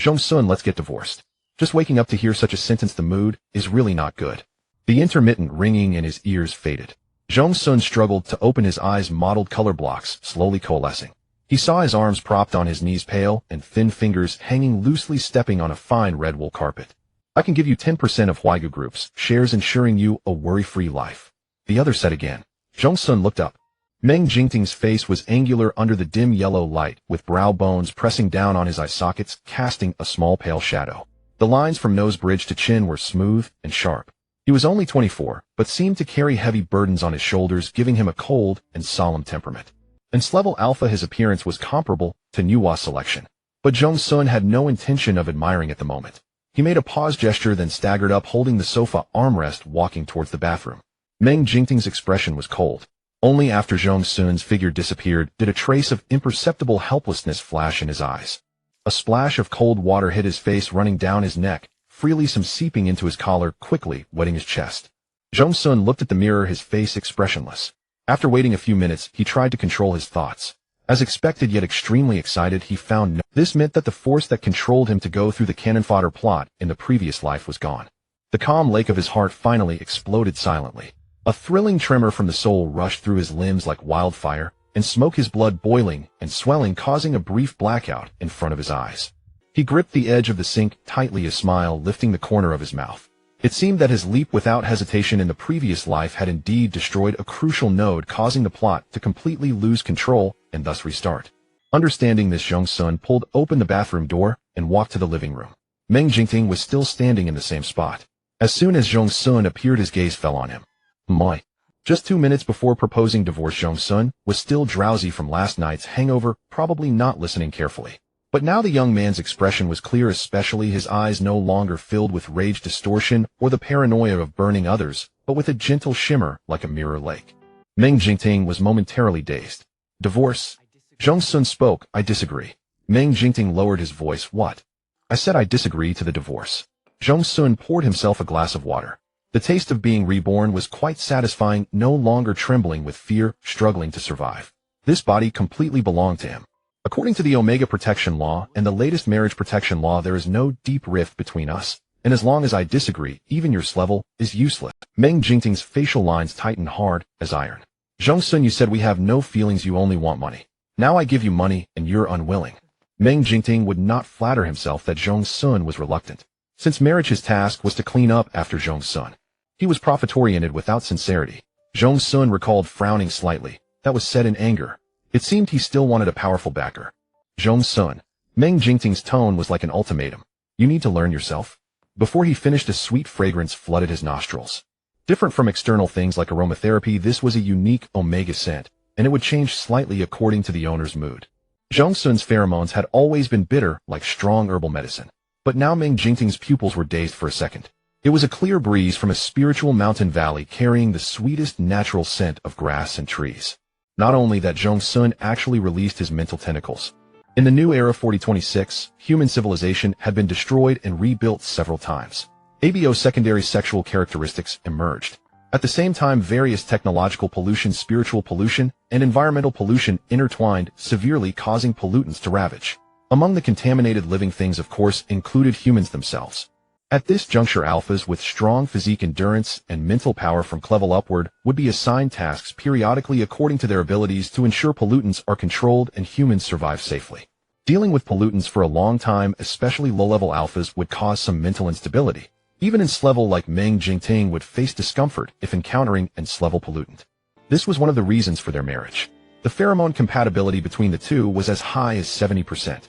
Zhong Xun, let's get divorced. Just waking up to hear such a sentence, the mood is really not good. The intermittent ringing in his ears faded. Zhong Xun struggled to open his eyes, mottled color blocks slowly coalescing. He saw his arms propped on his knees, pale and thin fingers hanging loosely, stepping on a fine red wool carpet. I can give you 10% of Huigu Group's shares, ensuring you a worry-free life. The other said again. Zhong Xun looked up. Meng Jingting's face was angular under the dim yellow light, with brow bones pressing down on his eye sockets, casting a small pale shadow. The lines from nose bridge to chin were smooth and sharp. He was only 24, but seemed to carry heavy burdens on his shoulders, giving him a cold and solemn temperament. In level alpha, his appearance was comparable to Nuwa's selection. But Zhong Xun had no intention of admiring at the moment. He made a pause gesture, then staggered up, holding the sofa armrest, walking towards the bathroom. Meng Jingting's expression was cold. Only after Zhong Xun's figure disappeared did a trace of imperceptible helplessness flash in his eyes. A splash of cold water hit his face, running down his neck, freely, some seeping into his collar, quickly wetting his chest. Zhong Xun looked at the mirror, his face expressionless. After waiting a few minutes, he tried to control his thoughts. As expected, yet extremely excited, he found this meant that the force that controlled him to go through the cannon fodder plot in the previous life was gone. The calm lake of his heart finally exploded silently. A thrilling tremor from the soul rushed through his limbs like wildfire, and smoke, his blood boiling and swelling, causing a brief blackout in front of his eyes. He gripped the edge of the sink tightly, a smile lifting the corner of his mouth. It seemed that his leap without hesitation in the previous life had indeed destroyed a crucial node, causing the plot to completely lose control and thus restart. Understanding this, Zhong Xun pulled open the bathroom door and walked to the living room. Meng Jingting was still standing in the same spot. As soon as Zhong Xun appeared, his gaze fell on him. My. Just 2 minutes before proposing divorce, Zhong Xun was still drowsy from last night's hangover, probably not listening carefully. But now the young man's expression was clear, especially his eyes no longer filled with rage, distortion, or the paranoia of burning others, but with a gentle shimmer like a mirror lake. Meng Jingting was momentarily dazed. Divorce? Zhong Xun spoke. I disagree. Meng Jingting lowered his voice. What? I said I disagree to the divorce. Zhong Xun poured himself a glass of water. The taste of being reborn was quite satisfying, no longer trembling with fear, struggling to survive. This body completely belonged to him. According to the Omega Protection Law and the latest Marriage Protection Law, there is no deep rift between us, and as long as I disagree, even your level is useless. Meng Jingting's facial lines tightened hard as iron. Zhong Xun, you said we have no feelings, you only want money. Now I give you money and you're unwilling. Meng Jingting would not flatter himself that Zhong Xun was reluctant. Since marriage, his task was to clean up after Zhong Xun. He was profit-oriented without sincerity. Zhong Xun recalled, frowning slightly. That was said in anger. It seemed he still wanted a powerful backer. Zhong Xun. Meng Jingting's tone was like an ultimatum. You need to learn yourself. Before he finished, a sweet fragrance flooded his nostrils. Different from external things like aromatherapy, this was a unique Omega scent, and it would change slightly according to the owner's mood. Zhong Xun's pheromones had always been bitter, like strong herbal medicine. But now Meng Jingting's pupils were dazed for a second. It was a clear breeze from a spiritual mountain valley, carrying the sweetest natural scent of grass and trees. Not only that, Zhong Xun actually released his mental tentacles. In the new era 4026, human civilization had been destroyed and rebuilt several times. ABO secondary sexual characteristics emerged. At the same time, various technological pollution, spiritual pollution, and environmental pollution intertwined, severely causing pollutants to ravage. Among the contaminated living things, of course, included humans themselves. At this juncture, alphas with strong physique endurance and mental power from level upward would be assigned tasks periodically according to their abilities to ensure pollutants are controlled and humans survive safely. Dealing with pollutants for a long time, especially low-level alphas, would cause some mental instability. Even S-level like Meng Jingting would face discomfort if encountering an S-level pollutant. This was one of the reasons for their marriage. The pheromone compatibility between the two was as high as 70%.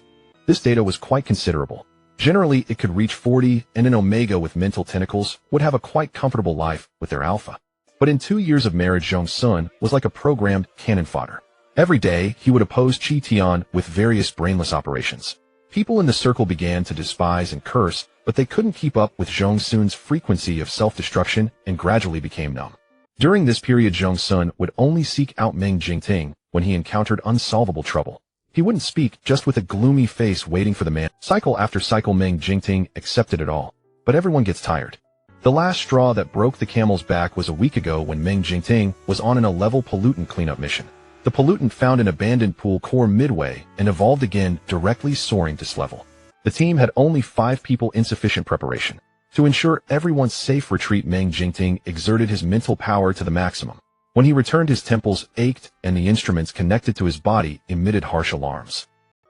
This data was quite considerable. Generally, it could reach 40, and an Omega with mental tentacles would have a quite comfortable life with their alpha. But in 2 years of marriage, Zhong Xun was like a programmed cannon fodder. Every day, he would oppose Qi Tian with various brainless operations. People in the circle began to despise and curse, but they couldn't keep up with Zhong Xun's frequency of self-destruction and gradually became numb. During this period, Zhong Xun would only seek out Meng Jingting when he encountered unsolvable trouble. He wouldn't speak, just with a gloomy face waiting for the man. Cycle after cycle, Meng Jingting accepted it all. But everyone gets tired. The last straw that broke the camel's back was a week ago when Meng Jingting was on an 11 pollutant cleanup mission. The pollutant found an abandoned pool core midway and evolved again, directly soaring to S-level. The team had only 5 people, insufficient preparation. To ensure everyone's safe retreat, Meng Jingting exerted his mental power to the maximum. When he returned, his temples ached and the instruments connected to his body emitted harsh alarms.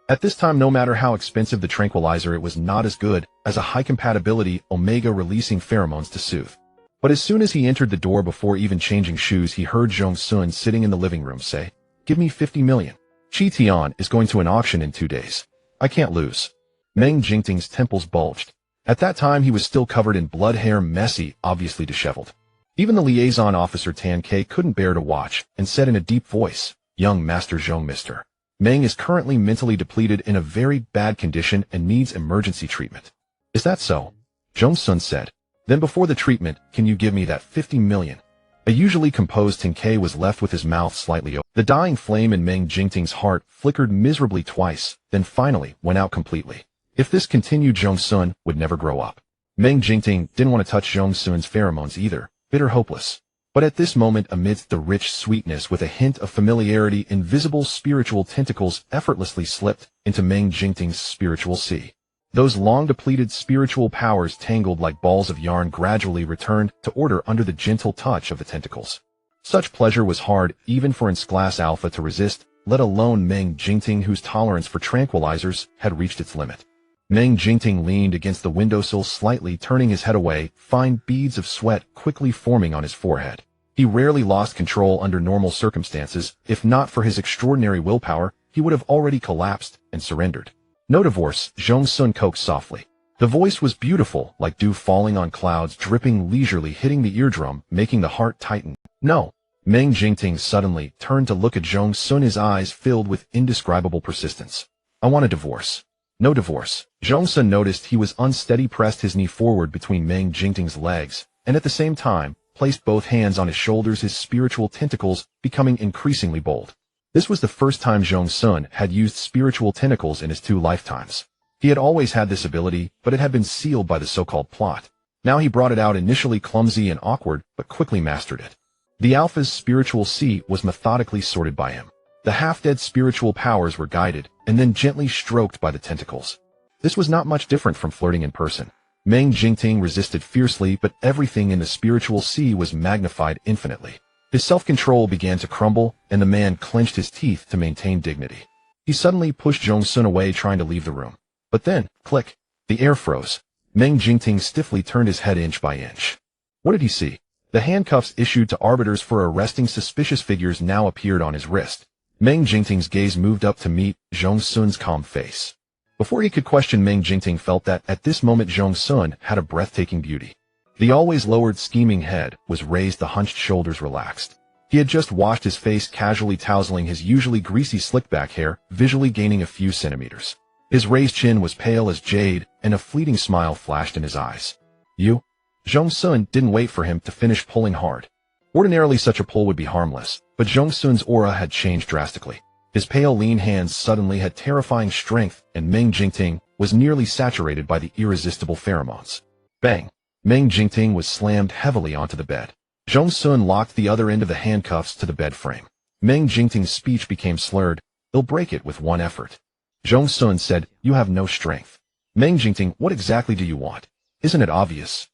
At this time, no matter how expensive the tranquilizer, it was not as good as a high-compatibility omega-releasing pheromones to soothe. But as soon as he entered the door, before even changing shoes, he heard Zhong Xun sitting in the living room say, "Give me 50 million. Chi Tian is going to an auction in 2 days. I can't lose." Meng Jingting's temples bulged. At that time, he was still covered in blood, hair messy, obviously disheveled. Even the liaison officer Tan K couldn't bear to watch, and said in a deep voice, "Young Master Zhong, Mr. Meng is currently mentally depleted, in a very bad condition, and needs emergency treatment." "Is that so?" Zhong Xun said. "Then before the treatment, can you give me that 50 million? A usually composed Tan K was left with his mouth slightly open. The dying flame in Meng Jingting's heart flickered miserably twice, then finally went out completely. If this continued, Zhong Xun would never grow up. Meng Jingting didn't want to touch Zhong Xun's pheromones either, bitter hopeless. But at this moment, amidst the rich sweetness with a hint of familiarity, invisible spiritual tentacles effortlessly slipped into Meng Jingting's spiritual sea. Those long-depleted spiritual powers, tangled like balls of yarn, gradually returned to order under the gentle touch of the tentacles. Such pleasure was hard even for Ins-Class Alpha to resist, let alone Meng Jingting, whose tolerance for tranquilizers had reached its limit. Meng Jingting leaned against the windowsill, slightly turning his head away, fine beads of sweat quickly forming on his forehead. He rarely lost control under normal circumstances. If not for his extraordinary willpower, he would have already collapsed and surrendered. "No divorce," Zhong Xun coaxed softly. The voice was beautiful, like dew falling on clouds, dripping leisurely, hitting the eardrum, making the heart tighten. "No." Meng Jingting suddenly turned to look at Zhong Xun, his eyes filled with indescribable persistence. "I want a divorce." "No divorce." Zhong Xun noticed he was unsteady, pressed his knee forward between Meng Jingting's legs, and at the same time, placed both hands on his shoulders, his spiritual tentacles becoming increasingly bold. This was the first time Zhong Xun had used spiritual tentacles in his 2 lifetimes. He had always had this ability, but it had been sealed by the so-called plot. Now he brought it out, initially clumsy and awkward, but quickly mastered it. The Alpha's spiritual sea was methodically sorted by him. The half-dead spiritual powers were guided, and then gently stroked by the tentacles. This was not much different from flirting in person. Meng Jingting resisted fiercely, but everything in the spiritual sea was magnified infinitely. His self-control began to crumble, and the man clenched his teeth to maintain dignity. He suddenly pushed Zhong Xun away, trying to leave the room. But then, click, the air froze. Meng Jingting stiffly turned his head inch by inch. What did he see? The handcuffs issued to arbiters for arresting suspicious figures now appeared on his wrist. Meng Jingting's gaze moved up to meet Zhong Xun's calm face. Before he could question, Meng Jingting felt that at this moment Zhong Xun had a breathtaking beauty. The always lowered, scheming head was raised, the hunched shoulders relaxed. He had just washed his face, casually tousling his usually greasy slick-back hair, visually gaining a few centimeters. His raised chin was pale as jade, and a fleeting smile flashed in his eyes. "You?" Zhong Xun didn't wait for him to finish pulling hard. Ordinarily such a pull would be harmless, but Zhong Xun's aura had changed drastically. His pale, lean hands suddenly had terrifying strength, and Meng Jingting was nearly saturated by the irresistible pheromones. Bang! Meng Jingting was slammed heavily onto the bed. Zhong Xun locked the other end of the handcuffs to the bed frame. Meng Jingting's speech became slurred. "He'll break it with one effort." Zhong Xun said, "You have no strength." "Meng Jingting, what exactly do you want? Isn't it obvious?"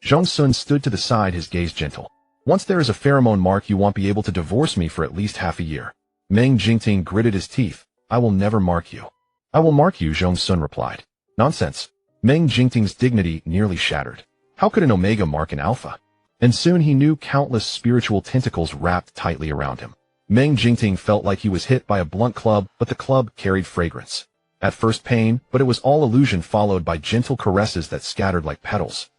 Zhong Xun stood to the side, his gaze gentle. "Once there is a pheromone mark, you won't be able to divorce me for at least half a year." Meng Jingting gritted his teeth. "I will never mark you." "I will mark you," Zhong Xun replied. "Nonsense." Meng Jingting's dignity nearly shattered. How could an Omega mark an Alpha? And soon he knew countless spiritual tentacles wrapped tightly around him. Meng Jingting felt like he was hit by a blunt club, but the club carried fragrance. At first pain, but it was all illusion, followed by gentle caresses that scattered like petals.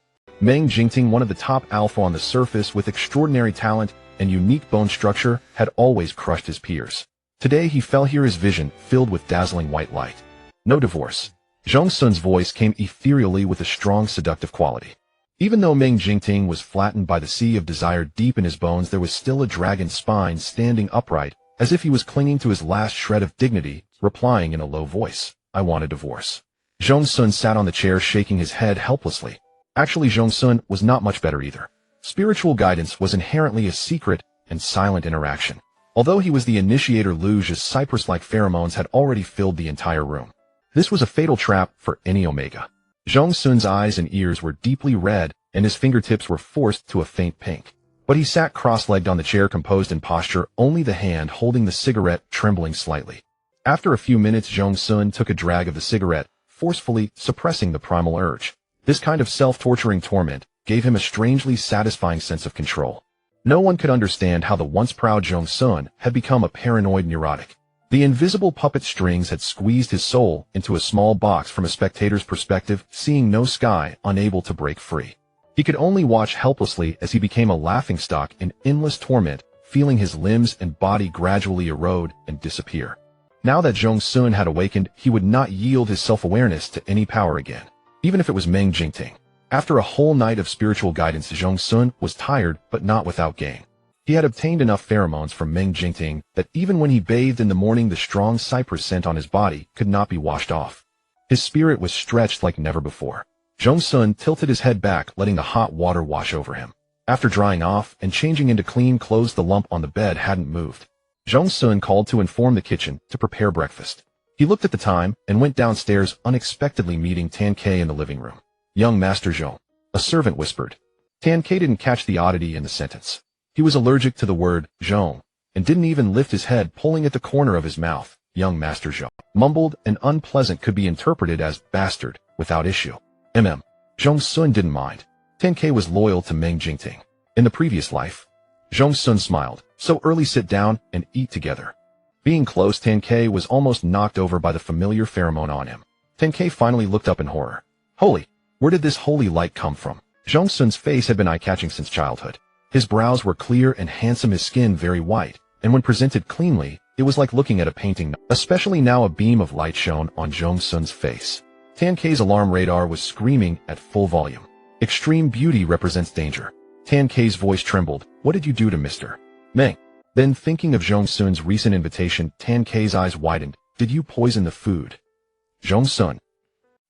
Meng Jingting, one of the top Alpha on the surface with extraordinary talent and unique bone structure, had always crushed his peers. Today he fell here, his vision filled with dazzling white light. "No divorce." Zhong Xun's voice came ethereally with a strong seductive quality. Even though Meng Jingting was flattened by the sea of desire deep in his bones, there was still a dragon spine standing upright, as if he was clinging to his last shred of dignity, replying in a low voice, "I want a divorce." Zhong Xun sat on the chair, shaking his head helplessly. Actually, Zhong Xun was not much better either. Spiritual guidance was inherently a secret and silent interaction. Although he was the initiator, Luge's cypress-like pheromones had already filled the entire room. This was a fatal trap for any Omega. Zhong Xun's eyes and ears were deeply red, and his fingertips were forced to a faint pink. But he sat cross-legged on the chair, composed in posture, only the hand holding the cigarette trembling slightly. After a few minutes, Zhong Xun took a drag of the cigarette, forcefully suppressing the primal urge. This kind of self-torturing torment gave him a strangely satisfying sense of control. No one could understand how the once proud Zhong Xun had become a paranoid neurotic. The invisible puppet strings had squeezed his soul into a small box from a spectator's perspective, seeing no sky, unable to break free. He could only watch helplessly as he became a laughingstock in endless torment, feeling his limbs and body gradually erode and disappear. Now that Zhong Xun had awakened, he would not yield his self-awareness to any power again, even if it was Meng Jingting. After a whole night of spiritual guidance, Zhong Xun was tired, but not without gain. He had obtained enough pheromones from Meng Jingting that even when he bathed in the morning, the strong cypress scent on his body could not be washed off. His spirit was stretched like never before. Zhong Xun tilted his head back, letting the hot water wash over him. After drying off and changing into clean clothes, the lump on the bed hadn't moved. Zhong Xun called to inform the kitchen to prepare breakfast. He looked at the time and went downstairs, unexpectedly meeting Tan Ke in the living room. "Young Master Zhong," a servant whispered. Tan Ke didn't catch the oddity in the sentence. He was allergic to the word Zhong and didn't even lift his head, pulling at the corner of his mouth. "Young Master Zhong," mumbled, and unpleasant could be interpreted as bastard without issue. Zhong Xun didn't mind. Tan Ke was loyal to Meng Jingting. In the previous life, Zhong Xun smiled. "So early, sit down and eat together." Being close, Tan Ke was almost knocked over by the familiar pheromone on him. Tan Ke finally looked up in horror. "Holy, where did this holy light come from?" Zhong Xun's face had been eye-catching since childhood. His brows were clear and handsome, his skin very white, and when presented cleanly, it was like looking at a painting. Especially now, a beam of light shone on Zhong Xun's face. Tan Ke's alarm radar was screaming at full volume. "Extreme beauty represents danger." Tan Ke's voice trembled. "What did you do to Mr. Meng?" Then, thinking of Zhong Xun's recent invitation, Tan Ke's eyes widened. "Did you poison the food?" Zhong Xun.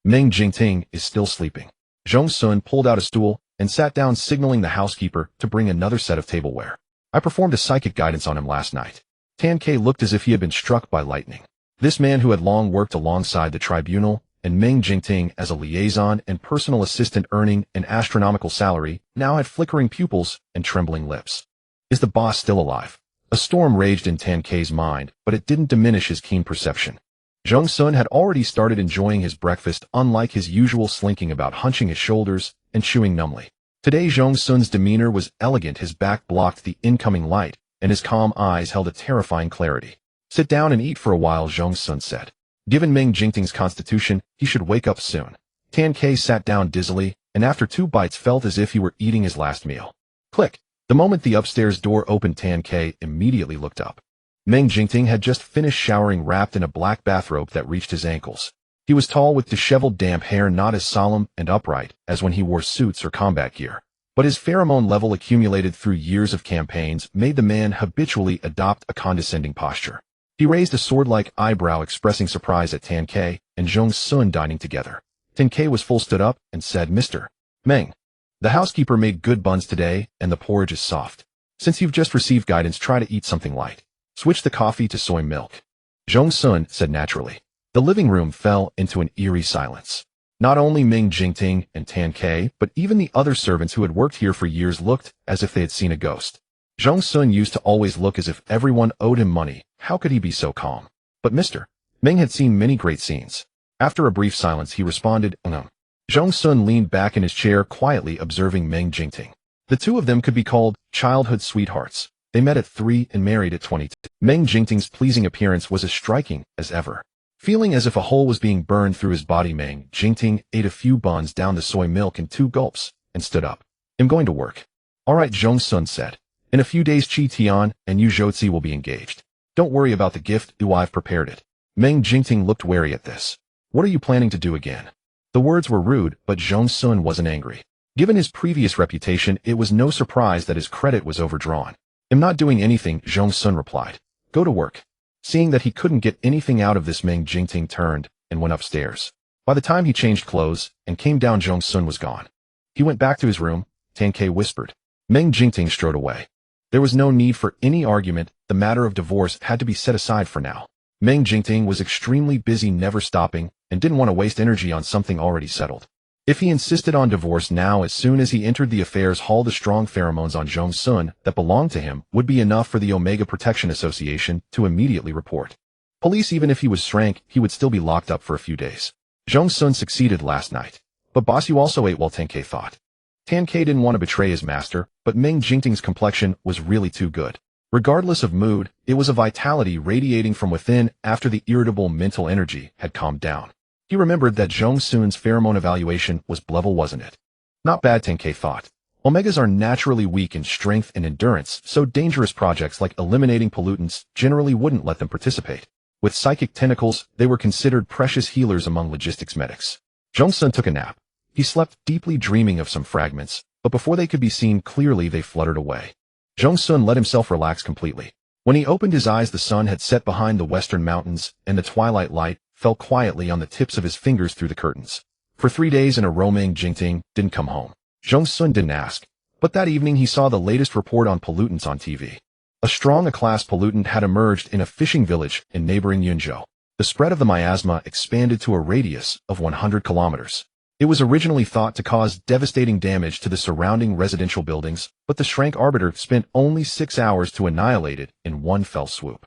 "Meng Jingting is still sleeping." Zhong Xun pulled out a stool and sat down, signaling the housekeeper to bring another set of tableware. "I performed a psychic guidance on him last night." Tan Ke looked as if he had been struck by lightning. This man, who had long worked alongside the tribunal and Meng Jingting as a liaison and personal assistant, earning an astronomical salary, now had flickering pupils and trembling lips. "Is the boss still alive?" A storm raged in Tan Ke's mind, but it didn't diminish his keen perception. Zhong Xun had already started enjoying his breakfast, unlike his usual slinking about, hunching his shoulders and chewing numbly. Today, Zhong Xun's demeanor was elegant. His back blocked the incoming light, and his calm eyes held a terrifying clarity. "Sit down and eat for a while," Zhong Xun said. Given Meng Jingting's constitution, he should wake up soon. Tan Ke sat down dizzily, and after 2 bites felt as if he were eating his last meal. Click. The moment the upstairs door opened, Tan Ke immediately looked up. Meng Jingting had just finished showering, wrapped in a black bathrobe that reached his ankles. He was tall, with disheveled damp hair, not as solemn and upright as when he wore suits or combat gear. But his pheromone level, accumulated through years of campaigns, made the man habitually adopt a condescending posture. He raised a sword-like eyebrow, expressing surprise at Tan Ke and Zhong Xun dining together. Tan Ke was full, stood up, and said, "Mr. Meng, the housekeeper made good buns today, and the porridge is soft. Since you've just received guidance, try to eat something light. Switch the coffee to soy milk." Zhong Xun said naturally. The living room fell into an eerie silence. Not only Meng Jingting and Tan Ke, but even the other servants who had worked here for years looked as if they had seen a ghost. Zhong Xun used to always look as if everyone owed him money. How could he be so calm? But Mr. Meng had seen many great scenes. After a brief silence, he responded, "No." Zhong Xun leaned back in his chair, quietly observing Meng Jingting. The two of them could be called childhood sweethearts. They met at 3 and married at 22. Meng Jingting's pleasing appearance was as striking as ever. Feeling as if a hole was being burned through his body, Meng Jingting ate a few buns, down the soy milk in 2 gulps, and stood up. "I'm going to work." "All right," Zhong Xun said. "In a few days, Chi Tian and Yu Zhoutzi will be engaged. Don't worry about the gift, I've prepared it." Meng Jingting looked wary at this. "What are you planning to do again?" The words were rude, but Zhong Xun wasn't angry. Given his previous reputation, it was no surprise that his credit was overdrawn. "I'm not doing anything," Zhong Xun replied. "Go to work." Seeing that he couldn't get anything out of this, Meng Jingting turned and went upstairs. By the time he changed clothes and came down, Zhong Xun was gone. He went back to his room. Tan Ke whispered. Meng Jingting strode away. There was no need for any argument. The matter of divorce had to be set aside for now. Meng Jingting was extremely busy, never stopping, and didn't want to waste energy on something already settled. If he insisted on divorce now, as soon as he entered the affairs hall, the strong pheromones on Zhong Xun that belonged to him would be enough for the Omega Protection Association to immediately report. Police, even if he was shrank, he would still be locked up for a few days. Zhong Xun succeeded last night. But boss, you also ate well, Tan Ke thought. Tan Ke didn't want to betray his master, but Meng Jingting's complexion was really too good. Regardless of mood, it was a vitality radiating from within after the irritable mental energy had calmed down. He remembered that Zhong Xun's pheromone evaluation was level, wasn't it? Not bad, Tan Ke thought. Omegas are naturally weak in strength and endurance, so dangerous projects like eliminating pollutants generally wouldn't let them participate. With psychic tentacles, they were considered precious healers among logistics medics. Zhong Xun took a nap. He slept deeply, dreaming of some fragments, but before they could be seen clearly, they fluttered away. Zhong Xun let himself relax completely. When he opened his eyes, the sun had set behind the western mountains, and the twilight light fell quietly on the tips of his fingers through the curtains. For 3 days in a row, Meng Jingting didn't come home. Zhong Xun didn't ask. But that evening he saw the latest report on pollutants on TV. A strong A-class pollutant had emerged in a fishing village in neighboring Yunzhou. The spread of the miasma expanded to a radius of 100 kilometers. It was originally thought to cause devastating damage to the surrounding residential buildings, but the Supreme Arbiter spent only 6 hours to annihilate it in one fell swoop.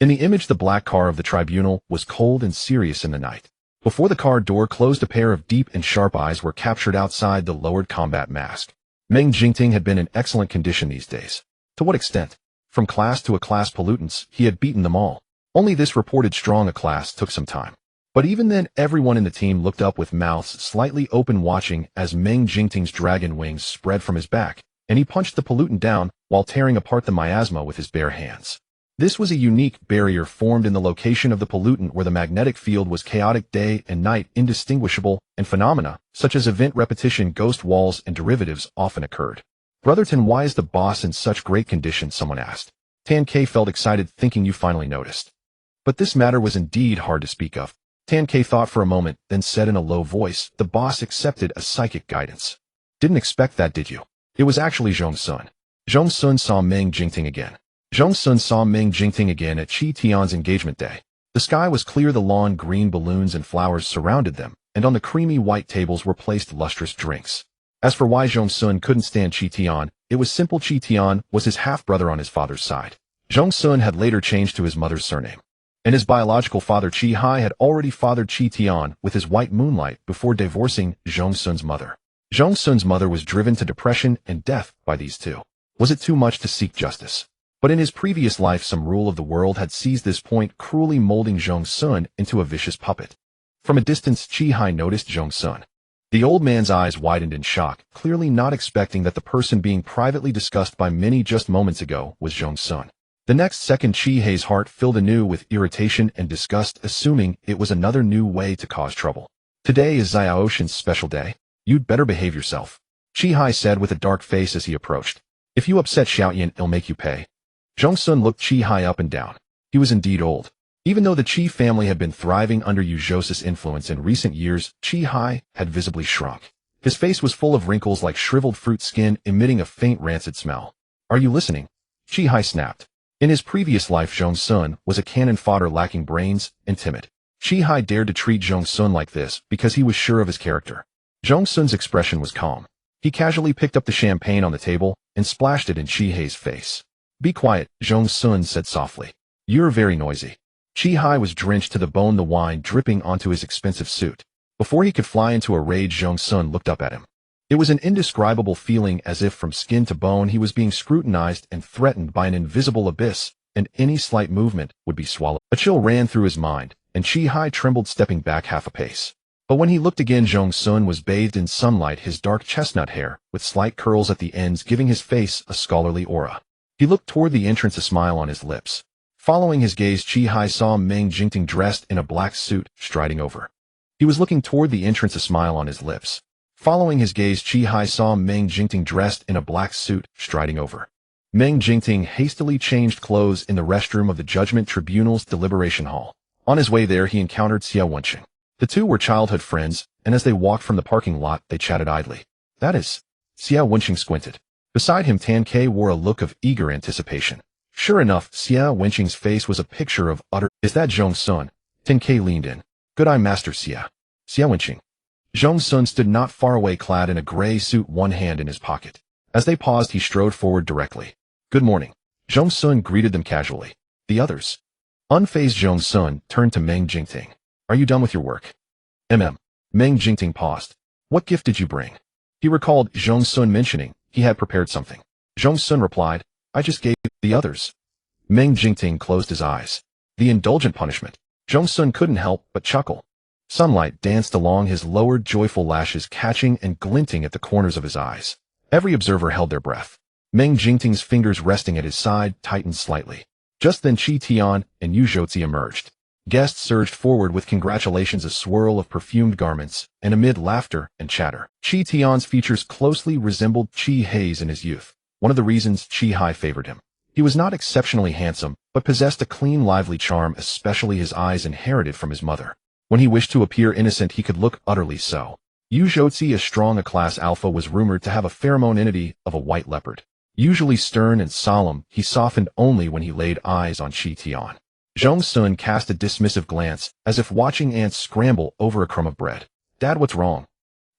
In the image, the black car of the tribunal was cold and serious in the night. Before the car door closed, a pair of deep and sharp eyes were captured outside the lowered combat mask. Meng Jingting had been in excellent condition these days. To what extent? From class to A-class pollutants, he had beaten them all. Only this reported strong A-class took some time. But even then, everyone in the team looked up with mouths slightly open, watching as Meng Jingting's dragon wings spread from his back, and he punched the pollutant down while tearing apart the miasma with his bare hands. This was a unique barrier formed in the location of the pollutant where the magnetic field was chaotic, day and night indistinguishable, and phenomena, such as event repetition, ghost walls, and derivatives often occurred. Brotherton, why is the boss in such great condition? Someone asked. Tan Ke felt excited, thinking you finally noticed. But this matter was indeed hard to speak of. Tan Ke thought for a moment, then said in a low voice, the boss accepted a psychic guidance. Didn't expect that, did you? It was actually Zhong Xun. Zhong Xun saw Meng Jingting again. Zhong Xun saw Meng Jingting again at Qi Tian's engagement day. The sky was clear, the lawn green, balloons and flowers surrounded them, and on the creamy white tables were placed lustrous drinks. As for why Zhong Xun couldn't stand Qi Tian, it was simple. Qi Tian was his half-brother on his father's side. Zhong Xun had later changed to his mother's surname. And his biological father Qi Hai had already fathered Qi Tian with his white moonlight before divorcing Zhong Xun's mother. Zhong Xun's mother was driven to depression and death by these two. Was it too much to seek justice? But in his previous life, some rule of the world had seized this point, cruelly molding Zhong Xun into a vicious puppet. From a distance, Qi Hai noticed Zhong Xun. The old man's eyes widened in shock, clearly not expecting that the person being privately discussed by many just moments ago was Zhong Xun. The next second, Qi Hai's heart filled anew with irritation and disgust, assuming it was another new way to cause trouble. Today is Xiaoshan's special day. You'd better behave yourself, Qi Hai said with a dark face as he approached. If you upset Xiaoyan, it'll make you pay. Zhong Xun looked Qi Hai up and down. He was indeed old. Even though the Qi family had been thriving under Yuzhou's influence in recent years, Qi Hai had visibly shrunk. His face was full of wrinkles like shriveled fruit skin, emitting a faint rancid smell. Are you listening? Qi Hai snapped. In his previous life, Zhong Xun was a cannon fodder, lacking brains and timid. Qi Hai dared to treat Zhong Xun like this because he was sure of his character. Zhong Xun's expression was calm. He casually picked up the champagne on the table and splashed it in Qi Hai's face. Be quiet, Zhong Xun said softly. You're very noisy. Qi Hai was drenched to the bone, the wine dripping onto his expensive suit. Before he could fly into a rage, Zhong Xun looked up at him. It was an indescribable feeling, as if from skin to bone he was being scrutinized and threatened by an invisible abyss, and any slight movement would be swallowed. A chill ran through his mind, and Qi Hai trembled, stepping back half a pace. But when he looked again, Zhong Xun was bathed in sunlight, his dark chestnut hair, with slight curls at the ends, giving his face a scholarly aura. He looked toward the entrance, a smile on his lips. Following his gaze, Qi Hai saw Meng Jingting dressed in a black suit, striding over. He was looking toward the entrance, a smile on his lips. Following his gaze, Qi Hai saw Meng Jingting dressed in a black suit, striding over. Meng Jingting hastily changed clothes in the restroom of the Judgment Tribunal's deliberation hall. On his way there, he encountered Xiao Wenqing. The two were childhood friends, and as they walked from the parking lot, they chatted idly. That is, Xiao Wenqing squinted. Beside him, Tan Ke wore a look of eager anticipation. Sure enough, Xia Wenqing's face was a picture of utter. Is that Zhong Xun? 10K leaned in. Good eye, Master Xia. Xia Wenqing. Zhong Xun stood not far away, clad in a gray suit, one hand in his pocket. As they paused, he strode forward directly. Good morning. Zhong Xun greeted them casually. The others. Unfazed, Zhong Xun turned to Meng Jingting. Are you done with your work? Meng Jingting paused. What gift did you bring? He recalled Zhong Xun mentioning he had prepared something. Zhong Xun replied, I just gave the others. Meng Jingting closed his eyes. The indulgent punishment. Zhong Xun couldn't help but chuckle. Sunlight danced along his lowered, joyful lashes, catching and glinting at the corners of his eyes. Every observer held their breath. Meng Jingting's fingers resting at his side tightened slightly. Just then Qi Tian and Yu Zhouzhi emerged. Guests surged forward with congratulations, a swirl of perfumed garments, and amid laughter and chatter. Qi Tian's features closely resembled Qi Hei's in his youth, one of the reasons Qi Hai favored him. He was not exceptionally handsome, but possessed a clean, lively charm, especially his eyes inherited from his mother. When he wished to appear innocent, he could look utterly so. Yu Zhouzhi, a strong A-class alpha, was rumored to have a pheromone entity of a white leopard. Usually stern and solemn, he softened only when he laid eyes on Qi Tian. Zhong Xun cast a dismissive glance, as if watching ants scramble over a crumb of bread. Dad, what's wrong?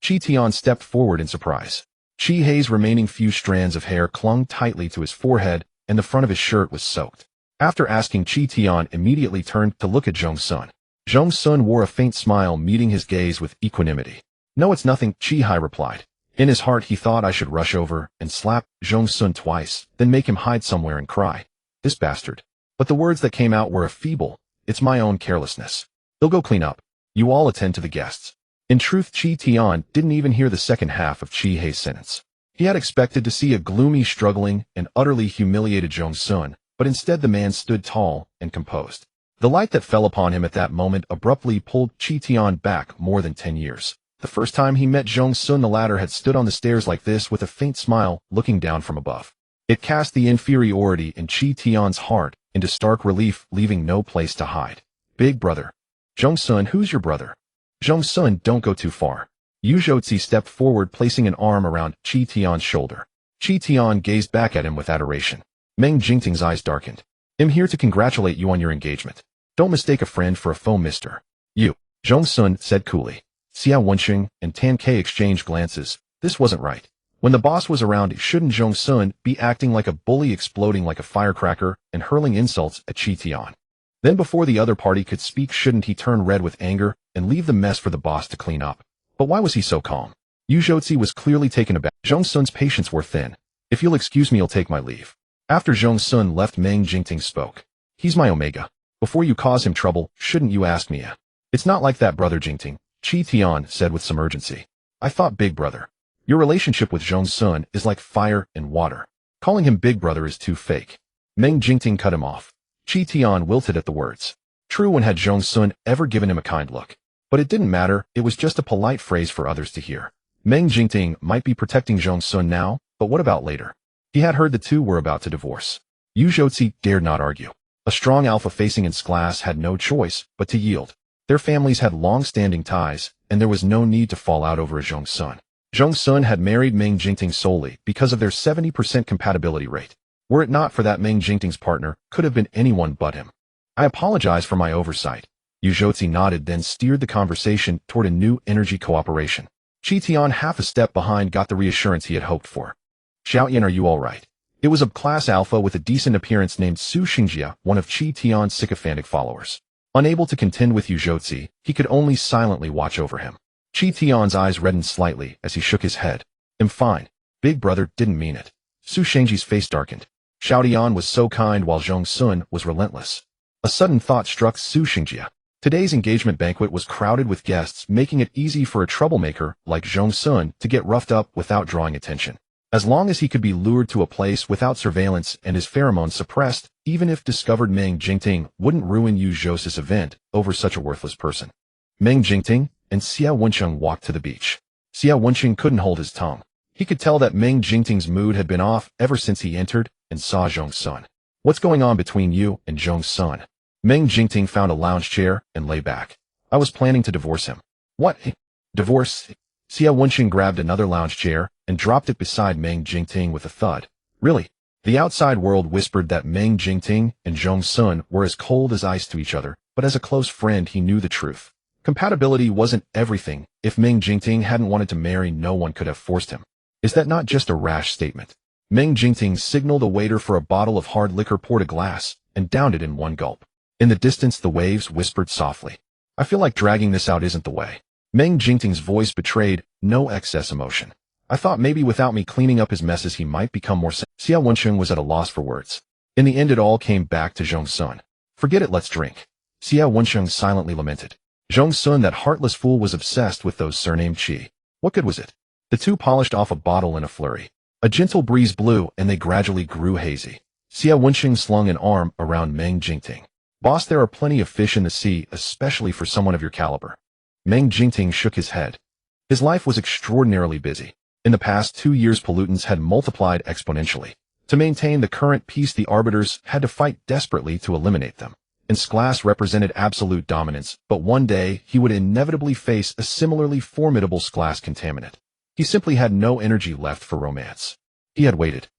Qi Tian stepped forward in surprise. Qi Hei's remaining few strands of hair clung tightly to his forehead, and the front of his shirt was soaked. After asking, Qi Tian immediately turned to look at Zhong Xun. Zhong Xun wore a faint smile, meeting his gaze with equanimity. No, it's nothing, Qi Hai replied. In his heart, he thought I should rush over and slap Zhong Xun twice, then make him hide somewhere and cry. This bastard. But the words that came out were a feeble, it's my own carelessness. He'll go clean up. You all attend to the guests. In truth, Qi Tian didn't even hear the second half of Qi Hei's sentence. He had expected to see a gloomy, struggling, and utterly humiliated Zhong Xun, but instead the man stood tall and composed. The light that fell upon him at that moment abruptly pulled Qi Tian back more than 10 years. The first time he met Zhong Xun, the latter had stood on the stairs like this with a faint smile, looking down from above. It cast the inferiority in Qi Tian's heart into stark relief, leaving no place to hide. Big brother. Zhong Xun, who's your brother? Zhong Xun, don't go too far. Yu Zhouzhi stepped forward, placing an arm around Qi Tian's shoulder. Qi Tian gazed back at him with adoration. Meng Jingting's eyes darkened. I'm here to congratulate you on your engagement. Don't mistake a friend for a foe, mister. You. Zhong Xun said coolly. Xia Wenqing and Tan Ke exchanged glances. This wasn't right. When the boss was around, shouldn't Zhong Xun be acting like a bully, exploding like a firecracker and hurling insults at Qi Tian? Then before the other party could speak, shouldn't he turn red with anger and leave the mess for the boss to clean up? But why was he so calm? Yu Zhouzhi was clearly taken aback. Zhong Xun's patience wore thin. If you'll excuse me, I'll take my leave. After Zhong Xun left, Meng Jingting spoke. He's my Omega. Before you cause him trouble, shouldn't you ask me? It's not like that, brother Jingting, Qi Tian said with some urgency. I thought, big brother. Your relationship with Zhong Xun is like fire and water. Calling him big brother is too fake. Meng Jingting cut him off. Qi Tian wilted at the words. True, when had Zhong Xun ever given him a kind look? But it didn't matter, it was just a polite phrase for others to hear. Meng Jingting might be protecting Zhong Xun now, but what about later? He had heard the two were about to divorce. Yu Zhouzhi dared not argue. A strong alpha facing its class had no choice but to yield. Their families had long-standing ties, and there was no need to fall out over a Zhong Xun. Zhong Xun had married Meng Jingting solely because of their 70% compatibility rate. Were it not for that, Meng Jingting's partner could have been anyone but him. I apologize for my oversight. Yu Zhouzhi nodded, then steered the conversation toward a new energy cooperation. Qi Tian, half a step behind, got the reassurance he had hoped for. Xiaoyan, are you all right? It was a class alpha with a decent appearance named Su Xingjia, one of Qi Tian's sycophantic followers. Unable to contend with Yu Zhouzhi, he could only silently watch over him. Qi Tian's eyes reddened slightly as he shook his head. I'm fine. Big brother didn't mean it. Su Shengji's face darkened. Xiaoyan was so kind while Zhong Xun was relentless. A sudden thought struck Su Xingjia. Today's engagement banquet was crowded with guests, making it easy for a troublemaker like Zhong Xun to get roughed up without drawing attention. As long as he could be lured to a place without surveillance and his pheromones suppressed, even if discovered, Meng Jingting wouldn't ruin Yu Zhouzhi's event over such a worthless person. Meng Jingting and Xia Wenqing walked to the beach. Xia Wenqing couldn't hold his tongue. He could tell that Meng Jingting's mood had been off ever since he entered and saw Zhong Xun. What's going on between you and Zhong Xun? Meng Jingting found a lounge chair and lay back. I was planning to divorce him. What? Divorce? Xia Wenqing grabbed another lounge chair and dropped it beside Meng Jingting with a thud. Really? The outside world whispered that Meng Jingting and Zhong Xun were as cold as ice to each other, but as a close friend he knew the truth. Compatibility wasn't everything. If Meng Jingting hadn't wanted to marry, no one could have forced him. Is that not just a rash statement? Meng Jingting signaled a waiter for a bottle of hard liquor, poured a glass, and downed it in one gulp. In the distance the waves whispered softly. I feel like dragging this out isn't the way. Meng Jingting's voice betrayed no excess emotion. I thought maybe without me cleaning up his messes he might become more Xia Wensheng was at a loss for words. In the end it all came back to Zhong Xun. Forget it, let's drink. Xia Wensheng silently lamented. Zhong Xun, that heartless fool, was obsessed with those surnamed Qi. What good was it? The two polished off a bottle in a flurry. A gentle breeze blew and they gradually grew hazy. Xia Wensheng slung an arm around Meng Jingting. Boss, there are plenty of fish in the sea, especially for someone of your caliber. Meng Jingting shook his head. His life was extraordinarily busy. In the past 2 years pollutants had multiplied exponentially. To maintain the current peace the arbiters had to fight desperately to eliminate them. Glass represented absolute dominance, but one day he would inevitably face a similarly formidable glass contaminant. He simply had no energy left for romance. He had waited.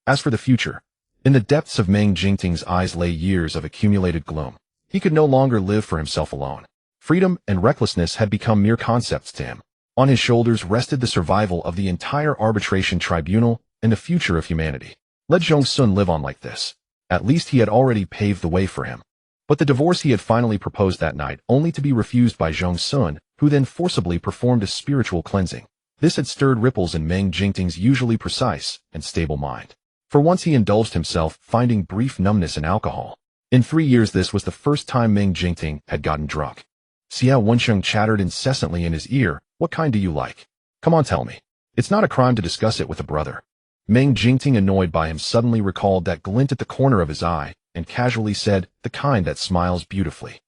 As for the future, in the depths of Meng Jingting's eyes lay years of accumulated gloom. He could no longer live for himself alone. Freedom and recklessness had become mere concepts to him. On his shoulders rested the survival of the entire arbitration tribunal and the future of humanity. Let Zhong Xun live on like this. At least he had already paved the way for him. But the divorce he had finally proposed that night, only to be refused by Zhong Xun, who then forcibly performed a spiritual cleansing. This had stirred ripples in Meng Jingting's usually precise and stable mind. For once he indulged himself, finding brief numbness in alcohol. In 3 years this was the first time Meng Jingting had gotten drunk. Xia Wensheng chattered incessantly in his ear. What kind do you like? Come on, tell me. It's not a crime to discuss it with a brother. Meng Jingting, annoyed by him, suddenly recalled that glint at the corner of his eye and casually said, the kind that smiles beautifully.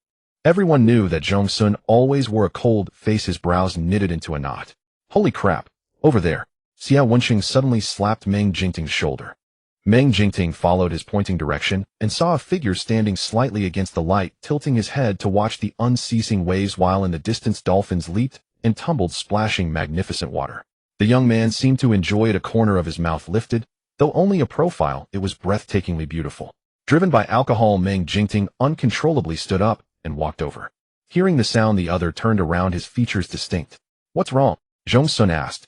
Everyone knew that Zhong Xun always wore a cold face, his brows knitted into a knot. Holy crap, over there. Xia Wensheng suddenly slapped Meng Jingting's shoulder. Meng Jingting followed his pointing direction and saw a figure standing slightly against the light, tilting his head to watch the unceasing waves while in the distance dolphins leaped and tumbled, splashing magnificent water. The young man seemed to enjoy it, a corner of his mouth lifted. Though only a profile, it was breathtakingly beautiful. Driven by alcohol, Meng Jingting uncontrollably stood up and walked over. Hearing the sound, the other turned around, his features distinct. What's wrong? Zhong Xun asked.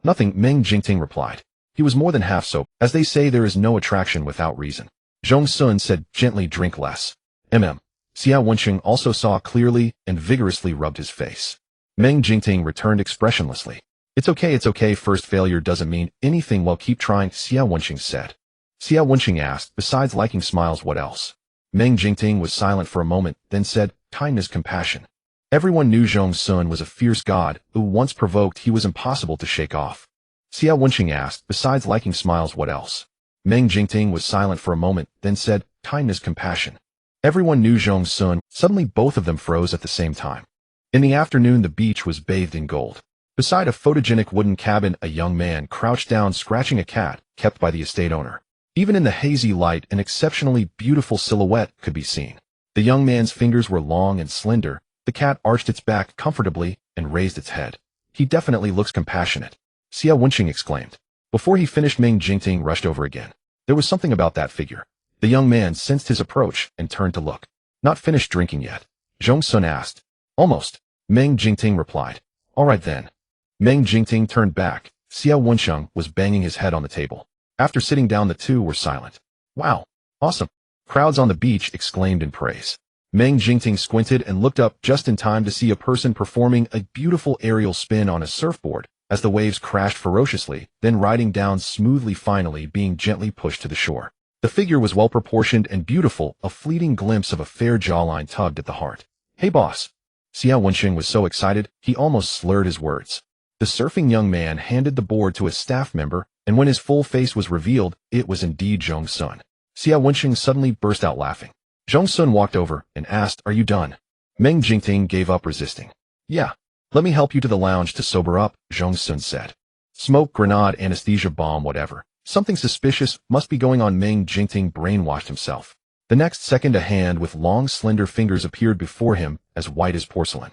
Nothing, Meng Jingting replied. He was more than half sober. As they say, there is no attraction without reason. Zhong Xun said gently, drink less. Xia Wensheng also saw clearly and vigorously rubbed his face. Meng Jingting returned expressionlessly. It's okay, first failure doesn't mean anything, well keep trying, Xia Wensheng said. Xia Wensheng asked, besides liking smiles, what else? Meng Jingting was silent for a moment, then said, kindness, compassion. Everyone knew Zhong Xun was a fierce god, who once provoked he was impossible to shake off. Xia Wensheng asked, besides liking smiles, what else? Meng Jingting was silent for a moment, then said, kindness, compassion. Everyone knew Zhong Xun. Suddenly both of them froze at the same time. In the afternoon the beach was bathed in gold. Beside a photogenic wooden cabin, a young man crouched down, scratching a cat kept by the estate owner. Even in the hazy light, an exceptionally beautiful silhouette could be seen. The young man's fingers were long and slender. The cat arched its back comfortably and raised its head. He definitely looks compassionate, Xia Wensheng exclaimed. Before he finished, Meng Jingting rushed over again. There was something about that figure. The young man sensed his approach and turned to look. Not finished drinking yet? Zhong Xun asked. Almost, Meng Jingting replied. All right then. Meng Jingting turned back. Xia Wensheng was banging his head on the table. After sitting down, the two were silent. Wow, awesome. Crowds on the beach exclaimed in praise. Meng Jingting squinted and looked up just in time to see a person performing a beautiful aerial spin on a surfboard as the waves crashed ferociously, then riding down smoothly, finally being gently pushed to the shore. The figure was well-proportioned and beautiful, a fleeting glimpse of a fair jawline tugged at the heart. Hey boss. Xia Wensheng was so excited, he almost slurred his words. The surfing young man handed the board to a staff member, and when his full face was revealed, it was indeed Zhong Xun. Xia Wensheng suddenly burst out laughing. Zhong Xun walked over and asked, are you done? Meng Jingting gave up, resisting. Yeah. Let me help you to the lounge to sober up, Zhong Xun said. Smoke, grenade, anesthesia bomb, whatever. Something suspicious must be going on. Meng Jingting brainwashed himself. The next second a hand with long slender fingers appeared before him, as white as porcelain.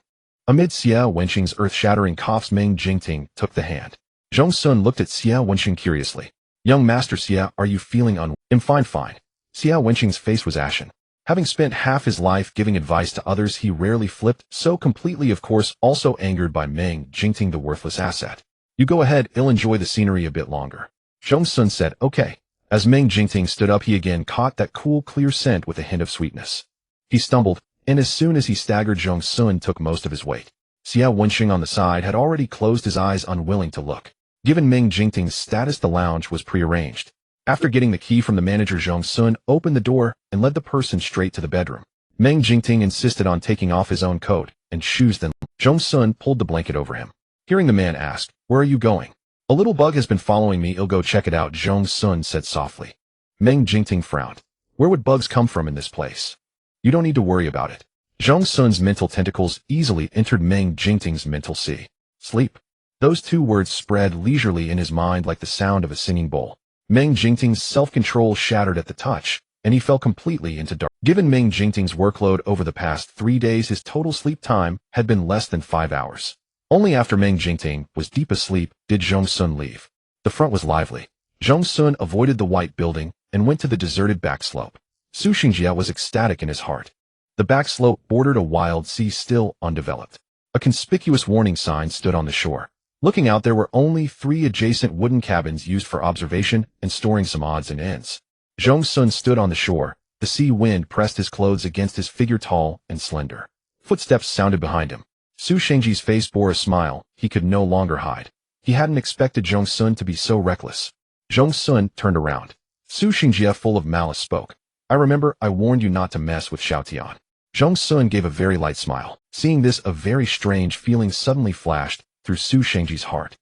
Amid Xia Wensheng's earth-shattering coughs, Meng Jingting took the hand. Zhong Xun looked at Xia Wensheng curiously. Young Master Xia, are you feeling I'm fine. Xia Wenqing's face was ashen. Having spent half his life giving advice to others, he rarely flipped so completely, of course, also angered by Meng Jingting, the worthless asset. You go ahead, I'll enjoy the scenery a bit longer. Zhong Xun said, okay. As Meng Jingting stood up, he again caught that cool, clear scent with a hint of sweetness. He stumbled, and as soon as he staggered, Zhong Xun took most of his weight. Xia Wenqing on the side had already closed his eyes, unwilling to look. Given Meng Jingting's status, the lounge was prearranged. After getting the key from the manager, Zhong Xun opened the door and led the person straight to the bedroom. Meng Jingting insisted on taking off his own coat and shoes, then Zhong Xun pulled the blanket over him. Hearing the man ask, where are you going? A little bug has been following me, I'll go check it out, Zhong Xun said softly. Meng Jingting frowned. Where would bugs come from in this place? You don't need to worry about it. Zhong Xun's mental tentacles easily entered Meng Jingting's mental sea. Sleep. Those two words spread leisurely in his mind like the sound of a singing bowl. Meng Jingting's self-control shattered at the touch, and he fell completely into dark. Given Meng Jingting's workload over the past 3 days, his total sleep time had been less than 5 hours. Only after Meng Jingting was deep asleep did Zhong Xun leave. The front was lively. Zhong Xun avoided the white building and went to the deserted back slope. Su Xingjia was ecstatic in his heart. The back slope bordered a wild sea still undeveloped. A conspicuous warning sign stood on the shore. Looking out, there were only 3 adjacent wooden cabins used for observation and storing some odds and ends. Zhong Xun stood on the shore. The sea wind pressed his clothes against his figure, tall and slender. Footsteps sounded behind him. Su Shengji's face bore a smile he could no longer hide. He hadn't expected Zhong Xun to be so reckless. Zhong Xun turned around. Su Xingjia, full of malice, spoke. I remember I warned you not to mess with Xiao Tian. Zhong Xun gave a very light smile. Seeing this, a very strange feeling suddenly flashed through Su Shengji's heart.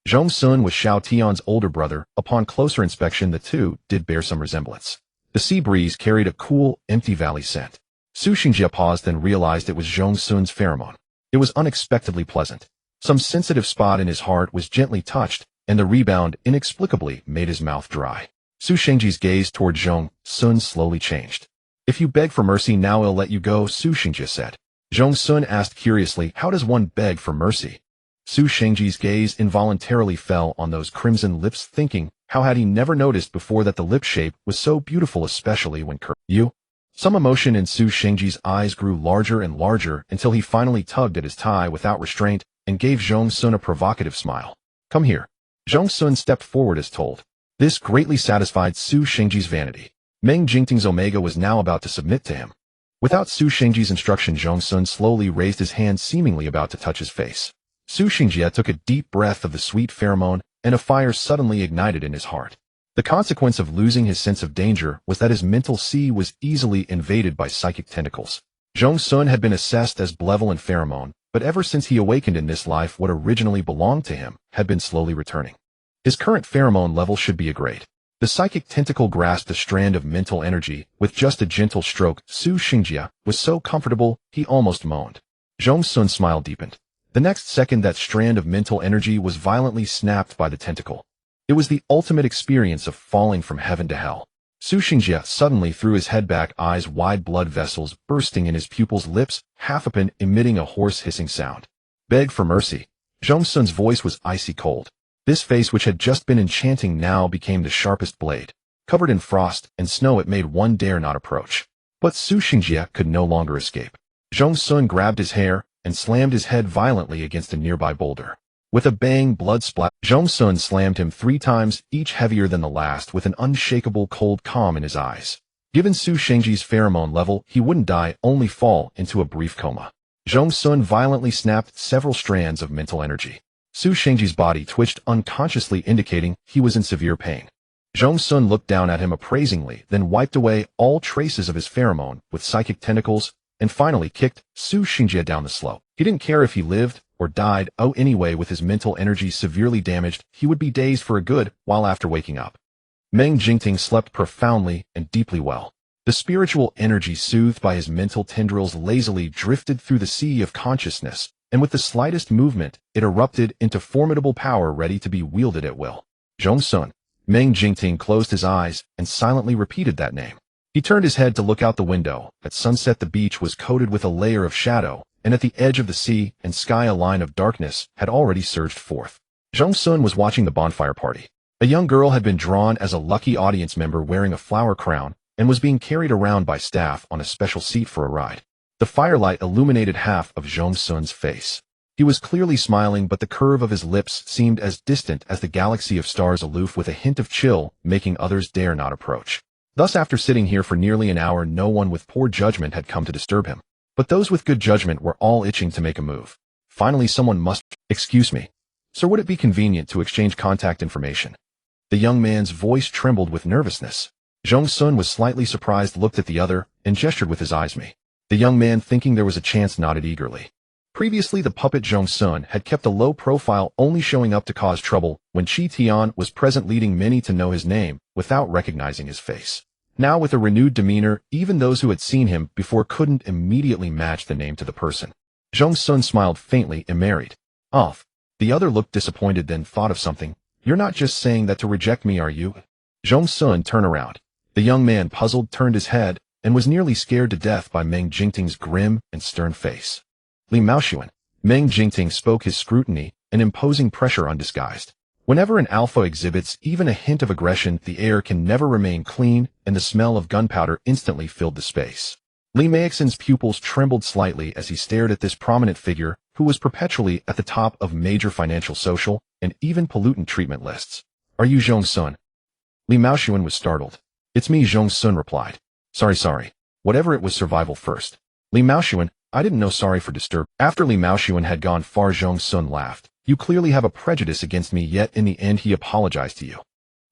Zhong Xun was Xiao Tian's older brother. Upon closer inspection, the two did bear some resemblance. The sea breeze carried a cool, empty valley scent. Su Xingjia paused, then realized it was Zhong Xun's pheromone. It was unexpectedly pleasant. Some sensitive spot in his heart was gently touched, and the rebound inexplicably made his mouth dry. Su Shengji's gaze toward Zhong Xun slowly changed. If you beg for mercy now, I'll let you go, Su Xingjia said. Zhong Xun asked curiously, how does one beg for mercy? Su Shengji's gaze involuntarily fell on those crimson lips, thinking, how had he never noticed before that the lip shape was so beautiful, especially when curved? You? Some emotion in Su Shengji's eyes grew larger and larger until he finally tugged at his tie without restraint and gave Zhong Xun a provocative smile. Come here. Zhong Xun stepped forward as told. This greatly satisfied Su Shengji's vanity. Meng Jingting's Omega was now about to submit to him. Without Su Shengji's instruction, Zhong Xun slowly raised his hand, seemingly about to touch his face. Su Xingjia took a deep breath of the sweet pheromone, and a fire suddenly ignited in his heart. The consequence of losing his sense of danger was that his mental sea was easily invaded by psychic tentacles. Zhong Xun had been assessed as benevolent pheromone, but ever since he awakened in this life, what originally belonged to him had been slowly returning. His current pheromone level should be a grade. The psychic tentacle grasped a strand of mental energy with just a gentle stroke. Su Xingjia was so comfortable, he almost moaned. Zhong Xun's smile deepened. The next second, that strand of mental energy was violently snapped by the tentacle. It was the ultimate experience of falling from heaven to hell. Su Xingjia suddenly threw his head back, eyes wide, blood vessels bursting in his pupils, lips half open, emitting a hoarse hissing sound. Beg for mercy. Zhong Xun's voice was icy cold. This face, which had just been enchanting, now became the sharpest blade. Covered in frost and snow, it made one dare not approach. But Su Xingjia could no longer escape. Zhong Xun grabbed his hair and slammed his head violently against a nearby boulder. With a bang, blood splat. Zhong Xun slammed him 3 times, each heavier than the last, with an unshakable cold calm in his eyes. Given Su Shengji's pheromone level, he wouldn't die, only fall into a brief coma. Zhong Xun violently snapped several strands of mental energy. Su Shengji's body twitched unconsciously, indicating he was in severe pain. Zhong Xun looked down at him appraisingly, then wiped away all traces of his pheromone with psychic tentacles, and finally kicked Su Xingjia down the slope. He didn't care if he lived or died. Oh, anyway, with his mental energy severely damaged, he would be dazed for a good while after waking up. Meng Jingting slept profoundly and deeply well. The spiritual energy, soothed by his mental tendrils, lazily drifted through the sea of consciousness, and with the slightest movement, it erupted into formidable power ready to be wielded at will. Zhong Xun. Meng Jingting closed his eyes and silently repeated that name. He turned his head to look out the window. At sunset, the beach was coated with a layer of shadow, and at the edge of the sea and sky a line of darkness had already surged forth. Zhong Xun was watching the bonfire party. A young girl had been drawn as a lucky audience member wearing a flower crown and was being carried around by staff on a special seat for a ride. The firelight illuminated half of Zhong Xun's face. He was clearly smiling, but the curve of his lips seemed as distant as the galaxy of stars aloof, with a hint of chill, making others dare not approach. Thus, after sitting here for nearly an hour, no one with poor judgment had come to disturb him. But those with good judgment were all itching to make a move. Finally, someone must— "Excuse me. Sir, would it be convenient to exchange contact information?" The young man's voice trembled with nervousness. Zhong Xun was slightly surprised, looked at the other, and gestured with his eyes. "Me." The young man, thinking there was a chance, nodded eagerly. Previously, the puppet Zhong Xun had kept a low profile, only showing up to cause trouble when Qi Tian was present, leading many to know his name without recognizing his face. Now, with a renewed demeanor, even those who had seen him before couldn't immediately match the name to the person. Zhong Xun smiled faintly and married. "Off." The other looked disappointed, then thought of something. "You're not just saying that to reject me, are you?" Zhong Xun turned around. The young man, puzzled, turned his head and was nearly scared to death by Meng Jingting's grim and stern face. "Li Maoxuan." Meng Jingting spoke, his scrutiny and imposing pressure undisguised. Whenever an alpha exhibits even a hint of aggression, the air can never remain clean, and the smell of gunpowder instantly filled the space. Li Maoxuan's pupils trembled slightly as he stared at this prominent figure, who was perpetually at the top of major financial, social, and even pollutant treatment lists. "Are you Zhong Xun?" Li Maoxuan was startled. "It's me," Zhong Xun replied. Sorry. Whatever it was, survival first." "Li Maoxuan, I didn't know. Sorry for disturbing." After Li Maoxuan had gone far, Zhong Xun laughed. "You clearly have a prejudice against me," yet in the end he apologized to you.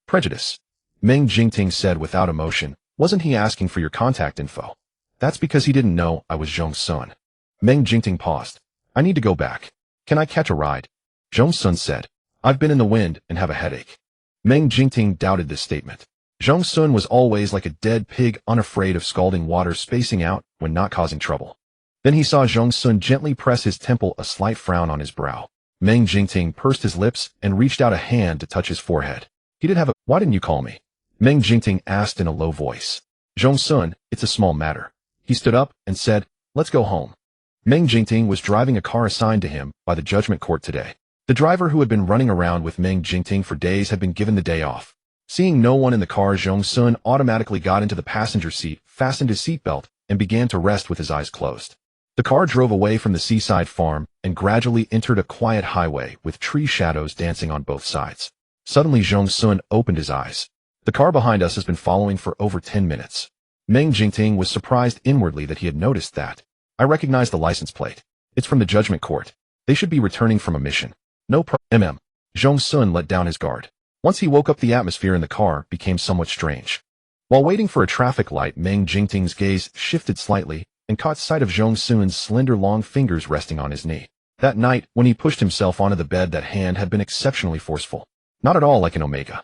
"Prejudice?" Meng Jingting said without emotion. "Wasn't he asking for your contact info?" "That's because he didn't know I was Zhong Xun." Meng Jingting paused. "I need to go back. Can I catch a ride?" Zhong Xun said. "I've been in the wind and have a headache." Meng Jingting doubted this statement. Zhong Xun was always like a dead pig, unafraid of scalding water, spacing out when not causing trouble. Then he saw Zhong Xun gently press his temple, a slight frown on his brow. Meng Jingting pursed his lips and reached out a hand to touch his forehead. He did have a— "Why didn't you call me?" Meng Jingting asked in a low voice. "Zhong Xun, it's a small matter." He stood up and said, "Let's go home." Meng Jingting was driving a car assigned to him by the judgment court today. The driver, who had been running around with Meng Jingting for days, had been given the day off. Seeing no one in the car, Zhong Xun automatically got into the passenger seat, fastened his seatbelt, and began to rest with his eyes closed. The car drove away from the seaside farm and gradually entered a quiet highway with tree shadows dancing on both sides. Suddenly, Zhong Xun opened his eyes. "The car behind us has been following for over 10 minutes. Meng Jingting was surprised inwardly that he had noticed that. "I recognize the license plate. It's from the judgment court. They should be returning from a mission." "No problem." Zhong Xun let down his guard. Once he woke up, the atmosphere in the car became somewhat strange. While waiting for a traffic light, Meng Jingting's gaze shifted slightly and caught sight of Zhong Xun's slender, long fingers resting on his knee. That night, when he pushed himself onto the bed, that hand had been exceptionally forceful. Not at all like an Omega.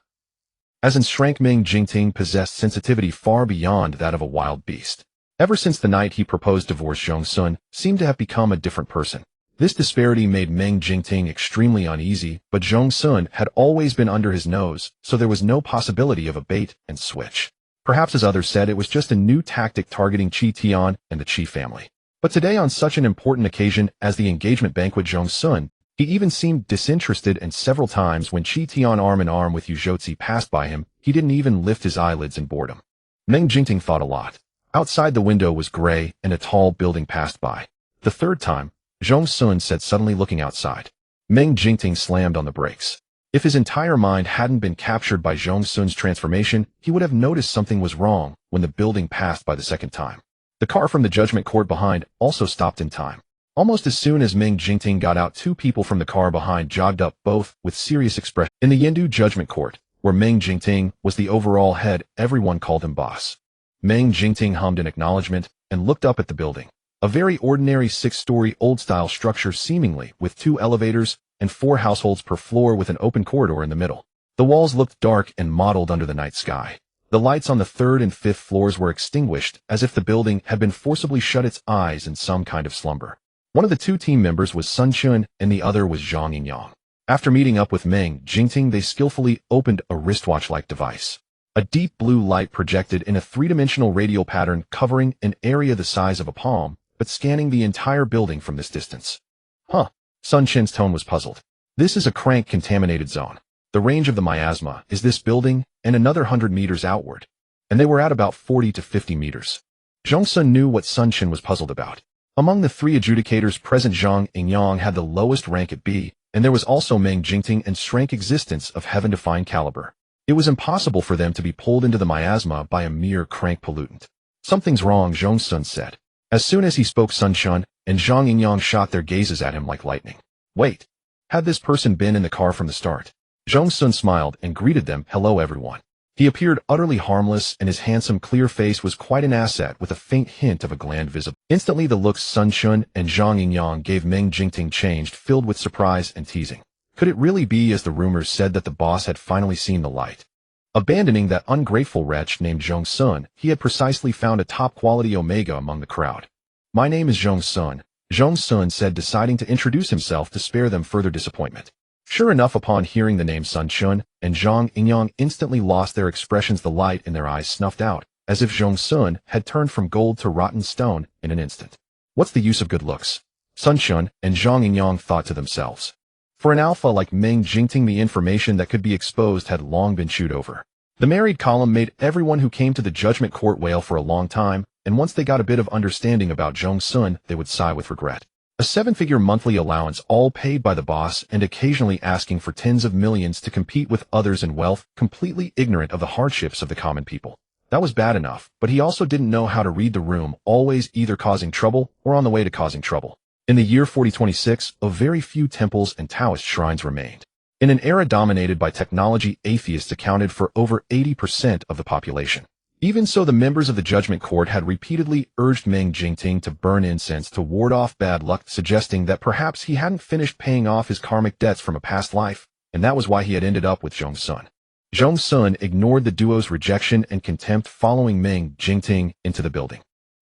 As in strength, Meng Jingting possessed sensitivity far beyond that of a wild beast. Ever since the night he proposed divorce, Zhong Xun seemed to have become a different person. This disparity made Meng Jingting extremely uneasy, but Zhong Xun had always been under his nose, so there was no possibility of a bait and switch. Perhaps, as others said, it was just a new tactic targeting Qi Tian and the Qi family. But today, on such an important occasion as the engagement banquet, Zhong Xun, he even seemed disinterested, and several times when Qi Tian, arm in arm with Yu Zhozi, passed by him, he didn't even lift his eyelids in boredom. Meng Jingting thought a lot. Outside, the window was gray and a tall building passed by. The third time, Zhong Xun said, suddenly looking outside. Meng Jingting slammed on the brakes. If his entire mind hadn't been captured by Zhong Xun's transformation, he would have noticed something was wrong when the building passed by the second time. The car from the judgment court behind also stopped in time. Almost as soon as Meng Jingting got out, two people from the car behind jogged up, both with serious expression. In the Yendu judgment court, where Meng Jingting was the overall head, everyone called him boss. Meng Jingting hummed in acknowledgement and looked up at the building. A very ordinary 6-story old-style structure, seemingly with 2 elevators and 4 households per floor, with an open corridor in the middle. The walls looked dark and mottled under the night sky. The lights on the 3rd and 5th floors were extinguished, as if the building had been forcibly shut its eyes in some kind of slumber. One of the 2 team members was Sun Chun and the other was Zhang Yinyang. After meeting up with Meng Jingting, they skillfully opened a wristwatch-like device. A deep blue light projected in a 3-dimensional radial pattern, covering an area the size of a palm, but scanning the entire building from this distance. Sun Chen's tone was puzzled. "This is a crank-contaminated zone. The range of the miasma is this building and another 100 meters outward, and they were at about 40 to 50 meters. Zhong Xun knew what Sun Qin was puzzled about. Among the three adjudicators present, Zhang Yingyang had the lowest rank at B, and there was also Meng Jingting and strange existence of heaven-defying caliber. It was impossible for them to be pulled into the miasma by a mere crank pollutant. Something's wrong, Zhong Xun said. As soon as he spoke, Sun Qin and Zhang Yingyang shot their gazes at him like lightning. Wait. Had this person been in the car from the start? Zhong Xun smiled and greeted them, hello everyone. He appeared utterly harmless, and his handsome, clear face was quite an asset with a faint hint of a gland visible. Instantly the looks Sun Qin and Zhang Yingyang gave Meng Jingting changed, filled with surprise and teasing. Could it really be as the rumors said that the boss had finally seen the light? Abandoning that ungrateful wretch named Zhong Xun, he had precisely found a top-quality Omega among the crowd. My name is Zhong Xun, Zhong Xun said, deciding to introduce himself to spare them further disappointment. Sure enough, upon hearing the name, Sun Qin and Zhang Yingyang instantly lost their expressions. The light in their eyes snuffed out, as if Zhong Xun had turned from gold to rotten stone in an instant. What's the use of good looks? Sun Qin and Zhang Yingyang thought to themselves. For an alpha like Meng Jingting, the information that could be exposed had long been chewed over. The married column made everyone who came to the judgment court wail for a long time, and once they got a bit of understanding about Zhong Xun, they would sigh with regret. A 7-figure monthly allowance, all paid by the boss, and occasionally asking for tens of millions to compete with others in wealth, completely ignorant of the hardships of the common people. That was bad enough, but he also didn't know how to read the room, always either causing trouble or on the way to causing trouble. In the year 4026, a very few temples and Taoist shrines remained. In an era dominated by technology, atheists accounted for over 80% of the population. Even so, the members of the judgment court had repeatedly urged Meng Jingting to burn incense to ward off bad luck, suggesting that perhaps he hadn't finished paying off his karmic debts from a past life, and that was why he had ended up with Zhong Xun. Zhong Xun ignored the duo's rejection and contempt, following Meng Jingting into the building.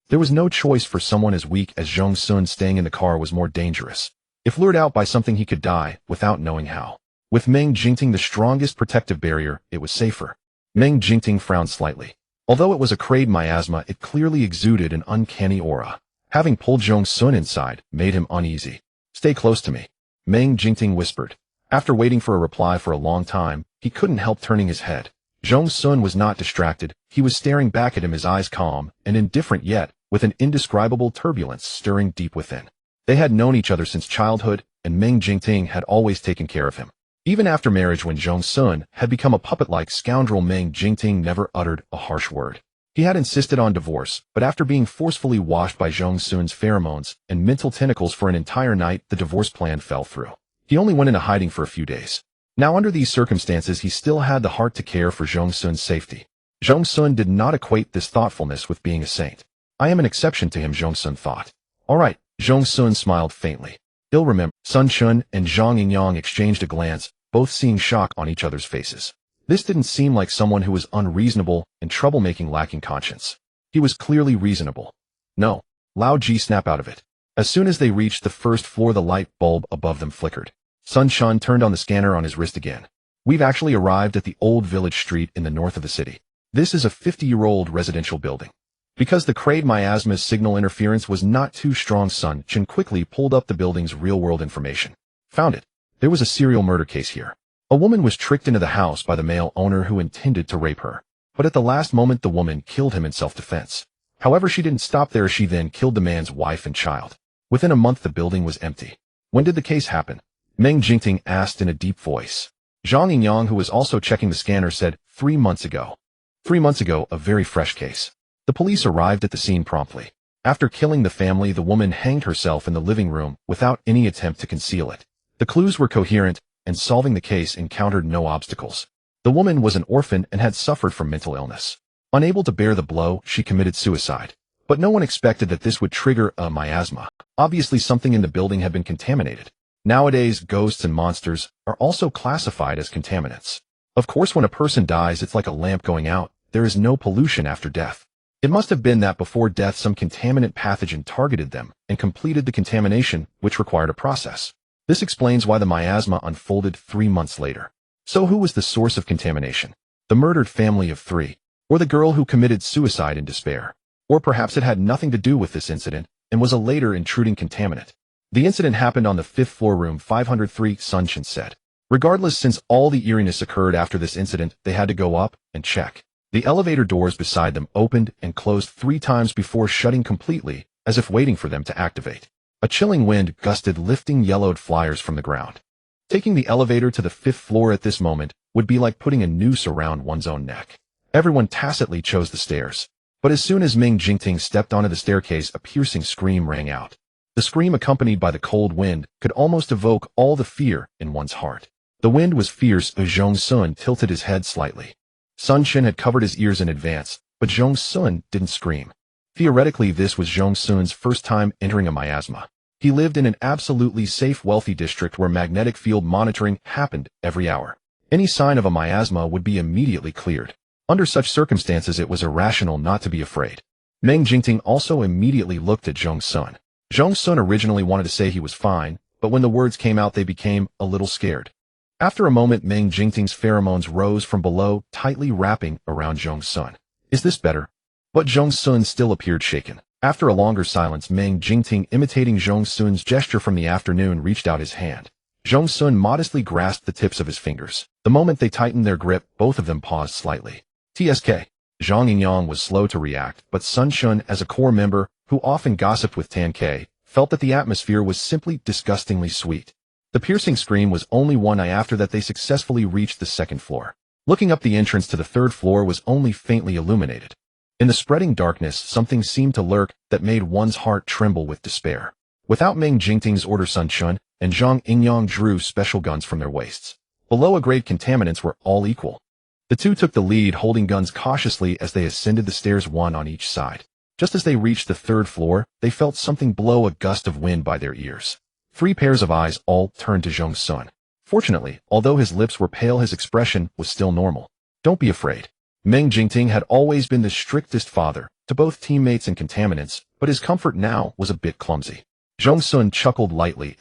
There was no choice for someone as weak as Zhong Xun. Staying in the car was more dangerous. If lured out by something, he could die without knowing how. With Meng Jingting the strongest protective barrier, it was safer. Meng Jingting frowned slightly. Although it was a crayed miasma, it clearly exuded an uncanny aura. Having pulled Zhong Xun inside made him uneasy. Stay close to me, Meng Jingting whispered. After waiting for a reply for a long time, he couldn't help turning his head. Zhong Xun was not distracted. He was staring back at him, his eyes calm and indifferent, yet with an indescribable turbulence stirring deep within. They had known each other since childhood, and Meng Jingting had always taken care of him. Even after marriage, when Zhong Xun had become a puppet-like scoundrel, Meng Jingting never uttered a harsh word. He had insisted on divorce, but after being forcefully washed by Zhong Xun's pheromones and mental tentacles for an entire night, the divorce plan fell through. He only went into hiding for a few days. Now, under these circumstances, he still had the heart to care for Zhong Xun's safety. Zhong Xun did not equate this thoughtfulness with being a saint. I am an exception to him, Zhong Xun thought. All right, Zhong Xun smiled faintly. He'll remember. Sun Qin and Zhang Yingyang exchanged a glance, both seeing shock on each other's faces. This didn't seem like someone who was unreasonable and troublemaking, lacking conscience. He was clearly reasonable. No. Lao Ji, snap out of it. As soon as they reached the first floor, the light bulb above them flickered. Sun Qin turned on the scanner on his wrist again. We've actually arrived at the old village street in the north of the city. This is a 50-year-old residential building. Because the crayed miasma's signal interference was not too strong, Sun Qin quickly pulled up the building's real-world information. Found it. There was a serial murder case here. A woman was tricked into the house by the male owner who intended to rape her. But at the last moment, the woman killed him in self-defense. However, she didn't stop there. She then killed the man's wife and child. Within a month, the building was empty. When did the case happen? Meng Jingting asked in a deep voice. Zhang Yingyang, who was also checking the scanner, said, 3 months ago. 3 months ago, a very fresh case. The police arrived at the scene promptly. After killing the family, the woman hanged herself in the living room without any attempt to conceal it. The clues were coherent, and solving the case encountered no obstacles. The woman was an orphan and had suffered from mental illness. Unable to bear the blow, she committed suicide. But no one expected that this would trigger a miasma. Obviously, something in the building had been contaminated. Nowadays, ghosts and monsters are also classified as contaminants. Of course, when a person dies, it's like a lamp going out. There is no pollution after death. It must have been that before death, some contaminant pathogen targeted them and completed the contamination, which required a process. This explains why the miasma unfolded 3 months later. So who was the source of contamination? The murdered family of 3? Or the girl who committed suicide in despair? Or perhaps it had nothing to do with this incident and was a later intruding contaminant. The incident happened on the 5th floor, room 503, Sun Qin said. Regardless, since all the eeriness occurred after this incident, they had to go up and check. The elevator doors beside them opened and closed 3 times before shutting completely, as if waiting for them to activate. A chilling wind gusted, lifting yellowed flyers from the ground. Taking the elevator to the 5th floor at this moment would be like putting a noose around one's own neck. Everyone tacitly chose the stairs. But as soon as Meng Jingting stepped onto the staircase, a piercing scream rang out. The scream, accompanied by the cold wind, could almost evoke all the fear in one's heart. The wind was fierce as Zhong Xun tilted his head slightly. Sun Shin had covered his ears in advance, but Zhong Xun didn't scream. Theoretically, this was Zhong Xun's first time entering a miasma. He lived in an absolutely safe, wealthy district where magnetic field monitoring happened every hour. Any sign of a miasma would be immediately cleared. Under such circumstances, it was irrational not to be afraid. Meng Jingting also immediately looked at Zhong Xun. Zhong Xun originally wanted to say he was fine, but when the words came out, they became a little scared. After a moment, Meng Jingting's pheromones rose from below, tightly wrapping around Zhong Xun. Is this better? But Zhong Xun still appeared shaken. After a longer silence, Meng Jingting, imitating Zhong Xun's gesture from the afternoon, reached out his hand. Zhong Xun modestly grasped the tips of his fingers. The moment they tightened their grip, both of them paused slightly. TSK. Zhang Yingyang was slow to react, but Sun Shun, as a core member, who often gossiped with Tan Ke, felt that the atmosphere was simply disgustingly sweet. The piercing scream was only one eye after that they successfully reached the 2nd floor. Looking up, the entrance to the 3rd floor was only faintly illuminated. In the spreading darkness, something seemed to lurk that made one's heart tremble with despair. Without Meng Jingting's order, Sun Shun and Zhang Yingyang drew special guns from their waists. Below-grade contaminants were all equal. The two took the lead, holding guns cautiously as they ascended the stairs, one on each side. Just as they reached the 3rd floor, they felt something blow a gust of wind by their ears. 3 pairs of eyes all turned to Zhong Xun. Fortunately, although his lips were pale, his expression was still normal. Don't be afraid. Meng Jingting had always been the strictest father to both teammates and contaminants, but his comfort now was a bit clumsy. Zhong Xun chuckled lightly.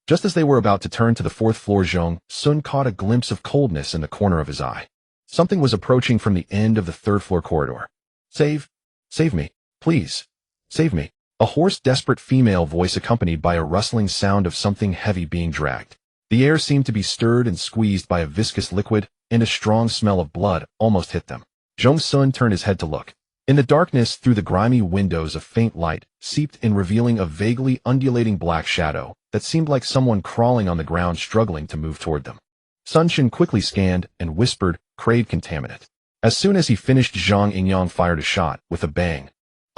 Just as they were about to turn to the 4th floor, Zhong Xun caught a glimpse of coldness in the corner of his eye. Something was approaching from the end of the 3rd floor corridor. Save me, please, save me. A hoarse, desperate female voice, accompanied by a rustling sound of something heavy being dragged. The air seemed to be stirred and squeezed by a viscous liquid, and a strong smell of blood almost hit them. Zhong Xun turned his head to look. In the darkness, through the grimy windows, a faint light seeped in, revealing a vaguely undulating black shadow that seemed like someone crawling on the ground, struggling to move toward them. Sun Shin quickly scanned and whispered, "Crade contaminant." As soon as he finished, Zhang Yingyang fired a shot with a bang.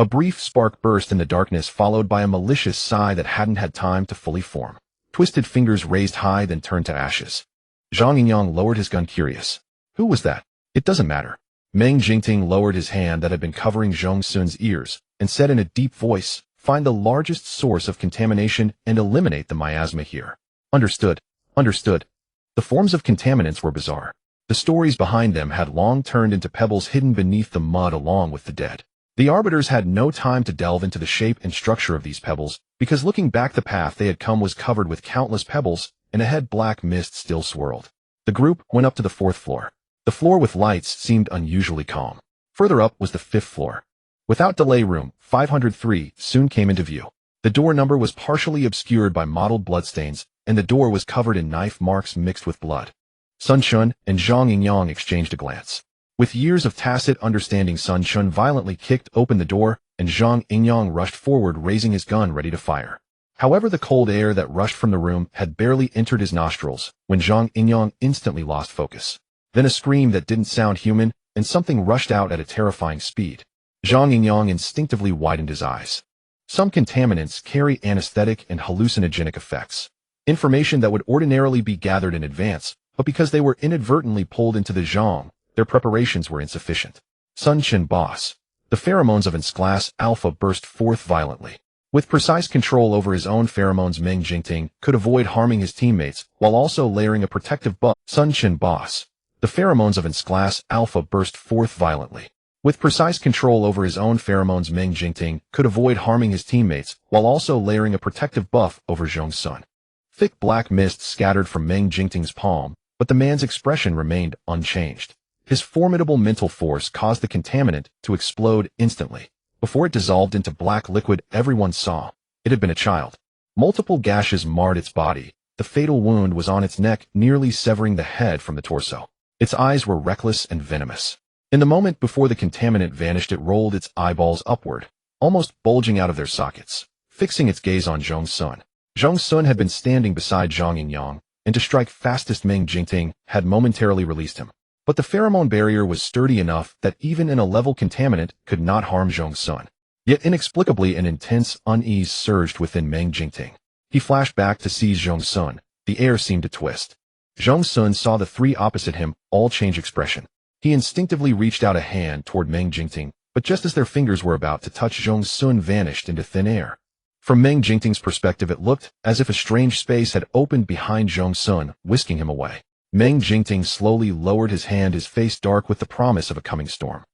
A brief spark burst in the darkness, followed by a malicious sigh that hadn't had time to fully form. Twisted fingers raised high, then turned to ashes. Zhang Yingyang lowered his gun, curious. Who was that? It doesn't matter. Meng Jingting lowered his hand that had been covering Zhong Xun's ears and said in a deep voice, "Find the largest source of contamination and eliminate the miasma here." Understood. Understood. The forms of contaminants were bizarre. The stories behind them had long turned into pebbles hidden beneath the mud along with the dead. The Arbiters had no time to delve into the shape and structure of these pebbles, because looking back, the path they had come was covered with countless pebbles, and ahead black mist still swirled. The group went up to the 4th floor. The floor with lights seemed unusually calm. Further up was the 5th floor. Without delay, room 503 soon came into view. The door number was partially obscured by mottled bloodstains, and the door was covered in knife marks mixed with blood. Sun Shun and Zhang Yingyang exchanged a glance. With years of tacit understanding, Sun Shun violently kicked open the door, and Zhang Yingyang rushed forward, raising his gun ready to fire. However, the cold air that rushed from the room had barely entered his nostrils when Zhang Yingyang instantly lost focus. Then a scream that didn't sound human, and something rushed out at a terrifying speed. Zhang Yingyang instinctively widened his eyes. Some contaminants carry anesthetic and hallucinogenic effects. Information that would ordinarily be gathered in advance, but because they were inadvertently pulled into the Zhang, their preparations were insufficient. Sun Chin boss. The pheromones of its class Alpha burst forth violently. With precise control over his own pheromones, Meng Jingting could avoid harming his teammates while also layering a protective buff. Sun Chin boss. The pheromones of its class Alpha burst forth violently. With precise control over his own pheromones, Meng Jingting could avoid harming his teammates while also layering a protective buff over Zhong Xun. Thick black mist scattered from Meng Jingting's palm, but the man's expression remained unchanged. His formidable mental force caused the contaminant to explode instantly. Before it dissolved into black liquid, everyone saw it had been a child. Multiple gashes marred its body, The fatal wound was on its neck, nearly severing the head from the torso. Its eyes were reckless and venomous. In the moment before the contaminant vanished, it rolled its eyeballs upward, almost bulging out of their sockets, fixing its gaze on Zhong Xun. Zhong Xun had been standing beside Zhang Yingyang, and to strike fastest Meng Jingting had momentarily released him. But the pheromone barrier was sturdy enough that even in a level contaminant could not harm Zhong Xun. Yet inexplicably an intense unease surged within Meng Jingting. He flashed back to seize Zhong Xun. The air seemed to twist. Zhong Xun saw the three opposite him all change expression. He instinctively reached out a hand toward Meng Jingting, but just as their fingers were about to touch, Zhong Xun vanished into thin air. From Meng Jingting's perspective, it looked as if a strange space had opened behind Zhong Xun, whisking him away. Meng Jingting slowly lowered his hand, his face dark with the promise of a coming storm.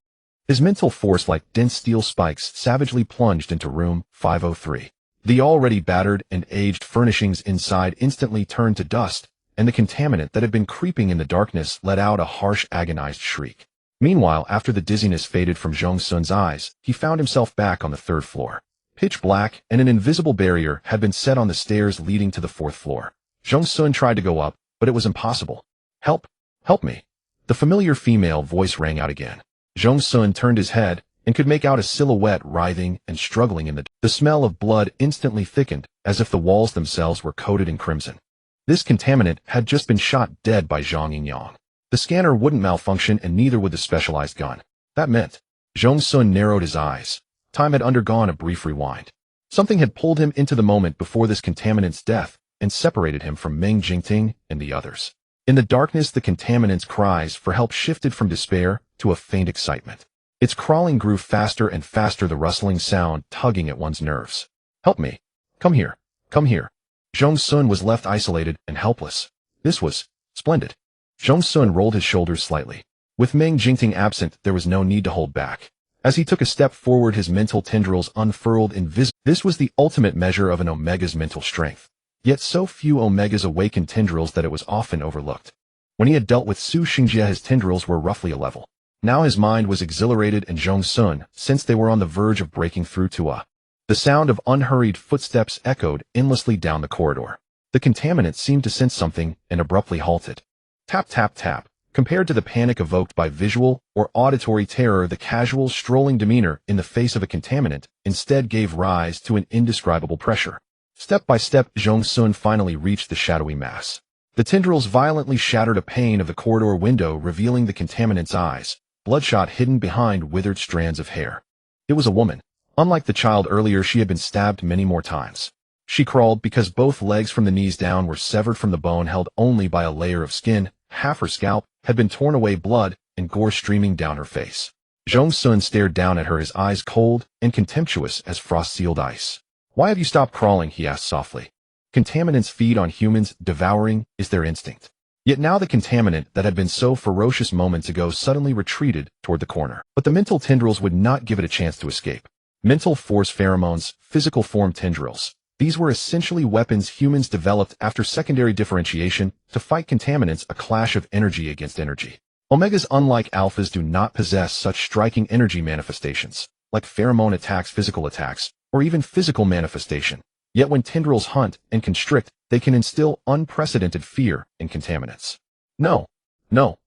His mental force, like dense steel spikes, savagely plunged into room 503. The already battered and aged furnishings inside instantly turned to dust, and the contaminant that had been creeping in the darkness let out a harsh, agonized shriek. Meanwhile, after the dizziness faded from Zhong Xun's eyes, he found himself back on the third floor. Pitch black, and an invisible barrier had been set on the stairs leading to the fourth floor. Zhong Xun tried to go up, but it was impossible. Help! Help me! The familiar female voice rang out again. Zhong Xun turned his head and could make out a silhouette writhing and struggling in the dark. The smell of blood instantly thickened, as if the walls themselves were coated in crimson. This contaminant had just been shot dead by Zhang Yingyang. The scanner wouldn't malfunction, and neither would the specialized gun. That meant Zhong Xun narrowed his eyes. Time had undergone a brief rewind. Something had pulled him into the moment before this contaminant's death and separated him from Meng Jingting and the others. In the darkness, the contaminant's cries for help shifted from despair to a faint excitement. Its crawling grew faster and faster, the rustling sound tugging at one's nerves. Help me! Come here! Come here! Zhong Xun was left isolated and helpless. This was splendid. Zhong Xun rolled his shoulders slightly. With Meng Jingting absent, there was no need to hold back. As he took a step forward, his mental tendrils unfurled invisibly. This was the ultimate measure of an Omega's mental strength. Yet so few Omegas awakened tendrils that it was often overlooked. When he had dealt with Su Xingjie, his tendrils were roughly a level. Now his mind was exhilarated, and Zhong Xun sensed they were on the verge of breaking through to a. The sound of unhurried footsteps echoed endlessly down the corridor. The contaminant seemed to sense something and abruptly halted. Tap, tap, tap. Compared to the panic evoked by visual or auditory terror, the casual, strolling demeanor in the face of a contaminant instead gave rise to an indescribable pressure. Step by step, Zhong Xun finally reached the shadowy mass. The tendrils violently shattered a pane of the corridor window, revealing the contaminant's eyes, bloodshot, hidden behind withered strands of hair. It was a woman. Unlike the child earlier, she had been stabbed many more times. She crawled because both legs from the knees down were severed from the bone, held only by a layer of skin. Half her scalp had been torn away, blood and gore streaming down her face. Zhong Xun stared down at her, his eyes cold and contemptuous as frost-sealed ice. "Why have you stopped crawling?" he asked softly. Contaminants feed on humans, devouring is their instinct. Yet now the contaminant that had been so ferocious moments ago suddenly retreated toward the corner. But the mental tendrils would not give it a chance to escape. Mental force pheromones, physical form tendrils. These were essentially weapons humans developed after secondary differentiation to fight contaminants, a clash of energy against energy. Omegas, unlike alphas, do not possess such striking energy manifestations, like pheromone attacks, physical attacks, or even physical manifestation. Yet when tendrils hunt and constrict, they can instill unprecedented fear in contaminants. No, no.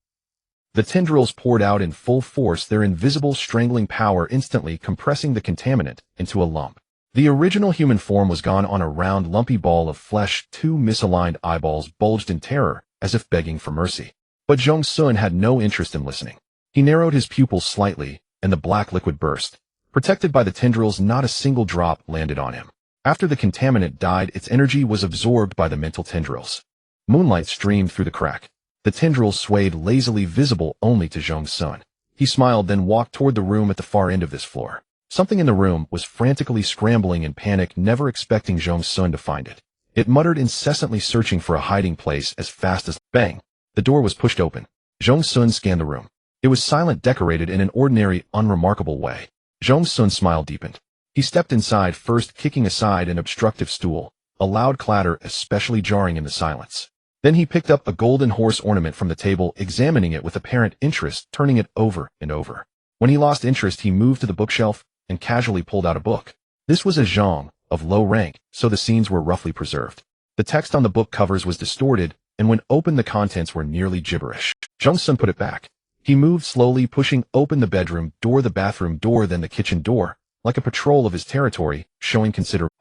The tendrils poured out in full force, their invisible strangling power instantly compressing the contaminant into a lump. The original human form was gone. On a round, lumpy ball of flesh, two misaligned eyeballs bulged in terror, as if begging for mercy. But Zhong Xun had no interest in listening. He narrowed his pupils slightly, and the black liquid burst. Protected by the tendrils, not a single drop landed on him. After the contaminant died, its energy was absorbed by the mental tendrils. Moonlight streamed through the crack. The tendrils swayed lazily, visible only to Zhong Xun. He smiled, then walked toward the room at the far end of this floor. Something in the room was frantically scrambling in panic, never expecting Zhong Xun to find it. It muttered, incessantly searching for a hiding place as fast as— Bang! The door was pushed open. Zhong Xun scanned the room. It was silent, decorated in an ordinary, unremarkable way. Zhong Xun's smile deepened. He stepped inside, first kicking aside an obstructive stool, a loud clatter especially jarring in the silence. Then he picked up a golden horse ornament from the table, examining it with apparent interest, turning it over and over. When he lost interest, he moved to the bookshelf and casually pulled out a book. This was a zhong, of low rank, so the scenes were roughly preserved. The text on the book covers was distorted, and when opened the contents were nearly gibberish. Zhong Xun put it back. He moved slowly, pushing open the bedroom door, the bathroom door, then the kitchen door, like a patrol of his territory, showing considerable.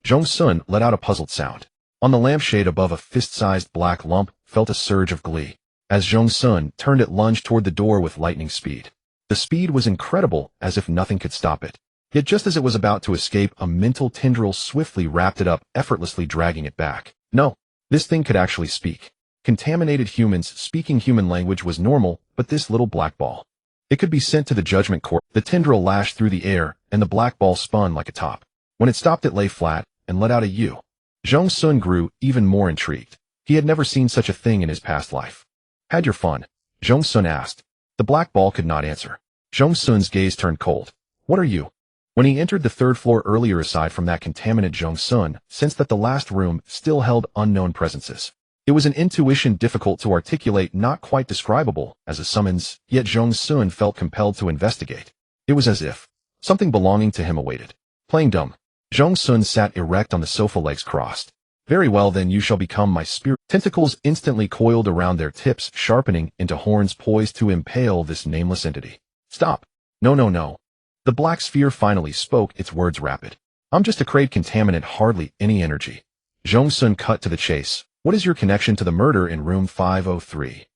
Zhong Xun let out a puzzled sound. On the lampshade above a fist-sized black lump felt a surge of glee. As Zhong Xun turned it, lunged toward the door with lightning speed. The speed was incredible, as if nothing could stop it. Yet just as it was about to escape, a mental tendril swiftly wrapped it up, effortlessly dragging it back. No, this thing could actually speak. Contaminated humans speaking human language was normal, but this little black ball. It could be sent to the judgment court. The tendril lashed through the air, and the black ball spun like a top. When it stopped, it lay flat and let out a "U." Zhong Xun grew even more intrigued. He had never seen such a thing in his past life. "Had your fun?" Zhong Xun asked. The black ball could not answer. Zhong Xun's gaze turned cold. "What are you?" When he entered the third floor earlier, aside from that contaminant, Zhong Xun sensed that the last room still held unknown presences. It was an intuition difficult to articulate, not quite describable as a summons, yet Zhong Xun felt compelled to investigate. It was as if something belonging to him awaited. Playing dumb. Zhong Xun sat erect on the sofa, legs crossed. "Very well, then you shall become my spirit." Tentacles instantly coiled around their tips, sharpening into horns poised to impale this nameless entity. "Stop. No, no, no." The black sphere finally spoke, its words rapid. "I'm just a crate contaminant, hardly any energy." Zhong Xun cut to the chase. "What is your connection to the murder in room 503?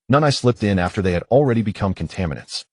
"None. I slipped in after they had already become contaminants."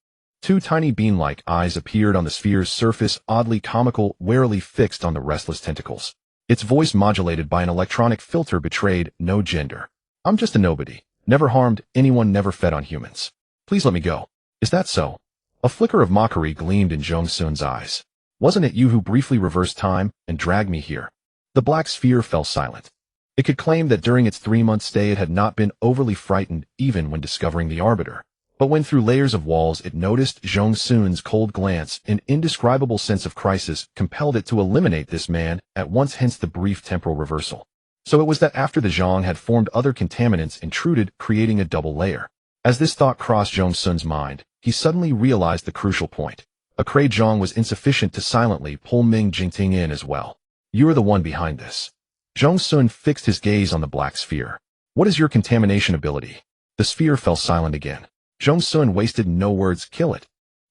Two tiny bean-like eyes appeared on the sphere's surface, oddly comical, warily fixed on the restless tentacles. Its voice, modulated by an electronic filter, betrayed no gender. "I'm just a nobody. Never harmed anyone, never fed on humans. Please let me go." "Is that so?" A flicker of mockery gleamed in Zhong Xun's eyes. "Wasn't it you who briefly reversed time and dragged me here?" The black sphere fell silent. It could claim that during its 3-month stay it had not been overly frightened, even when discovering the Arbiter. But when through layers of walls it noticed Zhong Xun's cold glance, an indescribable sense of crisis compelled it to eliminate this man at once, hence the brief temporal reversal. So it was that after the Zhong had formed, other contaminants intruded, creating a double layer. As this thought crossed Zhong Xun's mind, he suddenly realized the crucial point. A Krayt Zhong was insufficient to silently pull Meng Jingting in as well. "You are the one behind this." Zhong Xun fixed his gaze on the black sphere. "What is your contamination ability?" The sphere fell silent again. Zhong Xun wasted no words. "Kill it."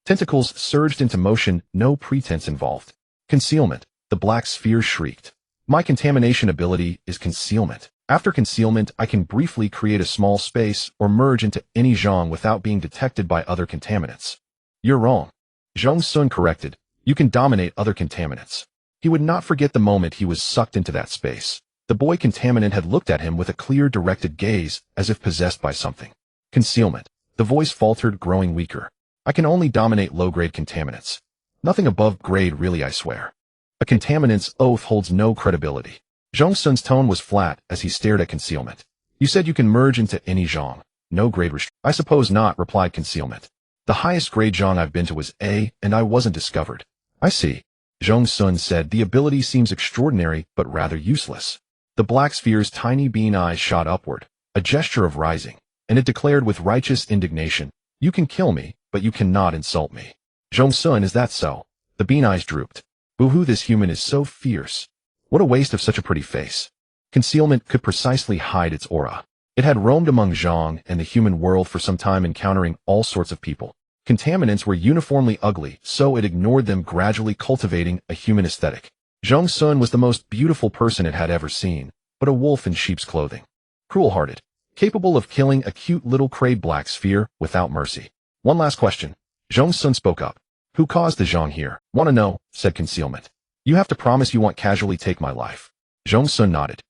Tentacles surged into motion, no pretense involved. "Concealment," the black sphere shrieked. "My contamination ability is concealment. After concealment, I can briefly create a small space or merge into any Zhong without being detected by other contaminants." "You're wrong." Zhong Xun corrected. "You can dominate other contaminants." He would not forget the moment he was sucked into that space. The boy contaminant had looked at him with a clear, directed gaze, as if possessed by something. "Concealment." The voice faltered, growing weaker. "I can only dominate low-grade contaminants. Nothing above grade, really, I swear." A contaminant's oath holds no credibility. Zhong Xun's tone was flat as he stared at concealment. "You said you can merge into any Zhong. No grade restriction." "I suppose not," replied concealment. "The highest grade Zhong I've been to was A, and I wasn't discovered." "I see." Zhong Xun said. "The ability seems extraordinary, but rather useless." The black sphere's tiny bean eyes shot upward, a gesture of rising, and it declared with righteous indignation, "You can kill me, but you cannot insult me." "Zhong Xun, is that so?" The bean eyes drooped. "Boo-hoo, this human is so fierce. What a waste of such a pretty face." Concealment could precisely hide its aura. It had roamed among Zhong and the human world for some time, encountering all sorts of people. Contaminants were uniformly ugly, so it ignored them, gradually cultivating a human aesthetic. Zhong Xun was the most beautiful person it had ever seen, but a wolf in sheep's clothing. Cruel-hearted, capable of killing a cute little Krayt black sphere without mercy. "One last question." Zhong Xun spoke up. "Who caused the Zhong here?" "Want to know," said concealment. "You have to promise you won't casually take my life." Zhong Xun nodded.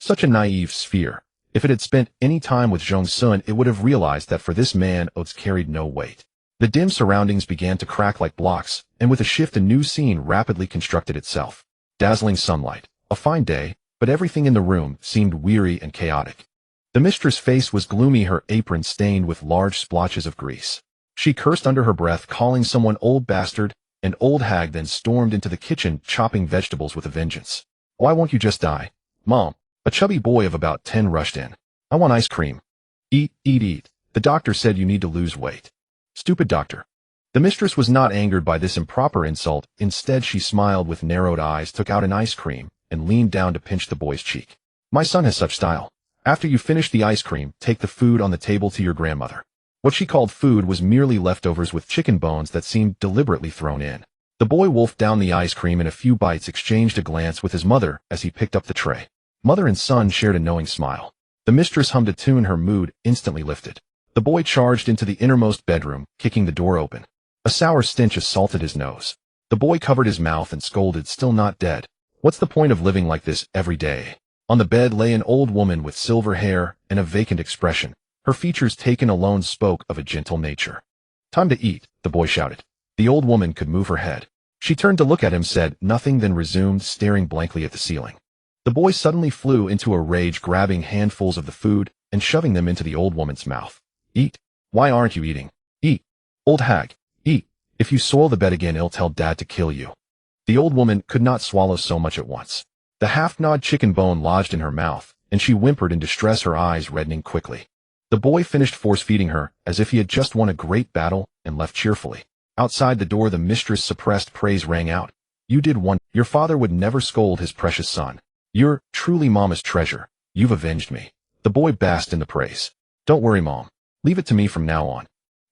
Such a naive sphere. If it had spent any time with Zhong Xun, it would have realized that for this man, oaths carried no weight. The dim surroundings began to crack like blocks, and with a shift a new scene rapidly constructed itself. Dazzling sunlight, a fine day, but everything in the room seemed weary and chaotic. The mistress' face was gloomy, her apron stained with large splotches of grease. She cursed under her breath, calling someone old bastard and old hag, then stormed into the kitchen, chopping vegetables with a vengeance. "Why won't you just die?" "Mom." A chubby boy of about 10 rushed in. "I want ice cream." Eat, eat, eat. The doctor said you need to lose weight." "Stupid doctor." The mistress was not angered by this improper insult. Instead, she smiled with narrowed eyes, took out an ice cream, and leaned down to pinch the boy's cheek. My son has such style. After you finish the ice cream, take the food on the table to your grandmother. What she called food was merely leftovers with chicken bones that seemed deliberately thrown in. The boy wolfed down the ice cream and a few bites exchanged a glance with his mother as he picked up the tray. Mother and son shared a knowing smile. The mistress hummed a tune, her mood instantly lifted. The boy charged into the innermost bedroom, kicking the door open. A sour stench assaulted his nose. The boy covered his mouth and scolded, still not dead. What's the point of living like this every day? On the bed lay an old woman with silver hair and a vacant expression. Her features taken alone spoke of a gentle nature. Time to eat, the boy shouted. The old woman could move her head. She turned to look at him, said nothing, then resumed staring blankly at the ceiling. The boy suddenly flew into a rage, grabbing handfuls of the food and shoving them into the old woman's mouth. Eat. Why aren't you eating? Eat. Old hag, eat. If you soil the bed again, I'll tell Dad to kill you. The old woman could not swallow so much at once. The half-gnawed chicken bone lodged in her mouth, and she whimpered in distress, her eyes reddening quickly. The boy finished force-feeding her, as if he had just won a great battle, and left cheerfully. Outside the door, the mistress' suppressed praise rang out. You did one. Your father would never scold his precious son. You're truly Mama's treasure. You've avenged me. The boy basked in the praise. Don't worry, Mom. Leave it to me from now on.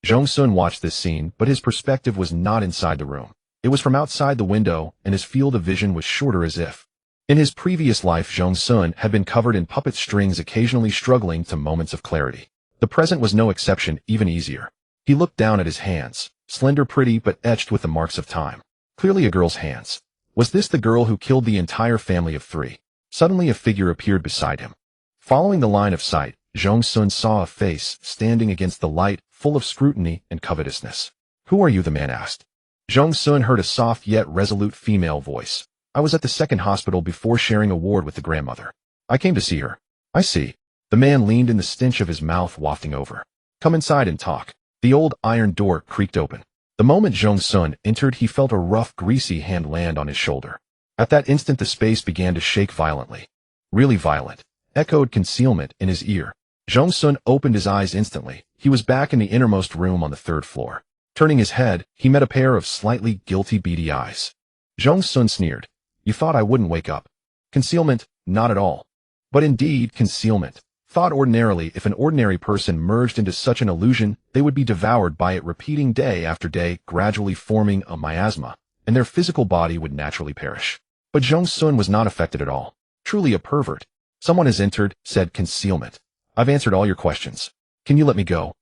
Zhong Xun watched this scene, but his perspective was not inside the room. It was from outside the window, and his field of vision was shorter, as if. In his previous life, Zhong Xun had been covered in puppet strings, occasionally struggling to moments of clarity. The present was no exception, even easier. He looked down at his hands, slender, pretty, but etched with the marks of time. Clearly a girl's hands. Was this the girl who killed the entire family of 3? Suddenly a figure appeared beside him. Following the line of sight, Zhong Xun saw a face standing against the light, full of scrutiny and covetousness. Who are you? The man asked. Zhong Xun heard a soft yet resolute female voice. I was at the second hospital before sharing a ward with the grandmother. I came to see her. I see. The man leaned in, the stench of his mouth wafting over. Come inside and talk. The old iron door creaked open. The moment Zhong Xun entered, he felt a rough, greasy hand land on his shoulder. At that instant, the space began to shake violently. Really violent. Echoed concealment in his ear. Zhong Xun opened his eyes instantly. He was back in the innermost room on the 3rd floor. Turning his head, he met a pair of slightly guilty, beady eyes. Zhong Xun sneered. You thought I wouldn't wake up? Concealment? Not at all. But indeed, concealment. Thought ordinarily, if an ordinary person merged into such an illusion, they would be devoured by it, repeating day after day, gradually forming a miasma, and their physical body would naturally perish. But Zhong Xun was not affected at all. Truly a pervert. Someone has entered, said concealment. I've answered all your questions. Can you let me go?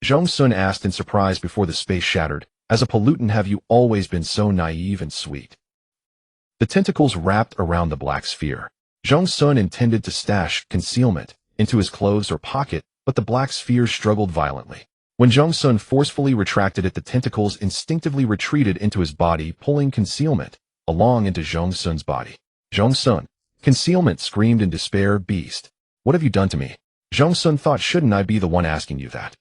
Zhong Xun asked in surprise before the space shattered. As a pollutant, have you always been so naive and sweet? The tentacles wrapped around the black sphere. Zhong Xun intended to stash concealment into his clothes or pocket, but the black sphere struggled violently. When Zhong Xun forcefully retracted it, the tentacles instinctively retreated into his body, pulling concealment along into Zhong Xun's body. Zhong Xun. Concealment screamed in despair. Beast. What have you done to me? Zhong Xun thought, shouldn't I be the one asking you that?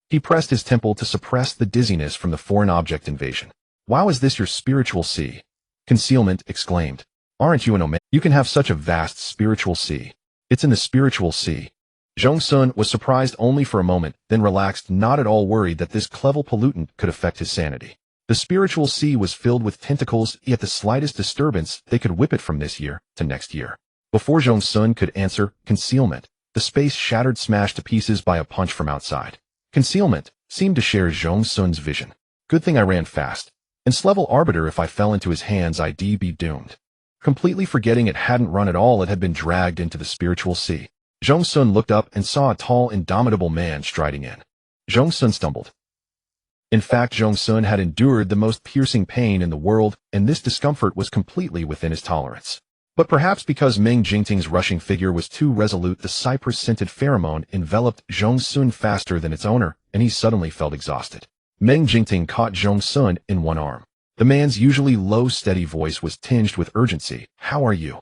He pressed his temple to suppress the dizziness from the foreign object invasion. Wow, is this your spiritual sea? Concealment exclaimed. Aren't you an omega? You can have such a vast spiritual sea. It's in the spiritual sea. Zhong Xun was surprised only for a moment, then relaxed, not at all worried that this clever pollutant could affect his sanity. The spiritual sea was filled with tentacles, yet the slightest disturbance, they could whip it from this year to next year. Before Zhong Xun could answer, concealment, the space shattered, smashed to pieces by a punch from outside. Concealment seemed to share Zhong Xun's vision. Good thing I ran fast. And Level Arbiter, if I fell into his hands, I'd be doomed. Completely forgetting it hadn't run at all, it had been dragged into the spiritual sea. Zhong Xun looked up and saw a tall, indomitable man striding in. Zhong Xun stumbled. In fact, Zhong Xun had endured the most piercing pain in the world, and this discomfort was completely within his tolerance. But perhaps because Meng Jingting's rushing figure was too resolute, the cypress-scented pheromone enveloped Zhong Xun faster than its owner, and he suddenly felt exhausted. Meng Jingting caught Zhong Xun in one arm. The man's usually low, steady voice was tinged with urgency. How are you?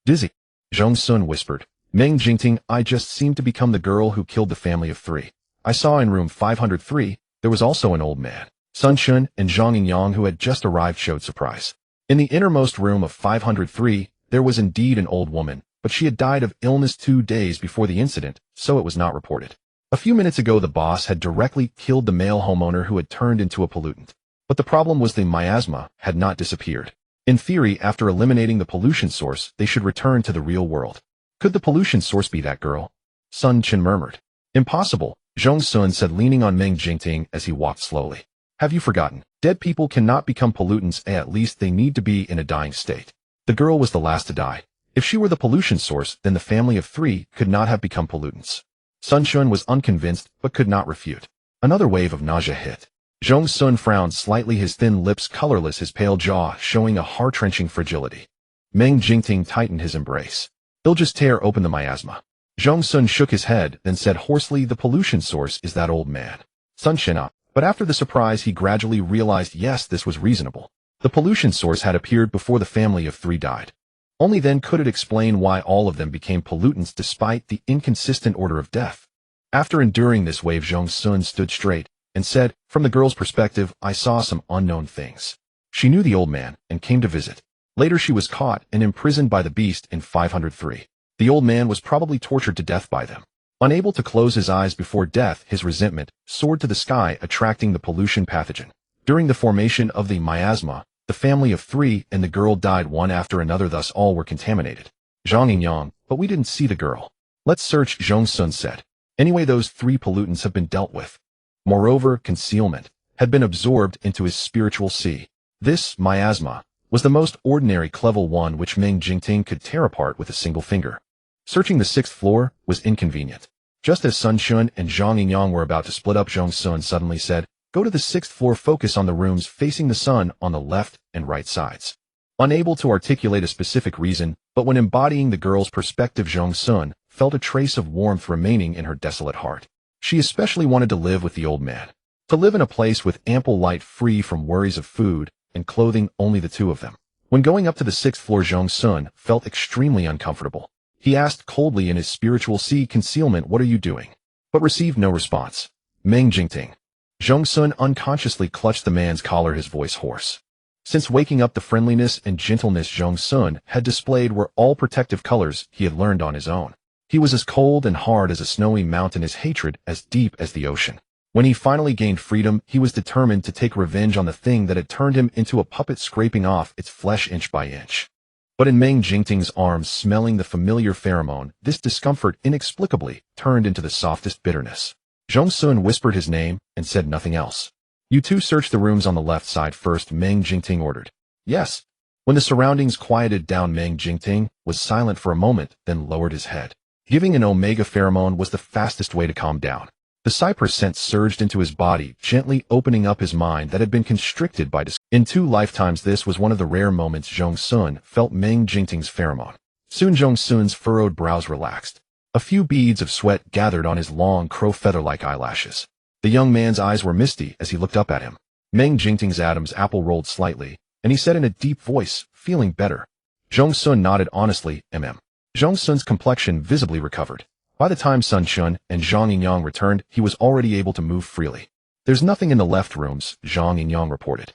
Dizzy. Zhong Xun whispered. Meng Jingting, I just seemed to become the girl who killed the family of 3. I saw in room 503, there was also an old man. Sun Shun and Zhang Yang, who had just arrived, showed surprise. In the innermost room of 503, there was indeed an old woman, but she had died of illness 2 days before the incident, so it was not reported. A few minutes ago, the boss had directly killed the male homeowner who had turned into a pollutant. But the problem was the miasma had not disappeared. In theory, after eliminating the pollution source, they should return to the real world. Could the pollution source be that girl? Sun Chen murmured. Impossible, Zhong Xun said, leaning on Meng Jingting as he walked slowly. Have you forgotten? Dead people cannot become pollutants, at least they need to be in a dying state. The girl was the last to die. If she were the pollution source, then the family of 3 could not have become pollutants. Sun Chen was unconvinced, but could not refute. Another wave of nausea hit. Zhong Xun frowned slightly, his thin lips colorless, his pale jaw showing a heart-wrenching fragility. Meng Jingting tightened his embrace. They'll just tear open the miasma. Zhong Xun shook his head, then said hoarsely, the pollution source is that old man. Sun Chen up. But after the surprise he gradually realized yes, this was reasonable. The pollution source had appeared before the family of 3 died. Only then could it explain why all of them became pollutants despite the inconsistent order of death. After enduring this wave, Zhong Xun stood straight and said, from the girl's perspective, I saw some unknown things. She knew the old man and came to visit. Later she was caught and imprisoned by the beast in 503. The old man was probably tortured to death by them. Unable to close his eyes before death, his resentment soared to the sky, attracting the pollution pathogen. During the formation of the miasma, the family of 3 and the girl died one after another, thus all were contaminated. Zhang Yang, but we didn't see the girl. Let's search, Zhong Xun said. Anyway, those 3 pollutants have been dealt with. Moreover, concealment had been absorbed into his spiritual sea. This miasma was the most ordinary level 1 which Meng Jingting could tear apart with a single finger. Searching the 6th floor was inconvenient. Just as Sun Chen and Zhang Yang were about to split up, Zhong Xun suddenly said, go to the 6th floor, focus on the rooms facing the sun on the left and right sides. Unable to articulate a specific reason, but when embodying the girl's perspective, Zhong Xun felt a trace of warmth remaining in her desolate heart. She especially wanted to live with the old man. To live in a place with ample light, free from worries of food and clothing, only the 2 of them. When going up to the 6th floor, Zhong Xun felt extremely uncomfortable. He asked coldly in his spiritual sea, concealment, what are you doing? But received no response. Meng Jingting. Zhong Xun unconsciously clutched the man's collar, his voice hoarse. Since waking up, the friendliness and gentleness Zhong Xun had displayed were all protective colors he had learned on his own. He was as cold and hard as a snowy mountain, his hatred as deep as the ocean. When he finally gained freedom, he was determined to take revenge on the thing that had turned him into a puppet, scraping off its flesh inch by inch. But in Meng Jingting's arms, smelling the familiar pheromone, this discomfort inexplicably turned into the softest bitterness. Zhong Xun whispered his name and said nothing else. You 2 search the rooms on the left side first, Meng Jingting ordered. Yes. When the surroundings quieted down, Meng Jingting was silent for a moment, then lowered his head. Giving an omega pheromone was the fastest way to calm down. The cypress scent surged into his body, gently opening up his mind that had been constricted by In 2 lifetimes, this was one of the rare moments Zhong Xun felt Meng Jingting's pheromone. Soon Zhong Xun's furrowed brows relaxed. A few beads of sweat gathered on his long, crow-feather-like eyelashes. The young man's eyes were misty as he looked up at him. Meng Jingting's Adam's apple rolled slightly, and he said in a deep voice, feeling better. Zhong Xun nodded honestly, mm. Zhong Xun's complexion visibly recovered. By the time Sun Chen and Zhang Yang returned, he was already able to move freely. There's nothing in the left rooms, Zhang Yang reported.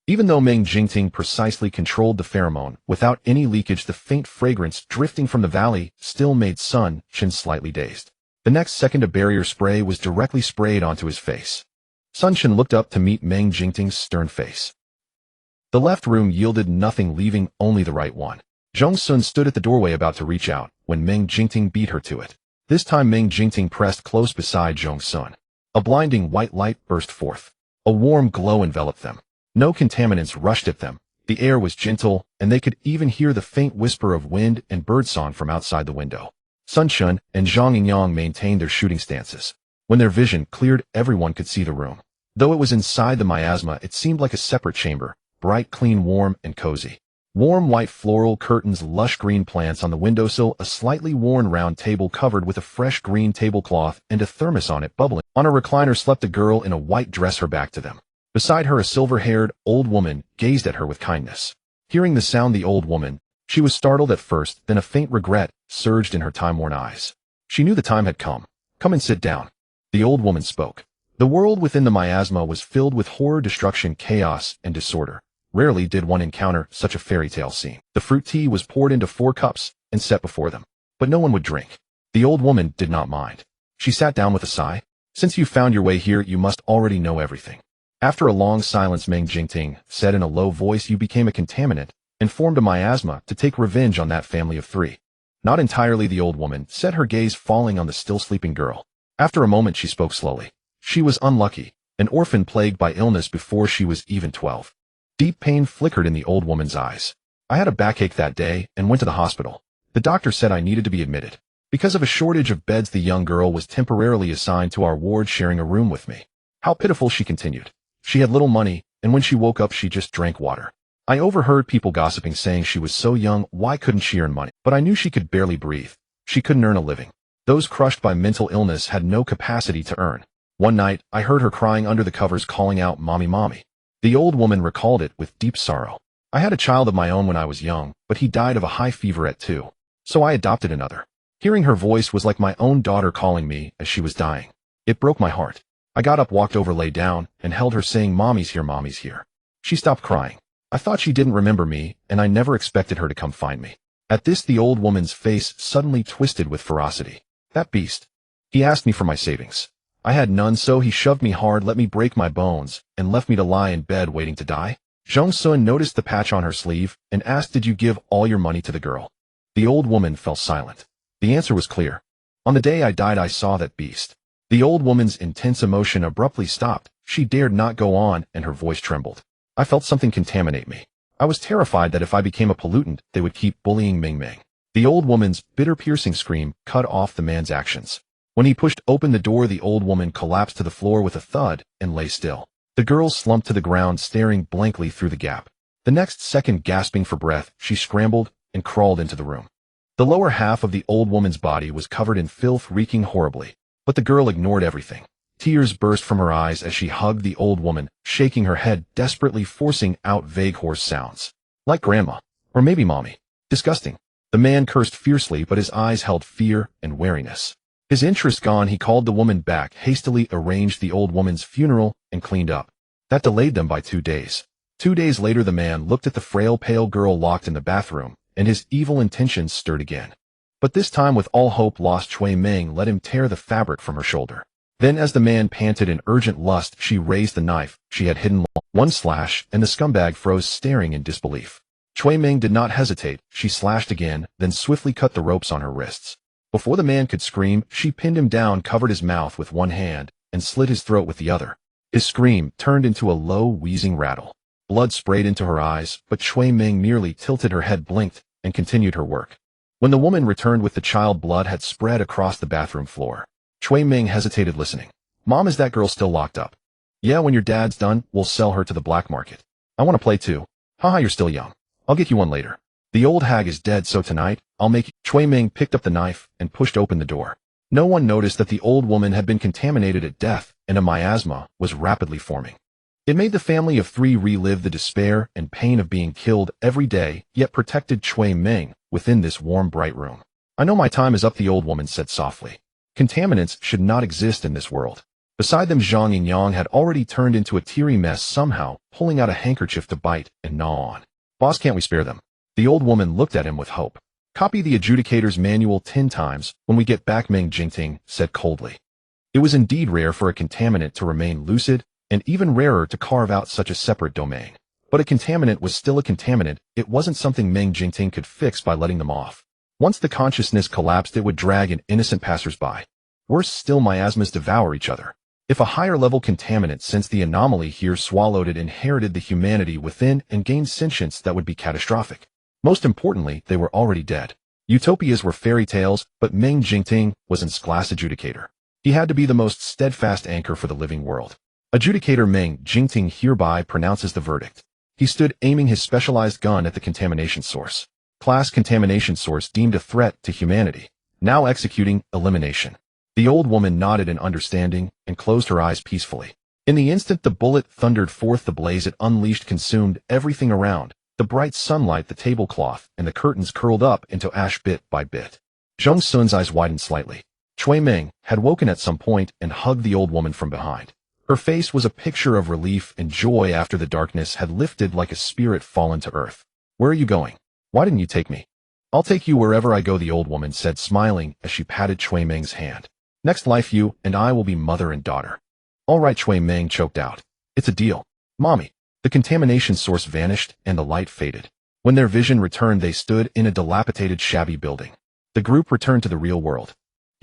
Even though Meng Jingting precisely controlled the pheromone, without any leakage, the faint fragrance drifting from the valley still made Sun Chen slightly dazed. The next second, a barrier spray was directly sprayed onto his face. Sun Chen looked up to meet Meng Jingting's stern face. The left room yielded nothing, leaving only the right one. Zhong Xun stood at the doorway about to reach out when Meng Jingting beat her to it. This time Meng Jingting pressed close beside Zhong Xun. A blinding white light burst forth. A warm glow enveloped them. No contaminants rushed at them. The air was gentle, and they could even hear the faint whisper of wind and birdsong from outside the window. Sun Chen and Zhang Yang maintained their shooting stances. When their vision cleared, everyone could see the room. Though it was inside the miasma, it seemed like a separate chamber, bright, clean, warm, and cozy. Warm white floral curtains, lush green plants on the windowsill, a slightly worn round table covered with a fresh green tablecloth and a thermos on it bubbling. On a recliner slept a girl in a white dress, her back to them. Beside her, a silver-haired old woman gazed at her with kindness. Hearing the sound, the old woman, she was startled at first, then a faint regret surged in her time-worn eyes. She knew the time had come. Come and sit down. The old woman spoke. The world within the miasma was filled with horror, destruction, chaos, and disorder. Rarely did one encounter such a fairy tale scene. The fruit tea was poured into 4 cups and set before them, but no one would drink. The old woman did not mind. She sat down with a sigh. Since you found your way here, you must already know everything. After a long silence, Meng Jingting said in a low voice, you became a contaminant and formed a miasma to take revenge on that family of 3. Not entirely, the old woman said, her gaze falling on the still sleeping girl. After a moment she spoke slowly. She was unlucky, an orphan plagued by illness before she was even 12. Deep pain flickered in the old woman's eyes. I had a backache that day and went to the hospital. The doctor said I needed to be admitted. Because of a shortage of beds, the young girl was temporarily assigned to our ward, sharing a room with me. How pitiful, she continued. She had little money, and when she woke up she just drank water. I overheard people gossiping, saying she was so young, why couldn't she earn money? But I knew she could barely breathe. She couldn't earn a living. Those crushed by mental illness had no capacity to earn. One night, I heard her crying under the covers, calling out, "Mommy, mommy." The old woman recalled it with deep sorrow. I had a child of my own when I was young, but he died of a high fever at 2. So I adopted another. Hearing her voice was like my own daughter calling me as she was dying. It broke my heart. I got up, walked over, lay down, and held her, saying, "Mommy's here, mommy's here." She stopped crying. I thought she didn't remember me, and I never expected her to come find me. At this, the old woman's face suddenly twisted with ferocity. That beast. He asked me for my savings. I had none, so he shoved me hard, let me break my bones, and left me to lie in bed waiting to die. Zhong Xun noticed the patch on her sleeve and asked, "Did you give all your money to the girl?" The old woman fell silent. The answer was clear. On the day I died, I saw that beast. The old woman's intense emotion abruptly stopped. She dared not go on, and her voice trembled. I felt something contaminate me. I was terrified that if I became a pollutant, they would keep bullying Meng. The old woman's bitter, piercing scream cut off the man's actions. When he pushed open the door, the old woman collapsed to the floor with a thud and lay still. The girl slumped to the ground, staring blankly through the gap. The next second, gasping for breath, she scrambled and crawled into the room. The lower half of the old woman's body was covered in filth, reeking horribly. But the girl ignored everything. Tears burst from her eyes as she hugged the old woman, shaking her head, desperately forcing out vague hoarse sounds. Like grandma. Or maybe mommy. Disgusting. The man cursed fiercely, but his eyes held fear and wariness. His interest gone, he called the woman back, hastily arranged the old woman's funeral, and cleaned up. That delayed them by 2 days. 2 days later, the man looked at the frail, pale girl locked in the bathroom, and his evil intentions stirred again. But this time, with all hope lost, Chui Meng let him tear the fabric from her shoulder. Then, as the man panted in urgent lust, she raised the knife she had hidden. One slash, and the scumbag froze, staring in disbelief. Chui Meng did not hesitate. She slashed again, then swiftly cut the ropes on her wrists. Before the man could scream, she pinned him down, covered his mouth with one hand, and slit his throat with the other. His scream turned into a low, wheezing rattle. Blood sprayed into her eyes, but Chui Meng merely tilted her head, blinked, and continued her work. When the woman returned with the child, blood had spread across the bathroom floor. Chui Meng hesitated, listening. "Mom, is that girl still locked up?" "Yeah, when your dad's done, we'll sell her to the black market." "I want to play too." "Haha, you're still young. I'll get you one later." "The old hag is dead, so tonight, I'll make you." Chui Meng picked up the knife and pushed open the door. No one noticed that the old woman had been contaminated at death, and a miasma was rapidly forming. It made the family of 3 relive the despair and pain of being killed every day, yet protected Chui Meng within this warm, bright room. "I know my time is up," the old woman said softly. Contaminants should not exist in this world. Beside them, Zhang Yang had already turned into a teary mess, somehow pulling out a handkerchief to bite and gnaw on. "Boss, can't we spare them?" The old woman looked at him with hope. "Copy the adjudicator's manual 10 times when we get back," Meng Jingting said coldly. It was indeed rare for a contaminant to remain lucid, and even rarer to carve out such a separate domain. But a contaminant was still a contaminant. It wasn't something Meng Jingting could fix by letting them off. Once the consciousness collapsed, it would drag an innocent passersby. Worse still, miasmas devour each other. If a higher-level contaminant, since the anomaly here swallowed it, inherited the humanity within and gained sentience, that would be catastrophic. Most importantly, they were already dead. Utopias were fairy tales, but Meng Jingting was its class adjudicator. He had to be the most steadfast anchor for the living world. Adjudicator Meng Jingting hereby pronounces the verdict. He stood, aiming his specialized gun at the contamination source. Class contamination source deemed a threat to humanity. Now executing elimination. The old woman nodded in understanding and closed her eyes peacefully. In the instant the bullet thundered forth, the blaze it unleashed consumed everything around. The bright sunlight, the tablecloth, and the curtains curled up into ash bit by bit. Zhong Xun's eyes widened slightly. Chui Meng had woken at some point and hugged the old woman from behind. Her face was a picture of relief and joy after the darkness had lifted like a spirit fallen to earth. "Where are you going? Why didn't you take me?" "I'll take you wherever I go," the old woman said, smiling as she patted Chui Meng's hand. "Next life, you and I will be mother and daughter." "All right," Chui Meng choked out. "It's a deal. Mommy." The contamination source vanished and the light faded. When their vision returned, they stood in a dilapidated, shabby building. The group returned to the real world.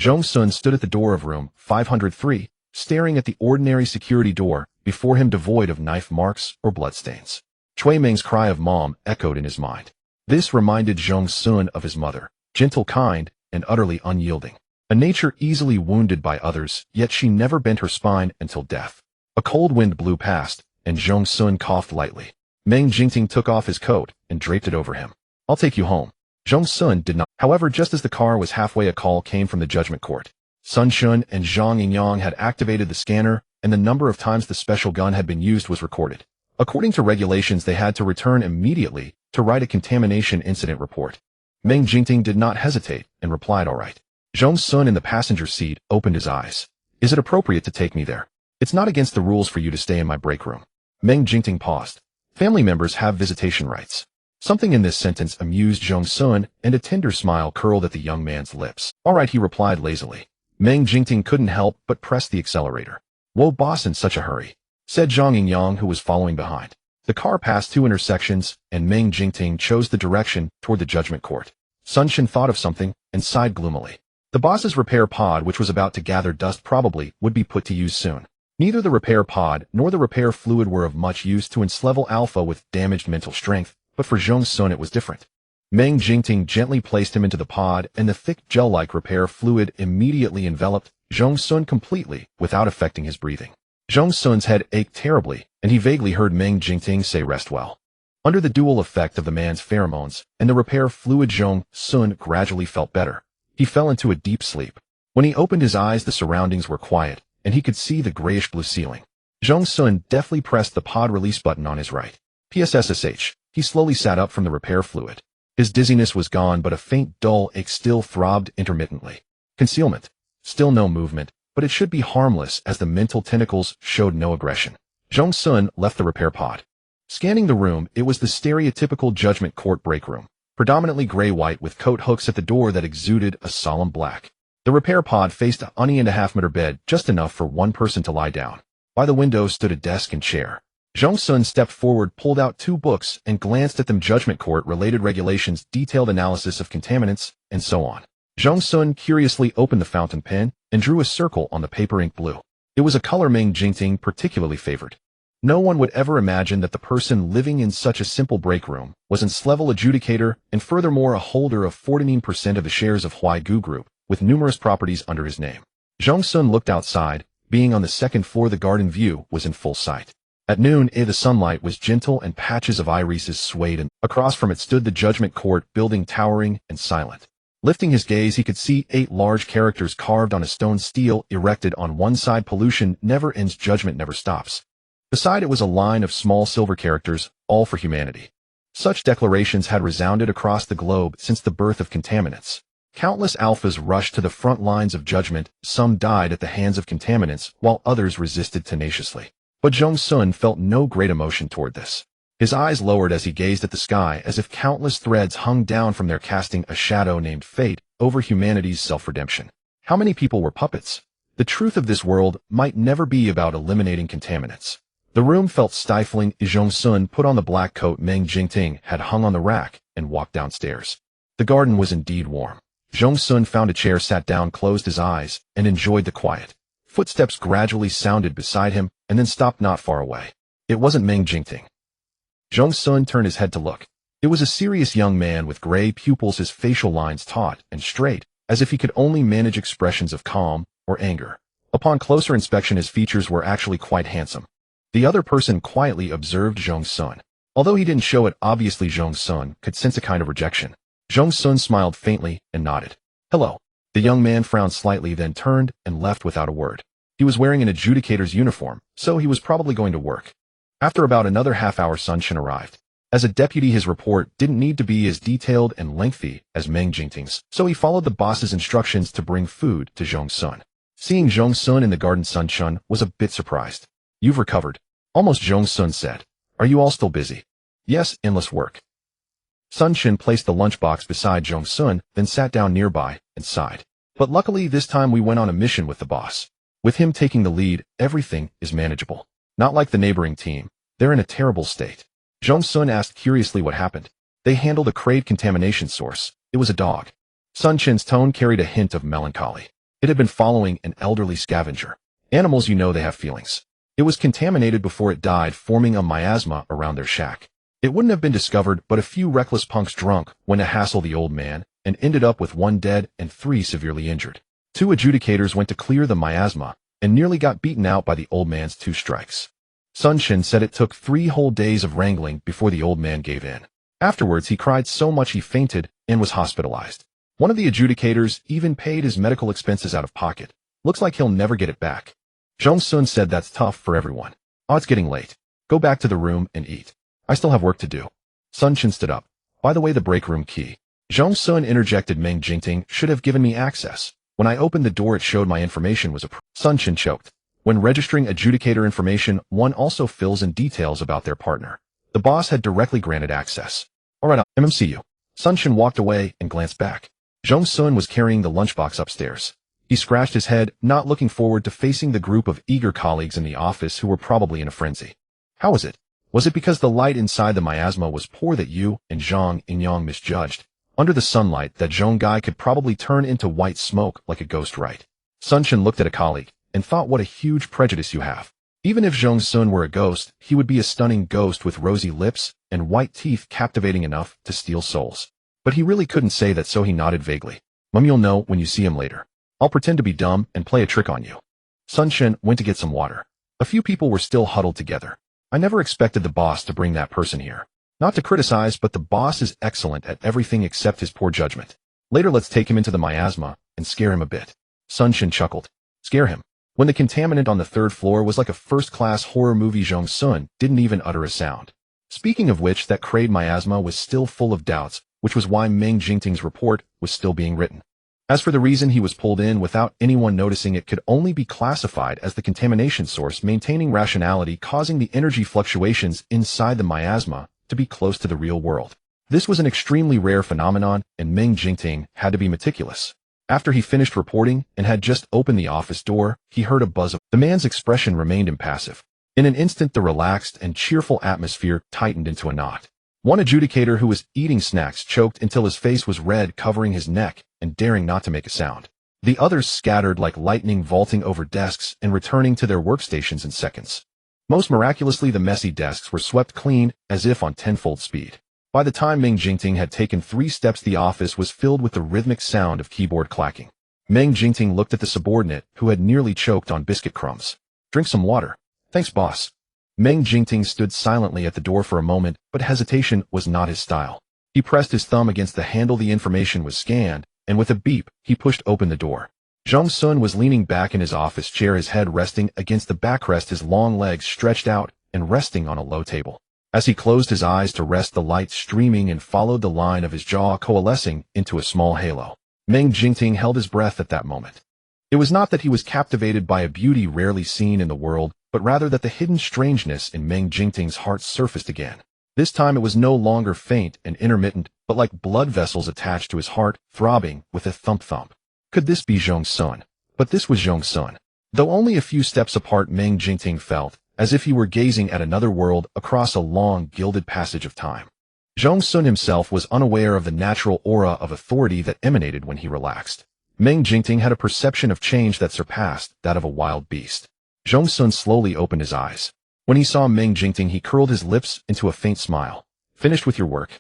Zhong Xun stood at the door of room 503, staring at the ordinary security door before him, devoid of knife marks or bloodstains. Cui Meng's cry of mom echoed in his mind. This reminded Zhong Xun of his mother, gentle, kind, and utterly unyielding. A nature easily wounded by others, yet she never bent her spine until death. A cold wind blew past, and Zhong Xun coughed lightly. Meng Jingting took off his coat and draped it over him. I'll take you home. Zhong Xun did not. However, just as the car was halfway, a call came from the judgment court. Sun Shun and Zhang Yingyang had activated the scanner, and the number of times the special gun had been used was recorded. According to regulations, they had to return immediately to write a contamination incident report. Meng Jingting did not hesitate and replied, all right. Zhong Xun in the passenger seat opened his eyes. Is it appropriate to take me there? It's not against the rules for you to stay in my break room. Meng Jingting paused. Family members have visitation rights. Something in this sentence amused Zhong Xun, and a tender smile curled at the young man's lips. All right, he replied lazily. Meng Jingting couldn't help but press the accelerator. Whoa, boss, in such a hurry, said Zhang Yingyang, who was following behind. The car passed 2 intersections, and Meng Jingting chose the direction toward the judgment court. Sun Shin thought of something and sighed gloomily. The boss's repair pod, which was about to gather dust, probably would be put to use soon. Neither the repair pod nor the repair fluid were of much use to enslevel Alpha with damaged mental strength, but for Zhong Xun it was different. Meng Jingting gently placed him into the pod, and the thick gel-like repair fluid immediately enveloped Zhong Xun completely without affecting his breathing. Zhong Xun's head ached terribly, and he vaguely heard Meng Jingting say, rest well. Under the dual effect of the man's pheromones and the repair fluid, Zhong Xun gradually felt better. He fell into a deep sleep. When he opened his eyes, the surroundings were quiet, and he could see the grayish-blue ceiling. Zhong Xun deftly pressed the pod release button on his right. PSSSH. He slowly sat up from the repair fluid. His dizziness was gone, but a faint, dull ache still throbbed intermittently. Concealment. Still no movement, but it should be harmless as the mental tentacles showed no aggression. Zhong Xun left the repair pod. Scanning the room, it was the stereotypical judgment court break room, predominantly gray-white with coat hooks at the door that exuded a solemn black. The repair pod faced a 1.5-meter bed, just enough for one person to lie down. By the window stood a desk and chair. Zhong Xun stepped forward, pulled out 2 books, and glanced at them. Judgment court-related regulations, detailed analysis of contaminants, and so on. Zhong Xun curiously opened the fountain pen and drew a circle on the paper ink blue. It was a color Meng Jingting particularly favored. No one would ever imagine that the person living in such a simple break room was an S-level adjudicator and furthermore a holder of 49% of the shares of Huaigu Group, with numerous properties under his name. Zhong Xun looked outside. Being on the 2nd floor, the garden view was in full sight. At noon, the sunlight was gentle and patches of irises swayed, and across from it stood the judgment court building, towering and silent. Lifting his gaze, he could see 8 large characters carved on a stone stele erected on one side. Pollution never ends, judgment never stops. Beside it was a line of small silver characters, all for humanity. Such declarations had resounded across the globe since the birth of contaminants. Countless alphas rushed to the front lines of judgment. Some died at the hands of contaminants, while others resisted tenaciously. But Zhong Xun felt no great emotion toward this. His eyes lowered as he gazed at the sky, as if countless threads hung down from there, casting a shadow named fate over humanity's self-redemption. How many people were puppets? The truth of this world might never be about eliminating contaminants. The room felt stifling. Zhong Xun put on the black coat Meng Jingting had hung on the rack and walked downstairs. The garden was indeed warm. Zhong Xun found a chair, sat down, closed his eyes, and enjoyed the quiet. Footsteps gradually sounded beside him, and then stopped not far away. It wasn't Meng Jingting. Zhong Xun turned his head to look. It was a serious young man with gray pupils, his facial lines taut and straight, as if he could only manage expressions of calm or anger. Upon closer inspection, his features were actually quite handsome. The other person quietly observed Zhong Xun. Although he didn't show it obviously, Zhong Xun could sense a kind of rejection. Zhong Xun smiled faintly and nodded. Hello. The young man frowned slightly, then turned and left without a word. He was wearing an adjudicator's uniform, so he was probably going to work. After about another half-hour, Sun Shin arrived. As a deputy, his report didn't need to be as detailed and lengthy as Meng Jingting's, so he followed the boss's instructions to bring food to Zhong Xun. Seeing Zhong Xun in the garden, Sun Shun was a bit surprised. You've recovered. Almost, Zhong Xun said. Are you all still busy? Yes, endless work. Sun Shin placed the lunchbox beside Zhong Xun, then sat down nearby and sighed. But luckily this time we went on a mission with the boss. With him taking the lead, everything is manageable. Not like the neighboring team. They're in a terrible state. Zhong Xun asked curiously what happened. They handled a crate contamination source. It was a dog. Sun Chen's tone carried a hint of melancholy. It had been following an elderly scavenger. Animals, you know they have feelings. It was contaminated before it died, forming a miasma around their shack. It wouldn't have been discovered, but a few reckless punks drunk went to hassle the old man and ended up with 1 dead and 3 severely injured. 2 adjudicators went to clear the miasma and nearly got beaten out by the old man's 2 strikes. Sun Chen said it took 3 whole days of wrangling before the old man gave in. Afterwards, he cried so much he fainted and was hospitalized. One of the adjudicators even paid his medical expenses out of pocket. Looks like he'll never get it back. Zhong Xun said that's tough for everyone. Oh, it's getting late. Go back to the room and eat. I still have work to do. Sun Chen stood up. By the way, the break room key. Zhong Xun interjected. Meng Jingting should have given me access. When I opened the door, it showed my information was approved. Sun Chen choked. When registering adjudicator information, one also fills in details about their partner. The boss had directly granted access. Alright, MMCU. Sun Chen walked away and glanced back. Zhong Xun was carrying the lunchbox upstairs. He scratched his head, not looking forward to facing the group of eager colleagues in the office who were probably in a frenzy. How was it? Was it because the light inside the miasma was poor that you and Zhang Inyang misjudged? Under the sunlight, that Zhong guy could probably turn into white smoke like a ghost, right? Sun Chen looked at a colleague and thought, what a huge prejudice you have. Even if Zhong Xun were a ghost, he would be a stunning ghost with rosy lips and white teeth captivating enough to steal souls. But he really couldn't say that, so he nodded vaguely. Mum, you'll know when you see him later. I'll pretend to be dumb and play a trick on you. Sun Chen went to get some water. A few people were still huddled together. I never expected the boss to bring that person here. Not to criticize, but the boss is excellent at everything except his poor judgment. Later, let's take him into the miasma and scare him a bit. Sun Chen chuckled. Scare him? When the contaminant on the 3rd floor was like a first-class horror movie, Zhong Xun didn't even utter a sound. Speaking of which, that crayed miasma was still full of doubts, which was why Meng Jingting's report was still being written. As for the reason he was pulled in without anyone noticing, it could only be classified as the contamination source maintaining rationality, causing the energy fluctuations inside the miasma to be close to the real world. This was an extremely rare phenomenon, and Meng Jingting had to be meticulous. After he finished reporting and had just opened the office door, he heard a buzz. The man's expression remained impassive. In an instant, the relaxed and cheerful atmosphere tightened into a knot. One adjudicator who was eating snacks choked until his face was red, covering his neck and daring not to make a sound. The others scattered like lightning, vaulting over desks and returning to their workstations in seconds. Most miraculously, the messy desks were swept clean, as if on tenfold speed. By the time Meng Jingting had taken 3 steps, the office was filled with the rhythmic sound of keyboard clacking. Meng Jingting looked at the subordinate, who had nearly choked on biscuit crumbs. Drink some water. Thanks, boss. Meng Jingting stood silently at the door for a moment, but hesitation was not his style. He pressed his thumb against the handle. The information was scanned, and with a beep, he pushed open the door. Zhong Xun was leaning back in his office chair, his head resting against the backrest, his long legs stretched out and resting on a low table. As he closed his eyes to rest, the light streaming and followed the line of his jaw, coalescing into a small halo. Meng Jingting held his breath at that moment. It was not that he was captivated by a beauty rarely seen in the world, but rather that the hidden strangeness in Meng Jingting's heart surfaced again. This time it was no longer faint and intermittent, but like blood vessels attached to his heart, throbbing with a thump-thump. Could this be Zhong Xun? But this was Zhong Xun. Though only a few steps apart, Meng Jingting felt as if he were gazing at another world across a long, gilded passage of time. Zhong Xun himself was unaware of the natural aura of authority that emanated when he relaxed. Meng Jingting had a perception of change that surpassed that of a wild beast. Zhong Xun slowly opened his eyes. When he saw Meng Jingting, he curled his lips into a faint smile. Finished with your work?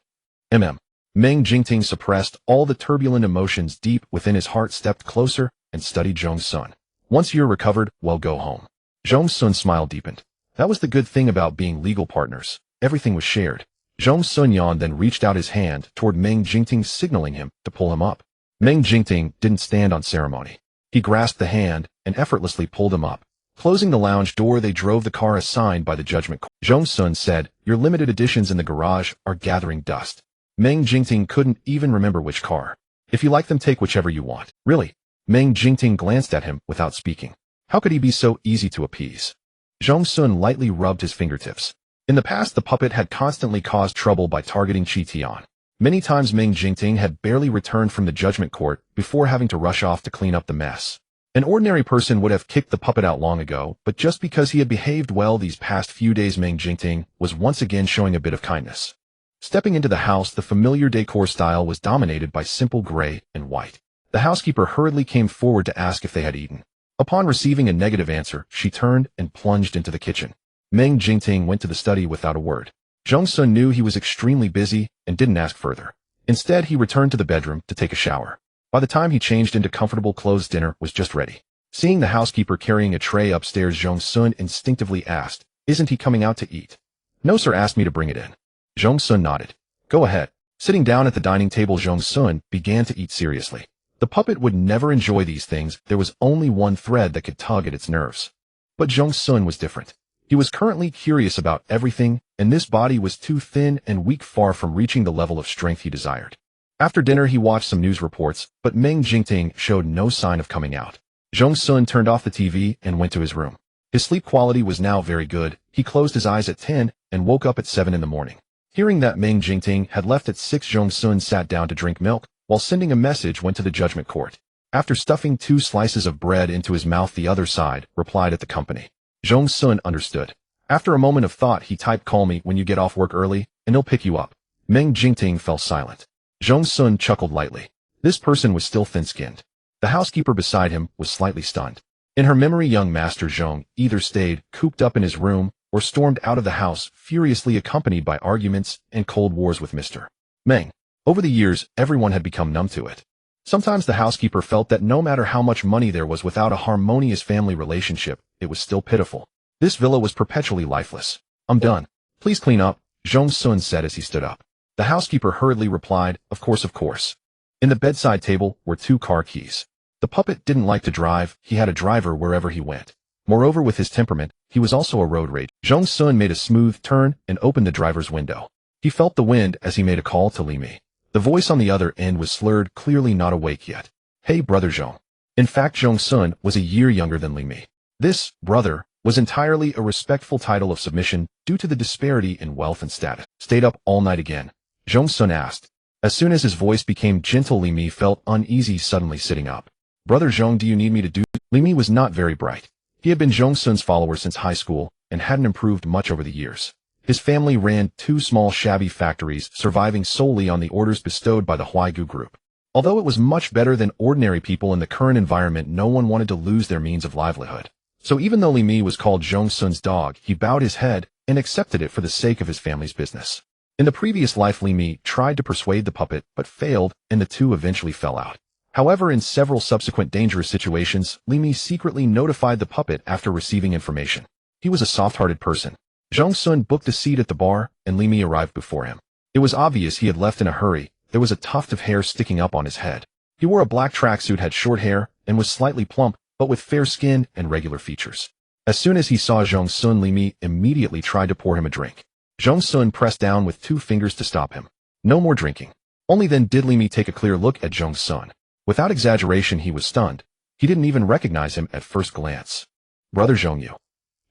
Meng Jingting suppressed all the turbulent emotions deep within his heart, stepped closer, and studied Zhong Xun. Once you're recovered, well, go home. Zhong Xun's smile deepened. That was the good thing about being legal partners. Everything was shared. Zhong Xun yawned, then reached out his hand toward Meng Jingting, signaling him to pull him up. Meng Jingting didn't stand on ceremony. He grasped the hand and effortlessly pulled him up. Closing the lounge door, they drove the car assigned by the judgment court. Zhong Xun said, your limited editions in the garage are gathering dust. Meng Jingting couldn't even remember which car. If you like them, take whichever you want. Really? Meng Jingting glanced at him without speaking. How could he be so easy to appease? Zhong Xun lightly rubbed his fingertips. In the past, the puppet had constantly caused trouble by targeting Qi Tian. Many times Meng Jingting had barely returned from the judgment court before having to rush off to clean up the mess. An ordinary person would have kicked the puppet out long ago, but just because he had behaved well these past few days, Meng Jingting was once again showing a bit of kindness. Stepping into the house, the familiar decor style was dominated by simple gray and white. The housekeeper hurriedly came forward to ask if they had eaten. Upon receiving a negative answer, she turned and plunged into the kitchen. Meng Jingting went to the study without a word. Zhong Xun knew he was extremely busy and didn't ask further. Instead, he returned to the bedroom to take a shower. By the time he changed into comfortable clothes, dinner was just ready. Seeing the housekeeper carrying a tray upstairs, Zhong Xun instinctively asked, "Isn't he coming out to eat?" "No, sir, asked me to bring it in." Zhong Xun nodded. "Go ahead." Sitting down at the dining table, Zhong Xun began to eat seriously. The puppet would never enjoy these things. There was only one thread that could tug at its nerves. But Zhong Xun was different. He was currently curious about everything, and this body was too thin and weak, far from reaching the level of strength he desired. After dinner, he watched some news reports, but Meng Jingting showed no sign of coming out. Zhong Xun turned off the TV and went to his room. His sleep quality was now very good. He closed his eyes at 10 and woke up at 7 in the morning. Hearing that Meng Jingting had left at 6, Zhong Xun sat down to drink milk, while sending a message went to the judgment court. After stuffing 2 slices of bread into his mouth, the other side replied at the company. Zhong Xun understood. After a moment of thought, he typed, "Call me when you get off work early, and he'll pick you up." Meng Jingting fell silent. Zhong Xun chuckled lightly. This person was still thin-skinned. The housekeeper beside him was slightly stunned. In her memory, young Master Zhong either stayed cooped up in his room or stormed out of the house, furiously accompanied by arguments and cold wars with Mr. Meng. Over the years, everyone had become numb to it. Sometimes the housekeeper felt that no matter how much money there was, without a harmonious family relationship, it was still pitiful. This villa was perpetually lifeless. "I'm done. Please clean up," Zhong Xun said as he stood up. The housekeeper hurriedly replied, "Of course, of course." In the bedside table were 2 car keys. The puppet didn't like to drive. He had a driver wherever he went. Moreover, with his temperament, he was also a road rage. Zhong Xun made a smooth turn and opened the driver's window. He felt the wind as he made a call to Li Mi. The voice on the other end was slurred, clearly not awake yet. "Hey, brother Zhong." In fact, Zhong Xun was a year younger than Li Mi. This brother was entirely a respectful title of submission due to the disparity in wealth and status. "Stayed up all night again?" Zhong Xun asked. As soon as his voice became gentle, Li Mi felt uneasy, suddenly sitting up. "Brother Zhong, do you need me to do?" Li Mi was not very bright. He had been Zhong Xun's follower since high school and hadn't improved much over the years. His family ran 2 small shabby factories, surviving solely on the orders bestowed by the Huaigu group. Although it was much better than ordinary people in the current environment, no one wanted to lose their means of livelihood. So even though Li Mi was called Zhong Xun's dog, he bowed his head and accepted it for the sake of his family's business. In the previous life, Li Mi tried to persuade the puppet, but failed, and the two eventually fell out. However, in several subsequent dangerous situations, Li Mi secretly notified the puppet after receiving information. He was a soft-hearted person. Zhong Xun booked a seat at the bar, and Li Mi arrived before him. It was obvious he had left in a hurry. There was a tuft of hair sticking up on his head. He wore a black tracksuit, had short hair, and was slightly plump, but with fair skin and regular features. As soon as he saw Zhong Xun, Li Mi immediately tried to pour him a drink. Zhong Xun pressed down with 2 fingers to stop him. No more drinking. Only then did Li Mi take a clear look at Zhong Xun. Without exaggeration, he was stunned. He didn't even recognize him at first glance. "Brother Zhong, you."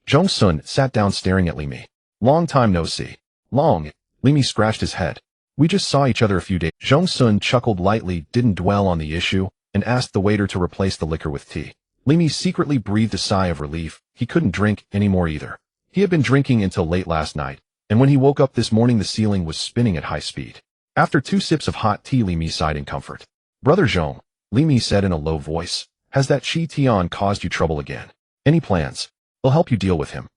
Zhong Xun sat down staring at Li Mi. "Long time no see." "Long." Li Mi scratched his head. "We just saw each other a few days." Zhong Xun chuckled lightly, didn't dwell on the issue, and asked the waiter to replace the liquor with tea. Li Mi secretly breathed a sigh of relief. He couldn't drink anymore either. He had been drinking until late last night, and when he woke up this morning, the ceiling was spinning at high speed. After 2 sips of hot tea, Li Mi sighed in comfort. "Brother Zhong," Li Mi said in a low voice, "has that Chi Tian caused you trouble again? Any plans? I'll help you deal with him."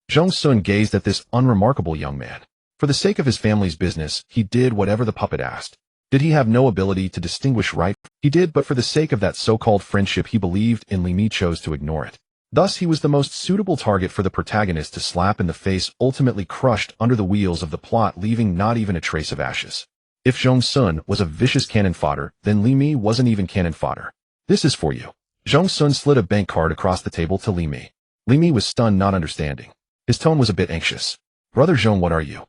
Zhong Xun gazed at this unremarkable young man. For the sake of his family's business, he did whatever the puppet asked. Did he have no ability to distinguish right? He did, but for the sake of that so-called friendship he believed in, Li Mi chose to ignore it. Thus, he was the most suitable target for the protagonist to slap in the face, ultimately crushed under the wheels of the plot, leaving not even a trace of ashes. If Zhong Xun was a vicious cannon fodder, then Li Mi wasn't even cannon fodder. "This is for you." Zhong Xun slid a bank card across the table to Li Mi. Li Mi was stunned, not understanding. His tone was a bit anxious. "Brother Zhong, what are you?"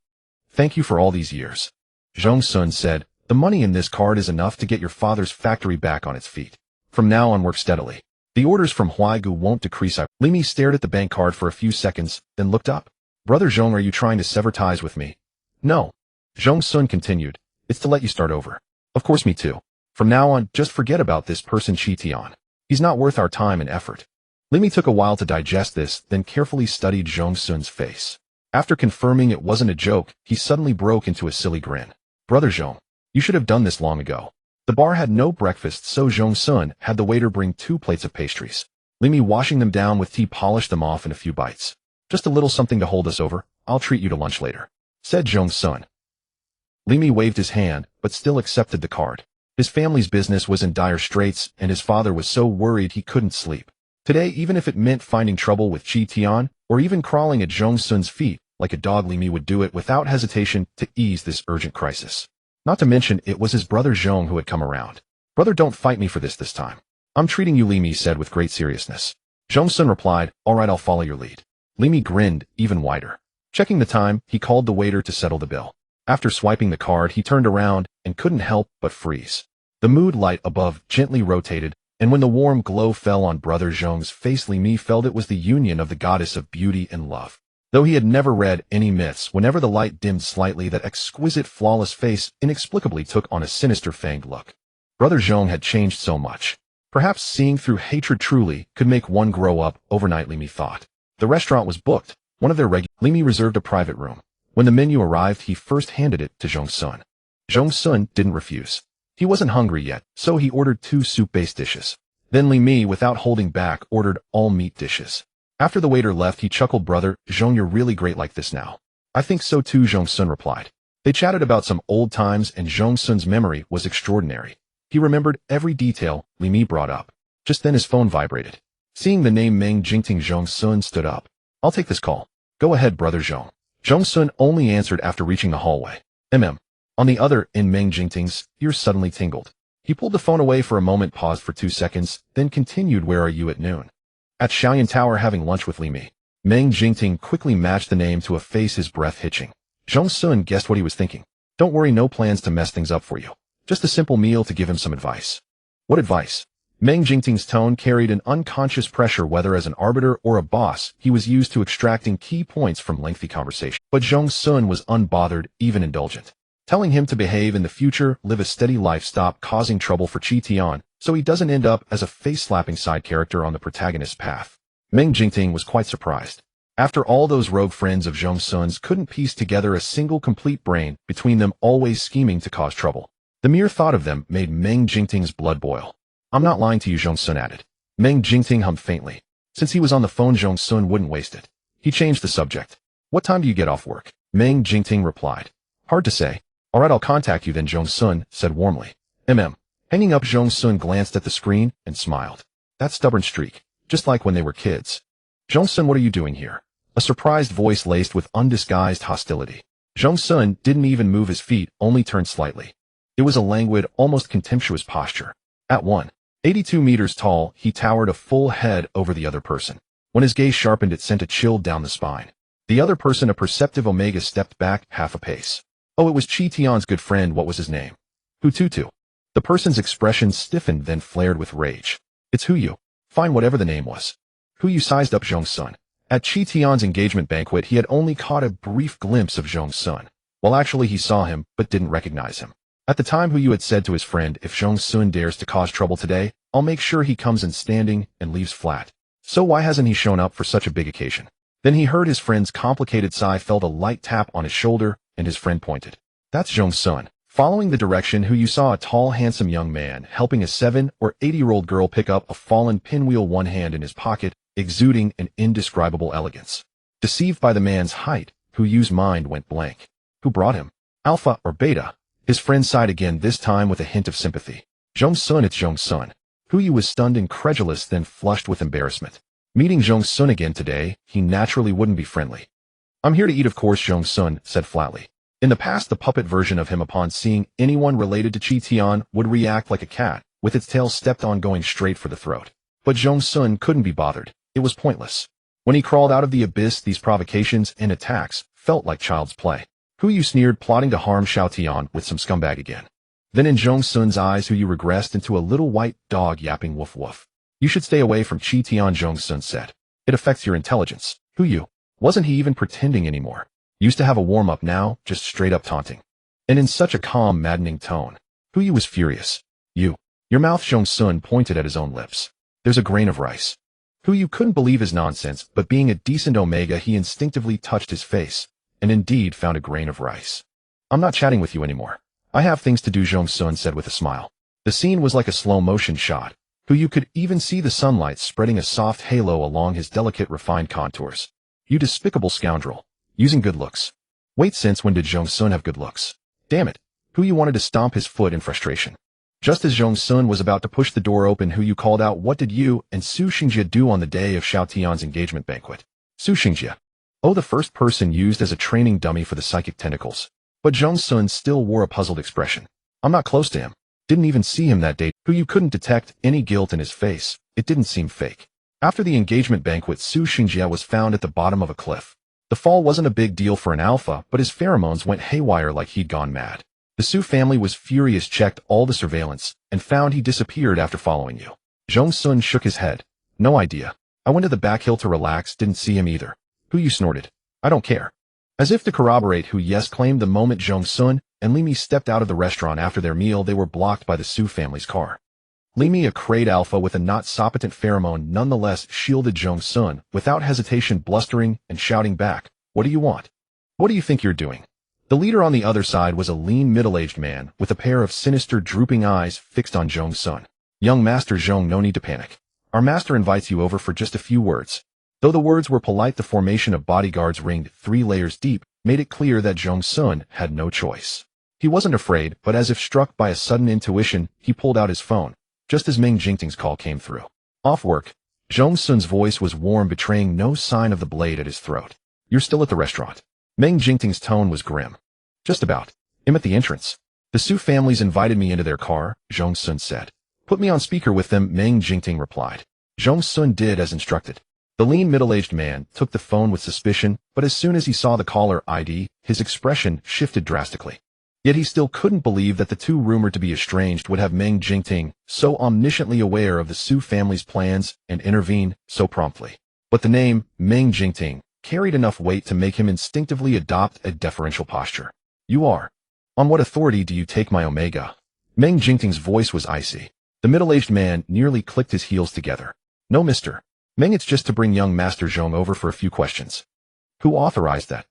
"Thank you for all these years." Zhong Xun said, "The money in this card is enough to get your father's factory back on its feet. From now on, work steadily. The orders from Huaigu won't decrease." Li Mi stared at the bank card for a few seconds, then looked up. "Brother Zhong, are you trying to sever ties with me?" "No." Zhong Xun continued, "It's to let you start over." "Of course, me too. From now on, just forget about this person Chi Tian. He's not worth our time and effort." Li Mi took a while to digest this, then carefully studied Zhong Xun's face. After confirming it wasn't a joke, he suddenly broke into a silly grin. Brother Zhong, you should have done this long ago. The bar had no breakfast, so Zhong Xun had the waiter bring 2 plates of pastries. Li Mi washing them down with tea polished them off in a few bites. Just a little something to hold us over. I'll treat you to lunch later, said Zhong Xun. Li Mi waved his hand, but still accepted the card. His family's business was in dire straits, and his father was so worried he couldn't sleep. Today, even if it meant finding trouble with Qi Tian, or even crawling at Zhong Xun's feet, like a dog, Li Mi would do it without hesitation to ease this urgent crisis. Not to mention, it was his brother Zhong who had come around. Brother, don't fight me for this time. I'm treating you, Li Mi said with great seriousness. Zhong Xun replied, all right, I'll follow your lead. Li Mi grinned even wider. Checking the time, he called the waiter to settle the bill. After swiping the card, he turned around and couldn't help but freeze. The mood light above gently rotated, and when the warm glow fell on brother Zhong's face, Li Mi felt it was the union of the goddess of beauty and love. Though he had never read any myths, whenever the light dimmed slightly, that exquisite, flawless face inexplicably took on a sinister, fanged look. Brother Zhong had changed so much. Perhaps seeing through hatred truly could make one grow up overnight, Li Mi thought. The restaurant was booked. One of their Li Mi reserved a private room. When the menu arrived, he first handed it to Zhong Xun. Zhong Xun didn't refuse. He wasn't hungry yet, so he ordered 2 soup-based dishes. Then Li Mi, without holding back, ordered all meat dishes. After the waiter left, he chuckled, brother Zhong, you're really great like this now. I think so too, Zhong Xun replied. They chatted about some old times, and Zhong Xun's memory was extraordinary. He remembered every detail Li Mi brought up. Just then his phone vibrated. Seeing the name Meng Jingting, Zhong Xun stood up. I'll take this call. Go ahead, brother Zhong. Zhong Xun only answered after reaching the hallway. On the other end, Meng Jingting's ears suddenly tingled. He pulled the phone away for a moment, paused for 2 seconds, then continued, where are you at noon? At Shaoyan Tower having lunch with Li Mi. Meng Jingting quickly matched the name to a face, his breath hitching. Zhong Xun guessed what he was thinking. Don't worry, no plans to mess things up for you. Just a simple meal to give him some advice. What advice? Meng Jingting's tone carried an unconscious pressure. Whether as an arbiter or a boss, he was used to extracting key points from lengthy conversation. But Zhong Xun was unbothered, even indulgent. Telling him to behave in the future, live a steady life, stop causing trouble for Qi Tian, so he doesn't end up as a face-slapping side character on the protagonist's path. Meng Jingting was quite surprised. After all, those rogue friends of Zhong Xun's couldn't piece together a single complete brain between them, always scheming to cause trouble. The mere thought of them made Meng Jingting's blood boil. I'm not lying to you, Zhong Xun added. Meng Jingting hummed faintly. Since he was on the phone, Zhong Xun wouldn't waste it. He changed the subject. What time do you get off work? Meng Jingting replied. Hard to say. All right, I'll contact you then, Zhong Xun said warmly. Hanging up, Zhong Xun glanced at the screen and smiled. That stubborn streak, just like when they were kids. Zhong Xun, what are you doing here? A surprised voice laced with undisguised hostility. Zhong Xun didn't even move his feet, only turned slightly. It was a languid, almost contemptuous posture. At 182 meters tall, he towered a full head over the other person. When his gaze sharpened, it sent a chill down the spine. The other person, a perceptive Omega, stepped back half a pace. Oh, it was Qi Tian's good friend. What was his name? Tutu. The person's expression stiffened, then flared with rage. It's Hu. Fine, whatever the name was. Hu sized up Zhong Xun. At Qi Tian's engagement banquet, he had only caught a brief glimpse of Zhong Xun. Well, actually, he saw him, but didn't recognize him. At the time, Hu had said to his friend, if Zhong Xun dares to cause trouble today, I'll make sure he comes in standing and leaves flat. So why hasn't he shown up for such a big occasion? Then he heard his friend's complicated sigh, felt a light tap on his shoulder, and his friend pointed. That's Zhong Xun. Following the direction, Hu saw a tall, handsome young man helping a 7 or 8-year-old girl pick up a fallen pinwheel, one hand in his pocket, exuding an indescribable elegance. Deceived by the man's height, Hu's mind went blank. Who brought him? Alpha or Beta? His friend sighed again, this time with a hint of sympathy. Zhong Xun, it's Zhong Xun. Hu was stunned, incredulous, then flushed with embarrassment. Meeting Zhong Xun again today, he naturally wouldn't be friendly. I'm here to eat, of course, Zhong Xun said flatly. In the past, the puppet version of him, upon seeing anyone related to Qi Tian, would react like a cat, with its tail stepped on, going straight for the throat. But Zhong Xun couldn't be bothered. It was pointless. When he crawled out of the abyss, these provocations and attacks felt like child's play. Hu sneered, plotting to harm Xiao Tian with some scumbag again. Then in Zhong Xun's eyes, Hu regressed into a little white dog yapping woof woof. You should stay away from Qi Tian, Zhong Xun said. It affects your intelligence. Hu wasn't he even pretending anymore. Used to have a warm-up, now just straight-up taunting. And in such a calm, maddening tone. Hu was furious. Your mouth, Zhong Xun pointed at his own lips. There's a grain of rice. Who you couldn't believe his nonsense, but being a decent Omega, he instinctively touched his face, and indeed found a grain of rice. I'm not chatting with you anymore. I have things to do, Zhong Xun said with a smile. The scene was like a slow-motion shot. Who you could even see the sunlight spreading a soft halo along his delicate, refined contours. You despicable scoundrel. Using good looks. Wait, since when did Zhong Xun have good looks? Damn it. Who you wanted to stomp his foot in frustration. Just as Zhong Xun was about to push the door open, Who you called out, "What did you and Su Xingjie do on the day of Xiao Tian's engagement banquet?" Su Xingjie. Oh, the first person used as a training dummy for the psychic tentacles. But Zhong Xun still wore a puzzled expression. I'm not close to him. Didn't even see him that day. Who you couldn't detect any guilt in his face. It didn't seem fake. After the engagement banquet, Su Xingjie was found at the bottom of a cliff. The fall wasn't a big deal for an alpha, but his pheromones went haywire like he'd gone mad. The Su family was furious, checked all the surveillance, and found he disappeared after following you. Zhong Xun shook his head. No idea. I went to the back hill to relax, didn't see him either. Who you snorted. I don't care. As if to corroborate Who yes claimed, the moment Zhong Xun and Li Mi stepped out of the restaurant after their meal, they were blocked by the Su family's car. Li Mi, a crate alpha with a not so potent pheromone, nonetheless shielded Zhong Xun, without hesitation blustering and shouting back, "What do you want? What do you think you're doing?" The leader on the other side was a lean, middle-aged man with a pair of sinister, drooping eyes fixed on Zhong Xun. "Young Master Zhong, no need to panic. Our master invites you over for just a few words." Though the words were polite, the formation of bodyguards ringed 3 layers deep made it clear that Zhong Xun had no choice. He wasn't afraid, but as if struck by a sudden intuition, he pulled out his phone, just as Meng Jingting's call came through. Off work. Zhong Xun's voice was warm, betraying no sign of the blade at his throat. "You're still at the restaurant." Meng Jingting's tone was grim. "Just about. I'm at the entrance. The Su families invited me into their car," Zhong Xun said. "Put me on speaker with them," Meng Jingting replied. Zhong Xun did as instructed. The lean, middle-aged man took the phone with suspicion, but as soon as he saw the caller ID, his expression shifted drastically. Yet he still couldn't believe that the two rumored to be estranged would have Meng Jingting so omnisciently aware of the Su family's plans and intervene so promptly. But the name, Meng Jingting, carried enough weight to make him instinctively adopt a deferential posture. "You are. On what authority do you take my Omega?" Meng Jingting's voice was icy. The middle-aged man nearly clicked his heels together. "No, Mr. Meng, it's just to bring young Master Zhong over for a few questions." "Who authorized that?"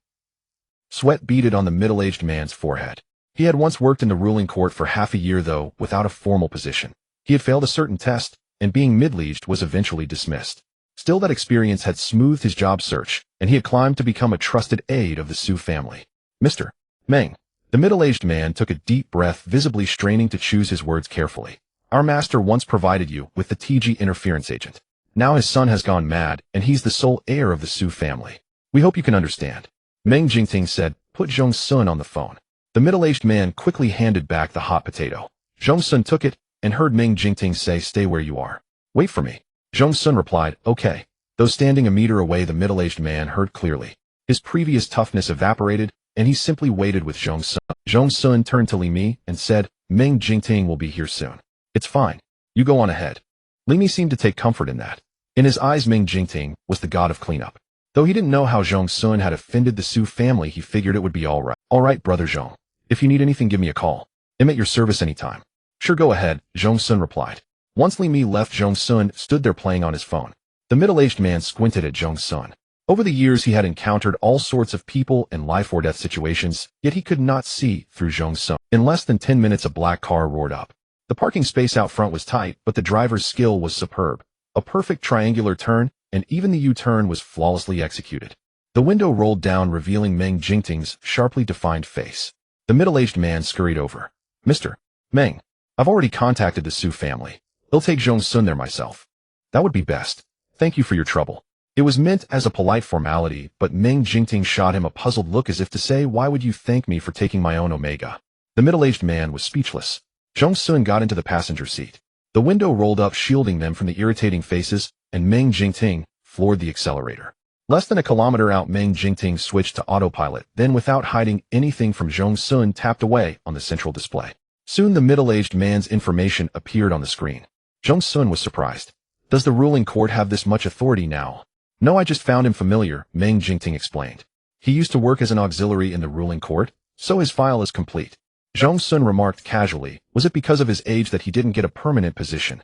Sweat beaded on the middle-aged man's forehead. He had once worked in the ruling court for half a year, though without a formal position. He had failed a certain test, and being middle-aged was eventually dismissed. Still, that experience had smoothed his job search, and he had climbed to become a trusted aide of the Su family. "Mr. Meng." The middle-aged man took a deep breath, visibly straining to choose his words carefully. "Our master once provided you with the TG interference agent. Now his son has gone mad, and he's the sole heir of the Su family. We hope you can understand." Meng Jingting said, "Put Zhong Xun on the phone." The middle-aged man quickly handed back the hot potato. Zhong Xun took it, and heard Meng Jingting say, "Stay where you are. Wait for me." Zhong Xun replied, "Okay." Though standing a meter away, the middle-aged man heard clearly. His previous toughness evaporated, and he simply waited with Zhong Xun. Zhong Xun turned to Li Mi and said, "Meng Jingting will be here soon. It's fine. You go on ahead." Li Mi seemed to take comfort in that. In his eyes, Meng Jingting was the god of cleanup. Though he didn't know how Zhong Xun had offended the Su family, he figured it would be all right. "All right, brother Zhong. If you need anything, give me a call. I'm at your service anytime." "Sure, go ahead," Zhong Xun replied. Once Li Mi left, Zhong Xun stood there playing on his phone. The middle-aged man squinted at Zhong Xun. Over the years, he had encountered all sorts of people in life-or-death situations, yet he could not see through Zhong Xun. In less than 10 minutes, a black car roared up. The parking space out front was tight, but the driver's skill was superb. A perfect triangular turn, and even the U-turn was flawlessly executed. The window rolled down, revealing Meng Jingting's sharply defined face. The middle-aged man scurried over. "Mr. Meng, I've already contacted the Su family. They'll take Zhong Xun there myself." "That would be best. Thank you for your trouble." It was meant as a polite formality, but Meng Jingting shot him a puzzled look as if to say, "Why would you thank me for taking my own Omega?" The middle-aged man was speechless. Zhong Xun got into the passenger seat. The window rolled up, shielding them from the irritating faces, and Meng Jingting floored the accelerator. Less than a kilometer out, Meng Jingting switched to autopilot, then without hiding anything from Zhong Xun, tapped away on the central display. Soon the middle-aged man's information appeared on the screen. Zhong Xun was surprised. "Does the ruling court have this much authority now?" "No, I just found him familiar," Meng Jingting explained. "He used to work as an auxiliary in the ruling court, so his file is complete." Zhong Xun remarked casually, "Was it because of his age that he didn't get a permanent position?"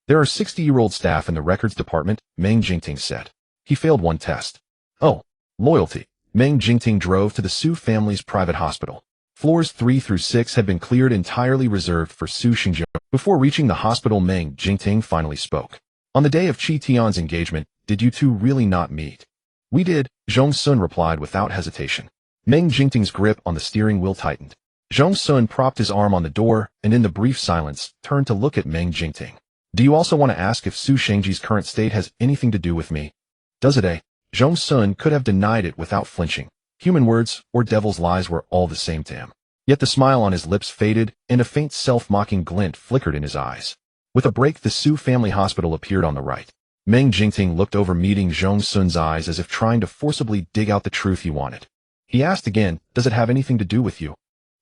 There are 60-year-old staff in the records department, Meng Jingting said. He failed one test. Oh, loyalty. Meng Jingting drove to the Su family's private hospital. Floors 3 through 6 had been cleared entirely reserved for Su Xingjiu. Before reaching the hospital, Meng Jingting finally spoke. On the day of Qi Tian's engagement, did you two really not meet? We did, Zhong Xun replied without hesitation. Meng Jingting's grip on the steering wheel tightened. Zhong Xun propped his arm on the door and in the brief silence, turned to look at Meng Jingting. Do you also want to ask if Su Shengji's current state has anything to do with me? Does it, eh? Zhong Xun could have denied it without flinching. Human words or devil's lies were all the same to him. Yet the smile on his lips faded, and a faint self-mocking glint flickered in his eyes. With a break, the Su family hospital appeared on the right. Meng Jingting looked over, meeting Zhong Xun's eyes as if trying to forcibly dig out the truth he wanted. He asked again, does it have anything to do with you?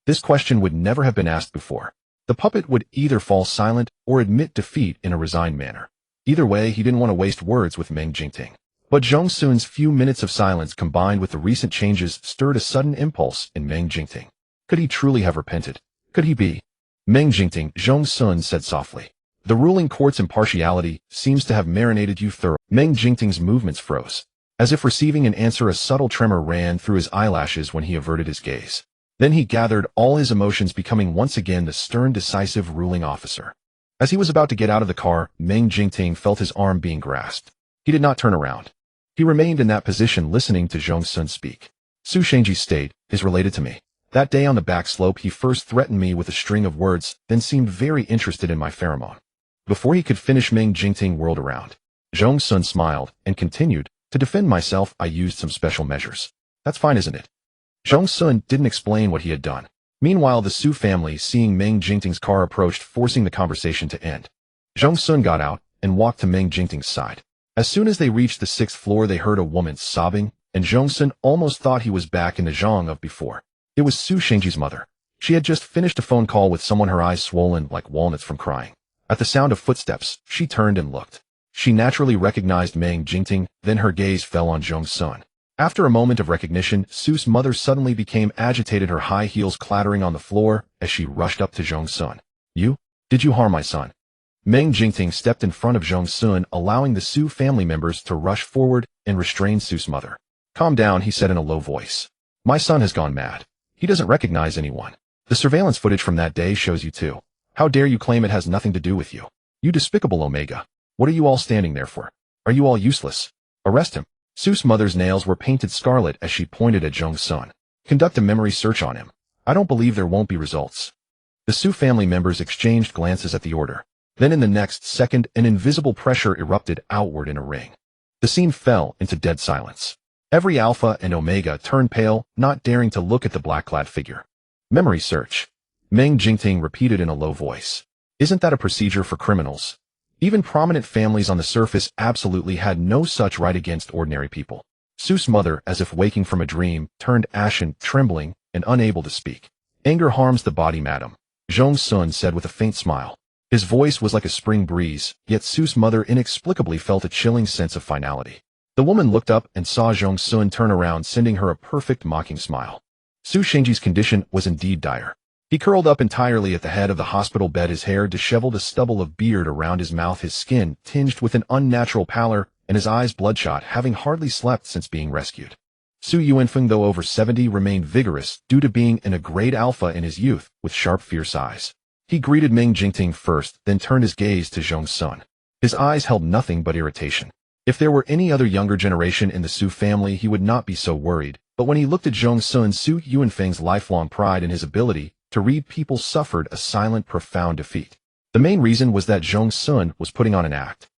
This question would never have been asked before. The puppet would either fall silent or admit defeat in a resigned manner. Either way, he didn't want to waste words with Meng Jingting. But Zhong Xun's few minutes of silence combined with the recent changes stirred a sudden impulse in Meng Jingting. Could he truly have repented? Could he be? Meng Jingting, Zhong Xun said softly. The ruling court's impartiality seems to have marinated you thoroughly. Meng Jingting's movements froze. As if receiving an answer, a subtle tremor ran through his eyelashes when he averted his gaze. Then he gathered all his emotions, becoming once again the stern, decisive ruling officer. As he was about to get out of the car, Meng Jingting felt his arm being grasped. He did not turn around. He remained in that position, listening to Zhong Xun speak. Su Shengji's state is related to me. That day on the back slope, he first threatened me with a string of words, then seemed very interested in my pheromone. Before he could finish, Meng Jingting whirled around. Zhong Xun smiled and continued, to defend myself, I used some special measures. That's fine, isn't it? Zhong Xun didn't explain what he had done. Meanwhile, the Su family, seeing Meng Jingting's car, approached, forcing the conversation to end. Zhong Xun got out and walked to Meng Jingting's side. As soon as they reached the 6th floor, they heard a woman sobbing, and Zhong Xun almost thought he was back in the Zhong of before. It was Su Shengji's mother. She had just finished a phone call with someone, her eyes swollen like walnuts from crying. At the sound of footsteps, she turned and looked. She naturally recognized Meng Jingting, then her gaze fell on Zhong Xun. After a moment of recognition, Su's mother suddenly became agitated, her high heels clattering on the floor as she rushed up to Zhong Xun. You? Did you harm my son? Meng Jingting stepped in front of Zhong Xun, allowing the Su family members to rush forward and restrain Su's mother. Calm down, he said in a low voice. My son has gone mad. He doesn't recognize anyone. The surveillance footage from that day shows you too. How dare you claim it has nothing to do with you? You despicable Omega. What are you all standing there for? Are you all useless? Arrest him. Su's mother's nails were painted scarlet as she pointed at Zhong Xun. Conduct a memory search on him. I don't believe there won't be results. The Su family members exchanged glances at the order. Then in the next second, an invisible pressure erupted outward in a ring. The scene fell into dead silence. Every Alpha and Omega turned pale, not daring to look at the black-clad figure. Memory search. Meng Jingting repeated in a low voice. Isn't that a procedure for criminals? Even prominent families on the surface absolutely had no such right against ordinary people. Su's mother, as if waking from a dream, turned ashen, trembling, and unable to speak. Anger harms the body, madam, Zhong Xun said with a faint smile. His voice was like a spring breeze, yet Su's mother inexplicably felt a chilling sense of finality. The woman looked up and saw Zhong Xun turn around, sending her a perfect mocking smile. Su Shengji's condition was indeed dire. He curled up entirely at the head of the hospital bed, his hair disheveled, a stubble of beard around his mouth, his skin tinged with an unnatural pallor, and his eyes bloodshot, having hardly slept since being rescued. Su Yuanfeng, though over 70, remained vigorous due to being in a grade Alpha in his youth, with sharp, fierce eyes. He greeted Meng Jingting first, then turned his gaze to Zhong Xun. His eyes held nothing but irritation. If there were any other younger generation in the Su family, he would not be so worried, but when he looked at Zhong Xun, Su Yuanfeng's lifelong pride in his ability to read people suffered a silent, profound defeat. The main reason was that Zhong Xun was putting on an act.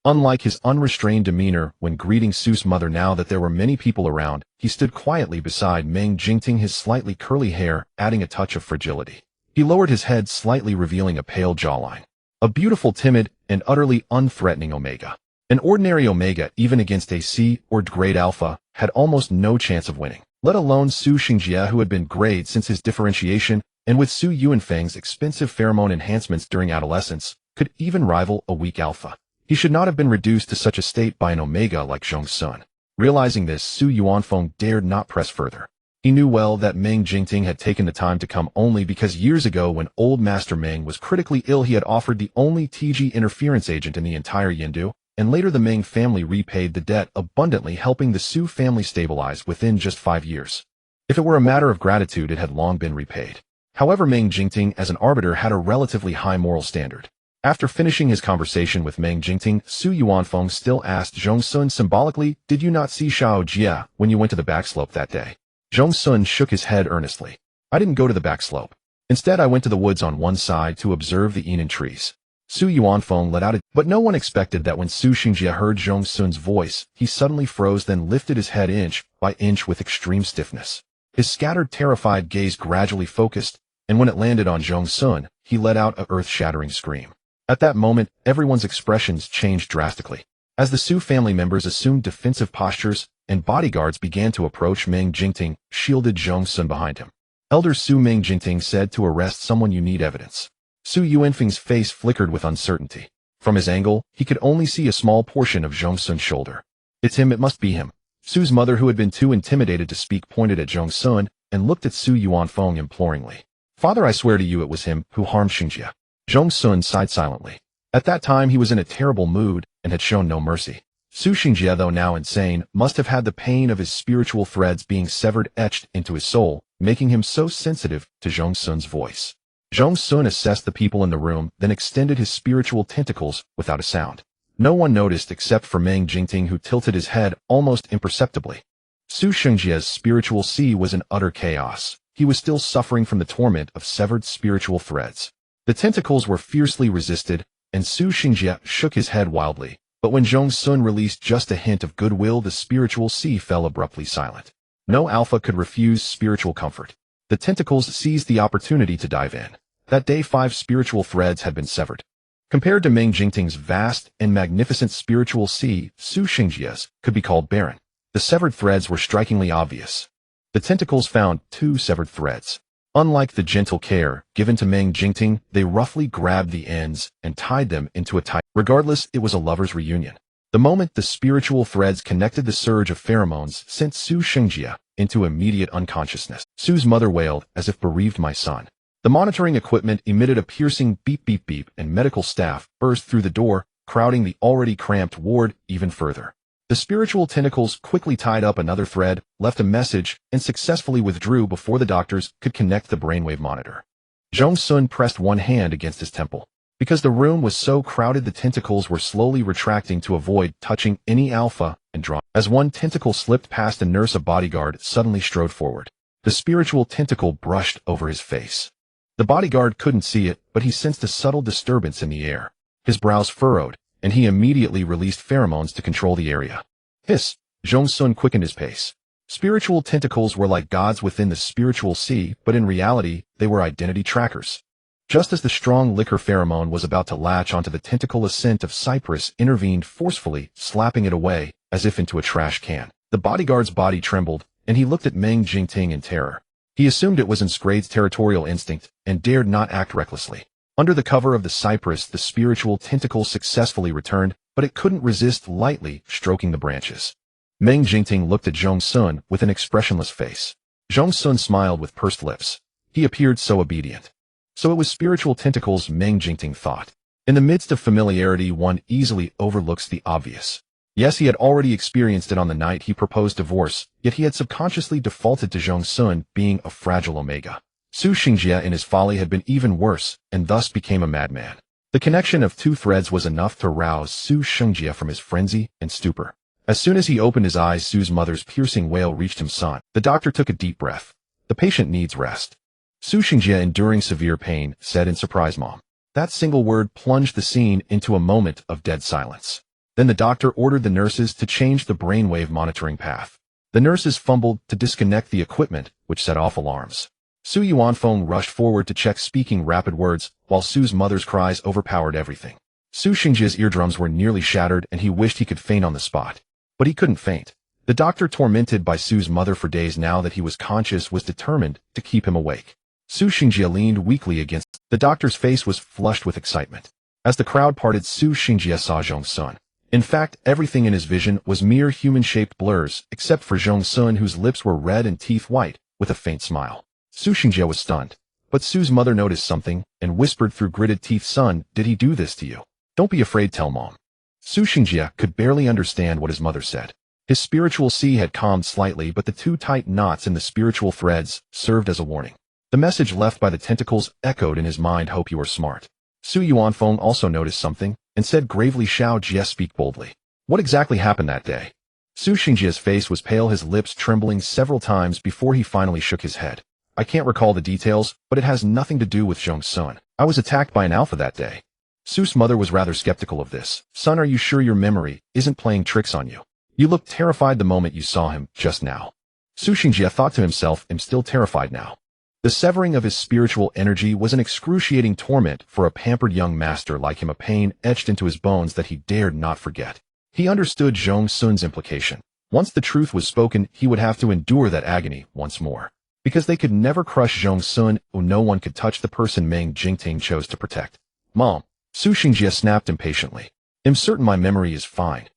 Unlike his unrestrained demeanor when greeting Su's mother, now that there were many people around, he stood quietly beside Meng Jingting, his slightly curly hair adding a touch of fragility. He lowered his head slightly, revealing a pale jawline. A beautiful, timid, and utterly unthreatening Omega. An ordinary Omega, even against a C or grade Alpha, had almost no chance of winning, let alone Su Xingjie, who had been grade since his differentiation, and with Su Yuanfeng's expensive pheromone enhancements during adolescence, could even rival a weak Alpha. He should not have been reduced to such a state by an Omega like Zhong Xun. Realizing this, Su Yuanfeng dared not press further. He knew well that Meng Jingting had taken the time to come only because years ago when old Master Meng was critically ill he had offered the only TG interference agent in the entire Yindu, and later the Meng family repaid the debt abundantly, helping the Su family stabilize within just 5 years. If it were a matter of gratitude, it had long been repaid. However, Meng Jingting as an arbiter had a relatively high moral standard. After finishing his conversation with Meng Jingting, Su Yuanfeng still asked Zhong Xun symbolically, "Did you not see Xiao Jia when you went to the backslope that day?" Zhong Xun shook his head earnestly. "I didn't go to the backslope. Instead, I went to the woods on one side to observe the Yinan trees." Su Yuanfeng let out a but no one expected that when Su Xingjie heard Zhong Xun's voice, he suddenly froze, then lifted his head inch by inch with extreme stiffness. His scattered, terrified gaze gradually focused, and when it landed on Zhong Xun, he let out a earth-shattering scream. At that moment, everyone's expressions changed drastically. As the Su family members assumed defensive postures, and bodyguards began to approach, Meng Jingting shielded Zhong Xun behind him. Elder Su Meng Jingting said, "To arrest someone you need evidence." Su Yuanfeng's face flickered with uncertainty. From his angle, he could only see a small portion of Zhong Xun's shoulder. "It's him, it must be him." Su's mother, who had been too intimidated to speak, pointed at Zhong Xun and looked at Su Yuanfeng imploringly. "Father, I swear to you it was him who harmed Xingjie." Zhong Xun sighed silently. At that time he was in a terrible mood and had shown no mercy. Su Xingjie, though now insane, must have had the pain of his spiritual threads being severed etched into his soul, making him so sensitive to Zhong Xun's voice. Zhong Xun assessed the people in the room, then extended his spiritual tentacles without a sound. No one noticed except for Meng Jingting, who tilted his head almost imperceptibly. Su Xingjie's spiritual sea was in utter chaos. He was still suffering from the torment of severed spiritual threads. The tentacles were fiercely resisted, and Su Xingjie shook his head wildly. But when Zhong Xun released just a hint of goodwill, the spiritual sea fell abruptly silent. No alpha could refuse spiritual comfort. The tentacles seized the opportunity to dive in. That day 5 spiritual threads had been severed. Compared to Meng Jingting's vast and magnificent spiritual sea, Su Xingjie's could be called barren. The severed threads were strikingly obvious. The tentacles found 2 severed threads. Unlike the gentle care given to Meng Jingting, they roughly grabbed the ends and tied them into a tight. Regardless, it was a lover's reunion. The moment the spiritual threads connected, the surge of pheromones sent Su Xingjie into immediate unconsciousness. Su's mother wailed, "As if bereaved my son." The monitoring equipment emitted a piercing beep beep beep, and medical staff burst through the door, crowding the already cramped ward even further. The spiritual tentacles quickly tied up another thread, left a message, and successfully withdrew before the doctors could connect the brainwave monitor. Zhong Xun pressed one hand against his temple. Because the room was so crowded, the tentacles were slowly retracting to avoid touching any alpha and draw. As one tentacle slipped past a nurse, a bodyguard suddenly strode forward. The spiritual tentacle brushed over his face. The bodyguard couldn't see it, but he sensed a subtle disturbance in the air. His brows furrowed, and he immediately released pheromones to control the area. Hiss! Zhong Xun quickened his pace. Spiritual tentacles were like gods within the spiritual sea, but in reality, they were identity trackers. Just as the strong liquor pheromone was about to latch onto the tentacle, a scent of cypress intervened forcefully, slapping it away, as if into a trash can. The bodyguard's body trembled, and he looked at Meng Jingting in terror. He assumed it was Inscrade's territorial instinct, and dared not act recklessly. Under the cover of the cypress, the spiritual tentacle successfully returned, but it couldn't resist lightly stroking the branches. Meng Jingting looked at Zhong Xun with an expressionless face. Zhong Xun smiled with pursed lips. He appeared so obedient. So it was spiritual tentacles, Meng Jingting thought. In the midst of familiarity, one easily overlooks the obvious. Yes, he had already experienced it on the night he proposed divorce, yet he had subconsciously defaulted to Zhong Xun being a fragile omega. Su Xingjie in his folly had been even worse, and thus became a madman. The connection of 2 threads was enough to rouse Su Xingjie from his frenzy and stupor. As soon as he opened his eyes, Su's mother's piercing wail reached him. "Son." The doctor took a deep breath. "The patient needs rest." Su Xingjie, enduring severe pain, said in surprise, "Mom." That single word plunged the scene into a moment of dead silence. Then the doctor ordered the nurses to change the brainwave monitoring path. The nurses fumbled to disconnect the equipment, which set off alarms. Su Yuanfeng rushed forward to check, speaking rapid words, while Su's mother's cries overpowered everything. Su Xingjie's eardrums were nearly shattered, and he wished he could faint on the spot. But he couldn't faint. The doctor, tormented by Su's mother for days now that he was conscious, was determined to keep him awake. Su Xingjie leaned weakly against. The doctor's face was flushed with excitement. As the crowd parted, Su Xingjie saw Zhong Xun. In fact, everything in his vision was mere human-shaped blurs, except for Zhong Xun, whose lips were red and teeth white, with a faint smile. Su Xingjie was stunned. But Su's mother noticed something and whispered through gritted teeth, "Son, did he do this to you? Don't be afraid, tell Mom." Su Xingjie could barely understand what his mother said. His spiritual sea had calmed slightly, but the two tight knots in the spiritual threads served as a warning. The message left by the tentacles echoed in his mind, "Hope you are smart." Su Yuanfeng also noticed something and said gravely, "Xiao Jie, speak boldly. What exactly happened that day?" Su Xingjie's face was pale, his lips trembling several times before he finally shook his head. "I can't recall the details, but it has nothing to do with Zhong Xun. I was attacked by an alpha that day." Su's mother was rather skeptical of this. "Son, are you sure your memory isn't playing tricks on you? You looked terrified the moment you saw him just now." Su Xingjie thought to himself, "I'm still terrified now." The severing of his spiritual energy was an excruciating torment for a pampered young master like him, a pain etched into his bones that he dared not forget. He understood Zhong Xun's implication. Once the truth was spoken, he would have to endure that agony once more. Because they could never crush Zhong Xun, no one could touch the person Meng Jingting chose to protect. "Mom," Su Xingjie snapped impatiently. "I'm certain my memory is fine."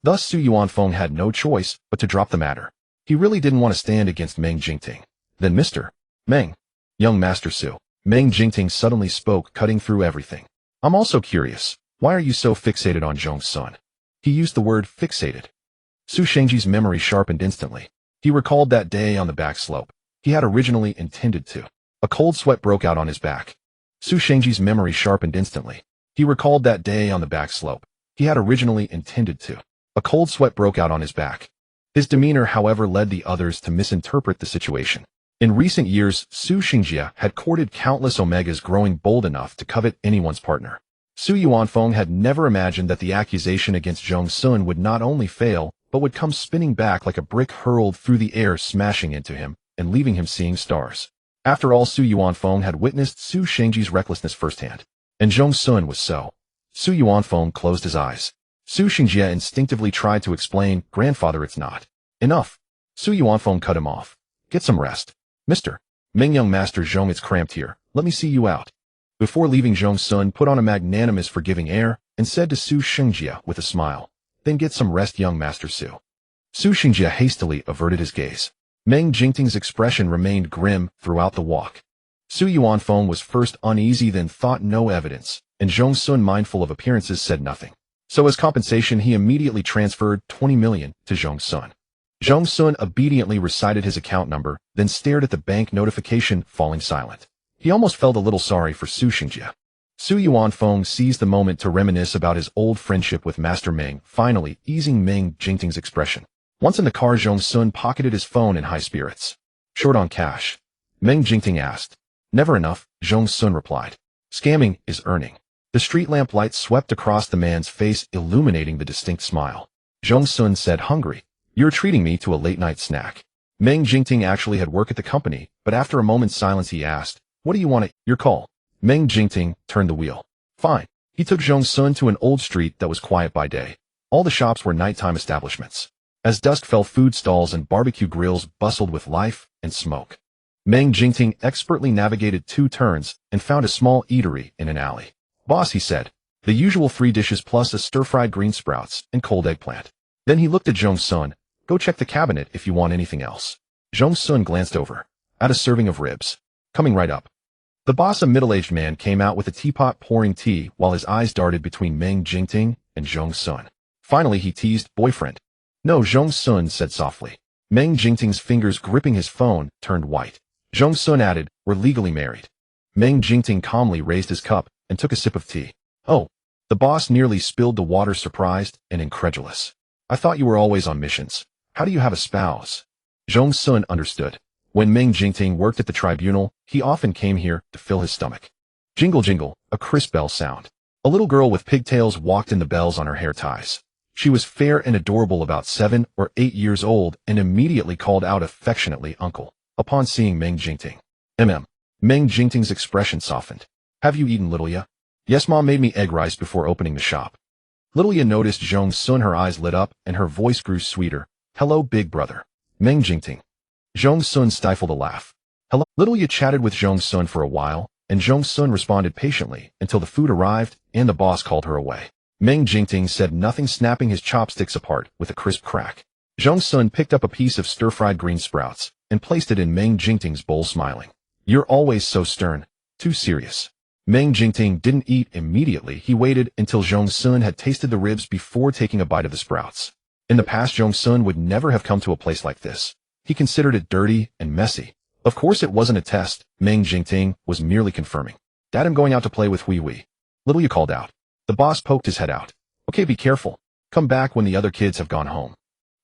Thus Su Yuanfeng had no choice but to drop the matter. He really didn't want to stand against Meng Jingting. "Then Mr. Meng, young Master Su," Meng Jingting suddenly spoke, cutting through everything. "I'm also curious. Why are you so fixated on Zhong Xun?" He used the word fixated. Su Xingjie's memory sharpened instantly. He recalled that day on the back slope. He had originally intended to. A cold sweat broke out on his back. Su Xingjie's memory sharpened instantly. He recalled that day on the back slope. He had originally intended to. A cold sweat broke out on his back. His demeanor, however, led the others to misinterpret the situation. In recent years, Su Xingjie had courted countless omegas, growing bold enough to covet anyone's partner. Su Yuanfeng had never imagined that the accusation against Zhong Xun would not only fail, but would come spinning back like a brick hurled through the air, smashing into him and leaving him seeing stars. After all, Su Yuanfeng had witnessed Su Xingjie's recklessness firsthand. And Zhong Xun was so. Su Yuanfeng closed his eyes. Su Xingjie instinctively tried to explain, "Grandfather, it's not enough." Su Yuanfeng cut him off. "Get some rest. Mr. Meng, young Master Zhong, it's cramped here. Let me see you out." Before leaving, Zhong Xun put on a magnanimous, forgiving air and said to Su Xingjie with a smile, "Then get some rest, young Master Su." Su Xingjie hastily averted his gaze. Meng Jingting's expression remained grim throughout the walk. Su Yuanfeng was first uneasy, then thought no evidence, and Zhong Xun, mindful of appearances, said nothing. So as compensation, he immediately transferred 20 million to Zhong Xun. Zhong Xun obediently recited his account number, then stared at the bank notification, falling silent. He almost felt a little sorry for Su Xingjie. Su Yuanfeng seized the moment to reminisce about his old friendship with Master Meng, finally easing Meng Jingting's expression. Once in the car, Zhong Xun pocketed his phone in high spirits. "Short on cash?" Meng Jingting asked. "Never enough," Zhong Xun replied. "Scamming is earning." The street lamp light swept across the man's face, illuminating the distinct smile. Zhong Xun said, "Hungry? You're treating me to a late-night snack." Meng Jingting actually had work at the company, but after a moment's silence he asked, "What do you want? Your call." Meng Jingting turned the wheel. "Fine." He took Zhong Xun to an old street that was quiet by day. All the shops were nighttime establishments. As dusk fell, food stalls and barbecue grills bustled with life and smoke. Meng Jingting expertly navigated 2 turns and found a small eatery in an alley. "Boss," he said, "the usual 3 dishes plus a stir-fried green sprouts and cold eggplant." Then he looked at Zhong Xun. "Go check the cabinet if you want anything else." Zhong Xun glanced over. "Add a serving of ribs. Coming right up." The boss, a middle-aged man, came out with a teapot pouring tea while his eyes darted between Meng Jingting and Zhong Xun. Finally he teased, "Boyfriend?" "No," Zhong Xun said softly. Meng Jingting's fingers gripping his phone turned white. Zhong Xun added, "We're legally married." Meng Jingting calmly raised his cup and took a sip of tea. "Oh." The boss nearly spilled the water, surprised and incredulous. "I thought you were always on missions. How do you have a spouse?" Zhong Xun understood. When Meng Jingting worked at the tribunal, he often came here to fill his stomach. Jingle jingle, a crisp bell sound. A little girl with pigtails walked in, the bells on her hair ties. She was fair and adorable, about 7 or 8 years old, and immediately called out affectionately, "Uncle," upon seeing Meng Jingting. Meng Jingting's expression softened. "Have you eaten, Littleya?" "Yes, Mom made me egg rice before opening the shop." Littleya noticed Zhong Xun. Her eyes lit up, and her voice grew sweeter. "Hello, big brother." Meng Jingting. Zhong Xun stifled a laugh. "Hello." Littleya chatted with Zhong Xun for a while, and Zhong Xun responded patiently until the food arrived and the boss called her away. Meng Jingting said nothing, snapping his chopsticks apart with a crisp crack. Zhong Xun picked up a piece of stir-fried green sprouts, and placed it in Meng Jingting's bowl, smiling. "You're always so stern, too serious." Meng Jingting didn't eat immediately. He waited until Zhong Xun had tasted the ribs before taking a bite of the sprouts. In the past, Zhong Xun would never have come to a place like this. He considered it dirty and messy. Of course it wasn't a test. Meng Jingting was merely confirming. "Dad, I'm going out to play with Wee. Little," you called out. The boss poked his head out. "Okay, be careful. Come back when the other kids have gone home."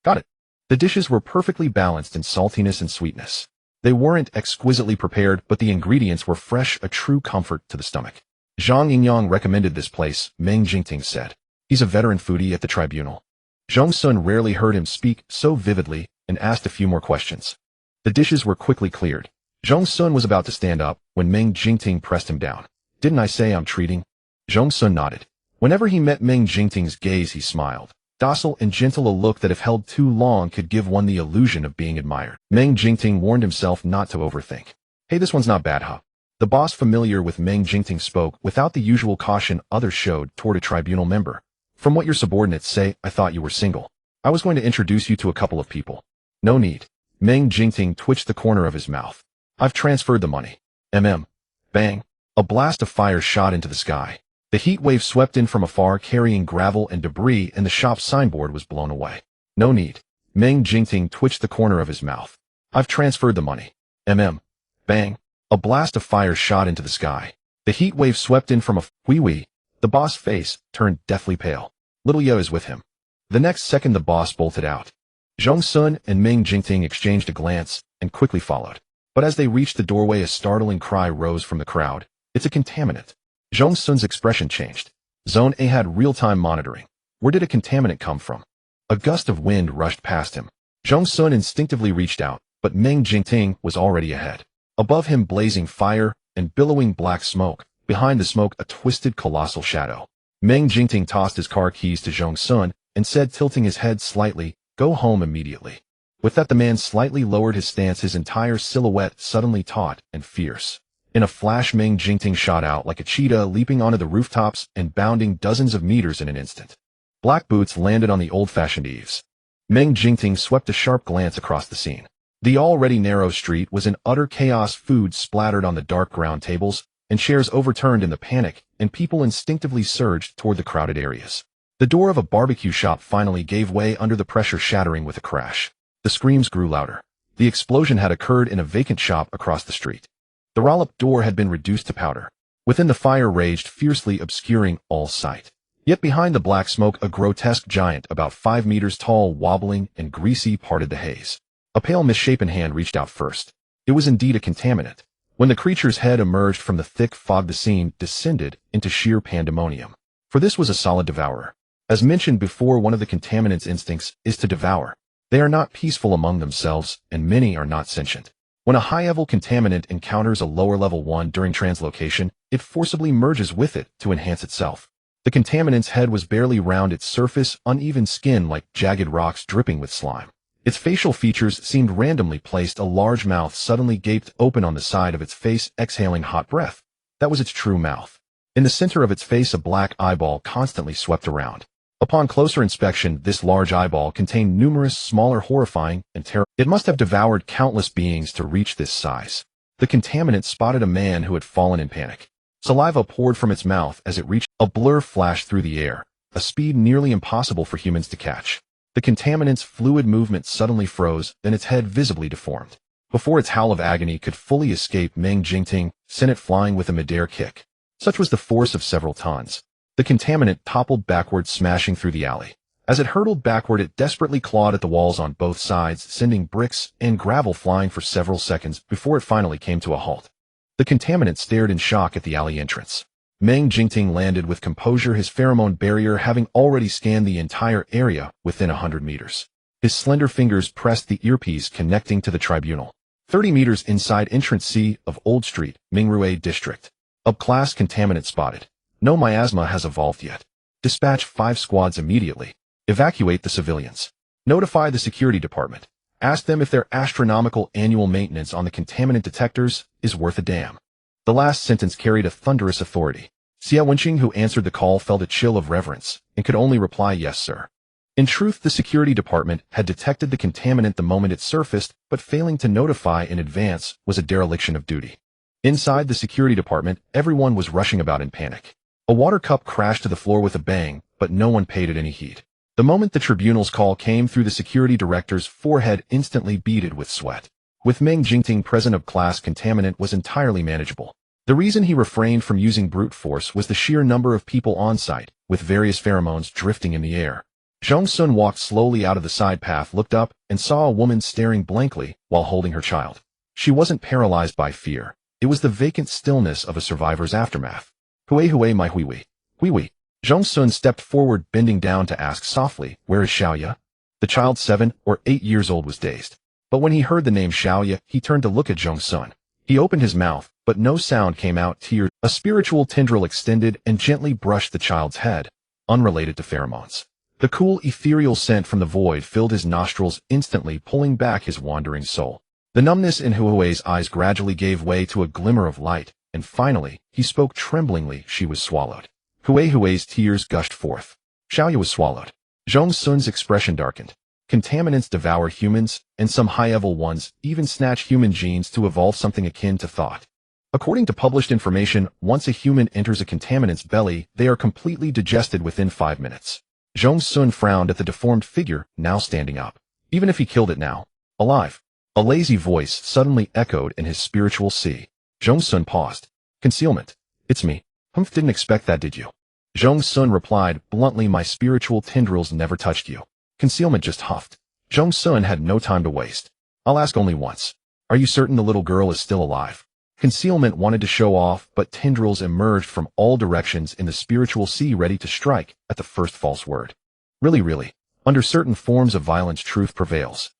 "Got it." The dishes were perfectly balanced in saltiness and sweetness. They weren't exquisitely prepared, but the ingredients were fresh, a true comfort to the stomach. "Zhang Yingyang recommended this place," Meng Jingting said. "He's a veteran foodie at the tribunal." Zhong Xun rarely heard him speak so vividly and asked a few more questions. The dishes were quickly cleared. Zhong Xun was about to stand up when Meng Jingting pressed him down. "Didn't I say I'm treating?" Zhong Xun nodded. Whenever he met Meng Jingting's gaze, he smiled. Docile and gentle, a look that if held too long could give one the illusion of being admired. Meng Jingting warned himself not to overthink. "Hey, this one's not bad, huh?" The boss, familiar with Meng Jingting, spoke without the usual caution others showed toward a tribunal member. "From what your subordinates say, I thought you were single. I was going to introduce you to a couple of people." "No need." Meng Jingting twitched the corner of his mouth. "I've transferred the money." Bang. A blast of fire shot into the sky. The heat wave swept in from afar, carrying gravel and debris, and the shop's signboard was blown away. "No need." Meng Jingting twitched the corner of his mouth. "I've transferred the money." Bang. A blast of fire shot into the sky. The heat wave swept in from Wee. The boss' face turned deathly pale. "Little Yo is with him." The next second the boss bolted out. Zhong Xun and Meng Jingting exchanged a glance and quickly followed. But as they reached the doorway, a startling cry rose from the crowd. "It's a contaminant." Zhong Xun's expression changed. Zone A had real-time monitoring. Where did a contaminant come from? A gust of wind rushed past him. Zhong Xun instinctively reached out, but Meng Jingting was already ahead. Above him, blazing fire and billowing black smoke. Behind the smoke, a twisted, colossal shadow. Meng Jingting tossed his car keys to Zhong Xun and said, tilting his head slightly, "Go home immediately." With that, the man slightly lowered his stance, his entire silhouette suddenly taut and fierce. In a flash, Meng Jingting shot out like a cheetah, leaping onto the rooftops and bounding dozens of meters in an instant. Black boots landed on the old-fashioned eaves. Meng Jingting swept a sharp glance across the scene. The already narrow street was in utter chaos, food splattered on the dark ground tables, and chairs overturned in the panic, and people instinctively surged toward the crowded areas. The door of a barbecue shop finally gave way under the pressure, shattering with a crash. The screams grew louder. The explosion had occurred in a vacant shop across the street. The roll-up door had been reduced to powder. Within, the fire raged fiercely, obscuring all sight. Yet behind the black smoke, a grotesque giant about 5 meters tall, wobbling and greasy, parted the haze. A pale, misshapen hand reached out first. It was indeed a contaminant. When the creature's head emerged from the thick fog, the scene descended into sheer pandemonium. For this was a solid devourer. As mentioned before, one of the contaminant's instincts is to devour. They are not peaceful among themselves, and many are not sentient. When a high-level contaminant encounters a lower-level one during translocation, it forcibly merges with it to enhance itself. The contaminant's head was barely round, its surface uneven skin like jagged rocks dripping with slime. Its facial features seemed randomly placed. A large mouth suddenly gaped open on the side of its face, exhaling hot breath. That was its true mouth. In the center of its face, a black eyeball constantly swept around. Upon closer inspection, this large eyeball contained numerous smaller, horrifying and terrible. It must have devoured countless beings to reach this size. The contaminant spotted a man who had fallen in panic. Saliva poured from its mouth as it reached. A blur flashed through the air, a speed nearly impossible for humans to catch. The contaminant's fluid movement suddenly froze, then its head visibly deformed. Before its howl of agony could fully escape, Meng Jingting sent it flying with a midair kick. Such was the force of several tons. The contaminant toppled backward, smashing through the alley. As it hurtled backward, it desperately clawed at the walls on both sides, sending bricks and gravel flying for several seconds before it finally came to a halt. The contaminant stared in shock at the alley entrance. Meng Jingting landed with composure, his pheromone barrier having already scanned the entire area within 100 meters. His slender fingers pressed the earpiece connecting to the tribunal. 30 meters inside, entrance C of Old Street, Mingrue District. Up-class contaminant spotted. No miasma has evolved yet. Dispatch 5 squads immediately. Evacuate the civilians. Notify the security department. Ask them if their astronomical annual maintenance on the contaminant detectors is worth a damn. The last sentence carried a thunderous authority. Bewitching, who answered the call, felt a chill of reverence and could only reply, "Yes, sir." In truth, the security department had detected the contaminant the moment it surfaced, but failing to notify in advance was a dereliction of duty. Inside the security department, everyone was rushing about in panic. A water cup crashed to the floor with a bang, but no one paid it any heed. The moment the tribunal's call came through, the security director's forehead instantly beaded with sweat. With Meng Jingting present, class contaminant was entirely manageable. The reason he refrained from using brute force was the sheer number of people on site, with various pheromones drifting in the air. Zhong Xun walked slowly out of the side path, looked up, and saw a woman staring blankly while holding her child. She wasn't paralyzed by fear. It was the vacant stillness of a survivor's aftermath. Hui my hui. Zhong Xun stepped forward, bending down to ask softly, "Where is Xiaoya?" The child, 7 or 8 years old, was dazed. But when he heard the name Xiaoya, he turned to look at Zhong Xun. He opened his mouth, but no sound came out. Tears. A spiritual tendril extended and gently brushed the child's head, unrelated to pheromones. The cool, ethereal scent from the void filled his nostrils, instantly pulling back his wandering soul. The numbness in Hui's eyes gradually gave way to a glimmer of light, and finally, he spoke tremblingly. She was swallowed. Hui's tears gushed forth. Xiaoya was swallowed. Zhong Xun's expression darkened. Contaminants devour humans, and some high-level ones even snatch human genes to evolve something akin to thought. According to published information, once a human enters a contaminant's belly, they are completely digested within 5 minutes. Zhong Xun frowned at the deformed figure, now standing up. Even if he killed it now, alive. A lazy voice suddenly echoed in his spiritual sea. Zhong Xun paused. Concealment. It's me. Didn't expect that, did you? Zhong Xun replied bluntly, my spiritual tendrils never touched you. Concealment just huffed. Zhong Xun had no time to waste. I'll ask only once. Are you certain the little girl is still alive? Concealment wanted to show off, but tendrils emerged from all directions in the spiritual sea, ready to strike at the first false word. Really, under certain forms of violence, truth prevails.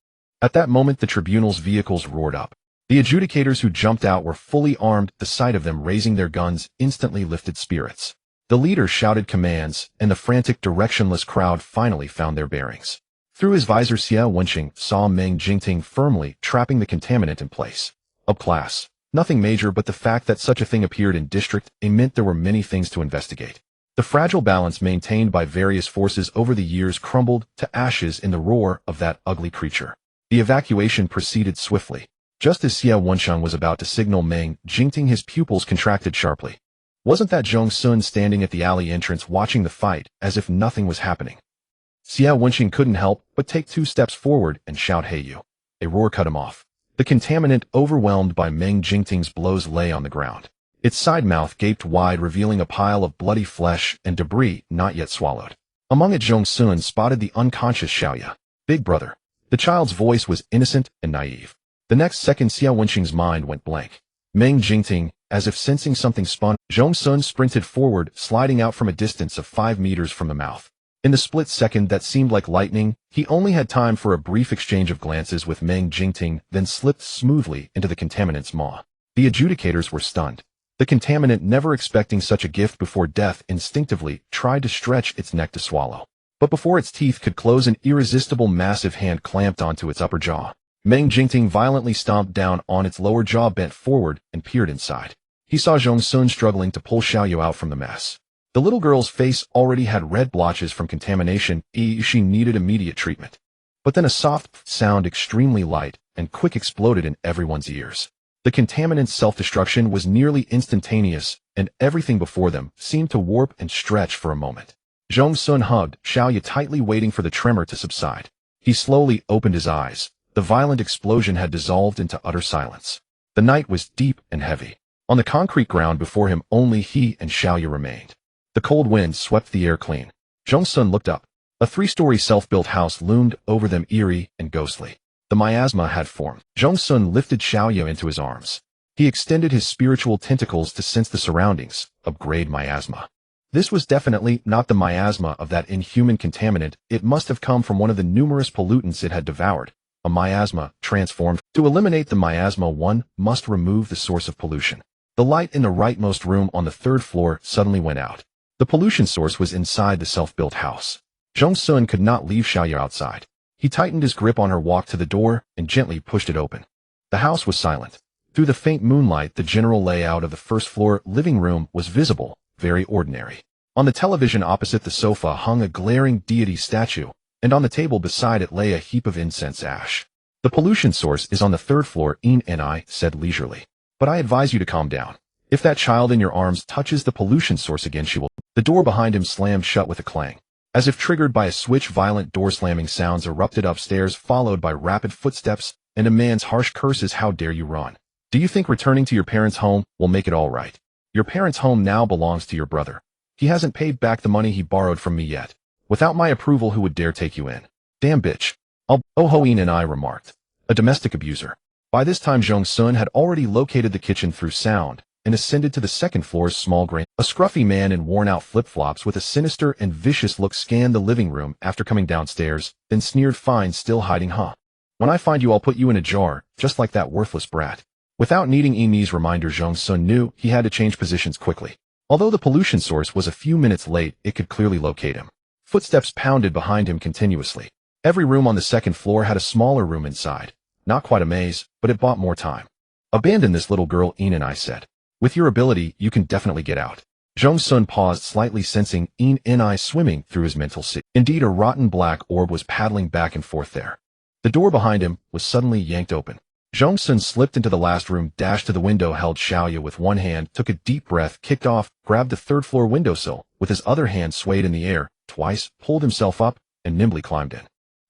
At that moment, the tribunal's vehicles roared up. The adjudicators who jumped out were fully armed. The sight of them raising their guns instantly lifted spirits. The leader shouted commands, and the frantic, directionless crowd finally found their bearings. Through his visor, Bewitching saw Meng Jingting firmly trapping the contaminant in place. Up class. Nothing major, but the fact that such a thing appeared in District A meant there were many things to investigate. The fragile balance maintained by various forces over the years crumbled to ashes in the roar of that ugly creature. The evacuation proceeded swiftly. Just as Bewitching was about to signal Meng Jingting, his pupils contracted sharply. Wasn't that Zhong Xun standing at the alley entrance watching the fight as if nothing was happening? Bewitching couldn't help but take 2 steps forward and shout, "Hey you." A roar cut him off. The contaminant, overwhelmed by Meng Jingting's blows, lay on the ground. Its side mouth gaped wide, revealing a pile of bloody flesh and debris not yet swallowed. Among it, Zhong Xun spotted the unconscious Xiaoya. Big brother. The child's voice was innocent and naive. The next second, Bewitching's mind went blank. Meng Jingting, as if sensing something, spun. Zhong Xun sprinted forward, sliding out from a distance of 5 meters from the mouth. In the split second that seemed like lightning, he only had time for a brief exchange of glances with Meng Jingting, then slipped smoothly into the contaminant's maw. The adjudicators were stunned. The contaminant, never expecting such a gift before death, instinctively tried to stretch its neck to swallow. But before its teeth could close, an irresistible massive hand clamped onto its upper jaw. Meng Jingting violently stomped down on its lower jaw, bent forward, and peered inside. He saw Zhong Xun struggling to pull Xiaoya out from the mess. The little girl's face already had red blotches from contamination. She needed immediate treatment. But then a soft sound, extremely light and quick, exploded in everyone's ears. The contaminant's self-destruction was nearly instantaneous, and everything before them seemed to warp and stretch for a moment. Zhong Xun hugged Xiaoya tightly, waiting for the tremor to subside. He slowly opened his eyes. The violent explosion had dissolved into utter silence. The night was deep and heavy. On the concrete ground before him, only he and Xiaoya remained. The cold wind swept the air clean. Zhong Xun looked up. A 3-story self-built house loomed over them, eerie and ghostly. The miasma had formed. Zhong Xun lifted Xiaoya into his arms. He extended his spiritual tentacles to sense the surroundings. Upgrade miasma. This was definitely not the miasma of that inhuman contaminant. It must have come from one of the numerous pollutants it had devoured. A miasma transformed. To eliminate the miasma, one must remove the source of pollution. The light in the rightmost room on the 3rd floor suddenly went out. The pollution source was inside the self-built house. Zhong Xun could not leave Xiaoya outside. He tightened his grip on her, walked to the door, and gently pushed it open. The house was silent. Through the faint moonlight, the general layout of the 1st floor living room was visible, very ordinary. On the television opposite the sofa hung a glaring deity statue, and on the table beside it lay a heap of incense ash. The pollution source is on the 3rd floor, I said leisurely. But I advise you to calm down. If that child in your arms touches the pollution source again, she will. The door behind him slammed shut with a clang. As if triggered by a switch, violent door slamming sounds erupted upstairs, followed by rapid footsteps and a man's harsh curses. How dare you run? Do you think returning to your parents' home will make it all right? Your parents' home now belongs to your brother. He hasn't paid back the money he borrowed from me yet. Without my approval, who would dare take you in? Damn bitch. I remarked. A domestic abuser. By this time Zhong Xun had already located the kitchen through sound and ascended to the 2nd floor's small grain. A scruffy man in worn-out flip-flops with a sinister and vicious look scanned the living room after coming downstairs, then sneered, "Fine, still hiding, huh? When I find you, I'll put you in a jar, just like that worthless brat." Without needing Amy's reminder, Zhong Xun knew he had to change positions quickly. Although the pollution source was a few minutes late, it could clearly locate him. Footsteps pounded behind him continuously. Every room on the 2nd floor had a smaller room inside. Not quite a maze, but it bought more time. "Abandon this little girl," I said. "With your ability, you can definitely get out." Zhong Xun paused, slightly sensing I swimming through his mental sea. Indeed, a rotten black orb was paddling back and forth there. The door behind him was suddenly yanked open. Zhong Xun slipped into the last room, dashed to the window, held Xiaoya with one hand, took a deep breath, kicked off, grabbed the 3rd floor windowsill, with his other hand swayed in the air, twice, pulled himself up, and nimbly climbed in.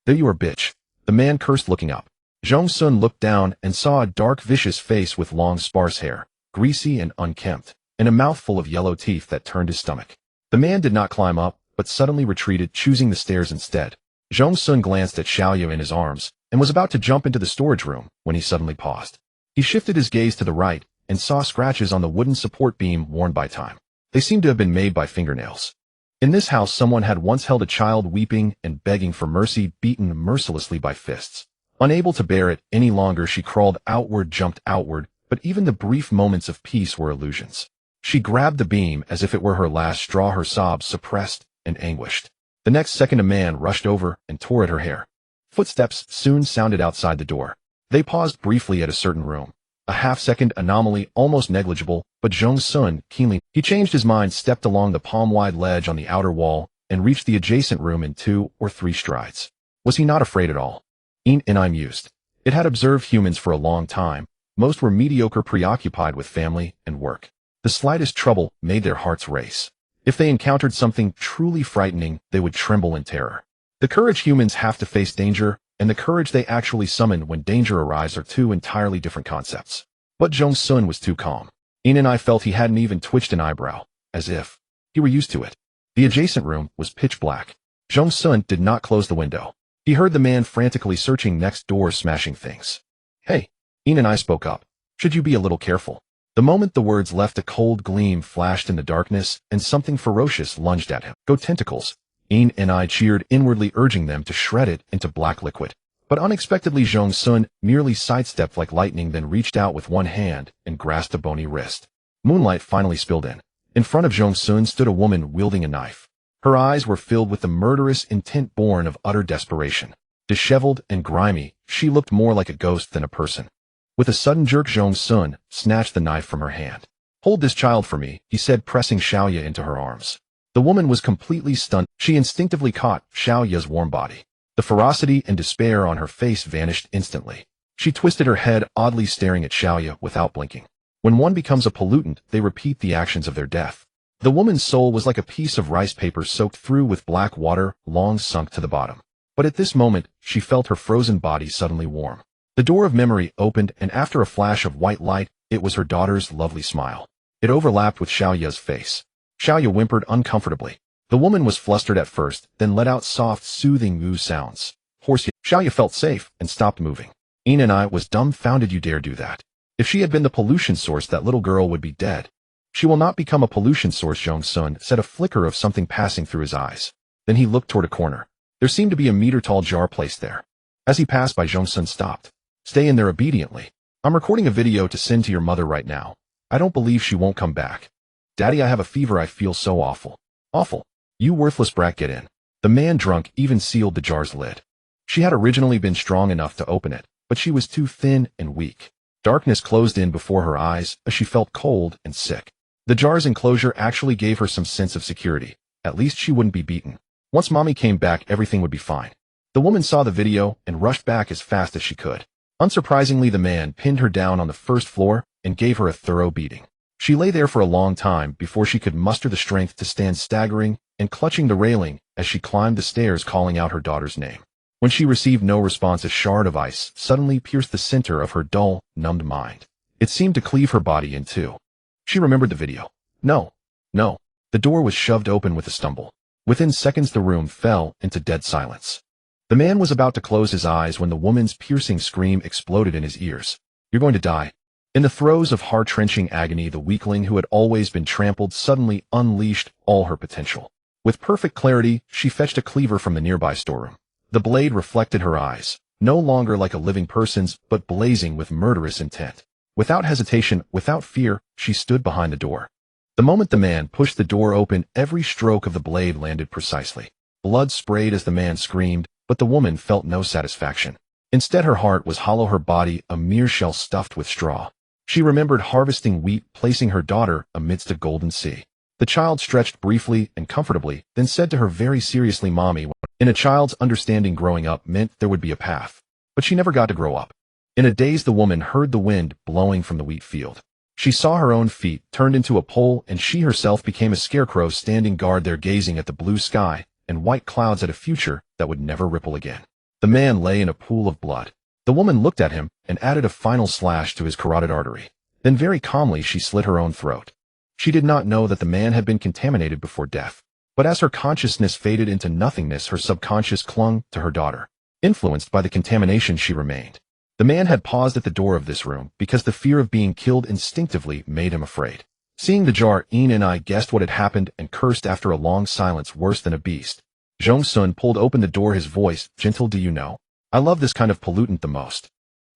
"There you are, bitch," the man cursed, looking up. Zhong Xun looked down and saw a dark, vicious face with long, sparse hair, greasy and unkempt, and a mouthful of yellow teeth that turned his stomach. The man did not climb up, but suddenly retreated, choosing the stairs instead. Zhong Xun glanced at Xiaoya in his arms, and was about to jump into the storage room when he suddenly paused. He shifted his gaze to the right, and saw scratches on the wooden support beam worn by time. They seemed to have been made by fingernails. In this house, someone had once held a child weeping and begging for mercy, beaten mercilessly by fists. Unable to bear it any longer, she crawled outward, jumped outward, but even the brief moments of peace were illusions. She grabbed the beam as if it were her last straw, her sobs suppressed and anguished. The next second, a man rushed over and tore at her hair. Footsteps soon sounded outside the door. They paused briefly at a certain room. A half-second anomaly, almost negligible, but Zhong Xun keenly. He changed his mind, stepped along the palm-wide ledge on the outer wall, and reached the adjacent room in 2 or 3 strides. Was he not afraid at all? I mused. It had observed humans for a long time. Most were mediocre, preoccupied with family and work. The slightest trouble made their hearts race. If they encountered something truly frightening, they would tremble in terror. The courage humans have to face danger, and the courage they actually summon when danger arrives, are 2 entirely different concepts. But Zhong Xun was too calm. I felt he hadn't even twitched an eyebrow, as if he were used to it. The adjacent room was pitch black. Zhong Xun did not close the window. He heard the man frantically searching next door, smashing things. "Hey," I spoke up. "Should you be a little careful?" The moment the words left, a cold gleam flashed in the darkness, and something ferocious lunged at him. "Go tentacles." I cheered, inwardly urging them to shred it into black liquid. But unexpectedly, Zhong Xun merely sidestepped like lightning, then reached out with one hand and grasped a bony wrist. Moonlight finally spilled in. In front of Zhong Xun stood a woman wielding a knife. Her eyes were filled with the murderous intent born of utter desperation. Disheveled and grimy, she looked more like a ghost than a person. With a sudden jerk, Zhong Xun snatched the knife from her hand. "Hold this child for me," he said, pressing Xiaoya into her arms. The woman was completely stunned. She instinctively caught Xiaoya's warm body. The ferocity and despair on her face vanished instantly. She twisted her head, oddly staring at Xiaoya without blinking. When one becomes a pollutant, they repeat the actions of their death. The woman's soul was like a piece of rice paper soaked through with black water, long sunk to the bottom. But at this moment, she felt her frozen body suddenly warm. The door of memory opened, and after a flash of white light, it was her daughter's lovely smile. It overlapped with Xiaoya's face. Xiaoya whimpered uncomfortably. The woman was flustered at first, then let out soft, soothing moo sounds. Hoarse. Xiaoya felt safe and stopped moving. I was dumbfounded. "You dare do that?" If she had been the pollution source, that little girl would be dead. "She will not become a pollution source," Zhong Xun said, a flicker of something passing through his eyes. Then he looked toward a corner. There seemed to be a meter-tall jar placed there. As he passed by, Zhong Xun stopped. "Stay in there obediently. I'm recording a video to send to your mother right now. I don't believe she won't come back. Daddy, I have a fever. I feel so awful. Awful. You worthless brat, get in." The man, drunk, even sealed the jar's lid. She had originally been strong enough to open it, but she was too thin and weak. Darkness closed in before her eyes as she felt cold and sick. The jar's enclosure actually gave her some sense of security. At least she wouldn't be beaten. Once Mommy came back, everything would be fine. The woman saw the video and rushed back as fast as she could. Unsurprisingly, the man pinned her down on the first floor and gave her a thorough beating. She lay there for a long time before she could muster the strength to stand staggering and clutching the railing as she climbed the stairs calling out her daughter's name. When she received no response, a shard of ice suddenly pierced the center of her dull, numbed mind. It seemed to cleave her body in two. She remembered the video. No. The door was shoved open with a stumble. Within seconds, the room fell into dead silence. The man was about to close his eyes when the woman's piercing scream exploded in his ears. "You're going to die." In the throes of heart-wrenching agony, the weakling who had always been trampled suddenly unleashed all her potential. With perfect clarity, she fetched a cleaver from the nearby storeroom. The blade reflected her eyes, no longer like a living person's, but blazing with murderous intent. Without hesitation, without fear, she stood behind the door. The moment the man pushed the door open, every stroke of the blade landed precisely. Blood sprayed as the man screamed, but the woman felt no satisfaction. Instead, her heart was hollow, her body a mere shell stuffed with straw. She remembered harvesting wheat, placing her daughter amidst a golden sea. The child stretched briefly and comfortably, then said to her very seriously, "Mommy." In a child's understanding, growing up meant there would be a path. But she never got to grow up. In a daze, the woman heard the wind blowing from the wheat field. She saw her own feet turned into a pole, and she herself became a scarecrow standing guard there, gazing at the blue sky and white clouds, at a future that would never ripple again. The man lay in a pool of blood. The woman looked at him and added a final slash to his carotid artery. Then very calmly she slit her own throat. She did not know that the man had been contaminated before death. But as her consciousness faded into nothingness, her subconscious clung to her daughter. Influenced by the contamination, she remained. The man had paused at the door of this room because the fear of being killed instinctively made him afraid. Seeing the jar, Ian and I guessed what had happened and cursed after a long silence, worse than a beast. Zhong Xun pulled open the door, his voice gentle. "Do you know? I love this kind of pollutant the most."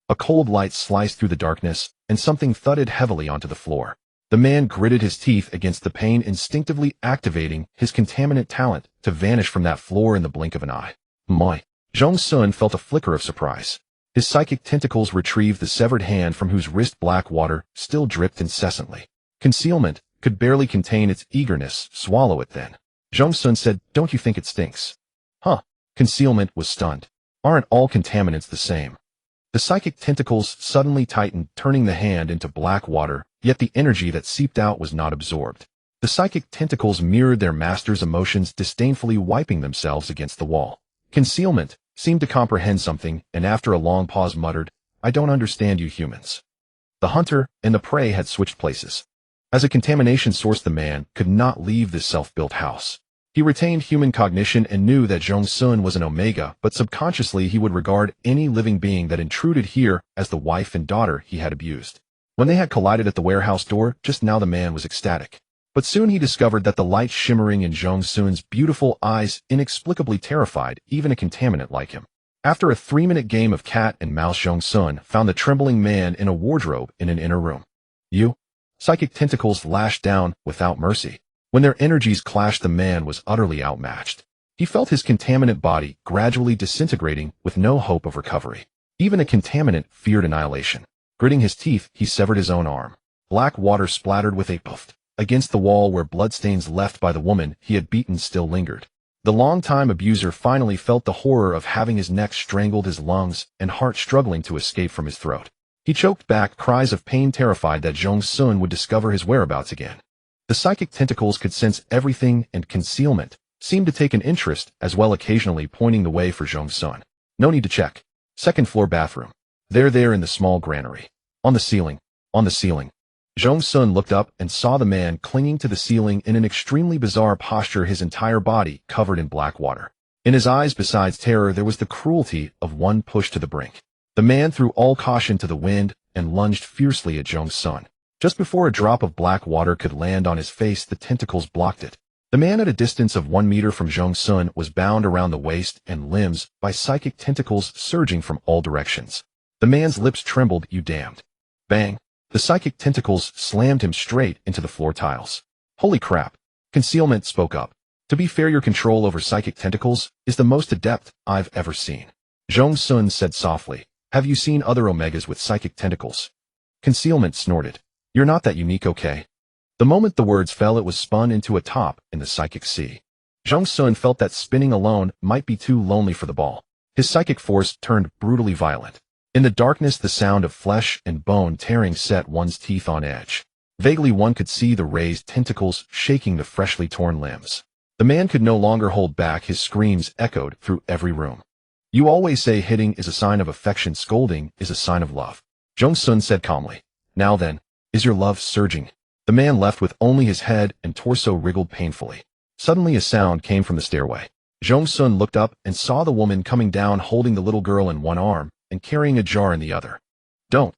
A cold light sliced through the darkness, and something thudded heavily onto the floor. The man gritted his teeth against the pain, instinctively activating his contaminant talent to vanish from that floor in the blink of an eye. "My." Zhong Xun felt a flicker of surprise. His psychic tentacles retrieved the severed hand from whose wrist black water still dripped incessantly. Concealment could barely contain its eagerness. "Swallow it then." Zhong Xun said, "Don't you think it stinks?" "Huh." Concealment was stunned. "Aren't all contaminants the same?" The psychic tentacles suddenly tightened, turning the hand into black water, yet the energy that seeped out was not absorbed. The psychic tentacles mirrored their master's emotions, disdainfully wiping themselves against the wall. Concealment seemed to comprehend something, and after a long pause muttered, "I don't understand you humans." The hunter and the prey had switched places. As a contamination source, the man could not leave this self-built house. He retained human cognition and knew that Zhong Xun was an omega, but subconsciously he would regard any living being that intruded here as the wife and daughter he had abused. When they had collided at the warehouse door, just now the man was ecstatic. But soon he discovered that the light shimmering in Zhong Xun's beautiful eyes inexplicably terrified even a contaminant like him. After a 3-minute game of cat and mouse, Zhong Xun found the trembling man in a wardrobe in an inner room. "You?" Psychic tentacles lashed down without mercy. When their energies clashed, the man was utterly outmatched. He felt his contaminant body gradually disintegrating with no hope of recovery. Even a contaminant feared annihilation. Gritting his teeth, he severed his own arm. Black water splattered with a puff against the wall where bloodstains left by the woman he had beaten still lingered. The long-time abuser finally felt the horror of having his neck strangled, his lungs and heart struggling to escape from his throat. He choked back cries of pain, terrified that Zhong Xun would discover his whereabouts again. The psychic tentacles could sense everything, and concealment seemed to take an interest as well, occasionally pointing the way for Zhong Xun. "No need to check. Second floor bathroom. There in the small granary. On the ceiling. On the ceiling." Zhong Xun looked up and saw the man clinging to the ceiling in an extremely bizarre posture, his entire body covered in black water. In his eyes, besides terror, there was the cruelty of one pushed to the brink. The man threw all caution to the wind and lunged fiercely at Zhong Xun. Just before a drop of black water could land on his face, the tentacles blocked it. The man, at a distance of 1 meter from Zhong Xun, was bound around the waist and limbs by psychic tentacles surging from all directions. The man's lips trembled. "You damned." Bang! The psychic tentacles slammed him straight into the floor tiles. "Holy crap." Concealment spoke up. "To be fair, your control over psychic tentacles is the most adept I've ever seen." Zhong Xun said softly, "Have you seen other omegas with psychic tentacles?" Concealment snorted. "You're not that unique, okay?" The moment the words fell, it was spun into a top in the psychic sea. Zhong Xun felt that spinning alone might be too lonely for the ball. His psychic force turned brutally violent. In the darkness, the sound of flesh and bone tearing set one's teeth on edge. Vaguely one could see the raised tentacles shaking the freshly torn limbs. The man could no longer hold back, his screams echoed through every room. You always say hitting is a sign of affection, scolding is a sign of love. Zhong Xun said calmly. Now then, is your love surging? The man left with only his head and torso wriggled painfully. Suddenly a sound came from the stairway. Zhong Xun looked up and saw the woman coming down holding the little girl in one arm and carrying a jar in the other. Don't.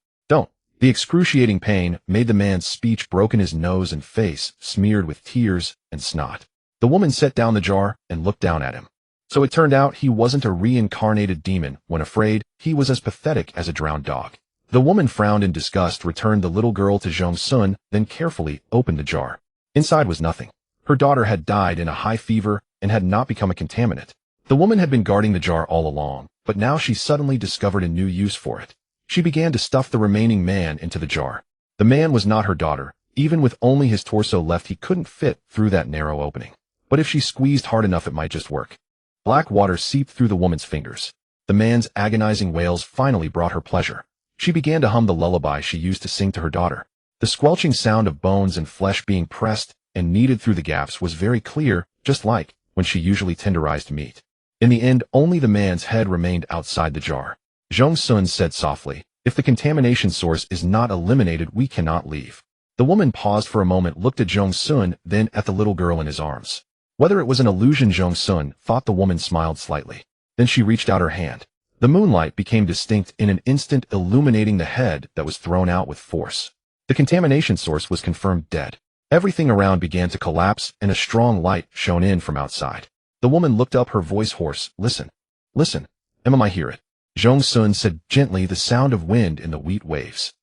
The excruciating pain made the man's speech broken, his nose and face smeared with tears and snot. The woman set down the jar and looked down at him. So it turned out he wasn't a reincarnated demon. When afraid, he was as pathetic as a drowned dog. The woman frowned in disgust, returned the little girl to Zhong Xun, then carefully opened the jar. Inside was nothing. Her daughter had died in a high fever and had not become a contaminant. The woman had been guarding the jar all along, but now she suddenly discovered a new use for it. She began to stuff the remaining man into the jar. The man was not her daughter. Even with only his torso left, he couldn't fit through that narrow opening. But if she squeezed hard enough, it might just work. Black water seeped through the woman's fingers. The man's agonizing wails finally brought her pleasure. She began to hum the lullaby she used to sing to her daughter. The squelching sound of bones and flesh being pressed and kneaded through the gaps was very clear, just like when she usually tenderized meat. In the end, only the man's head remained outside the jar. Zhong Xun said softly, if the contamination source is not eliminated, we cannot leave. The woman paused for a moment, looked at Zhong Xun, then at the little girl in his arms. Whether it was an illusion, Zhong Xun thought. The woman smiled slightly. Then she reached out her hand. The moonlight became distinct in an instant, illuminating the head that was thrown out with force. The contamination source was confirmed dead. Everything around began to collapse, and a strong light shone in from outside. The woman looked up, her voice hoarse. Listen. Am I hear it? Zhong Xun said gently, the sound of wind in the wheat waves.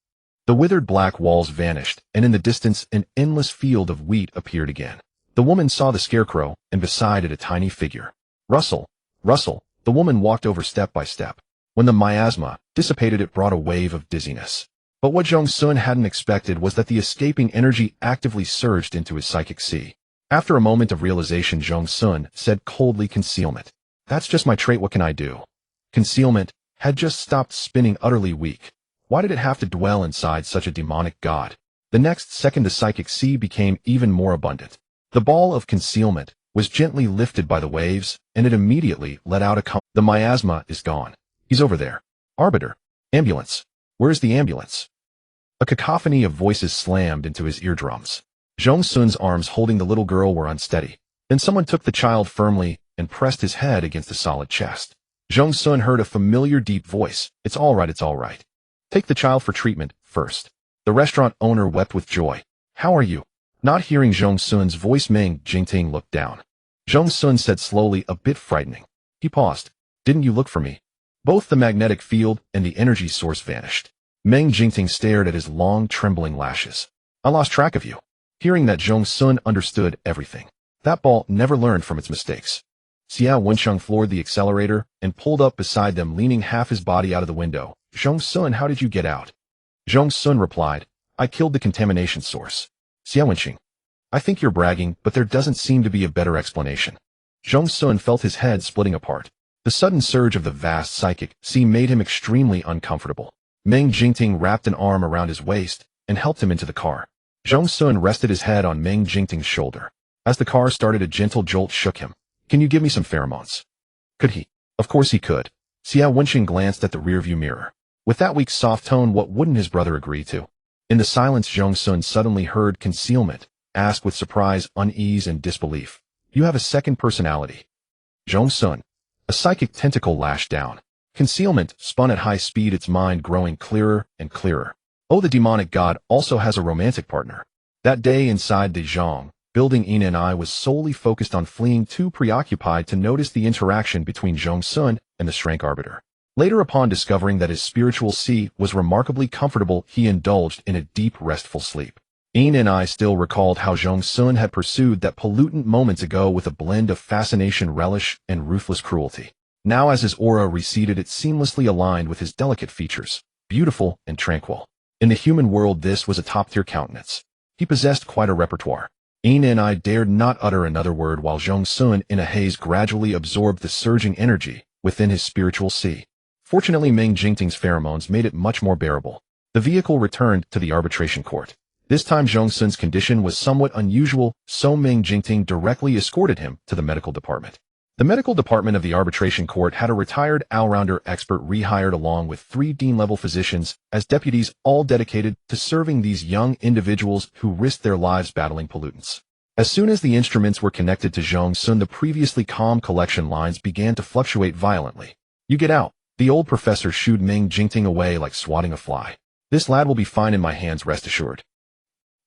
The withered black walls vanished, and in the distance an endless field of wheat appeared again. The woman saw the scarecrow, and beside it a tiny figure. Rustle. The woman walked over step by step. When the miasma dissipated, it brought a wave of dizziness. But what Zhong Xun hadn't expected was that the escaping energy actively surged into his psychic sea. After a moment of realization, Zhong Xun said coldly, concealment. That's just my trait, what can I do? Concealment had just stopped spinning, utterly weak. Why did it have to dwell inside such a demonic god? The next second the psychic sea became even more abundant. The ball of concealment was gently lifted by the waves, and it immediately let out a The miasma is gone. He's over there. Arbiter. Ambulance. Where's the ambulance? A cacophony of voices slammed into his eardrums. Zhong Xun's arms holding the little girl were unsteady. Then someone took the child firmly and pressed his head against the solid chest. Zhong Xun heard a familiar deep voice. It's all right. Take the child for treatment first. The restaurant owner wept with joy. How are you? Not hearing Zhong Xun's voice, Meng Jingting looked down. Zhong Xun said slowly, a bit frightening. He paused. Didn't you look for me? Both the magnetic field and the energy source vanished. Meng Jingting stared at his long, trembling lashes. I lost track of you. Hearing that, Zhong Xun understood everything. That ball never learned from its mistakes. Xiao Wensheng floored the accelerator and pulled up beside them, leaning half his body out of the window. Zhong Xun, how did you get out? Zhong Xun replied, I killed the contamination source. Xiao Wensheng, I think you're bragging, but there doesn't seem to be a better explanation. Zhong Xun felt his head splitting apart. The sudden surge of the vast psychic sea made him extremely uncomfortable. Meng Jingting wrapped an arm around his waist and helped him into the car. Zhong Xun rested his head on Meng Jingting's shoulder. As the car started, a gentle jolt shook him. Can you give me some pheromones? Could he? Of course he could. Xiao Wensheng glanced at the rearview mirror. With that weak, soft tone, what wouldn't his brother agree to? In the silence, Zhong Xun suddenly heard concealment ask with surprise, unease, and disbelief. You have a second personality. Zhong Xun. A psychic tentacle lashed down. Concealment spun at high speed, its mind growing clearer and clearer. Oh, the demonic god also has a romantic partner. That day inside the Zhong building, Yin and I was solely focused on fleeing, too preoccupied to notice the interaction between Zhong Xun and the Supreme Arbiter. Later, upon discovering that his spiritual sea was remarkably comfortable, he indulged in a deep, restful sleep. Yin and I still recalled how Zhong Xun had pursued that pollutant moments ago with a blend of fascination, relish, and ruthless cruelty. Now, as his aura receded, it seamlessly aligned with his delicate features, beautiful and tranquil. In the human world, this was a top-tier countenance. He possessed quite a repertoire. Yin and I dared not utter another word while Zhong Xun, in a haze, gradually absorbed the surging energy within his spiritual sea. Fortunately, Meng Jingting's pheromones made it much more bearable. The vehicle returned to the arbitration court. This time Zhong Xun's condition was somewhat unusual, so Meng Jingting directly escorted him to the medical department. The medical department of the arbitration court had a retired all-rounder expert rehired along with 3 dean-level physicians as deputies, all dedicated to serving these young individuals who risked their lives battling pollutants. As soon as the instruments were connected to Zhong Xun, the previously calm collection lines began to fluctuate violently. "You get out." The old professor shooed Meng Jingting away like swatting a fly. "This lad will be fine in my hands, rest assured."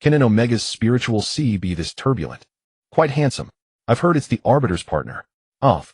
"Can an Omega's spiritual sea be this turbulent?" "Quite handsome. I've heard it's the Arbiter's partner." "Off."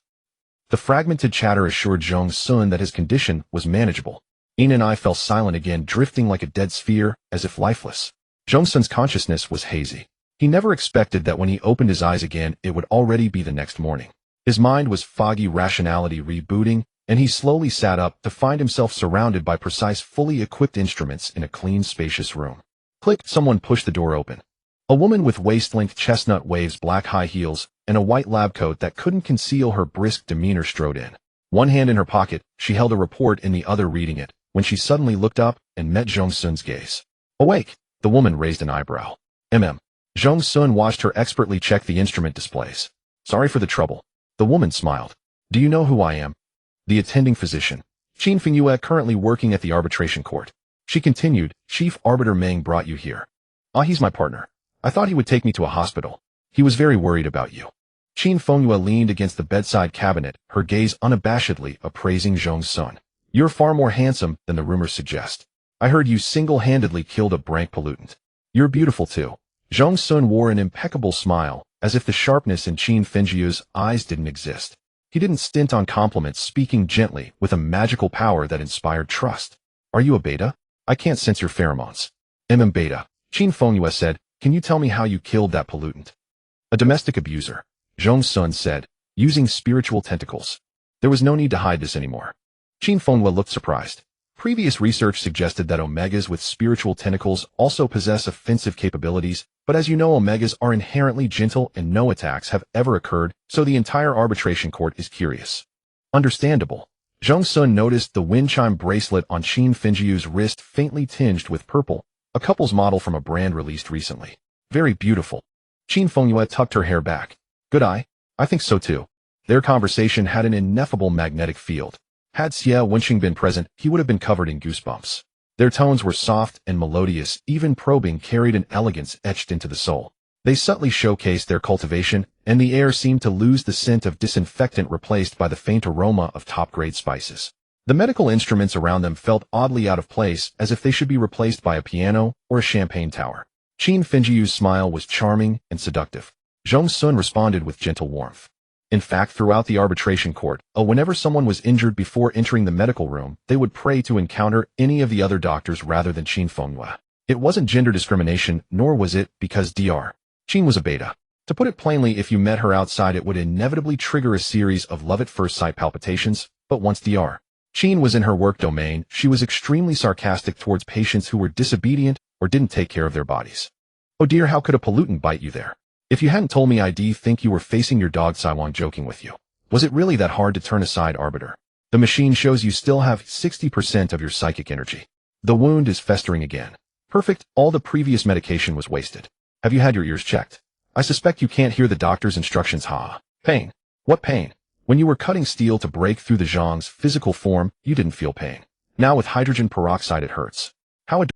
The fragmented chatter assured Zhong Xun that his condition was manageable. Yin and I fell silent again, drifting like a dead sphere, as if lifeless. Zhong Xun's consciousness was hazy. He never expected that when he opened his eyes again, it would already be the next morning. His mind was foggy, rationality rebooting, and he slowly sat up to find himself surrounded by precise, fully equipped instruments in a clean, spacious room. Click! Someone pushed the door open. A woman with waist-length chestnut waves, black high heels, and a white lab coat that couldn't conceal her brisk demeanor strode in. One hand in her pocket, she held a report in the other, reading it, when she suddenly looked up and met Zhong Xun's gaze. "Awake!" The woman raised an eyebrow. Zhong Xun watched her expertly check the instrument displays. "Sorry for the trouble." The woman smiled. "Do you know who I am?" "The attending physician. Qin Fingyue, currently working at the arbitration court." She continued, "Chief Arbiter Meng brought you here." "Ah, he's my partner. I thought he would take me to a hospital. He was very worried about you." Qin Fingyue leaned against the bedside cabinet, her gaze unabashedly appraising Zhong Xun. "You're far more handsome than the rumors suggest. I heard you single-handedly killed a brank pollutant. You're beautiful too." Zhong Xun wore an impeccable smile, as if the sharpness in Qin Fingyue's eyes didn't exist. He didn't stint on compliments, speaking gently, with a magical power that inspired trust. "Are you a beta? I can't sense your pheromones." Beta," Qin Fingyue said. "Can you tell me how you killed that pollutant?" "A domestic abuser," Zhong Xun said, "using spiritual tentacles. There was no need to hide this anymore." Qin Fingyue looked surprised. Previous research suggested that Omegas with spiritual tentacles also possess offensive capabilities, but as you know, Omegas are inherently gentle and no attacks have ever occurred, so the entire arbitration court is curious. Understandable. Zhong Xun noticed the wind chime bracelet on Qin Fingyue's wrist, faintly tinged with purple, a couple's model from a brand released recently. "Very beautiful." Qin Fingyue tucked her hair back. "Good eye? I think so too." Their conversation had an ineffable magnetic field. Had Xie Wenqing been present, he would have been covered in goosebumps. Their tones were soft and melodious, even probing carried an elegance etched into the soul. They subtly showcased their cultivation, and the air seemed to lose the scent of disinfectant, replaced by the faint aroma of top-grade spices. The medical instruments around them felt oddly out of place, as if they should be replaced by a piano or a champagne tower. Qin Fingyue's smile was charming and seductive. Zhong Xun responded with gentle warmth. In fact, throughout the arbitration court, whenever someone was injured before entering the medical room, they would pray to encounter any of the other doctors rather than Qin Fingyue. It wasn't gender discrimination, nor was it because Dr. Qin was a beta. To put it plainly, if you met her outside, it would inevitably trigger a series of love-at-first-sight palpitations, but once Dr. Qin was in her work domain, she was extremely sarcastic towards patients who were disobedient or didn't take care of their bodies. "Oh dear, how could a pollutant bite you there? If you hadn't told me, I'd think you were facing your dog Saiwang joking with you. Was it really that hard to turn aside, Arbiter? The machine shows you still have 60% of your psychic energy. The wound is festering again. Perfect, all the previous medication was wasted. Have you had your ears checked? I suspect you can't hear the doctor's instructions. Pain. What pain? When you were cutting steel to break through the Zhong's physical form, you didn't feel pain. Now with hydrogen peroxide it hurts.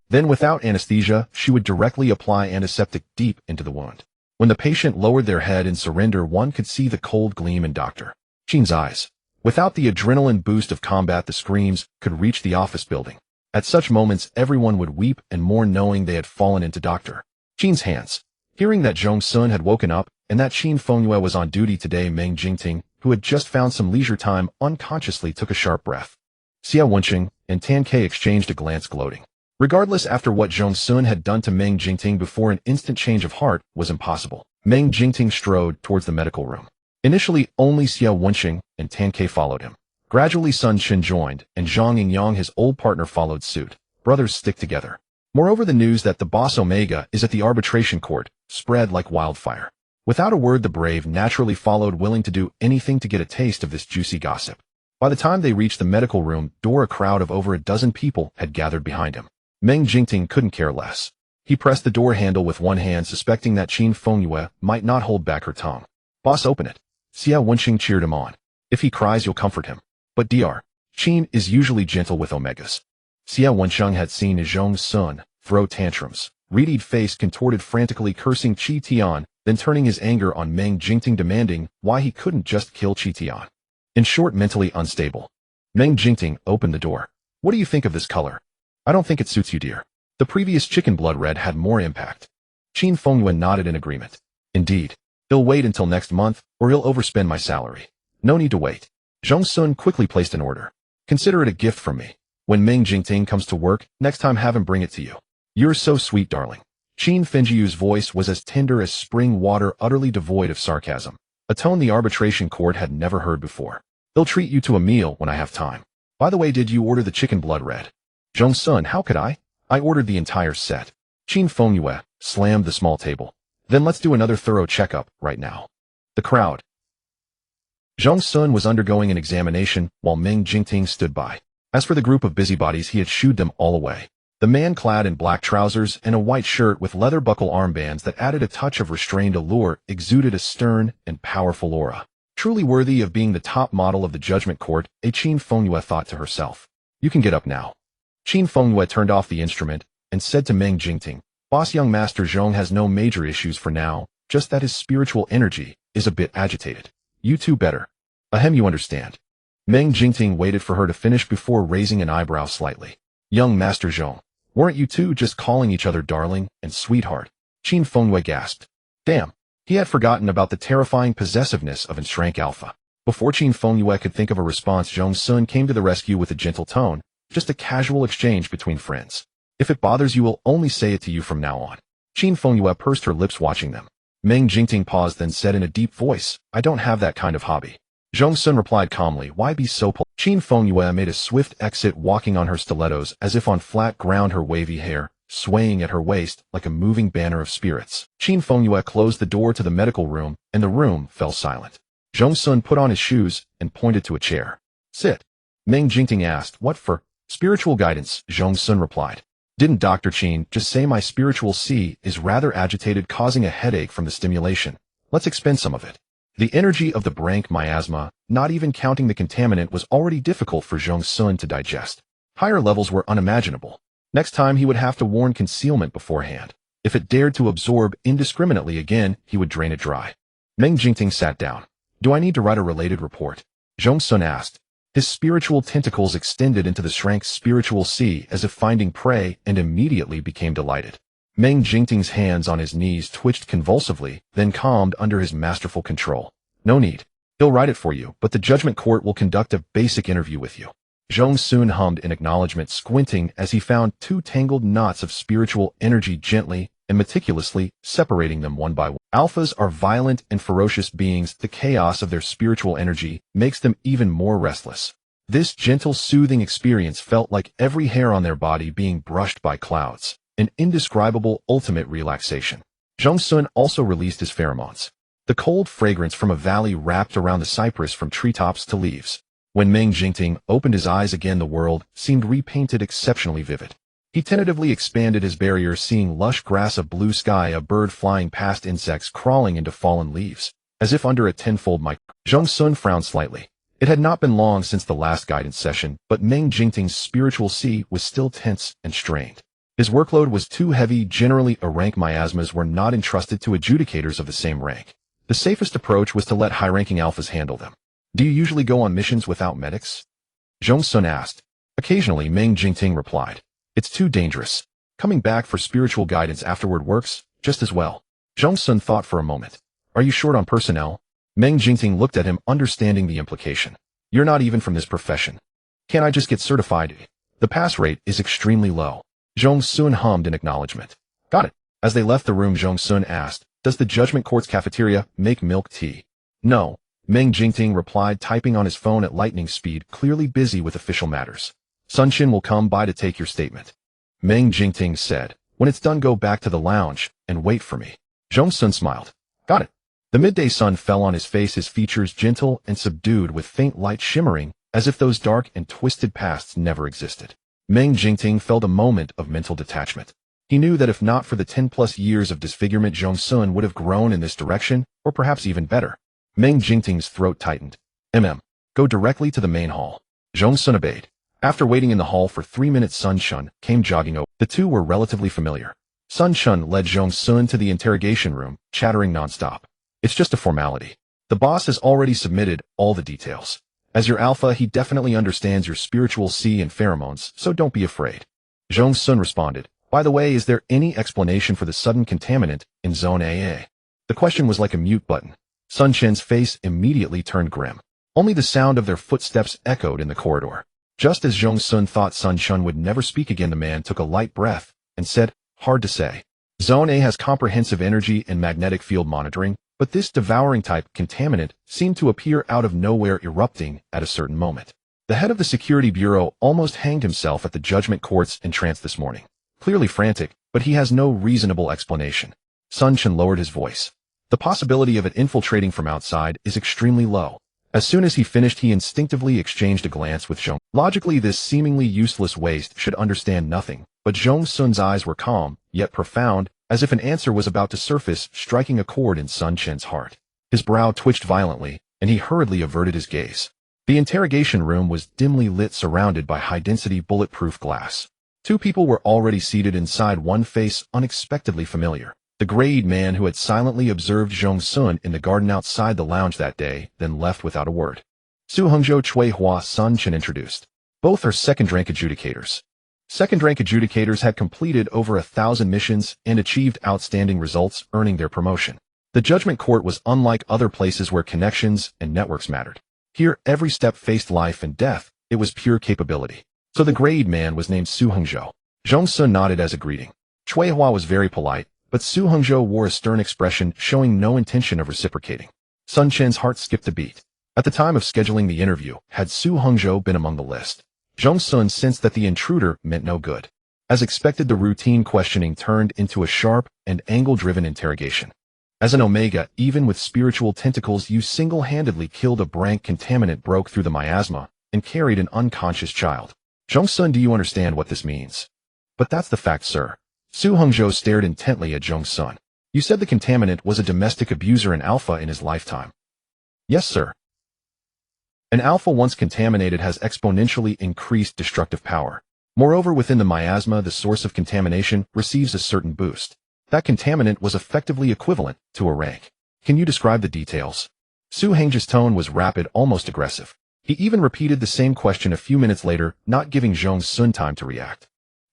Then without anesthesia, she would directly apply antiseptic deep into the wound. When the patient lowered their head in surrender, one could see the cold gleam in Dr. Qin's eyes. Without the adrenaline boost of combat, the screams could reach the office building. At such moments, everyone would weep and mourn, knowing they had fallen into Dr. Qin's hands. Hearing that Zhong Xun had woken up and that Qin Fingyue was on duty today, Meng Jingting, who had just found some leisure time, unconsciously took a sharp breath. Xie Wenqing and Tan Ke exchanged a glance, gloating. Regardless, after what Zhong Xun had done to Meng Jingting before, an instant change of heart was impossible. Meng Jingting strode towards the medical room. Initially, only Xie Wenqing and Tan Ke followed him. Gradually, Sun Chen joined, and Zhang Yingyang, his old partner, followed suit. Brothers stick together. Moreover, the news that the boss Omega is at the arbitration court spread like wildfire. Without a word, the brave naturally followed, willing to do anything to get a taste of this juicy gossip. By the time they reached the medical room door, a crowd of over a dozen people had gathered behind him. Meng Jingting couldn't care less. He pressed the door handle with one hand, suspecting that Qin Fengyue might not hold back her tongue. "Boss, open it." Xia Wenxing cheered him on. "If he cries, you'll comfort him." But Dr. Qin is usually gentle with omegas. Xia Wenxing had seen Zhong Xun throw tantrums. Reedy face contorted, frantically cursing Qi Tian, then turning his anger on Meng Jingting, demanding why he couldn't just kill Qi Tian. In short, mentally unstable. Meng Jingting opened the door. "What do you think of this color?" "I don't think it suits you, dear. The previous chicken blood red had more impact." Qin Fengyue nodded in agreement. "Indeed. He'll wait until next month, or he'll overspend my salary." "No need to wait." Zhong Xun quickly placed an order. "Consider it a gift from me. When Meng Jingting comes to work, next time have him bring it to you." "You're so sweet, darling." Qin Fengyue's voice was as tender as spring water, utterly devoid of sarcasm, a tone the arbitration court had never heard before. "He'll treat you to a meal when I have time. By the way, did you order the chicken blood red?" "Zhong Xun, how could I? I ordered the entire set." Qin Fengyue slammed the small table. "Then let's do another thorough checkup right now." The crowd. Zhong Xun was undergoing an examination while Meng Jingting stood by. As for the group of busybodies, he had shooed them all away. The man, clad in black trousers and a white shirt with leather buckle armbands that added a touch of restrained allure, exuded a stern and powerful aura. Truly worthy of being the top model of the judgment court, Qin Fengyue thought to herself. "You can get up now." Qin Fengyue turned off the instrument and said to Meng Jingting, "Boss, young Master Zhong has no major issues for now, just that his spiritual energy is a bit agitated. You two better. Ahem, you understand." Meng Jingting waited for her to finish before raising an eyebrow slightly. "Young Master Zhong, weren't you two just calling each other darling and sweetheart?" Qin Fengyue gasped. Damn, he had forgotten about the terrifying possessiveness of Enshrank Alpha. Before Qin Fengyue could think of a response, Zhong Xun came to the rescue with a gentle tone, "Just a casual exchange between friends. If it bothers you, we'll only say it to you from now on." Qin Fengyue pursed her lips watching them. Meng Jingting paused, then said in a deep voice, "I don't have that kind of hobby." Zhong Xun replied calmly, "Why be so polite?" Qin Fengyue made a swift exit, walking on her stilettos as if on flat ground, her wavy hair swaying at her waist like a moving banner of spirits. Qin Fengyue closed the door to the medical room, and the room fell silent. Zhong Xun put on his shoes and pointed to a chair. "Sit." Meng Jingting asked, "What for?" "Spiritual guidance," Zhong Xun replied. "Didn't Dr. Qin just say my spiritual C is rather agitated, causing a headache from the stimulation? Let's expend some of it." The energy of the branch miasma, not even counting the contaminant, was already difficult for Zhong Xun to digest. Higher levels were unimaginable. Next time he would have to warn concealment beforehand. If it dared to absorb indiscriminately again, he would drain it dry. Meng Jingting sat down. "Do I need to write a related report?" Zhong Xun asked. His spiritual tentacles extended into the Shrank's spiritual sea as if finding prey, and immediately became delighted. Meng Jingting's hands on his knees twitched convulsively, then calmed under his masterful control. "No need. He'll write it for you, but the judgment court will conduct a basic interview with you." Zhong Xun hummed in acknowledgement, squinting as he found two tangled knots of spiritual energy, gently and meticulously separating them one by one. Alphas are violent and ferocious beings. The chaos of their spiritual energy makes them even more restless. This gentle, soothing experience felt like every hair on their body being brushed by clouds. An indescribable, ultimate relaxation. Zhong Xun also released his pheromones. The cold fragrance from a valley wrapped around the cypress from treetops to leaves. When Meng Jingting opened his eyes again, the world seemed repainted, exceptionally vivid. He tentatively expanded his barrier, seeing lush grass, a blue sky, a bird flying past, insects crawling into fallen leaves, as if under a tenfold microscope. Zhong Xun frowned slightly. It had not been long since the last guidance session, but Meng Jingting's spiritual sea was still tense and strained. His workload was too heavy. Generally, rank miasmas were not entrusted to adjudicators of the same rank. The safest approach was to let high-ranking alphas handle them. "Do you usually go on missions without medics?" Zhong Xun asked. "Occasionally," Meng Jingting replied. "It's too dangerous. Coming back for spiritual guidance afterward works just as well." Zhong Xun thought for a moment. "Are you short on personnel?" Meng Jingting looked at him, understanding the implication. "You're not even from this profession. Can't I just get certified?" "The pass rate is extremely low." Zhong Xun hummed in acknowledgement. "Got it." As they left the room, Zhong Xun asked, "Does the judgment court's cafeteria make milk tea?" "No," Meng Jingting replied, typing on his phone at lightning speed, clearly busy with official matters. "Sun Shin will come by to take your statement." Meng Jingting said, "When it's done, go back to the lounge and wait for me." Zhong Xun smiled. "Got it." The midday sun fell on his face, his features gentle and subdued, with faint light shimmering as if those dark and twisted pasts never existed. Meng Jingting felt a moment of mental detachment. He knew that if not for the 10+ years of disfigurement, Zhong Xun would have grown in this direction, or perhaps even better. Meng Jingting's throat tightened. Go directly to the main hall. Zhong Xun obeyed. After waiting in the hall for 3 minutes, Sun Shun came jogging over. The two were relatively familiar. Sun Shun led Zhong Xun to the interrogation room, chattering nonstop. It's just a formality. The boss has already submitted all the details. As your alpha, he definitely understands your spiritual sea and pheromones, so don't be afraid. Zhong Xun responded. By the way, is there any explanation for the sudden contaminant in Zone AA? The question was like a mute button. Sun Chen's face immediately turned grim. Only the sound of their footsteps echoed in the corridor. Just as Zhong Xun thought Sun Shun would never speak again, the man took a light breath and said, hard to say. Zone A has comprehensive energy and magnetic field monitoring, but this devouring type contaminant seemed to appear out of nowhere, erupting at a certain moment. The head of the Security Bureau almost hanged himself at the Judgment Court's entrance this morning. Clearly frantic, but he has no reasonable explanation. Sun Chen lowered his voice. The possibility of it infiltrating from outside is extremely low. As soon as he finished, he instinctively exchanged a glance with Zhong. Logically, this seemingly useless waste should understand nothing, but Zhong Sun's eyes were calm, yet profound, as if an answer was about to surface, striking a chord in Sun Chen's heart. His brow twitched violently, and he hurriedly averted his gaze. The interrogation room was dimly lit, surrounded by high-density bulletproof glass. Two people were already seated inside, one face unexpectedly familiar. The grayed man who had silently observed Zhong Xun in the garden outside the lounge that day, then left without a word. Su Hengzhou Chui Hua, Sun Chen introduced. Both are second-rank adjudicators. Second-rank adjudicators had completed over 1,000 missions and achieved outstanding results, earning their promotion. The Judgment Court was unlike other places where connections and networks mattered. Here, every step faced life and death. It was pure capability. So the grayed man was named Su Hengzhou. Zhong Xun nodded as a greeting. Chui Hua was very polite, but Su Hengzhou wore a stern expression, showing no intention of reciprocating. Sun Chen's heart skipped a beat. At the time of scheduling the interview, had Su Hengzhou been among the list? Zhong Xun sensed that the intruder meant no good. As expected, the routine questioning turned into a sharp and angle-driven interrogation. As an Omega, even with spiritual tentacles, you single-handedly killed a branch contaminant, broke through the miasma, and carried an unconscious child. Zhong Xun, do you understand what this means? But that's the fact, sir. Su Hengzhou stared intently at Zhong Xun. You said the contaminant was a domestic abuser and alpha in his lifetime. Yes, sir. An alpha once contaminated has exponentially increased destructive power. Moreover, within the miasma, the source of contamination receives a certain boost. That contaminant was effectively equivalent to a rank. Can you describe the details? Su Hengzhou's tone was rapid, almost aggressive. He even repeated the same question a few minutes later, not giving Zhong Xun time to react.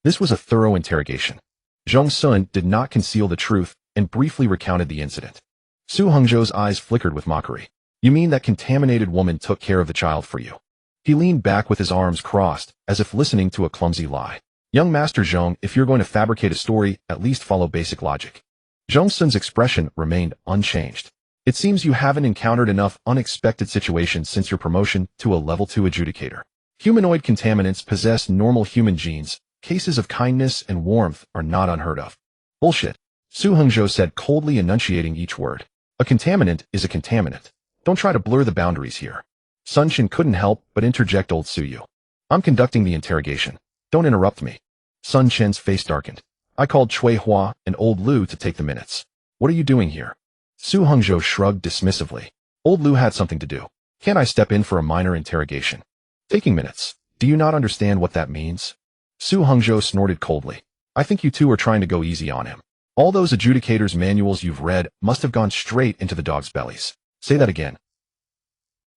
This was a thorough interrogation. Zhong Xun did not conceal the truth and briefly recounted the incident. Su Hengzhou's eyes flickered with mockery. You mean that contaminated woman took care of the child for you? He leaned back with his arms crossed, as if listening to a clumsy lie. Young Master Zhong, if you're going to fabricate a story, at least follow basic logic. Zhong Xun's expression remained unchanged. It seems you haven't encountered enough unexpected situations since your promotion to a level 2 adjudicator. Humanoid contaminants possess normal human genes. Cases of kindness and warmth are not unheard of. Bullshit. Su Hengzhou said, coldly enunciating each word. A contaminant is a contaminant. Don't try to blur the boundaries here. Sun Chen couldn't help but interject, old Su Yu. I'm conducting the interrogation. Don't interrupt me. Sun Chen's face darkened. I called Chui Hua and old Lu to take the minutes. What are you doing here? Su Hengzhou shrugged dismissively. Old Lu had something to do. Can't I step in for a minor interrogation? Taking minutes. Do you not understand what that means? Su Hengzhou snorted coldly. I think you two are trying to go easy on him. All those adjudicators' manuals you've read must have gone straight into the dogs' bellies. Say that again.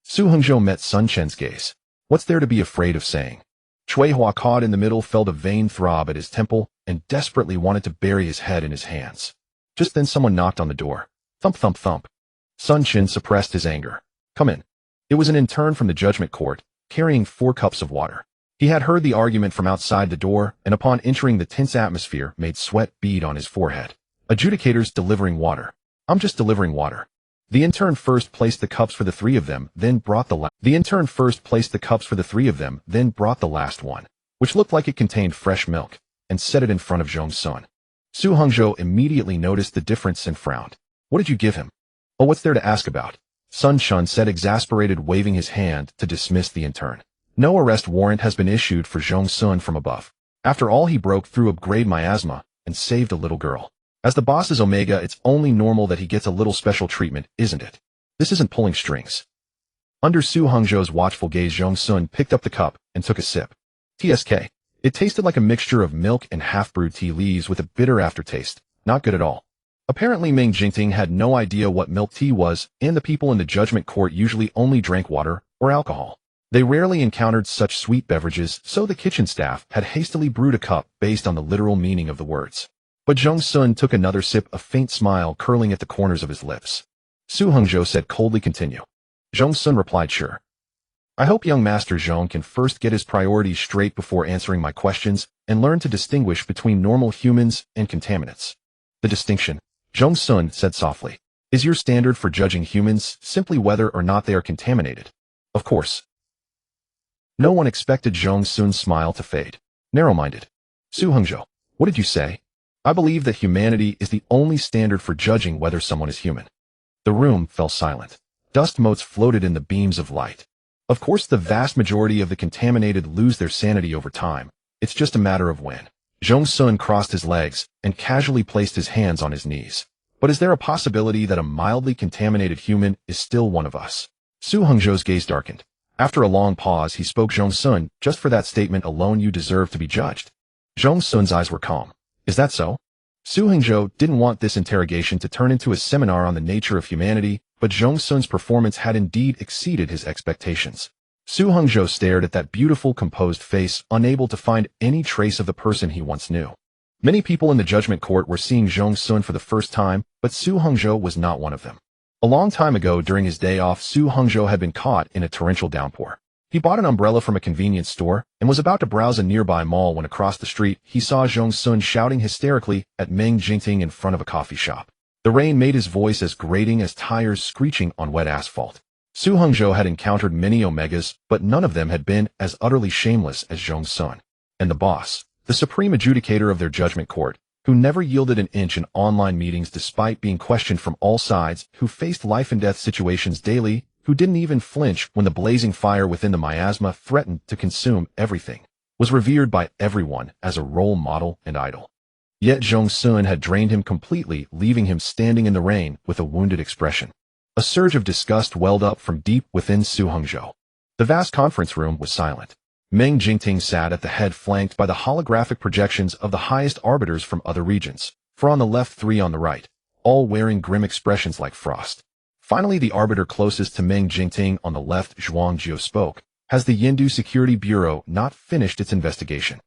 Su Hengzhou met Sun Chen's gaze. What's there to be afraid of saying? Chui Hua, caught in the middle, felt a vain throb at his temple and desperately wanted to bury his head in his hands. Just then someone knocked on the door. Thump, thump, thump. Sun Chen suppressed his anger. Come in. It was an intern from the Judgment Court, carrying 4 cups of water. He had heard the argument from outside the door, and upon entering the tense atmosphere, made sweat bead on his forehead. Adjudicators delivering water. I'm just delivering water. The intern first placed the cups for the 3 of them, then brought the last one, which looked like it contained fresh milk, and set it in front of Zhong Xun. Su Hengzhou immediately noticed the difference and frowned. What did you give him? Oh, what's there to ask about? Sun Shun said, exasperated, waving his hand to dismiss the intern. No arrest warrant has been issued for Zhong Xun from above. After all, he broke through a grade miasma and saved a little girl. As the boss's Omega, it's only normal that he gets a little special treatment, isn't it? This isn't pulling strings. Under Su Hongzhou's watchful gaze, Zhong Xun picked up the cup and took a sip. TSK. It tasted like a mixture of milk and half-brewed tea leaves with a bitter aftertaste. Not good at all. Apparently Meng Jingting had no idea what milk tea was, and the people in the judgment court usually only drank water or alcohol. They rarely encountered such sweet beverages, so the kitchen staff had hastily brewed a cup based on the literal meaning of the words. But Zhong Xun took another sip, a faint smile curling at the corners of his lips. Su Hongzhou said coldly, "Continue." Zhong Xun replied, "Sure. I hope young Master Zhong can first get his priorities straight before answering my questions and learn to distinguish between normal humans and contaminants." The distinction, Zhong Xun said softly, is your standard for judging humans simply whether or not they are contaminated. Of course. No one expected Zhong Xun's smile to fade. Narrow-minded. Su Hongzhou, what did you say? I believe that humanity is the only standard for judging whether someone is human. The room fell silent. Dust motes floated in the beams of light. Of course, the vast majority of the contaminated lose their sanity over time. It's just a matter of when. Zhong Xun crossed his legs and casually placed his hands on his knees. But is there a possibility that a mildly contaminated human is still one of us? Su Hongzhou's gaze darkened. After a long pause, he spoke. Zhong Xun, just for that statement alone you deserve to be judged. Zhong Xun's eyes were calm. Is that so? Su Hongzhou didn't want this interrogation to turn into a seminar on the nature of humanity, but Zhong Xun's performance had indeed exceeded his expectations. Su Hongzhou stared at that beautiful, composed face, unable to find any trace of the person he once knew. Many people in the judgment court were seeing Zhong Xun for the first time, but Su Hongzhou was not one of them. A long time ago, during his day off, Su Hongzhou had been caught in a torrential downpour. He bought an umbrella from a convenience store and was about to browse a nearby mall when across the street he saw Zhong Xun shouting hysterically at Meng Jingting in front of a coffee shop. The rain made his voice as grating as tires screeching on wet asphalt. Su Hongzhou had encountered many Omegas, but none of them had been as utterly shameless as Zhong Xun. And the boss, the supreme adjudicator of their judgment court, who never yielded an inch in online meetings despite being questioned from all sides, who faced life-and-death situations daily, who didn't even flinch when the blazing fire within the miasma threatened to consume everything, was revered by everyone as a role model and idol. Yet Zhong Xun had drained him completely, leaving him standing in the rain with a wounded expression. A surge of disgust welled up from deep within Su Hongzhou. The vast conference room was silent. Meng Jingting sat at the head, flanked by the holographic projections of the highest arbiters from other regions, 4 on the left, 3 on the right, all wearing grim expressions like frost. Finally, the arbiter closest to Meng Jingting on the left, Zhuang Jiu, spoke. Has the Yindu Security Bureau not finished its investigation?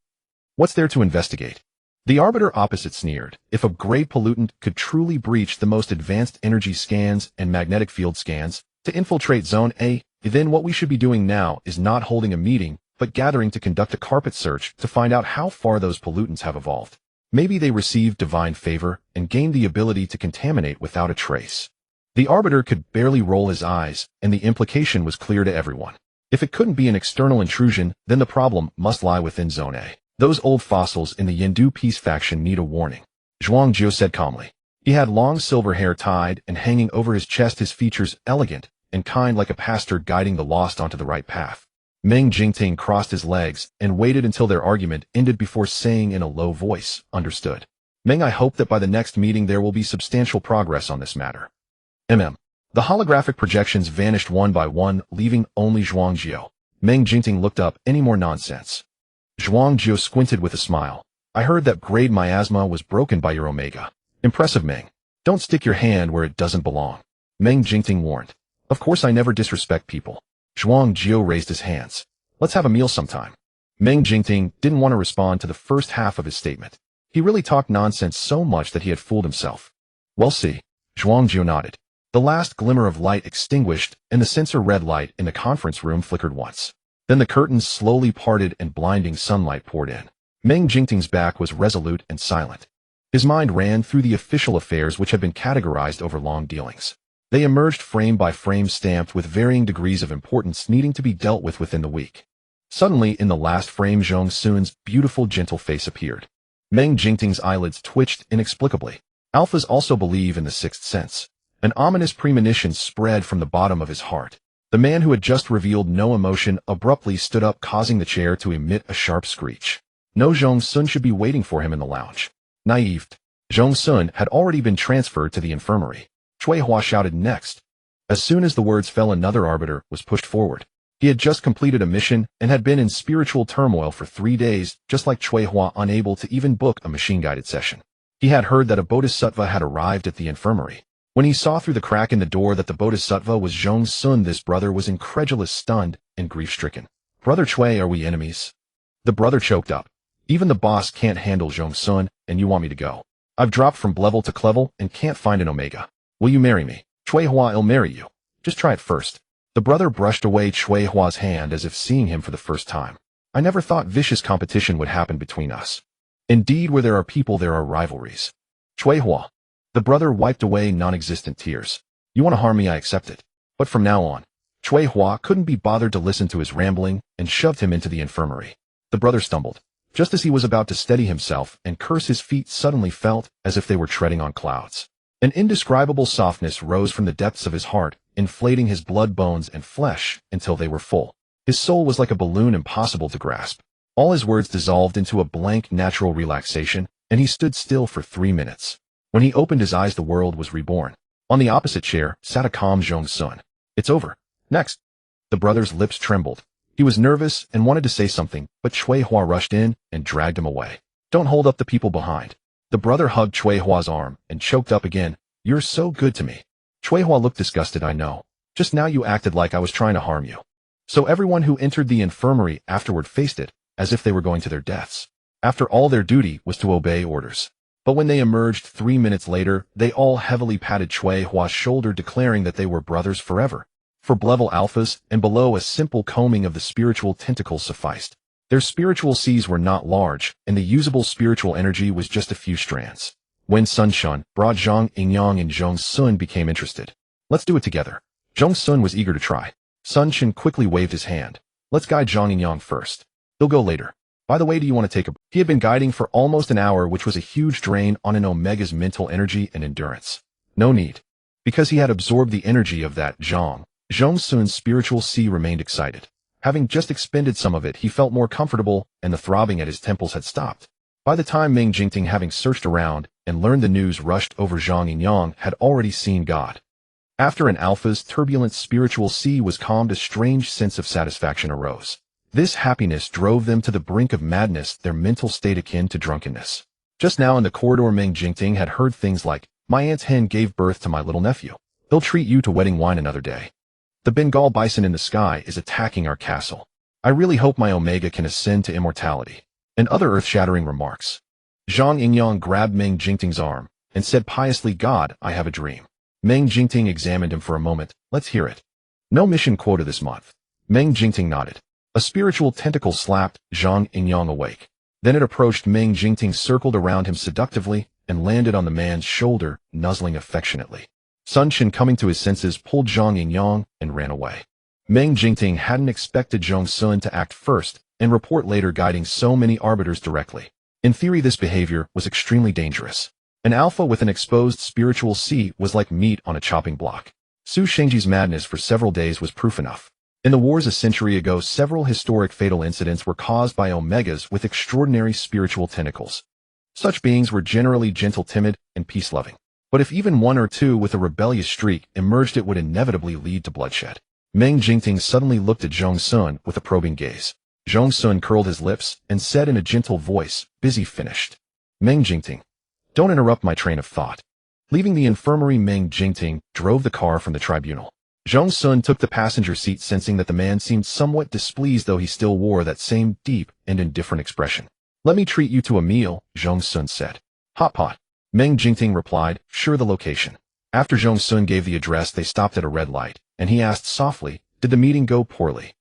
What's there to investigate? The arbiter opposite sneered. If a great pollutant could truly breach the most advanced energy scans and magnetic field scans to infiltrate Zone A, then what we should be doing now is not holding a meeting, but gathering to conduct a carpet search to find out how far those pollutants have evolved. Maybe they received divine favor and gained the ability to contaminate without a trace. The arbiter could barely roll his eyes, and the implication was clear to everyone. If it couldn't be an external intrusion, then the problem must lie within Zone A. Those old fossils in the Yindu Peace faction need a warning, Zhuang Jiu said calmly. He had long silver hair tied and hanging over his chest, his features elegant and kind like a pastor guiding the lost onto the right path. Meng Jingting crossed his legs and waited until their argument ended before saying in a low voice, "Understood. Meng, I hope that by the next meeting there will be substantial progress on this matter." The holographic projections vanished one by one, leaving only Zhuang Jiu. Meng Jingting looked up. Any more nonsense? Zhuang Jiu squinted with a smile. I heard that grade miasma was broken by your Omega. Impressive, Meng. Don't stick your hand where it doesn't belong. Meng Jingting warned. Of course I never disrespect people. Zhuang Jiu raised his hands. Let's have a meal sometime. Meng Jingting didn't want to respond to the first half of his statement. He really talked nonsense so much that he had fooled himself. We'll see. Zhuang Jiu nodded. The last glimmer of light extinguished, and the sensor red light in the conference room flickered once. Then the curtains slowly parted and blinding sunlight poured in. Meng Jingting's back was resolute and silent. His mind ran through the official affairs which had been categorized over long dealings. They emerged frame by frame, stamped with varying degrees of importance needing to be dealt with within the week. Suddenly, in the last frame, Zhong Xun's beautiful, gentle face appeared. Meng Jingting's eyelids twitched inexplicably. Alphas also believe in the sixth sense. An ominous premonition spread from the bottom of his heart. The man who had just revealed no emotion abruptly stood up, causing the chair to emit a sharp screech. No, Zhong Xun should be waiting for him in the lounge. Naive. Zhong Xun had already been transferred to the infirmary. Cui Hua shouted next. As soon as the words fell, another arbiter was pushed forward. He had just completed a mission and had been in spiritual turmoil for 3 days, just like Cui Hua, unable to even book a machine-guided session. He had heard that a bodhisattva had arrived at the infirmary. When he saw through the crack in the door that the bodhisattva was Zhong Xun, this brother was incredulous, stunned, and grief-stricken. Brother Cui, are we enemies? The brother choked up. Even the boss can't handle Zhong Xun, and you want me to go? I've dropped from level to level and can't find an omega. Will you marry me? Cui Hua, I'll marry you. Just try it first. The brother brushed away Cui Hua's hand as if seeing him for the first time. I never thought vicious competition would happen between us. Indeed, where there are people, there are rivalries. Cui Hua. The brother wiped away non-existent tears. You want to harm me, I accept it. But from now on. Cui Hua couldn't be bothered to listen to his rambling and shoved him into the infirmary. The brother stumbled. Just as he was about to steady himself and curse, his feet suddenly felt as if they were treading on clouds. An indescribable softness rose from the depths of his heart, inflating his blood, bones, and flesh until they were full. His soul was like a balloon, impossible to grasp. All his words dissolved into a blank, natural relaxation, and he stood still for 3 minutes. When he opened his eyes, the world was reborn. On the opposite chair sat a calm Zhong Xun. It's over. Next. The brother's lips trembled. He was nervous and wanted to say something, but Cui Hua rushed in and dragged him away. Don't hold up the people behind. The brother hugged Cui Hua's arm and choked up again. You're so good to me. Cui Hua looked disgusted. I know. Just now you acted like I was trying to harm you. So everyone who entered the infirmary afterward faced it, as if they were going to their deaths. After all, their duty was to obey orders. But when they emerged 3 minutes later, they all heavily patted Cui Hua's shoulder, declaring that they were brothers forever. For level alphas and below, a simple combing of the spiritual tentacles sufficed. Their spiritual seas were not large, and the usable spiritual energy was just a few strands. When Sun Shun brought Zhang Yingyang and Zhong Xun became interested. Let's do it together. Zhong Xun was eager to try. Sun Shun quickly waved his hand. Let's guide Zhang Yingyang first. He'll go later. By the way, do you want to take a... He had been guiding for almost an hour, which was a huge drain on an Omega's mental energy and endurance. No need. Because he had absorbed the energy of that Zhong Xun's spiritual sea remained excited. Having just expended some of it, he felt more comfortable, and the throbbing at his temples had stopped. By the time Meng Jingting, having searched around and learned the news, rushed over, Zhang Yingyang had already seen God. After an alpha's turbulent spiritual sea was calmed, a strange sense of satisfaction arose. This happiness drove them to the brink of madness, their mental state akin to drunkenness. Just now in the corridor, Meng Jingting had heard things like, my aunt's hen gave birth to my little nephew. They'll treat you to wedding wine another day. The Bengal bison in the sky is attacking our castle. I really hope my Omega can ascend to immortality. And other earth-shattering remarks. Zhang Yingyang grabbed Meng Jingting's arm and said piously, God, I have a dream. Meng Jingting examined him for a moment. Let's hear it. No mission quota this month. Meng Jingting nodded. A spiritual tentacle slapped Zhang Yingyang awake. Then it approached Meng Jingting, circled around him seductively, and landed on the man's shoulder, nuzzling affectionately. Sun Shun, coming to his senses, pulled Zhang Yingyang and ran away. Meng Jingting hadn't expected Zhong Xun to act first and report later, guiding so many arbiters directly. In theory, this behavior was extremely dangerous. An alpha with an exposed spiritual sea was like meat on a chopping block. Su Shengji's madness for several days was proof enough. In the wars a century ago, several historic fatal incidents were caused by Omegas with extraordinary spiritual tentacles. Such beings were generally gentle, timid, and peace-loving. But if even one or two with a rebellious streak emerged, it would inevitably lead to bloodshed. Meng Jingting suddenly looked at Zhong Xun with a probing gaze. Zhong Xun curled his lips and said in a gentle voice, busy finished. Meng Jingting, don't interrupt my train of thought. Leaving the infirmary, Meng Jingting drove the car from the tribunal. Zhong Xun took the passenger seat, sensing that the man seemed somewhat displeased, though he still wore that same deep and indifferent expression. Let me treat you to a meal, Zhong Xun said. Hot pot. Meng Jingting replied, sure, the location. After Zhong Xun gave the address, they stopped at a red light, and he asked softly, did the meeting go poorly?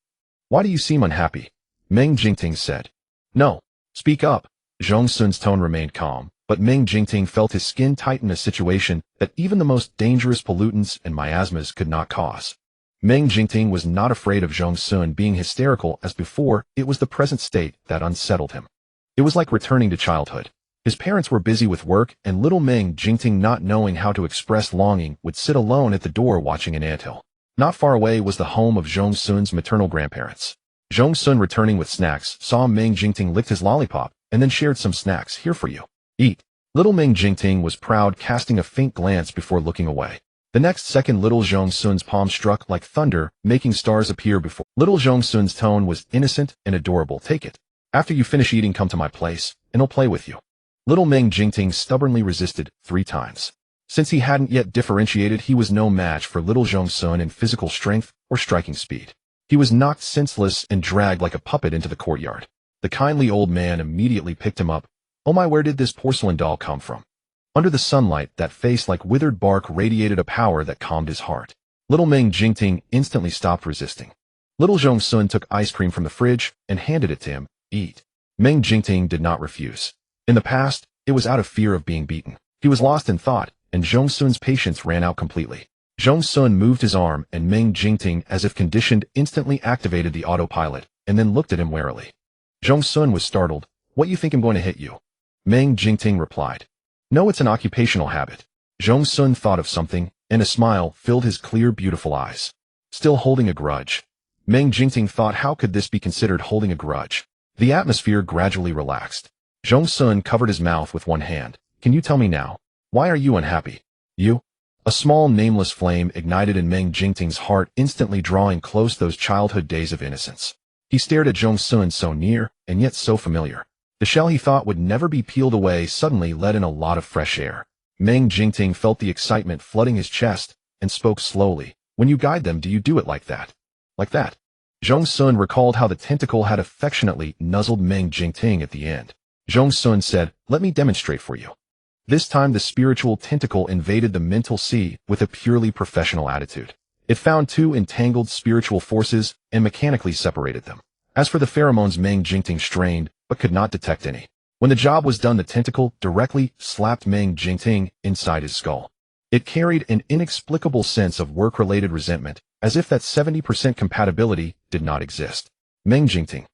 Why do you seem unhappy? Meng Jingting said. No. Speak up. Zhong Xun's tone remained calm, but Meng Jingting felt his skin tighten, a situation that even the most dangerous pollutants and miasmas could not cause. Meng Jingting was not afraid of Zhong Xun being hysterical as before. It was the present state that unsettled him. It was like returning to childhood. His parents were busy with work, and little Meng Jingting, not knowing how to express longing, would sit alone at the door watching an anthill. Not far away was the home of Zhong Xun's maternal grandparents. Zhong Xun, returning with snacks, saw Meng Jingting lick his lollipop and then shared some snacks. Here for you. Eat. Little Meng Jingting was proud, casting a faint glance before looking away. The next second, little Zhong Xun's palm struck like thunder, making stars appear before. Little Zhong Xun's tone was innocent and adorable. Take it. After you finish eating, come to my place, and I'll play with you. Little Meng Jingting stubbornly resisted 3 times. Since he hadn't yet differentiated, he was no match for little Zhong Xun in physical strength or striking speed. He was knocked senseless and dragged like a puppet into the courtyard. The kindly old man immediately picked him up. Oh my, where did this porcelain doll come from? Under the sunlight, that face like withered bark radiated a power that calmed his heart. Little Meng Jingting instantly stopped resisting. Little Zhong Xun took ice cream from the fridge and handed it to him. Eat. Meng Jingting did not refuse. In the past, it was out of fear of being beaten. He was lost in thought, and Zhong Xun's patience ran out completely. Zhong Xun moved his arm, and Meng Jingting, as if conditioned, instantly activated the autopilot, and then looked at him warily. Zhong Xun was startled. What, you think I'm going to hit you? Meng Jingting replied. No, it's an occupational habit. Zhong Xun thought of something, and a smile filled his clear, beautiful eyes. Still holding a grudge. Meng Jingting thought, how could this be considered holding a grudge? The atmosphere gradually relaxed. Zhong Xun covered his mouth with one hand. Can you tell me now? Why are you unhappy? You? A small, nameless flame ignited in Meng Jingting's heart, instantly drawing close those childhood days of innocence. He stared at Zhong Xun, so near, and yet so familiar. The shell he thought would never be peeled away suddenly let in a lot of fresh air. Meng Jingting felt the excitement flooding his chest, and spoke slowly. When you guide them, do you do it like that? Like that? Zhong Xun recalled how the tentacle had affectionately nuzzled Meng Jingting at the end. Zhong Xun said, let me demonstrate for you. This time the spiritual tentacle invaded the mental sea with a purely professional attitude. It found 2 entangled spiritual forces and mechanically separated them. As for the pheromones, Meng Jingting strained, but could not detect any. When the job was done, the tentacle directly slapped Meng Jingting inside his skull. It carried an inexplicable sense of work-related resentment, as if that 70% compatibility did not exist. Meng Jingting.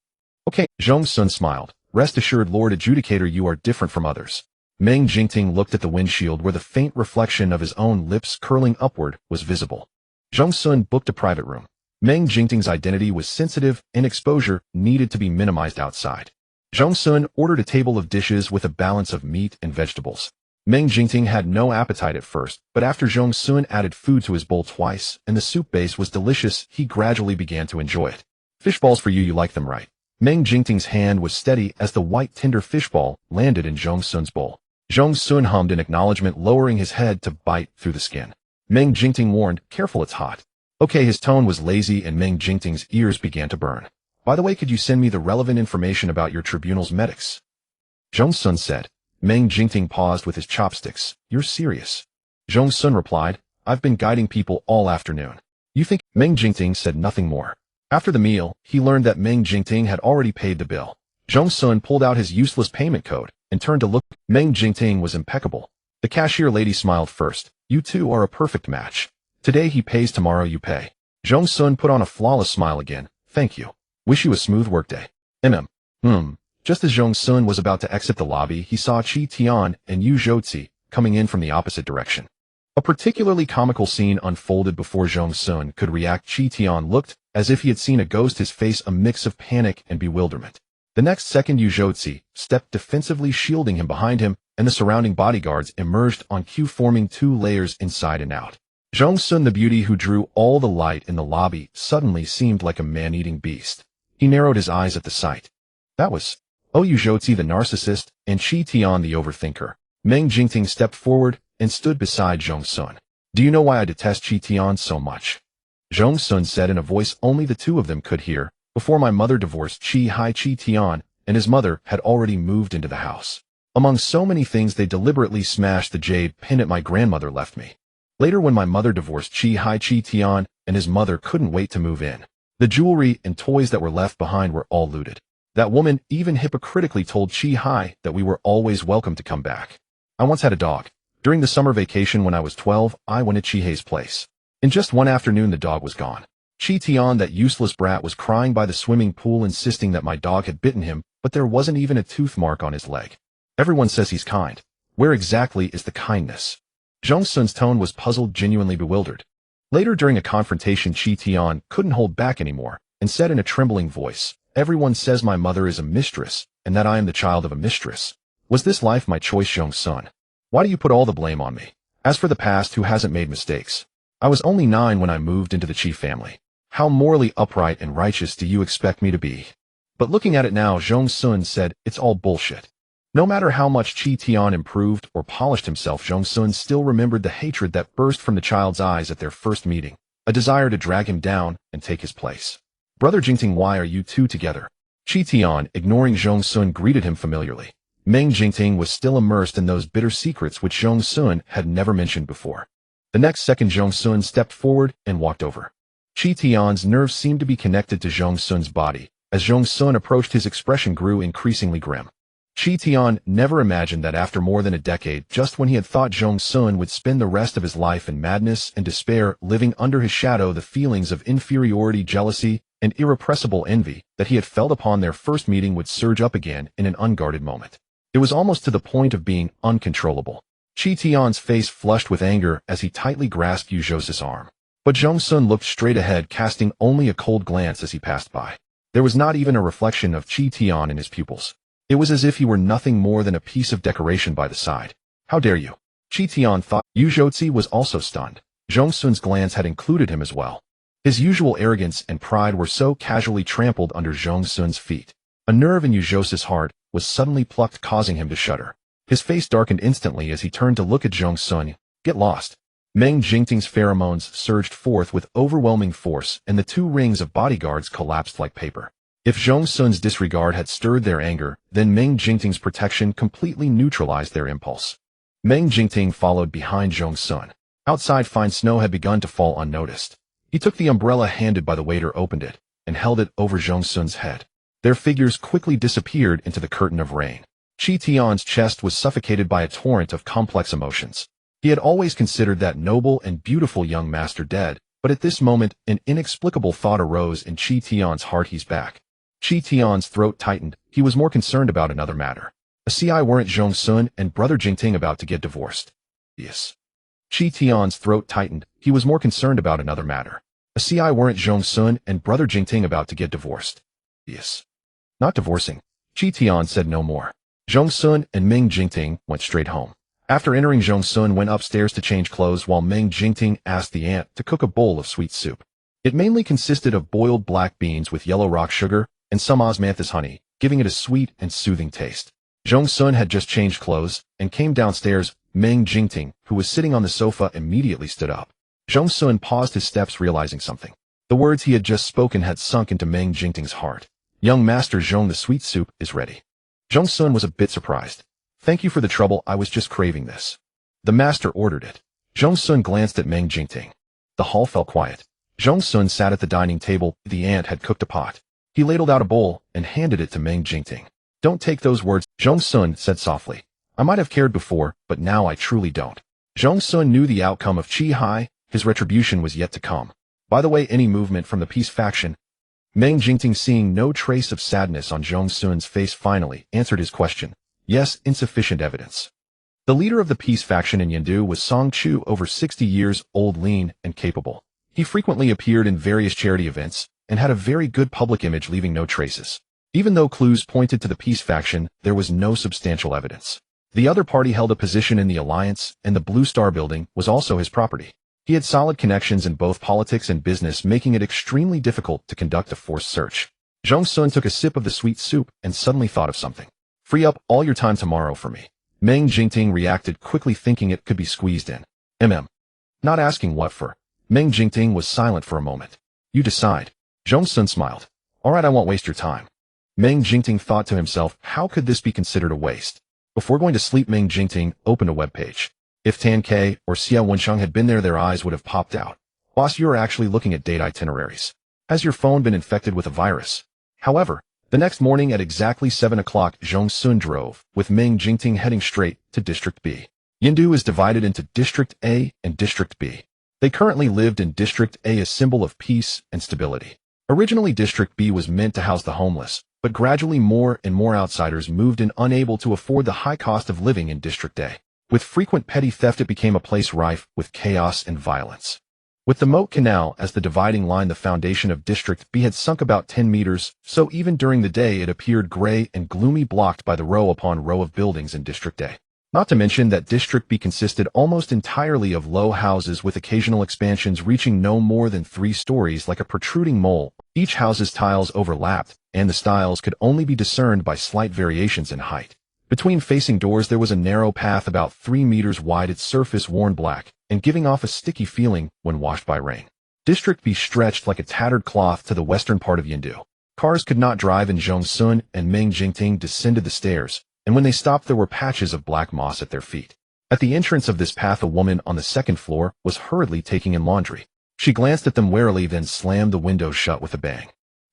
Okay, Zhong Xun smiled. Rest assured, Lord Adjudicator, you are different from others. Meng Jingting looked at the windshield where the faint reflection of his own lips curling upward was visible. Zhong Xun booked a private room. Meng Jingting's identity was sensitive, and exposure needed to be minimized outside. Zhong Xun ordered a table of dishes with a balance of meat and vegetables. Meng Jingting had no appetite at first, but after Zhong Xun added food to his bowl twice, and the soup base was delicious, he gradually began to enjoy it. Fish balls for you, you like them, right? Meng Jingting's hand was steady as the white tender fishball landed in Zhong Xun's bowl. Zhong Xun hummed in acknowledgement, lowering his head to bite through the skin. Meng Jingting warned, careful, it's hot. Okay, his tone was lazy and Meng Jingting's ears began to burn. By the way, could you send me the relevant information about your tribunal's medics? Zhong Xun said. Meng Jingting paused with his chopsticks. You're serious? Zhong Xun replied, I've been guiding people all afternoon. You think? Meng Jingting said nothing more. After the meal, he learned that Meng Jingting had already paid the bill. Zhong Xun pulled out his useless payment code and turned to look. Meng Jingting was impeccable. The cashier lady smiled first. You two are a perfect match. Today he pays, tomorrow you pay. Zhong Xun put on a flawless smile again. Thank you. Wish you a smooth workday. Just as Zhong Xun was about to exit the lobby, he saw Qi Tian and Yu Zhoutzi coming in from the opposite direction. A particularly comical scene unfolded before Zhong Xun could react. Qi Tian looked as if he had seen a ghost, his face a mix of panic and bewilderment. The next second, Yu Zhoutzi stepped defensively, shielding him behind him, and the surrounding bodyguards emerged on cue, forming 2 layers inside and out. Zhong Xun, the beauty who drew all the light in the lobby, suddenly seemed like a man-eating beast. He narrowed his eyes at the sight. That was Yu Zhoutzi, the narcissist, and Qi Tian, the overthinker. Meng Jingting stepped forward and stood beside Zhong Xun. Do you know why I detest Qi Tian so much? Zhong Xun said in a voice only the 2 of them could hear. Before my mother divorced Qi Tian and his mother had already moved into the house. Among so many things, they deliberately smashed the jade pendant my grandmother left me. Later, when my mother divorced Qi Tian and his mother couldn't wait to move in, the jewelry and toys that were left behind were all looted. That woman even hypocritically told Qi that we were always welcome to come back. I once had a dog. During the summer vacation when I was 12, I went to Qihei's place. In just one afternoon, the dog was gone. Qi Tian, that useless brat, was crying by the swimming pool, insisting that my dog had bitten him, but there wasn't even a tooth mark on his leg. Everyone says he's kind. Where exactly is the kindness? Zhong Xun's tone was puzzled, genuinely bewildered. Later during a confrontation, Qi Tian couldn't hold back anymore and said in a trembling voice, "Everyone says my mother is a mistress and that I am the child of a mistress. Was this life my choice, Zhong Xun? Why do you put all the blame on me? As for the past, who hasn't made mistakes? I was only 9 when I moved into the Qi family. How morally upright and righteous do you expect me to be?" But looking at it now, Zhong Xun said, "It's all bullshit." No matter how much Qi Tian improved or polished himself, Zhong Xun still remembered the hatred that burst from the child's eyes at their first meeting, a desire to drag him down and take his place. "Brother Jingting, why are you two together?" Qi Tian, ignoring Zhong Xun, greeted him familiarly. Meng Jingting was still immersed in those bitter secrets which Zhong Xun had never mentioned before. The next second, Zhong Xun stepped forward and walked over. Qi Tian's nerves seemed to be connected to Zhong Xun's body. As Zhong Xun approached, his expression grew increasingly grim. Qi Tian never imagined that after more than a decade, just when he had thought Zhong Xun would spend the rest of his life in madness and despair, living under his shadow, the feelings of inferiority, jealousy, and irrepressible envy that he had felt upon their first meeting would surge up again in an unguarded moment. It was almost to the point of being uncontrollable. Qi Tian's face flushed with anger as he tightly grasped Yu Zhou's arm. But Zhong Xun looked straight ahead, casting only a cold glance as he passed by. There was not even a reflection of Qi Tian in his pupils. It was as if he were nothing more than a piece of decoration by the side. "How dare you?" Qi Tian thought. Yu Zhou was also stunned. Zhong Xun's glance had included him as well. His usual arrogance and pride were so casually trampled under Zhong Xun's feet. A nerve in Yu Zhou's heart was suddenly plucked, causing him to shudder. His face darkened instantly as he turned to look at Zhong Xun. "Get lost." Meng Jingting's pheromones surged forth with overwhelming force, and the 2 rings of bodyguards collapsed like paper. If Zhong Xun's disregard had stirred their anger, then Meng Jingting's protection completely neutralized their impulse. Meng Jingting followed behind Zhong Xun. Outside, fine snow had begun to fall unnoticed. He took the umbrella handed by the waiter, opened it, and held it over Zhong Xun's head. Their figures quickly disappeared into the curtain of rain. Qi Tian's chest was suffocated by a torrent of complex emotions. He had always considered that noble and beautiful young master dead, but at this moment, an inexplicable thought arose in Qi Tian's heart. He's back. Qi Tian's throat tightened. He was more concerned about another matter. A CI weren't Zhong Xun and Brother Jingting about to get divorced? Yes. Qi Tian's throat tightened. He was more concerned about another matter. A CI weren't Zhong Xun and Brother Jingting about to get divorced? Yes. Not divorcing. Qi Tian said no more. Zhong Xun and Meng Jingting went straight home. After entering, Zhong Xun went upstairs to change clothes while Meng Jingting asked the aunt to cook a bowl of sweet soup. It mainly consisted of boiled black beans with yellow rock sugar and some osmanthus honey, giving it a sweet and soothing taste. Zhong Xun had just changed clothes and came downstairs. Meng Jingting, who was sitting on the sofa, immediately stood up. Zhong Xun paused his steps, realizing something. The words he had just spoken had sunk into Meng Jingting's heart. "Young Master Zhong, the sweet soup is ready." Zhong Xun was a bit surprised. "Thank you for the trouble, I was just craving this." The master ordered it. Zhong Xun glanced at Meng Jingting. The hall fell quiet. Zhong Xun sat at the dining table. The aunt had cooked a pot. He ladled out a bowl and handed it to Meng Jingting. "Don't take those words," Zhong Xun said softly. "I might have cared before, but now I truly don't." Zhong Xun knew the outcome of Qi Hai. His retribution was yet to come. "By the way, any movement from the peace faction?" Meng Jingting, seeing no trace of sadness on Zhong Xun's face, finally answered his question. "Yes, insufficient evidence." The leader of the peace faction in Yandu was Song Chu, over 60 years old, lean and capable. He frequently appeared in various charity events and had a very good public image, leaving no traces. Even though clues pointed to the peace faction, there was no substantial evidence. The other party held a position in the alliance, and the Blue Star building was also his property. He had solid connections in both politics and business, making it extremely difficult to conduct a forced search. Zhong Xun took a sip of the sweet soup and suddenly thought of something. "Free up all your time tomorrow for me." Meng Jingting reacted quickly, thinking it could be squeezed in. Not asking what for. Meng Jingting was silent for a moment. "You decide." Zhong Xun smiled. "All right, I won't waste your time." Meng Jingting thought to himself, how could this be considered a waste? Before going to sleep, Meng Jingting opened a webpage. If Tan Ke or Xia Wensheng had been there, their eyes would have popped out. "Boss, you are actually looking at date itineraries. Has your phone been infected with a virus?" However, the next morning at exactly 7 o'clock, Zhong Xun drove, with Meng Jingting heading straight to District B. Yandu is divided into District A and District B. They currently lived in District A, a symbol of peace and stability. Originally, District B was meant to house the homeless, but gradually more and more outsiders moved in, unable to afford the high cost of living in District A. With frequent petty theft, it became a place rife with chaos and violence. With the moat canal as the dividing line, the foundation of District B had sunk about 10 meters, so even during the day it appeared gray and gloomy, blocked by the row upon row of buildings in District A. Not to mention that District B consisted almost entirely of low houses with occasional expansions reaching no more than 3 stories like a protruding mole. Each house's tiles overlapped, and the styles could only be discerned by slight variations in height. Between facing doors there was a narrow path about 3 meters wide, its surface worn black, and giving off a sticky feeling when washed by rain. District B stretched like a tattered cloth to the western part of Yindu. Cars could not drive, and Zhong Xun and Meng Jingting descended the stairs, and when they stopped there were patches of black moss at their feet. At the entrance of this path a woman on the second floor was hurriedly taking in laundry. She glanced at them warily, then slammed the window shut with a bang.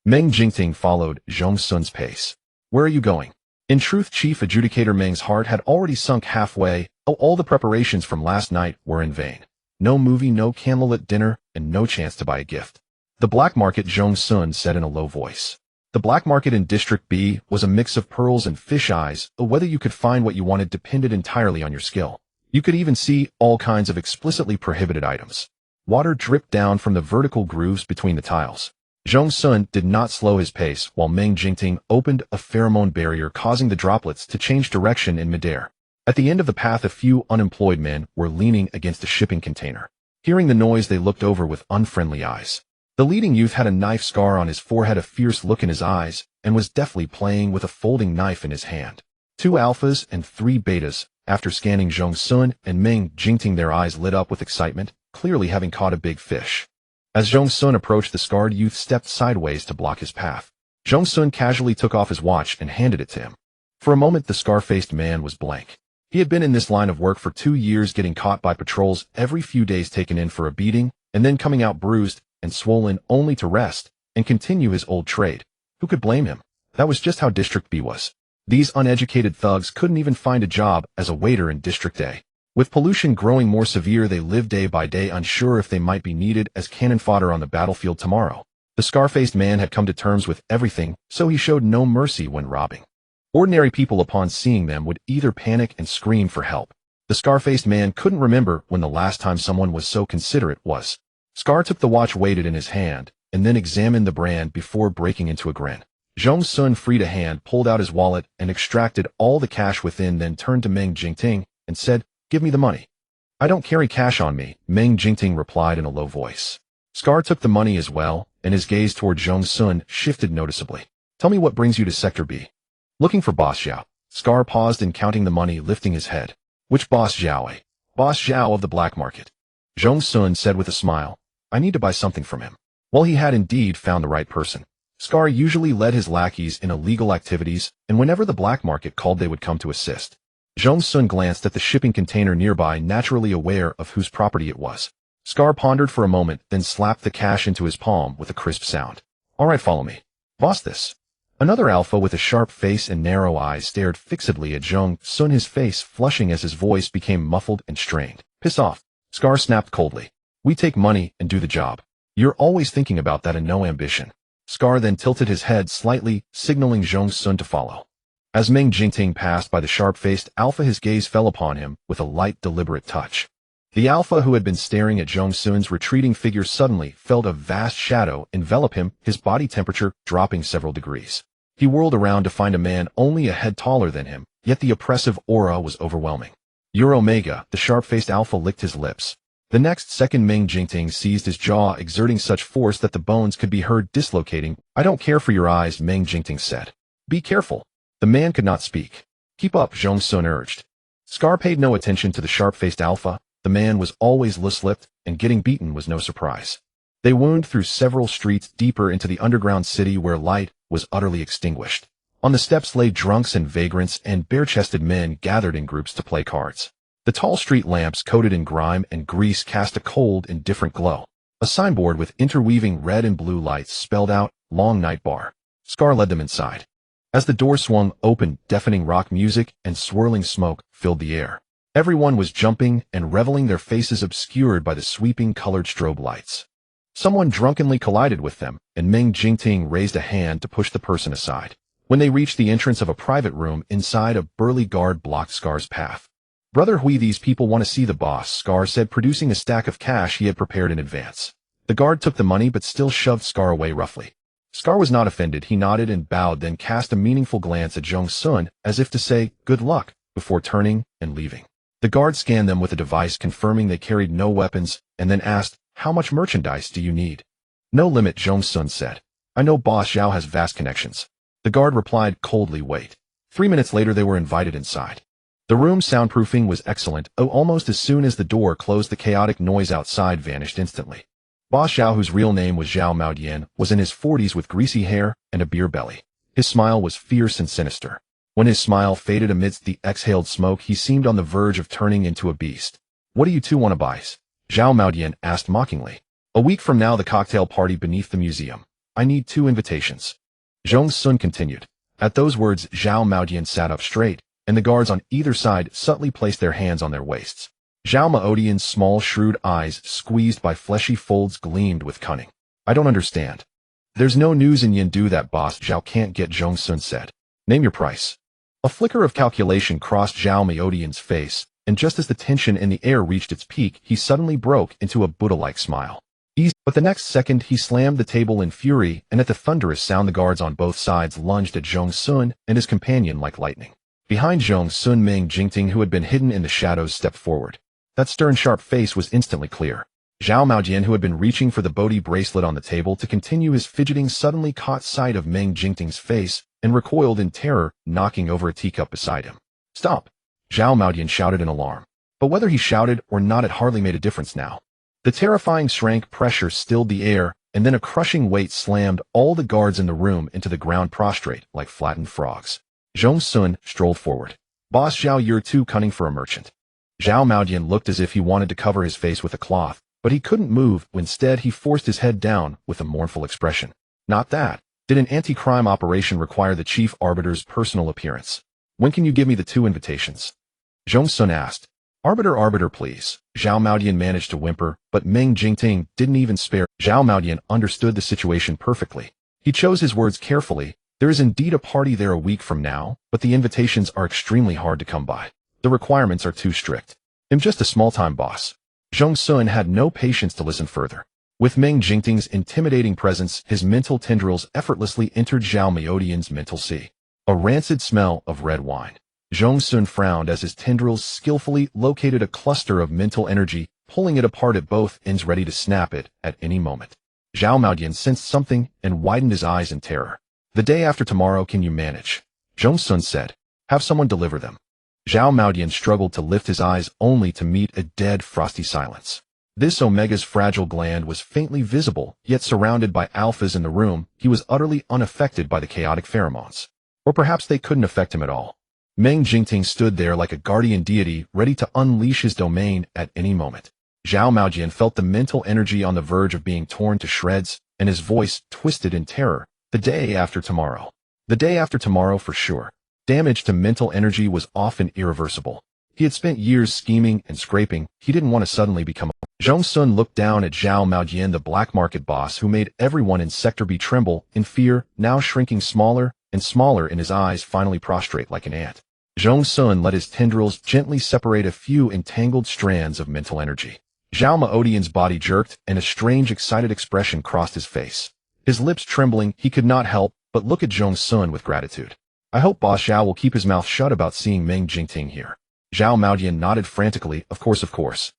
Meng Jingting followed Zhong Xun's pace. "Where are you going?" In truth, Chief Adjudicator Meng's heart had already sunk halfway. All the preparations from last night were in vain. No movie, no candlelit dinner, and no chance to buy a gift. "The black market," Zhong Xun said in a low voice. The black market in District B was a mix of pearls and fish eyes. Whether you could find what you wanted depended entirely on your skill. You could even see all kinds of explicitly prohibited items. Water dripped down from the vertical grooves between the tiles. Zhong Xun did not slow his pace while Meng Jingting opened a pheromone barrier, causing the droplets to change direction in midair. At the end of the path a few unemployed men were leaning against a shipping container. Hearing the noise they looked over with unfriendly eyes. The leading youth had a knife scar on his forehead, a fierce look in his eyes, and was deftly playing with a folding knife in his hand. 2 alphas and 3 betas. After scanning Zhong Xun and Meng Jingting, their eyes lit up with excitement, clearly having caught a big fish. As Zhong Xun approached, the scarred youth stepped sideways to block his path. Zhong Xun casually took off his watch and handed it to him. For a moment the scar-faced man was blank. He had been in this line of work for 2 years, getting caught by patrols every few days, taken in for a beating, and then coming out bruised and swollen only to rest and continue his old trade. Who could blame him? That was just how District B was. These uneducated thugs couldn't even find a job as a waiter in District A. With pollution growing more severe, they lived day by day, unsure if they might be needed as cannon fodder on the battlefield tomorrow. The scar-faced man had come to terms with everything, so he showed no mercy when robbing. Ordinary people, upon seeing them, would either panic and scream for help. The scar-faced man couldn't remember when the last time someone was so considerate was. Scar took the watch weighted in his hand, and then examined the brand before breaking into a grin. Zhong Xun freed a hand, pulled out his wallet, and extracted all the cash within, then turned to Meng Jingting and said, "Give me the money." "I don't carry cash on me," Meng Jingting replied in a low voice. Scar took the money as well, and his gaze toward Zhong Xun shifted noticeably. "Tell me what brings you to Sector B." "Looking for Boss Zhao." Scar paused in counting the money, lifting his head. "Which Boss Zhao? Boss Zhao of the black market." Zhong Xun said with a smile, "I need to buy something from him." Well, he had indeed found the right person. Scar usually led his lackeys in illegal activities, and whenever the black market called they would come to assist. Zhong Xun glanced at the shipping container nearby, naturally aware of whose property it was. Scar pondered for a moment, then slapped the cash into his palm with a crisp sound. "All right, follow me." "Boss, this." Another alpha with a sharp face and narrow eyes stared fixedly at Zhong Xun, his face flushing as his voice became muffled and strained. "Piss off." Scar snapped coldly. "We take money and do the job. You're always thinking about that and no ambition." Scar then tilted his head slightly, signaling Zhong Xun to follow. As Meng Jingting passed by the sharp-faced alpha, his gaze fell upon him with a light, deliberate touch. The alpha, who had been staring at Zhong Xun's retreating figure, suddenly felt a vast shadow envelop him, his body temperature dropping several degrees. He whirled around to find a man only a head taller than him, yet the oppressive aura was overwhelming. "You're Omega," the sharp-faced alpha licked his lips. The next second Meng Jingting seized his jaw, exerting such force that the bones could be heard dislocating. "I don't care for your eyes," Meng Jingting said. "Be careful." The man could not speak. "Keep up," Zhong Xun urged. Scar paid no attention to the sharp-faced alpha. The man was always loose-lipped, and getting beaten was no surprise. They wound through several streets deeper into the underground city where light was utterly extinguished. On the steps lay drunks and vagrants, and bare-chested men gathered in groups to play cards. The tall street lamps, coated in grime and grease, cast a cold, indifferent glow. A signboard with interweaving red and blue lights spelled out, "Long Night Bar." Scar led them inside. As the door swung open, deafening rock music and swirling smoke filled the air. Everyone was jumping and reveling, their faces obscured by the sweeping colored strobe lights. Someone drunkenly collided with them, and Meng Jingting raised a hand to push the person aside. When they reached the entrance of a private room inside, a burly guard blocked Scar's path. Brother Hui, these people want to see the boss, Scar said, producing a stack of cash he had prepared in advance. The guard took the money but still shoved Scar away roughly. Scar was not offended. He nodded and bowed, then cast a meaningful glance at Zhong Xun as if to say, good luck, before turning and leaving. The guard scanned them with a device confirming they carried no weapons, and then asked, how much merchandise do you need? No limit, Zhong Xun said. I know Boss Zhao has vast connections. The guard replied coldly, wait. 3 minutes later they were invited inside. The room's soundproofing was excellent, almost as soon as the door closed the chaotic noise outside vanished instantly. Boss Zhao, whose real name was Zhao Maodian, was in his 40s with greasy hair and a beer belly. His smile was fierce and sinister. When his smile faded amidst the exhaled smoke, he seemed on the verge of turning into a beast. What do you two want to buy? Zhao Maodian asked mockingly. A week from now, the cocktail party beneath the museum. I need 2 invitations. Zhong Xun continued. At those words, Zhao Maodian sat up straight, and the guards on either side subtly placed their hands on their waists. Zhao Maodian's small, shrewd eyes, squeezed by fleshy folds, gleamed with cunning. I don't understand. There's no news in Yindu that Boss Zhao can't get, Zhong Xun said. Name your price. A flicker of calculation crossed Zhao Maodian's face, and just as the tension in the air reached its peak, he suddenly broke into a Buddha-like smile. Easy. But the next second he slammed the table in fury, and at the thunderous sound the guards on both sides lunged at Zhong Xun and his companion like lightning. Behind Zhong Xun, Meng Jingting, who had been hidden in the shadows, stepped forward. That stern, sharp face was instantly clear. Zhao Maodian, who had been reaching for the Bodhi bracelet on the table to continue his fidgeting, suddenly caught sight of Meng Jingting's face and recoiled in terror, knocking over a teacup beside him. Stop! Zhao Maodian shouted in alarm. But whether he shouted or not, it hardly made a difference now. The terrifying shrank pressure stilled the air, and then a crushing weight slammed all the guards in the room into the ground, prostrate like flattened frogs. Zhong Xun strolled forward. Boss Zhao, you're too cunning for a merchant. Zhao Maodian looked as if he wanted to cover his face with a cloth, but he couldn't move. Instead, he forced his head down with a mournful expression. Not that. Did an anti-crime operation require the chief arbiter's personal appearance? When can you give me the 2 invitations? Zhong Xun asked. Arbiter, please. Zhao Maodian managed to whimper, but Meng Jingting didn't even spare. Zhao Maodian understood the situation perfectly. He chose his words carefully. There is indeed a party there a week from now, but the invitations are extremely hard to come by. The requirements are too strict. I'm just a small-time boss. Zhong Xun had no patience to listen further. With Meng Jingting's intimidating presence, his mental tendrils effortlessly entered Zhao Maodian's mental sea. A rancid smell of red wine. Zhong Xun frowned as his tendrils skillfully located a cluster of mental energy, pulling it apart at both ends, ready to snap it at any moment. Zhao Maodian sensed something and widened his eyes in terror. The day after tomorrow, can you manage? Zhong Xun said. Have someone deliver them. Zhao Maodian struggled to lift his eyes, only to meet a dead, frosty silence. This Omega's fragile gland was faintly visible, yet surrounded by alphas in the room, he was utterly unaffected by the chaotic pheromones. Or perhaps they couldn't affect him at all. Meng Jingting stood there like a guardian deity, ready to unleash his domain at any moment. Zhao Maodian felt the mental energy on the verge of being torn to shreds, and his voice twisted in terror. The day after tomorrow. The day after tomorrow for sure. Damage to mental energy was often irreversible. He had spent years scheming and scraping. He didn't want to suddenly become a... Zhong Xun looked down at Zhao Maodian, the black market boss who made everyone in Sector B tremble in fear, now shrinking smaller and smaller in his eyes, finally prostrate like an ant. Zhong Xun let his tendrils gently separate a few entangled strands of mental energy. Zhao Maodian's body jerked, and a strange, excited expression crossed his face. His lips trembling, he could not help but look at Zhong Xun with gratitude. I hope Boss Zhao will keep his mouth shut about seeing Meng Jingting here. Zhao Maodian nodded frantically. Of course.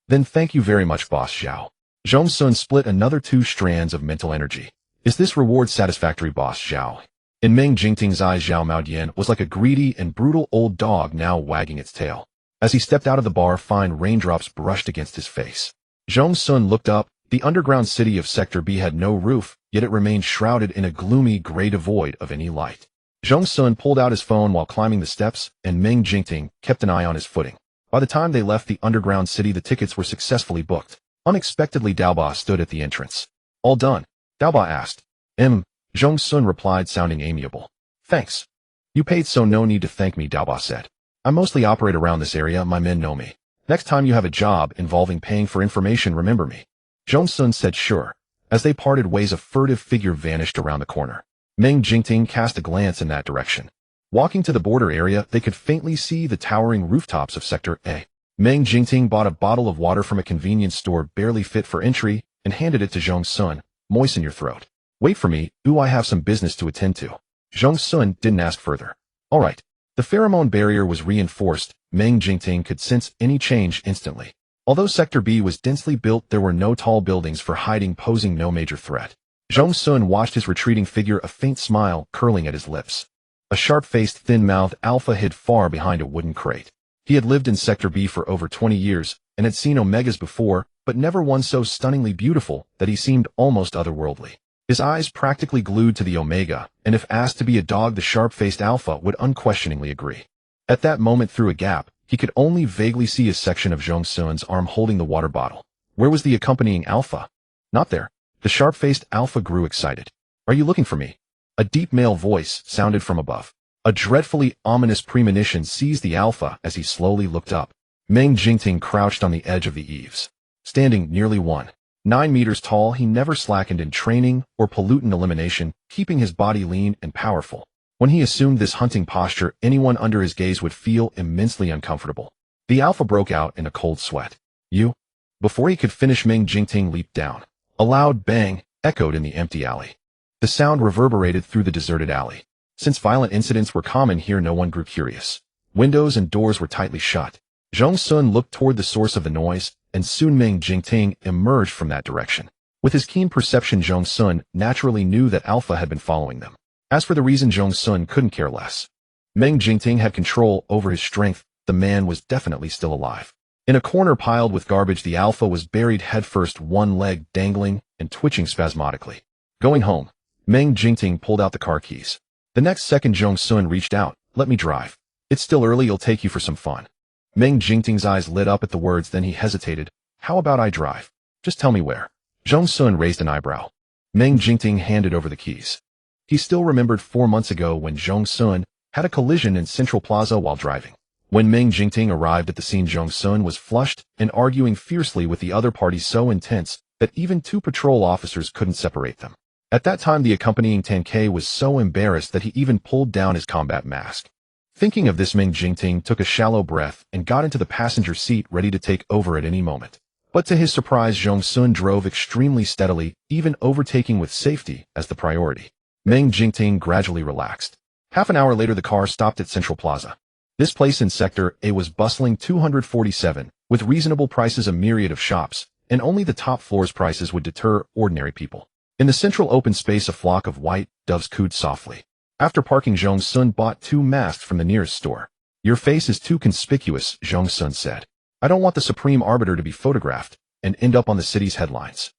Then thank you very much, Boss Zhao. Zhong Xun split another 2 strands of mental energy. Is this reward satisfactory, Boss Zhao? In Meng Jingting's eyes, Zhao Maodian was like a greedy and brutal old dog now wagging its tail. As he stepped out of the bar, fine raindrops brushed against his face. Zhong Xun looked up. The underground city of Sector B had no roof, yet it remained shrouded in a gloomy gray devoid of any light. Zhong Xun pulled out his phone while climbing the steps, and Meng Jingting kept an eye on his footing. By the time they left the underground city, the tickets were successfully booked. Unexpectedly, Daoba stood at the entrance. All done? Daoba asked. Zhong Xun replied, sounding amiable. Thanks. You paid, so no need to thank me, Daoba said. I mostly operate around this area, my men know me. Next time you have a job involving paying for information, remember me. Zhong Xun said sure. As they parted ways, a furtive figure vanished around the corner. Meng Jingting cast a glance in that direction. Walking to the border area, they could faintly see the towering rooftops of Sector A. Meng Jingting bought a bottle of water from a convenience store barely fit for entry and handed it to Zhong Xun. Moisten your throat. Wait for me, I have some business to attend to. Zhong Xun didn't ask further. All right. The pheromone barrier was reinforced. Meng Jingting could sense any change instantly. Although Sector B was densely built, there were no tall buildings for hiding, posing no major threat. Zhong Xun watched his retreating figure, a faint smile curling at his lips. A sharp-faced, thin-mouthed alpha hid far behind a wooden crate. He had lived in Sector B for over 20 years and had seen omegas before, but never one so stunningly beautiful that he seemed almost otherworldly. His eyes practically glued to the omega, and if asked to be a dog, the sharp-faced alpha would unquestioningly agree. At that moment, through a gap, he could only vaguely see a section of Zhong Xun's arm holding the water bottle. Where was the accompanying alpha? Not there. The sharp-faced alpha grew excited. Are you looking for me? A deep male voice sounded from above. A dreadfully ominous premonition seized the alpha as he slowly looked up. Meng Jingting crouched on the edge of the eaves. Standing nearly 1.9 meters tall, he never slackened in training or pollutant elimination, keeping his body lean and powerful. When he assumed this hunting posture, anyone under his gaze would feel immensely uncomfortable. The alpha broke out in a cold sweat. You? Before he could finish, Meng Jingting leaped down. A loud bang echoed in the empty alley. The sound reverberated through the deserted alley. Since violent incidents were common here, no one grew curious. Windows and doors were tightly shut. Zhong Xun looked toward the source of the noise, and soon Meng Jingting emerged from that direction. With his keen perception, Zhong Xun naturally knew that Alpha had been following them. As for the reason, Zhong Xun couldn't care less. Meng Jingting had control over his strength. The man was definitely still alive. In a corner piled with garbage, the Alpha was buried headfirst, one leg dangling and twitching spasmodically. Going home. Meng Jingting pulled out the car keys. The next second, Zhong Xun reached out. Let me drive. It's still early, I'll take you for some fun. Meng Jingting's eyes lit up at the words, then he hesitated. How about I drive? Just tell me where. Zhong Xun raised an eyebrow. Meng Jingting handed over the keys. He still remembered 4 months ago when Zhong Xun had a collision in Central Plaza while driving. When Meng Jingting arrived at the scene, Zhong Xun was flushed and arguing fiercely with the other party, so intense that even 2 patrol officers couldn't separate them. At that time, the accompanying 10K was so embarrassed that he even pulled down his combat mask. Thinking of this, Meng Jingting took a shallow breath and got into the passenger seat, ready to take over at any moment. But to his surprise, Zhong Xun drove extremely steadily, even overtaking with safety as the priority. Meng Jingting gradually relaxed. Half an hour later, the car stopped at Central Plaza. This place in Sector A was bustling 247, with reasonable prices, a myriad of shops, and only the top floor's prices would deter ordinary people. In the central open space, a flock of white doves cooed softly. After parking, Zhong Xun bought 2 masks from the nearest store. Your face is too conspicuous, Zhong Xun said. I don't want the Supreme Arbiter to be photographed and end up on the city's headlines.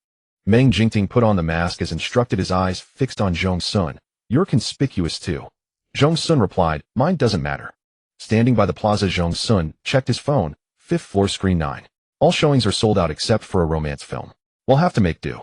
Meng Jingting put on the mask as instructed, his eyes fixed on Zhong Xun. You're conspicuous too. Zhong Xun replied, mine doesn't matter. Standing by the plaza, Zhong Xun checked his phone. 5th floor, screen 9. All showings are sold out except for a romance film. We'll have to make do.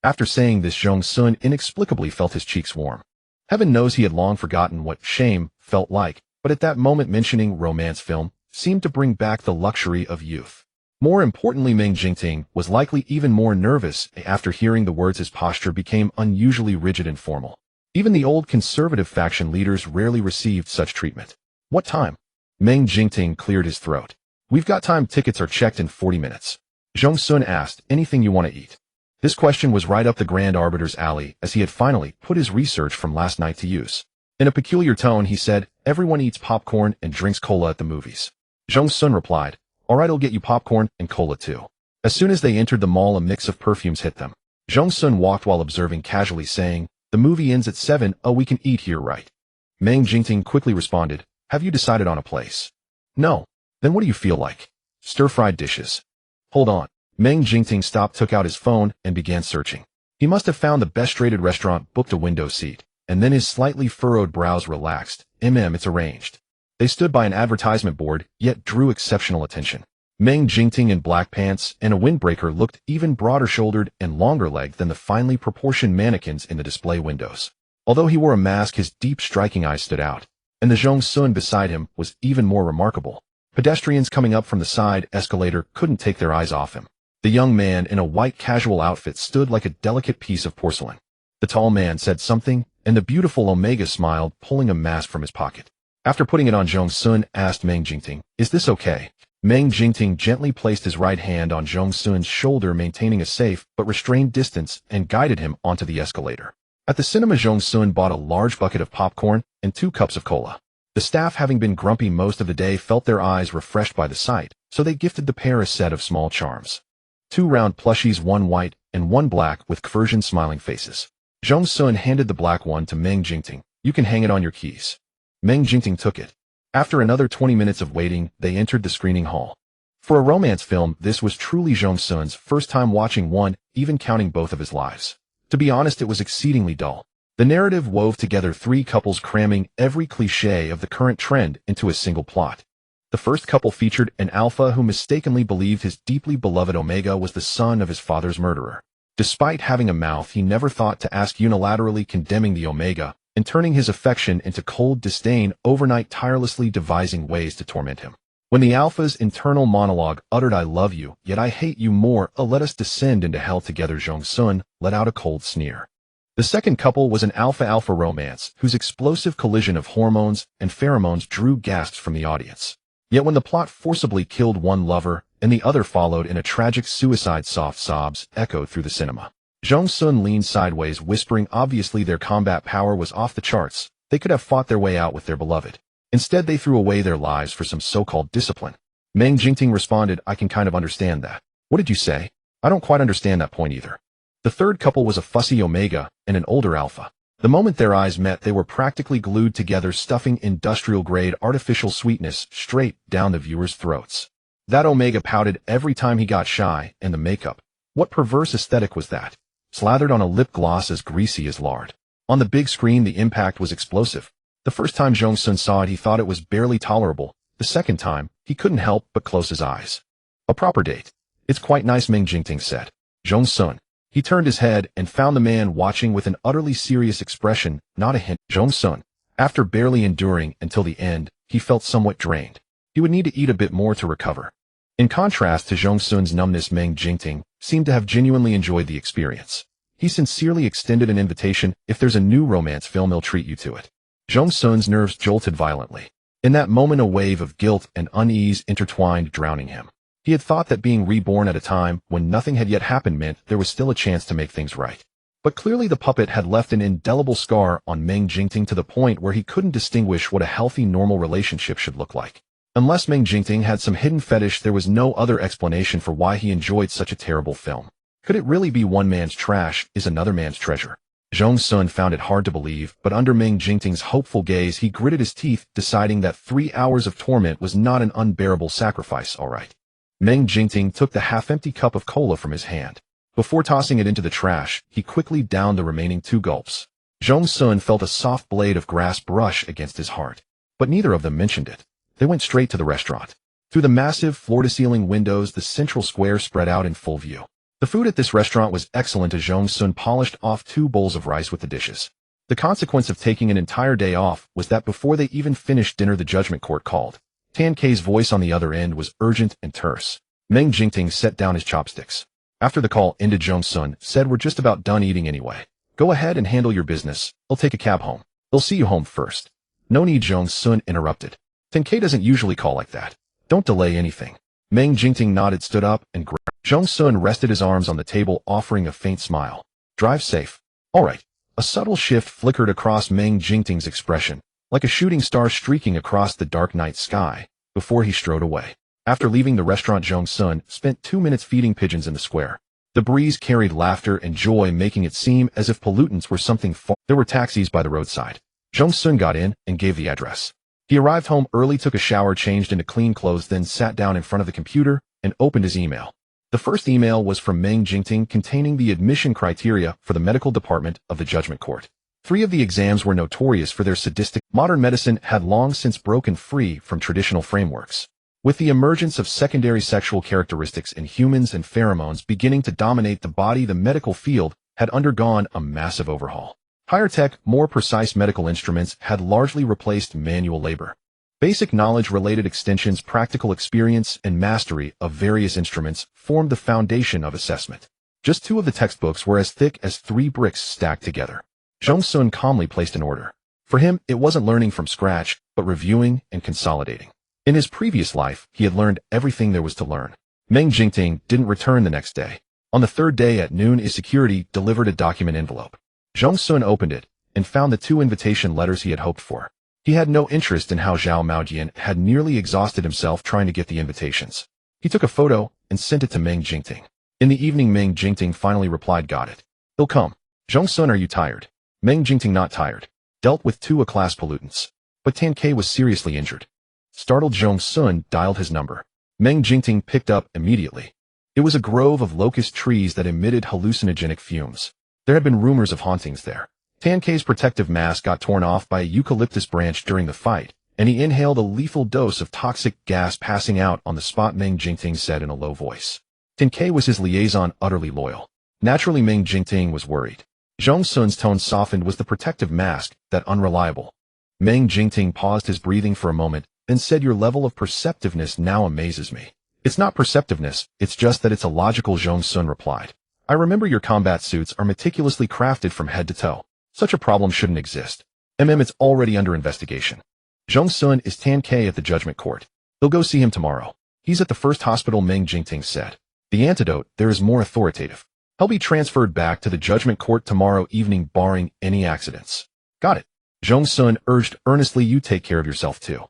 After saying this, Zhong Xun inexplicably felt his cheeks warm. Heaven knows he had long forgotten what shame felt like, but at that moment mentioning romance film seemed to bring back the luxury of youth. More importantly, Meng Jingting was likely even more nervous after hearing the words. His posture became unusually rigid and formal. Even the old conservative faction leaders rarely received such treatment. What time? Meng Jingting cleared his throat. We've got time, tickets are checked in 40 minutes. Zhong Xun asked, anything you want to eat? This question was right up the Grand Arbiter's alley, as he had finally put his research from last night to use. In a peculiar tone, he said, everyone eats popcorn and drinks cola at the movies. Zhong Xun replied, all right, I'll get you popcorn and cola too. As soon as they entered the mall, a mix of perfumes hit them. Zhong Xun walked while observing, casually saying, the movie ends at 7, oh, we can eat here, right? Meng Jingting quickly responded, have you decided on a place? No. Then what do you feel like? Stir-fried dishes. Hold on. Meng Jingting stopped, took out his phone, and began searching. He must have found the best-rated restaurant, booked a window seat, and then his slightly furrowed brows relaxed. It's arranged. They stood by an advertisement board, yet drew exceptional attention. Meng Jingting in black pants and a windbreaker looked even broader-shouldered and longer-legged than the finely proportioned mannequins in the display windows. Although he wore a mask, his deep, striking eyes stood out, and the Zhong Xun beside him was even more remarkable. Pedestrians coming up from the side escalator couldn't take their eyes off him. The young man in a white casual outfit stood like a delicate piece of porcelain. The tall man said something, and the beautiful Omega smiled, pulling a mask from his pocket. After putting it on, Zhong Xun asked Meng Jingting, "Is this okay?" Meng Jingting gently placed his right hand on Zhong Xun's shoulder, maintaining a safe but restrained distance, and guided him onto the escalator. At the cinema, Zhong Xun bought a large bucket of popcorn and 2 cups of cola. The staff, having been grumpy most of the day, felt their eyes refreshed by the sight, so they gifted the pair a set of small charms. 2 round plushies, 1 white and 1 black with Persian smiling faces. Zhong Xun handed the black one to Meng Jingting. "You can hang it on your keys." Meng Jingting took it. After another 20 minutes of waiting, they entered the screening hall. For a romance film, this was truly Zhong Xun's first time watching one, even counting both of his lives. To be honest, it was exceedingly dull. The narrative wove together 3 couples, cramming every cliché of the current trend into a single plot. The first couple featured an alpha who mistakenly believed his deeply beloved Omega was the son of his father's murderer. Despite having a mouth, he never thought to ask, unilaterally condemning the Omega and turning his affection into cold disdain overnight, tirelessly devising ways to torment him. When the alpha's internal monologue uttered, "I love you, yet I hate you more, let us descend into hell together," Zhong Xun let out a cold sneer. The second couple was an alpha-alpha romance, whose explosive collision of hormones and pheromones drew gasps from the audience. Yet when the plot forcibly killed one lover and the other followed in a tragic suicide, soft sobs echoed through the cinema. Zhong Xun leaned sideways, whispering, obviously their combat power was off the charts. They could have fought their way out with their beloved. Instead, they threw away their lives for some so-called discipline. Meng Jingting responded, "I can kind of understand that." "What did you say?" "I don't quite understand that point either." The third couple was a fussy Omega and an older alpha. The moment their eyes met, they were practically glued together, stuffing industrial-grade artificial sweetness straight down the viewers' throats. That Omega pouted every time he got shy, and the makeup. What perverse aesthetic was that? Slathered on a lip gloss as greasy as lard. On the big screen, the impact was explosive. The first time Zhong Xun saw it, he thought it was barely tolerable. The second time, he couldn't help but close his eyes. "A proper date. It's quite nice," Meng Jingting said. "Zhong Xun." He turned his head and found the man watching with an utterly serious expression, not a hint. Zhong Xun. After barely enduring until the end, he felt somewhat drained. He would need to eat a bit more to recover. In contrast to Zhong Xun's numbness, Meng Jingting seemed to have genuinely enjoyed the experience. He sincerely extended an invitation. "If there's a new romance film, he'll treat you to it." Zhong Xun's nerves jolted violently. In that moment, a wave of guilt and unease intertwined, drowning him. He had thought that being reborn at a time when nothing had yet happened meant there was still a chance to make things right. But clearly the puppet had left an indelible scar on Meng Jingting, to the point where he couldn't distinguish what a healthy, normal relationship should look like. Unless Meng Jingting had some hidden fetish, there was no other explanation for why he enjoyed such a terrible film. Could it really be one man's trash is another man's treasure? Zhong Xun found it hard to believe, but under Meng Jingting's hopeful gaze, he gritted his teeth, deciding that 3 hours of torment was not an unbearable sacrifice, all right. Meng Jingting took the half-empty cup of cola from his hand. Before tossing it into the trash, he quickly downed the remaining 2 gulps. Zhong Xun felt a soft blade of grass brush against his heart. But neither of them mentioned it. They went straight to the restaurant. Through the massive floor-to-ceiling windows, the central square spread out in full view. The food at this restaurant was excellent as Zhong Xun polished off 2 bowls of rice with the dishes. The consequence of taking an entire day off was that before they even finished dinner, the judgment court called. Tan K's voice on the other end was urgent and terse. Meng Jingting set down his chopsticks. After the call ended, Zhong Xun said, "We're just about done eating anyway. Go ahead and handle your business. I'll take a cab home. They'll see you home first." "No need," Zhong Xun interrupted. "Tan K doesn't usually call like that. Don't delay anything." Meng Jingting nodded, stood up, and grabbed. Zhong Xun rested his arms on the table, offering a faint smile. "Drive safe." "All right." A subtle shift flickered across Meng Jingting's expression, like a shooting star streaking across the dark night sky, before he strode away. After leaving the restaurant, Zhong Xun spent 2 minutes feeding pigeons in the square. The breeze carried laughter and joy, making it seem as if pollutants were something far. There were taxis by the roadside. Zhong Xun got in and gave the address. He arrived home early, took a shower, changed into clean clothes, then sat down in front of the computer and opened his email. The first email was from Meng Jingting, containing the admission criteria for the medical department of the Judgment Court. 3 of the exams were notorious for their sadistic. Modern medicine had long since broken free from traditional frameworks. With the emergence of secondary sexual characteristics in humans and pheromones beginning to dominate the body, the medical field had undergone a massive overhaul. Higher-tech, more precise medical instruments had largely replaced manual labor. Basic knowledge-related extensions, practical experience, and mastery of various instruments formed the foundation of assessment. Just 2 of the textbooks were as thick as 3 bricks stacked together. Zhong Xun calmly placed an order. For him, it wasn't learning from scratch, but reviewing and consolidating. In his previous life, he had learned everything there was to learn. Meng Jingting didn't return the next day. On the third day at noon, his security delivered a document envelope. Zhong Xun opened it and found the 2 invitation letters he had hoped for. He had no interest in how Zhao Maojian had nearly exhausted himself trying to get the invitations. He took a photo and sent it to Meng Jingting. In the evening, Meng Jingting finally replied, "Got it. He'll come." "Zhong Xun, are you tired?" Meng Jingting, not tired. Dealt with 2 A-class pollutants. But Tan K was seriously injured. Startled, Zhong Xun dialed his number. Meng Jingting picked up immediately. It was a grove of locust trees that emitted hallucinogenic fumes. There had been rumors of hauntings there. Tan K's protective mask got torn off by a eucalyptus branch during the fight, and he inhaled a lethal dose of toxic gas, passing out on the spot. Meng Jingting said in a low voice. Tan K was his liaison, utterly loyal. Naturally, Meng Jingting was worried. Zhong Xun's tone softened. Was the protective mask that unreliable? Meng Jingting paused his breathing for a moment, then said, "Your level of perceptiveness now amazes me." "It's not perceptiveness, it's just that it's illogical," Zhong Xun replied. "I remember your combat suits are meticulously crafted from head to toe. Such a problem shouldn't exist. It's already under investigation." Zhong Xun is Tan K at the judgment court. They'll go see him tomorrow. He's at the first hospital, Meng Jingting said. The antidote there is more authoritative. He'll be transferred back to the judgment court tomorrow evening, barring any accidents. Got it. Zhong Xun urged earnestly. You take care of yourself too.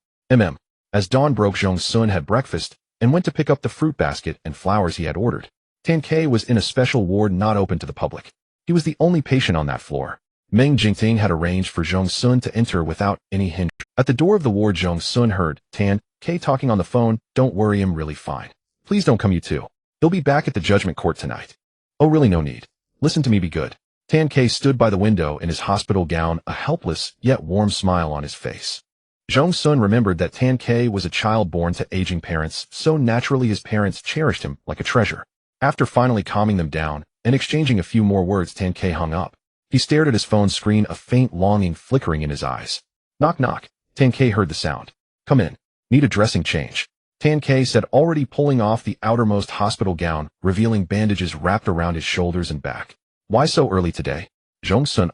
As dawn broke, Zhong Xun had breakfast and went to pick up the fruit basket and flowers he had ordered. Tan K was in a special ward not open to the public. He was the only patient on that floor. Meng Jingting had arranged for Zhong Xun to enter without any hindrance. At the door of the ward, Zhong Xun heard Tan K talking on the phone. "Don't worry, I'm really fine. Please don't come, you too. He'll be back at the judgment court tonight." "Oh really, no need. Listen to me, be good." Tan K stood by the window in his hospital gown, a helpless yet warm smile on his face. Zhong Xun remembered that Tan K was a child born to aging parents, so naturally his parents cherished him like a treasure. After finally calming them down and exchanging a few more words, Tan K hung up. He stared at his phone screen, a faint longing flickering in his eyes. Knock knock. Tan K heard the sound. "Come in. Need a dressing change," Tan K said, already pulling off the outermost hospital gown, revealing bandages wrapped around his shoulders and back. "Why so early today?" Zhong Xun,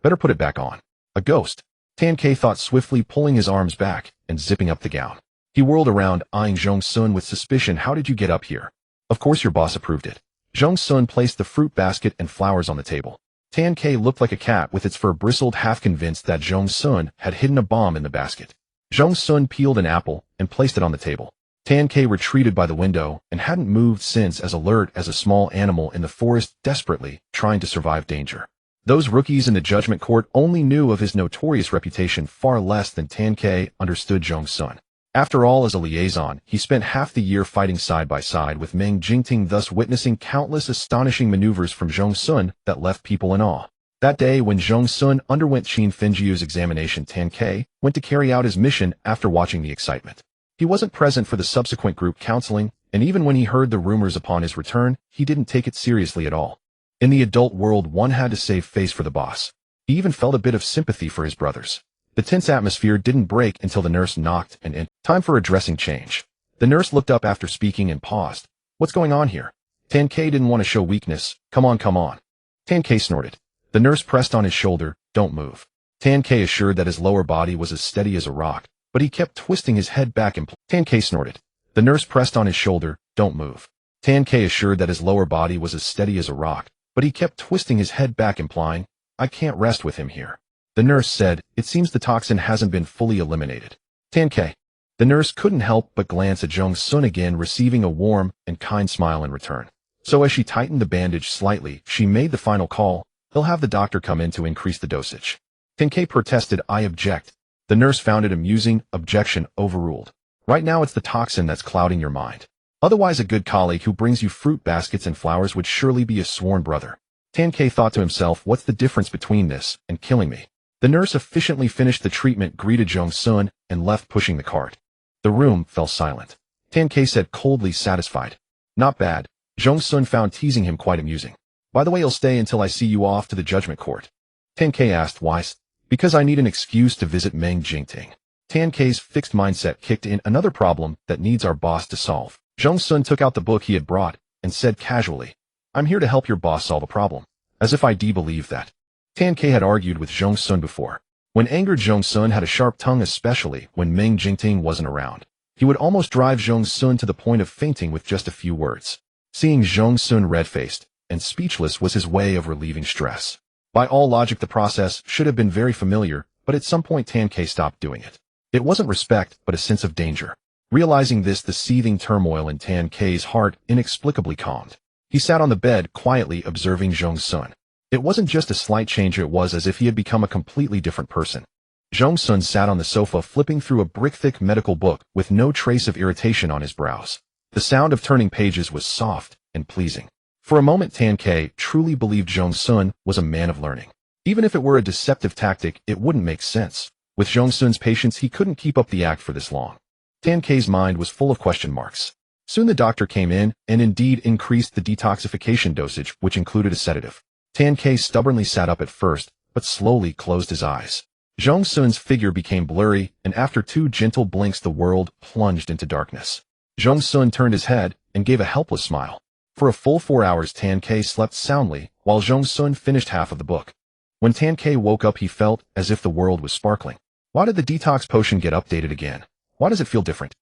better put it back on. "A ghost," Tan K thought, swiftly pulling his arms back and zipping up the gown. He whirled around, eyeing Zhong Xun with suspicion. "How did you get up here?" "Of course your boss approved it." Zhong Xun placed the fruit basket and flowers on the table. Tan K looked like a cat with its fur bristled, half convinced that Zhong Xun had hidden a bomb in the basket. Zhong Xun peeled an apple and placed it on the table. Tan K retreated by the window and hadn't moved since, as alert as a small animal in the forest, desperately trying to survive danger. Those rookies in the judgment court only knew of his notorious reputation far less than Tan K understood Zhong Xun. After all, as a liaison, he spent half the year fighting side by side with Meng Jingting, thus witnessing countless astonishing maneuvers from Zhong Xun that left people in awe. That day, when Zhong Xun underwent Qin Fenjiu's examination, Tan K went to carry out his mission after watching the excitement. He wasn't present for the subsequent group counseling, and even when he heard the rumors upon his return, he didn't take it seriously at all. In the adult world, one had to save face for the boss. He even felt a bit of sympathy for his brothers. The tense atmosphere didn't break until the nurse knocked and in. "Time for a dressing change." The nurse looked up after speaking and paused. "What's going on here?" Tan K didn't want to show weakness. Come on. Tan K snorted. The nurse pressed on his shoulder. "Don't move." Tan K assured that his lower body was as steady as a rock, but he kept twisting his head back and Tan K snorted. The nurse pressed on his shoulder. "Don't move." Tan K assured that his lower body was as steady as a rock, but he kept twisting his head back, implying, "I can't rest with him here." The nurse said, "It seems the toxin hasn't been fully eliminated." Tan K. The nurse couldn't help but glance at Zhong Xun again, receiving a warm and kind smile in return. So as she tightened the bandage slightly, she made the final call. "He'll have the doctor come in to increase the dosage." Tan K protested. "I object." The nurse found it amusing. Objection overruled. Right now it's the toxin that's clouding your mind. Otherwise, a good colleague who brings you fruit baskets and flowers would surely be a sworn brother. Tan K thought to himself, what's the difference between this and killing me? The nurse efficiently finished the treatment, greeted Zhong Xun, and left, pushing the cart. The room fell silent. Tan K said coldly, satisfied. "Not bad." Zhong Xun found teasing him quite amusing. "By the way, you'll stay until I see you off to the judgment court." Tan K asked, "Why?" "Because I need an excuse to visit Meng Jingting." Tan K's fixed mindset kicked in. "Another problem that needs our boss to solve." Zhong Xun took out the book he had brought and said casually, "I'm here to help your boss solve a problem." As if I believe that. Tan K had argued with Zhong Xun before. When angered, Zhong Xun had a sharp tongue, especially when Meng Jingting wasn't around. He would almost drive Zhong Xun to the point of fainting with just a few words. Seeing Zhong Xun red-faced and speechless was his way of relieving stress. By all logic, the process should have been very familiar, but at some point Tan Ke stopped doing it. It wasn't respect, but a sense of danger. Realizing this, the seething turmoil in Tan Ke's heart inexplicably calmed. He sat on the bed, quietly observing Zhong Xun. It wasn't just a slight change, it was as if he had become a completely different person. Zhong Xun sat on the sofa, flipping through a brick-thick medical book with no trace of irritation on his brows. The sound of turning pages was soft and pleasing. For a moment, Tan Ke truly believed Zhong Xun was a man of learning. Even if it were a deceptive tactic, it wouldn't make sense. With Zhong Xun's patience, he couldn't keep up the act for this long. Tan Ke's mind was full of question marks. Soon the doctor came in and indeed increased the detoxification dosage, which included a sedative. Tan Ke stubbornly sat up at first, but slowly closed his eyes. Zhong Xun's figure became blurry, and after 2 gentle blinks the world plunged into darkness. Zhong Xun turned his head and gave a helpless smile. For a full 4 hours Tan Ke slept soundly, while Zhong Xun finished half of the book. When Tan Ke woke up, he felt as if the world was sparkling. Why did the detox potion get updated again? Why does it feel different?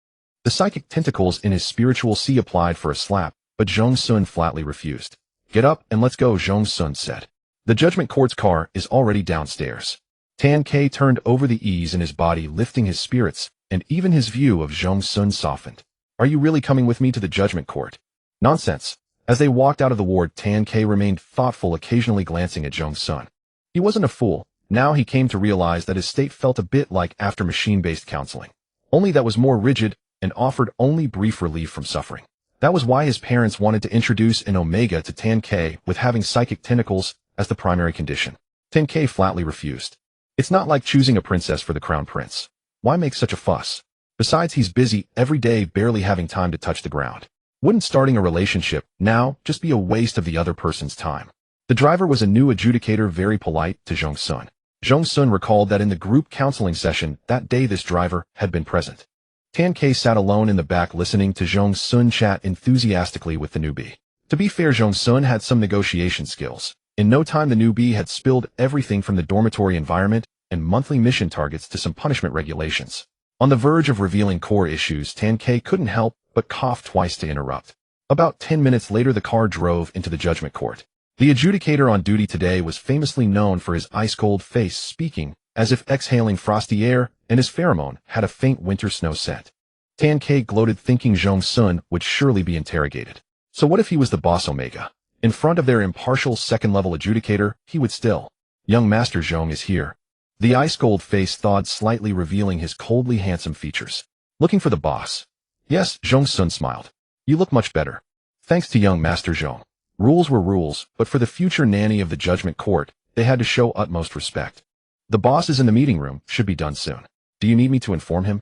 The psychic tentacles in his spiritual sea applied for a slap, but Zhong Xun flatly refused. Get up and let's go, Zhong Xun said. The Judgment Court's car is already downstairs. Tan Ke turned over the ease in his body, lifting his spirits, and even his view of Zhong Xun softened. Are you really coming with me to the Judgment Court? Nonsense. As they walked out of the ward, Tan Ke remained thoughtful, occasionally glancing at Zhong Xun. He wasn't a fool. Now he came to realize that his state felt a bit like after machine-based counseling. Only that was more rigid and offered only brief relief from suffering. That was why his parents wanted to introduce an Omega to Tan Ke, with having psychic tentacles as the primary condition. Tan Ke flatly refused. It's not like choosing a princess for the crown prince. Why make such a fuss? Besides, he's busy every day, barely having time to touch the ground. Wouldn't starting a relationship now just be a waste of the other person's time? The driver was a new adjudicator, very polite to Zhong Xun. Zhong Xun recalled that in the group counseling session that day this driver had been present. Tan Ke sat alone in the back, listening to Zhong Xun chat enthusiastically with the newbie. To be fair, Zhong Xun had some negotiation skills. In no time, the newbie had spilled everything from the dormitory environment and monthly mission targets to some punishment regulations. On the verge of revealing core issues, Tan Ke couldn't help but cough twice to interrupt. About 10 minutes later, the car drove into the Judgment Court. The adjudicator on duty today was famously known for his ice-cold face, speaking as if exhaling frosty air, and his pheromone had a faint winter snow scent. Tan Ke gloated, thinking Zhong Xun would surely be interrogated. So what if he was the boss Omega? In front of their impartial second-level adjudicator, he would still. Young Master Zhong is here. The ice-cold face thawed slightly, revealing his coldly handsome features. Looking for the boss? Yes, Zhong Xun smiled. You look much better. Thanks to young Master Zhong. Rules were rules, but for the future nanny of the Judgment Court, they had to show utmost respect. The boss is in the meeting room, should be done soon. Do you need me to inform him?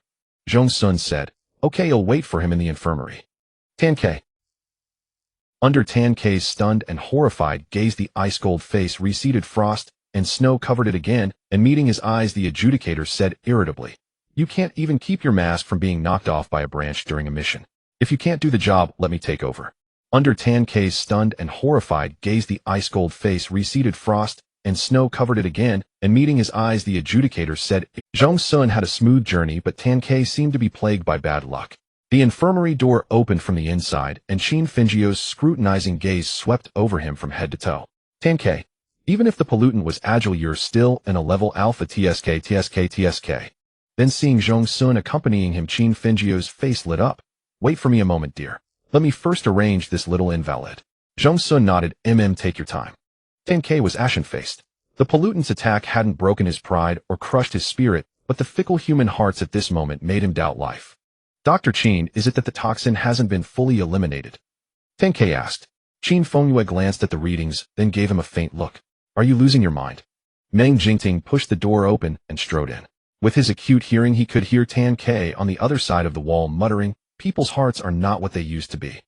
Zhong Xun said. Okay, I'll wait for him in the infirmary. Tan Ke. Under Tan Ke's stunned and horrified gaze, the ice-cold face receded. Frost and snow covered it again, and meeting his eyes, the adjudicator said irritably, You can't even keep your mask from being knocked off by a branch during a mission. If you can't do the job, let me take over. Under Tan Ke's stunned and horrified gaze, the ice-cold face receded. Frost and snow covered it again, and meeting his eyes, the adjudicator said, Zhong Xun had a smooth journey, but Tan Ke seemed to be plagued by bad luck. The infirmary door opened from the inside, and Qin Fengio's scrutinizing gaze swept over him from head to toe. Tan Ke, even if the pollutant was agile, you're still in a level alpha. TSK. Then seeing Zhong Xun accompanying him, Qin Fengio's face lit up. Wait for me a moment, dear. Let me first arrange this little invalid. Zhong Xun nodded. Take your time. Tan Ke was ashen-faced. The pollutant's attack hadn't broken his pride or crushed his spirit, but the fickle human hearts at this moment made him doubt life. Dr. Qin, is it that the toxin hasn't been fully eliminated? Tan Ke asked. Qin Fengyue glanced at the readings, then gave him a faint look. Are you losing your mind? Meng Jingting pushed the door open and strode in. With his acute hearing, he could hear Tan Ke on the other side of the wall muttering, People's hearts are not what they used to be.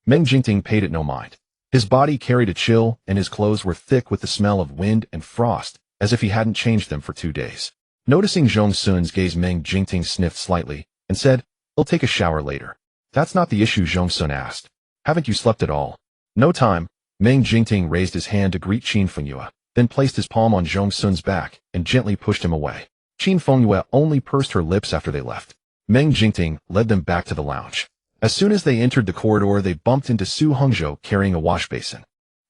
Meng Jingting paid it no mind. His body carried a chill, and his clothes were thick with the smell of wind and frost, as if he hadn't changed them for 2 days. Noticing Zhong Xun's gaze, Meng Jingting sniffed slightly and said, I'll take a shower later. That's not the issue, Zhong Xun asked. Haven't you slept at all? No time. Meng Jingting raised his hand to greet Qin Fengyue. then placed his palm on Zhong Xun's back and gently pushed him away. Qin Fengyue only pursed her lips after they left. Meng Jingting led them back to the lounge. As soon as they entered the corridor, they bumped into Su Hengzhou carrying a wash basin.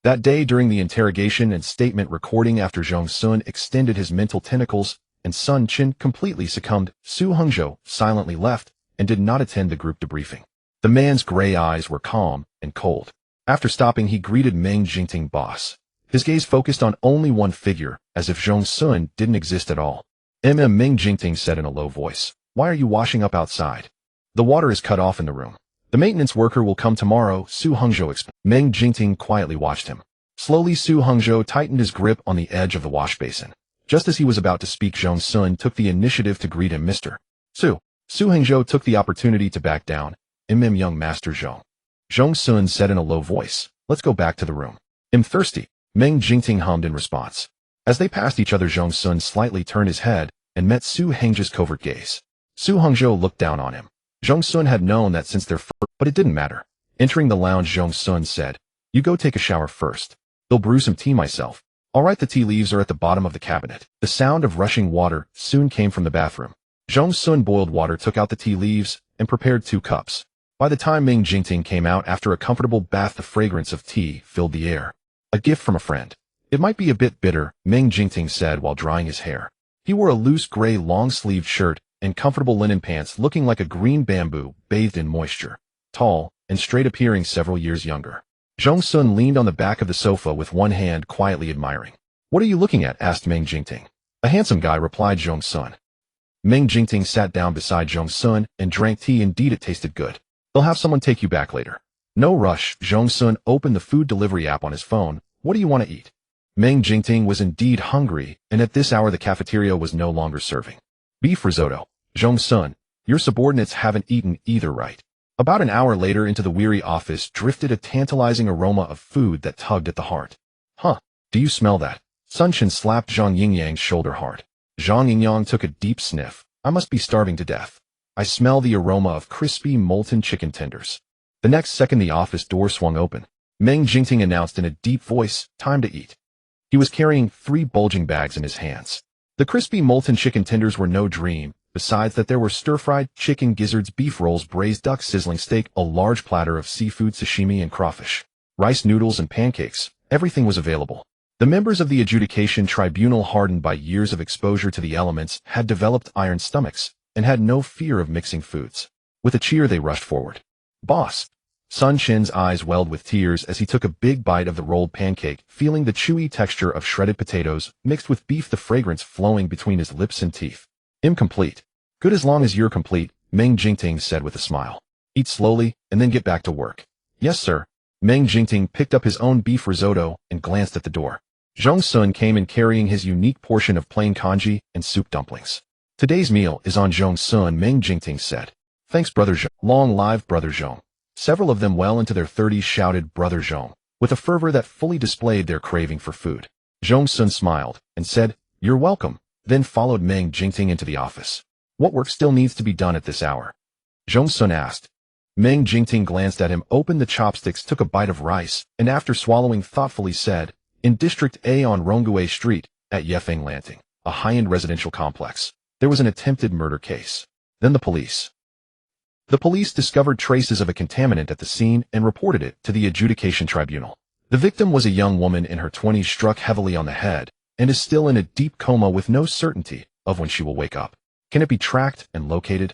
That day, during the interrogation and statement recording after Zhong Xun extended his mental tentacles and Sun Qin completely succumbed, Su Hengzhou silently left and did not attend the group debriefing. The man's gray eyes were calm and cold. After stopping, he greeted Meng Jingting boss. His gaze focused on only one figure, as if Zhong Xun didn't exist at all. Meng Jingting said in a low voice, "Why are you washing up outside? The water is cut off in the room. The maintenance worker will come tomorrow," Su Hengzhou explained. Meng Jingting quietly watched him. Slowly, Su Hengzhou tightened his grip on the edge of the wash basin. Just as he was about to speak, Zhong Xun took the initiative to greet him, "Mr. Su." Su Hengzhou took the opportunity to back down. Young Master Zhong." Zhong Xun said in a low voice, "Let's go back to the room. I'm thirsty." Meng Jingting hummed in response. As they passed each other, Zhong Xun slightly turned his head and met Su Hengzhou's covert gaze. Su Hengzhou looked down on him. Zhong Xun had known that since their first, but it didn't matter. Entering the lounge, Zhong Xun said, "You go take a shower first. They'll brew some tea myself." "All right." The tea leaves are at the bottom of the cabinet. The sound of rushing water soon came from the bathroom. Zhong Xun boiled water, took out the tea leaves, and prepared 2 cups. By the time Meng Jingting came out after a comfortable bath, the fragrance of tea filled the air. "A gift from a friend. It might be a bit bitter," Meng Jingting said while drying his hair. He wore a loose gray long-sleeved shirt and comfortable linen pants, looking like a green bamboo bathed in moisture. Tall and straight, appearing several years younger. Zhong Xun leaned on the back of the sofa with one hand, quietly admiring. "What are you looking at?" asked Meng Jingting. "A handsome guy," replied Zhong Xun. Meng Jingting sat down beside Zhong Xun and drank tea. Indeed, it tasted good. "They'll have someone take you back later." "No rush." Zhong Xun opened the food delivery app on his phone. "What do you want to eat?" Meng Jingting was indeed hungry, and at this hour the cafeteria was no longer serving. "Beef risotto." "Zhong Xun, your subordinates haven't eaten either, right?" About an hour later, into the weary office drifted a tantalizing aroma of food that tugged at the heart. "Huh, do you smell that?" Sun Qin slapped Zhang Yingyang's shoulder hard. Zhang Yingyang took a deep sniff. "I must be starving to death. I smell the aroma of crispy molten chicken tenders." The next second, the office door swung open. Meng Jingting announced in a deep voice, "Time to eat." He was carrying 3 bulging bags in his hands. The crispy molten chicken tenders were no dream. Besides that, there were stir-fried chicken gizzards, beef rolls, braised duck, sizzling steak, a large platter of seafood, sashimi and crawfish, rice noodles and pancakes. Everything was available. The members of the adjudication tribunal, hardened by years of exposure to the elements, had developed iron stomachs and had no fear of mixing foods. With a cheer, they rushed forward. "Boss!" Sun Qin's eyes welled with tears as he took a big bite of the rolled pancake, feeling the chewy texture of shredded potatoes mixed with beef, the fragrance flowing between his lips and teeth. "Incomplete." "Good as long as you're complete," Meng Jingting said with a smile. "Eat slowly and then get back to work." "Yes, sir." Meng Jingting picked up his own beef risotto and glanced at the door. Zhong Xun came in carrying his unique portion of plain congee and soup dumplings. "Today's meal is on Zhong Xun," Meng Jingting said. "Thanks, Brother Zhong." "Long live Brother Zhong." Several of them, well into their 30s, shouted "Brother Zhong," with a fervor that fully displayed their craving for food. Zhong Xun smiled and said, "You're welcome," then followed Meng Jingting into the office. "What work still needs to be done at this hour?" Zhong Xun asked. Meng Jingting glanced at him, opened the chopsticks, took a bite of rice, and after swallowing thoughtfully said, "In District A on Rongguei Street, at Yefeng Landing, a high-end residential complex, there was an attempted murder case. Then the police. The police discovered traces of a contaminant at the scene and reported it to the adjudication tribunal. The victim was a young woman in her 20s, struck heavily on the head, and is still in a deep coma with no certainty of when she will wake up. Can it be tracked and located?"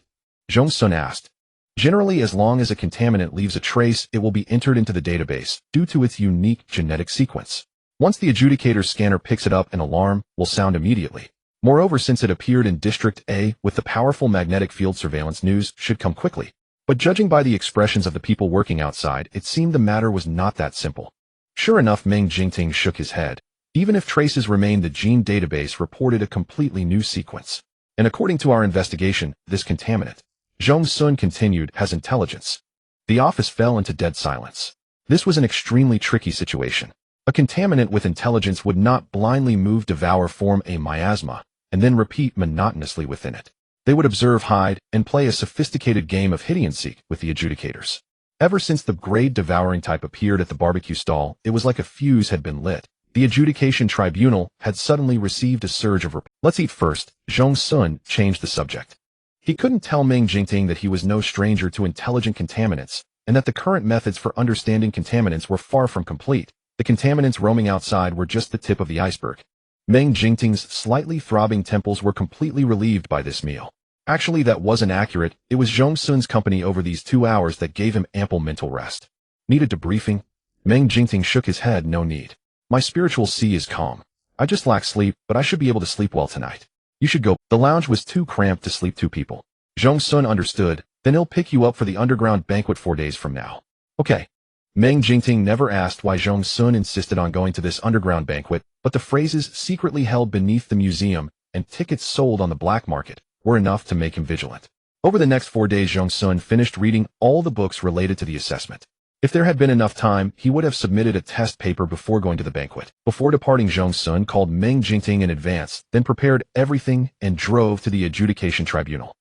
Zhong Xun asked. "Generally, as long as a contaminant leaves a trace, it will be entered into the database due to its unique genetic sequence. Once the adjudicator's scanner picks it up, an alarm will sound immediately. Moreover, since it appeared in District A with the powerful magnetic field, surveillance news should come quickly. But judging by the expressions of the people working outside, it seemed the matter was not that simple." Sure enough, Meng Jingting shook his head. Even if traces remained, the gene database reported a completely new sequence. "And according to our investigation, this contaminant," Zhong Xun continued, "has intelligence." The office fell into dead silence. This was an extremely tricky situation. A contaminant with intelligence would not blindly move, devour, form a miasma, and then repeat monotonously within it. They would observe, hide, and play a sophisticated game of hide-and-seek with the adjudicators. Ever since the grade devouring type appeared at the barbecue stall, it was like a fuse had been lit. The adjudication tribunal had suddenly received a surge of Let's eat first. Zhong Xun changed the subject. He couldn't tell Meng Jingting that he was no stranger to intelligent contaminants, and that the current methods for understanding contaminants were far from complete. The contaminants roaming outside were just the tip of the iceberg. Meng Jingting's slightly throbbing temples were completely relieved by this meal. Actually, that wasn't accurate. It was Zhong Xun's company over these 2 hours that gave him ample mental rest. Need a debriefing? Meng Jingting shook his head. No need. My spiritual sea is calm. I just lack sleep, but I should be able to sleep well tonight. You should go. The lounge was too cramped to sleep 2 people. Zhong Xun understood. Then he'll pick you up for the underground banquet 4 days from now. Okay. Meng Jingting never asked why Zhong Xun insisted on going to this underground banquet, but the phrases secretly held beneath the museum and tickets sold on the black market were enough to make him vigilant. Over the next 4 days, Zhong Xun finished reading all the books related to the assessment. If there had been enough time, he would have submitted a test paper before going to the banquet. Before departing, Zhong Xun called Meng Jingting in advance, then prepared everything and drove to the adjudication tribunal.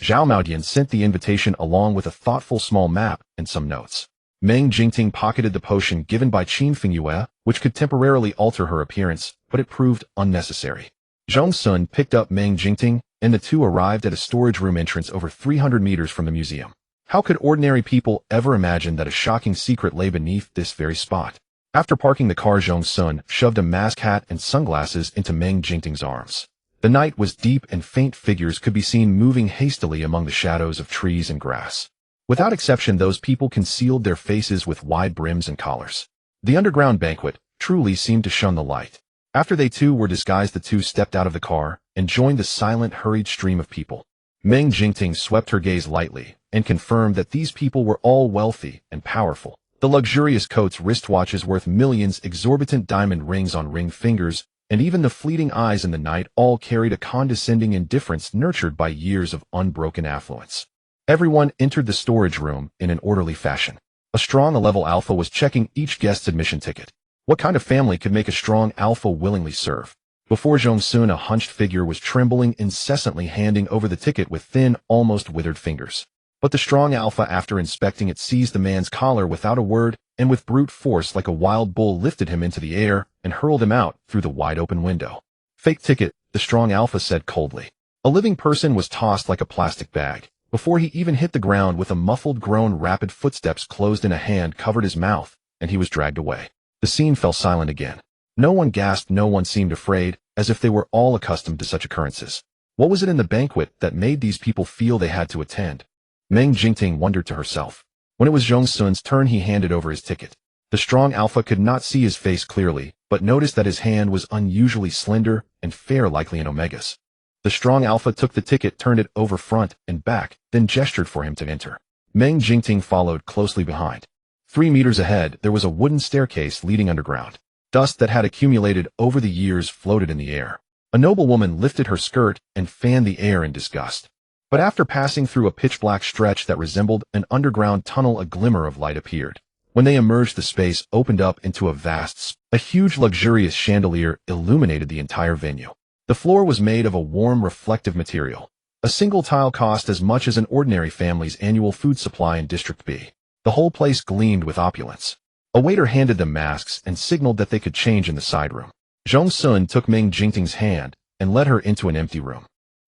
Zhao Maodian sent the invitation along with a thoughtful small map and some notes. Meng Jingting pocketed the potion given by Qin Fingyue, which could temporarily alter her appearance, but it proved unnecessary. Zhong Xun picked up Meng Jingting, and the two arrived at a storage room entrance over 300 meters from the museum. How could ordinary people ever imagine that a shocking secret lay beneath this very spot? After parking the car, Zhong Xun shoved a mask, hat, and sunglasses into Meng Jingting's arms. The night was deep and faint figures could be seen moving hastily among the shadows of trees and grass. Without exception, those people concealed their faces with wide brims and collars. The underground banquet truly seemed to shun the light. After they too were disguised, the two stepped out of the car and joined the silent, hurried stream of people. Meng Jingting swept her gaze lightly and confirmed that these people were all wealthy and powerful. The luxurious coats, wristwatches worth millions, exorbitant diamond rings on ring fingers, and even the fleeting eyes in the night all carried a condescending indifference nurtured by years of unbroken affluence. Everyone entered the storage room in an orderly fashion. A strong level alpha was checking each guest's admission ticket. What kind of family could make a strong alpha willingly serve? Before Zhong Xun, a hunched figure was trembling incessantly, handing over the ticket with thin, almost withered fingers. But the strong alpha, after inspecting it, seized the man's collar without a word, and with brute force like a wild bull lifted him into the air and hurled him out through the wide-open window. Fake ticket, the strong alpha said coldly. A living person was tossed like a plastic bag. Before he even hit the ground, with a muffled groan, rapid footsteps closed in, a hand covered his mouth, and he was dragged away. The scene fell silent again. No one gasped, no one seemed afraid, as if they were all accustomed to such occurrences. What was it in the banquet that made these people feel they had to attend? Meng Jingting wondered to herself. When it was Zhong Xun's turn, he handed over his ticket. The strong alpha could not see his face clearly, but noticed that his hand was unusually slender and fair, likely an omega's. The strong alpha took the ticket, turned it over front and back, then gestured for him to enter. Meng Jingting followed closely behind. 3 meters ahead, there was a wooden staircase leading underground. Dust that had accumulated over the years floated in the air. A noblewoman lifted her skirt and fanned the air in disgust. But after passing through a pitch-black stretch that resembled an underground tunnel, a glimmer of light appeared. When they emerged, the space opened up into a huge luxurious chandelier illuminated the entire venue. The floor was made of a warm, reflective material. A single tile cost as much as an ordinary family's annual food supply in District B. The whole place gleamed with opulence. A waiter handed them masks and signaled that they could change in the side room. Zhong Xun took Meng Jingting's hand and led her into an empty room.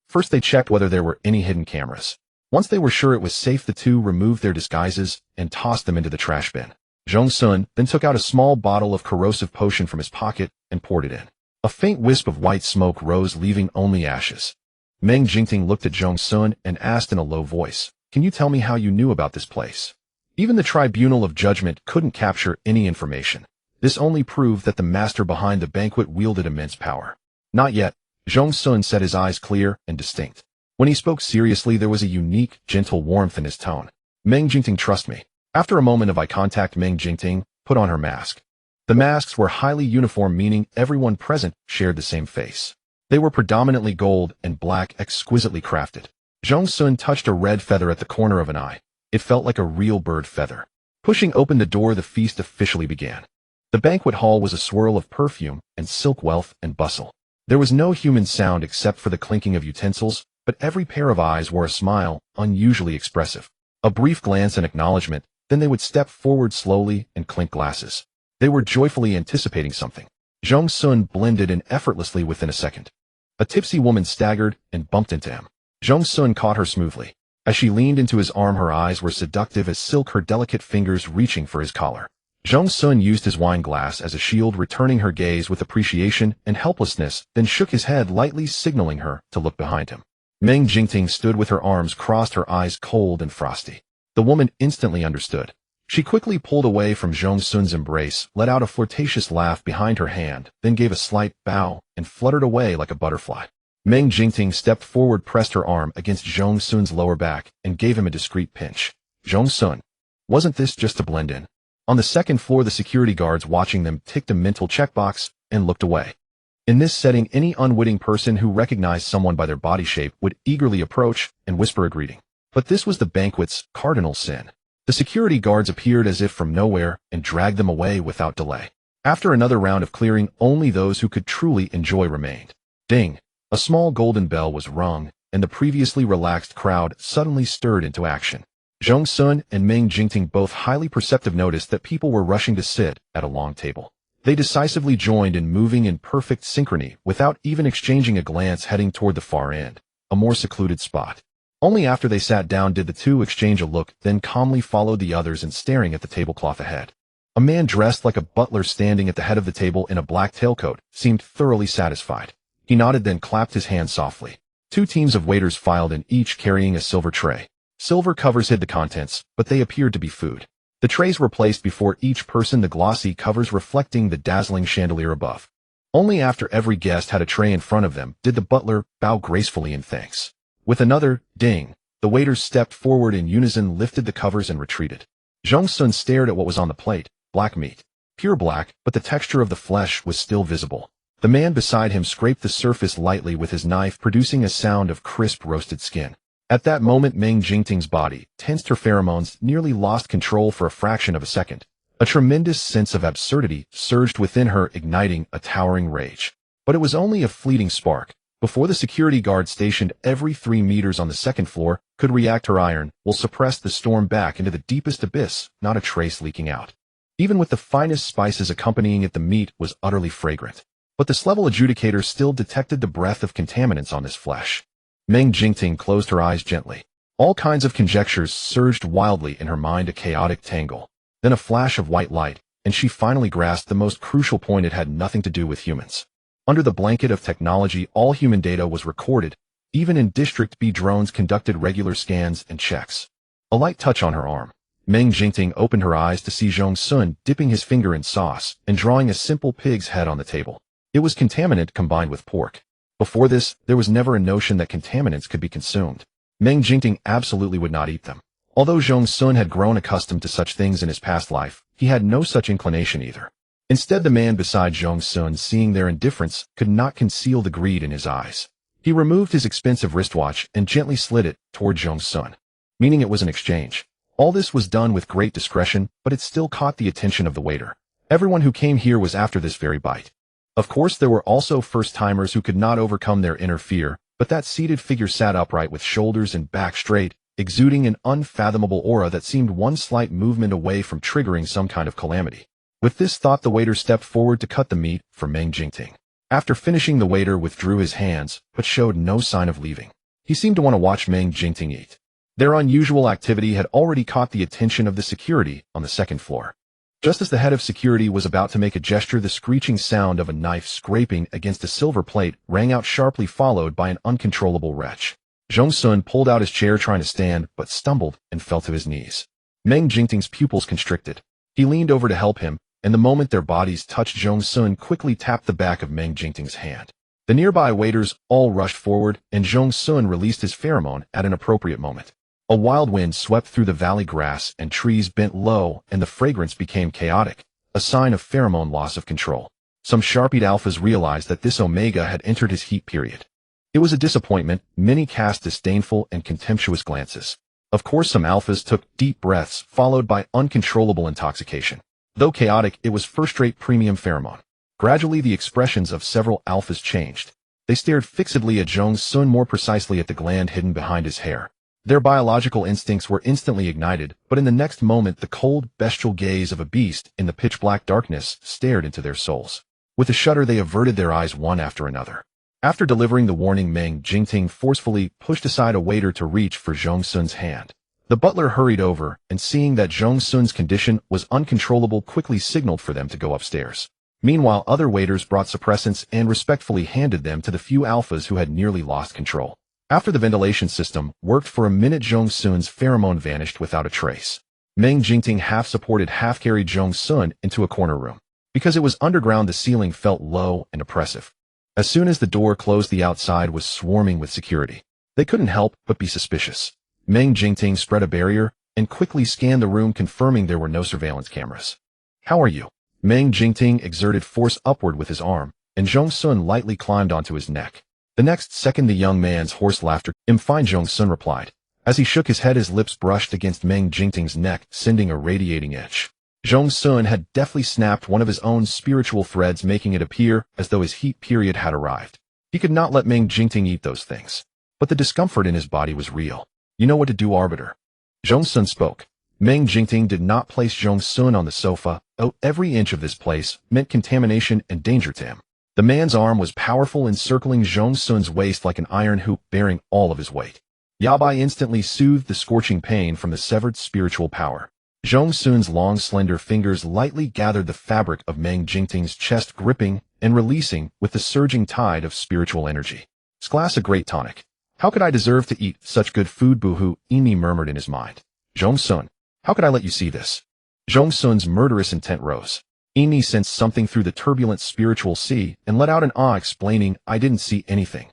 First, they checked whether there were any hidden cameras. Once they were sure it was safe, the two removed their disguises and tossed them into the trash bin. Zhong Xun then took out a small bottle of corrosive potion from his pocket and poured it in. A faint wisp of white smoke rose, leaving only ashes. Meng Jingting looked at Zhong Xun and asked in a low voice, "Can you tell me how you knew about this place?" Even the Tribunal of Judgment couldn't capture any information. This only proved that the master behind the banquet wielded immense power. Not yet. Zhong Xun said, his eyes clear and distinct. When he spoke seriously, there was a unique, gentle warmth in his tone. "Meng Jingting, trust me." After a moment of eye contact, Meng Jingting put on her mask. The masks were highly uniform, meaning everyone present shared the same face. They were predominantly gold and black, exquisitely crafted. Zhong Xun touched a red feather at the corner of an eye. It felt like a real bird feather. Pushing open the door, the feast officially began. The banquet hall was a swirl of perfume and silk, wealth and bustle. There was no human sound except for the clinking of utensils, but every pair of eyes wore a smile, unusually expressive. A brief glance and acknowledgement, then they would step forward slowly and clink glasses. They were joyfully anticipating something. Zhong Xun blended in effortlessly within a second. A tipsy woman staggered and bumped into him. Zhong Xun caught her smoothly. As she leaned into his arm, her eyes were seductive as silk, her delicate fingers reaching for his collar. Zhong Xun used his wine glass as a shield, returning her gaze with appreciation and helplessness, then shook his head lightly, signaling her to look behind him. Meng Jingting stood with her arms crossed, her eyes cold and frosty. The woman instantly understood. She quickly pulled away from Zhong Xun's embrace, let out a flirtatious laugh behind her hand, then gave a slight bow and fluttered away like a butterfly. Meng Jingting stepped forward, pressed her arm against Zhong Xun's lower back, and gave him a discreet pinch. Zhong Xun, wasn't this just to blend in? On the second floor, the security guards watching them ticked a mental checkbox and looked away. In this setting, any unwitting person who recognized someone by their body shape would eagerly approach and whisper a greeting. But this was the banquet's cardinal sin. The security guards appeared as if from nowhere and dragged them away without delay. After another round of clearing, only those who could truly enjoy remained. Ding! A small golden bell was rung, and the previously relaxed crowd suddenly stirred into action. Zhong Xun and Meng Jingting, both highly perceptive, noticed that people were rushing to sit at a long table. They decisively joined in, moving in perfect synchrony without even exchanging a glance, heading toward the far end, a more secluded spot. Only after they sat down did the two exchange a look, then calmly followed the others and staring at the tablecloth ahead. A man dressed like a butler standing at the head of the table in a black tailcoat seemed thoroughly satisfied. He nodded, then clapped his hands softly. Two teams of waiters filed in, each carrying a silver tray. Silver covers hid the contents, but they appeared to be food. The trays were placed before each person, the glossy covers reflecting the dazzling chandelier above. Only after every guest had a tray in front of them did the butler bow gracefully in thanks. With another ding, the waiters stepped forward in unison, lifted the covers and retreated. Zhong Xun stared at what was on the plate, black meat. Pure black, but the texture of the flesh was still visible. The man beside him scraped the surface lightly with his knife, producing a sound of crisp roasted skin. At that moment, Meng Jingting's body tensed, her pheromones nearly lost control for a fraction of a second. A tremendous sense of absurdity surged within her, igniting a towering rage. But it was only a fleeting spark. Before the security guard stationed every 3 meters on the second floor could react, her iron will suppress the storm back into the deepest abyss, not a trace leaking out. Even with the finest spices accompanying it, the meat was utterly fragrant. But this level adjudicator still detected the breath of contaminants on this flesh. Meng Jingting closed her eyes gently. All kinds of conjectures surged wildly in her mind, a chaotic tangle. Then a flash of white light, and she finally grasped the most crucial point: it had nothing to do with humans. Under the blanket of technology, all human data was recorded. Even in District B, drones conducted regular scans and checks. A light touch on her arm. Meng Jingting opened her eyes to see Zhong Xun dipping his finger in sauce and drawing a simple pig's head on the table. It was contaminant combined with pork. Before this, there was never a notion that contaminants could be consumed. Meng Jingting absolutely would not eat them. Although Zhong Xun had grown accustomed to such things in his past life, he had no such inclination either. Instead, the man beside Zhong Xun, seeing their indifference, could not conceal the greed in his eyes. He removed his expensive wristwatch and gently slid it toward Zhong Xun, meaning it was an exchange. All this was done with great discretion, but it still caught the attention of the waiter. Everyone who came here was after this very bite. Of course, there were also first-timers who could not overcome their inner fear, but that seated figure sat upright with shoulders and back straight, exuding an unfathomable aura that seemed one slight movement away from triggering some kind of calamity. With this thought, the waiter stepped forward to cut the meat for Meng Jingting. After finishing, the waiter withdrew his hands, but showed no sign of leaving. He seemed to want to watch Meng Jingting eat. Their unusual activity had already caught the attention of the security on the second floor. Just as the head of security was about to make a gesture, the screeching sound of a knife scraping against a silver plate rang out sharply, followed by an uncontrollable retch. Zhong Xun pulled out his chair trying to stand, but stumbled and fell to his knees. Meng Jingting's pupils constricted. He leaned over to help him, and the moment their bodies touched, Zhong Xun quickly tapped the back of Meng Jingting's hand. The nearby waiters all rushed forward, and Zhong Xun released his pheromone at an appropriate moment. A wild wind swept through the valley, grass and trees bent low, and the fragrance became chaotic, a sign of pheromone loss of control. Some sharp-eyed alphas realized that this Omega had entered his heat period. It was a disappointment. Many cast disdainful and contemptuous glances. Of course, some alphas took deep breaths, followed by uncontrollable intoxication. Though chaotic, it was first-rate premium pheromone. Gradually, the expressions of several alphas changed. They stared fixedly at Zhong Xun, more precisely at the gland hidden behind his hair. Their biological instincts were instantly ignited, but in the next moment, the cold, bestial gaze of a beast in the pitch-black darkness stared into their souls. With a shudder, they averted their eyes one after another. After delivering the warning, Meng Jingting forcefully pushed aside a waiter to reach for Zhong Xun's hand. The butler hurried over, and seeing that Zhong Xun's condition was uncontrollable, quickly signaled for them to go upstairs. Meanwhile, other waiters brought suppressants and respectfully handed them to the few alphas who had nearly lost control. After the ventilation system worked for a minute, Zhong Xun's pheromone vanished without a trace. Meng Jingting half-supported, half-carried Zhong Xun into a corner room. Because it was underground, the ceiling felt low and oppressive. As soon as the door closed, the outside was swarming with security. They couldn't help but be suspicious. Meng Jingting spread a barrier and quickly scanned the room, confirming there were no surveillance cameras. "How are you?" Meng Jingting exerted force upward with his arm, and Zhong Xun lightly climbed onto his neck. The next second, the young man's hoarse laughter. "I'm fine," Zhong Xun replied. As he shook his head, his lips brushed against Meng Jingting's neck, sending a radiating itch. Zhong Xun had deftly snapped one of his own spiritual threads, making it appear as though his heat period had arrived. He could not let Meng Jingting eat those things. But the discomfort in his body was real. "You know what to do, Arbiter." Zhong Xun spoke. Meng Jingting did not place Zhong Xun on the sofa. Oh, every inch of this place meant contamination and danger to him. The man's arm was powerful, encircling Zhong Xun's waist like an iron hoop, bearing all of his weight. Yabai instantly soothed the scorching pain from the severed spiritual power. Zhong Xun's long, slender fingers lightly gathered the fabric of Meng Jingting's chest, gripping and releasing with the surging tide of spiritual energy. "Sklass, a great tonic. How could I deserve to eat such good food?" Boohoo, Emi murmured in his mind. "Zhong Xun, how could I let you see this?" Zhong Xun's murderous intent rose. Emi sensed something through the turbulent spiritual sea and let out an ah, explaining, "I didn't see anything.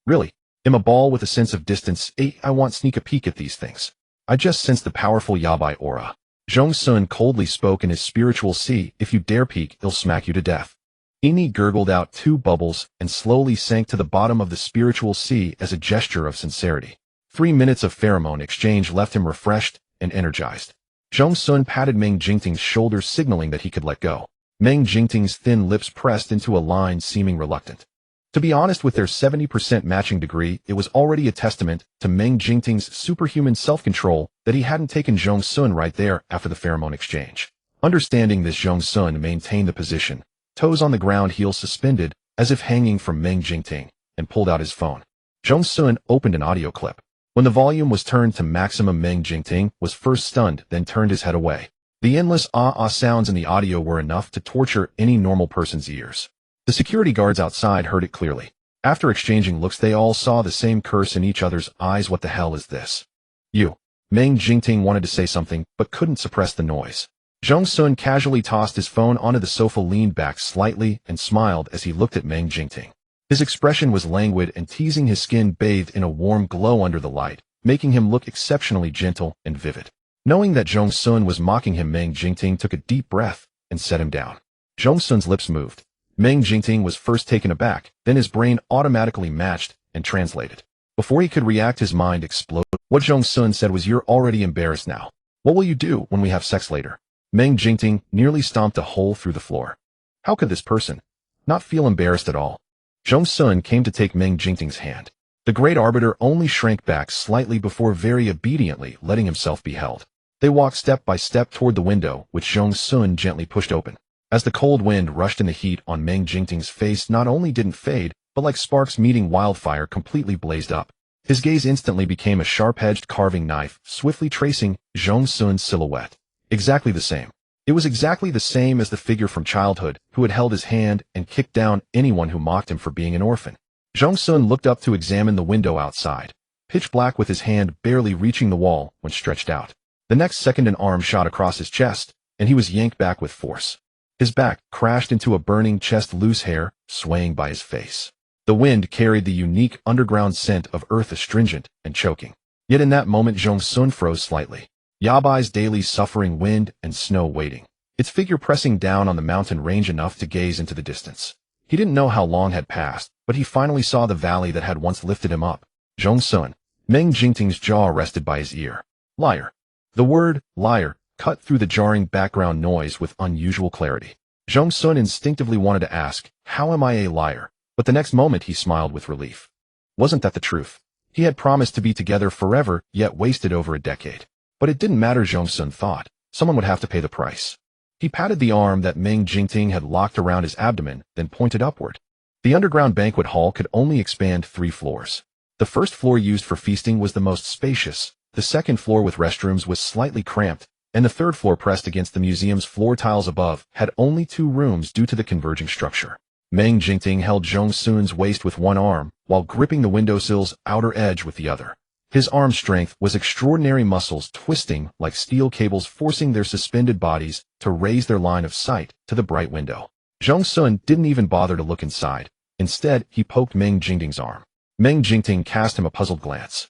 Really, I'm a ball with a sense of distance. I want sneak a peek at these things. I just sense the powerful Yabai aura." Zhong Xun coldly spoke in his spiritual sea. "If you dare peek, he'll smack you to death." Emi gurgled out 2 bubbles and slowly sank to the bottom of the spiritual sea as a gesture of sincerity. 3 minutes of pheromone exchange left him refreshed and energized. Zhong Xun patted Meng Jingting's shoulder, signaling that he could let go. Meng Jingting's thin lips pressed into a line, seeming reluctant. To be honest, with their 70% matching degree, it was already a testament to Meng Jingting's superhuman self-control that he hadn't taken Zhong Xun right there after the pheromone exchange. Understanding this, Zhong Xun maintained the position, toes on the ground, heels suspended, as if hanging from Meng Jingting, and pulled out his phone. Zhong Xun opened an audio clip. When the volume was turned to maximum, Meng Jingting was first stunned, then turned his head away. The endless ah-ah sounds in the audio were enough to torture any normal person's ears. The security guards outside heard it clearly. After exchanging looks, they all saw the same curse in each other's eyes. "What the hell is this?" "You." Meng Jingting wanted to say something, but couldn't suppress the noise. Zhong Xun casually tossed his phone onto the sofa, leaned back slightly, and smiled as he looked at Meng Jingting. His expression was languid and teasing, his skin bathed in a warm glow under the light, making him look exceptionally gentle and vivid. Knowing that Zhong Xun was mocking him, Meng Jingting took a deep breath and set him down. Zhong Xun's lips moved. Meng Jingting was first taken aback, then his brain automatically matched and translated. Before he could react, his mind exploded. What Zhong Xun said was, "You're already embarrassed now. What will you do when we have sex later?" Meng Jingting nearly stomped a hole through the floor. How could this person not feel embarrassed at all? Zhong Xun came to take Meng Jingting's hand. The great arbiter only shrank back slightly before very obediently letting himself be held. They walked step by step toward the window, which Zhong Xun gently pushed open. As the cold wind rushed in, the heat on Meng Jingting's face not only didn't fade, but like sparks meeting wildfire, completely blazed up. His gaze instantly became a sharp-edged carving knife, swiftly tracing Zhong Xun's silhouette. Exactly the same. It was exactly the same as the figure from childhood who had held his hand and kicked down anyone who mocked him for being an orphan. Zhong Xun looked up to examine the window outside, pitch black, with his hand barely reaching the wall when stretched out. The next second, an arm shot across his chest, and he was yanked back with force. His back crashed into a burning chest, loose hair swaying by his face. The wind carried the unique underground scent of earth, astringent and choking. Yet in that moment, Zhong Xun froze slightly. Yabai's daily suffering, wind and snow waiting, its figure pressing down on the mountain range enough to gaze into the distance. He didn't know how long had passed, but he finally saw the valley that had once lifted him up. Zhong Xun. Meng Jingting's jaw rested by his ear. Liar. The word liar cut through the jarring background noise with unusual clarity. Zhong Xun instinctively wanted to ask, "How am I a liar?" But the next moment he smiled with relief. Wasn't that the truth? He had promised to be together forever, yet wasted over a decade. But it didn't matter, Zhong Xun thought. Someone would have to pay the price. He patted the arm that Meng Jingting had locked around his abdomen, then pointed upward. The underground banquet hall could only expand 3 floors. The first floor used for feasting was the most spacious, the second floor with restrooms was slightly cramped, and the third floor pressed against the museum's floor tiles above had only 2 rooms due to the converging structure. Meng Jingting held Zhong Xun's waist with one arm, while gripping the windowsill's outer edge with the other. His arm strength was extraordinary, muscles twisting like steel cables, forcing their suspended bodies to raise their line of sight to the bright window. Zhong Xun didn't even bother to look inside. Instead, he poked Meng Jingting's arm. Meng Jingting cast him a puzzled glance.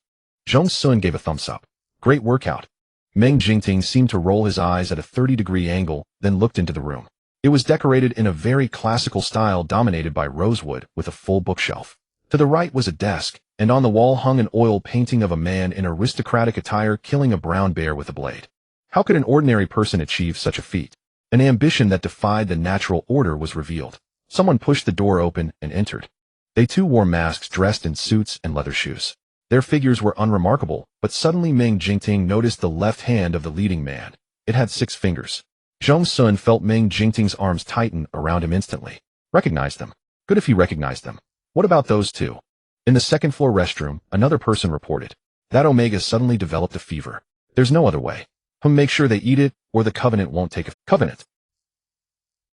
Zhong Xun gave a thumbs up. Great workout. Meng Jingting seemed to roll his eyes at a 30-degree angle, then looked into the room. It was decorated in a very classical style dominated by rosewood, with a full bookshelf. To the right was a desk, and on the wall hung an oil painting of a man in aristocratic attire killing a brown bear with a blade. How could an ordinary person achieve such a feat? An ambition that defied the natural order was revealed. Someone pushed the door open and entered. They too wore masks, dressed in suits and leather shoes. Their figures were unremarkable, but suddenly Meng Jingting noticed the left hand of the leading man. It had 6 fingers. Zhong Xun felt Meng Jingting's arms tighten around him instantly. Recognized them. Good if he recognized them. What about those 2? In the second-floor restroom, another person reported. That Omega suddenly developed a fever. There's no other way. Make sure they eat it, or the Covenant won't take a Covenant.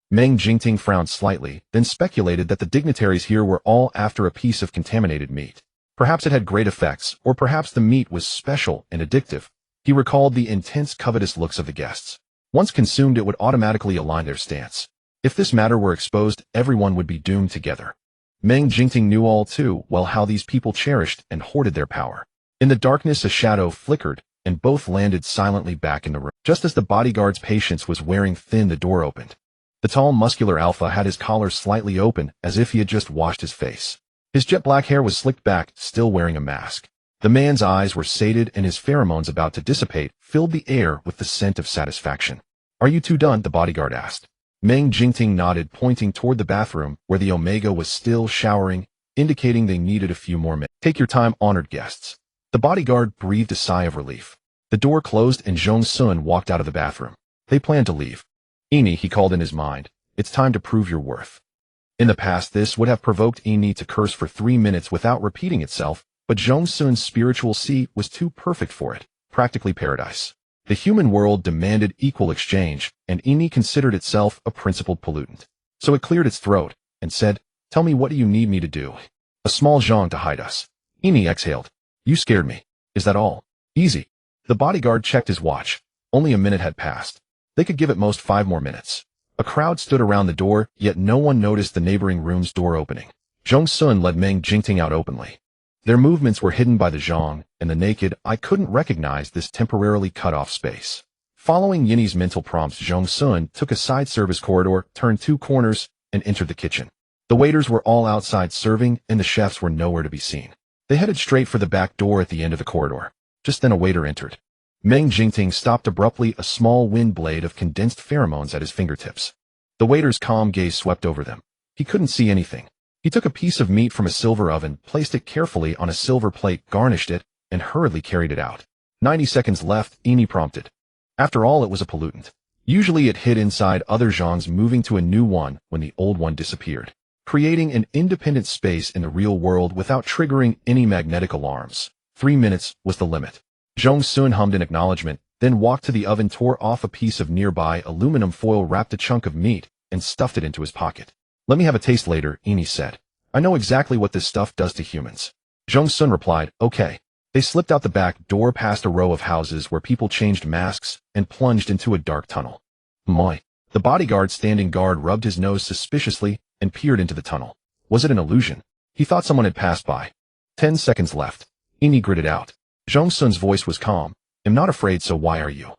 Meng Jingting frowned slightly, then speculated that the dignitaries here were all after a piece of contaminated meat. Perhaps it had great effects, or perhaps the meat was special and addictive. He recalled the intense covetous looks of the guests. Once consumed, it would automatically align their stance. If this matter were exposed, everyone would be doomed together. Meng Jingting knew all too well how these people cherished and hoarded their power. In the darkness, a shadow flickered, and both landed silently back in the room. Just as the bodyguard's patience was wearing thin, the door opened. The tall, muscular alpha had his collar slightly open, as if he had just washed his face. His jet-black hair was slicked back, still wearing a mask. The man's eyes were sated, and his pheromones about to dissipate filled the air with the scent of satisfaction. Are you two done? The bodyguard asked. Meng Jingting nodded, pointing toward the bathroom, where the Omega was still showering, indicating they needed a few more minutes. Take your time, honored guests. The bodyguard breathed a sigh of relief. The door closed, and Zhong Xun walked out of the bathroom. They planned to leave. Ini, he called in his mind. It's time to prove your worth. In the past, this would have provoked Ini to curse for 3 minutes without repeating itself, but Zhong Xun's spiritual sea was too perfect for it, practically paradise. The human world demanded equal exchange, and Ini considered itself a principled pollutant. So it cleared its throat, and said, Tell me, what do you need me to do? A small zhong to hide us. Ini exhaled. You scared me. Is that all? Easy. The bodyguard checked his watch. Only a minute had passed. They could give at most 5 more minutes. A crowd stood around the door, yet no one noticed the neighboring room's door opening. Zhong Xun led Meng Jingting out openly. Their movements were hidden by the zhong, and the naked eye couldn't recognize this temporarily cut-off space. Following Yinny's mental prompts, Zhong Xun took a side service corridor, turned 2 corners, and entered the kitchen. The waiters were all outside serving, and the chefs were nowhere to be seen. They headed straight for the back door at the end of the corridor. Just then a waiter entered. Meng Jingting stopped abruptly, a small wind blade of condensed pheromones at his fingertips. The waiter's calm gaze swept over them. He couldn't see anything. He took a piece of meat from a silver oven, placed it carefully on a silver plate, garnished it, and hurriedly carried it out. 90 seconds left, Ini prompted. After all, it was a pollutant. Usually it hid inside other zhongs, moving to a new one when the old one disappeared, creating an independent space in the real world without triggering any magnetic alarms. 3 minutes was the limit. Zhong Xun hummed in acknowledgement, then walked to the oven, tore off a piece of nearby aluminum foil, wrapped a chunk of meat, and stuffed it into his pocket. Let me have a taste later, Ini said. I know exactly what this stuff does to humans. Zhong Xun replied, okay. They slipped out the back door, past a row of houses where people changed masks, and plunged into a dark tunnel. Moi. The bodyguard standing guard rubbed his nose suspiciously and peered into the tunnel. Was it an illusion? He thought someone had passed by. 10 seconds left. Ini gritted out. Zhong Xun's voice was calm. I'm not afraid, so why are you?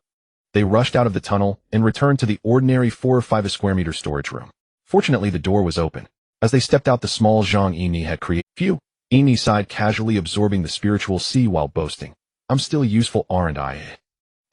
They rushed out of the tunnel and returned to the ordinary 4 or 5 square meter storage room. Fortunately, the door was open. As they stepped out, the small zhong Ini had created. Phew! Ini sighed, casually absorbing the spiritual sea while boasting. I'm still useful, aren't I?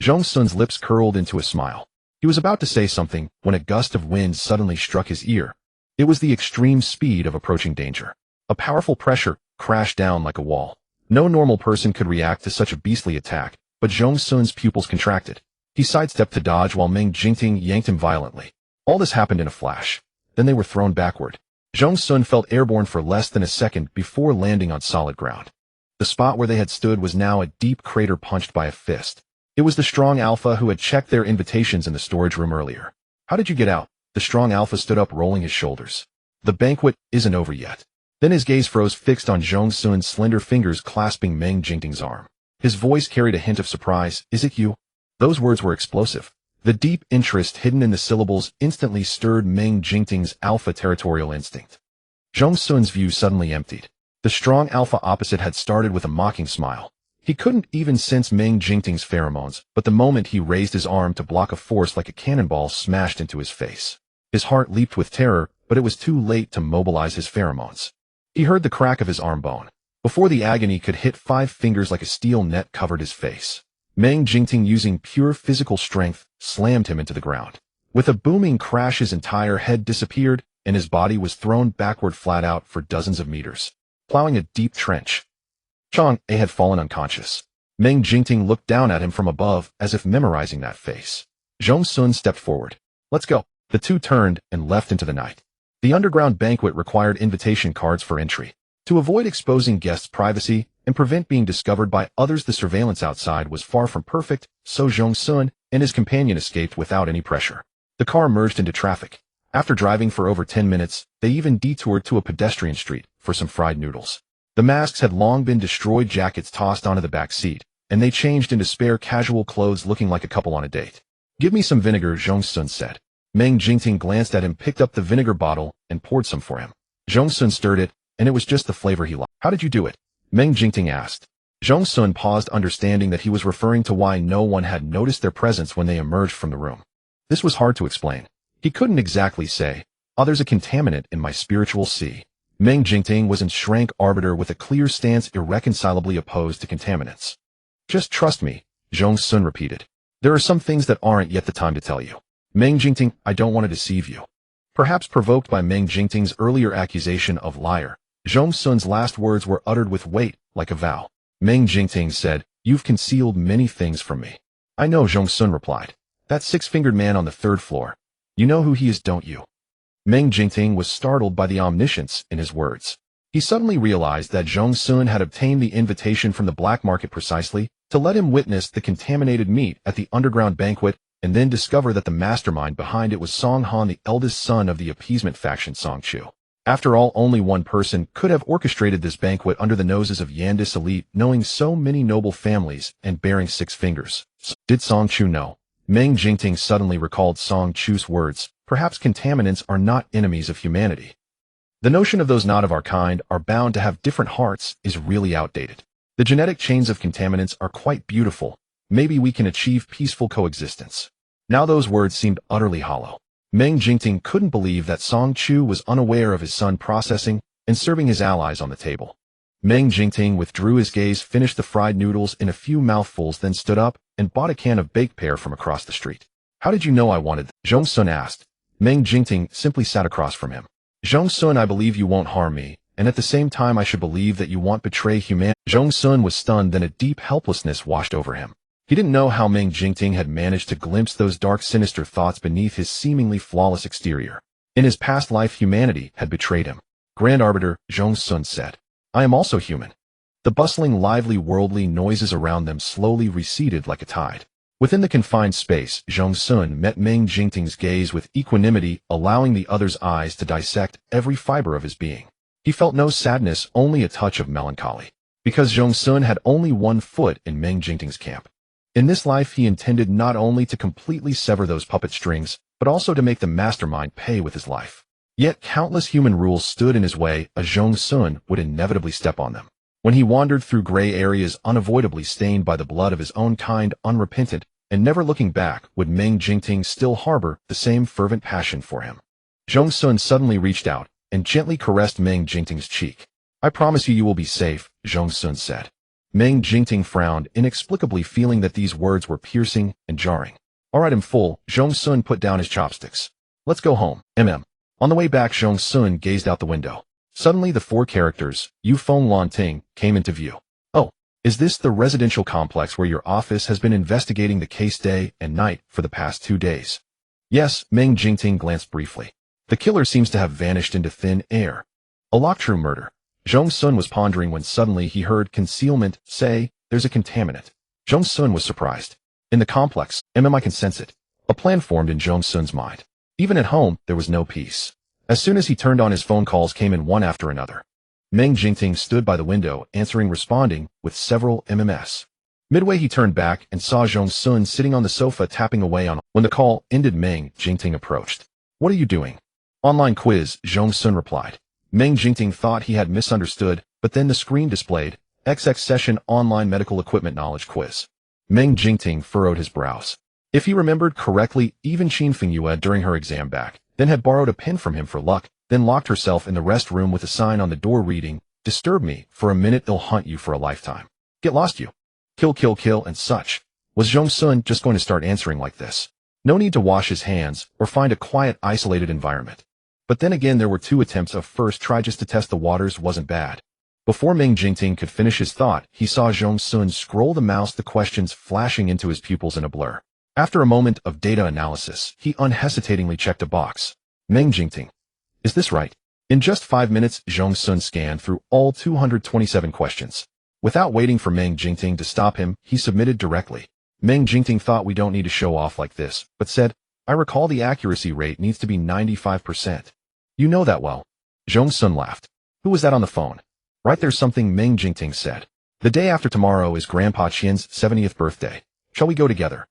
Zhong Xun's lips curled into a smile. He was about to say something when a gust of wind suddenly struck his ear. It was the extreme speed of approaching danger. A powerful pressure crashed down like a wall. No normal person could react to such a beastly attack, but Zhong Xun's pupils contracted. He sidestepped to dodge while Meng Jingting yanked him violently. All this happened in a flash. Then they were thrown backward. Zhong Xun felt airborne for less than a second before landing on solid ground. The spot where they had stood was now a deep crater punched by a fist. It was the strong alpha who had checked their invitations in the storage room earlier. How did you get out? The strong alpha stood up, rolling his shoulders. The banquet isn't over yet. Then his gaze froze, fixed on Zhong Xun's slender fingers clasping Meng Jingting's arm. His voice carried a hint of surprise. Is it you? Those words were explosive. The deep interest hidden in the syllables instantly stirred Meng Jingting's alpha territorial instinct. Zhong Xun's view suddenly emptied. The strong alpha opposite had started with a mocking smile. He couldn't even sense Meng Jingting's pheromones, but the moment he raised his arm to block a force like a cannonball smashed into his face. His heart leaped with terror, but it was too late to mobilize his pheromones. He heard the crack of his arm bone. Before the agony could hit, 5 fingers like a steel net covered his face. Meng Jingting, using pure physical strength, slammed him into the ground. With a booming crash, his entire head disappeared, and his body was thrown backward flat out for dozens of meters, plowing a deep trench. Chang A had fallen unconscious. Meng Jingting looked down at him from above, as if memorizing that face. Zhong Xun stepped forward. Let's go. The two turned and left into the night. The underground banquet required invitation cards for entry. To avoid exposing guests' privacy and prevent being discovered by others, the surveillance outside was far from perfect, so Zhong Xun and his companion escaped without any pressure. The car merged into traffic. After driving for over 10 minutes, they even detoured to a pedestrian street for some fried noodles. The masks had long been destroyed, jackets tossed onto the back seat, and they changed into spare casual clothes, looking like a couple on a date. Give me some vinegar, Zhong Xun said. Meng Jingting glanced at him, picked up the vinegar bottle, and poured some for him. Zhong Xun stirred it, and it was just the flavor he liked. How did you do it? Meng Jingting asked. Zhong Xun paused, understanding that he was referring to why no one had noticed their presence when they emerged from the room. This was hard to explain. He couldn't exactly say, there's a contaminant in my spiritual sea. Meng Jingting was a Supreme Arbiter with a clear stance, irreconcilably opposed to contaminants. Just trust me, Zhong Xun repeated. There are some things that aren't yet the time to tell you. Meng Jingting, I don't want to deceive you. Perhaps provoked by Meng Jingting's earlier accusation of liar, Zhong Xun's last words were uttered with weight, like a vow. Meng Jingting said, you've concealed many things from me. I know, Zhong Xun replied. That 6-fingered man on the 3rd floor. You know who he is, don't you? Meng Jingting was startled by the omniscience in his words. He suddenly realized that Zhong Xun had obtained the invitation from the black market precisely to let him witness the contaminated meat at the underground banquet, and then discover that the mastermind behind it was Song Han, the eldest son of the appeasement faction Song Chu. After all, only one person could have orchestrated this banquet under the noses of Yandis elite, knowing so many noble families and bearing 6 fingers. Did Song Chu know? Meng Jingting suddenly recalled Song Chu's words. Perhaps contaminants are not enemies of humanity. The notion of those not of our kind are bound to have different hearts is really outdated. The genetic chains of contaminants are quite beautiful. Maybe we can achieve peaceful coexistence. Now those words seemed utterly hollow. Meng Jingting couldn't believe that Song Chu was unaware of his son processing and serving his allies on the table. Meng Jingting withdrew his gaze, finished the fried noodles in a few mouthfuls, then stood up and bought a can of baked pear from across the street. How did you know I wanted them? Zhong Xun asked. Meng Jingting simply sat across from him. Zhong Xun, I believe you won't harm me, and at the same time I should believe that you won't betray humanity. Zhong Xun was stunned, then a deep helplessness washed over him. He didn't know how Meng Jingting had managed to glimpse those dark, sinister thoughts beneath his seemingly flawless exterior. In his past life, humanity had betrayed him. Grand Arbiter, Zhong Xun said. I am also human. The bustling, lively, worldly noises around them slowly receded like a tide. Within the confined space, Zhong Xun met Meng Jingting's gaze with equanimity, allowing the other's eyes to dissect every fiber of his being. He felt no sadness, only a touch of melancholy. Because Zhong Xun had only one foot in Meng Jingting's camp. In this life, he intended not only to completely sever those puppet strings, but also to make the mastermind pay with his life. Yet countless human rules stood in his way, as Zhong Xun would inevitably step on them. When he wandered through gray areas unavoidably stained by the blood of his own kind, unrepentant, and never looking back, would Meng Jingting still harbor the same fervent passion for him. Zhong Xun suddenly reached out and gently caressed Meng Jingting's cheek. I promise you will be safe, Zhong Xun said. Meng Jingting frowned, inexplicably feeling that these words were piercing and jarring. All right, I'm full. Zhong Xun put down his chopsticks. Let's go home. On the way back, Zhong Xun gazed out the window. Suddenly the 4 characters, Yu Feng Lan Ting, came into view. Oh, Is this the residential complex where your office has been investigating the case day and night for the past 2 days? Yes, Meng Jingting glanced briefly. The killer seems to have vanished into thin air. A locked-room murder. Zhong Xun was pondering when suddenly he heard concealment say, "There's a contaminant." Zhong Xun was surprised. In the complex, I can sense it. A plan formed in Zhong Xun's mind. Even at home, there was no peace. As soon as he turned on, his phone calls came in one after another. Meng Jingting stood by the window, responding with several MMS. Midway he turned back and saw Zhong Xun sitting on the sofa tapping away on. When the call ended, Meng Jingting approached. "What are you doing?" "Online quiz," Zhong Xun replied. Meng Jingting thought he had misunderstood, but then the screen displayed, XX session online medical equipment knowledge quiz. Meng Jingting furrowed his brows. If he remembered correctly, even Qin Fingyue during her exam back then had borrowed a pen from him for luck, then locked herself in the rest room with a sign on the door reading, "Disturb me for a minute, it'll haunt you for a lifetime. Get lost you. Kill, kill, kill," and such. Was Zhong Xun just going to start answering like this? No need to wash his hands or find a quiet, isolated environment. But then again, there were 2 attempts of first try just to test the waters wasn't bad. Before Meng Jingting could finish his thought, he saw Zhong Xun scroll the mouse, the questions flashing into his pupils in a blur. After a moment of data analysis, he unhesitatingly checked a box. Meng Jingting. Is this right? In just 5 minutes, Zhong Xun scanned through all 227 questions. Without waiting for Meng Jingting to stop him, he submitted directly. Meng Jingting thought, "We don't need to show off like this," but said, "I recall the accuracy rate needs to be 95%. You know that well." Zhong Xun laughed. "Who was that on the phone?" "Right there's something," Meng Jingting said. "The day after tomorrow is Grandpa Qian's 70th birthday. Shall we go together?"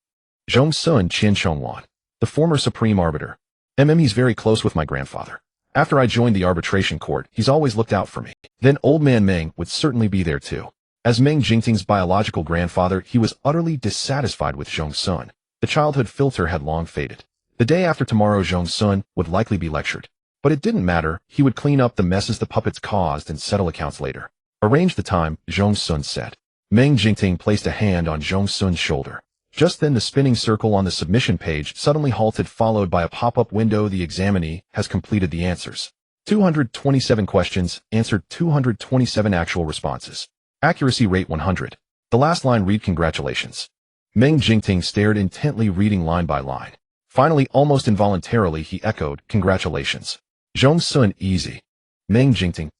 Zhong Xun Qian Chongwan, the former Supreme Arbiter. He's very close with my grandfather. After I joined the arbitration court, he's always looked out for me. Then old man Meng would certainly be there too. As Meng Jingting's biological grandfather, he was utterly dissatisfied with Zhong Xun. The childhood filter had long faded. The day after tomorrow, Zhong Xun would likely be lectured. But it didn't matter, he would clean up the messes the puppets caused and settle accounts later. "Arrange the time," Zhong Xun said. Meng Jingting placed a hand on Zhong Xun's shoulder. Just then the spinning circle on the submission page suddenly halted, followed by a pop-up window. "The examinee has completed the answers. 227 questions, answered 227 actual responses. Accuracy rate 100. The last line read, "Congratulations." Meng Jingting stared intently, reading line by line. Finally, almost involuntarily, he echoed, "Congratulations." Zhong Xun, easy. Meng Jingting.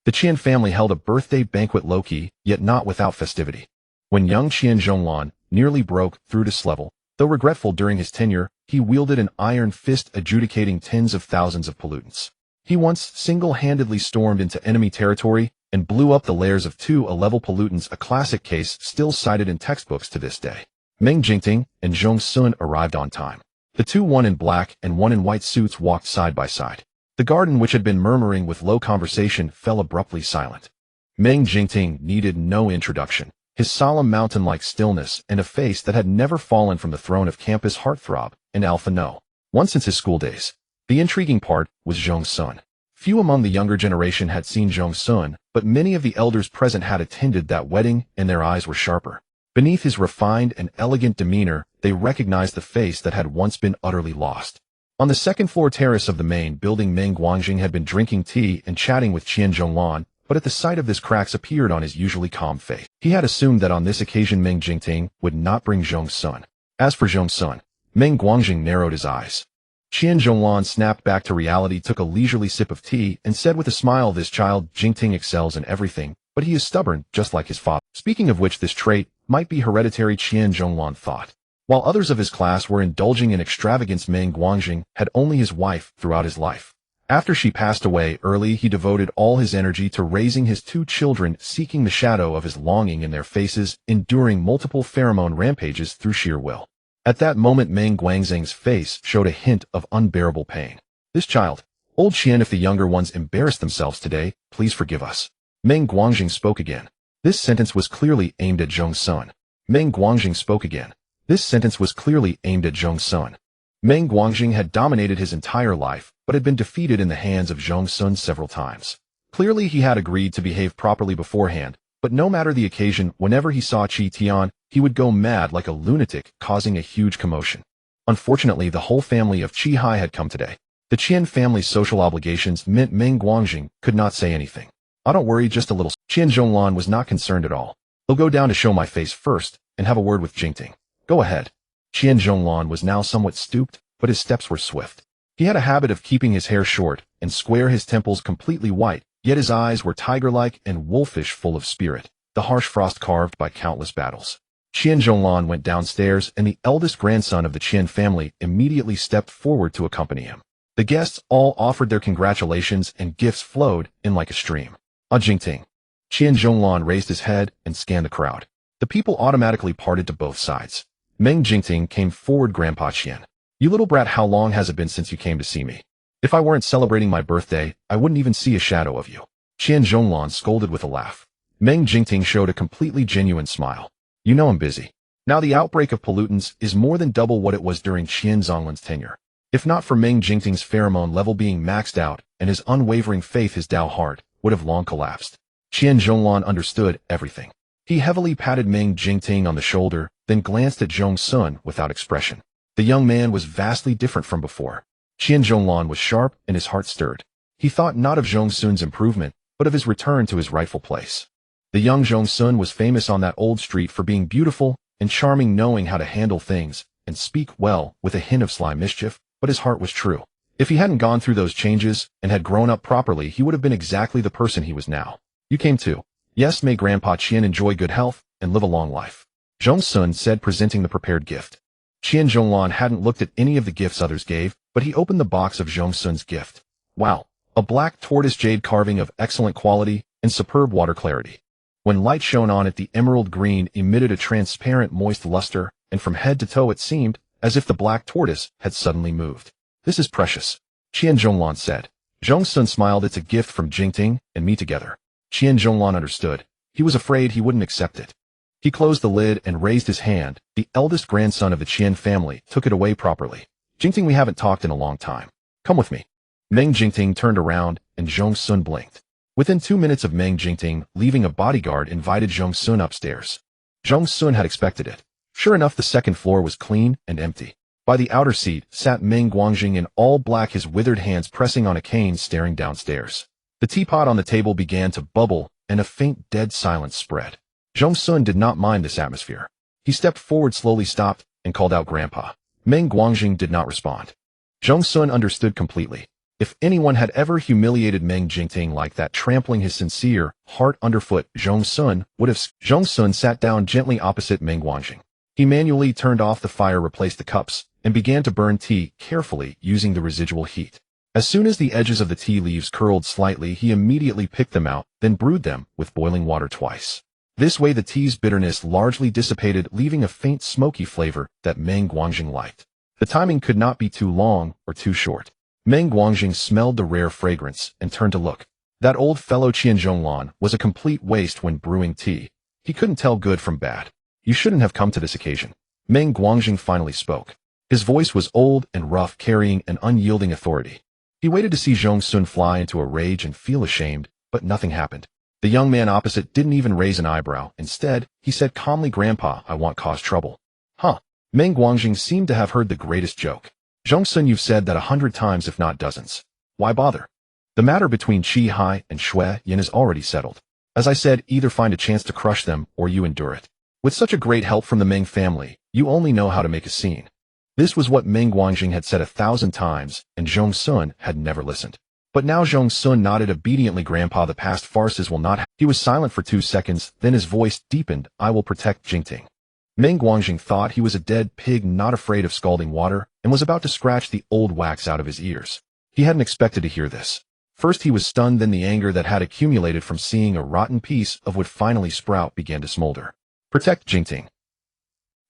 The Qian family held a birthday banquet low-key, yet not without festivity. When young Qian Zhonglan nearly broke through to this level, though regretful during his tenure, he wielded an iron fist adjudicating tens of thousands of pollutants. He once single-handedly stormed into enemy territory and blew up the layers of 2A-level pollutants, a classic case still cited in textbooks to this day. Meng Jingting and Zhong Xun arrived on time. The two, one in black and one in white suits, walked side by side. The garden, which had been murmuring with low conversation, fell abruptly silent. Meng Jingting needed no introduction. His solemn mountain-like stillness and a face that had never fallen from the throne of campus heartthrob and alpha no. Once since his school days. The intriguing part was Zhong Xun. Few among the younger generation had seen Zhong Xun, but many of the elders present had attended that wedding, and their eyes were sharper. Beneath his refined and elegant demeanor, they recognized the face that had once been utterly lost. On the second-floor terrace of the main building, Meng Guangjing had been drinking tea and chatting with Qian Zhonglan, but at the sight of this, cracks appeared on his usually calm face. He had assumed that on this occasion Meng Jingting would not bring Zhong Xun. As for Zhong Xun, Meng Guangjing narrowed his eyes. Qian Zhonglan snapped back to reality, took a leisurely sip of tea, and said with a smile, "This child Jingting excels in everything, but he is stubborn, just like his father." Speaking of which, this trait might be hereditary, Qian Zhonglan thought. While others of his class were indulging in extravagance, Meng Guangjing had only his wife throughout his life. After she passed away early, he devoted all his energy to raising his two children, seeking the shadow of his longing in their faces, enduring multiple pheromone rampages through sheer will. At that moment, Meng Guangjing's face showed a hint of unbearable pain. "This child, old Qian, if the younger ones embarrassed themselves today, please forgive us." Meng Guangjing spoke again. This sentence was clearly aimed at Zhong Xun. Meng Guangjing spoke again. This sentence was clearly aimed at Zhong Xun. Meng Guangjing had dominated his entire life, but had been defeated in the hands of Zhong Xun several times. Clearly he had agreed to behave properly beforehand, but no matter the occasion, whenever he saw Qi Tian, he would go mad like a lunatic, causing a huge commotion. Unfortunately, the whole family of Qi Hai had come today. The Qian family's social obligations meant Meng Guangjing could not say anything. "Oh, don't worry, just a little." Qian Zhonglan was not concerned at all. "I'll go down to show my face first and have a word with Jingting." "Go ahead." Qian Zhonglan was now somewhat stooped, but his steps were swift. He had a habit of keeping his hair short and square, his temples completely white, yet his eyes were tiger-like and wolfish, full of spirit, the harsh frost carved by countless battles. Qian Zhonglan went downstairs, and the eldest grandson of the Qian family immediately stepped forward to accompany him. The guests all offered their congratulations, and gifts flowed in like a stream. "Ah, Jingting." Qian Zhonglan raised his head and scanned the crowd. The people automatically parted to both sides. Meng Jingting came forward. "Grandpa Qian, you little brat, how long has it been since you came to see me? If I weren't celebrating my birthday, I wouldn't even see a shadow of you." Qian Zhonglan scolded with a laugh. Meng Jingting showed a completely genuine smile. "You know I'm busy. Now the outbreak of pollutants is more than double what it was during Qian Zhonglan's tenure. If not for Meng Jingting's pheromone level being maxed out and his unwavering faith, his Dao heart would have long collapsed." Qian Zhonglan understood everything. He heavily patted Meng Jingting on the shoulder, then glanced at Zhong Xun without expression. The young man was vastly different from before. Qian Zhonglan was sharp and his heart stirred. He thought not of Zhong Xun's improvement, but of his return to his rightful place. The young Zhong Xun was famous on that old street for being beautiful and charming, knowing how to handle things and speak well with a hint of sly mischief, but his heart was true. If he hadn't gone through those changes and had grown up properly, he would have been exactly the person he was now. "You came too." "Yes, may Grandpa Qian enjoy good health and live a long life," Zhong Xun said, presenting the prepared gift. Qian Zhonglan hadn't looked at any of the gifts others gave, but he opened the box of Zhong Xun's gift. Wow! A black tortoise jade carving of excellent quality and superb water clarity. When light shone on it, the emerald green emitted a transparent, moist luster, and from head to toe it seemed as if the black tortoise had suddenly moved. "This is precious," Qian Zhonglan said. Zhong Xun smiled. "It's a gift from Jingting and me together." Qian Zhonglan understood. He was afraid he wouldn't accept it. He closed the lid and raised his hand. The eldest grandson of the Qian family took it away properly. "Jingting, we haven't talked in a long time. Come with me." Meng Jingting turned around, and Zhong Xun blinked. Within 2 minutes of Meng Jingting leaving, a bodyguard invited Zhong Xun upstairs. Zhong Xun had expected it. Sure enough, the second floor was clean and empty. By the outer seat sat Meng Guangjing in all black, his withered hands pressing on a cane, staring downstairs. The teapot on the table began to bubble, and a faint, dead silence spread. Zhong Xun did not mind this atmosphere. He stepped forward, slowly stopped, and called out, "Grandpa." Meng Guangjing did not respond. Zhong Xun understood completely. If anyone had ever humiliated Meng Jingting like that, trampling his sincere heart underfoot, Zhong Xun would have. Zhong Xun sat down gently opposite Meng Guangjing. He manually turned off the fire, replaced the cups, and began to burn tea carefully using the residual heat. As soon as the edges of the tea leaves curled slightly, he immediately picked them out, then brewed them with boiling water twice. This way the tea's bitterness largely dissipated, leaving a faint smoky flavor that Meng Guangjing liked. The timing could not be too long or too short. Meng Guangjing smelled the rare fragrance and turned to look. That old fellow Qian Zhonglan was a complete waste when brewing tea. He couldn't tell good from bad. "You shouldn't have come to this occasion." Meng Guangjing finally spoke. His voice was old and rough, carrying an unyielding authority. He waited to see Zhong Xun fly into a rage and feel ashamed, but nothing happened. The young man opposite didn't even raise an eyebrow. Instead, he said calmly, "Grandpa, I won't cause trouble." "Huh." Meng Guangjing seemed to have heard the greatest joke. "Zhong Xun, you've said that 100 times, if not dozens. Why bother? The matter between Qi Hai and Shui Yin is already settled. As I said, either find a chance to crush them or you endure it. With such a great help from the Meng family, you only know how to make a scene." This was what Meng Guangjing had said 1,000 times, and Zhong Xun had never listened. But now Zhong Xun nodded obediently. "Grandpa, the past farces will not." He was silent for 2 seconds, then his voice deepened. "I will protect Jingting." Meng Guangjing thought he was a dead pig, not afraid of scalding water, and was about to scratch the old wax out of his ears. He hadn't expected to hear this. First he was stunned, then the anger that had accumulated from seeing a rotten piece of wood finally sprout began to smolder. "Protect Jingting."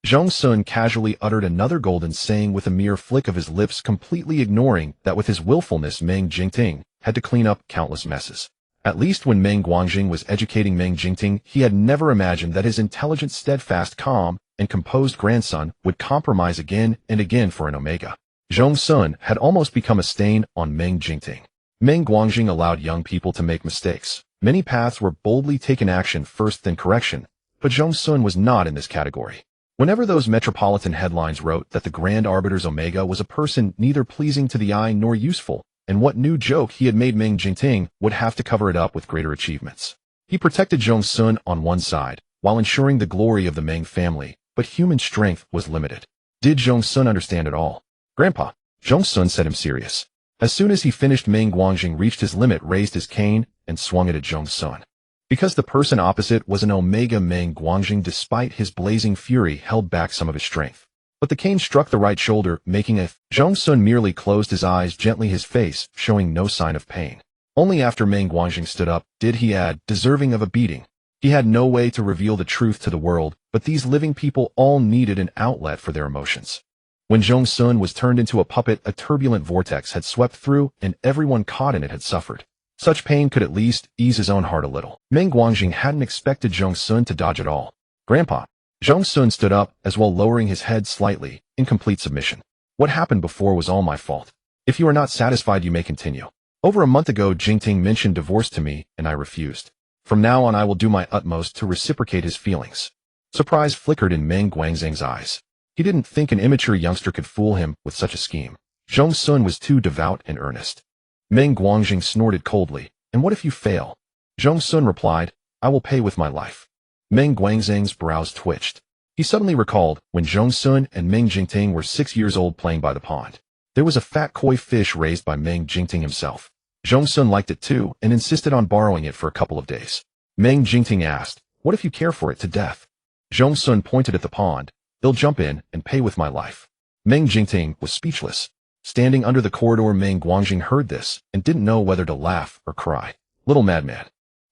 Zhong Xun casually uttered another golden saying with a mere flick of his lips, completely ignoring that with his willfulness Meng Jingting had to clean up countless messes. At least when Meng Guangjing was educating Meng Jingting, he had never imagined that his intelligent, steadfast, calm, and composed grandson would compromise again and again for an omega. Zhong Xun had almost become a stain on Meng Jingting. Meng Guangjing allowed young people to make mistakes. Many paths were boldly taken, action first then correction, but Zhong Xun was not in this category. Whenever those metropolitan headlines wrote that the Grand Arbiter's Omega was a person neither pleasing to the eye nor useful, and what new joke he had made Meng Jingting would have to cover it up with greater achievements. He protected Zhong Xun on one side, while ensuring the glory of the Meng family, but human strength was limited. Did Zhong Xun understand it all? Grandpa, Zhong Xun said him serious. As soon as he finished, Meng Guangjing reached his limit, raised his cane, and swung it at Zhong Xun. Because the person opposite was an Omega, Meng Guangjing, despite his blazing fury, held back some of his strength. But the cane struck the right shoulder, making a Zhong Xun merely closed his eyes gently, his face showing no sign of pain. Only after Meng Guangjing stood up did he add, deserving of a beating. He had no way to reveal the truth to the world, but these living people all needed an outlet for their emotions. When Zhong Xun was turned into a puppet, a turbulent vortex had swept through, and everyone caught in it had suffered. Such pain could at least ease his own heart a little. Meng Guangjing hadn't expected Zhong Xun to dodge at all. Grandpa. Zhong Xun stood up, as well lowering his head slightly, in complete submission. What happened before was all my fault. If you are not satisfied, you may continue. Over a month ago, Jingting mentioned divorce to me, and I refused. From now on, I will do my utmost to reciprocate his feelings. Surprise flickered in Meng Guangjing's eyes. He didn't think an immature youngster could fool him with such a scheme. Zhong Xun was too devout and earnest. Meng Guangjing snorted coldly. And what if you fail? Zhong Xun replied, I will pay with my life. Meng Guangjing's brows twitched. He suddenly recalled when Zhong Xun and Meng Jingting were 6 years old playing by the pond. There was a fat koi fish raised by Meng Jingting himself. Zhong Xun liked it too and insisted on borrowing it for a couple of days. Meng Jingting asked, what if you care for it to death? Zhong Xun pointed at the pond. They'll jump in and pay with my life. Meng Jingting was speechless. Standing under the corridor, Meng Guangjing heard this and didn't know whether to laugh or cry. Little madman.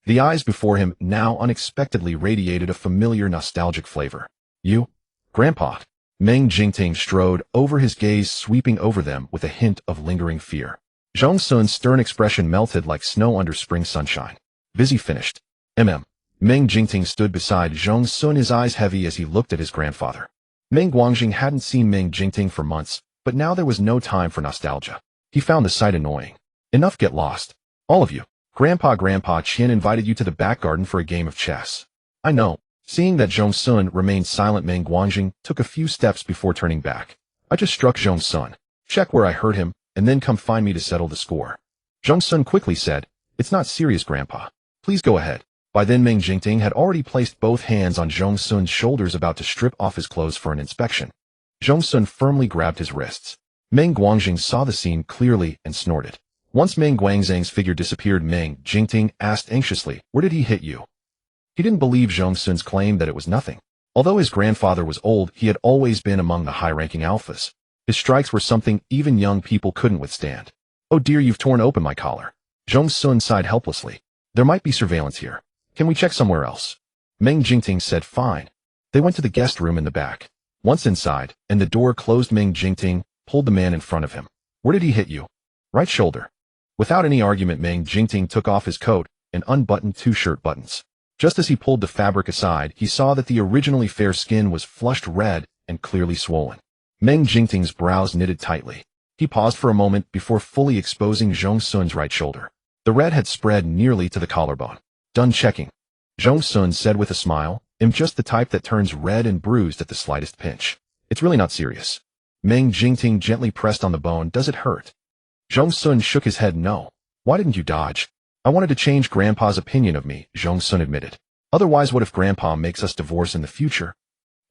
The eyes before him now unexpectedly radiated a familiar nostalgic flavor. You? Grandpa. Meng Jingting strode over, his gaze sweeping over them with a hint of lingering fear. Zhong Xun's stern expression melted like snow under spring sunshine. Busy finished. Meng Jingting stood beside Zhong Xun, his eyes heavy as he looked at his grandfather. Meng Guangjing hadn't seen Meng Jingting for months, but now there was no time for nostalgia. He found the sight annoying. Enough, get lost. All of you. Grandpa Qian invited you to the back garden for a game of chess. I know. Seeing that Zhong Xun remained silent, Meng Guangjing took a few steps before turning back. I just struck Zhong Xun. Check where I hurt him, and then come find me to settle the score. Zhong Xun quickly said, It's not serious, Grandpa. Please go ahead. By then, Meng Jingting had already placed both hands on Zhong Xun's shoulders, about to strip off his clothes for an inspection. Zhong Xun firmly grabbed his wrists. Meng Guangjing saw the scene clearly and snorted. Once Meng Guangjing's figure disappeared, Meng Jingting asked anxiously, Where did he hit you? He didn't believe Zhong Xun's claim that it was nothing. Although his grandfather was old, he had always been among the high-ranking alphas. His strikes were something even young people couldn't withstand. Oh dear, you've torn open my collar. Zhong Xun sighed helplessly. There might be surveillance here. Can we check somewhere else? Meng Jingting said fine. They went to the guest room in the back. Once inside, and the door closed, Meng Jingting pulled the man in front of him. Where did he hit you? Right shoulder. Without any argument, Meng Jingting took off his coat and unbuttoned 2 shirt buttons. Just as he pulled the fabric aside, he saw that the originally fair skin was flushed red and clearly swollen. Meng Jingting's brows knitted tightly. He paused for a moment before fully exposing Zhong Xun's right shoulder. The red had spread nearly to the collarbone. Done checking. Zhong Xun said with a smile, I'm just the type that turns red and bruised at the slightest pinch. It's really not serious. Meng Jingting gently pressed on the bone. Does it hurt? Zhong Xun shook his head. No. Why didn't you dodge? I wanted to change Grandpa's opinion of me, Zhong Xun admitted. Otherwise, what if Grandpa makes us divorce in the future?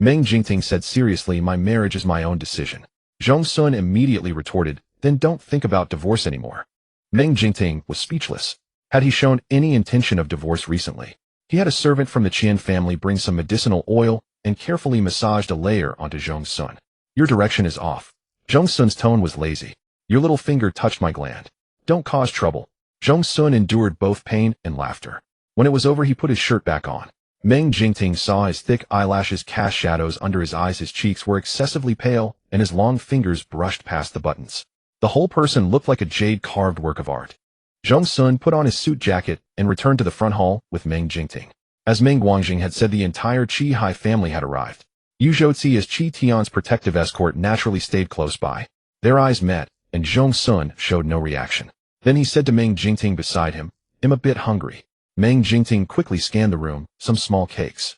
Meng Jingting said seriously, my marriage is my own decision. Zhong Xun immediately retorted, then don't think about divorce anymore. Meng Jingting was speechless. Had he shown any intention of divorce recently? He had a servant from the Qian family bring some medicinal oil and carefully massaged a layer onto Zhong Xun. Your direction is off. Zhong Xun's tone was lazy. Your little finger touched my gland. Don't cause trouble. Zhong Xun endured both pain and laughter. When it was over, he put his shirt back on. Meng Jingting saw his thick eyelashes cast shadows under his eyes. His cheeks were excessively pale, and his long fingers brushed past the buttons. The whole person looked like a jade-carved work of art. Zhong Xun put on his suit jacket and returned to the front hall with Meng Jingting. As Meng Guangjing had said, the entire Qi Hai family had arrived. Yu Zhouzi, as Qi Tian's protective escort, naturally stayed close by. Their eyes met, and Zhong Xun showed no reaction. Then he said to Meng Jingting beside him, I'm a bit hungry. Meng Jingting quickly scanned the room. Some small cakes.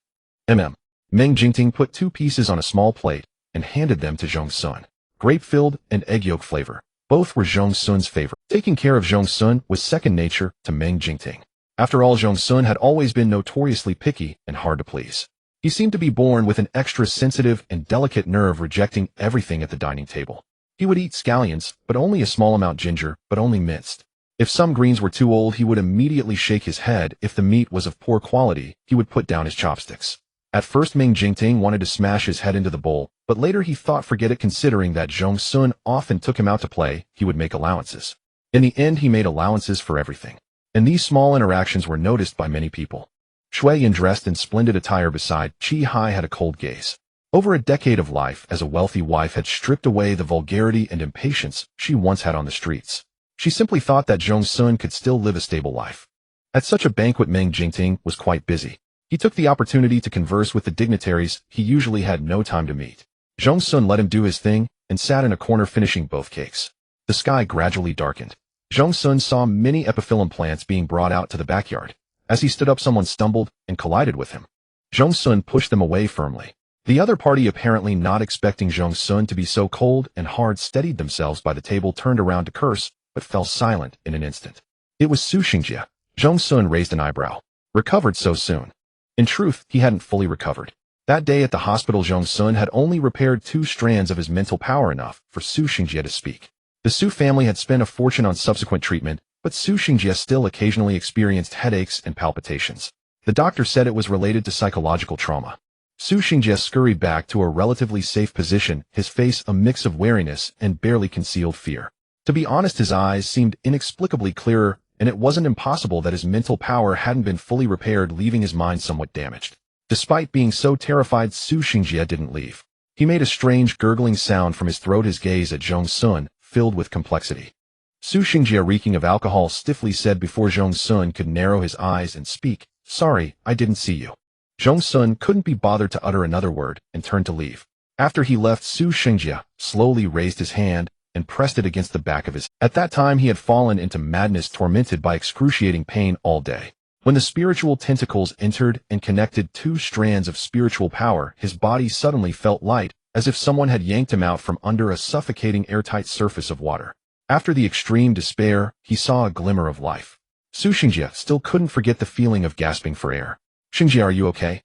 Meng Jingting put 2 pieces on a small plate and handed them to Zhong Xun. Grape-filled and egg yolk flavor. Both were Zhong Xun's favorite. Taking care of Zhong Xun was second nature to Meng Jingting. After all, Zhong Xun had always been notoriously picky and hard to please. He seemed to be born with an extra sensitive and delicate nerve, rejecting everything at the dining table. He would eat scallions, but only a small amount, ginger, but only minced. If some greens were too old, he would immediately shake his head. If the meat was of poor quality, he would put down his chopsticks. At first, Meng Jingting wanted to smash his head into the bowl, but later he thought forget it, considering that Zhong Xun often took him out to play. He would make allowances. In the end, he made allowances for everything. And these small interactions were noticed by many people. Shui Yan, dressed in splendid attire beside Chi Hai, had a cold gaze. Over a decade of life as a wealthy wife had stripped away the vulgarity and impatience she once had on the streets. She simply thought that Zhong Xun could still live a stable life. At such a banquet, Meng Jingting was quite busy. He took the opportunity to converse with the dignitaries he usually had no time to meet. Zhong Xun let him do his thing and sat in a corner finishing both cakes. The sky gradually darkened. Zhong Xun saw many epiphyllum plants being brought out to the backyard. As he stood up, someone stumbled and collided with him. Zhong Xun pushed them away firmly. The other party, apparently not expecting Zhong Xun to be so cold and hard, steadied themselves by the table, turned around to curse, but fell silent in an instant. It was Su Xingjie. Zhong Xun raised an eyebrow. Recovered so soon? In truth, he hadn't fully recovered. That day at the hospital, Zhong Xun had only repaired 2 strands of his mental power, enough for Su Xingjie to speak. The Su family had spent a fortune on subsequent treatment, but Su Xingjie still occasionally experienced headaches and palpitations. The doctor said it was related to psychological trauma. Su Xingjie scurried back to a relatively safe position, his face a mix of wariness and barely concealed fear. To be honest, his eyes seemed inexplicably clearer, and it wasn't impossible that his mental power hadn't been fully repaired, leaving his mind somewhat damaged. Despite being so terrified, Su Xingjie didn't leave. He made a strange gurgling sound from his throat, his gaze at Zhong Xun filled with complexity. Su Xingjie, reeking of alcohol, stiffly said before Zhong Xun could narrow his eyes and speak, "Sorry, I didn't see you." Zhong Xun couldn't be bothered to utter another word and turned to leave. After he left, Su Xingjie slowly raised his hand and pressed it against the back of his. At that time, he had fallen into madness, tormented by excruciating pain all day. When the spiritual tentacles entered and connected 2 strands of spiritual power, his body suddenly felt light, as if someone had yanked him out from under a suffocating airtight surface of water. After the extreme despair, he saw a glimmer of life. Su Xingjie still couldn't forget the feeling of gasping for air. "Xingjie, are you okay?"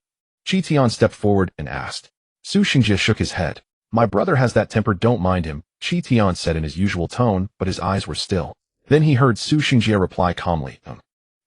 Chi Tian stepped forward and asked. Su Xingjie shook his head. "My brother has that temper, don't mind him," Chi Tian said in his usual tone, but his eyes were still. Then he heard Su Xingjie reply calmly.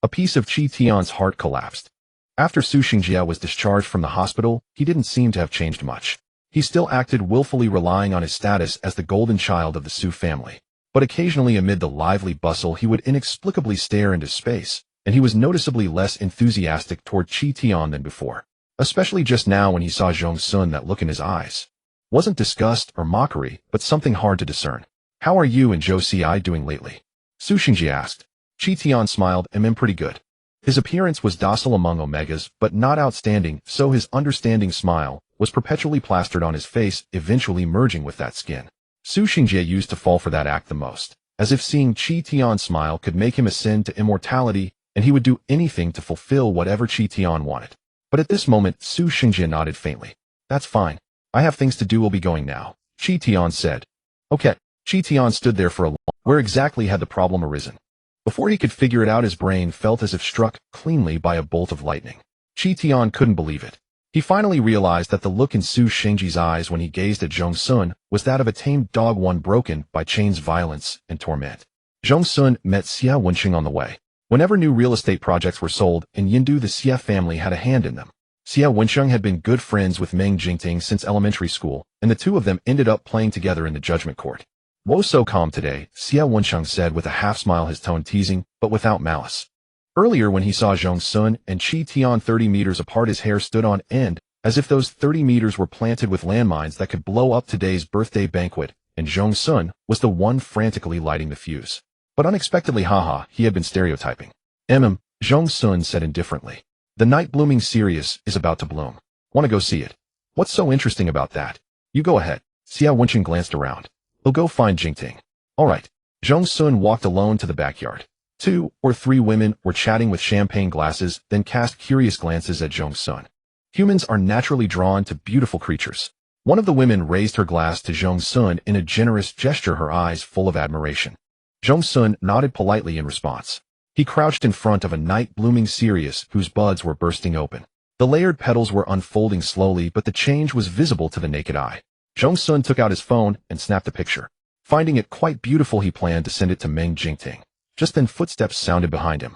A piece of Chi Tian's heart collapsed. After Su Xingjie was discharged from the hospital, he didn't seem to have changed much. He still acted willfully, relying on his status as the golden child of the Su family. But occasionally, amid the lively bustle, he would inexplicably stare into space, and he was noticeably less enthusiastic toward Chi Tian than before. Especially just now when he saw Zhong Xun, that look in his eyes wasn't disgust or mockery, but something hard to discern. "How are you and Zhou Ci doing lately?" Su Xingjie asked. Chi Tian smiled. "I'm pretty good." His appearance was docile among omegas, but not outstanding, so his understanding smile was perpetually plastered on his face, eventually merging with that skin. Su Xingjie used to fall for that act the most, as if seeing Chi Tian smile could make him ascend to immortality, and he would do anything to fulfill whatever Chi Tian wanted. But at this moment, Su Xingjie nodded faintly. "That's fine. I have things to do, we'll be going now," Chi Tian said. "Okay." Chi Tian stood there for a long time. Where exactly had the problem arisen? Before he could figure it out, his brain felt as if struck cleanly by a bolt of lightning. Chi Tian couldn't believe it. He finally realized that the look in Su Xingjie's eyes when he gazed at Zhong Xun was that of a tamed dog, one broken by chains, violence, and torment. Zhong Xun met Xia Wenxing on the way. Whenever new real estate projects were sold in Yindu, the Xia family had a hand in them. Xia Wenxing had been good friends with Meng Jingting since elementary school, and the two of them ended up playing together in the judgment court. "Woe so calm today," Xia Wenxing said with a half smile, his tone teasing, but without malice. Earlier, when he saw Zhong Xun and Chi Tian 30 meters apart, his hair stood on end, as if those 30 meters were planted with landmines that could blow up today's birthday banquet, and Zhong Xun was the one frantically lighting the fuse. But unexpectedly, he had been stereotyping. Zhong Xun said indifferently. "The night blooming Sirius is about to bloom. Want to go see it?" "What's so interesting about that?" "You go ahead." Xia Wenxing glanced around. "We'll go find Jingting." "All right." Zhong Xun walked alone to the backyard. 2 or 3 women were chatting with champagne glasses, then cast curious glances at Zhong Xun. Humans are naturally drawn to beautiful creatures. One of the women raised her glass to Zhong Xun in a generous gesture, her eyes full of admiration. Zhong Xun nodded politely in response. He crouched in front of a night-blooming cereus whose buds were bursting open. The layered petals were unfolding slowly, but the change was visible to the naked eye. Zhong Xun took out his phone and snapped a picture. Finding it quite beautiful, he planned to send it to Meng Jingting. Just then footsteps sounded behind him.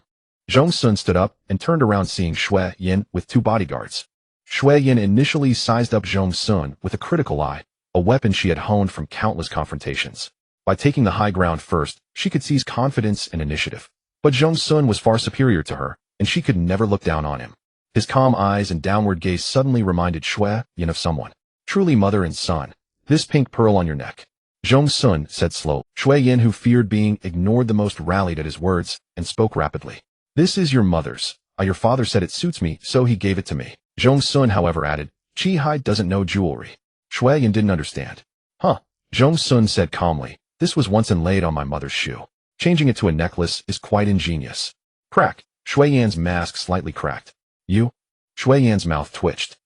Zhong Xun stood up and turned around, seeing Shui Yin with 2 bodyguards. Shui Yin initially sized up Zhong Xun with a critical eye, a weapon she had honed from countless confrontations. By taking the high ground first, she could seize confidence and initiative. But Zhong Xun was far superior to her, and she could never look down on him. His calm eyes and downward gaze suddenly reminded Shui Yin of someone. Truly mother and son. This pink pearl on your neck. Zhong Xun said slowly. Shui Yin, who feared being ignored the most, rallied at his words and spoke rapidly. This is your mother's. Your father said it suits me, so he gave it to me. Zhong Xun, however, added, Qi Hai doesn't know jewelry. Shui Yin didn't understand. Huh. Zhong Xun said calmly. This was once inlaid on my mother's shoe. Changing it to a necklace is quite ingenious. Crack. Shui Yan's mask slightly cracked. You? Shui Yan's mouth twitched.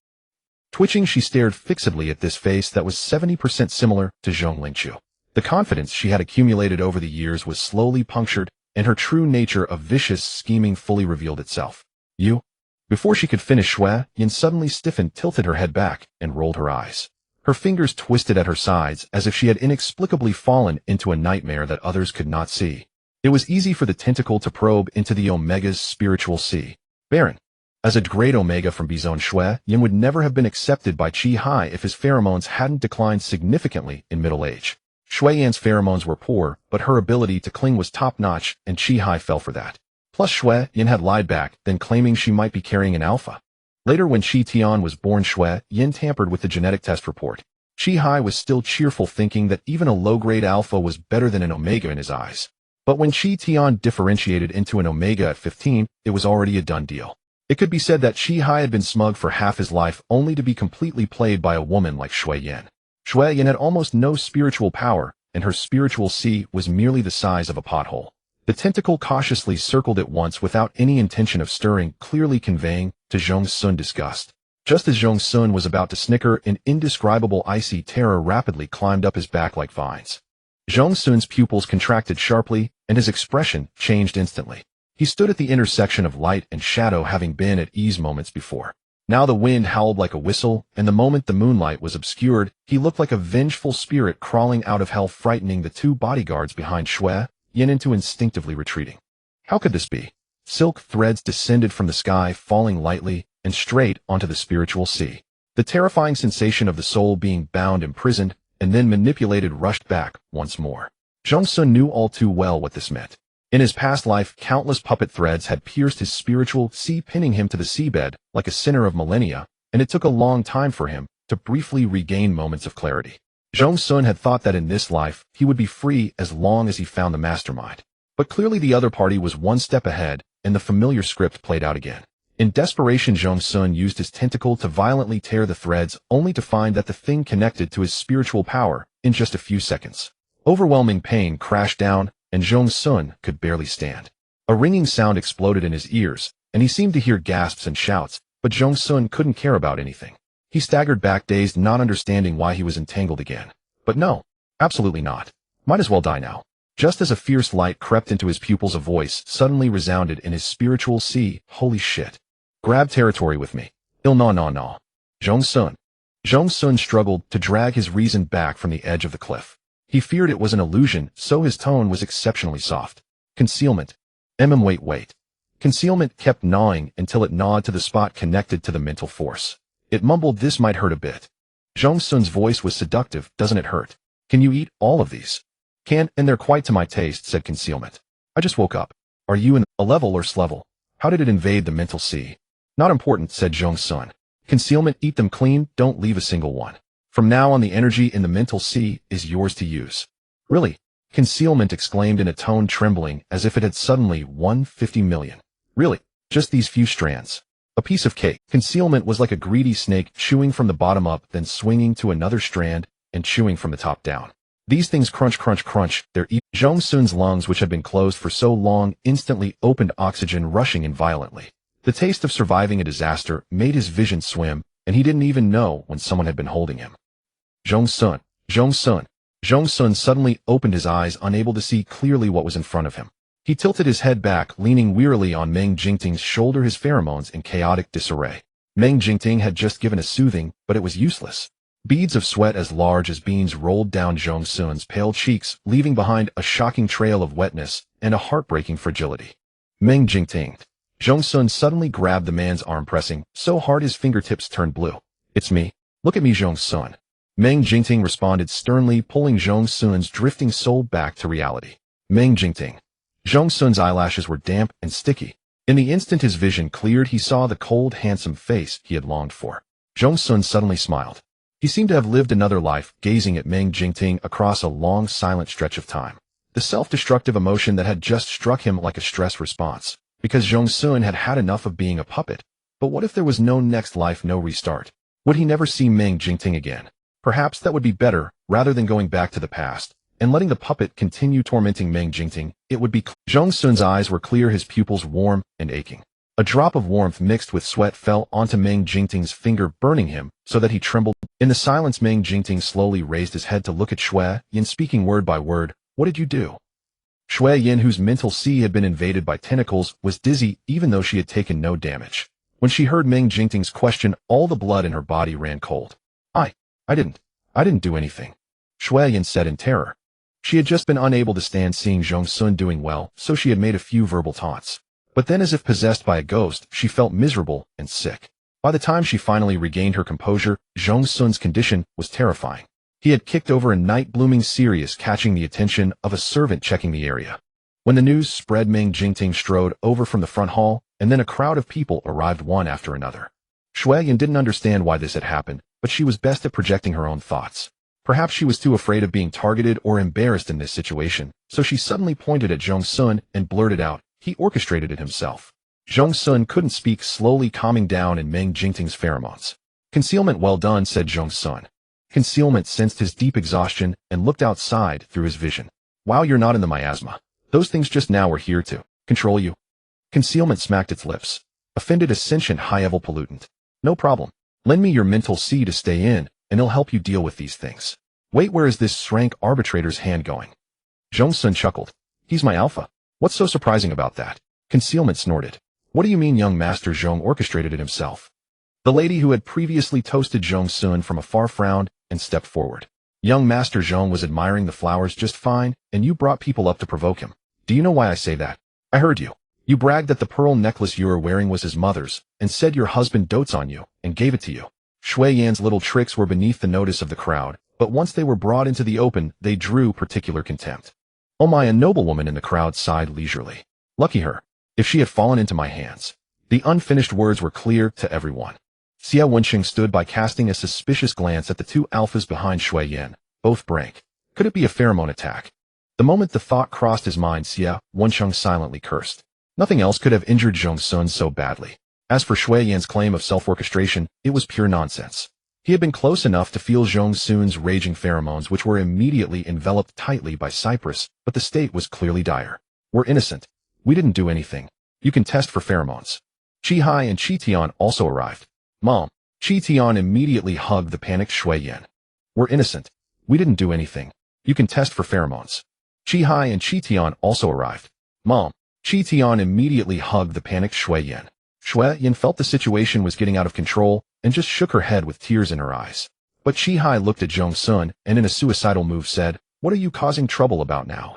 Twitching, she stared fixedly at this face that was 70% similar to Zhong Lingqiu. The confidence she had accumulated over the years was slowly punctured, and her true nature of vicious scheming fully revealed itself. You? Before she could finish, Shui Yin suddenly stiffened, tilted her head back, and rolled her eyes. Her fingers twisted at her sides as if she had inexplicably fallen into a nightmare that others could not see. It was easy for the tentacle to probe into the Omega's spiritual sea. Baron. As a great Omega from Bizone, Shui Yin would never have been accepted by Qi Hai if his pheromones hadn't declined significantly in middle age. Shui Yan's pheromones were poor, but her ability to cling was top-notch, and Qi Hai fell for that. Plus, Shui Yin had lied back, then claiming she might be carrying an alpha. Later, when Qi Tian was born, Shui Yin tampered with the genetic test report. Qi Hai was still cheerful, thinking that even a low-grade alpha was better than an Omega in his eyes. But when Qi Tian differentiated into an Omega at 15, it was already a done deal. It could be said that Qi Hai had been smug for half his life, only to be completely played by a woman like Shui Yin. Shui Yin had almost no spiritual power, and her spiritual sea was merely the size of a pothole. The tentacle cautiously circled it once without any intention of stirring, clearly conveying to Zhong Xun disgust. Just as Zhong Xun was about to snicker, an indescribable icy terror rapidly climbed up his back like vines. Zhong Xun's pupils contracted sharply, and his expression changed instantly. He stood at the intersection of light and shadow, having been at ease moments before. Now the wind howled like a whistle, and the moment the moonlight was obscured, he looked like a vengeful spirit crawling out of hell, frightening the 2 bodyguards behind Shui Yin into instinctively retreating. How could this be? Silk threads descended from the sky, falling lightly and straight onto the spiritual sea. The terrifying sensation of the soul being bound, imprisoned, and then manipulated rushed back once more. Zhong Xun knew all too well what this meant. In his past life, countless puppet threads had pierced his spiritual sea, pinning him to the seabed like a sinner of millennia, and it took a long time for him to briefly regain moments of clarity. Zhong Xun had thought that in this life, he would be free as long as he found the mastermind. But clearly the other party was one step ahead, and the familiar script played out again. In desperation, Zhong Xun used his tentacle to violently tear the threads, only to find that the thing connected to his spiritual power in just a few seconds. Overwhelming pain crashed down, and Zhong Xun could barely stand. A ringing sound exploded in his ears, and he seemed to hear gasps and shouts, but Zhong Xun couldn't care about anything. He staggered back, dazed, not understanding why he was entangled again. But no, absolutely not. Might as well die now. Just as a fierce light crept into his pupils, a voice suddenly resounded in his spiritual sea. Holy shit. Grab territory with me. No. Zhong Xun. Zhong Xun struggled to drag his reason back from the edge of the cliff. He feared it was an illusion, so his tone was exceptionally soft. Concealment. Wait. Concealment kept gnawing until it gnawed to the spot connected to the mental force. It mumbled, this might hurt a bit. Zhong Xun's voice was seductive. Doesn't it hurt? Can you eat all of these? Can, and they're quite to my taste, said Concealment. I just woke up. Are you in a level or S-level? How did it invade the mental sea? Not important, said Zhong Xun. Concealment, eat them clean, don't leave a single one. From now on, the energy in the mental sea is yours to use. Really? Concealment exclaimed in a tone trembling as if it had suddenly won 50 million. Really? Just these few strands? A piece of cake. Concealment was like a greedy snake, chewing from the bottom up, then swinging to another strand and chewing from the top down. These things crunch, they're eating. Zhong Xun's lungs, which had been closed for so long, instantly opened, oxygen rushing in violently. The taste of surviving a disaster made his vision swim, and he didn't even know when someone had been holding him. Zhong Xun, Zhong Xun. Zhong Xun suddenly opened his eyes, unable to see clearly what was in front of him. He tilted his head back, leaning wearily on Meng Jingting's shoulder, his pheromones in chaotic disarray. Meng Jingting had just given a soothing, but it was useless. Beads of sweat as large as beans rolled down Zhong Xun's pale cheeks, leaving behind a shocking trail of wetness and a heartbreaking fragility. Meng Jingting. Zhong Xun suddenly grabbed the man's arm, pressing so hard his fingertips turned blue. It's me. Look at me, Zhong Xun. Meng Jingting responded sternly, pulling Zhong Xun's drifting soul back to reality. Meng Jingting. Zhong Xun's eyelashes were damp and sticky. In the instant his vision cleared, he saw the cold, handsome face he had longed for. Zhong Xun suddenly smiled. He seemed to have lived another life, gazing at Meng Jingting across a long, silent stretch of time. The self-destructive emotion that had just struck him like a stress response, because Zhong Xun had had enough of being a puppet. But what if there was no next life, no restart? Would he never see Meng Jingting again? Perhaps that would be better, rather than going back to the past and letting the puppet continue tormenting Meng Jingting. It would be Zhong Xun's eyes were clear, his pupils warm and aching. A drop of warmth mixed with sweat fell onto Meng Jingting's finger, burning him so that he trembled. In the silence, Meng Jingting slowly raised his head to look at Shui Yin, speaking word by word. What did you do? Shui Yin, whose mental sea had been invaded by tentacles, was dizzy even though she had taken no damage. When she heard Meng Jingting's question, all the blood in her body ran cold. I didn't do anything, Shui Yin said in terror. She had just been unable to stand seeing Zhong Xun doing well, so she had made a few verbal taunts. But then, as if possessed by a ghost, she felt miserable and sick. By the time she finally regained her composure, Zhong Xun's condition was terrifying. He had kicked over a night blooming Sirius, catching the attention of a servant checking the area. When the news spread, Meng Jingting strode over from the front hall, and then a crowd of people arrived one after another. Shui Yin didn't understand why this had happened, but she was best at projecting her own thoughts. Perhaps she was too afraid of being targeted or embarrassed in this situation, so she suddenly pointed at Zhong Xun and blurted out, he orchestrated it himself. Zhong Xun couldn't speak, slowly calming down in Meng Jingting's pheromones. Concealment well done, said Zhong Xun. Concealment sensed his deep exhaustion and looked outside through his vision. Wow, you're not in the miasma. Those things just now were here to control you. Concealment smacked its lips. Offended a sentient high-level pollutant. No problem. Lend me your mental sea to stay in, and it'll help you deal with these things. Wait, where is this Srank arbitrator's hand going? Zhong Xun chuckled. He's my alpha. What's so surprising about that? Concealment snorted. What do you mean young Master Zhong orchestrated it himself? The lady who had previously toasted Zhong Xun from afar frowned and stepped forward. Young Master Zhong was admiring the flowers just fine, and you brought people up to provoke him. Do you know why I say that? I heard you. You bragged that the pearl necklace you were wearing was his mother's, and said your husband dotes on you, and gave it to you. Shui Yan's little tricks were beneath the notice of the crowd, but once they were brought into the open, they drew particular contempt. Oh my, a noblewoman in the crowd sighed leisurely. Lucky her. If she had fallen into my hands. The unfinished words were clear to everyone. Xia Wenqing stood by, casting a suspicious glance at the two alphas behind Shui Yan, both blank. Could it be a pheromone attack? The moment the thought crossed his mind, Xia Wenqing silently cursed. Nothing else could have injured Zhong Xun so badly. As for Shui Yan's claim of self-orchestration, it was pure nonsense. He had been close enough to feel Zhong Xun's raging pheromones, which were immediately enveloped tightly by Cypress, but the state was clearly dire. We're innocent. We didn't do anything. You can test for pheromones. Chi Hai and Chi Tian also arrived. Mom. Chi Tian immediately hugged the panicked Shui Yan. We're innocent. We didn't do anything. You can test for pheromones. Chi Hai and Chi Tian also arrived. Mom. Chi Tian immediately hugged the panicked Shui Yan. Shui Yan felt the situation was getting out of control and just shook her head with tears in her eyes. But Chi Hai looked at Zhong Xun and in a suicidal move said, What are you causing trouble about now?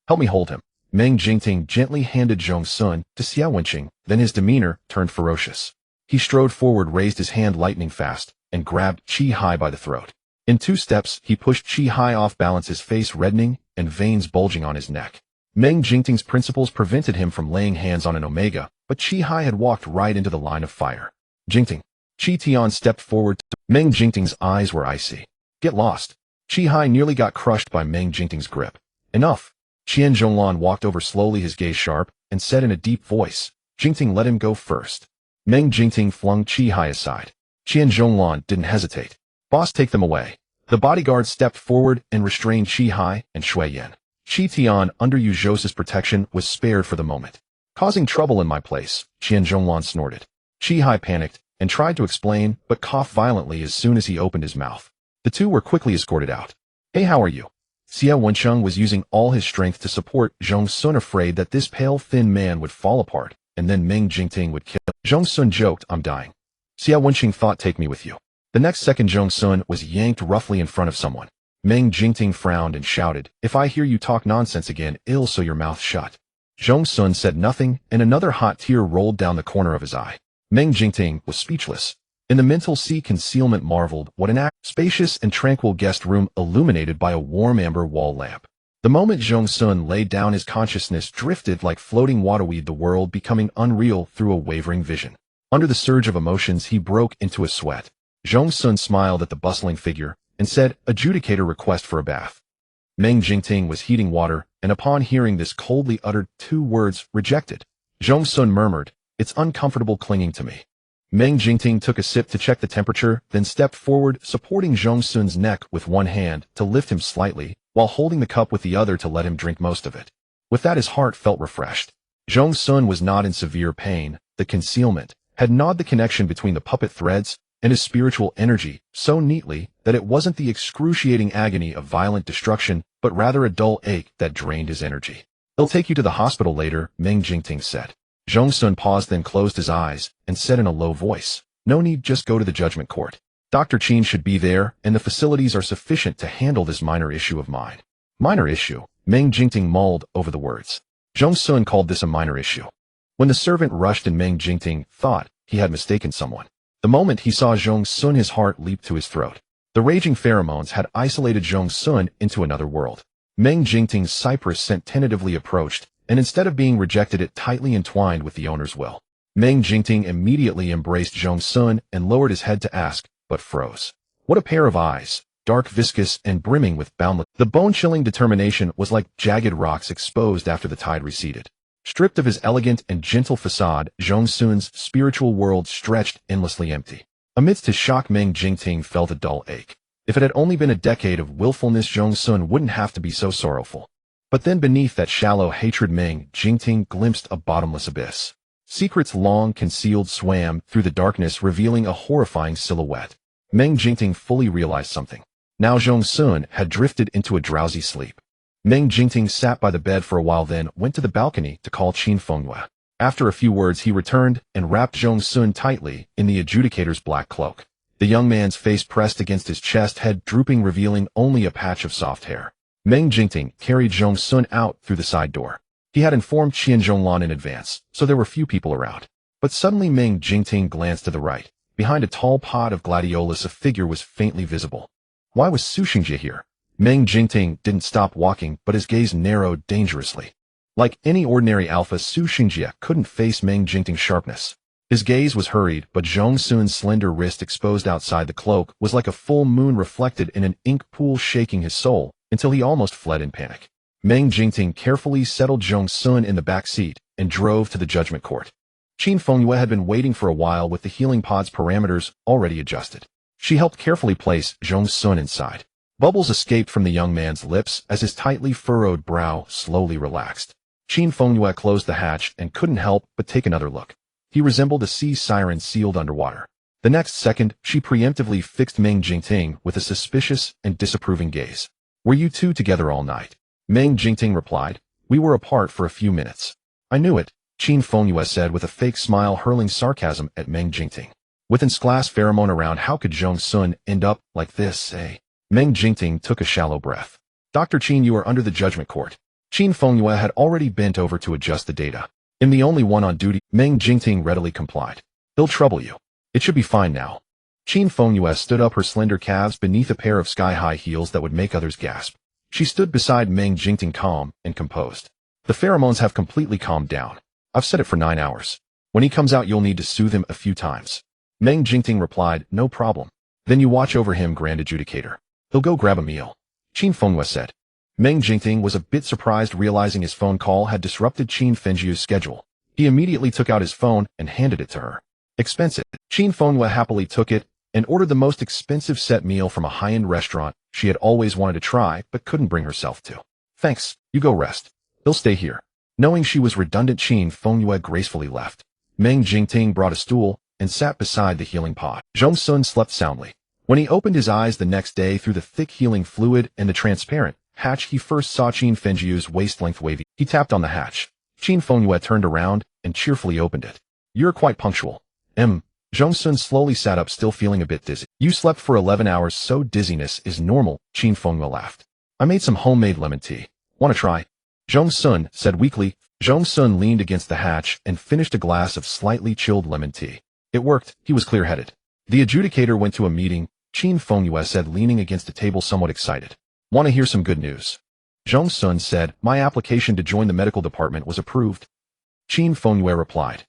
Help me hold him. Meng Jingting gently handed Zhong Xun to Xia Wenqing, then his demeanor turned ferocious. He strode forward, raised his hand lightning fast, and grabbed Chi Hai by the throat. In 2 steps, he pushed Chi Hai off balance, his face reddening and veins bulging on his neck. Meng Jingting's principles prevented him from laying hands on an Omega, but Chi Hai had walked right into the line of fire. Jingting. Chi Tian stepped forward. Meng Jingting's eyes were icy. Get lost. Chi Hai nearly got crushed by Meng Jingting's grip. Enough. Qian Zhonglan walked over slowly, his gaze sharp, and said in a deep voice, Jingting, let him go first. Meng Jingting flung Chi Hai aside. Qian Zhonglan didn't hesitate. Boss, take them away. The bodyguard stepped forward and restrained Chi Hai and Shui Yan. Chi Tian, under Yu Zhou's protection, was spared for the moment. Causing trouble in my place, Qian Zhonglan snorted. Chi Hai panicked and tried to explain, but coughed violently as soon as he opened his mouth. The two were quickly escorted out. Hey, how are you? Xia Wencheng was using all his strength to support Zhong Xun, afraid that this pale, thin man would fall apart, and then Meng Jingting would kill. Zhong Xun joked, I'm dying. Xia Wencheng thought, take me with you. The next second Zhong Xun was yanked roughly in front of someone. Meng Jingting frowned and shouted, if I hear you talk nonsense again, ill so your mouth shut. Zhong Xun said nothing, and another hot tear rolled down the corner of his eye. Meng Jingting was speechless. In the mental sea concealment marveled what an spacious and tranquil guest room illuminated by a warm amber wall lamp. The moment Zhong Xun laid down, his consciousness drifted like floating waterweed, the world becoming unreal through a wavering vision. Under the surge of emotions, he broke into a sweat. Zhong Xun smiled at the bustling figure and said, adjudicator, request for a bath. Meng Jingting was heating water, and upon hearing this coldly uttered 2 words, rejected. Zhong Xun murmured, it's uncomfortable clinging to me. Meng Jingting took a sip to check the temperature, then stepped forward, supporting Zhong Xun's neck with one hand to lift him slightly, while holding the cup with the other to let him drink most of it. With that, his heart felt refreshed. Zhong Xun was not in severe pain. The concealment had gnawed the connection between the puppet threads and his spiritual energy so neatly that it wasn't the excruciating agony of violent destruction, but rather a dull ache that drained his energy. They'll take you to the hospital later, Meng Jingting said. Zhong Xun paused, then closed his eyes and said in a low voice, no need, just go to the judgment court. Dr. Qin should be there, and the facilities are sufficient to handle this minor issue of mine. Minor issue? Meng Jingting mulled over the words. Zhong Xun called this a minor issue. When the servant rushed in, Meng Jingting thought he had mistaken someone. The moment he saw Zhong Xun, his heart leaped to his throat. The raging pheromones had isolated Zhong Xun into another world. Meng Jingting's cypress scent tentatively approached, and instead of being rejected, it tightly entwined with the owner's will. Meng Jingting immediately embraced Zhong Xun and lowered his head to ask, but froze. What a pair of eyes, dark, viscous, and brimming with boundless. The bone-chilling determination was like jagged rocks exposed after the tide receded. Stripped of his elegant and gentle facade, Zhong Xun's spiritual world stretched endlessly empty. Amidst his shock, Meng Jingting felt a dull ache. If it had only been a decade of willfulness, Zhong Xun wouldn't have to be so sorrowful. But then beneath that shallow hatred, Meng Jingting glimpsed a bottomless abyss. Secrets long concealed swam through the darkness, revealing a horrifying silhouette. Meng Jingting fully realized something. Now Zhong Xun had drifted into a drowsy sleep. Meng Jingting sat by the bed for a while, then went to the balcony to call Qin Fengyue. After a few words, he returned and wrapped Zhong Xun tightly in the adjudicator's black cloak. The young man's face pressed against his chest, head drooping, revealing only a patch of soft hair. Meng Jingting carried Zhong Xun out through the side door. He had informed Qian Zhonglan in advance, so there were few people around. But suddenly Meng Jingting glanced to the right. Behind a tall pot of gladiolus, a figure was faintly visible. Why was Su Xingjie here? Meng Jingting didn't stop walking, but his gaze narrowed dangerously. Like any ordinary alpha, Su Xingjie couldn't face Meng Jingting's sharpness. His gaze was hurried, but Zhong Xun's slender wrist exposed outside the cloak was like a full moon reflected in an ink pool, shaking his soul until he almost fled in panic. Meng Jingting carefully settled Zhong Xun in the back seat and drove to the judgment court. Qin Fengyue had been waiting for a while with the healing pod's parameters already adjusted. She helped carefully place Zhong Xun inside. Bubbles escaped from the young man's lips as his tightly furrowed brow slowly relaxed. Qin Fengyue closed the hatch and couldn't help but take another look. He resembled a sea siren sealed underwater. The next second, she preemptively fixed Meng Jingting with a suspicious and disapproving gaze. Were you two together all night? Meng Jingting replied. We were apart for a few minutes. I knew it, Qin Fengyue said with a fake smile, hurling sarcasm at Meng Jingting. With its glass pheromone around, how could Zhong Xun end up like this, eh? Meng Jingting took a shallow breath. Dr. Qin, you are under the judgment court. Qin Fengyue had already bent over to adjust the data. I'm the only one on duty. Meng Jingting readily complied. They'll trouble you. It should be fine now. Qin Fengyue stood up, her slender calves beneath a pair of sky-high heels that would make others gasp. She stood beside Meng Jingting, calm and composed. The pheromones have completely calmed down. I've set it for 9 hours. When he comes out, you'll need to soothe him a few times. Meng Jingting replied, no problem. Then you watch over him, Grand Adjudicator. He'll go grab a meal. Qin Fengyue said. Meng Jingting was a bit surprised, realizing his phone call had disrupted Qin Fengjue's schedule. He immediately took out his phone and handed it to her. Expensive. Qin Fengyue happily took it and ordered the most expensive set meal from a high-end restaurant she had always wanted to try but couldn't bring herself to. Thanks, you go rest. He'll stay here. Knowing she was redundant, Qin Fengyue gracefully left. Meng Jingting brought a stool and sat beside the healing pod. Zhong Xun slept soundly. When he opened his eyes the next day through the thick healing fluid and the transparent hatch, he first saw Qin Fengjiu's waist-length wavy. He tapped on the hatch. Qin Fengyue turned around and cheerfully opened it. "You're quite punctual." Zhong Xun slowly sat up, still feeling a bit dizzy. "You slept for 11 hours, so dizziness is normal," Qin Fengyue laughed. "I made some homemade lemon tea. Want to try?" Zhong Xun said weakly. Zhong Xun leaned against the hatch and finished a glass of slightly chilled lemon tea. It worked. He was clear-headed. The adjudicator went to a meeting, Qin Fengyue said, leaning against a table somewhat excited. "Want to hear some good news?" Zhong Xun said, "My application to join the medical department was approved." Qin Fengyue replied,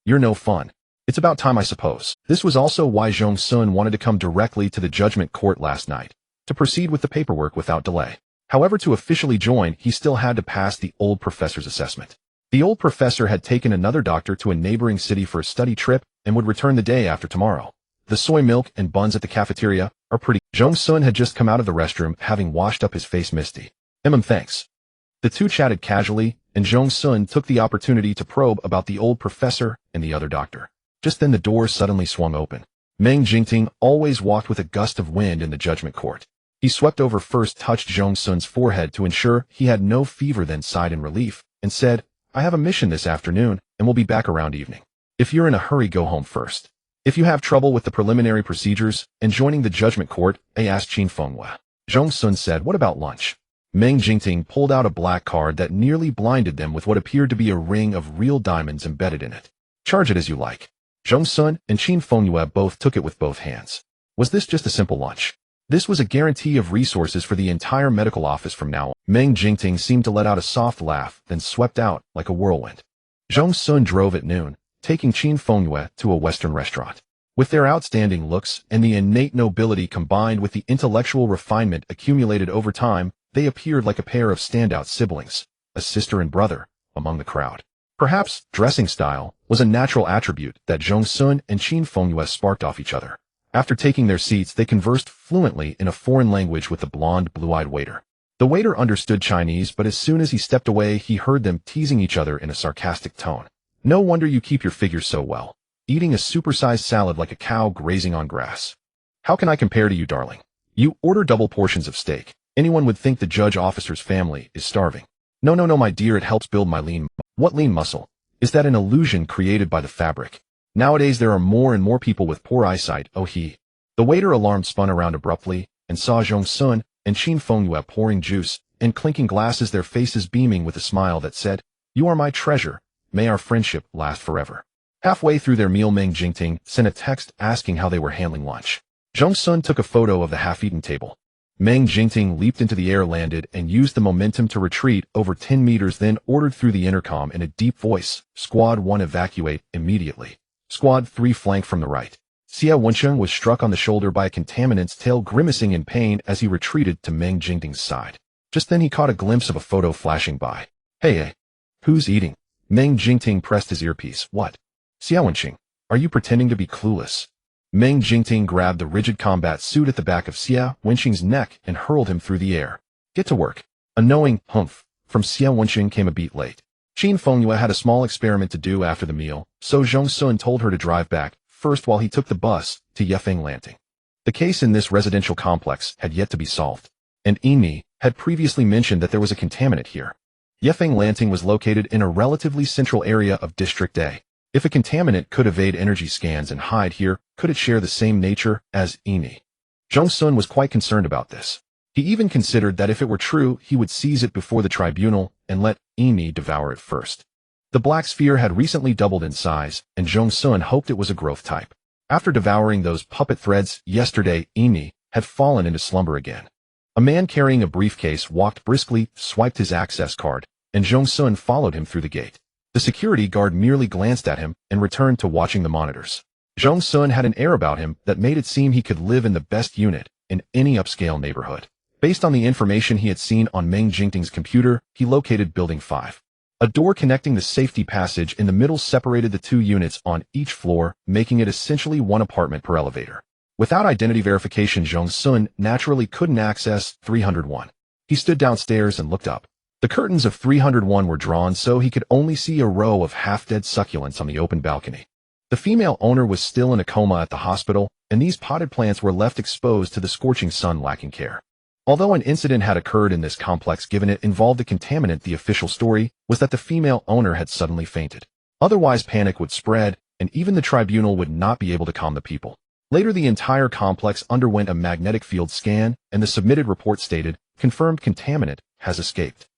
"You're no fun. It's about time, I suppose." This was also why Zhong Xun wanted to come directly to the judgment court last night, to proceed with the paperwork without delay. However, to officially join, he still had to pass the old professor's assessment. The old professor had taken another doctor to a neighboring city for a study trip and would return the day after tomorrow. The soy milk and buns at the cafeteria are pretty. Zhong Xun had just come out of the restroom, having washed up his face misty. Thanks." The two chatted casually, and Zhong Xun took the opportunity to probe about the old professor and the other doctor. Just then the door suddenly swung open. Meng Jingting always walked with a gust of wind in the judgment court. He swept over first, touched Zhong Xun's forehead to ensure he had no fever, then sighed in relief, and said, "I have a mission this afternoon, and will be back around evening. If you're in a hurry, go home first. If you have trouble with the preliminary procedures and joining the judgment court," asked Qin Fengyue. Zhong Xun said, "What about lunch?" Meng Jingting pulled out a black card that nearly blinded them with what appeared to be a ring of real diamonds embedded in it. "Charge it as you like." Zhong Xun and Qin Fengyue both took it with both hands. Was this just a simple lunch? This was a guarantee of resources for the entire medical office from now on. Meng Jingting seemed to let out a soft laugh, then swept out like a whirlwind. Zhong Xun drove at noon, taking Qin Fengyue to a Western restaurant. With their outstanding looks and the innate nobility combined with the intellectual refinement accumulated over time, they appeared like a pair of standout siblings, a sister and brother, among the crowd. Perhaps dressing style was a natural attribute that Zhong Xun and Qin Fengyue sparked off each other. After taking their seats, they conversed fluently in a foreign language with the blonde, blue-eyed waiter. The waiter understood Chinese, but as soon as he stepped away, he heard them teasing each other in a sarcastic tone. "No wonder you keep your figure so well, eating a supersized salad like a cow grazing on grass. How can I compare to you, darling? You order double portions of steak. Anyone would think the judge officer's family is starving." No, my dear, it helps build my lean." "What lean muscle? Is that an illusion created by the fabric? Nowadays there are more and more people with poor eyesight, oh he." The waiter, alarmed, spun around abruptly and saw Zhong Xun and Qin Fengyue pouring juice and clinking glasses, their faces beaming with a smile that said, "You are my treasure. May our friendship last forever." Halfway through their meal, Meng Jingting sent a text asking how they were handling lunch. Zhong Xun took a photo of the half-eaten table. Meng Jingting leaped into the air, landed, and used the momentum to retreat over 10 meters, then ordered through the intercom in a deep voice, "Squad 1 evacuate immediately. Squad 3 flank from the right." Xia Wencheng was struck on the shoulder by a contaminant's tail, grimacing in pain as he retreated to Meng Jingting's side. Just then he caught a glimpse of a photo flashing by. Hey, who's eating?" Meng Jingting pressed his earpiece. "What? Xia Wencheng, are you pretending to be clueless?" Meng Jingting grabbed the rigid combat suit at the back of Xia Wencheng's neck and hurled him through the air. "Get to work." A knowing humph from Xia Wencheng came a beat late. Qin Fengyue had a small experiment to do after the meal, so Zhong Xun told her to drive back first while he took the bus to Yefeng Lanting. The case in this residential complex had yet to be solved, and Yimi had previously mentioned that there was a contaminant here. Yefeng Lanting was located in a relatively central area of District A. If a contaminant could evade energy scans and hide here, could it share the same nature as Yimi? Zhong Xun was quite concerned about this. He even considered that if it were true, he would seize it before the tribunal and let Yimi devour it first. The black sphere had recently doubled in size, and Zhong Xun hoped it was a growth type. After devouring those puppet threads yesterday, Yimi had fallen into slumber again. A man carrying a briefcase walked briskly, swiped his access card, and Zhong Xun followed him through the gate. The security guard merely glanced at him and returned to watching the monitors. Zhong Xun had an air about him that made it seem he could live in the best unit in any upscale neighborhood. Based on the information he had seen on Meng Jingting's computer, he located Building 5. A door connecting the safety passage in the middle separated the two units on each floor, making it essentially one apartment per elevator. Without identity verification, Zhong Xun naturally couldn't access 301. He stood downstairs and looked up. The curtains of 301 were drawn so he could only see a row of half-dead succulents on the open balcony. The female owner was still in a coma at the hospital, and these potted plants were left exposed to the scorching sun lacking care. Although an incident had occurred in this complex given it involved a contaminant, the official story was that the female owner had suddenly fainted. Otherwise, panic would spread, and even the tribunal would not be able to calm the people. Later, the entire complex underwent a magnetic field scan, and the submitted report stated, confirmed contaminant has escaped.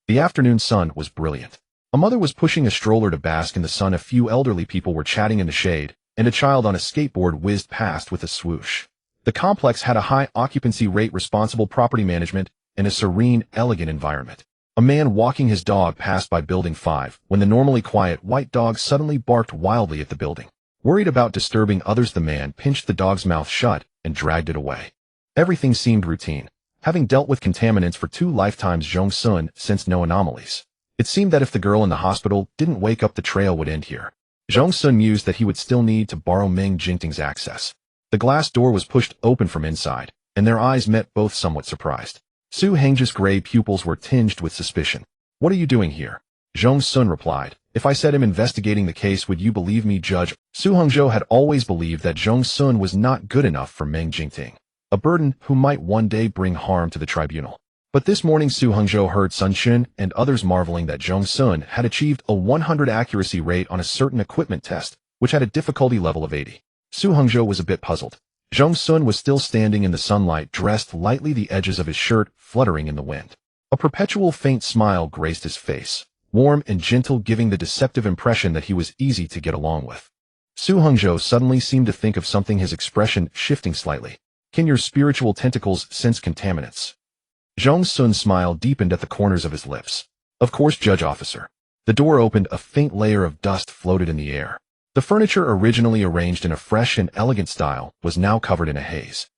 The afternoon sun was brilliant. A mother was pushing a stroller to bask in the sun, a few elderly people were chatting in the shade, and a child on a skateboard whizzed past with a swoosh. The complex had a high occupancy rate, responsible property management, and a serene, elegant environment. A man walking his dog passed by Building 5 when the normally quiet white dog suddenly barked wildly at the building. Worried about disturbing others, the man pinched the dog's mouth shut and dragged it away. Everything seemed routine. Having dealt with contaminants for 2 lifetimes, Zhong Xun sensed no anomalies. It seemed that if the girl in the hospital didn't wake up, the trail would end here. Zhong Xun mused that he would still need to borrow Meng Jingting's access. The glass door was pushed open from inside, and their eyes met, both somewhat surprised. Su Hengji's gray pupils were tinged with suspicion. "What are you doing here?" Zhong Xun replied. "If I said I'm investigating the case, would you believe me, Judge?" Su Hengzhou had always believed that Zhong Xun was not good enough for Meng Jingting, a burden who might one day bring harm to the tribunal. But this morning Su Hengzhou heard Sun Xun and others marveling that Zhong Xun had achieved a 100 accuracy rate on a certain equipment test, which had a difficulty level of 80. Su Hengzhou was a bit puzzled. Zhong Xun was still standing in the sunlight, dressed lightly, the edges of his shirt fluttering in the wind. A perpetual faint smile graced his face, warm and gentle, giving the deceptive impression that he was easy to get along with. Su Hengzhou suddenly seemed to think of something, his expression shifting slightly. "Can your spiritual tentacles sense contaminants?" Zhong Xun's smile deepened at the corners of his lips. "Of course, Judge Officer." The door opened, a faint layer of dust floated in the air. The furniture, originally arranged in a fresh and elegant style, was now covered in a haze.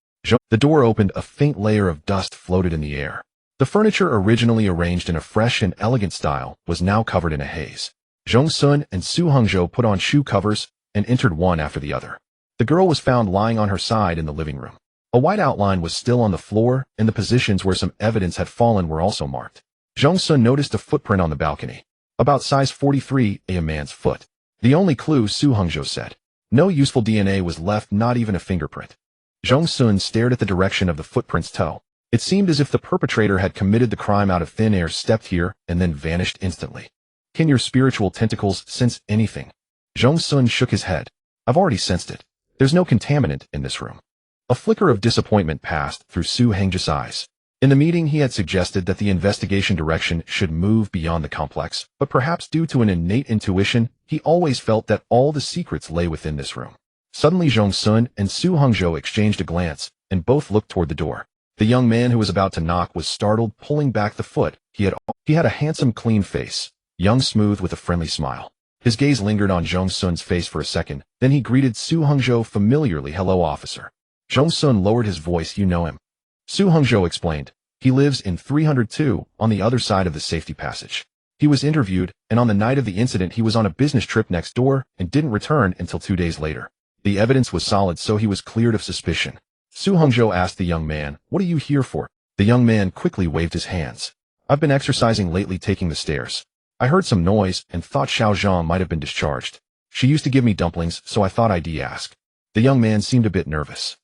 The door opened, a faint layer of dust floated in the air. The furniture, originally arranged in a fresh and elegant style, was now covered in a haze. Zhong Xun and Su Hengzhou put on shoe covers and entered one after the other. The girl was found lying on her side in the living room. A white outline was still on the floor, and the positions where some evidence had fallen were also marked. Zhong Xun noticed a footprint on the balcony, about size 43, a man's foot. The only clue, Su Hengzhou said. No useful DNA was left, not even a fingerprint. Zhong Xun stared at the direction of the footprint's toe. It seemed as if the perpetrator had committed the crime out of thin air, stepped here, and then vanished instantly. "Can your spiritual tentacles sense anything?" Zhong Xun shook his head. "I've already sensed it. There's no contaminant in this room." A flicker of disappointment passed through Su Hengji's eyes. In the meeting, he had suggested that the investigation direction should move beyond the complex, but perhaps due to an innate intuition, he always felt that all the secrets lay within this room. Suddenly, Zhong Xun and Su Hengzhou exchanged a glance, and both looked toward the door. The young man who was about to knock was startled, pulling back the foot. He had a handsome, clean face, young, smooth, with a friendly smile. His gaze lingered on Zhong Xun's face for a second, then he greeted Su Hengzhou familiarly. "Hello, officer." Zhong Xun lowered his voice. "You know him?" Su Hengzhou explained. "He lives in 302, on the other side of the safety passage. He was interviewed, and on the night of the incident he was on a business trip next door and didn't return until 2 days later. The evidence was solid, so he was cleared of suspicion." Su Hengzhou asked the young man, "What are you here for?" The young man quickly waved his hands. "I've been exercising lately, taking the stairs. I heard some noise and thought Xiao Zhang might have been discharged. She used to give me dumplings, so I thought I'd ask." The young man seemed a bit nervous.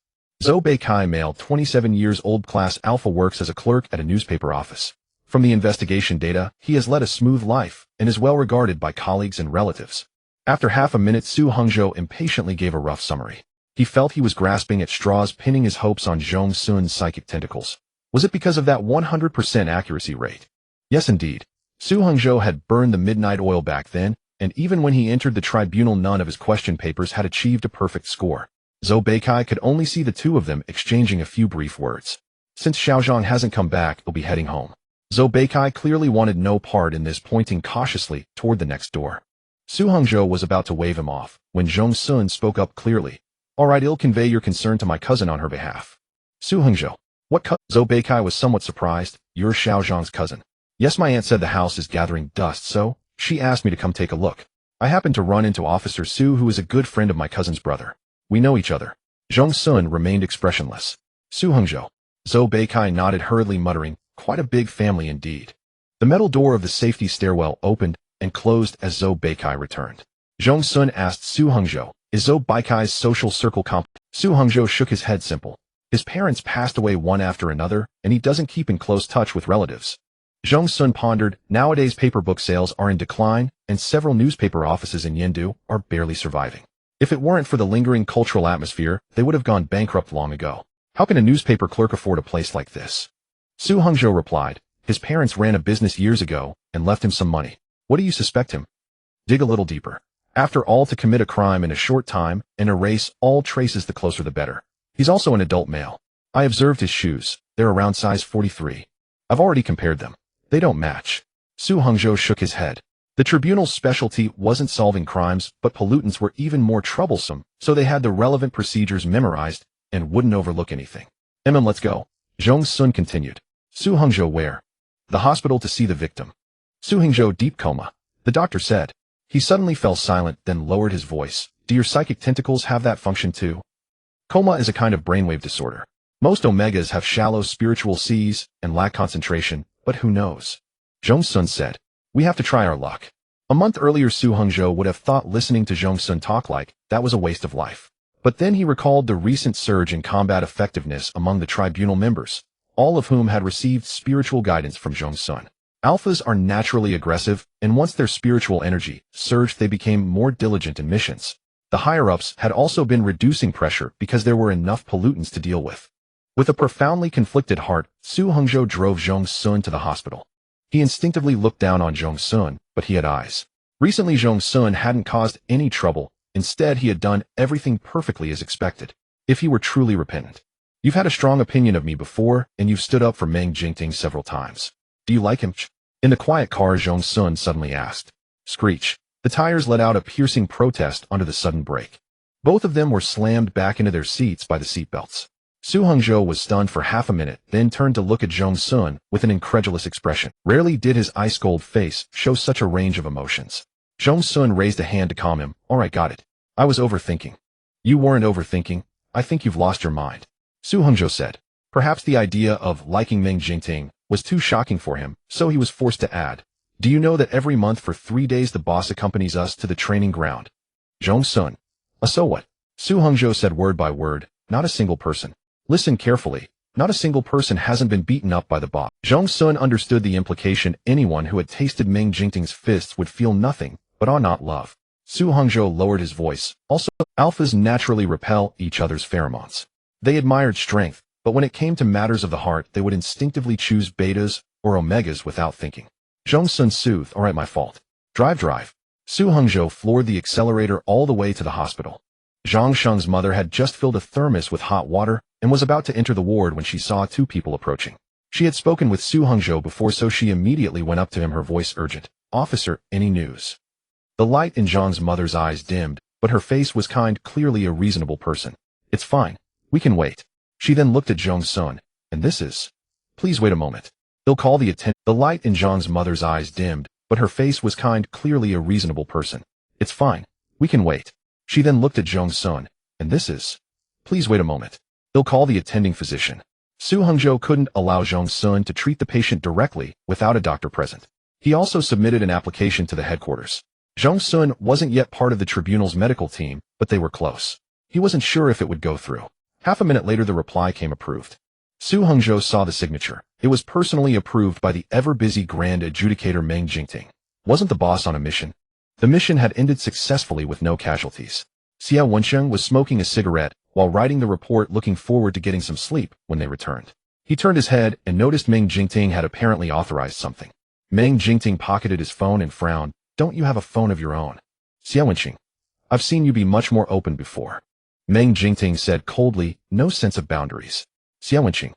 Zhou Beikai, male, 27 years old, class Alpha, works as a clerk at a newspaper office. From the investigation data, he has led a smooth life and is well regarded by colleagues and relatives. After half a minute, Su Hengzhou impatiently gave a rough summary. He felt he was grasping at straws, pinning his hopes on Zhong Xun's psychic tentacles. Was it because of that 100% accuracy rate? Yes, indeed. Su Hengzhou had burned the midnight oil back then, and even when he entered the tribunal, none of his question papers had achieved a perfect score. Zhou Beikai could only see the two of them exchanging a few brief words. "Since Xiaozhang hasn't come back, he'll be heading home." Zhou Beikai clearly wanted no part in this, pointing cautiously toward the next door. Su Hengzhou was about to wave him off, when Zhong Xun spoke up clearly. "All right, I'll convey your concern to my cousin on her behalf." Su Hengzhou. "What cousin?" Zhou Beikai was somewhat surprised. "You're Xiaozhang's cousin." "Yes, my aunt said the house is gathering dust, so she asked me to come take a look. I happened to run into Officer Su, who is a good friend of my cousin's brother. We know each other." Zhong Xun remained expressionless. Su Hengzhou. Zhou Beikai nodded hurriedly, muttering, "Quite a big family indeed." The metal door of the safety stairwell opened and closed as Zhou Beikai returned. Zhong Xun asked Su Hengzhou, Is Zhou Baikai's social circle comp? Su Hongzhou shook his head simple. His parents passed away one after another, and he doesn't keep in close touch with relatives. Zhong Xun pondered, nowadays paper book sales are in decline, and several newspaper offices in Yendu are barely surviving. If it weren't for the lingering cultural atmosphere, they would have gone bankrupt long ago. How can a newspaper clerk afford a place like this? Su Hongzhou replied, his parents ran a business years ago and left him some money. What do you suspect him? Dig a little deeper. After all, to commit a crime in a short time and erase all traces, the closer the better. He's also an adult male. I observed his shoes. They're around size 43. I've already compared them. They don't match. Su Hongzhou shook his head. The tribunal's specialty wasn't solving crimes, but pollutants were even more troublesome, so they had the relevant procedures memorized and wouldn't overlook anything. Let's go. Zhong Xun continued. Su Hongzhou where? The hospital to see the victim. Su Hongzhou deep coma. The doctor said. He suddenly fell silent, then lowered his voice. Do your psychic tentacles have that function too? Coma is a kind of brainwave disorder. Most omegas have shallow spiritual seas and lack concentration, but who knows? Zhong Xun said. We have to try our luck. A month earlier, Su Hongzhou would have thought listening to Zhong Xun talk like that was a waste of life. But then he recalled the recent surge in combat effectiveness among the tribunal members, all of whom had received spiritual guidance from Zhong Xun. Alphas are naturally aggressive, and once their spiritual energy surged, they became more diligent in missions. The higher-ups had also been reducing pressure because there were enough pollutants to deal with. With a profoundly conflicted heart, Su Hongzhou drove Zhong Xun to the hospital. He instinctively looked down on Zhong Xun, but he had eyes. Recently, Zhong Xun hadn't caused any trouble. Instead, he had done everything perfectly as expected. If he were truly repentant. You've had a strong opinion of me before, and you've stood up for Meng Jingting several times. Do you like him? In the quiet car, Zhong Xun suddenly asked. Screech. The tires let out a piercing protest under the sudden brake. Both of them were slammed back into their seats by the seatbelts. Su Hongzhou was stunned for half a minute, then turned to look at Zhong Xun with an incredulous expression. Rarely did his ice-cold face show such a range of emotions. Zhong Xun raised a hand to calm him. All right, got it. I was overthinking. You weren't overthinking. I think you've lost your mind. Su Hongzhou said. Perhaps the idea of liking Meng Jingting was too shocking for him, so he was forced to add. Do you know that every month for 3 days the boss accompanies us to the training ground? Zhong Xun. So what? Su Hongzhou said word by word. Not a single person. Listen carefully. Not a single person hasn't been beaten up by the boss. Zhong Xun understood the implication. Anyone who had tasted Meng Jingting's fists would feel nothing but awe, not love. Su Hongzhou lowered his voice. Also, alphas naturally repel each other's pheromones. They admired strength, but when it came to matters of the heart, they would instinctively choose betas or omegas without thinking. Zhong Xun soothed. All right, my fault. Drive. Su Hongzhou floored the accelerator all the way to the hospital. Zhang Sheng's mother had just filled a thermos with hot water and was about to enter the ward when she saw 2 people approaching. She had spoken with Su Hongzhou before, so she immediately went up to him, her voice urgent. Officer, any news? The light in Zhang's mother's eyes dimmed, but her face was kind, clearly a reasonable person. It's fine. We can wait. She then looked at Zhong Xun. And this is? Please wait a moment. They'll call the attendant. The light in Zhang's mother's eyes dimmed, but her face was kind, clearly a reasonable person. It's fine. We can wait. She then looked at Zhong Xun. And this is? Please wait a moment. They'll call the attending physician. Su Hongzhou couldn't allow Zhong Xun to treat the patient directly without a doctor present. He also submitted an application to the headquarters. Zhong Xun wasn't yet part of the tribunal's medical team, but they were close. He wasn't sure if it would go through. Half a minute later, the reply came: approved. Su Hongzhou saw the signature. It was personally approved by the ever-busy Grand Adjudicator Meng Jingting. Wasn't the boss on a mission? The mission had ended successfully with no casualties. Xia Wensheng was smoking a cigarette while writing the report, looking forward to getting some sleep when they returned. He turned his head and noticed Meng Jingting had apparently authorized something. Meng Jingting pocketed his phone and frowned. Don't you have a phone of your own? Xia Wensheng. I've seen you be much more open before. Meng Jingting said coldly, no sense of boundaries. Xia Wensheng.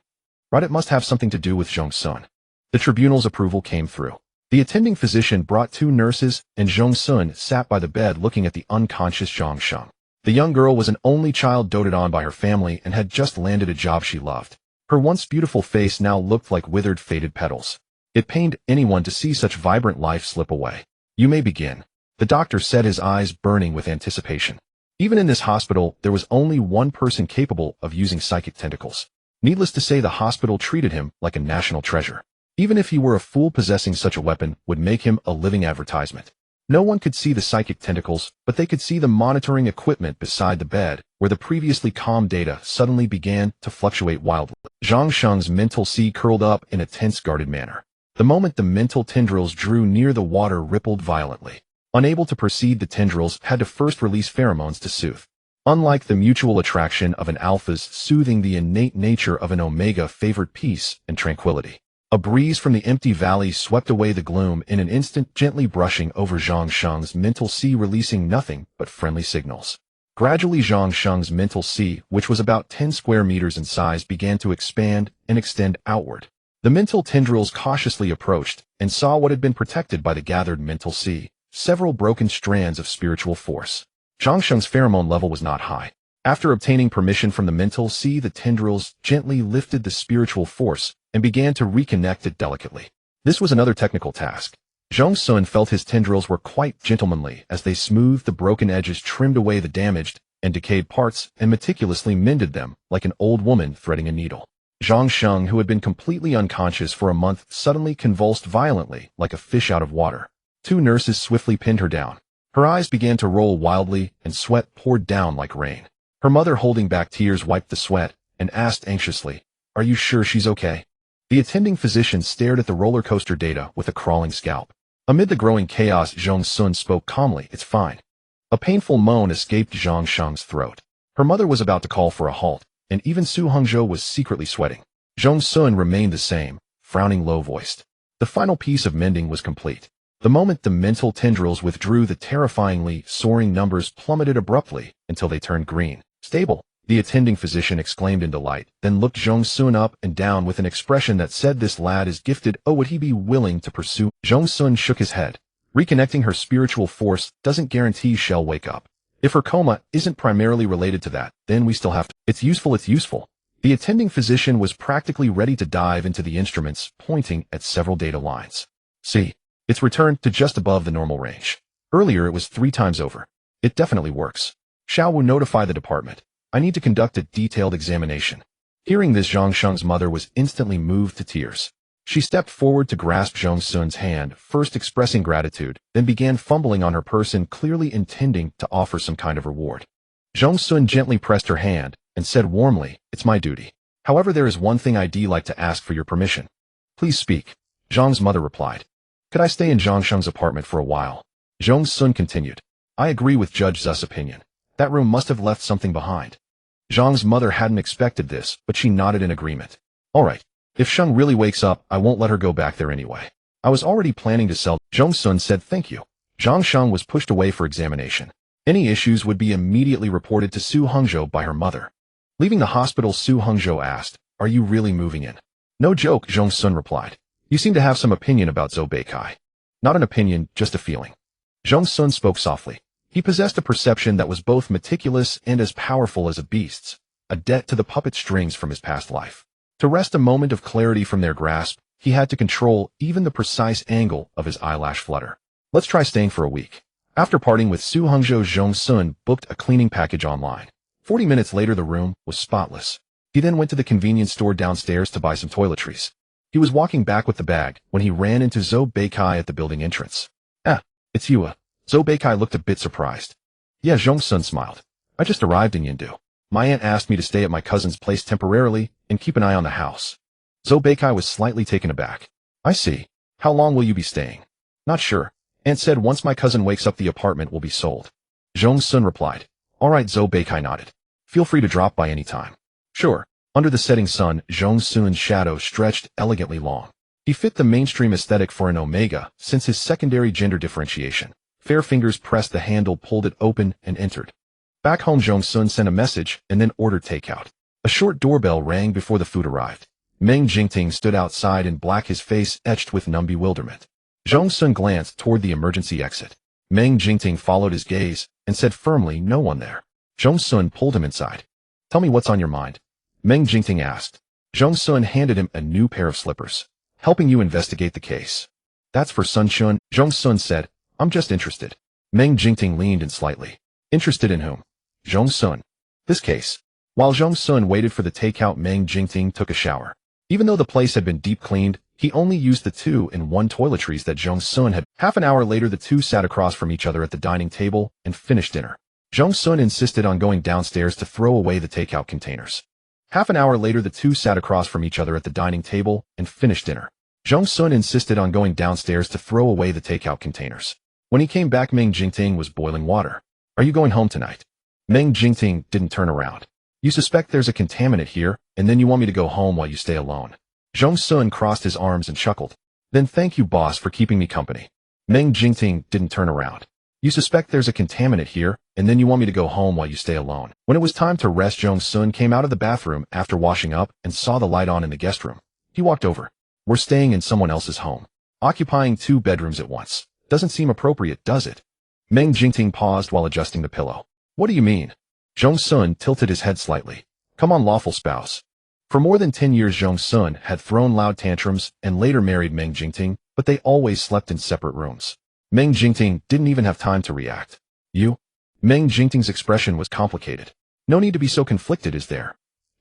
Right, it must have something to do with Zhong Xun. The tribunal's approval came through. The attending physician brought 2 nurses, and Zhong Xun sat by the bed looking at the unconscious Zhang Sheng. The young girl was an only child doted on by her family and had just landed a job she loved. Her once beautiful face now looked like withered, faded petals. It pained anyone to see such vibrant life slip away. You may begin. The doctor said, his eyes burning with anticipation. Even in this hospital, there was only one person capable of using psychic tentacles. Needless to say, the hospital treated him like a national treasure. Even if he were a fool, possessing such a weapon would make him a living advertisement. No one could see the psychic tentacles, but they could see the monitoring equipment beside the bed, where the previously calm data suddenly began to fluctuate wildly. Zhong Xun's mental sea curled up in a tense, guarded manner. The moment the mental tendrils drew near, the water rippled violently. Unable to proceed, the tendrils had to first release pheromones to soothe. Unlike the mutual attraction of an alpha's soothing, the innate nature of an omega favored peace and tranquility. A breeze from the empty valley swept away the gloom in an instant, gently brushing over Zhong Xun's mental sea, releasing nothing but friendly signals. Gradually, Zhong Xun's mental sea, which was about 10 square meters in size, began to expand and extend outward. The mental tendrils cautiously approached and saw what had been protected by the gathered mental sea, several broken strands of spiritual force. Zhong Xun's pheromone level was not high. After obtaining permission from the mental sea, the tendrils gently lifted the spiritual force and began to reconnect it delicately. This was another technical task. Zhong Xun felt his tendrils were quite gentlemanly as they smoothed the broken edges, trimmed away the damaged and decayed parts, and meticulously mended them like an old woman threading a needle. Zhong Xun, who had been completely unconscious for a month, suddenly convulsed violently like a fish out of water. 2 nurses swiftly pinned her down. Her eyes began to roll wildly and sweat poured down like rain. Her mother, holding back tears, wiped the sweat and asked anxiously, "Are you sure she's okay?" The attending physician stared at the roller coaster data with a crawling scalp. Amid the growing chaos, Zhong Xun spoke calmly, "It's fine." A painful moan escaped Zhong Sheng's throat. Her mother was about to call for a halt, and even Su Hongzhou was secretly sweating. Zhong Xun remained the same, frowning low-voiced. The final piece of mending was complete. The moment the mental tendrils withdrew, the terrifyingly soaring numbers plummeted abruptly until they turned green. "Stable," the attending physician exclaimed in delight, then looked Zhong Xun up and down with an expression that said, "This lad is gifted. Oh, would he be willing to pursue?" Zhong Xun shook his head. Reconnecting her spiritual force doesn't guarantee she'll wake up. If her coma isn't primarily related to that, then we still have to. It's useful. The attending physician was practically ready to dive into the instruments, pointing at several data lines. "See, it's returned to just above the normal range. Earlier it was 3 times over. It definitely works. Shall we notify the department? I need to conduct a detailed examination." Hearing this, Zhong Sheng's mother was instantly moved to tears. She stepped forward to grasp Zhong Xun's hand, first expressing gratitude, then began fumbling on her person, clearly intending to offer some kind of reward. Zhong Xun gently pressed her hand and said warmly, "It's my duty. However, there is one thing I'd like to ask for your permission." "Please speak," Zhong's mother replied. "Could I stay in Zhong Sheng's apartment for a while?" Zhong Xun continued, "I agree with Judge Zu's opinion. That room must have left something behind." Zhong's mother hadn't expected this, but she nodded in agreement. "All right. If Sheng really wakes up, I won't let her go back there anyway. I was already planning to sell." Zhong Xun said thank you. Zhang Sheng was pushed away for examination. Any issues would be immediately reported to Su Hongzhou by her mother. Leaving the hospital, Su Hongzhou asked, "Are you really moving in?" "No joke," Zhong Xun replied. "You seem to have some opinion about Zhou Beikai." "Not an opinion, just a feeling." Zhong Xun spoke softly. He possessed a perception that was both meticulous and as powerful as a beast's, a debt to the puppet strings from his past life. To wrest a moment of clarity from their grasp, he had to control even the precise angle of his eyelash flutter. "Let's try staying for a week." After parting with Su Hongzhou, Zhong Xun booked a cleaning package online. 40 minutes later, the room was spotless. He then went to the convenience store downstairs to buy some toiletries. He was walking back with the bag when he ran into Zhou Beikai at the building entrance. "Ah, it's you." Zhou Beikai looked a bit surprised. "Yeah," Zhong Xun smiled. "I just arrived in Yindu. My aunt asked me to stay at my cousin's place temporarily and keep an eye on the house." Zhou Beikai was slightly taken aback. "I see. How long will you be staying?" "Not sure. Aunt said once my cousin wakes up, the apartment will be sold." Zhong Xun replied. "All right." Zhou Beikai nodded. "Feel free to drop by any time." "Sure." Under the setting sun, Zhong Xun's shadow stretched elegantly long. He fit the mainstream aesthetic for an omega, since his secondary gender differentiation. Fair fingers pressed the handle, pulled it open, and entered. Back home, Zhong Xun sent a message and then ordered takeout. A short doorbell rang before the food arrived. Meng Jingting stood outside in black, his face etched with numb bewilderment. Zhong Xun glanced toward the emergency exit. Meng Jingting followed his gaze and said firmly, "No one there." Zhong Xun pulled him inside. "Tell me what's on your mind," Meng Jingting asked. Zhong Xun handed him a new pair of slippers. "Helping you investigate the case." "That's for Sun Xun," Zhong Xun said. "I'm just interested." Meng Jingting leaned in slightly. "Interested in whom?" "Zhong Xun." "This case." While Zhong Xun waited for the takeout, Meng Jingting took a shower. Even though the place had been deep cleaned, He only used the 2-in-1 toiletries that Zhong Xun had. Half an hour later, the two sat across from each other at the dining table and finished dinner. Zhong Xun insisted on going downstairs to throw away the takeout containers. Half an hour later, the two sat across from each other at the dining table and finished dinner. Zhong Xun insisted on going downstairs to throw away the takeout containers. When he came back, Meng Jingting was boiling water. Are you going home tonight? Meng Jingting didn't turn around. You suspect there's a contaminant here, and then you want me to go home while you stay alone. Zhong Xun crossed his arms and chuckled. Then thank you, boss, for keeping me company. Meng Jingting didn't turn around. You suspect there's a contaminant here, and then you want me to go home while you stay alone. When it was time to rest, Zhong Xun came out of the bathroom after washing up and saw the light on in the guest room. He walked over. We're staying in someone else's home. Occupying 2 bedrooms at once. Doesn't seem appropriate, does it? Meng Jingting paused while adjusting the pillow. What do you mean? Zhong Xun tilted his head slightly. Come on, lawful spouse. For more than 10 years, Zhong Xun had thrown loud tantrums and later married Meng Jingting, but they always slept in separate rooms. Meng Jingting didn't even have time to react. You? Meng Jingting's expression was complicated. No need to be so conflicted, is there?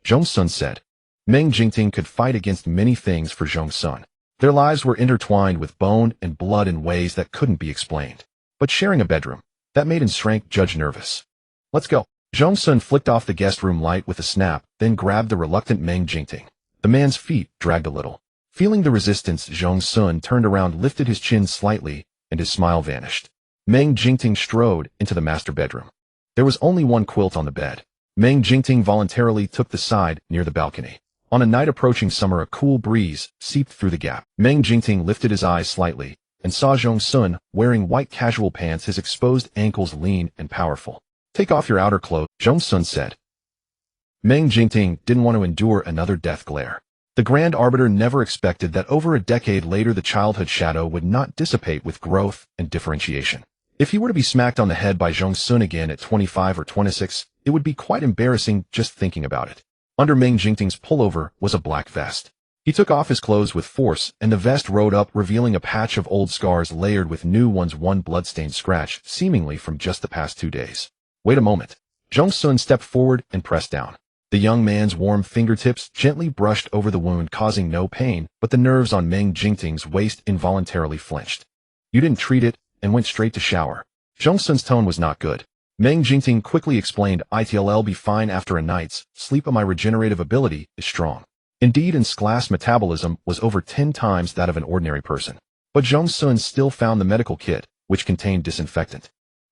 Zhong Xun said. Meng Jingting could fight against many things for Zhong Xun. Their lives were intertwined with bone and blood in ways that couldn't be explained. But sharing a bedroom, that made Ensrank Judge nervous. Let's go. Zhong Xun flicked off the guest room light with a snap, then grabbed the reluctant Meng Jingting. The man's feet dragged a little. Feeling the resistance, Zhong Xun turned around, lifted his chin slightly, and his smile vanished. Meng Jingting strode into the master bedroom. There was only one quilt on the bed. Meng Jingting voluntarily took the side near the balcony. On a night approaching summer, a cool breeze seeped through the gap. Meng Jingting lifted his eyes slightly and saw Zhong Xun wearing white casual pants, his exposed ankles lean and powerful. Take off your outer clothes, Zhong Xun said. Meng Jingting didn't want to endure another death glare. The Grand Arbiter never expected that over a decade later the childhood shadow would not dissipate with growth and differentiation. If he were to be smacked on the head by Zhong Xun again at 25 or 26, it would be quite embarrassing just thinking about it. Under Meng Jingting's pullover was a black vest. He took off his clothes with force, and the vest rode up, revealing a patch of old scars layered with new ones, one blood-stained scratch, seemingly from just the past 2 days. Wait a moment. Zhong Xun stepped forward and pressed down. The young man's warm fingertips gently brushed over the wound, causing no pain, but the nerves on Meng Jingting's waist involuntarily flinched. You didn't treat it, and went straight to shower. Zhong Xun's tone was not good. Meng Jingting quickly explained, I'll be fine after a night's sleep. My regenerative ability is strong. Indeed, its class metabolism was over 10 times that of an ordinary person. But Zhong Xun still found the medical kit, which contained disinfectant.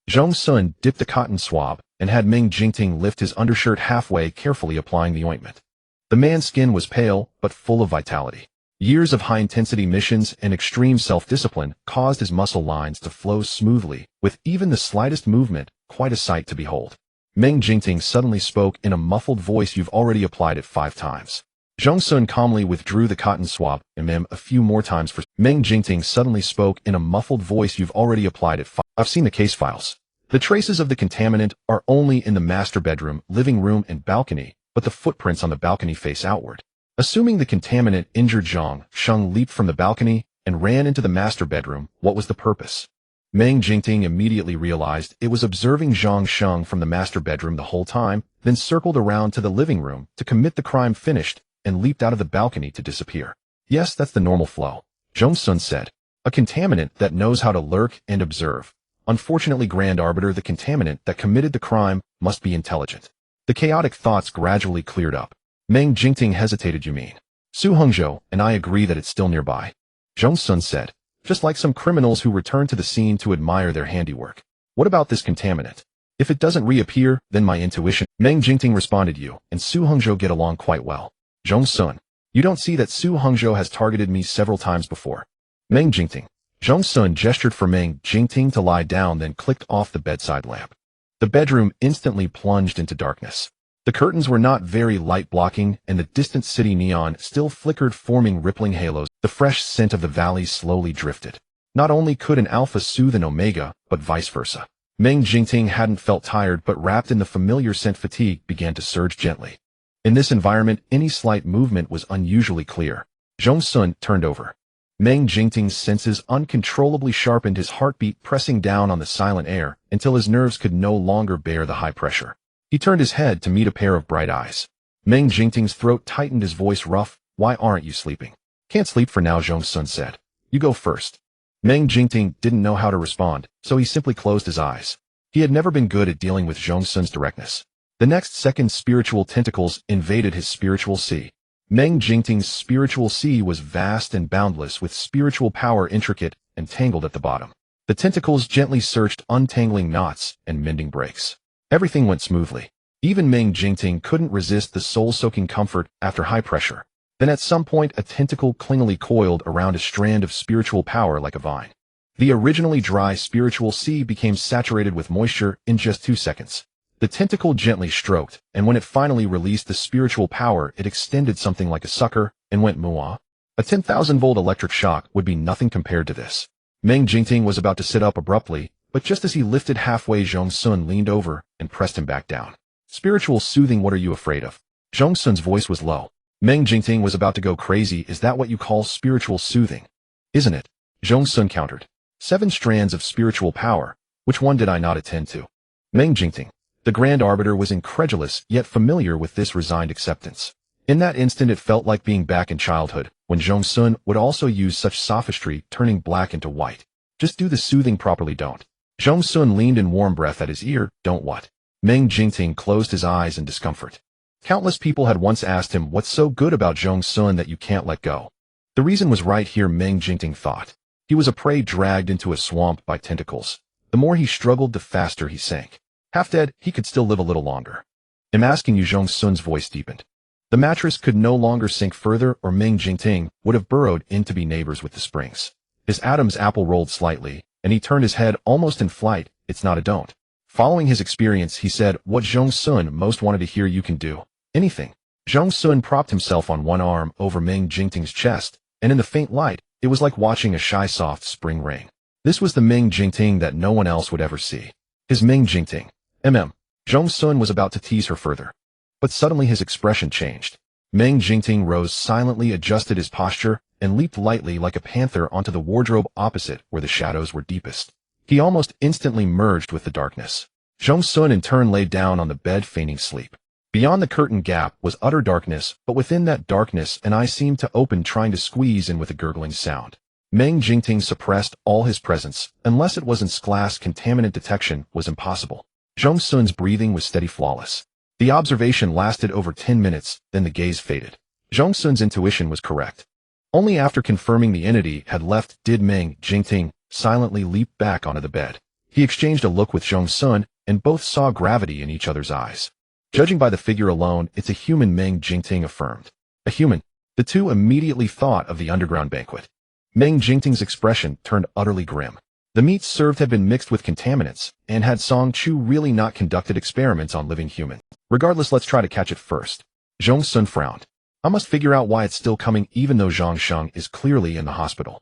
Zhong Xun dipped a cotton swab and had Meng Jingting lift his undershirt halfway, carefully applying the ointment. The man's skin was pale, but full of vitality. Years of high-intensity missions and extreme self-discipline caused his muscle lines to flow smoothly, with even the slightest movement quite a sight to behold. Meng Jingting suddenly spoke in a muffled voice, You've already applied it 5 times. Zhong Xun calmly withdrew the cotton swab and a few more times for Meng Jingting suddenly spoke in a muffled voice, You've already applied it 5. I've seen the case files. The traces of the contaminant are only in the master bedroom, living room, and balcony, but the footprints on the balcony face outward. Assuming the contaminant injured Zhong Xun leaped from the balcony and ran into the master bedroom, what was the purpose? Meng Jingting immediately realized it was observing Zhong Xun from the master bedroom the whole time, then circled around to the living room to commit the crime, finished, and leaped out of the balcony to disappear. Yes, that's the normal flow, Zhong Xun said. A contaminant that knows how to lurk and observe. Unfortunately, Grand Arbiter, the contaminant that committed the crime must be intelligent. The chaotic thoughts gradually cleared up. Meng Jingting hesitated. You mean? Su Hongzhou and I agree that it's still nearby, Zhong Xun said. Just like some criminals who return to the scene to admire their handiwork. What about this contaminant? If it doesn't reappear, then my intuition. Meng Jingting responded, You and Su Hongzhou get along quite well. Zhong Xun, you don't see that Su Hongzhou has targeted me several times before. Meng Jingting. Zhong Xun gestured for Meng Jingting to lie down, then clicked off the bedside lamp. The bedroom instantly plunged into darkness. The curtains were not very light-blocking, and the distant city neon still flickered, forming rippling halos. The fresh scent of the valley slowly drifted. Not only could an alpha soothe an omega, but vice versa. Meng Jingting hadn't felt tired, but wrapped in the familiar scent, fatigue began to surge gently. In this environment, any slight movement was unusually clear. Zhong Xun turned over. Meng Jingting's senses uncontrollably sharpened, his heartbeat pressing down on the silent air until his nerves could no longer bear the high pressure. He turned his head to meet a pair of bright eyes. Meng Jingting's throat tightened, his voice rough. Why aren't you sleeping? Can't sleep for now, Zhong Xun said. You go first. Meng Jingting didn't know how to respond, so he simply closed his eyes. He had never been good at dealing with Zhong Xun's directness. The next second, spiritual tentacles invaded his spiritual sea. Meng Jingting's spiritual sea was vast and boundless, with spiritual power intricate and tangled at the bottom. The tentacles gently searched, untangling knots and mending breaks. Everything went smoothly. Even Meng Jingting couldn't resist the soul-soaking comfort after high pressure. Then at some point, a tentacle clingily coiled around a strand of spiritual power like a vine. The originally dry spiritual sea became saturated with moisture in just 2 seconds. The tentacle gently stroked, and when it finally released the spiritual power, it extended something like a sucker and went muah. A 10,000-volt electric shock would be nothing compared to this. Meng Jingting was about to sit up abruptly, but just as he lifted halfway, Zhong Xun leaned over and pressed him back down. Spiritual soothing, what are you afraid of? Zhong Xun's voice was low. Meng Jingting was about to go crazy. Is that what you call spiritual soothing? Isn't it? Zhong Xun countered. 7 strands of spiritual power. Which one did I not attend to? Meng Jingting. The Grand Arbiter was incredulous, yet familiar with this resigned acceptance. In that instant it felt like being back in childhood, when Zhong Xun would also use such sophistry, turning black into white. Just do the soothing properly, don't. Zhong Xun leaned in warm breath at his ear. Don't what? Meng Jingting closed his eyes in discomfort. Countless people had once asked him, what's so good about Zhong Xun that you can't let go? The reason was right here, Meng Jingting thought. He was a prey dragged into a swamp by tentacles. The more he struggled, the faster he sank. Half dead, he could still live a little longer. I'm asking you, Zhong Xun's voice deepened. The mattress could no longer sink further, or Meng Jingting would have burrowed in to be neighbors with the springs. His Adam's apple rolled slightly, and he turned his head almost in flight. It's not a don't. Following his experience, he said, what Zhong Xun most wanted to hear, you can do anything. Zhong Xun propped himself on one arm over Meng Jingting's chest, and in the faint light, it was like watching a shy soft spring rain. This was the Meng Jingting that no one else would ever see. His Meng Jingting. Zhong Xun was about to tease her further. But suddenly his expression changed. Meng Jingting rose silently, adjusted his posture, and leaped lightly like a panther onto the wardrobe opposite where the shadows were deepest. He almost instantly merged with the darkness. Zhong Xun in turn lay down on the bed, feigning sleep. Beyond the curtain gap was utter darkness, but within that darkness an eye seemed to open, trying to squeeze in with a gurgling sound. Meng Jingting suppressed all his presence, unless it wasn't glass. Contaminant detection was impossible. Zhong Xun's breathing was steady, flawless. The observation lasted over 10 minutes, then the gaze faded. Zhong Xun's intuition was correct. Only after confirming the entity had left did Meng Jingting silently leap back onto the bed. He exchanged a look with Zhong Xun, and both saw gravity in each other's eyes. Judging by the figure alone, it's a human, Meng Jingting affirmed. A human. The two immediately thought of the underground banquet. Meng Jingting's expression turned utterly grim. The meats served had been mixed with contaminants, and had Song Chu really not conducted experiments on living humans? Regardless, let's try to catch it first. Zhong Xun frowned. I must figure out why it's still coming even though Zhong Xun is clearly in the hospital.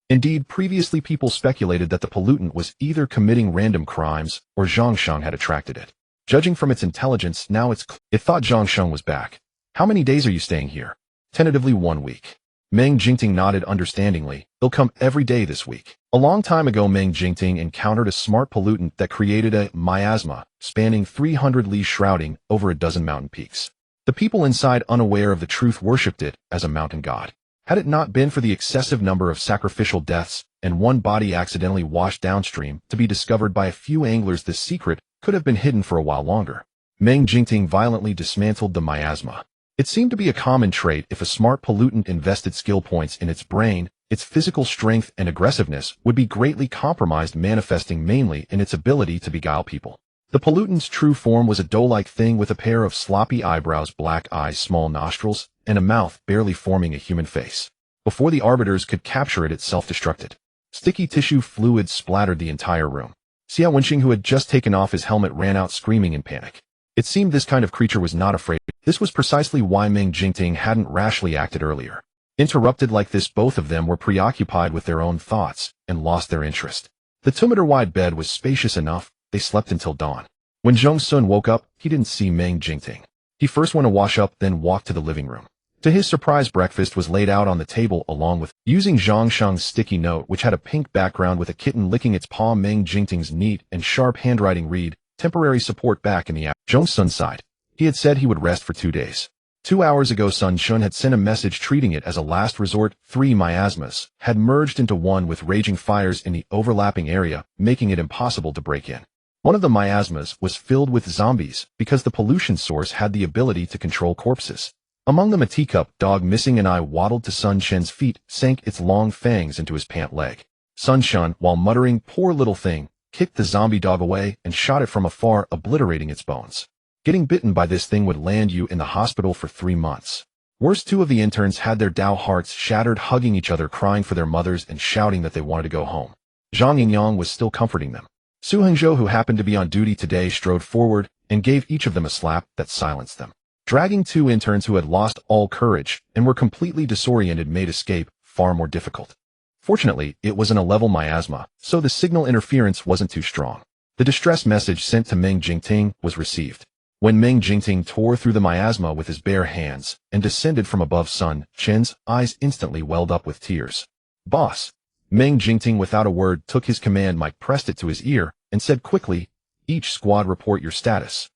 Indeed, previously people speculated that the pollutant was either committing random crimes or Zhong Xun had attracted it. Judging from its intelligence, now it thought Zhong Xun was back. How many days are you staying here? Tentatively 1 week. Meng Jingting nodded understandingly. They'll come every day this week. A long time ago, Meng Jingting encountered a smart pollutant that created a miasma spanning 300 li, shrouding over a dozen mountain peaks. The people inside, unaware of the truth, worshipped it as a mountain god. Had it not been for the excessive number of sacrificial deaths and one body accidentally washed downstream to be discovered by a few anglers, this secret could have been hidden for a while longer. Meng Jingting violently dismantled the miasma. It seemed to be a common trait. If a smart pollutant invested skill points in its brain, its physical strength and aggressiveness would be greatly compromised, manifesting mainly in its ability to beguile people. The pollutant's true form was a doe-like thing with a pair of sloppy eyebrows, black eyes, small nostrils, and a mouth barely forming a human face. Before the arbiters could capture it, it self-destructed. Sticky tissue fluid splattered the entire room. Xia Wenxing, who had just taken off his helmet, ran out screaming in panic. It seemed this kind of creature was not afraid. This was precisely why Meng Jingting hadn't rashly acted earlier. Interrupted like this, both of them were preoccupied with their own thoughts and lost their interest. The 2-meter-wide bed was spacious enough. They slept until dawn. When Zhong Xun woke up, he didn't see Meng Jingting. He first went to wash up, then walked to the living room. To his surprise, breakfast was laid out on the table along with, using Zhong Xun's sticky note, which had a pink background with a kitten licking its paw. Meng Jingting's neat and sharp handwriting read, temporary support back in the app. Zhong Xun sighed. He had said he would rest for 2 days. 2 hours ago Zhong Xun had sent a message treating it as a last resort. 3 miasmas had merged into one with raging fires in the overlapping area, making it impossible to break in. One of the miasmas was filled with zombies because the pollution source had the ability to control corpses. Among them a teacup dog missing an eye waddled to Zhong Xun's feet, sank its long fangs into his pant leg. Zhong Xun, while muttering, "Poor little thing," kicked the zombie dog away and shot it from afar, obliterating its bones. Getting bitten by this thing would land you in the hospital for 3 months. Worse, 2 of the interns had their Dao hearts shattered, hugging each other, crying for their mothers and shouting that they wanted to go home. Zhang Yingyang was still comforting them. Su Hengzhou, who happened to be on duty today, strode forward and gave each of them a slap that silenced them. Dragging 2 interns who had lost all courage and were completely disoriented made escape far more difficult. Fortunately, it was in a level miasma, so the signal interference wasn't too strong. The distress message sent to Meng Jingting was received. When Meng Jingting tore through the miasma with his bare hands and descended from above, Sun Chen's eyes instantly welled up with tears. "Boss." Meng Jingting, without a word, took his command mic, pressed it to his ear, and said quickly, "Each squad report your status."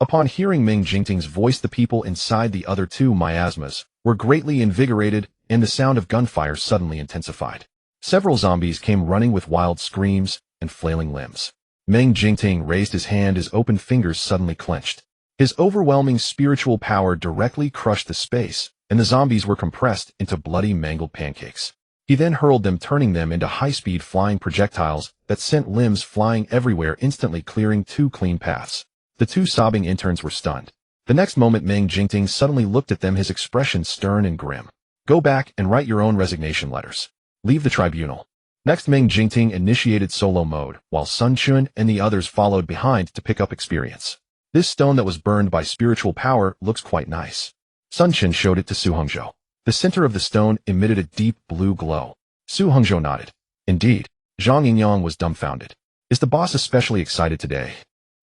Upon hearing Meng Jingting's voice, the people inside the other 2 miasmas were greatly invigorated, and the sound of gunfire suddenly intensified. Several zombies came running with wild screams and flailing limbs. Meng Jingting raised his hand, his open fingers suddenly clenched. His overwhelming spiritual power directly crushed the space, and the zombies were compressed into bloody, mangled pancakes. He then hurled them, turning them into high-speed flying projectiles that sent limbs flying everywhere, instantly clearing 2 clean paths. The 2 sobbing interns were stunned. The next moment, Meng Jingting suddenly looked at them, his expression stern and grim. "Go back and write your own resignation letters. Leave the tribunal." Next, Meng Jingting initiated solo mode, while Zhong Xun and the others followed behind to pick up experience. "This stone that was burned by spiritual power looks quite nice." Zhong Xun showed it to Su Hengzhou. The center of the stone emitted a deep blue glow. Su Hengzhou nodded. "Indeed." Zhang Yingyang was dumbfounded. "Is the boss especially excited today?"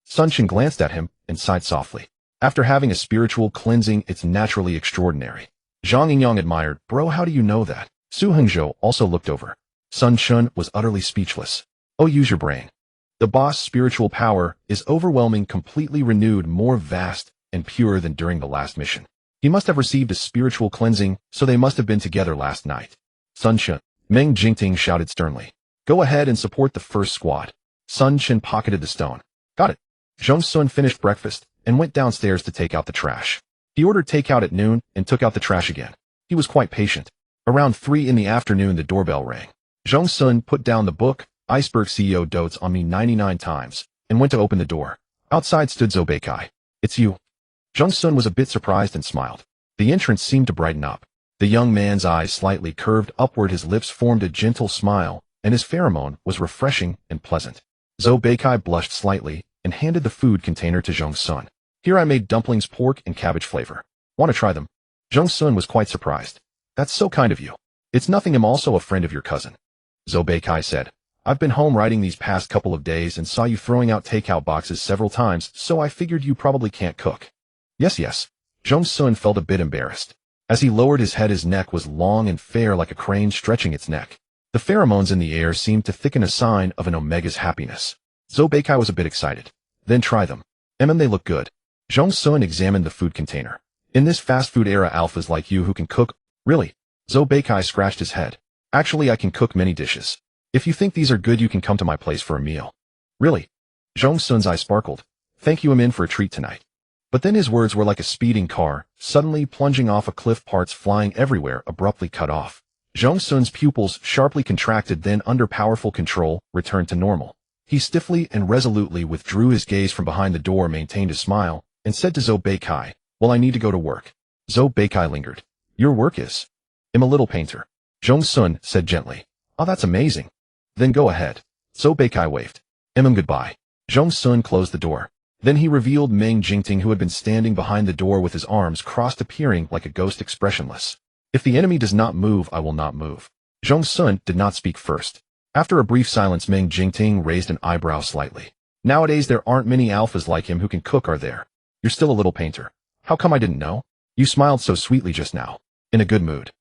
Zhong Xun glanced at him and sighed softly. "After having a spiritual cleansing, it's naturally extraordinary." Zhang Yingyang admired. "Bro, how do you know that?" Su Hengzhou also looked over. Zhong Xun was utterly speechless. "Oh, use your brain. The boss' spiritual power is overwhelming, completely renewed, more vast and pure than during the last mission. He must have received a spiritual cleansing, so they must have been together last night." "Zhong Xun," Meng Jingting shouted sternly. "Go ahead and support the first squad." Zhong Xun pocketed the stone. "Got it." Zhong Xun finished breakfast and went downstairs to take out the trash. He ordered takeout at noon and took out the trash again. He was quite patient. Around 3 in the afternoon, the doorbell rang. Zhong Xun put down the book, Iceberg CEO Dotes on Me 99 times, and went to open the door. Outside stood Zhou Beikai. "It's you." Zhong Xun was a bit surprised and smiled. The entrance seemed to brighten up. The young man's eyes slightly curved upward, his lips formed a gentle smile, and his pheromone was refreshing and pleasant. Zhou Beikai blushed slightly and handed the food container to Zhong Xun. "Here, I made dumplings, pork and cabbage flavor. Want to try them?" Zhong Xun was quite surprised. "That's so kind of you." "It's nothing, I'm also a friend of your cousin," Zhou Beikai said. "I've been home writing these past couple of days and saw you throwing out takeout boxes several times, so I figured you probably can't cook." Yes. Zhong Xun felt a bit embarrassed. As he lowered his head, his neck was long and fair like a crane stretching its neck. The pheromones in the air seemed to thicken, a sign of an Omega's happiness. Zhou Beikai was a bit excited. "Then try them. They look good." Zhong Xun examined the food container. "In this fast food era, alphas like you who can cook—" "Really?" Zhou Beikai scratched his head. "Actually, I can cook many dishes. If you think these are good, you can come to my place for a meal." "Really?" Zhong Xun's eyes sparkled. "Thank you, I'm in for a treat tonight." But then his words were like a speeding car, suddenly plunging off a cliff, parts flying everywhere, abruptly cut off. Zhong Xun's pupils sharply contracted, then under powerful control, returned to normal. He stiffly and resolutely withdrew his gaze from behind the door, maintained a smile, and said to Zhou Beikai, "Well, I need to go to work." Zhou Beikai lingered. "Your work is?" "I'm a little painter," Zhong Xun said gently. "Oh, that's amazing." "Then go ahead." Zhou Beikai waved. Goodbye." Zhong Xun closed the door. Then he revealed Meng Jingting, who had been standing behind the door with his arms crossed, appearing like a ghost, expressionless. "If the enemy does not move, I will not move." Zhong Xun did not speak first. After a brief silence, Meng Jingting raised an eyebrow slightly. "Nowadays there aren't many alphas like him who can cook, are there? You're still a little painter. How come I didn't know? You smiled so sweetly just now." "In a good mood."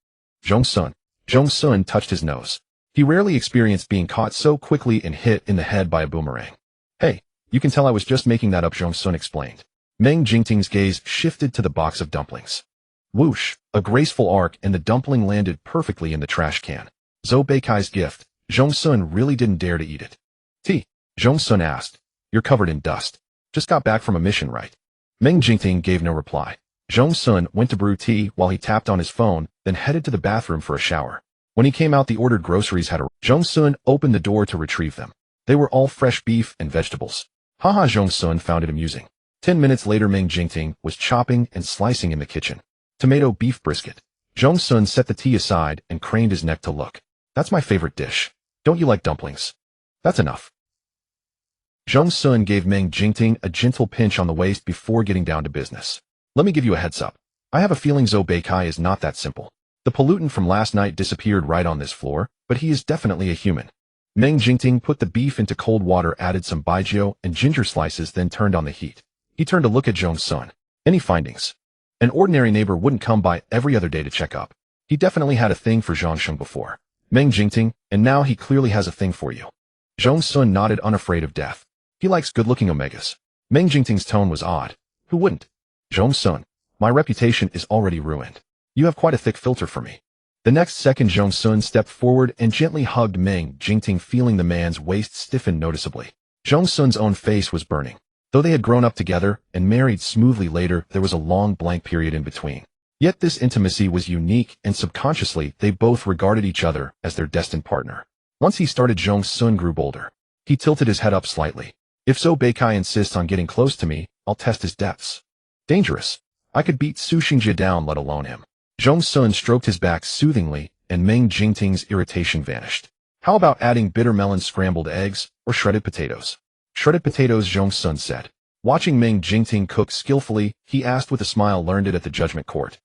Zhong Xun touched his nose. He rarely experienced being caught so quickly and hit in the head by a boomerang. "Hey, you can tell I was just making that up," Zhong Xun explained. Meng Jingting's gaze shifted to the box of dumplings. Whoosh, a graceful arc and the dumpling landed perfectly in the trash can. Zhou Beikai's gift. Zhong Xun really didn't dare to eat it. Tea? Zhong Xun asked. You're covered in dust. Just got back from a mission, right? Meng Jingting gave no reply. Zhong Xun went to brew tea while he tapped on his phone, then headed to the bathroom for a shower. When he came out, the ordered groceries had arrived. Zhong Xun opened the door to retrieve them. They were all fresh beef and vegetables. Haha, Zhong Xun found it amusing. 10 minutes later, Meng Jingting was chopping and slicing in the kitchen. Tomato beef brisket. Zhong Xun set the tea aside and craned his neck to look. That's my favorite dish. Don't you like dumplings? That's enough. Zhong Xun gave Meng Jingting a gentle pinch on the waist before getting down to business. Let me give you a heads up. I have a feeling Zhou Beikai is not that simple. The pollutant from last night disappeared right on this floor, but he is definitely a human. Meng Jingting put the beef into cold water, added some baijiu and ginger slices, then turned on the heat. He turned to look at Zhong Xun. Any findings? An ordinary neighbor wouldn't come by every other day to check up. He definitely had a thing for Zhong Xun before. Meng Jingting, and now he clearly has a thing for you. Zhong Xun nodded, unafraid of death. He likes good-looking omegas. Meng Jingting's tone was odd. Who wouldn't? Zhong Xun, my reputation is already ruined. You have quite a thick filter for me. The next second, Zhong Xun stepped forward and gently hugged Meng Jingting, feeling the man's waist stiffen noticeably. Zhong Xun's own face was burning. Though they had grown up together and married smoothly later, there was a long blank period in between. Yet this intimacy was unique, and subconsciously they both regarded each other as their destined partner. Once he started, Zhong Xun grew bolder. He tilted his head up slightly. If Zhou Beikai insists on getting close to me, I'll test his depths. Dangerous. I could beat Su Xingjie down, let alone him. Zhong Xun stroked his back soothingly, and Meng Jingting's irritation vanished. How about adding bitter melon, scrambled eggs, or shredded potatoes? Shredded potatoes, Zhong Xun said. Watching Meng Jingting cook skillfully, he asked with a smile learned at the judgment court.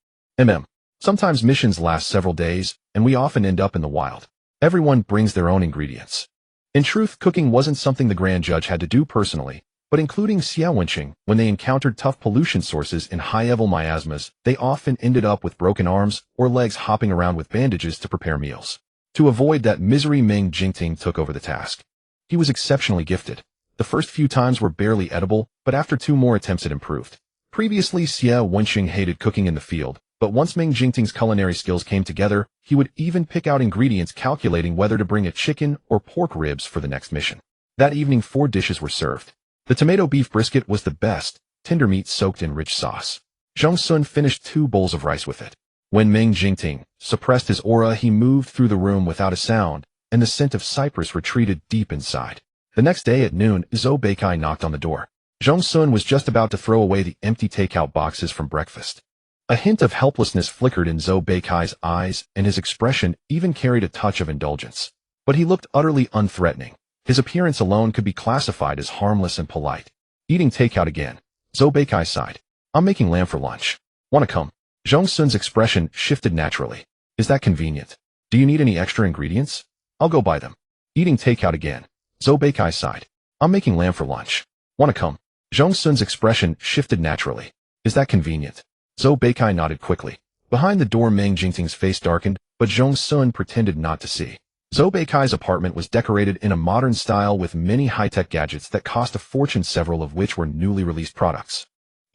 Sometimes missions last several days, and we often end up in the wild. Everyone brings their own ingredients. In truth, cooking wasn't something the Grand Judge had to do personally, but including Bewitching, when they encountered tough pollution sources in high-level miasmas, they often ended up with broken arms or legs, hopping around with bandages to prepare meals. To avoid that misery, Meng Jingting took over the task. He was exceptionally gifted. The first few times were barely edible, but after 2 more attempts it improved. Previously, Wenqing hated cooking in the field, but once Meng Jingting's culinary skills came together, he would even pick out ingredients, calculating whether to bring a chicken or pork ribs for the next mission. That evening 4 dishes were served. The tomato beef brisket was the best, tender meat soaked in rich sauce. Zhong Xun finished 2 bowls of rice with it. When Meng Jingting suppressed his aura, he moved through the room without a sound, and the scent of cypress retreated deep inside. The next day at noon, Zhou Beikai knocked on the door. Zhong Xun was just about to throw away the empty takeout boxes from breakfast. A hint of helplessness flickered in Zhou Beikai's eyes, and his expression even carried a touch of indulgence. But he looked utterly unthreatening. His appearance alone could be classified as harmless and polite. Eating takeout again. Zhou Beikai sighed. I'm making lamb for lunch. Wanna come? Zhong Xun's expression shifted naturally. Is that convenient? Do you need any extra ingredients? I'll go buy them. Eating takeout again. Zhou Beikai sighed. I'm making lamb for lunch. Wanna come? Zhong Xun's expression shifted naturally. Is that convenient? Zhou Beikai nodded quickly. Behind the door, Meng Jingting's face darkened, but Zhong Xun pretended not to see. Zhou Beikai's apartment was decorated in a modern style with many high-tech gadgets that cost a fortune, several of which were newly released products.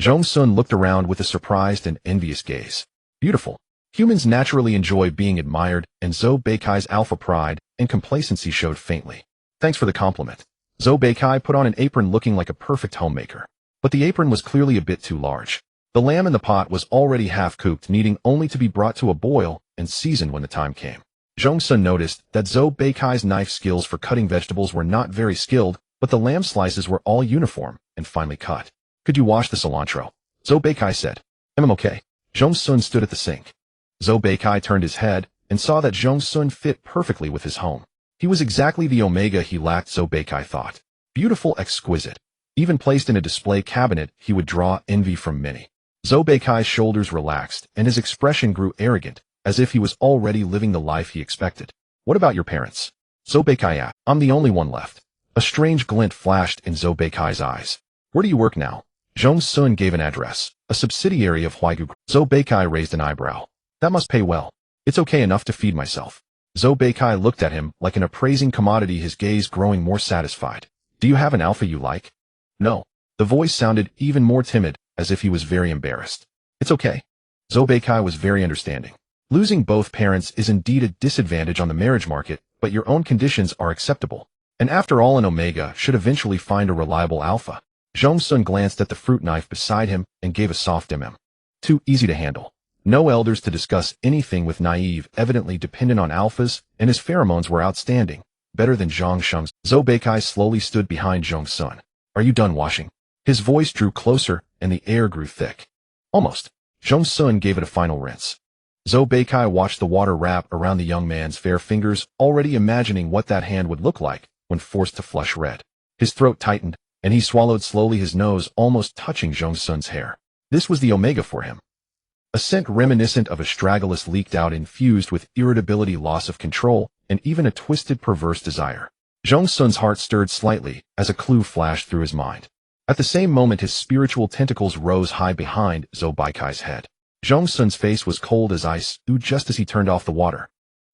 Zhong Xun looked around with a surprised and envious gaze. Beautiful. Humans naturally enjoy being admired, and Zhou Beikai's alpha pride and complacency showed faintly. Thanks for the compliment. Zhou Beikai put on an apron, looking like a perfect homemaker. But the apron was clearly a bit too large. The lamb in the pot was already half-cooked, needing only to be brought to a boil and seasoned when the time came. Zhong Xun noticed that Zhou Beikai's knife skills for cutting vegetables were not very skilled, but the lamb slices were all uniform and finely cut. Could you wash the cilantro? Zhou Beikai said. I'm okay. Zhong Xun stood at the sink. Zhou Beikai turned his head and saw that Zhong Xun fit perfectly with his home. He was exactly the omega he lacked, Zhou Beikai thought. Beautiful, exquisite. Even placed in a display cabinet, he would draw envy from many. Zhou Beikai's shoulders relaxed, and his expression grew arrogant, as if he was already living the life he expected. What about your parents? Zhou Beikai asked. I'm the only one left. A strange glint flashed in Zhou Beikai's eyes. Where do you work now? Zhong Xun gave an address, a subsidiary of Huaigu. Zhou Beikai raised an eyebrow. That must pay well. It's okay enough to feed myself. Zhou Beikai looked at him like an appraising commodity, his gaze growing more satisfied. Do you have an alpha you like? No. The voice sounded even more timid, as if he was very embarrassed. It's okay. Zhou Beikai was very understanding. Losing both parents is indeed a disadvantage on the marriage market, but your own conditions are acceptable. And after all, an Omega should eventually find a reliable alpha. Zhong Xun glanced at the fruit knife beside him and gave a soft Too easy to handle. No elders to discuss anything with, naive, evidently dependent on alphas, and his pheromones were outstanding. Better than Zhong Xun's. Zhou Beikai slowly stood behind Zhong Xun. Are you done washing? His voice drew closer, and the air grew thick. Almost. Zhong Xun gave it a final rinse. Zhou Beikai watched the water wrap around the young man's fair fingers, already imagining what that hand would look like when forced to flush red. His throat tightened, and he swallowed slowly, his nose almost touching Zhong Xun's hair. This was the Omega for him. A scent reminiscent of astragalus leaked out, infused with irritability, loss of control, and even a twisted, perverse desire. Zhong Xun's heart stirred slightly as a clue flashed through his mind. At the same moment, his spiritual tentacles rose high behind Zhou Beikai's head. Zhong Xun's face was cold as ice, just as he turned off the water.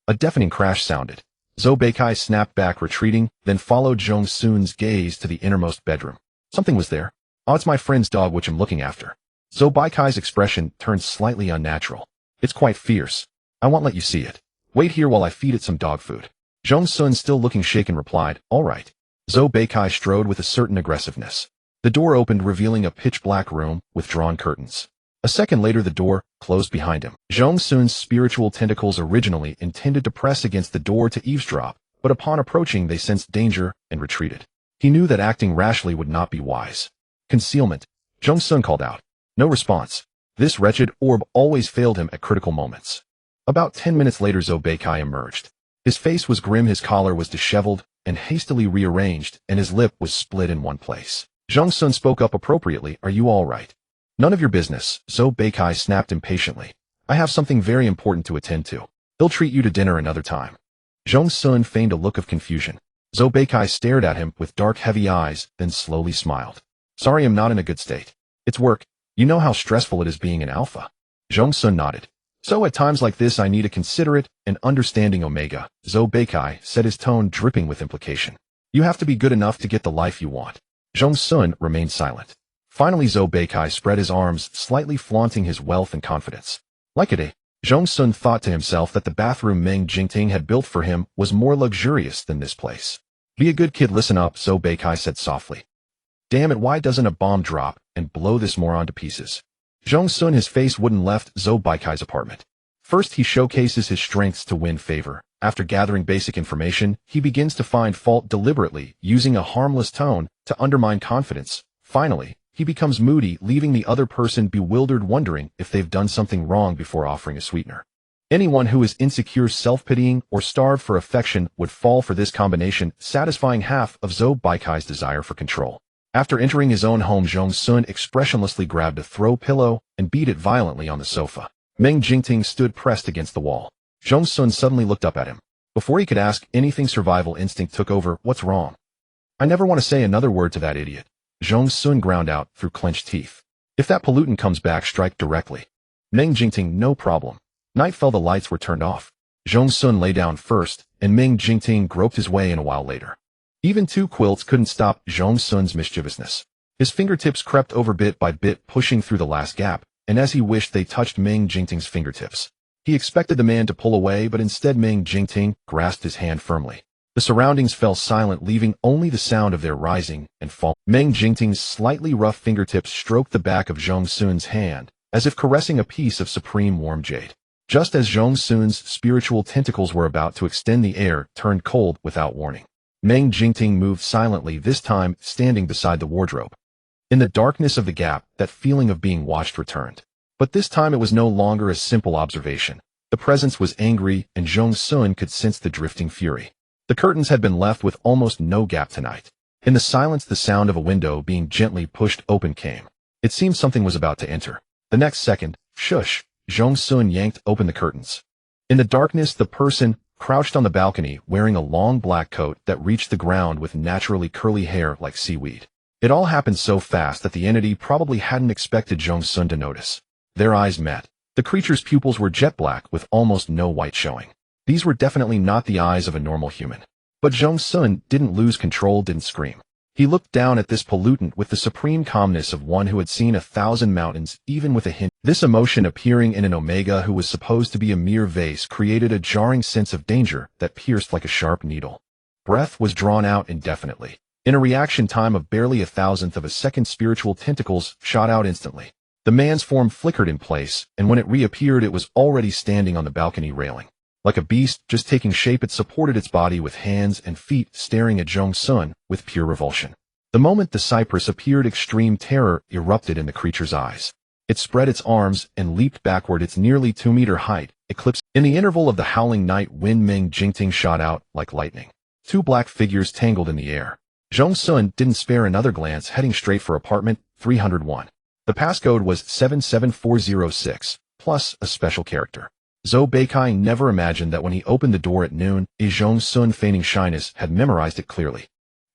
A deafening crash sounded. Zhou Beikai snapped back, retreating, then followed Zhong Xun's gaze to the innermost bedroom. Something was there. Oh, it's my friend's dog which I'm looking after. Zhou Beikai's expression turned slightly unnatural. It's quite fierce. I won't let you see it. Wait here while I feed it some dog food. Zhong Xun, still looking shaken, replied, all right. Zhou Beikai strode with a certain aggressiveness. The door opened, revealing a pitch-black room with drawn curtains. A second later, the door closed behind him. Zhong Xun's spiritual tentacles originally intended to press against the door to eavesdrop, but upon approaching they sensed danger and retreated. He knew that acting rashly would not be wise. Concealment. Zhong Xun called out. No response. This wretched orb always failed him at critical moments. About 10 minutes later, Zhou Beikai emerged. His face was grim, his collar was disheveled and hastily rearranged, and his lip was split in one place. Zhong Xun spoke up appropriately. Are you all right? None of your business, Zhou Beikai snapped impatiently. I have something very important to attend to. They'll treat you to dinner another time. Zhong Xun feigned a look of confusion. Zhou Beikai stared at him with dark, heavy eyes, then slowly smiled. Sorry, I'm not in a good state. It's work. You know how stressful it is being an alpha. Zhong Xun nodded. So at times like this I need a considerate and understanding Omega, Zhou Beikai said, his tone dripping with implication. You have to be good enough to get the life you want. Zhong Xun remained silent. Finally, Zhou Beikai spread his arms, slightly flaunting his wealth and confidence. Like a day, Zhong Xun thought to himself that the bathroom Meng Jingting had built for him was more luxurious than this place. Be a good kid, listen up, Zhou Beikai said softly. Damn it, why doesn't a bomb drop and blow this moron to pieces? Zhong Xun, his face wooden, left Zhou Beikai's apartment. First, he showcases his strengths to win favor. After gathering basic information, he begins to find fault deliberately, using a harmless tone to undermine confidence. Finally, he becomes moody, leaving the other person bewildered, wondering if they've done something wrong before offering a sweetener. Anyone who is insecure, self-pitying, or starved for affection would fall for this combination, satisfying half of Zhou Beikai's desire for control. After entering his own home, Zhong Xun expressionlessly grabbed a throw pillow and beat it violently on the sofa. Meng Jingting stood pressed against the wall. Zhong Xun suddenly looked up at him. Before he could ask anything, survival instinct took over. What's wrong? I never want to say another word to that idiot. Zhong Xun ground out through clenched teeth. If that pollutant comes back, strike directly. Meng Jingting, no problem. Night fell, the lights were turned off. Zhong Xun lay down first, and Meng Jingting groped his way in a while later. Even two quilts couldn't stop Zhong Xun's mischievousness. His fingertips crept over bit by bit, pushing through the last gap, and as he wished they touched Meng Jingting's fingertips. He expected the man to pull away, but instead Meng Jingting grasped his hand firmly. The surroundings fell silent, leaving only the sound of their rising and fall. Meng Jingting's slightly rough fingertips stroked the back of Zhong Xun's hand, as if caressing a piece of supreme warm jade. Just as Zhong Xun's spiritual tentacles were about to extend, the air turned cold without warning. Meng Jingting moved silently, this time standing beside the wardrobe. In the darkness of the gap, that feeling of being watched returned. But this time it was no longer a simple observation. The presence was angry, and Zhong Xun could sense the drifting fury. The curtains had been left with almost no gap tonight. In the silence, the sound of a window being gently pushed open came. It seemed something was about to enter. The next second, shush, Zhong Xun yanked open the curtains. In the darkness, the person crouched on the balcony, wearing a long black coat that reached the ground with naturally curly hair like seaweed. It all happened so fast that the entity probably hadn't expected Zhong Xun to notice. Their eyes met. The creature's pupils were jet black with almost no white showing. These were definitely not the eyes of a normal human. But Zhong Xun didn't lose control, didn't scream. He looked down at this pollutant with the supreme calmness of one who had seen 1,000 mountains, even with a hint. This emotion appearing in an Omega who was supposed to be a mere vase created a jarring sense of danger that pierced like a sharp needle. Breath was drawn out indefinitely. In a reaction time of barely 1,000th of a second, spiritual tentacles shot out instantly. The man's form flickered in place, and when it reappeared it was already standing on the balcony railing. Like a beast just taking shape, it supported its body with hands and feet, staring at Zhong Xun with pure revulsion. The moment the cypress appeared, extreme terror erupted in the creature's eyes. It spread its arms and leaped backward, its nearly 2-meter height eclipsed. In the interval of the howling night wind, Meng Jingting shot out like lightning. 2 black figures tangled in the air. Zhong Xun didn't spare another glance, heading straight for apartment 301. The passcode was 77406, plus a special character. Zhou Beikai never imagined that when he opened the door at noon, Zhong Xun, feigning shyness, had memorized it clearly.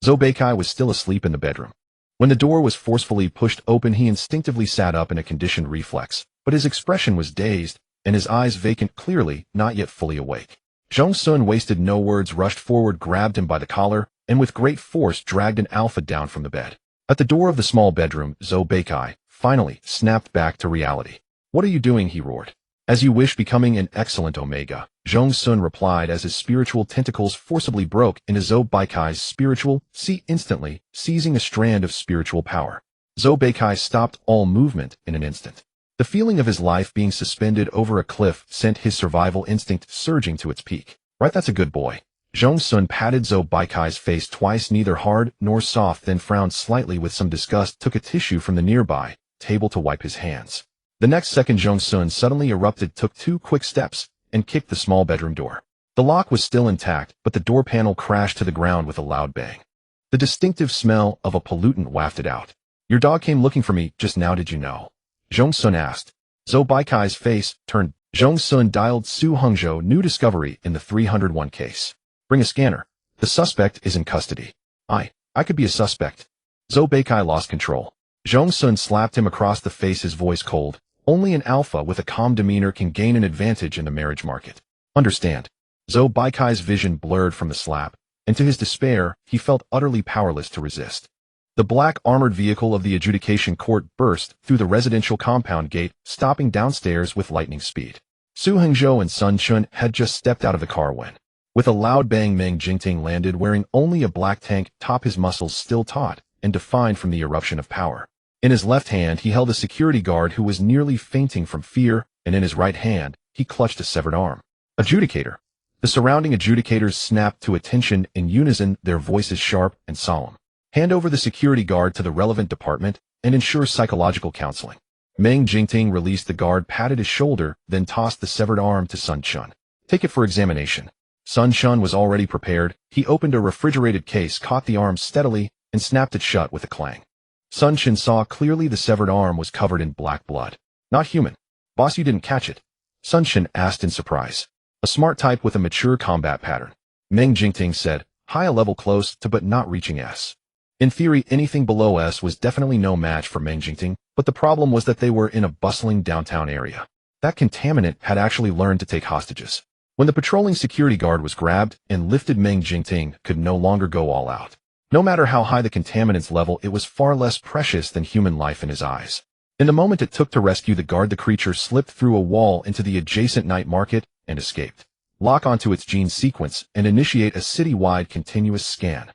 Zhou Beikai was still asleep in the bedroom. When the door was forcefully pushed open, he instinctively sat up in a conditioned reflex, but his expression was dazed, and his eyes vacant, clearly not yet fully awake. Zhong Xun wasted no words, rushed forward, grabbed him by the collar, and with great force dragged an alpha down from the bed. At the door of the small bedroom, Zhou Beikai finally snapped back to reality. "What are you doing?" he roared. "As you wish, becoming an excellent Omega," Zhong Xun replied as his spiritual tentacles forcibly broke into Zhou Beikai's spiritual sea, instantly seizing a strand of spiritual power. Zhou Beikai stopped all movement in an instant. The feeling of his life being suspended over a cliff sent his survival instinct surging to its peak. "Right, that's a good boy." Zhong Xun patted Zhou Beikai's face twice, neither hard nor soft, then frowned slightly with some disgust, took a tissue from the nearby table to wipe his hands. The next second, Zhong Xun suddenly erupted, took 2 quick steps, and kicked the small bedroom door. The lock was still intact, but the door panel crashed to the ground with a loud bang. The distinctive smell of a pollutant wafted out. "Your dog came looking for me just now, did you know?" Zhong Xun asked. Zhou Beikai's face turned. Zhong Xun dialed Su Hengzhou, new discovery in the 301 case. "Bring a scanner. The suspect is in custody." I could be a suspect." Zhou Beikai lost control. Zhong Xun slapped him across the face, his voice cold. "Only an alpha with a calm demeanor can gain an advantage in the marriage market. Understand?" Zhou Beikai's vision blurred from the slap, and to his despair, he felt utterly powerless to resist. The black armored vehicle of the adjudication court burst through the residential compound gate, stopping downstairs with lightning speed. Su Hengzhou and Sun Chun had just stepped out of the car when, with a loud bang, Meng Jingting landed, wearing only a black tank top, his muscles still taut and defined from the eruption of power. In his left hand, he held a security guard who was nearly fainting from fear, and in his right hand, he clutched a severed arm. "Adjudicator." The surrounding adjudicators snapped to attention in unison, their voices sharp and solemn. "Hand over the security guard to the relevant department and ensure psychological counseling." Meng Jingting released the guard, patted his shoulder, then tossed the severed arm to Sun Chun. "Take it for examination." Sun Chun was already prepared. He opened a refrigerated case, caught the arm steadily, and snapped it shut with a clang. Sun Chun saw clearly the severed arm was covered in black blood. "Not human." "Boss, you didn't catch it?" Sun Chun asked in surprise. "A smart type with a mature combat pattern," Meng Jingting said, high a level close to but not reaching S. In theory, anything below S was definitely no match for Meng Jingting, but the problem was that they were in a bustling downtown area. That contaminant had actually learned to take hostages. When the patrolling security guard was grabbed and lifted, Meng Jingting could no longer go all out. No matter how high the contaminant's level, it was far less precious than human life in his eyes. In the moment it took to rescue the guard, the creature slipped through a wall into the adjacent night market and escaped. Lock onto its gene sequence and initiate a city-wide continuous scan.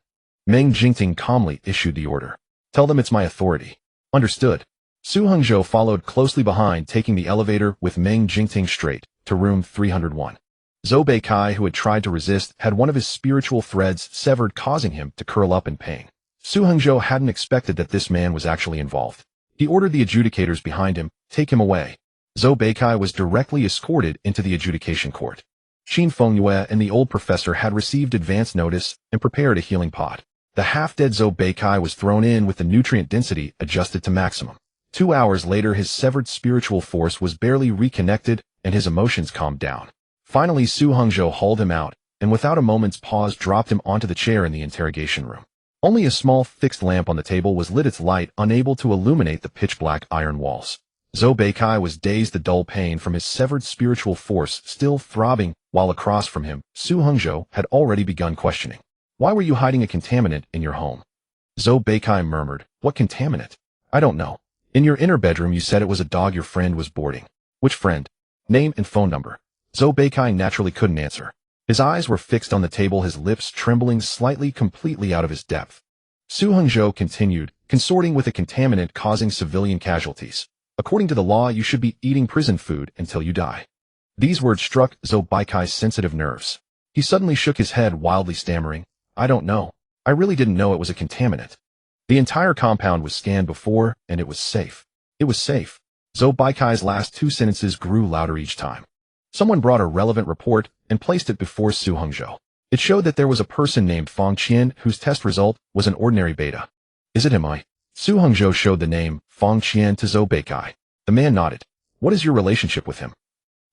Meng Jingting calmly issued the order. "Tell them it's my authority." "Understood." Su Hengzhou followed closely behind, taking the elevator with Meng Jingting straight to room 301. Zhou Beikai, who had tried to resist, had one of his spiritual threads severed, causing him to curl up in pain. Su Hengzhou hadn't expected that this man was actually involved. He ordered the adjudicators behind him, "Take him away." Zhou Beikai was directly escorted into the adjudication court. Qin Fengyue and the old professor had received advance notice and prepared a healing pod. The half-dead Zhou Beikai was thrown in with the nutrient density adjusted to maximum. 2 hours later, his severed spiritual force was barely reconnected and his emotions calmed down. Finally, Su Hengzhou hauled him out, and without a moment's pause dropped him onto the chair in the interrogation room. Only a small fixed lamp on the table was lit, its light unable to illuminate the pitch-black iron walls. Zhou Beikai was dazed, the dull pain from his severed spiritual force still throbbing, while across from him, Su Hengzhou had already begun questioning. "Why were you hiding a contaminant in your home?" Zhou Beikai murmured, "What contaminant?" "I don't know. In your inner bedroom you said it was a dog your friend was boarding." "Which friend? Name and phone number." Zhou Beikai naturally couldn't answer. His eyes were fixed on the table, his lips trembling slightly, completely out of his depth. Su Hongzhou continued, "Consorting with a contaminant causing civilian casualties. According to the law, you should be eating prison food until you die." These words struck Zhou Baikai's sensitive nerves. He suddenly shook his head, wildly stammering, "I don't know. I really didn't know it was a contaminant. The entire compound was scanned before, and it was safe. It was safe." Zhou Baikai's last two sentences grew louder each time. Someone brought a relevant report and placed it before Su Hongzhou. It showed that there was a person named Fang Qian whose test result was an ordinary beta. "Is it him?" Su Hongzhou showed the name Fang Qian to Zhou Beikai. The man nodded. "What is your relationship with him?"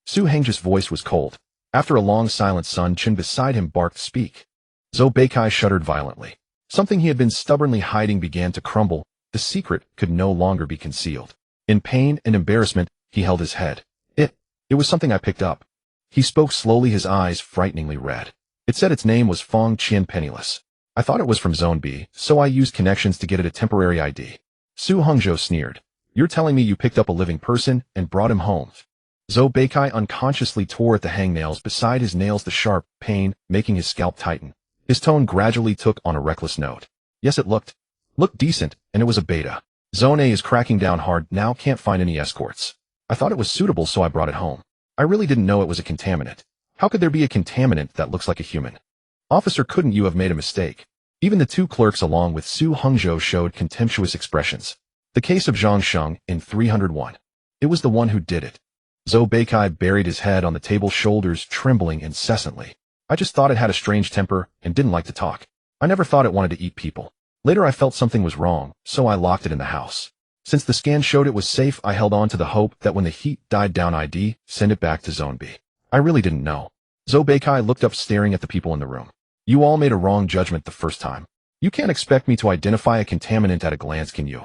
Su Hongzhou's voice was cold. After a long silence, Sun Chen beside him barked, "Speak." Zhou Beikai shuddered violently. Something he had been stubbornly hiding began to crumble. The secret could no longer be concealed. In pain and embarrassment, he held his head. It was something I picked up." He spoke slowly, his eyes frighteningly red. "It said its name was Fang Qian Penniless. I thought it was from Zone B, so I used connections to get it a temporary ID." Su Hongzhou sneered. "You're telling me you picked up a living person and brought him home?" Zhou Beikai unconsciously tore at the hangnails beside his nails, the sharp pain making his scalp tighten. His tone gradually took on a reckless note. "Yes, it looked decent, and it was a beta. Zone A is cracking down hard now, can't find any escorts. I thought it was suitable, so I brought it home. I really didn't know it was a contaminant. How could there be a contaminant that looks like a human?" "Officer, couldn't you have made a mistake?" Even the two clerks along with Su Hongzhou showed contemptuous expressions. "The case of Zhong Xun in 301. It was the one who did it." Zhou Beikai buried his head on the table, shoulders trembling incessantly. "I just thought it had a strange temper and didn't like to talk. I never thought it wanted to eat people. Later I felt something was wrong, so I locked it in the house. Since the scan showed it was safe, I held on to the hope that when the heat died down I'd send it back to Zone B. I really didn't know." Zhou Beikai looked up, staring at the people in the room. "You all made a wrong judgment the first time. You can't expect me to identify a contaminant at a glance, can you?"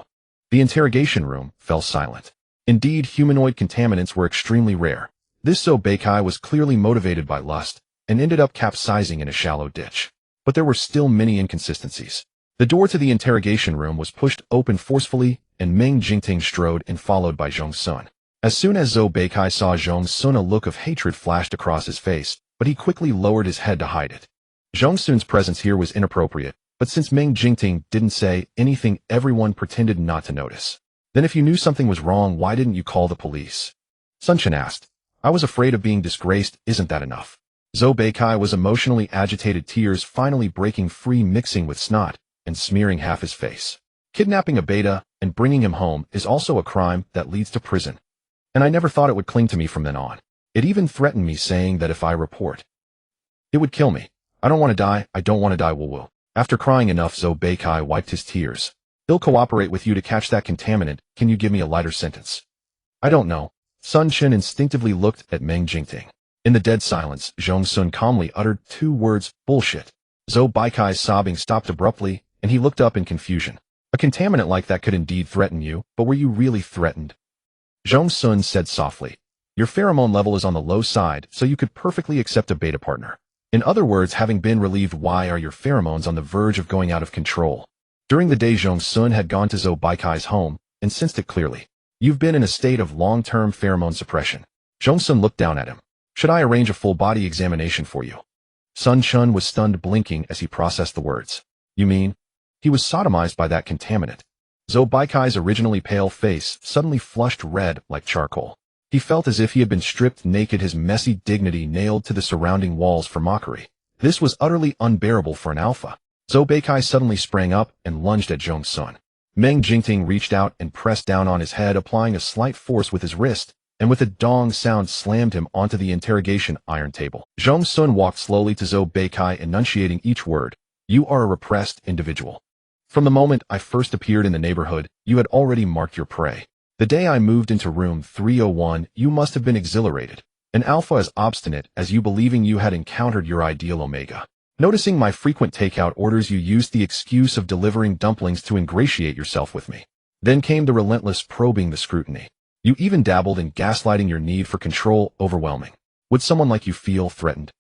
The interrogation room fell silent. Indeed, humanoid contaminants were extremely rare. This Zhou Beikai was clearly motivated by lust and ended up capsizing in a shallow ditch. But there were still many inconsistencies. The door to the interrogation room was pushed open forcefully, and Meng Jingting strode in, followed by Zhong Xun. As soon as Zhou Beikai saw Zhong Xun, a look of hatred flashed across his face, but he quickly lowered his head to hide it. Zhong Xun's presence here was inappropriate, but since Meng Jingting didn't say anything, everyone pretended not to notice. "Then if you knew something was wrong, why didn't you call the police?" Sun Chen asked. "I was afraid of being disgraced, isn't that enough?" Zhou Beikai was emotionally agitated, tears finally breaking free, mixing with snot and smearing half his face. "Kidnapping a beta and bringing him home is also a crime that leads to prison. And I never thought it would cling to me from then on. It even threatened me, saying that if I report, it would kill me. I don't want to die, I don't want to die, woo-woo." After crying enough, Zhou Beikai wiped his tears. "They'll cooperate with you to catch that contaminant. Can you give me a lighter sentence?" "I don't know." Sun Chen instinctively looked at Meng Jingting. In the dead silence, Zhong Xun calmly uttered two words, "Bullshit." Zhou Baikai's sobbing stopped abruptly, and he looked up in confusion. "A contaminant like that could indeed threaten you, but were you really threatened?" Zhong Xun said softly, "Your pheromone level is on the low side, so you could perfectly accept a beta partner. In other words, having been relieved, why are your pheromones on the verge of going out of control?" During the day, Zhong Xun had gone to Zhou Baikai's home and sensed it clearly. "You've been in a state of long-term pheromone suppression." Zhong Xun looked down at him. "Should I arrange a full-body examination for you?" Sun Chen was stunned, blinking as he processed the words. "You mean?" He was sodomized by that contaminant. Zhou Baikai's originally pale face suddenly flushed red like charcoal. He felt as if he had been stripped naked, his messy dignity nailed to the surrounding walls for mockery. This was utterly unbearable for an alpha. Zhou Beikai suddenly sprang up and lunged at Zhong Xun. Meng Jingting reached out and pressed down on his head, applying a slight force with his wrist, and with a dong sound slammed him onto the interrogation iron table. Zhong Xun walked slowly to Zhou Beikai, enunciating each word. "You are a repressed individual. From the moment I first appeared in the neighborhood, you had already marked your prey. The day I moved into room 301, you must have been exhilarated. An alpha as obstinate as you, believing you had encountered your ideal omega. Noticing my frequent takeout orders, you used the excuse of delivering dumplings to ingratiate yourself with me. Then came the relentless probing, the scrutiny. You even dabbled in gaslighting, your need for control overwhelming. Would someone like you feel threatened?"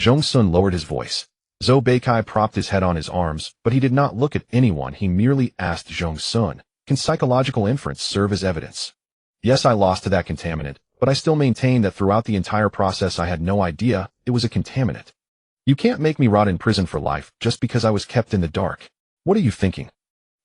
Zhong Xun lowered his voice. Zhou Beikai propped his head on his arms, but he did not look at anyone. He merely asked Zhong Xun, "Can psychological inference serve as evidence?" "Yes, I lost to that contaminant, but I still maintain that throughout the entire process I had no idea it was a contaminant. You can't make me rot in prison for life just because I was kept in the dark. What are you thinking?"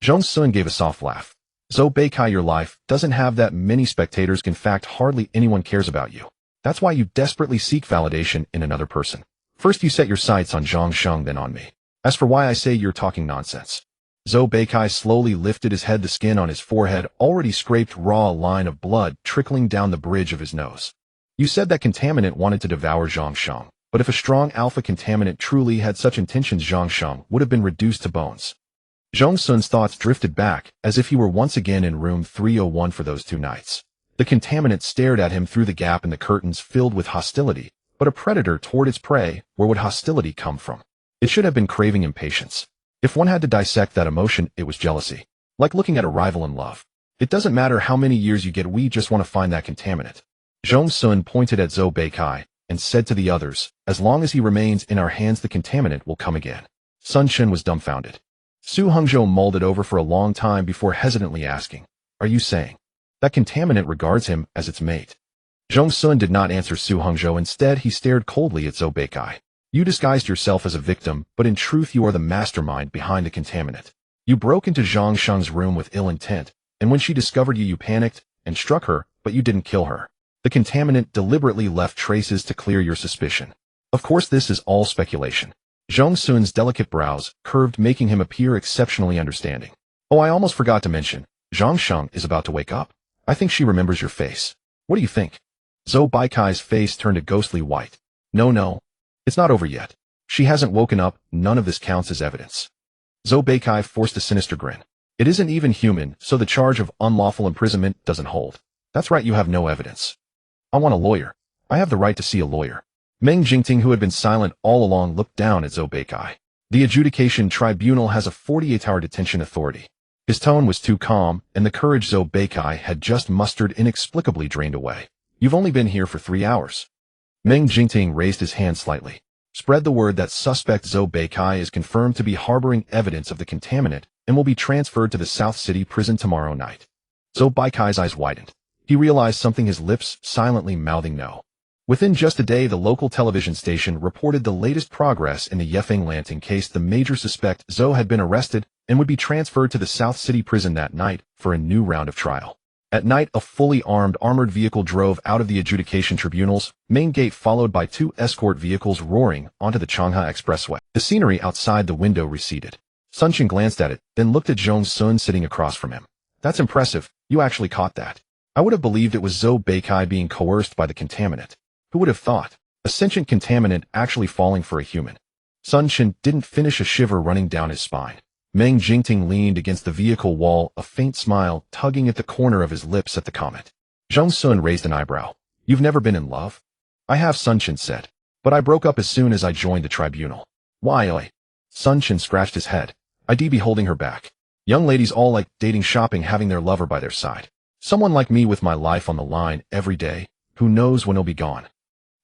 Zhong Xun gave a soft laugh. "Zhou Beikai, your life doesn't have that many spectators. In fact, hardly anyone cares about you. That's why you desperately seek validation in another person. First you set your sights on Zhong Xun, then on me. As for why I say you're talking nonsense." Zhou Beikai slowly lifted his head. The skin on his forehead already scraped raw, a line of blood trickling down the bridge of his nose. "You said that contaminant wanted to devour Zhong Xun, but if a strong alpha contaminant truly had such intentions, Zhong Xun would have been reduced to bones." Zhong Xun's thoughts drifted back, as if he were once again in room 301 for those 2 nights. The contaminant stared at him through the gap in the curtains, filled with hostility. But a predator toward its prey, where would hostility come from? It should have been craving impatience. If one had to dissect that emotion, it was jealousy. Like looking at a rival in love. It doesn't matter how many years you get, we just want to find that contaminant. Zhong Xun pointed at Zhou Beikai and said to the others, "As long as he remains in our hands, the contaminant will come again." Sun Chen was dumbfounded. Su Hongzhou mulled it over for a long time before hesitantly asking, "Are you saying that contaminant regards him as its mate?" Zhong Xun did not answer Su Hongzhou. Instead, he stared coldly at Zhou Beikai. "You disguised yourself as a victim, but in truth you are the mastermind behind the contaminant. You broke into Zhong Xun's room with ill intent, and when she discovered you, you panicked and struck her, but you didn't kill her. The contaminant deliberately left traces to clear your suspicion. Of course, this is all speculation." Zhong Xun's delicate brows curved, making him appear exceptionally understanding. "Oh, I almost forgot to mention, Zhong Xun is about to wake up. I think she remembers your face. What do you think?" Zhou Beikai's face turned a ghostly white. No, it's not over yet. She hasn't woken up. None of this counts as evidence." Zhou Beikai forced a sinister grin. "It isn't even human, so the charge of unlawful imprisonment doesn't hold. That's right, you have no evidence." "I want a lawyer. I have the right to see a lawyer." Meng Jingting, who had been silent all along, looked down at Zhou Beikai. "The adjudication tribunal has a 48-hour detention authority." His tone was too calm, and the courage Zhou Beikai had just mustered inexplicably drained away. "You've only been here for 3 hours." Meng Jingting raised his hand slightly. "Spread the word that suspect Zhou Beikai is confirmed to be harboring evidence of the contaminant and will be transferred to the South City prison tomorrow night." Zhou Beikai's eyes widened. He realized something, his lips silently mouthing no. Within just a day, the local television station reported the latest progress in the Yefeng Lanting case. The major suspect, Zhou, had been arrested and would be transferred to the South City prison that night for a new round of trial. At night, a fully armored vehicle drove out of the adjudication tribunal's main gate, followed by 2 escort vehicles roaring onto the Changha Expressway. The scenery outside the window receded. Sun Chen glanced at it, then looked at Zhong Xun sitting across from him. "That's impressive. You actually caught that. I would have believed it was Zhou Beikai being coerced by the contaminant. Who would have thought? A sentient contaminant actually falling for a human." Sun Chen didn't finish, a shiver running down his spine. Meng Jingting leaned against the vehicle wall, a faint smile tugging at the corner of his lips at the comment. Zhong Xun raised an eyebrow. "You've never been in love?" "I have," Sun Chen said. "But I broke up as soon as I joined the tribunal." "Why?" Sun Chen scratched his head. "I'd be holding her back. Young ladies all like dating, shopping, having their lover by their side. Someone like me with my life on the line every day, who knows when he'll be gone."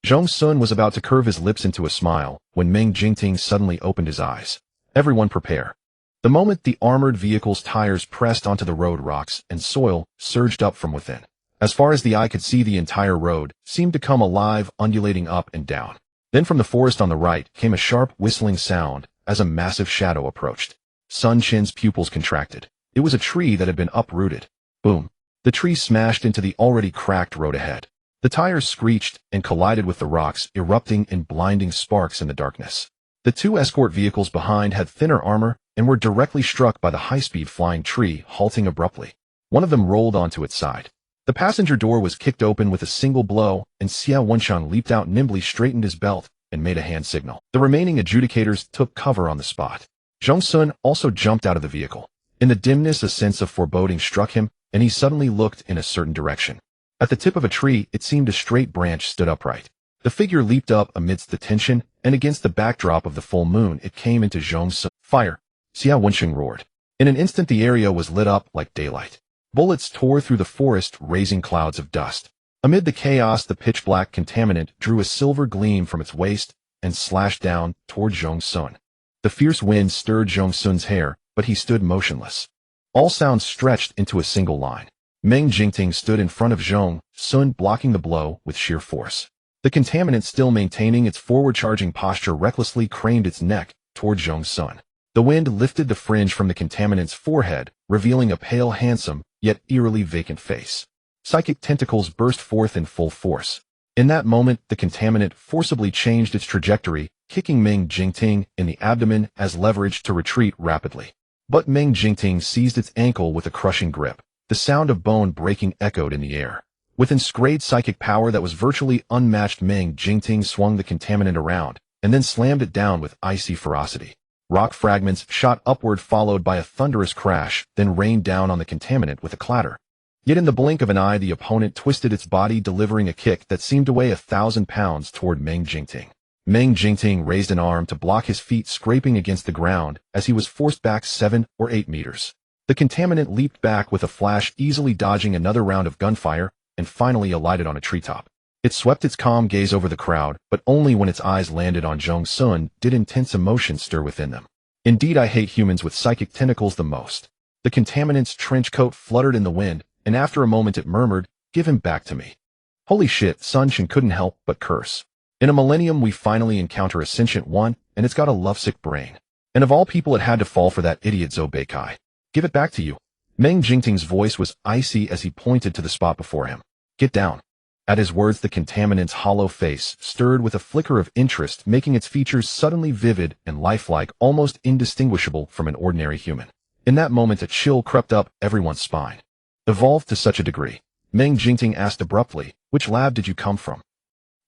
Zhong Xun was about to curve his lips into a smile when Meng Jingting suddenly opened his eyes. "Everyone prepare." The moment the armored vehicle's tires pressed onto the road, rocks and soil surged up from within. As far as the eye could see, the entire road seemed to come alive, undulating up and down. Then from the forest on the right came a sharp whistling sound as a massive shadow approached. Sun Chen's pupils contracted. It was a tree that had been uprooted. Boom. The tree smashed into the already cracked road ahead. The tires screeched and collided with the rocks, erupting in blinding sparks in the darkness. The 2 escort vehicles behind had thinner armor and were directly struck by the high-speed flying tree, halting abruptly. One of them rolled onto its side. The passenger door was kicked open with a single blow, and Xia Wenshang leaped out nimbly, straightened his belt, and made a hand signal. The remaining adjudicators took cover on the spot. Zhong Xun also jumped out of the vehicle. In the dimness, a sense of foreboding struck him, and he suddenly looked in a certain direction. At the tip of a tree, it seemed a straight branch stood upright. The figure leaped up amidst the tension, and against the backdrop of the full moon, it came into Zhong Xun. "Fire!" Xia Wensheng roared. In an instant, the area was lit up like daylight. Bullets tore through the forest, raising clouds of dust. Amid the chaos, the pitch-black contaminant drew a silver gleam from its waist and slashed down toward Zhong Xun. The fierce wind stirred Zhong Xun's hair, but he stood motionless. All sounds stretched into a single line. Meng Jingting stood in front of Zhong Xun, blocking the blow with sheer force. The contaminant, still maintaining its forward-charging posture, recklessly craned its neck toward Zhong Xun. The wind lifted the fringe from the contaminant's forehead, revealing a pale, handsome, yet eerily vacant face. Psychic tentacles burst forth in full force. In that moment, the contaminant forcibly changed its trajectory, kicking Meng Jingting in the abdomen as leverage to retreat rapidly. But Meng Jingting seized its ankle with a crushing grip. The sound of bone breaking echoed in the air. With inscrutable psychic power that was virtually unmatched, Meng Jingting swung the contaminant around, and then slammed it down with icy ferocity. Rock fragments shot upward, followed by a thunderous crash, then rained down on the contaminant with a clatter. Yet in the blink of an eye, the opponent twisted its body, delivering a kick that seemed to weigh 1,000 pounds toward Meng Jingting. Meng Jingting raised an arm to block his feet scraping against the ground as he was forced back 7 or 8 meters. The contaminant leaped back with a flash, easily dodging another round of gunfire, and finally alighted on a treetop. It swept its calm gaze over the crowd, but only when its eyes landed on Zhong Xun did intense emotion stir within them. Indeed, I hate humans with psychic tentacles the most. The contaminant's trench coat fluttered in the wind, and after a moment it murmured, "Give him back to me." Holy shit, Zhong Xun couldn't help but curse. In a millennium, we finally encounter a sentient one, and it's got a lovesick brain. And of all people, it had to fall for that idiot Zhou. Give it back to you. Meng Jingting's voice was icy as he pointed to the spot before him. Get down. At his words, the contaminant's hollow face stirred with a flicker of interest, making its features suddenly vivid and lifelike, almost indistinguishable from an ordinary human. In that moment, a chill crept up everyone's spine. Evolved to such a degree? Meng Jingting asked abruptly, which lab did you come from?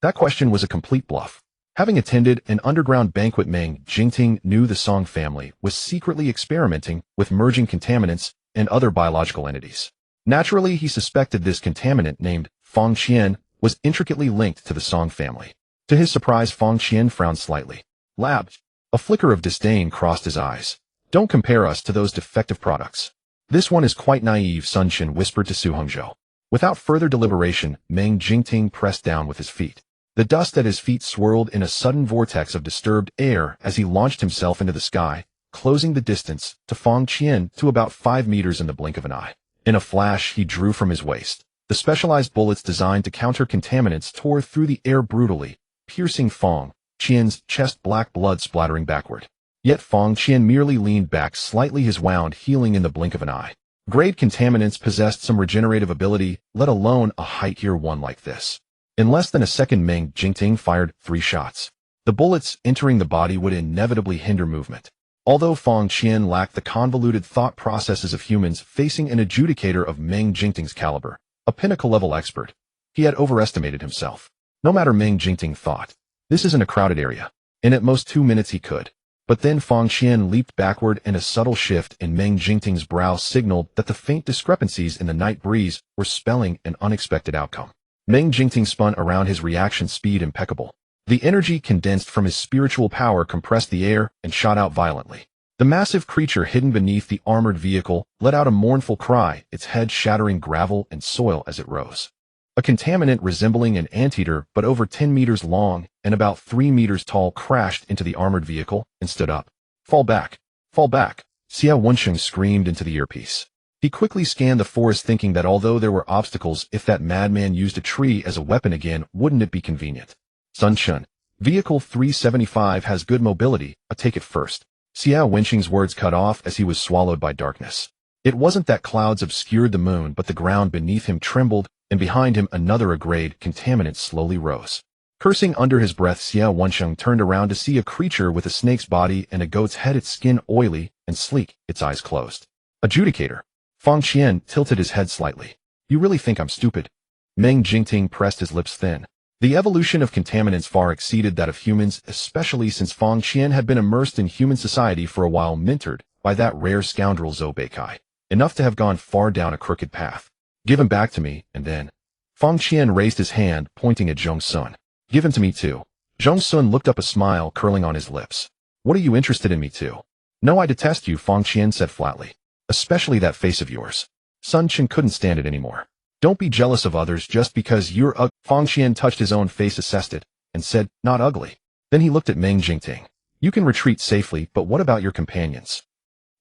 That question was a complete bluff. Having attended an underground banquet, Meng Jingting knew the Song family was secretly experimenting with merging contaminants and other biological entities. Naturally, he suspected this contaminant, named Feng Qian, was intricately linked to the Song family. To his surprise, Feng Qian frowned slightly. Lab. A flicker of disdain crossed his eyes. Don't compare us to those defective products. This one is quite naive, Zhong Xun whispered to Su Hongzhou. Without further deliberation, Meng Jingting pressed down with his feet. The dust at his feet swirled in a sudden vortex of disturbed air as he launched himself into the sky, closing the distance to Feng Qian to about 5 meters in the blink of an eye. In a flash, he drew from his waist. The specialized bullets designed to counter contaminants tore through the air brutally, piercing Feng Qian's chest, black blood splattering backward. Yet Feng Qian merely leaned back slightly, his wound healing in the blink of an eye. Grade contaminants possessed some regenerative ability, let alone a height-tier one like this. In less than a second, Meng Jingting fired 3 shots. The bullets entering the body would inevitably hinder movement. Although Feng Qian lacked the convoluted thought processes of humans, facing an adjudicator of Meng Jingting's caliber, a pinnacle-level expert, he had overestimated himself. No matter, Meng Jingting thought, this isn't a crowded area. In at most 2 minutes he could. But then Feng Qian leaped backward, and a subtle shift in Meng Jingting's brow signaled that the faint discrepancies in the night breeze were spelling an unexpected outcome. Meng Jingting spun around, his reaction speed impeccable. The energy condensed from his spiritual power compressed the air and shot out violently. The massive creature hidden beneath the armored vehicle let out a mournful cry, its head shattering gravel and soil as it rose. A contaminant resembling an anteater but over 10 meters long and about 3 meters tall crashed into the armored vehicle and stood up. Fall back! Fall back! Xia Wensheng screamed into the earpiece. He quickly scanned the forest, thinking that although there were obstacles, if that madman used a tree as a weapon again, wouldn't it be convenient? Zhong Xun. Vehicle 375 has good mobility, I'll take it first. Xia Wensheng's words cut off as he was swallowed by darkness. It wasn't that clouds obscured the moon, but the ground beneath him trembled, and behind him another grade contaminant slowly rose. Cursing under his breath, Xia Wensheng turned around to see a creature with a snake's body and a goat's head, its skin oily and sleek, its eyes closed. Adjudicator. Feng Qian tilted his head slightly. You really think I'm stupid? Meng Jingting pressed his lips thin. The evolution of contaminants far exceeded that of humans, especially since Feng Qian had been immersed in human society for a while, mentored by that rare scoundrel Zhou, enough to have gone far down a crooked path. Give him back to me, and then... Feng Qian raised his hand, pointing at Zhong Xun. Give him to me too. Zhong Xun looked up, a smile curling on his lips. What are you interested in me too? No, I detest you, Feng Qian said flatly. Especially that face of yours. Zhong Xun couldn't stand it anymore. Don't be jealous of others just because you're ugly. Feng Qian touched his own face, assessed it, and said, not ugly. Then he looked at Meng Jingting. You can retreat safely, but what about your companions?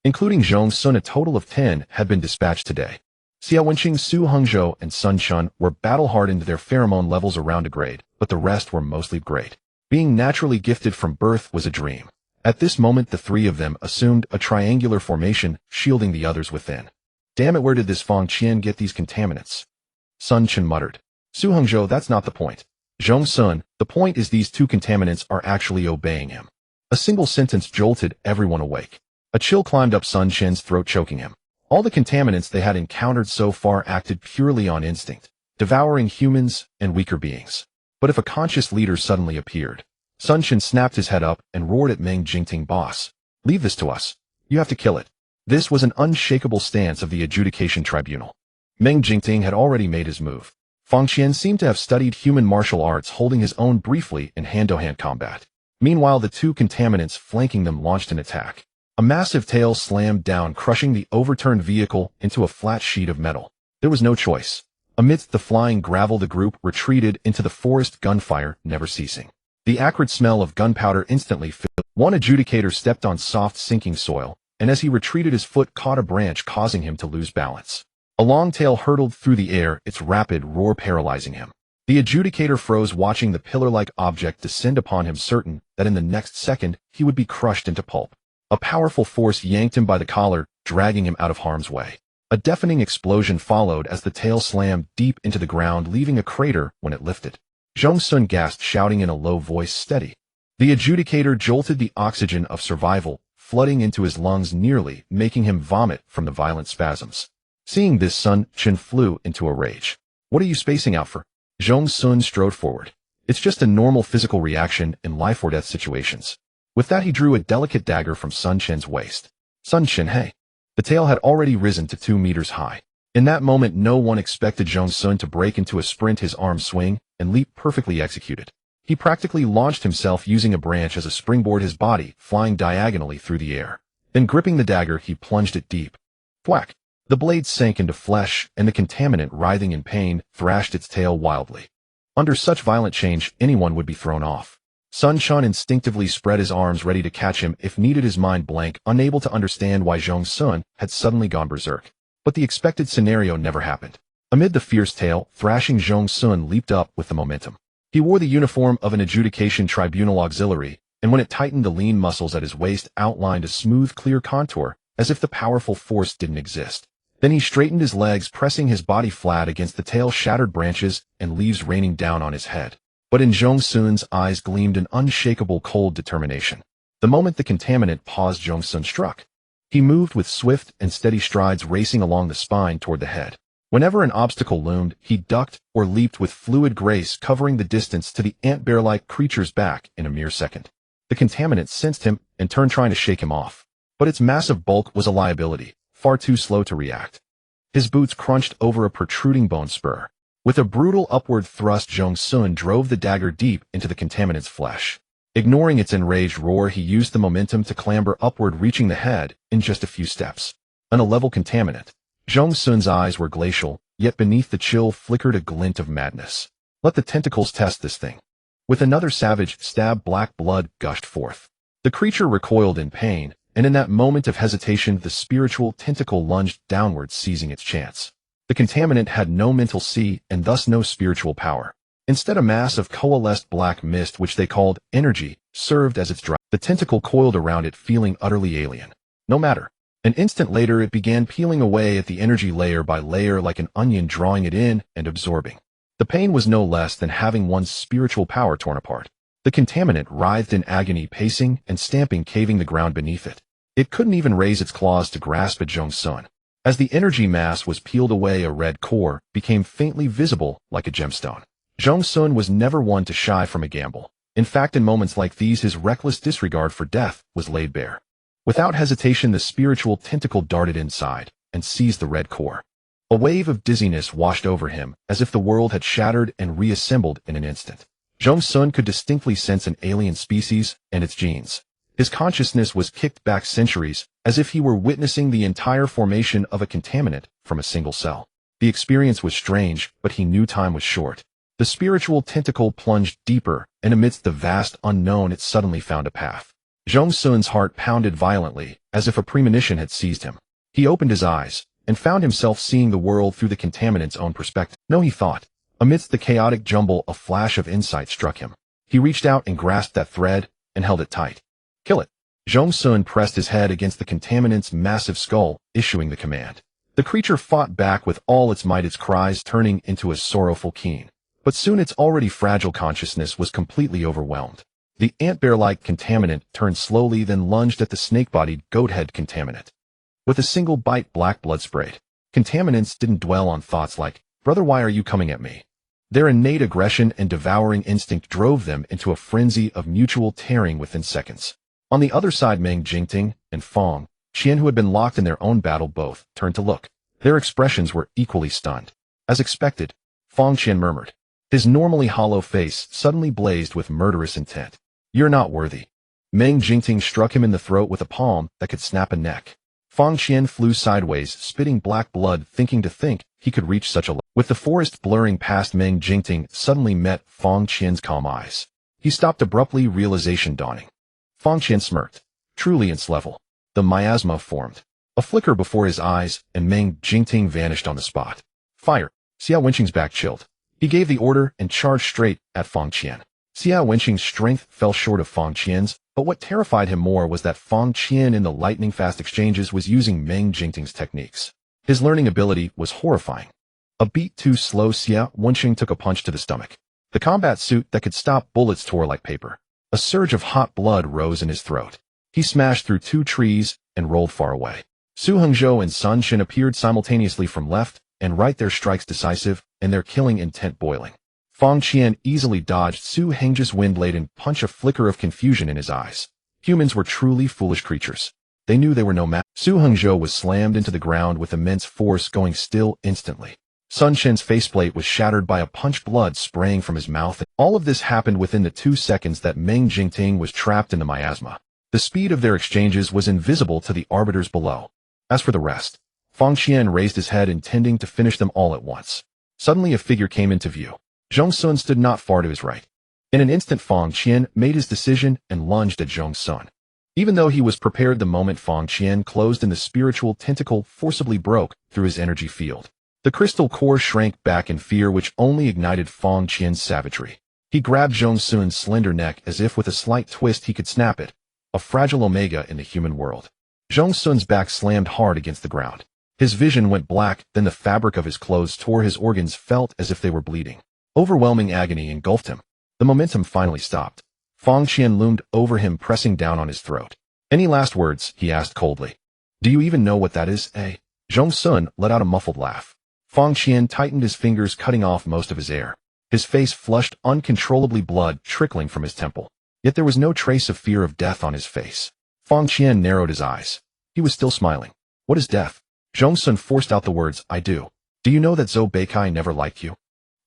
Including Zhong Xun, a total of 10 had been dispatched today. Xiao Wenqing, Su Hengzhou, and Sun Chun were battle-hardened, their pheromone levels around a grade, but the rest were mostly great. Being naturally gifted from birth was a dream. At this moment, the three of them assumed a triangular formation, shielding the others within. Damn it, where did this Fang Qian get these contaminants? Sun Chun muttered. Su Hengzhou, that's not the point. Zhong Xun, the point is these two contaminants are actually obeying him. A single sentence jolted everyone awake. A chill climbed up Sun Chen's throat, choking him. All the contaminants they had encountered so far acted purely on instinct, devouring humans and weaker beings. But if a conscious leader suddenly appeared, Sun Chen snapped his head up and roared at Meng Jingting, boss. Leave this to us. You have to kill it. This was an unshakable stance of the adjudication tribunal. Meng Jingting had already made his move. Fang Qian seemed to have studied human martial arts, holding his own briefly in hand-to-hand combat. Meanwhile, the two contaminants flanking them launched an attack. A massive tail slammed down, crushing the overturned vehicle into a flat sheet of metal. There was no choice. Amidst the flying gravel, the group retreated into the forest, gunfire never ceasing. The acrid smell of gunpowder instantly filled. One adjudicator stepped on soft, sinking soil, and as he retreated, his foot caught a branch, causing him to lose balance. A long tail hurtled through the air, its rapid roar paralyzing him. The adjudicator froze, watching the pillar-like object descend upon him, certain that in the next second he would be crushed into pulp. A powerful force yanked him by the collar, dragging him out of harm's way. A deafening explosion followed as the tail slammed deep into the ground, leaving a crater when it lifted. Zhong Xun gasped, shouting in a low voice, steady. The adjudicator jolted the oxygen of survival, flooding into his lungs, nearly making him vomit from the violent spasms. Seeing this, Sun Chen flew into a rage. What are you spacing out for? Zhong Xun strode forward. It's just a normal physical reaction in life-or-death situations. With that, he drew a delicate dagger from Sun Chen's waist. Sun Chen, hey. The tail had already risen to 2 meters high. In that moment, no one expected Zhong Xun to break into a sprint, his arm swing, and leap perfectly executed. He practically launched himself using a branch as a springboard, his body flying diagonally through the air. Then gripping the dagger, he plunged it deep. Thwack! The blade sank into flesh, and the contaminant, writhing in pain, thrashed its tail wildly. Under such violent change, anyone would be thrown off. Sun Chun instinctively spread his arms, ready to catch him if needed, his mind blank, unable to understand why Zhong Xun had suddenly gone berserk. But the expected scenario never happened. Amid the fierce tail thrashing, Zhong Xun leaped up with the momentum. He wore the uniform of an adjudication tribunal auxiliary, and when it tightened, the lean muscles at his waist outlined a smooth, clear contour, as if the powerful force didn't exist. Then he straightened his legs, pressing his body flat against the tail, shattered branches and leaves raining down on his head. But in Zhong Xun's eyes gleamed an unshakable, cold determination. The moment the contaminant paused, Zhong Xun struck. He moved with swift and steady strides, racing along the spine toward the head. Whenever an obstacle loomed, he ducked or leaped with fluid grace, covering the distance to the ant-bear-like creature's back in a mere second. The contaminant sensed him and turned, trying to shake him off. But its massive bulk was a liability, far too slow to react. His boots crunched over a protruding bone spur. With a brutal upward thrust, Zhong Xun drove the dagger deep into the contaminant's flesh. Ignoring its enraged roar, he used the momentum to clamber upward, reaching the head in just a few steps. An level contaminant. Zhong Xun's eyes were glacial, yet beneath the chill flickered a glint of madness. Let the tentacles test this thing. With another savage stab, black blood gushed forth. The creature recoiled in pain, and in that moment of hesitation, the spiritual tentacle lunged downward, seizing its chance. The contaminant had no mental C and thus no spiritual power. Instead, a mass of coalesced black mist, which they called energy, served as its drive. The tentacle coiled around it, feeling utterly alien. No matter. An instant later, it began peeling away at the energy layer by layer like an onion, drawing it in and absorbing. The pain was no less than having one's spiritual power torn apart. The contaminant writhed in agony, pacing and stamping, caving the ground beneath it. It couldn't even raise its claws to grasp at Zhong Xun. As the energy mass was peeled away, a red core became faintly visible like a gemstone. Zhong Xun was never one to shy from a gamble. In fact, in moments like these, his reckless disregard for death was laid bare. Without hesitation, the spiritual tentacle darted inside and seized the red core. A wave of dizziness washed over him, as if the world had shattered and reassembled in an instant. Zhong Xun could distinctly sense an alien species and its genes. His consciousness was kicked back centuries, as if he were witnessing the entire formation of a contaminant from a single cell. The experience was strange, but he knew time was short. The spiritual tentacle plunged deeper, and amidst the vast unknown it suddenly found a path. Zhong Xun's heart pounded violently, as if a premonition had seized him. He opened his eyes, and found himself seeing the world through the contaminant's own perspective. No, he thought. Amidst the chaotic jumble, a flash of insight struck him. He reached out and grasped that thread, and held it tight. Kill it. Zhong Xun pressed his head against the contaminant's massive skull, issuing the command. The creature fought back with all its might, its cries turning into a sorrowful keen. But soon its already fragile consciousness was completely overwhelmed. The ant-bear-like contaminant turned slowly, then lunged at the snake-bodied goat-head contaminant. With a single bite, black blood sprayed. Contaminants didn't dwell on thoughts like, "Brother, why are you coming at me?" Their innate aggression and devouring instinct drove them into a frenzy of mutual tearing within seconds. On the other side, Meng Jingting and Fang Qian, who had been locked in their own battle, both turned to look. Their expressions were equally stunned. As expected, Fang Qian murmured. His normally hollow face suddenly blazed with murderous intent. "You're not worthy." Meng Jingting struck him in the throat with a palm that could snap a neck. Fang Qian flew sideways, spitting black blood, thinking to think he could reach such a level. With the forest blurring past, Meng Jingting suddenly met Fang Qian's calm eyes. He stopped abruptly, realization dawning. Fang Qian smirked. Truly its level. The miasma formed. A flicker before his eyes, and Meng Jingting vanished on the spot. Fire! Xiao Wenqing's back chilled. He gave the order and charged straight at Fang Qian. Xiao Wenqing's strength fell short of Fang Qian's, but what terrified him more was that Fang Qian in the lightning-fast exchanges was using Meng Jingting's techniques. His learning ability was horrifying. A beat too slow, Xiao Wenqing took a punch to the stomach. The combat suit that could stop bullets tore like paper. A surge of hot blood rose in his throat. He smashed through 2 trees and rolled far away. Su Hengzhou and Sun Shin appeared simultaneously from left and right, their strikes decisive and their killing intent boiling. Fang Qian easily dodged Su Hengzhou's wind-laden punch, a flicker of confusion in his eyes. Humans were truly foolish creatures. They knew they were no match. Su Hengzhou was slammed into the ground with immense force, going still instantly. Sun Shen's faceplate was shattered by a punch, blood spraying from his mouth. All of this happened within the 2 seconds that Meng Jingting was trapped in the miasma. The speed of their exchanges was invisible to the arbiters below. As for the rest, Fang Qian raised his head, intending to finish them all at once. Suddenly a figure came into view. Zhong Xun stood not far to his right. In an instant, Fang Qian made his decision and lunged at Zhong Xun. Even though he was prepared, the moment Fang Qian closed in, the spiritual tentacle forcibly broke through his energy field. The crystal core shrank back in fear, which only ignited Fang Qian's savagery. He grabbed Zhong Xun's slender neck as if with a slight twist he could snap it, a fragile omega in the human world. Zhong Xun's back slammed hard against the ground. His vision went black, then the fabric of his clothes tore, his organs felt as if they were bleeding. Overwhelming agony engulfed him. The momentum finally stopped. Fang Qian loomed over him, pressing down on his throat. "Any last words?" he asked coldly. "Do you even know what that is, eh?" Zhong Xun let out a muffled laugh. Fang Qian tightened his fingers, cutting off most of his air. His face flushed uncontrollably, blood trickling from his temple. Yet there was no trace of fear of death on his face. Fang Qian narrowed his eyes. He was still smiling. "What is death?" Zhong Xun forced out the words, "I do. Do you know that Zhou Beikai never liked you?"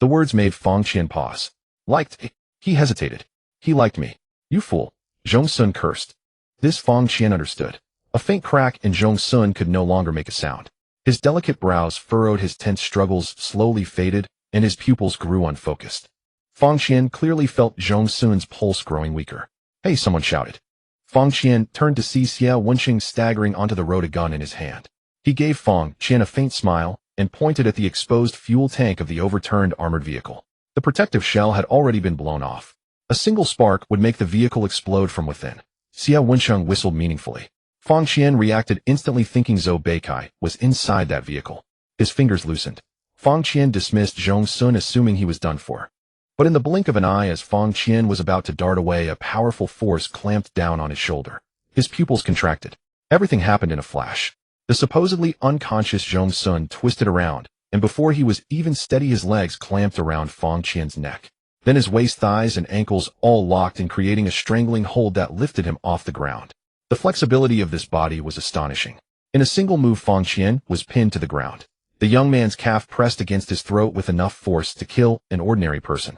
The words made Fang Qian pause. "Liked?" He hesitated. "He liked me." "You fool." Zhong Xun cursed. This Fang Qian understood. A faint crack, and Zhong Xun could no longer make a sound. His delicate brows furrowed, his tense struggles slowly faded, and his pupils grew unfocused. Fang Qian clearly felt Zhong Xun's pulse growing weaker. "Hey!" someone shouted. Fang Qian turned to see Xiao Wenqing staggering onto the road, a gun in his hand. He gave Fang Qian a faint smile and pointed at the exposed fuel tank of the overturned armored vehicle. The protective shell had already been blown off. A single spark would make the vehicle explode from within. Xiao Wenqing whistled meaningfully. Fang Qian reacted instantly, thinking Zhou Beikai was inside that vehicle. His fingers loosened. Fang Qian dismissed Zhong Xun, assuming he was done for. But in the blink of an eye, as Fang Qian was about to dart away, a powerful force clamped down on his shoulder. His pupils contracted. Everything happened in a flash. The supposedly unconscious Zhong Xun twisted around, and before he was even steady, his legs clamped around Fang Qian's neck. Then his waist, thighs, and ankles all locked in, creating a strangling hold that lifted him off the ground. The flexibility of this body was astonishing. In a single move, Fang Qian was pinned to the ground. The young man's calf pressed against his throat with enough force to kill an ordinary person.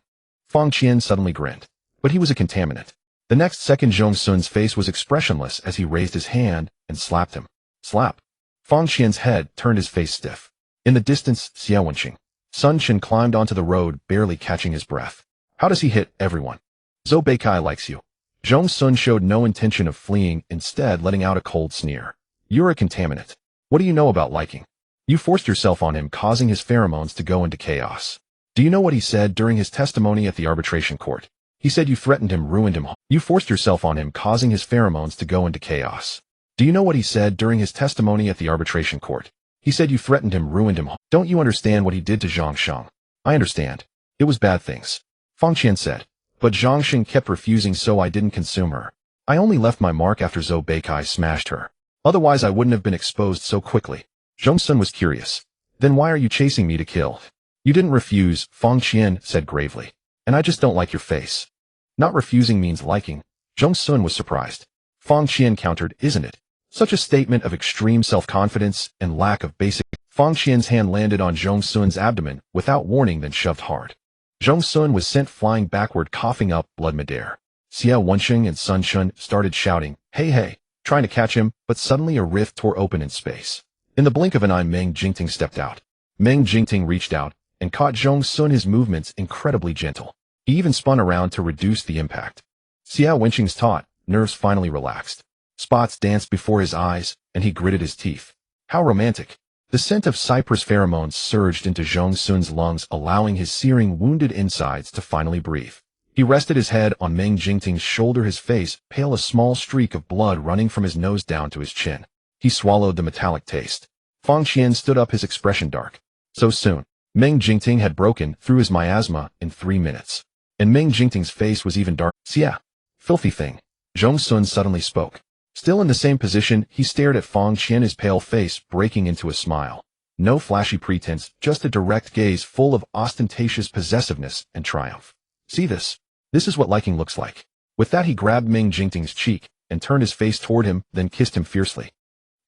Fang Qian suddenly grinned. But he was a contaminant. The next second, Zhong Xun's face was expressionless as he raised his hand and slapped him. Slap. Fang Qian's head turned, his face stiff. In the distance, Xiao Wenqing Sun Chen climbed onto the road, barely catching his breath. How does he hit everyone? Zhou Beikai likes you. Zhong Xun showed no intention of fleeing, instead letting out a cold sneer. You're a contaminant. What do you know about liking? You forced yourself on him, causing his pheromones to go into chaos. Do you know what he said during his testimony at the arbitration court? He said you threatened him, ruined him. You forced yourself on him, causing his pheromones to go into chaos. Do you know what he said during his testimony at the arbitration court? He said you threatened him, ruined him. Don't you understand what he did to Zhong Xun? I understand. It was bad things. Fang Qian said. But Zhong Xun kept refusing, so I didn't consume her. I only left my mark after Zhou Beikai smashed her. Otherwise I wouldn't have been exposed so quickly. Zhong Xun was curious. Then why are you chasing me to kill? You didn't refuse, Fang Qian said gravely. And I just don't like your face. Not refusing means liking. Zhong Xun was surprised. Fang Qian countered, isn't it? Such a statement of extreme self-confidence and lack of basic. Fang Qian's hand landed on Zhong Xun's abdomen without warning, then shoved hard. Zhong Xun was sent flying backward, coughing up blood midair. Xia Wenqing and Sun Shun started shouting, hey hey, trying to catch him, but suddenly a rift tore open in space. In the blink of an eye, Meng Jingting stepped out. Meng Jingting reached out and caught Zhong Xun, his movements incredibly gentle. He even spun around to reduce the impact. Xia Wenqing's taut nerves finally relaxed. Spots danced before his eyes, and he gritted his teeth. How romantic. The scent of cypress pheromones surged into Zhong Xun's lungs, allowing his searing, wounded insides to finally breathe. He rested his head on Meng Jingting's shoulder, his face pale, a small streak of blood running from his nose down to his chin. He swallowed the metallic taste. Fang Qian stood up, his expression dark. So soon. Meng Jingting had broken through his miasma in 3 minutes. And Meng Jingting's face was even dark. Xia. Filthy thing. Zhong Xun suddenly spoke. Still in the same position, he stared at Fang Qian, his pale face breaking into a smile. No flashy pretense, just a direct gaze full of ostentatious possessiveness and triumph. See this? This is what liking looks like. With that, he grabbed Meng Jingting's cheek and turned his face toward him, then kissed him fiercely.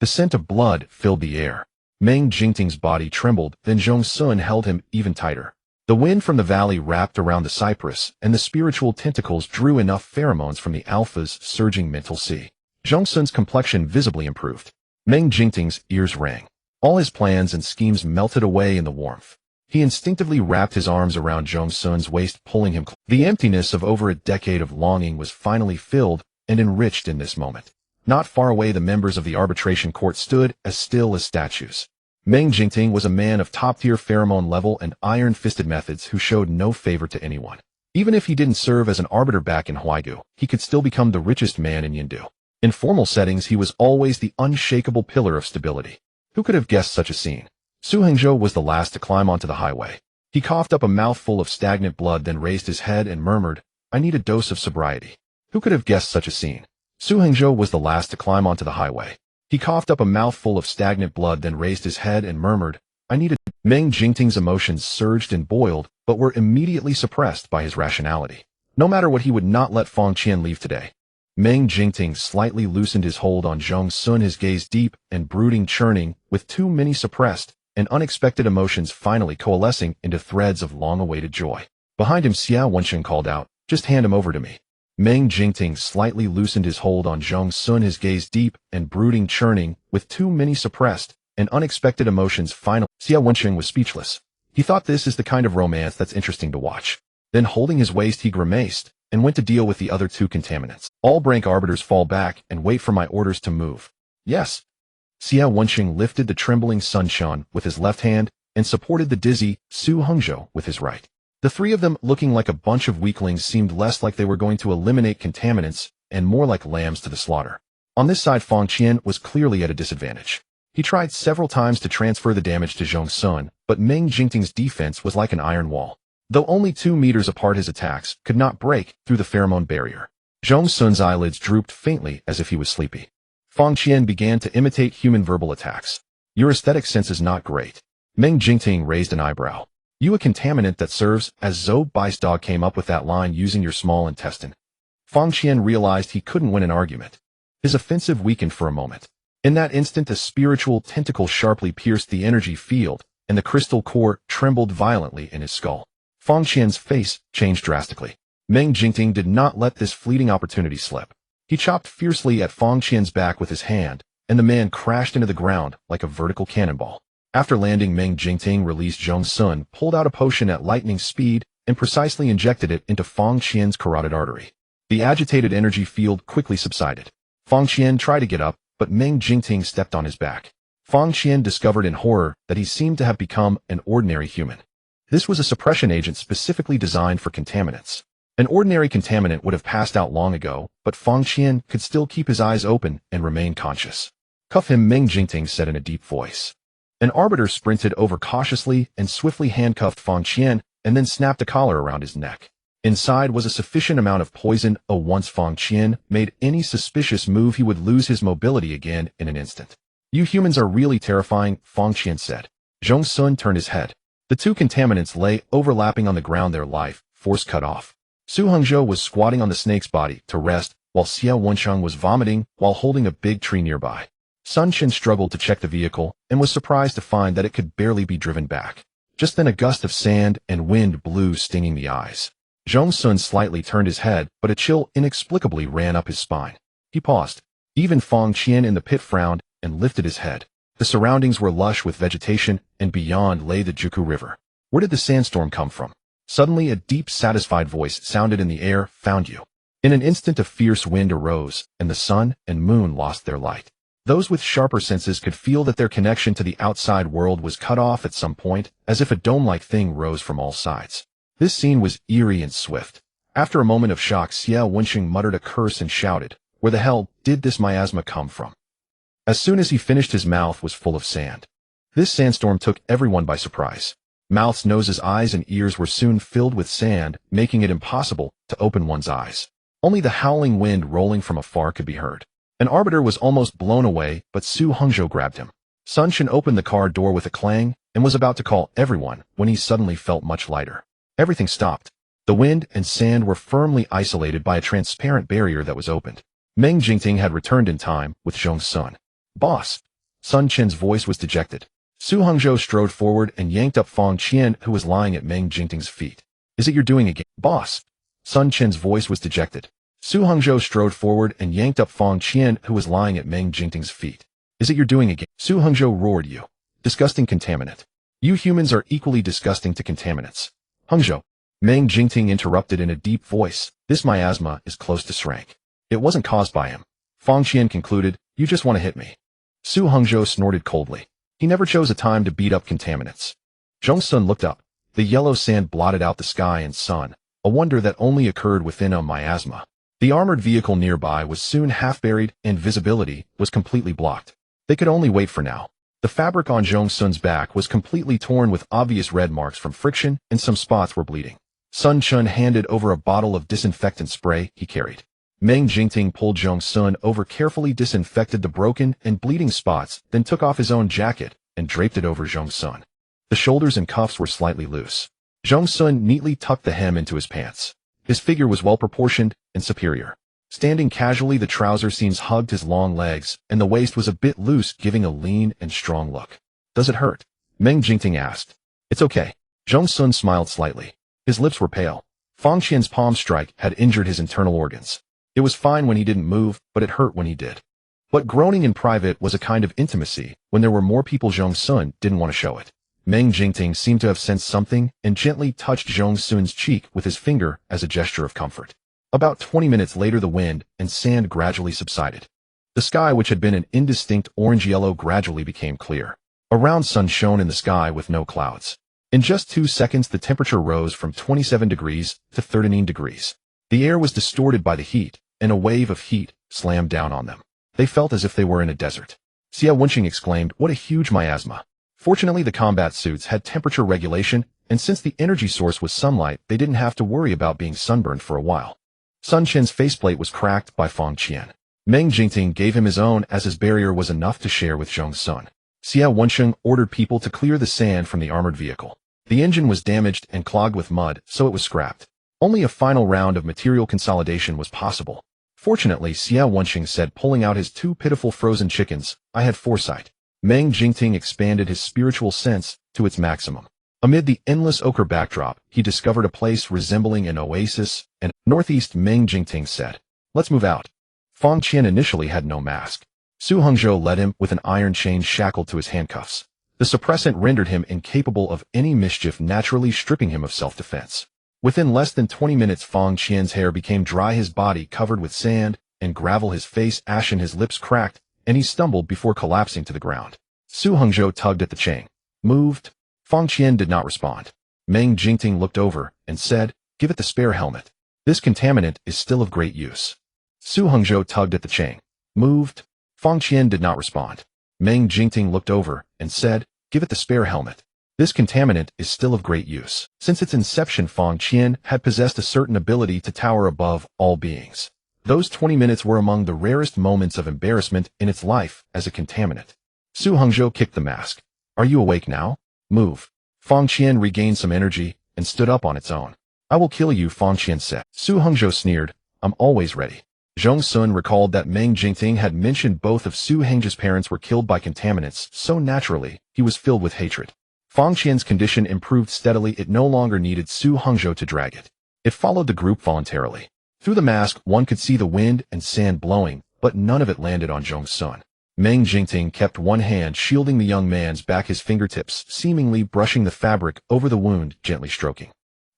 The scent of blood filled the air. Meng Jingting's body trembled, then Zhong Xun held him even tighter. The wind from the valley wrapped around the cypress, and the spiritual tentacles drew enough pheromones from the alpha's surging mental sea. Zhong Xun's complexion visibly improved. Meng Jingting's ears rang. All his plans and schemes melted away in the warmth. He instinctively wrapped his arms around Zhong Xun's waist, pulling him close. The emptiness of over a decade of longing was finally filled and enriched in this moment. Not far away, the members of the arbitration court stood as still as statues. Meng Jingting was a man of top-tier pheromone level and iron-fisted methods who showed no favor to anyone. Even if he didn't serve as an arbiter back in Huaigu, he could still become the richest man in Yindu. In formal settings, he was always the unshakable pillar of stability. Who could have guessed such a scene? Su Hengzhou was the last to climb onto the highway. He coughed up a mouthful of stagnant blood, then raised his head and murmured, I need a dose of sobriety. Who could have guessed such a scene? Su Hengzhou was the last to climb onto the highway. He coughed up a mouthful of stagnant blood, then raised his head and murmured, I need a... Meng Jingting's emotions surged and boiled, but were immediately suppressed by his rationality. No matter what, he would not let Fang Qian leave today. Meng Jingting slightly loosened his hold on Zhong Xun, his gaze deep and brooding, churning, with too many suppressed and unexpected emotions finally coalescing into threads of long-awaited joy. Behind him, Xia Wenqing called out, just hand him over to me. Meng Jingting slightly loosened his hold on Zhong Xun, his gaze deep and brooding, churning, with too many suppressed and unexpected emotions finally. Xia Wenqing was speechless. He thought, this is the kind of romance that's interesting to watch. Then, holding his waist, he grimaced and went to deal with the other 2 contaminants. All rank arbiters fall back and wait for my orders to move. Yes. Xia Wenqing lifted the trembling Sun Shun with his left hand and supported the dizzy Su Hengzhou with his right. The 3 of them, looking like a bunch of weaklings, seemed less like they were going to eliminate contaminants and more like lambs to the slaughter. On this side, Fang Qian was clearly at a disadvantage. He tried several times to transfer the damage to Zhong Xun, but Meng Jingting's defense was like an iron wall. Though only 2 meters apart, his attacks could not break through the pheromone barrier. Zhong Xun's eyelids drooped faintly as if he was sleepy. Fang Qian began to imitate human verbal attacks. Your aesthetic sense is not great. Meng Jingting raised an eyebrow. You a contaminant that serves as Zhou Bai's dog came up with that line using your small intestine. Fang Qian realized he couldn't win an argument. His offensive weakened for a moment. In that instant, a spiritual tentacle sharply pierced the energy field, and the crystal core trembled violently in his skull. Fang Qian's face changed drastically. Meng Jingting did not let this fleeting opportunity slip. He chopped fiercely at Fang Qian's back with his hand, and the man crashed into the ground like a vertical cannonball. After landing, Meng Jingting released Zhong Xun, pulled out a potion at lightning speed, and precisely injected it into Fang Qian's carotid artery. The agitated energy field quickly subsided. Fang Qian tried to get up, but Meng Jingting stepped on his back. Fang Qian discovered in horror that he seemed to have become an ordinary human. This was a suppression agent specifically designed for contaminants. An ordinary contaminant would have passed out long ago, but Fang Qian could still keep his eyes open and remain conscious. "Cuff him," Meng Jingting said in a deep voice. An arbiter sprinted over cautiously and swiftly handcuffed Fang Qian and then snapped a collar around his neck. Inside was a sufficient amount of poison. Once Fang Qian made any suspicious move, he would lose his mobility again in an instant. "You humans are really terrifying," Fang Qian said. Zhong Xun turned his head. The two contaminants lay overlapping on the ground, their life force cut off. Su Hongzhou was squatting on the snake's body to rest, while Xia Wensheng was vomiting while holding a big tree nearby. Sun Chen struggled to check the vehicle and was surprised to find that it could barely be driven back. Just then a gust of sand and wind blew, stinging the eyes. Zhong Xun slightly turned his head, but a chill inexplicably ran up his spine. He paused. Even Fang Qian in the pit frowned and lifted his head. The surroundings were lush with vegetation, and beyond lay the Juku River. Where did the sandstorm come from? Suddenly a deep, satisfied voice sounded in the air, "Found you." In an instant a fierce wind arose, and the sun and moon lost their light. Those with sharper senses could feel that their connection to the outside world was cut off at some point, as if a dome-like thing rose from all sides. This scene was eerie and swift. After a moment of shock, Xia Wensheng muttered a curse and shouted, "Where the hell did this miasma come from?" As soon as he finished, his mouth was full of sand. This sandstorm took everyone by surprise. Mouths, noses, eyes, and ears were soon filled with sand, making it impossible to open one's eyes. Only the howling wind rolling from afar could be heard. An arbiter was almost blown away, but Su Hongzhou grabbed him. Sun Chen opened the car door with a clang and was about to call everyone when he suddenly felt much lighter. Everything stopped. The wind and sand were firmly isolated by a transparent barrier that was opened. Meng Jingting had returned in time with Zhong Xun. "Boss!" Sun Chen's voice was dejected. Su Hongzhou strode forward and yanked up Fang Qian, who was lying at Meng Jingting's feet. "Is it you're doing again, boss?" Sun Chen's voice was dejected. Su Hongzhou strode forward and yanked up Fang Qian, who was lying at Meng Jingting's feet. "Is it you're doing again?" Su Hongzhou roared. "You disgusting contaminant. You humans are equally disgusting to contaminants." "Hongzhou," Meng Jingting interrupted in a deep voice, "this miasma is close to Shrank. It wasn't caused by him." Fang Qian concluded, "You just want to hit me." Su Hongzhou snorted coldly. He never chose a time to beat up contaminants. Zhong Xun looked up. The yellow sand blotted out the sky and sun, a wonder that only occurred within a miasma. The armored vehicle nearby was soon half buried, and visibility was completely blocked. They could only wait for now. The fabric on Zhong Xun's back was completely torn with obvious red marks from friction, and some spots were bleeding. Sun Chen handed over a bottle of disinfectant spray he carried. Meng Jingting pulled Zhong Xun over, carefully disinfected the broken and bleeding spots, then took off his own jacket and draped it over Zhong Xun. The shoulders and cuffs were slightly loose. Zhong Xun neatly tucked the hem into his pants. His figure was well-proportioned and superior. Standing casually, the trouser seams hugged his long legs, and the waist was a bit loose, giving a lean and strong look. "Does it hurt?" Meng Jingting asked. "It's okay." Zhong Xun smiled slightly. His lips were pale. Fang Qian's palm strike had injured his internal organs. It was fine when he didn't move, but it hurt when he did. But groaning in private was a kind of intimacy. When there were more people, Zhong Xun didn't want to show it. Meng Jingting seemed to have sensed something and gently touched Zhong Xun's cheek with his finger as a gesture of comfort. About 20 minutes later, the wind and sand gradually subsided. The sky, which had been an indistinct orange-yellow, gradually became clear. A round sun shone in the sky with no clouds. In just 2 seconds, the temperature rose from 27 degrees to 39 degrees. The air was distorted by the heat, and a wave of heat slammed down on them. They felt as if they were in a desert. Xia Wensheng exclaimed, "What a huge miasma." Fortunately, the combat suits had temperature regulation, and since the energy source was sunlight, they didn't have to worry about being sunburned for a while. Sun Chen's faceplate was cracked by Fang Qian. Meng Jingting gave him his own, as his barrier was enough to share with Zhong Xun. Xia Wensheng ordered people to clear the sand from the armored vehicle. The engine was damaged and clogged with mud, so it was scrapped. Only a final round of material consolidation was possible. Fortunately, Xia Wensheng said, pulling out his 2 pitiful frozen chickens, "I had foresight." Meng Jingting expanded his spiritual sense to its maximum. Amid the endless ochre backdrop, he discovered a place resembling an oasis, and northeast. Meng Jingting said, "Let's move out." Fang Qian initially had no mask. Su Hongzhou led him with an iron chain shackled to his handcuffs. The suppressant rendered him incapable of any mischief, naturally stripping him of self-defense. Within less than 20 minutes, Fang Qian's hair became dry, his body covered with sand and gravel, his face ashen, his lips cracked, and he stumbled before collapsing to the ground. Su Hongzhou tugged at the chain. Moved. Fang Qian did not respond. Meng Jingting looked over and said, "Give it the spare helmet. This contaminant is still of great use." Su Hongzhou tugged at the chain. Moved. Fang Qian did not respond. Meng Jingting looked over and said, "Give it the spare helmet. This contaminant is still of great use." Since its inception, Fang Qian had possessed a certain ability to tower above all beings. Those 20 minutes were among the rarest moments of embarrassment in its life as a contaminant. Su Hongzhou kicked the mask. "Are you awake now? Move." Fang Qian regained some energy and stood up on its own. "I will kill you," Fang Qian said. Su Hongzhou sneered, "I'm always ready." Zhong Xun recalled that Meng Jingting had mentioned both of Su Hongzhou's parents were killed by contaminants, so naturally, he was filled with hatred. Fang Qian's condition improved steadily. It no longer needed Su Hongzhou to drag it. It followed the group voluntarily. Through the mask, one could see the wind and sand blowing, but none of it landed on Zhong Xun. Meng Jingting kept one hand shielding the young man's back, his fingertips seemingly brushing the fabric over the wound, gently stroking.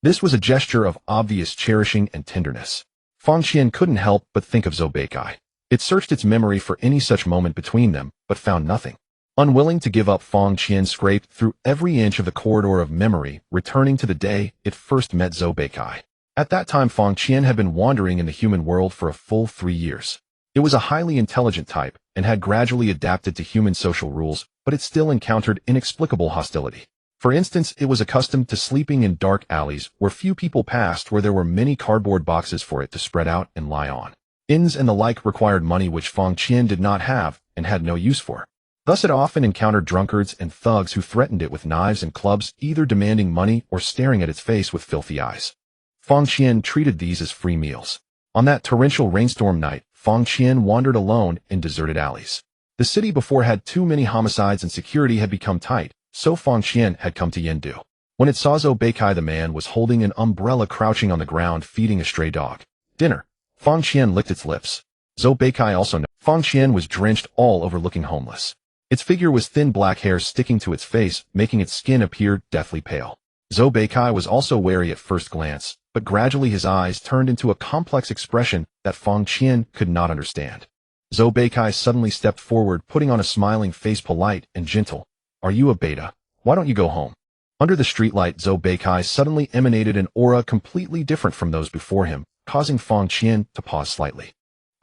This was a gesture of obvious cherishing and tenderness. Fang Qian couldn't help but think of Zhou Beikai. It searched its memory for any such moment between them, but found nothing. Unwilling to give up, Fang Qian scraped through every inch of the corridor of memory, returning to the day it first met Zhou Beikai. At that time, Fang Qian had been wandering in the human world for a full 3 years. It was a highly intelligent type, and had gradually adapted to human social rules, but it still encountered inexplicable hostility. For instance, it was accustomed to sleeping in dark alleys where few people passed, where there were many cardboard boxes for it to spread out and lie on. Inns and the like required money, which Fang Qian did not have and had no use for. Thus it often encountered drunkards and thugs who threatened it with knives and clubs, either demanding money or staring at its face with filthy eyes. Fang Qian treated these as free meals. On that torrential rainstorm night, Fang Qian wandered alone in deserted alleys. The city before had too many homicides and security had become tight, so Fang Qian had come to Yendu. When it saw Zhou Beikai, the man was holding an umbrella, crouching on the ground, feeding a stray dog. "Dinner." Fang Qian licked its lips. Zhou Beikai also knew. Fang Qian was drenched all over, looking homeless. Its figure was thin, black hair sticking to its face, making its skin appear deathly pale. Zhou Beikai was also wary at first glance, but gradually his eyes turned into a complex expression that Fang Qian could not understand. Zhou Beikai suddenly stepped forward, putting on a smiling face, polite and gentle. "Are you a beta? Why don't you go home?" Under the streetlight, Zhou Beikai suddenly emanated an aura completely different from those before him, causing Fang Qian to pause slightly.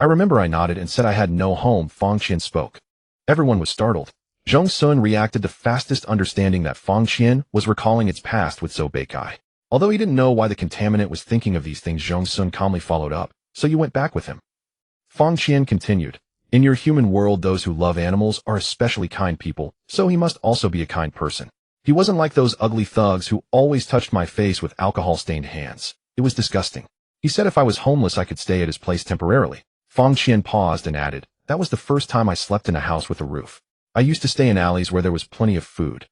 "I remember," I nodded and said I had no home. Fang Qian spoke. Everyone was startled. Zhong Xun reacted the fastest, understanding that Fang Qian was recalling its past with Zhou Beikai. Although he didn't know why the contaminant was thinking of these things, Zhong Xun calmly followed up. "So you went back with him?" Fang Qian continued. "In your human world, those who love animals are especially kind people, so he must also be a kind person. He wasn't like those ugly thugs who always touched my face with alcohol-stained hands. It was disgusting. He said if I was homeless I could stay at his place temporarily." Fang Qian paused and added, "That was the first time I slept in a house with a roof. I used to stay in alleys where there was plenty of food."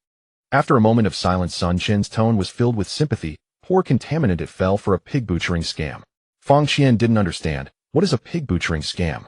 After a moment of silence, Sun Qian's tone was filled with sympathy. "Poor contaminant, it fell for a pig butchering scam." Fang Qian didn't understand. "What is a pig butchering scam?"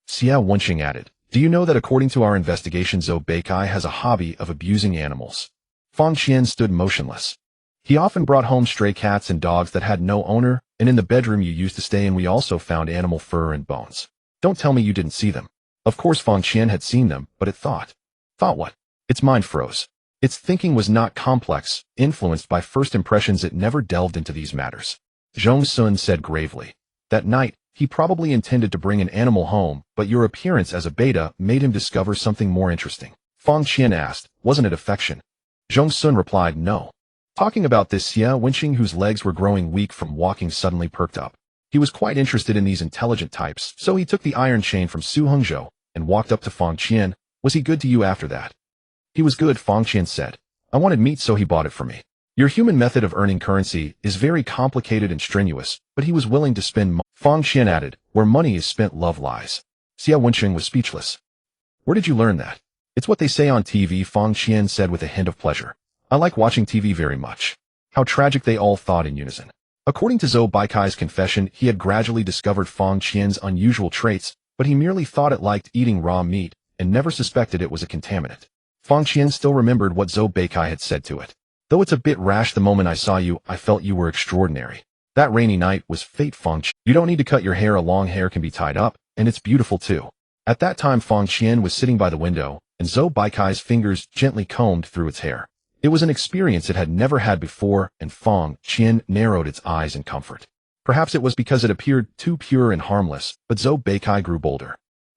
Xia Wenqing added, "Do you know that according to our investigation, Zhou Beikai has a hobby of abusing animals?" Fang Qian stood motionless. "He often brought home stray cats and dogs that had no owner, and in the bedroom you used to stay in we also found animal fur and bones. Don't tell me you didn't see them." Of course Fang Qian had seen them, but it thought. Thought what? Its mind froze. Its thinking was not complex, influenced by first impressions. It never delved into these matters. Zhong Xun said gravely. "That night, he probably intended to bring an animal home, but your appearance as a beta made him discover something more interesting." Fang Qian asked, "Wasn't it affection?" Zhong Xun replied, "No." Talking about this, Xia Wenqing, whose legs were growing weak from walking, suddenly perked up. He was quite interested in these intelligent types, so he took the iron chain from Su Hongzhou and walked up to Fang Qian. "Was he good to you after that?" "He was good," Fang Qian said. "I wanted meat, so he bought it for me. Your human method of earning currency is very complicated and strenuous, but he was willing to spend money." Fang Qian added, "Where money is spent, love lies." Xia Wenqing was speechless. "Where did you learn that?" "It's what they say on TV," Fang Qian said with a hint of pleasure. "I like watching TV very much." How tragic, they all thought in unison. According to Zhou Beikai's confession, he had gradually discovered Fang Qian's unusual traits, but he merely thought it liked eating raw meat and never suspected it was a contaminant. Fang Qian still remembered what Zhou Beikai had said to it. Though it's a bit rash, the moment I saw you, I felt you were extraordinary. That rainy night was fate, Fang Qian. You don't need to cut your hair, a long hair can be tied up, and it's beautiful too. At that time Fang Qian was sitting by the window, and Zhou Beikai's fingers gently combed through its hair. It was an experience it had never had before, and Fang Qian narrowed its eyes in comfort. Perhaps it was because it appeared too pure and harmless, but Zhou Beikai grew bolder.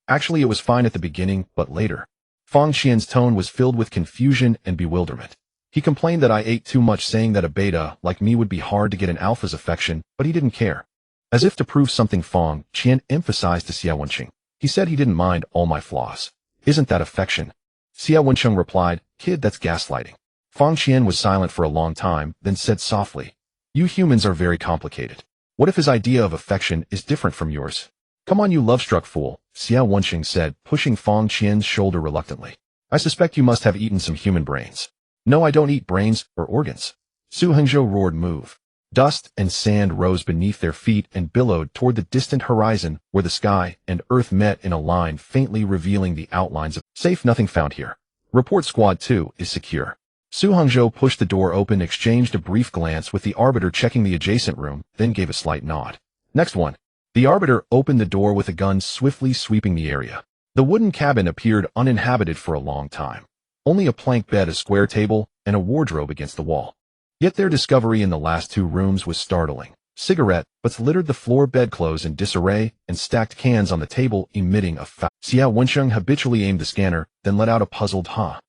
Actually, it was fine at the beginning, but later. Fang Qian's tone was filled with confusion and bewilderment. He complained that I ate too much, saying that a beta like me would be hard to get an alpha's affection, but he didn't care. As if to prove something, Fang Qian emphasized to Xia Wenqing. He said he didn't mind all my flaws. Isn't that affection? Xia Wenqing replied, kid, that's gaslighting. Fang Qian was silent for a long time, then said softly, you humans are very complicated. What if his idea of affection is different from yours? Come on, you love-struck fool, Xia Wenqing said, pushing Fang Qian's shoulder reluctantly. I suspect you must have eaten some human brains. No, I don't eat brains or organs. Su Hengzhou roared, move. Dust and sand rose beneath their feet and billowed toward the distant horizon where the sky and earth met in a line faintly revealing the outlines of safe. Nothing found here. Report Squad 2 is secure. Su Hengzhou pushed the door open, exchanged a brief glance with the Arbiter checking the adjacent room, then gave a slight nod. Next one. The Arbiter opened the door with a gun, swiftly sweeping the area. The wooden cabin appeared uninhabited for a long time. Only a plank bed, a square table, and a wardrobe against the wall. Yet their discovery in the last two rooms was startling. Cigarette butts littered the floor, bedclothes in disarray, and stacked cans on the table emitting a foul. Xia Wenqing habitually aimed the scanner, then let out a puzzled huh.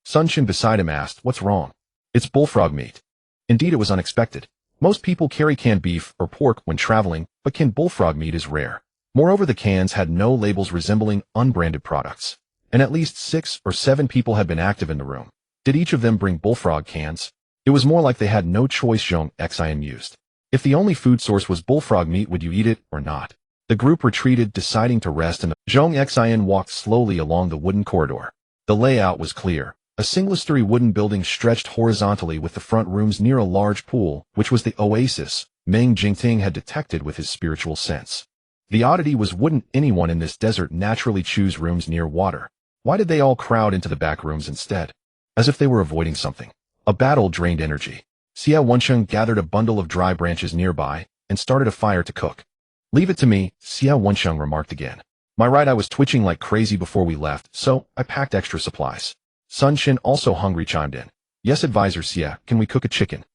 Sun Qin beside him asked, what's wrong? It's bullfrog meat. Indeed, it was unexpected. Most people carry canned beef or pork when traveling, but canned bullfrog meat is rare. Moreover, the cans had no labels resembling unbranded products. And at least 6 or 7 people had been active in the room. Did each of them bring bullfrog cans? It was more like they had no choice, Zhong Xun mused. If the only food source was bullfrog meat, would you eat it or not? The group retreated, deciding to rest, and Zhong Xun walked slowly along the wooden corridor. The layout was clear. A single-story wooden building stretched horizontally with the front rooms near a large pool, which was the oasis Meng Jingting had detected with his spiritual sense. The oddity was, wouldn't anyone in this desert naturally choose rooms near water? Why did they all crowd into the back rooms instead? As if they were avoiding something. A battle drained energy. Xia Wenqing gathered a bundle of dry branches nearby and started a fire to cook. Leave it to me, Xia Wenqing remarked again. My right eye was twitching like crazy before we left, so I packed extra supplies. Sun Qin, also hungry, chimed in. Yes, Advisor Xia, can we cook a chicken?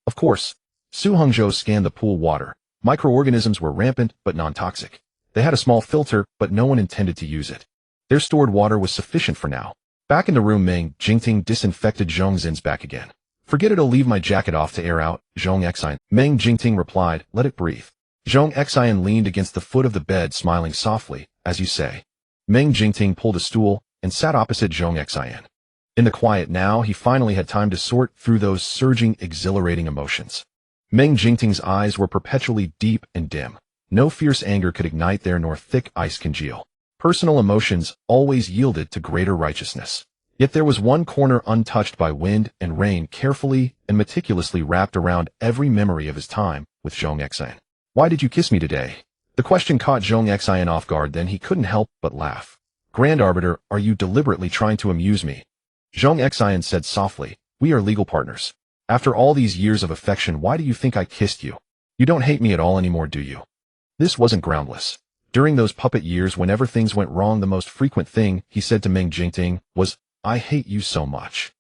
Of course. Su Hengzhou scanned the pool water. Microorganisms were rampant, but non-toxic. They had a small filter, but no one intended to use it. Their stored water was sufficient for now. Back in the room, Meng Jingting disinfected Zhong Xun's back again. Forget it, I'll leave my jacket off to air out, Zhong Xun. Meng Jingting replied, let it breathe. Zhong Xun leaned against the foot of the bed, smiling softly, as you say. Meng Jingting pulled a stool and sat opposite Zhong Xun. In the quiet now, he finally had time to sort through those surging, exhilarating emotions. Meng Jingting's eyes were perpetually deep and dim. No fierce anger could ignite there, nor thick ice congeal. Personal emotions always yielded to greater righteousness. Yet there was one corner untouched by wind and rain, carefully and meticulously wrapped around every memory of his time with Zhong Xun. Why did you kiss me today? The question caught Zhong Xun off guard, then he couldn't help but laugh. Grand Arbiter, are you deliberately trying to amuse me? Zhong Xun said softly, we are legal partners. After all these years of affection, why do you think I kissed you? You don't hate me at all anymore, do you? This wasn't groundless. During those puppet years, whenever things went wrong, the most frequent thing he said to Meng Jingting was, I hate you so much.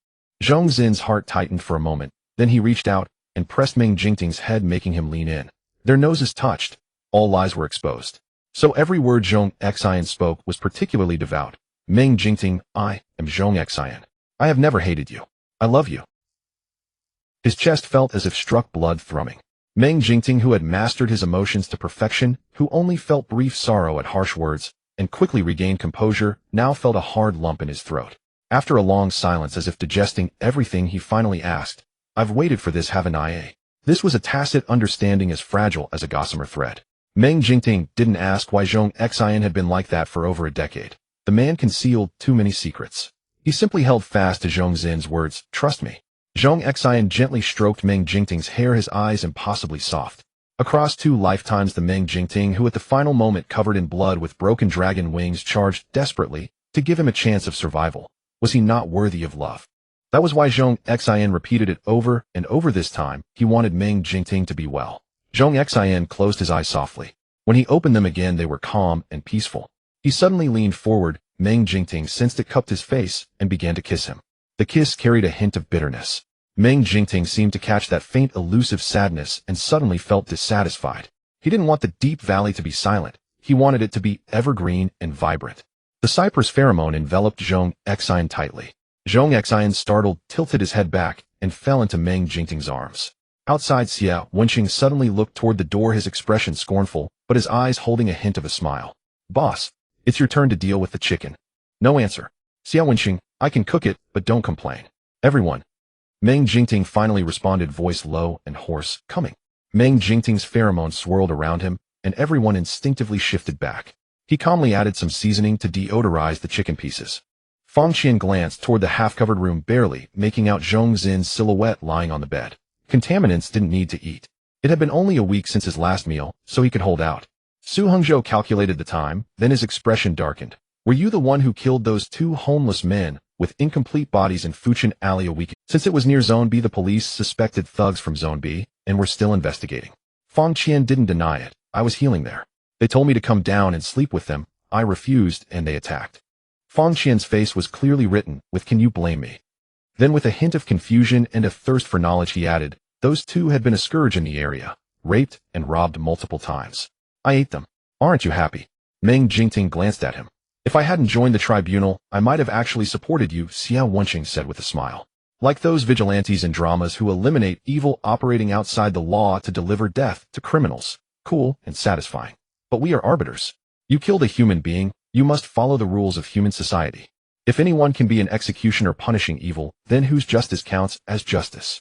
Zhong Xun's heart tightened for a moment, then he reached out and pressed Meng Jingting's head, making him lean in. Their noses touched. All lies were exposed. So every word Zhong Xun spoke was particularly devout. Meng Jingting, I am Zhong Xun. I have never hated you. I love you. His chest felt as if struck, blood thrumming. Meng Jingting, who had mastered his emotions to perfection, who only felt brief sorrow at harsh words, and quickly regained composure, now felt a hard lump in his throat. After a long silence, as if digesting everything, he finally asked, I've waited for this, haven't I? This was a tacit understanding as fragile as a gossamer thread. Meng Jingting didn't ask why Zhong Xun had been like that for over a decade. The man concealed too many secrets. He simply held fast to Zhong Xun's words, trust me. Zhong Xun gently stroked Meng Jingting's hair, his eyes impossibly soft. Across 2 lifetimes, the Meng Jingting, who at the final moment covered in blood with broken dragon wings, charged desperately to give him a chance of survival. Was he not worthy of love? That was why Zhong Xin repeated it over and over. This time. He wanted Meng Jingting to be well. Zhong Xin closed his eyes softly. When he opened them again, they were calm and peaceful. He suddenly leaned forward. Meng Jingting sensed it cupped his face and began to kiss him. The kiss carried a hint of bitterness. Meng Jingting seemed to catch that faint elusive sadness and suddenly felt dissatisfied. He didn't want the deep valley to be silent. He wanted it to be evergreen and vibrant. The cypress pheromone enveloped Zhong Xin tightly. Zhong Xin, startled, tilted his head back and fell into Meng Jingting's arms. Outside, Xia Wenqing suddenly looked toward the door, his expression scornful, but his eyes holding a hint of a smile. Boss, it's your turn to deal with the chicken. No answer. Xia Wenqing, I can cook it, but don't complain. Everyone. Meng Jingting finally responded, voice low and hoarse, coming. Meng Jingting's pheromones swirled around him, and everyone instinctively shifted back. He calmly added some seasoning to deodorize the chicken pieces. Fang Qian glanced toward the half-covered room, barely making out Zhong Xun's silhouette lying on the bed. Contaminants didn't need to eat. It had been only a week since his last meal, so he could hold out. Su Hongzhou calculated the time, then his expression darkened. Were you the one who killed those two homeless men with incomplete bodies in Fuchin Alley a week? Since it was near Zone B, the police suspected thugs from Zone B, and were still investigating. Fang Qian didn't deny it. I was healing there. They told me to come down and sleep with them. I refused, and they attacked. Fang Qian's face was clearly written with, "Can you blame me?" Then with a hint of confusion and a thirst for knowledge, he added, "Those two had been a scourge in the area, raped and robbed multiple times. I ate them. Aren't you happy?" Meng Jingting glanced at him. "If I hadn't joined the tribunal, I might have actually supported you," Xia Wenqing said with a smile. "Like those vigilantes in dramas who eliminate evil operating outside the law to deliver death to criminals. Cool and satisfying. But we are arbiters. You killed a human being, you must follow the rules of human society. If anyone can be an executioner punishing evil, then whose justice counts as justice?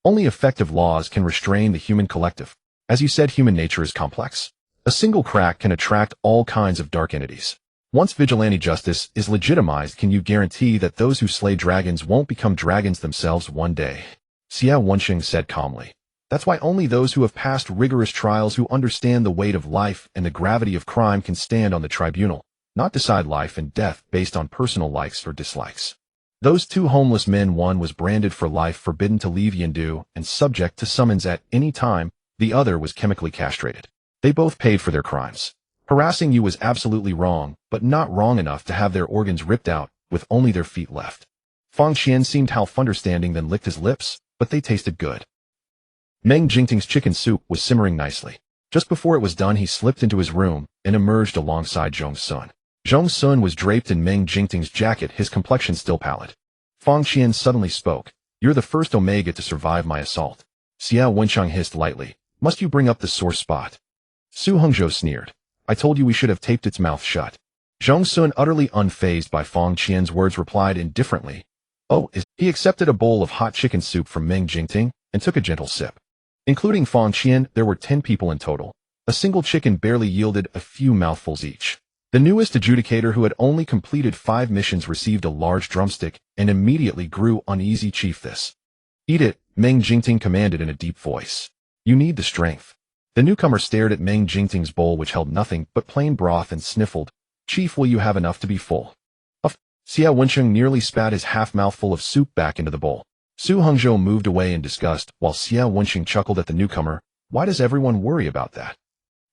Only effective laws can restrain the human collective. As you said, human nature is complex. A single crack can attract all kinds of dark entities. Once vigilante justice is legitimized, can you guarantee that those who slay dragons won't become dragons themselves one day?" Xia Wenqing said calmly. "That's why only those who have passed rigorous trials, who understand the weight of life and the gravity of crime, can stand on the tribunal, not decide life and death based on personal likes or dislikes. Those two homeless men, one was branded for life, forbidden to leave Yindu, and subject to summons at any time. The other was chemically castrated. They both paid for their crimes. Harassing you was absolutely wrong, but not wrong enough to have their organs ripped out, with only their feet left." Fang Qian seemed half understanding, then licked his lips, but they tasted good. Meng Jingting's chicken soup was simmering nicely. Just before it was done, he slipped into his room and emerged alongside Zhong Xun. Zhong Xun was draped in Meng Jingting's jacket, his complexion still pallid. Fang Qian suddenly spoke. "You're the first Omega to survive my assault." Xia Wenqing hissed lightly. "Must you bring up the sore spot?" Su Hongzhou sneered. "I told you we should have taped its mouth shut." Zhong Xun, utterly unfazed by Fang Qian's words, replied indifferently, "Oh, is..." He accepted a bowl of hot chicken soup from Meng Jingting and took a gentle sip. Including Fang Qian, there were 10 people in total. A single chicken barely yielded a few mouthfuls each. The newest adjudicator, who had only completed 5 missions, received a large drumstick and immediately grew uneasy. "Chief, this." "Eat it," Meng Jingting commanded in a deep voice. "You need the strength." The newcomer stared at Meng Jingting's bowl, which held nothing but plain broth, and sniffled. "Chief, will you have enough to be full?" Xia Wenqing nearly spat his half-mouthful of soup back into the bowl. Su Hongzhou moved away in disgust, while Xia Wenqing chuckled at the newcomer. "Why does everyone worry about that?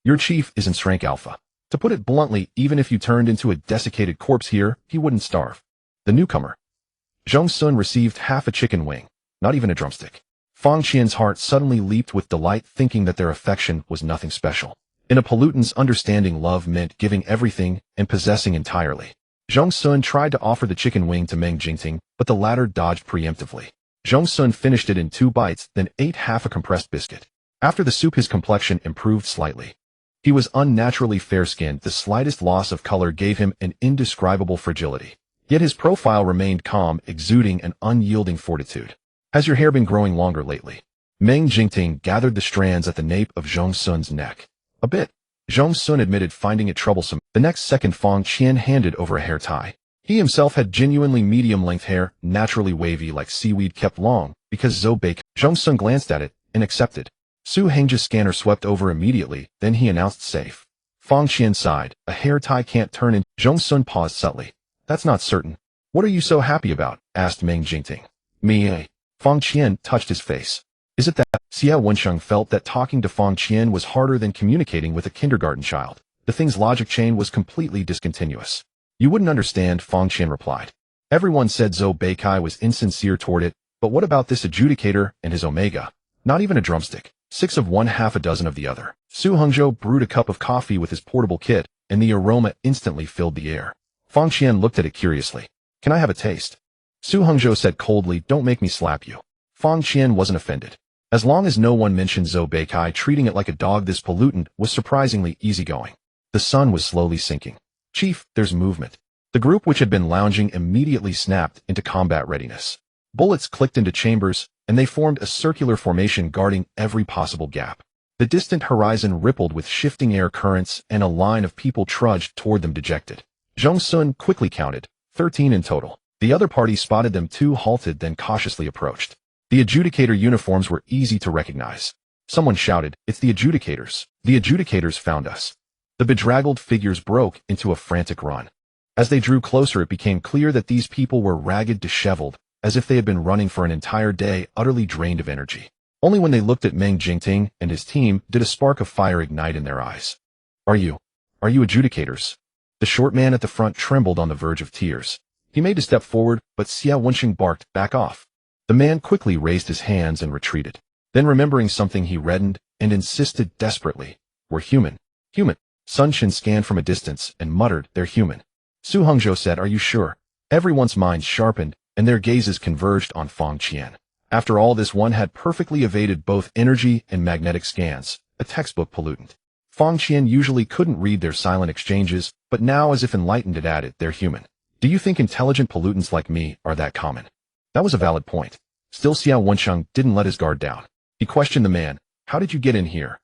Your chief isn't rank alpha. To put it bluntly, even if you turned into a desiccated corpse here, he wouldn't starve." The newcomer. Zhong Xun received half a chicken wing, not even a drumstick. Fang Qian's heart suddenly leaped with delight, thinking that their affection was nothing special. In a pollutant's understanding, love meant giving everything and possessing entirely. Zhong Xun tried to offer the chicken wing to Meng Jingting, but the latter dodged preemptively. Zhong Xun finished it in 2 bites, then ate half a compressed biscuit. After the soup, his complexion improved slightly. He was unnaturally fair-skinned. The slightest loss of color gave him an indescribable fragility. Yet his profile remained calm, exuding an unyielding fortitude. "Has your hair been growing longer lately?" Meng Jingting gathered the strands at the nape of Zhong Xun's neck. "A bit." Zhong Xun admitted, finding it troublesome. The next second, Fang Qian handed over a hair tie. He himself had genuinely medium-length hair, naturally wavy like seaweed kept long, because Zhou Bei. Zhong Xun glanced at it and accepted. Su Hengji's scanner swept over immediately, then he announced safe. Fang Qian sighed. "A hair tie can't turn in..." Zhong Xun paused subtly. "That's not certain. What are you so happy about? Asked Meng Jingting. Me. Fang Qian touched his face. Is it that? Xia Wensheng felt that talking to Fang Qian was harder than communicating with a kindergarten child. The thing's logic chain was completely discontinuous. You wouldn't understand, Fang Qian replied. Everyone said Zhou Beikai was insincere toward it, but what about this adjudicator and his omega? Not even a drumstick. 6 of one, half a dozen of the other. Su Hongzhou brewed a cup of coffee with his portable kit, and the aroma instantly filled the air. Fang Qian looked at it curiously. Can I have a taste? Su Hongzhou said coldly, don't make me slap you. Fang Qian wasn't offended. As long as no one mentioned Zhou Beikai treating it like a dog, this pollutant was surprisingly easygoing. The sun was slowly sinking. Chief, there's movement. The group which had been lounging immediately snapped into combat readiness. Bullets clicked into chambers, and they formed a circular formation guarding every possible gap. The distant horizon rippled with shifting air currents, and a line of people trudged toward them dejected. Zhong Xun quickly counted, 13 in total. The other party spotted them too, halted, then cautiously approached. The adjudicator uniforms were easy to recognize. Someone shouted, it's the adjudicators. The adjudicators found us. The bedraggled figures broke into a frantic run. As they drew closer, it became clear that these people were ragged, disheveled, as if they had been running for an entire day, utterly drained of energy. Only when they looked at Meng Jingting and his team did a spark of fire ignite in their eyes. Are you adjudicators? The short man at the front trembled on the verge of tears. He made a step forward, but Xia Wensheng barked, back off. The man quickly raised his hands and retreated. Then, remembering something, he reddened and insisted desperately, we're human. Human. Sun Shin scanned from a distance and muttered, they're human. Su Hongzhou said, are you sure? Everyone's minds sharpened, and their gazes converged on Fang Qian. After all, this one had perfectly evaded both energy and magnetic scans, a textbook pollutant. Fang Qian usually couldn't read their silent exchanges, but now, as if enlightened, it added, they're human. Do you think intelligent pollutants like me are that common? That was a valid point. Still, Xia Wensheng didn't let his guard down. He questioned the man, how did you get in here?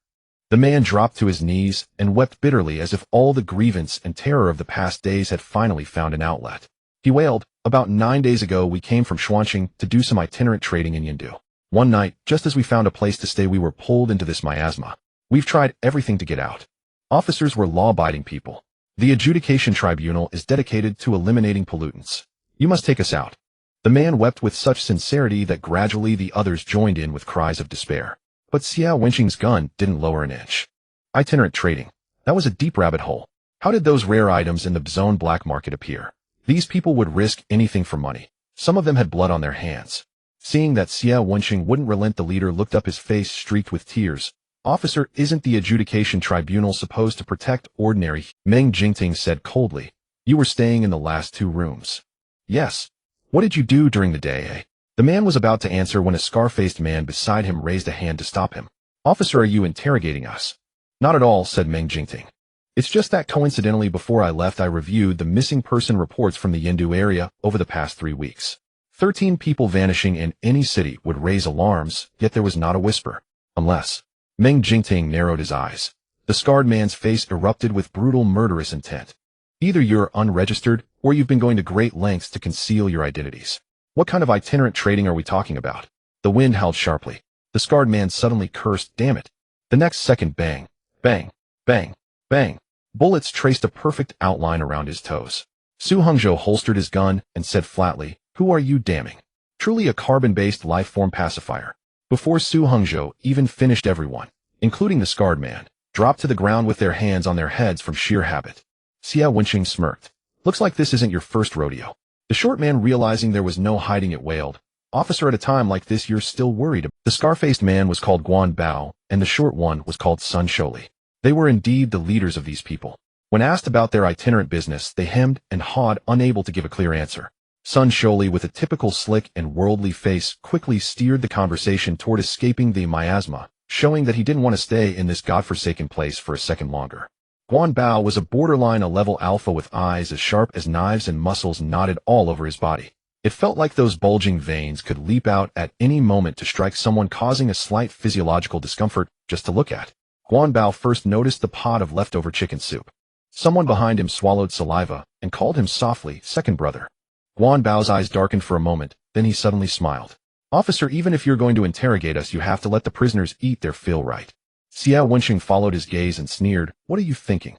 The man dropped to his knees and wept bitterly, as if all the grievance and terror of the past days had finally found an outlet. He wailed, about 9 days ago we came from Xuanqing to do some itinerant trading in Yindu. One night, just as we found a place to stay, we were pulled into this miasma. We've tried everything to get out. Officers were law-abiding people. The adjudication tribunal is dedicated to eliminating pollutants. You must take us out. The man wept with such sincerity that gradually the others joined in with cries of despair. But Xia Wensheng's gun didn't lower an inch. Itinerant trading. That was a deep rabbit hole. How did those rare items in the zone black market appear? These people would risk anything for money. Some of them had blood on their hands. Seeing that Xia Wensheng wouldn't relent, the leader looked up, his face streaked with tears. Officer, isn't the adjudication tribunal supposed to protect ordinary? Meng Jingting said coldly. You were staying in the last 2 rooms. Yes. What did you do during the day? The man was about to answer when a scar-faced man beside him raised a hand to stop him. Officer, are you interrogating us? Not at all, said Meng Jingting. It's just that coincidentally before I left I reviewed the missing person reports from the Yindu area over the past 3 weeks. 13 people vanishing in any city would raise alarms, yet there was not a whisper. Unless... Meng Jingting narrowed his eyes. The scarred man's face erupted with brutal, murderous intent. Either you're unregistered, or you've been going to great lengths to conceal your identities. What kind of itinerant trading are we talking about? The wind howled sharply. The scarred man suddenly cursed, damn it. The next second, bang, bang, bang, bang. Bullets traced a perfect outline around his toes. Su Hongzhou holstered his gun and said flatly, who are you damning? Truly a carbon-based life-form pacifier. Before Su Hongzhou even finished, everyone, including the scarred man, dropped to the ground with their hands on their heads from sheer habit. Xia Wensheng smirked. Looks like this isn't your first rodeo. The short man, realizing there was no hiding it, wailed. Officer, at a time like this you're still worried. The scar-faced man was called Guan Bao, and the short one was called Sun Sholi. They were indeed the leaders of these people. When asked about their itinerant business, they hemmed and hawed, unable to give a clear answer. Sun Sholi, with a typical slick and worldly face, quickly steered the conversation toward escaping the miasma, showing that he didn't want to stay in this godforsaken place for a second longer. Guan Bao was a borderline a level alpha with eyes as sharp as knives and muscles knotted all over his body. It felt like those bulging veins could leap out at any moment to strike someone, causing a slight physiological discomfort just to look at. Guan Bao first noticed the pot of leftover chicken soup. Someone behind him swallowed saliva and called him softly, second brother. Guan Bao's eyes darkened for a moment, then he suddenly smiled. Officer, even if you're going to interrogate us, you have to let the prisoners eat their fill, right? Xia Wensheng followed his gaze and sneered, what are you thinking?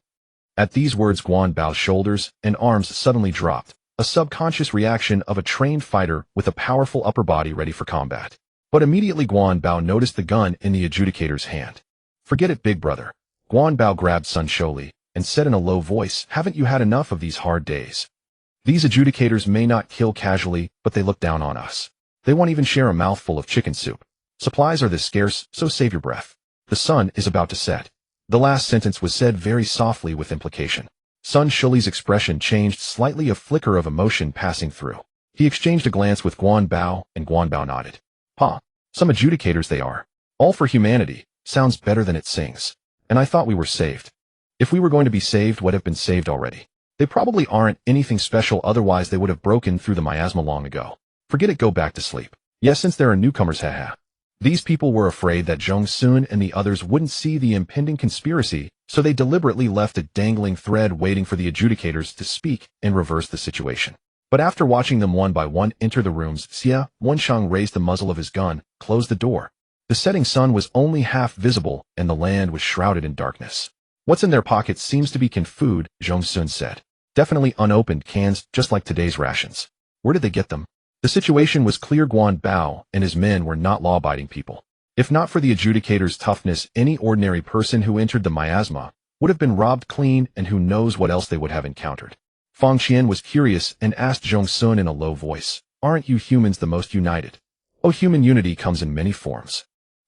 At these words, Guan Bao's shoulders and arms suddenly dropped, a subconscious reaction of a trained fighter with a powerful upper body ready for combat. But immediately Guan Bao noticed the gun in the adjudicator's hand. "Forget it, big brother." Guan Bao grabbed Sun Sholi and said in a low voice, "Haven't you had enough of these hard days? These adjudicators may not kill casually, but they look down on us. They won't even share a mouthful of chicken soup. Supplies are this scarce, so save your breath. The sun is about to set." The last sentence was said very softly with implication. Sun Sholi's expression changed slightly, a flicker of emotion passing through. He exchanged a glance with Guan Bao, and Guan Bao nodded. "Huh, some adjudicators they are. All for humanity. Sounds better than it sings. And I thought we were saved. If we were going to be saved, would have been saved already. They probably aren't anything special, otherwise they would have broken through the miasma long ago. Forget it, go back to sleep. Yes, since there are newcomers, haha." These people were afraid that Zhong Xun and the others wouldn't see the impending conspiracy, so they deliberately left a dangling thread waiting for the adjudicators to speak and reverse the situation. But after watching them one by one enter the rooms, Xia Wenshang raised the muzzle of his gun, closed the door. The setting sun was only half visible, and the land was shrouded in darkness. "What's in their pockets seems to be canned food," Zhong Xun said. "Definitely unopened cans, just like today's rations. Where did they get them?" The situation was clear. Guan Bao and his men were not law-abiding people. If not for the adjudicator's toughness, any ordinary person who entered the miasma would have been robbed clean, and who knows what else they would have encountered. Fang Qian was curious and asked Zhong Xun in a low voice, "Aren't you humans the most united?" "Oh, human unity comes in many forms."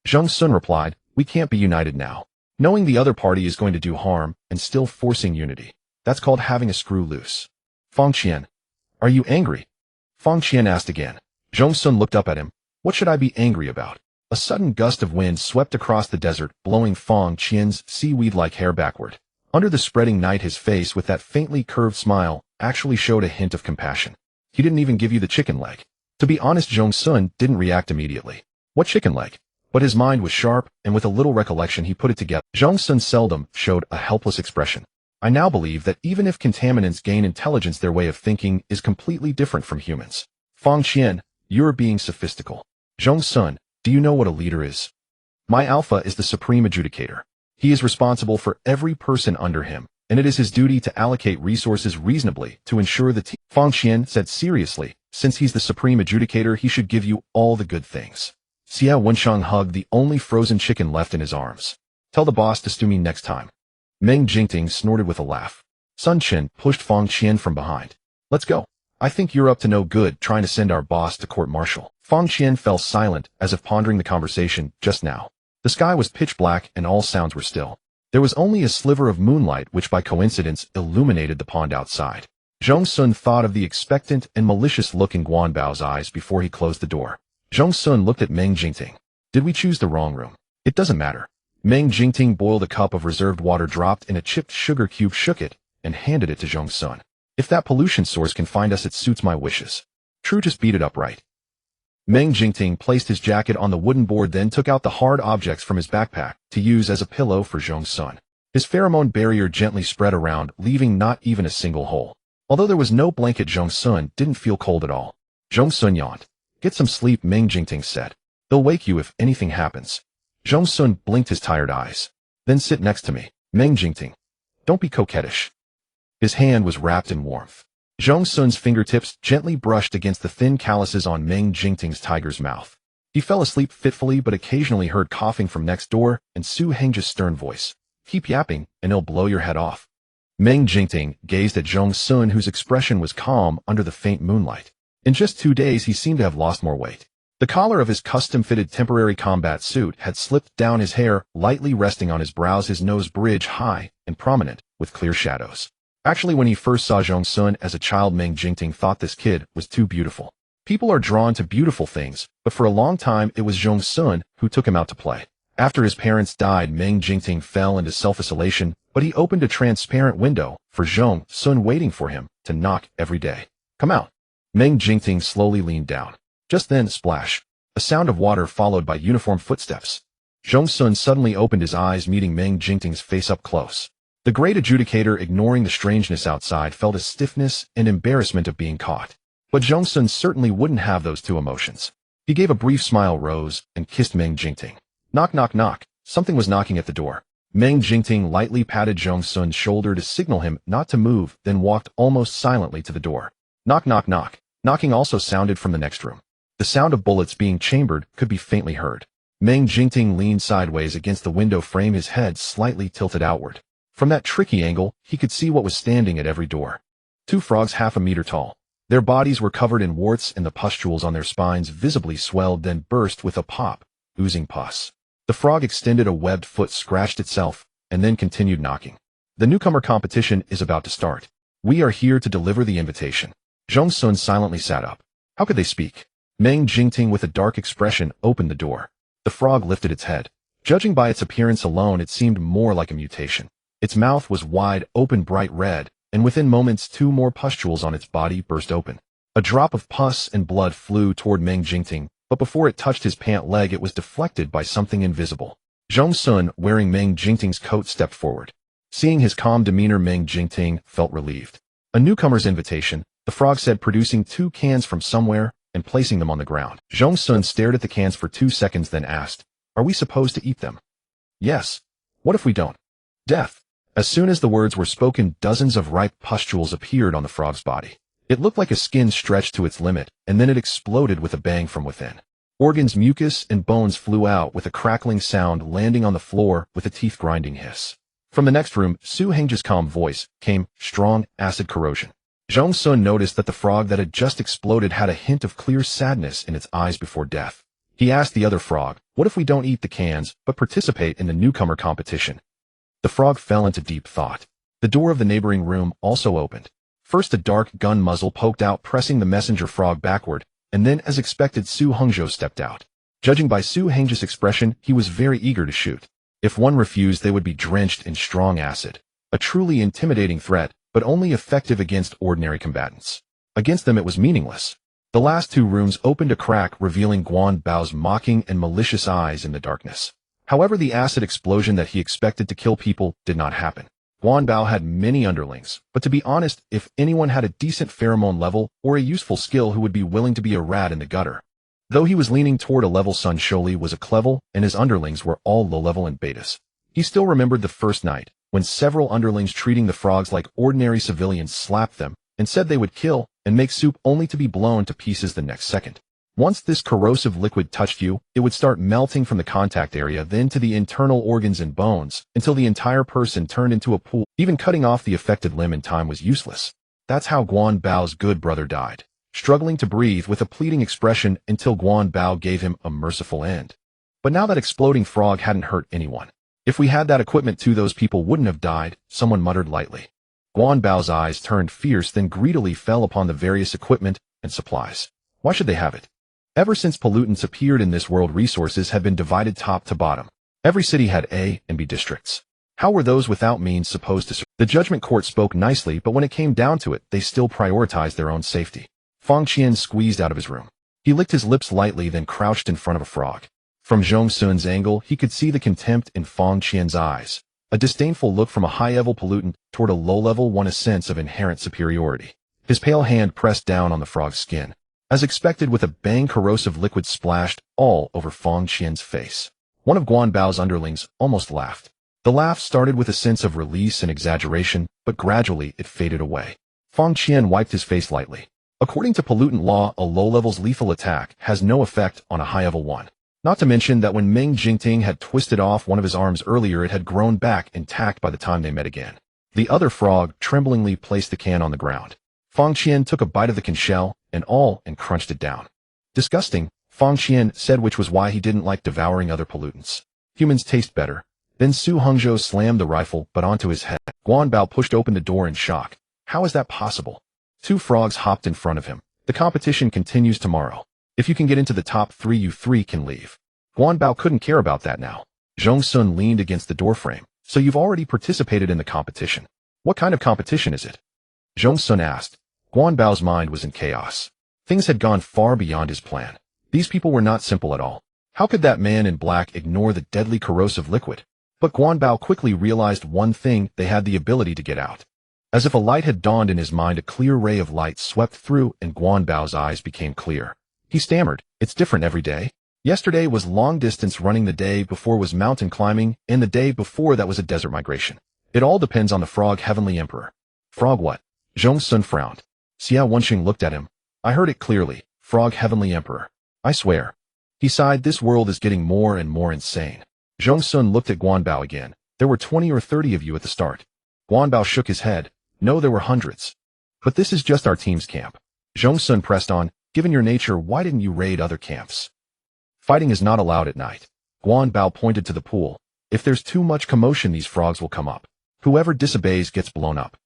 Zhong Xun replied, "We can't be united now. Knowing the other party is going to do harm and still forcing unity. That's called having a screw loose." "Fang Qian, are you angry?" Fang Qian asked again. Zhong Xun looked up at him. "What should I be angry about?" A sudden gust of wind swept across the desert, blowing Fang Qian's seaweed-like hair backward. Under the spreading night, his face, with that faintly curved smile, actually showed a hint of compassion. "He didn't even give you the chicken leg." To be honest, Zhong Xun didn't react immediately. What chicken leg? But his mind was sharp, and with a little recollection he put it together. Zhong Xun seldom showed a helpless expression. "I now believe that even if contaminants gain intelligence, their way of thinking is completely different from humans." "Fang Qian, you're being sophistical." "Zhong Xun, do you know what a leader is?" "My alpha is the supreme adjudicator. He is responsible for every person under him, and it is his duty to allocate resources reasonably to ensure the team." Fang Qian said seriously, "Since he's the supreme adjudicator, he should give you all the good things." Xia Wenshang hugged the only frozen chicken left in his arms. "Tell the boss to stew me next time." Meng Jingting snorted with a laugh. Sun Chen pushed Fang Qian from behind. "Let's go. I think you're up to no good trying to send our boss to court-martial." Fang Qian fell silent, as if pondering the conversation just now. The sky was pitch black and all sounds were still. There was only a sliver of moonlight which by coincidence illuminated the pond outside. Zhong Xun thought of the expectant and malicious look in Guan Bao's eyes before he closed the door. Zhong Xun looked at Meng Jingting. "Did we choose the wrong room?" "It doesn't matter." Meng Jingting boiled a cup of reserved water, dropped in a chipped sugar cube, shook it, and handed it to Zhong Xun. "If that pollution source can find us, it suits my wishes." "True, just beat it up right." Meng Jingting placed his jacket on the wooden board, then took out the hard objects from his backpack to use as a pillow for Zhong Xun. His pheromone barrier gently spread around, leaving not even a single hole. Although there was no blanket, Zhong Xun didn't feel cold at all. Zhong Xun yawned. "Get some sleep," Meng Jingting said. "They'll wake you if anything happens." Zhong Xun blinked his tired eyes. "Then sit next to me." "Meng Jingting, don't be coquettish." His hand was wrapped in warmth. Zhong Xun's fingertips gently brushed against the thin calluses on Meng Jingting's tiger's mouth. He fell asleep fitfully, but occasionally heard coughing from next door and Su Hengji's stern voice. "Keep yapping, and it'll blow your head off." Meng Jingting gazed at Zhong Xun, whose expression was calm under the faint moonlight. In just 2 days, he seemed to have lost more weight. The collar of his custom-fitted temporary combat suit had slipped down, his hair lightly resting on his brows, his nose bridge high and prominent, with clear shadows. Actually, when he first saw Zhong Xun as a child, Meng Jingting thought this kid was too beautiful. People are drawn to beautiful things, but for a long time it was Zhong Xun who took him out to play. After his parents died, Meng Jingting fell into self-isolation, but he opened a transparent window for Zhong Xun waiting for him to knock every day. "Come out." Meng Jingting slowly leaned down. Just then, splash. A sound of water followed by uniform footsteps. Zhong Xun suddenly opened his eyes, meeting Meng Jingting's face up close. The great adjudicator, ignoring the strangeness outside, felt a stiffness and embarrassment of being caught. But Zhong Xun certainly wouldn't have those two emotions. He gave a brief smile, rose, and kissed Meng Jingting. Knock, knock, knock. Something was knocking at the door. Meng Jingting lightly patted Zhong Xun's shoulder to signal him not to move, then walked almost silently to the door. Knock, knock, knock. Knocking also sounded from the next room. The sound of bullets being chambered could be faintly heard. Meng Jingting leaned sideways against the window frame, his head slightly tilted outward. From that tricky angle, he could see what was standing at every door. Two frogs half a meter tall. Their bodies were covered in warts and the pustules on their spines visibly swelled, then burst with a pop, oozing pus. The frog extended a webbed foot, scratched itself, and then continued knocking. The newcomer competition is about to start. We are here to deliver the invitation. Zhong Xun silently sat up. How could they speak? Meng Jingting, with a dark expression, opened the door. The frog lifted its head. Judging by its appearance alone, it seemed more like a mutation. Its mouth was wide open, bright red, and within moments 2 more pustules on its body burst open. A drop of pus and blood flew toward Meng Jingting, but before it touched his pant leg, it was deflected by something invisible. Zhong Xun, wearing Meng Jingting's coat, stepped forward. Seeing his calm demeanor, Meng Jingting felt relieved. A newcomer's invitation, the frog said, producing 2 cans from somewhere and placing them on the ground. Zhong Xun stared at the cans for 2 seconds, then asked, "Are we supposed to eat them?" "Yes." "What if we don't?" "Death." As soon as the words were spoken, dozens of ripe pustules appeared on the frog's body. It looked like a skin stretched to its limit, and then it exploded with a bang from within. Organs, mucus, and bones flew out with a crackling sound, landing on the floor with a teeth-grinding hiss. From the next room, Su Hengji's calm voice came, strong, acid corrosion. Zhong Xun noticed that the frog that had just exploded had a hint of clear sadness in its eyes before death. He asked the other frog, "What if we don't eat the cans, but participate in the newcomer competition?" The frog fell into deep thought. The door of the neighboring room also opened. First a dark gun muzzle poked out, pressing the messenger frog backward, and then, as expected, Su Hengzhou stepped out. Judging by Su Hengji's expression, he was very eager to shoot. If one refused, they would be drenched in strong acid. A truly intimidating threat, but only effective against ordinary combatants. Against them it was meaningless. The last 2 rooms opened a crack, revealing Guan Bao's mocking and malicious eyes in the darkness. However, the acid explosion that he expected to kill people did not happen. Guan Bao had many underlings, but to be honest, if anyone had a decent pheromone level or a useful skill, who would be willing to be a rat in the gutter? Though he was leaning toward a level, Sun Sholi was a clevel, and his underlings were all low-level and betas. He still remembered the first night, when several underlings, treating the frogs like ordinary civilians, slapped them and said they would kill and make soup, only to be blown to pieces the next second. Once this corrosive liquid touched you, it would start melting from the contact area, then to the internal organs and bones, until the entire person turned into a pool. Even cutting off the affected limb in time was useless. That's how Guan Bao's good brother died, struggling to breathe with a pleading expression until Guan Bao gave him a merciful end. But now that exploding frog hadn't hurt anyone. "If we had that equipment too, those people wouldn't have died," someone muttered lightly. Guan Bao's eyes turned fierce, then greedily fell upon the various equipment and supplies. Why should they have it? Ever since pollutants appeared in this world, resources had been divided top to bottom. Every city had A and B districts. How were those without means supposed to survive? The judgment court spoke nicely, but when it came down to it, they still prioritized their own safety. Fang Qian squeezed out of his room. He licked his lips lightly, then crouched in front of a frog. From Zhong Xun's angle, he could see the contempt in Fang Qian's eyes. A disdainful look from a high-level pollutant toward a low-level one, a sense of inherent superiority. His pale hand pressed down on the frog's skin. As expected, with a bang, corrosive liquid splashed all over Fang Qian's face. One of Guan Bao's underlings almost laughed. The laugh started with a sense of release and exaggeration, but gradually it faded away. Fang Qian wiped his face lightly. According to pollutant law, a low-level's lethal attack has no effect on a high-level one. Not to mention that when Meng Jingting had twisted off one of his arms earlier, it had grown back intact by the time they met again. The other frog tremblingly placed the can on the ground. Fang Qian took a bite of the can shell and crunched it down. "Disgusting," Fang Qian said, which was why he didn't like devouring other pollutants. "Humans taste better." Then Su Hengzhou slammed the rifle butt onto his head. Guan Bao pushed open the door in shock. "How is that possible?" 2 frogs hopped in front of him. "The competition continues tomorrow. If you can get into the top 3, you 3 can leave." Guan Bao couldn't care about that now. Zhong Xun leaned against the doorframe. "So you've already participated in the competition. What kind of competition is it?" Zhong Xun asked. Guan Bao's mind was in chaos. Things had gone far beyond his plan. These people were not simple at all. How could that man in black ignore the deadly corrosive liquid? But Guan Bao quickly realized one thing: they had the ability to get out. As if a light had dawned in his mind, a clear ray of light swept through, and Guan Bao's eyes became clear. He stammered, "It's different every day. Yesterday was long distance running, the day before was mountain climbing, and the day before that was a desert migration. It all depends on the frog, Heavenly Emperor." "Frog what?" Zhong Xun frowned. Xia Wenxing looked at him. I heard it clearly. Frog Heavenly Emperor. I swear. He sighed, this world is getting more and more insane. Zhong Xun looked at Guanbao again. There were 20 or 30 of you at the start. Guanbao shook his head. No, there were hundreds. But this is just our team's camp. Zhong Xun pressed on. Given your nature, why didn't you raid other camps? Fighting is not allowed at night. Guanbao pointed to the pool. If there's too much commotion, these frogs will come up. Whoever disobeys gets blown up.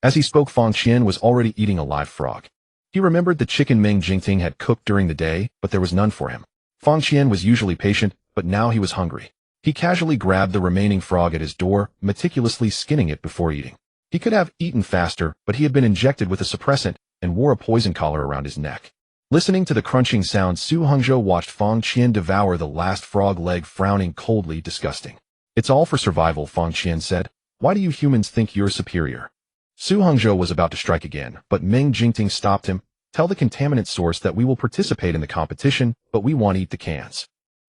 As he spoke, Fang Qian was already eating a live frog. He remembered the chicken Meng Jingting had cooked during the day, but there was none for him. Fang Qian was usually patient, but now he was hungry. He casually grabbed the remaining frog at his door, meticulously skinning it before eating. He could have eaten faster, but he had been injected with a suppressant and wore a poison collar around his neck. Listening to the crunching sound, Su Hongzhou watched Fang Qian devour the last frog leg, frowning coldly, disgusting. It's all for survival, Fang Qian said. Why do you humans think you're superior? Su Hongzhou was about to strike again, but Meng Jingting stopped him. Tell the contaminant source that we will participate in the competition, but we want to eat the cans.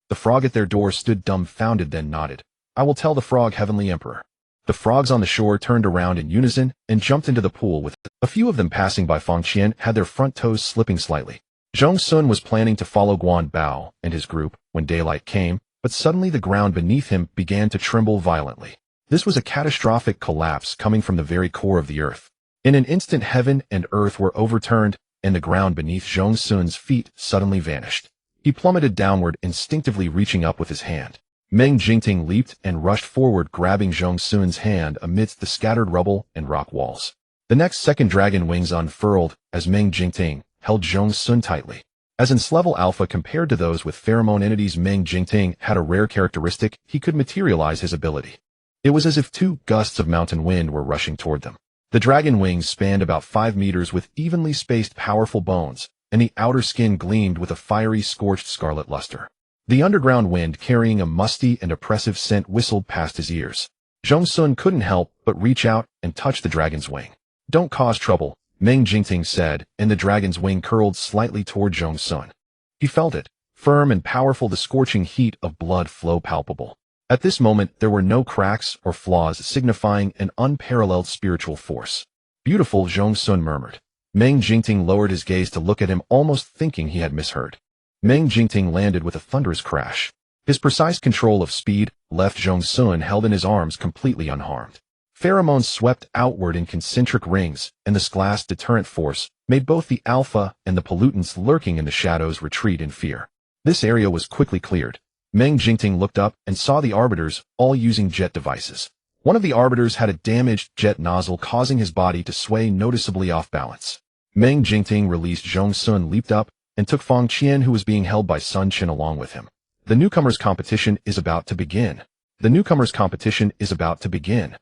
The frog at their door stood dumbfounded, then nodded. I will tell the Frog Heavenly Emperor. The frogs on the shore turned around in unison and jumped into the pool with a few of them passing by. Fang Qian had their front toes slipping slightly. Zhong Xun was planning to follow Guanbao and his group when daylight came, but suddenly the ground beneath him began to tremble violently. This was a catastrophic collapse coming from the very core of the earth. In an instant, heaven and earth were overturned, and the ground beneath Zhong Xun's feet suddenly vanished. He plummeted downward, instinctively reaching up with his hand. Meng Jingting leaped and rushed forward, grabbing Zhong Xun's hand amidst the scattered rubble and rock walls. The next second, dragon wings unfurled as Meng Jingting held Zhong Xun tightly. As in level alpha compared to those with pheromone entities, Meng Jingting had a rare characteristic: he could materialize his ability. It was as if two gusts of mountain wind were rushing toward them. The dragon wings spanned about 5 meters with evenly spaced powerful bones, and the outer skin gleamed with a fiery, scorched scarlet luster. The underground wind, carrying a musty and oppressive scent, whistled past his ears. Zhong Xun couldn't help but reach out and touch the dragon's wing. Don't cause trouble, Meng Jingting said, and the dragon's wing curled slightly toward Zhong Xun. He felt it, firm and powerful, the scorching heat of blood flow palpable. At this moment, there were no cracks or flaws, signifying an unparalleled spiritual force. Beautiful, Zhong Xun murmured. Meng Jingting lowered his gaze to look at him, almost thinking he had misheard. Meng Jingting landed with a thunderous crash. His precise control of speed left Zhong Xun held in his arms completely unharmed. Pheromones swept outward in concentric rings, and this glass deterrent force made both the alpha and the pollutants lurking in the shadows retreat in fear. This area was quickly cleared. Meng Jingting looked up and saw the arbiters, all using jet devices. One of the arbiters had a damaged jet nozzle, causing his body to sway noticeably off balance. Meng Jingting released Zhong Xun, leaped up, and took Fang Qian, who was being held by Sun Chen, along with him. The newcomers' competition is about to begin. The newcomers' competition is about to begin.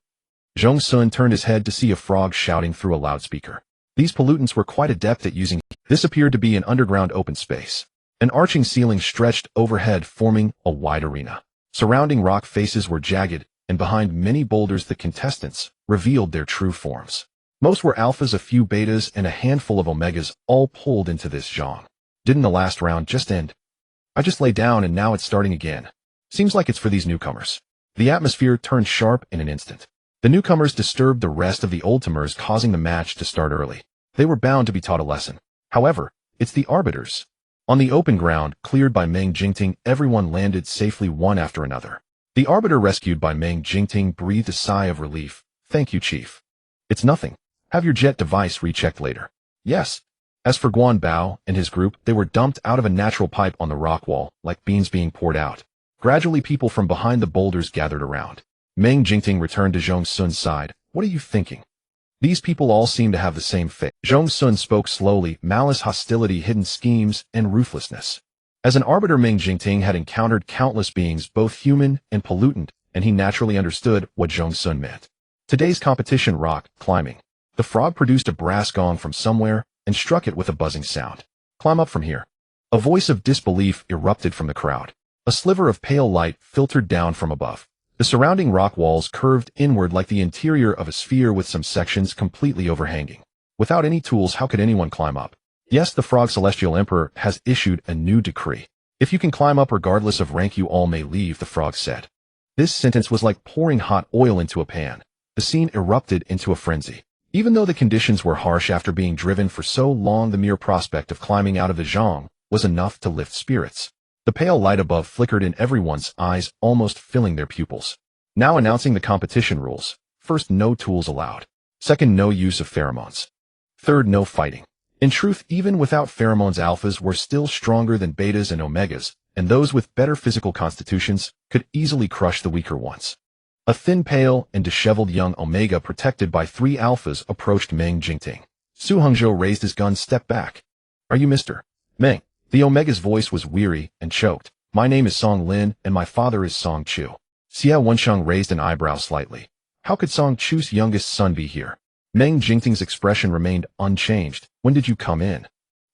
Zhong Xun turned his head to see a frog shouting through a loudspeaker. These pollutants were quite adept at using. This appeared to be an underground open space. An arching ceiling stretched overhead, forming a wide arena. Surrounding rock faces were jagged, and behind many boulders the contestants revealed their true forms. Most were alphas, a few betas, and a handful of omegas, all pulled into this zhong. Didn't the last round just end? I just lay down and now it's starting again. Seems like it's for these newcomers. The atmosphere turned sharp in an instant. The newcomers disturbed the rest of the oldtimers, causing the match to start early. They were bound to be taught a lesson. However, it's the arbiters. On the open ground, cleared by Meng Jingting, everyone landed safely one after another. The arbiter rescued by Meng Jingting breathed a sigh of relief. Thank you, Chief. It's nothing. Have your jet device rechecked later. Yes. As for Guanbao and his group, they were dumped out of a natural pipe on the rock wall, like beans being poured out. Gradually, people from behind the boulders gathered around. Meng Jingting returned to Zhong Xun's side. What are you thinking? These people all seem to have the same fate. Zhong Xun spoke slowly: malice, hostility, hidden schemes, and ruthlessness. As an arbiter, Meng Jingting had encountered countless beings, both human and pollutant, and he naturally understood what Zhong Xun meant. Today's competition: rock climbing. The frog produced a brass gong from somewhere and struck it with a buzzing sound. Climb up from here. A voice of disbelief erupted from the crowd. A sliver of pale light filtered down from above. The surrounding rock walls curved inward like the interior of a sphere, with some sections completely overhanging. Without any tools, how could anyone climb up? Yes, the Frog Celestial Emperor has issued a new decree. If you can climb up regardless of rank, you all may leave, the frog said. This sentence was like pouring hot oil into a pan. The scene erupted into a frenzy. Even though the conditions were harsh after being driven for so long, the mere prospect of climbing out of the zhong was enough to lift spirits. The pale light above flickered in everyone's eyes, almost filling their pupils. Now announcing the competition rules. First, no tools allowed. Second, no use of pheromones. Third, no fighting. In truth, even without pheromones, alphas were still stronger than betas and omegas, and those with better physical constitutions could easily crush the weaker ones. A thin, pale, and disheveled young omega protected by 3 alphas approached Meng Jingting. Su Hongzhou raised his gun, stepped back. Are you Mr. Meng? The omega's voice was weary and choked. My name is Song Lin, and my father is Song Chu. Xia Wensheng raised an eyebrow slightly. How could Song Chu's youngest son be here? Meng Jingting's expression remained unchanged. When did you come in?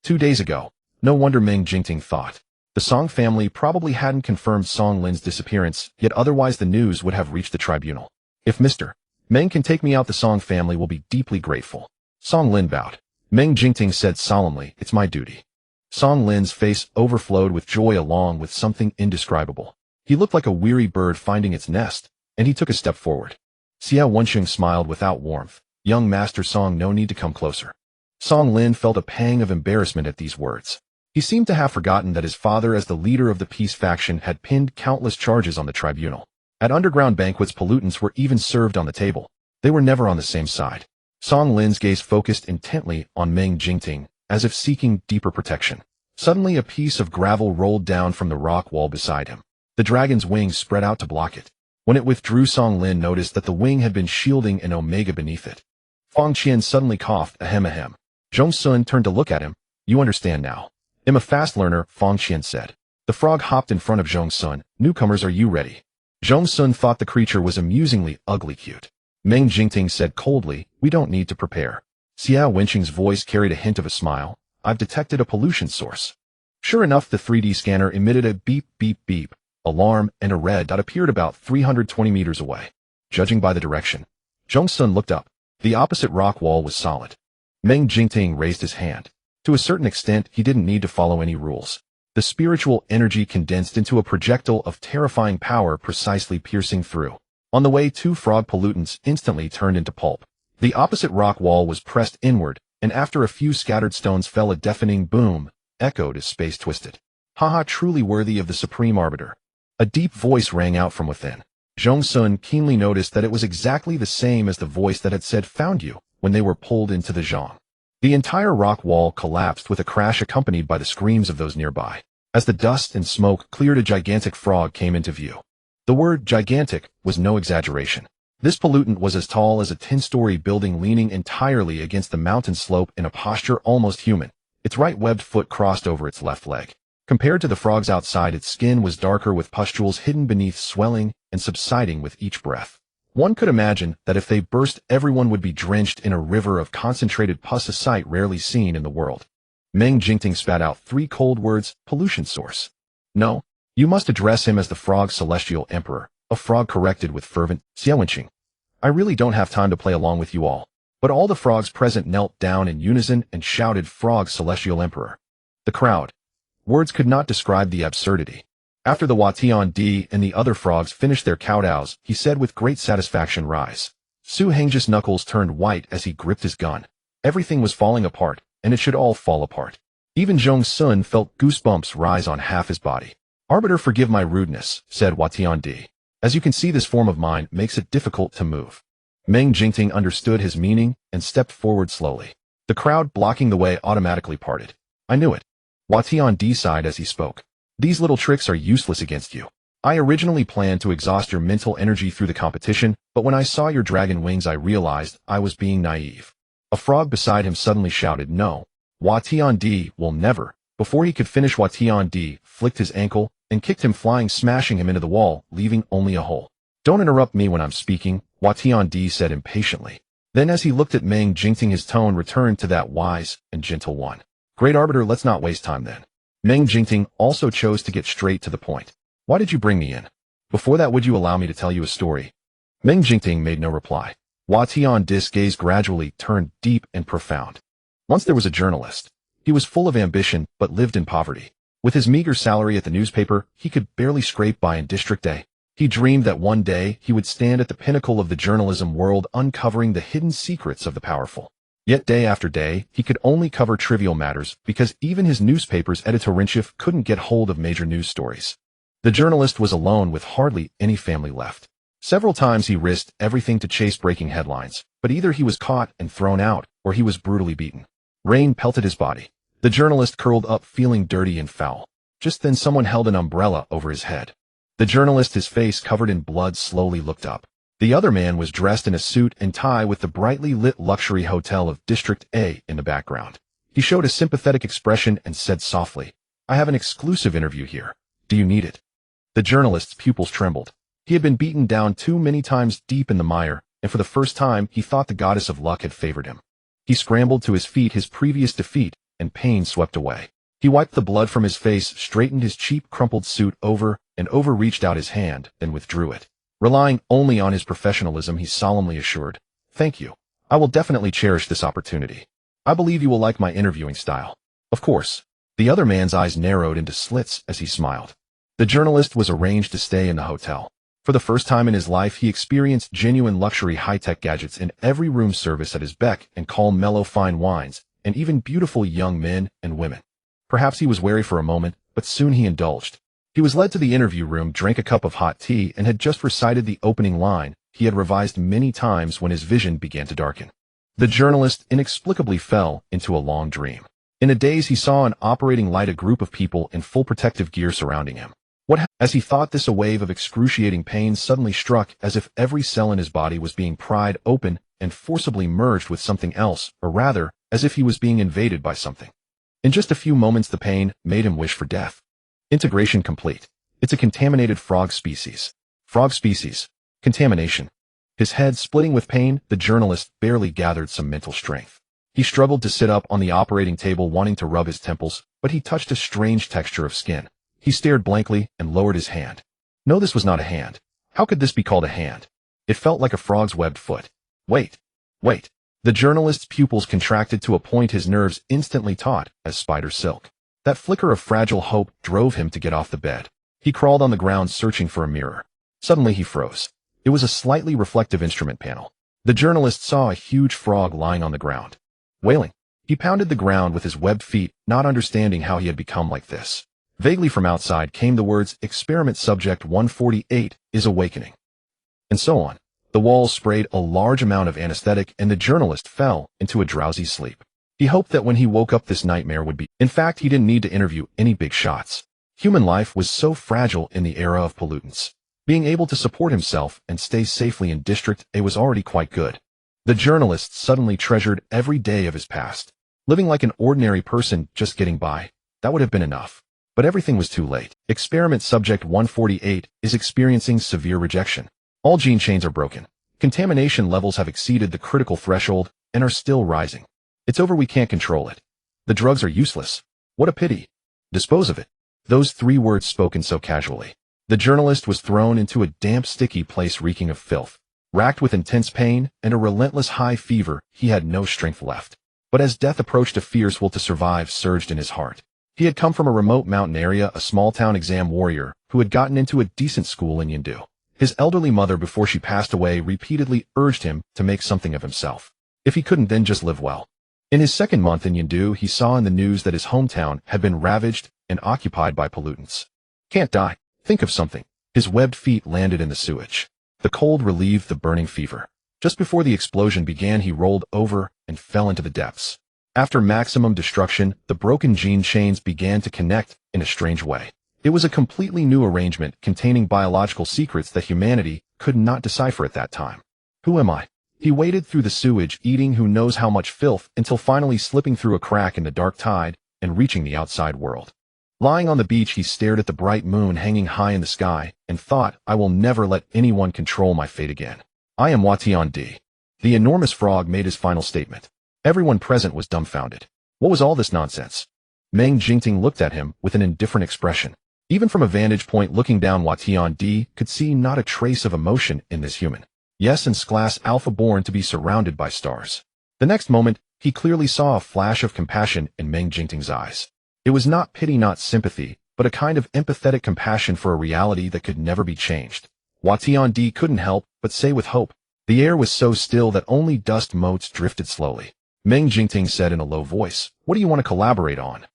2 days ago. No wonder, Meng Jingting thought. The Song family probably hadn't confirmed Song Lin's disappearance, yet otherwise the news would have reached the tribunal. If Mr. Meng can take me out, the Song family will be deeply grateful. Song Lin bowed. Meng Jingting said solemnly, it's my duty. Song Lin's face overflowed with joy along with something indescribable. He looked like a weary bird finding its nest, and he took a step forward. Xia Wensheng smiled without warmth. Young Master Song, no need to come closer. Song Lin felt a pang of embarrassment at these words. He seemed to have forgotten that his father, as the leader of the peace faction, had pinned countless charges on the tribunal. At underground banquets, pollutants were even served on the table. They were never on the same side. Song Lin's gaze focused intently on Meng Jingting, as if seeking deeper protection. Suddenly, a piece of gravel rolled down from the rock wall beside him. The dragon's wings spread out to block it. When it withdrew, Song Lin noticed that the wing had been shielding an omega beneath it. Fang Qian suddenly coughed, ahem ahem. Zhong Xun turned to look at him. You understand now. I'm a fast learner, Fang Qian said. The frog hopped in front of Zhong Xun. Newcomers, are you ready? Zhong Xun thought the creature was amusingly ugly cute. Meng Jingting said coldly, we don't need to prepare. Xia Wensheng's voice carried a hint of a smile. I've detected a pollution source. Sure enough, the 3D scanner emitted a beep beep beep alarm, and a red dot appeared about 320 meters away. Judging by the direction, Zhong Xun looked up. The opposite rock wall was solid. Meng Jingting raised his hand. To a certain extent, he didn't need to follow any rules. The spiritual energy condensed into a projectile of terrifying power, precisely piercing through. On the way, 2 frog pollutants instantly turned into pulp. The opposite rock wall was pressed inward, and after a few scattered stones fell, a deafening boom echoed as space twisted. Haha, truly worthy of the Supreme Arbiter. A deep voice rang out from within. Zhong Xun keenly noticed that it was exactly the same as the voice that had said found you when they were pulled into the zhong. The entire rock wall collapsed with a crash, accompanied by the screams of those nearby. As the dust and smoke cleared, a gigantic frog came into view. The word gigantic was no exaggeration. This pollutant was as tall as a 10-story building, leaning entirely against the mountain slope in a posture almost human. Its right webbed foot crossed over its left leg. Compared to the frogs outside, its skin was darker, with pustules hidden beneath, swelling and subsiding with each breath. One could imagine that if they burst, everyone would be drenched in a river of concentrated pus, a sight rarely seen in the world. Meng Jingting spat out 3 cold words, pollution source. No, you must address him as the Frog Celestial Emperor. A frog corrected with fervent Xiaowenqing. I really don't have time to play along with you all. But all the frogs present knelt down in unison and shouted, Frog Celestial Emperor. The crowd. Words could not describe the absurdity. After the Watian Di and the other frogs finished their kowtows, he said with great satisfaction, rise. Su Hengji's knuckles turned white as he gripped his gun. Everything was falling apart, and it should all fall apart. Even Zhong Xun felt goosebumps rise on half his body. Arbiter, forgive my rudeness, said Watian Di. As you can see, this form of mine makes it difficult to move. Meng Jingting understood his meaning and stepped forward slowly. The crowd blocking the way automatically parted. I knew it. Watian Di sighed as he spoke. These little tricks are useless against you. I originally planned to exhaust your mental energy through the competition, but when I saw your dragon wings, I realized I was being naive. A frog beside him suddenly shouted, no. Watian Di will never. Before he could finish, Watian Di flicked his ankle and kicked him flying, smashing him into the wall, leaving only a hole. Don't interrupt me when I'm speaking, Watian Di said impatiently. Then as he looked at Meng Jingting, his tone returned to that wise and gentle one. Great Arbiter, let's not waste time then. Meng Jingting also chose to get straight to the point. Why did you bring me in? Before that, would you allow me to tell you a story? Meng Jingting made no reply. Watian Di's gaze gradually turned deep and profound. Once there was a journalist. He was full of ambition, but lived in poverty. With his meager salary at the newspaper, he could barely scrape by in District A. He dreamed that one day he would stand at the pinnacle of the journalism world, uncovering the hidden secrets of the powerful. Yet day after day, he could only cover trivial matters because even his newspaper's editor-in-chief couldn't get hold of major news stories. The journalist was alone with hardly any family left. Several times he risked everything to chase breaking headlines, but either he was caught and thrown out, or he was brutally beaten. Rain pelted his body. The journalist curled up feeling dirty and foul. Just then someone held an umbrella over his head. The journalist, his face covered in blood, slowly looked up. The other man was dressed in a suit and tie with the brightly lit luxury hotel of District A in the background. He showed a sympathetic expression and said softly, "I have an exclusive interview here. Do you need it?" The journalist's pupils trembled. He had been beaten down too many times deep in the mire, and for the first time he thought the goddess of luck had favored him. He scrambled to his feet, his previous defeat and pain swept away. He wiped the blood from his face, straightened his cheap, crumpled suit over and over, reached out his hand, then withdrew it. Relying only on his professionalism, he solemnly assured, "Thank you. I will definitely cherish this opportunity. I believe you will like my interviewing style." "Of course." The other man's eyes narrowed into slits as he smiled. The journalist was arranged to stay in the hotel. For the first time in his life, he experienced genuine luxury, high-tech gadgets in every room service at his beck and call, mellow fine wines, and even beautiful young men and women. Perhaps he was wary for a moment, but soon he indulged. He was led to the interview room, drank a cup of hot tea, and had just recited the opening line he had revised many times when his vision began to darken. The journalist inexplicably fell into a long dream. In a daze, he saw an operating light, a group of people in full protective gear surrounding him. As he thought this, a wave of excruciating pain suddenly struck, as if every cell in his body was being pried open and forcibly merged with something else, or rather, as if he was being invaded by something. In just a few moments, the pain made him wish for death. Integration complete. It's a contaminated frog species. Frog species. Contamination. His head splitting with pain, the journalist barely gathered some mental strength. He struggled to sit up on the operating table, wanting to rub his temples, but he touched a strange texture of skin. He stared blankly and lowered his hand. No, this was not a hand. How could this be called a hand? It felt like a frog's webbed foot. Wait. The journalist's pupils contracted to a point his nerves instantly taut as spider silk. That flicker of fragile hope drove him to get off the bed. He crawled on the ground, searching for a mirror. Suddenly he froze. It was a slightly reflective instrument panel. The journalist saw a huge frog lying on the ground, wailing. He pounded the ground with his webbed feet, not understanding how he had become like this. Vaguely from outside came the words, "Experiment Subject 148 is awakening." And so on. The walls sprayed a large amount of anesthetic, and the journalist fell into a drowsy sleep. He hoped that when he woke up, this nightmare would be. In fact, he didn't need to interview any big shots. Human life was so fragile in the era of pollutants. Being able to support himself and stay safely in District A was already quite good. The journalist suddenly treasured every day of his past. Living like an ordinary person, just getting by. That would have been enough. But everything was too late. Experiment Subject 148 is experiencing severe rejection. All gene chains are broken. Contamination levels have exceeded the critical threshold and are still rising. It's over, we can't control it. The drugs are useless. What a pity. Dispose of it. Those 3 words spoken so casually. The journalist was thrown into a damp, sticky place reeking of filth. Racked with intense pain and a relentless high fever, he had no strength left. But as death approached, a fierce will to survive surged in his heart. He had come from a remote mountain area, a small-town exam warrior who had gotten into a decent school in Yindu. His elderly mother, before she passed away, repeatedly urged him to make something of himself. If he couldn't, then just live well. In his second month in Yindu, he saw in the news that his hometown had been ravaged and occupied by pollutants. Can't die. Think of something. His webbed feet landed in the sewage. The cold relieved the burning fever. Just before the explosion began, he rolled over and fell into the depths. After maximum destruction, the broken gene chains began to connect in a strange way. It was a completely new arrangement containing biological secrets that humanity could not decipher at that time. Who am I? He waded through the sewage, eating who knows how much filth, until finally slipping through a crack in the dark tide and reaching the outside world. Lying on the beach, he stared at the bright moon hanging high in the sky and thought, I will never let anyone control my fate again. I am Watian. The enormous frog made his final statement. Everyone present was dumbfounded. What was all this nonsense? Meng Jingting looked at him with an indifferent expression. Even from a vantage point looking down, Watian could see not a trace of emotion in this human. Yes, and class Alpha, born to be surrounded by stars. The next moment, he clearly saw a flash of compassion in Meng Jingting's eyes. It was not pity, not sympathy, but a kind of empathetic compassion for a reality that could never be changed. Watian couldn't help but say with hope. The air was so still that only dust motes drifted slowly. Meng Jingting said in a low voice, "What do you want to collaborate on?"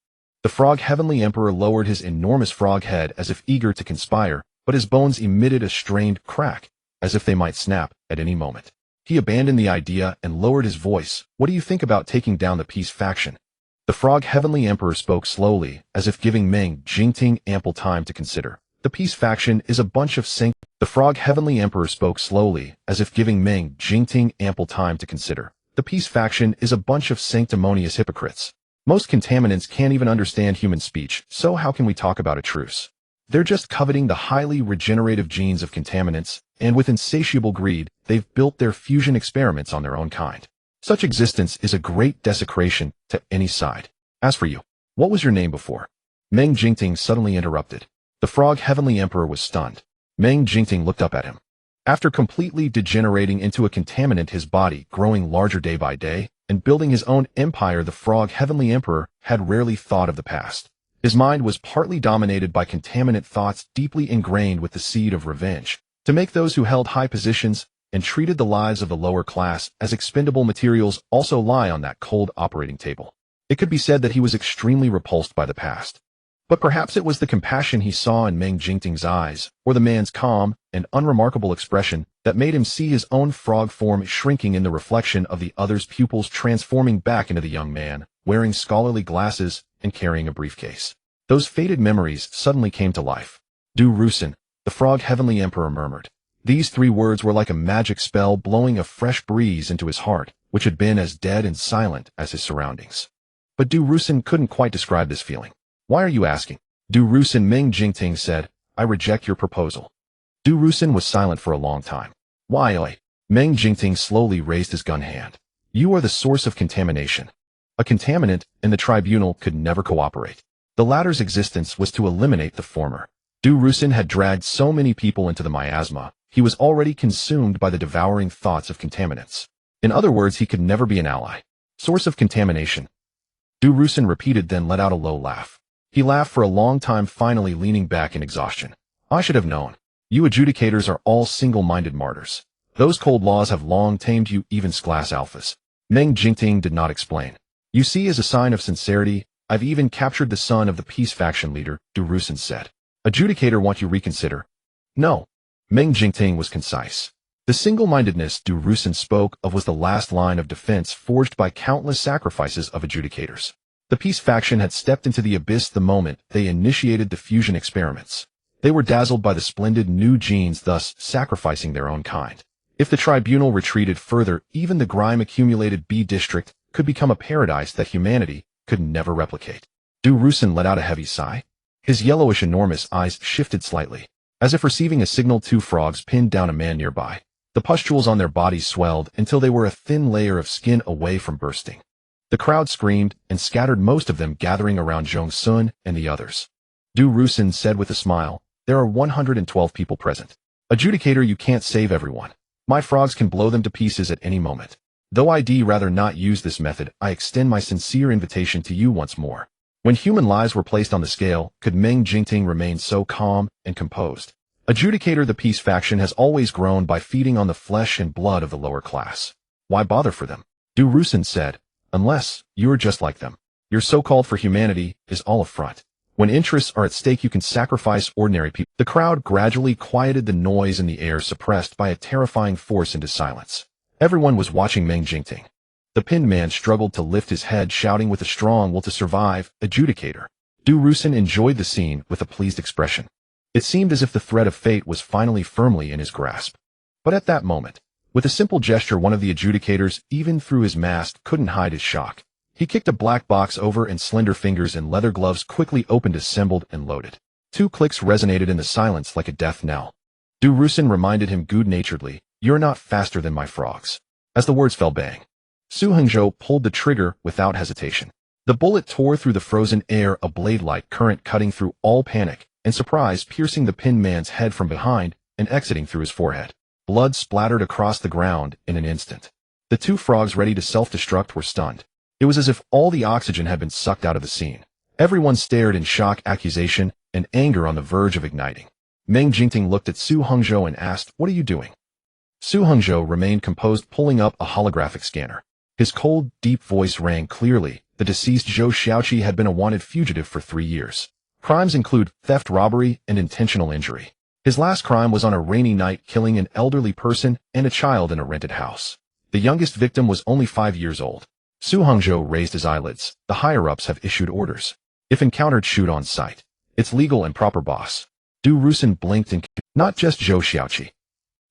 The Frog Heavenly Emperor lowered his enormous frog head as if eager to conspire, but his bones emitted a strained crack, as if they might snap at any moment. He abandoned the idea and lowered his voice. "What do you think about taking down the Peace faction?" The Frog Heavenly Emperor spoke slowly, as if giving Meng Jingting ample time to consider. The Peace faction is a bunch of The Frog Heavenly Emperor spoke slowly, as if giving Meng Jingting ample time to consider. The Peace faction is a bunch of sanctimonious hypocrites. Most contaminants can't even understand human speech, so how can we talk about a truce? They're just coveting the highly regenerative genes of contaminants, and with insatiable greed, they've built their fusion experiments on their own kind. Such existence is a great desecration to any side. As for you, what was your name before? Meng Jingting suddenly interrupted. The Frog Heavenly Emperor was stunned. Meng Jingting looked up at him. After completely degenerating into a contaminant, his body growing larger day by day, and building his own empire, the Frog Heavenly Emperor had rarely thought of the past. His mind was partly dominated by contaminant thoughts deeply ingrained with the seed of revenge, to make those who held high positions and treated the lives of the lower class as expendable materials also lie on that cold operating table. It could be said that he was extremely repulsed by the past. But perhaps it was the compassion he saw in Meng Jingting's eyes, or the man's calm and unremarkable expression, that made him see his own frog form shrinking in the reflection of the other's pupils, transforming back into the young man, wearing scholarly glasses and carrying a briefcase. Those faded memories suddenly came to life. Du Rusin, the Frog Heavenly Emperor murmured. These 3 words were like a magic spell blowing a fresh breeze into his heart, which had been as dead and silent as his surroundings. But Du Rusin couldn't quite describe this feeling. "Why are you asking?" Du Rusin, Meng Jingting said. "I reject your proposal." Du Rusin was silent for a long time. "Why?" Meng Jingting slowly raised his gun hand. "You are the source of contamination. A contaminant and the tribunal could never cooperate. The latter's existence was to eliminate the former. Du Rusin had dragged so many people into the miasma, he was already consumed by the devouring thoughts of contaminants. In other words, he could never be an ally. Source of contamination." Du Rusin repeated, then let out a low laugh. He laughed for a long time, finally leaning back in exhaustion. "I should have known. You adjudicators are all single-minded martyrs. Those cold laws have long tamed you, even class alphas." Meng Jingting did not explain. "You see, as a sign of sincerity, I've even captured the son of the Peace faction leader," Du Rusin said. "Adjudicator, want you reconsider?" "No." Meng Jingting was concise. The single-mindedness Du Rusin spoke of was the last line of defense forged by countless sacrifices of adjudicators. The Peace faction had stepped into the abyss the moment they initiated the fusion experiments. They were dazzled by the splendid new genes, thus sacrificing their own kind. If the tribunal retreated further, even the grime-accumulated B district could become a paradise that humanity could never replicate. Du Rusin let out a heavy sigh. His yellowish enormous eyes shifted slightly, as if receiving a signal. 2 frogs pinned down a man nearby. The pustules on their bodies swelled until they were a thin layer of skin away from bursting. The crowd screamed and scattered, most of them gathering around Zhong Xun and the others. Du Rusin said with a smile, "There are 112 people present. Adjudicator, you can't save everyone. My frogs can blow them to pieces at any moment. Though I'd rather not use this method, I extend my sincere invitation to you once more." When human lives were placed on the scale, could Meng Jingting remain so calm and composed? Adjudicator, the Peace faction has always grown by feeding on the flesh and blood of the lower class. Why bother for them? Du Rusin said. Unless you're just like them. Your so-called for humanity is all a front. When interests are at stake, you can sacrifice ordinary people. The crowd gradually quieted, the noise in the air suppressed by a terrifying force into silence. Everyone was watching Meng Jingting. The pinned man struggled to lift his head, shouting with a strong will to survive, "Adjudicator." Du Rusin enjoyed the scene with a pleased expression. It seemed as if the thread of fate was finally firmly in his grasp. But at that moment, with a simple gesture, one of the adjudicators, even through his mask, couldn't hide his shock. He kicked a black box over, and slender fingers in leather gloves quickly opened, assembled, and loaded. 2 clicks resonated in the silence like a death knell. Du Rusin reminded him good-naturedly, "You're not faster than my frogs." As the words fell, bang. Su Hengzhou pulled the trigger without hesitation. The bullet tore through the frozen air, a blade-like current cutting through all panic and surprise, piercing the pinned man's head from behind and exiting through his forehead. Blood splattered across the ground in an instant. The 2 frogs, ready to self-destruct, were stunned. It was as if all the oxygen had been sucked out of the scene. Everyone stared in shock, accusation, and anger on the verge of igniting. Meng Jingting looked at Su Hongzhou and asked, "What are you doing?" Su Hongzhou remained composed, pulling up a holographic scanner. His cold, deep voice rang clearly. The deceased Zhou Xiaoqi had been a wanted fugitive for 3 years. Crimes include theft, robbery, and intentional injury. His last crime was on a rainy night, killing an elderly person and a child in a rented house. The youngest victim was only 5 years old. Su Hongzhou raised his eyelids. The higher-ups have issued orders. If encountered, shoot on sight. It's legal and proper, boss. Du Rusin blinked and not just Zhou Xiaoqi.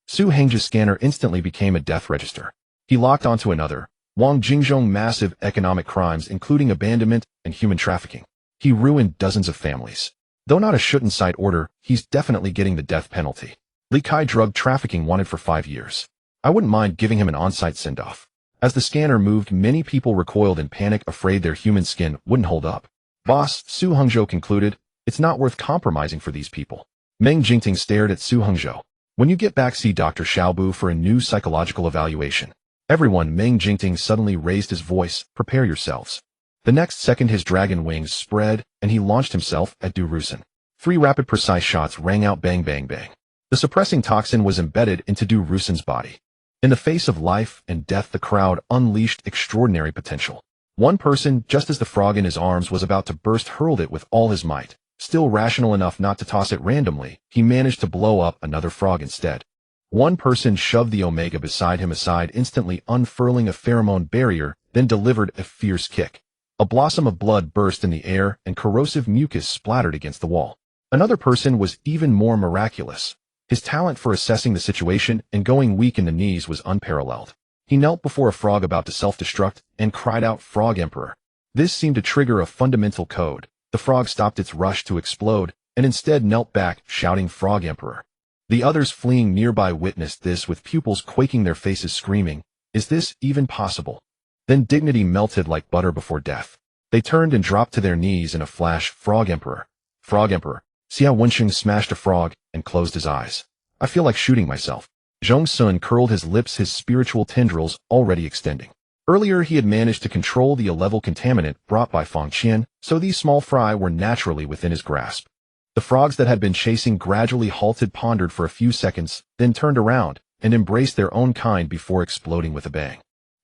Su Hongzhou's scanner instantly became a death register. He locked onto another. Wang Jingzhong, massive economic crimes including abandonment and human trafficking. He ruined dozens of families. Though not a shoot-on-sight order, he's definitely getting the death penalty. Li Kai, drug trafficking, wanted for 5 years. I wouldn't mind giving him an on-site send-off. As the scanner moved, many people recoiled in panic, afraid their human skin wouldn't hold up. Boss, Su Hongzhou concluded, it's not worth compromising for these people. Meng Jingting stared at Su Hongzhou. When you get back, see Dr. Xiaobu for a new psychological evaluation. Everyone, Meng Jingting suddenly raised his voice, prepare yourselves. The next second his dragon wings spread, and he launched himself at Du Rusin. 3 rapid precise shots rang out, bang bang bang. The suppressing toxin was embedded into Du Rusin's body. In the face of life and death, the crowd unleashed extraordinary potential. One person, just as the frog in his arms was about to burst, hurled it with all his might. Still rational enough not to toss it randomly, he managed to blow up another frog instead. One person shoved the Omega beside him aside, instantly unfurling a pheromone barrier, then delivered a fierce kick. A blossom of blood burst in the air, and corrosive mucus splattered against the wall. Another person was even more miraculous. His talent for assessing the situation and going weak in the knees was unparalleled. He knelt before a frog about to self-destruct and cried out, "Frog Emperor." This seemed to trigger a fundamental code. The frog stopped its rush to explode and instead knelt back, shouting, "Frog Emperor." The others fleeing nearby witnessed this with pupils quaking, their faces screaming, "Is this even possible?" Then dignity melted like butter before death. They turned and dropped to their knees in a flash. "Frog Emperor. Frog Emperor." Xia Wensheng smashed a frog and closed his eyes. "I feel like shooting myself." Zhong Xun curled his lips, his spiritual tendrils already extending. Earlier he had managed to control the A-level contaminant brought by Fang Qian, so these small fry were naturally within his grasp. The frogs that had been chasing gradually halted, pondered for a few seconds, then turned around and embraced their own kind before exploding with a bang.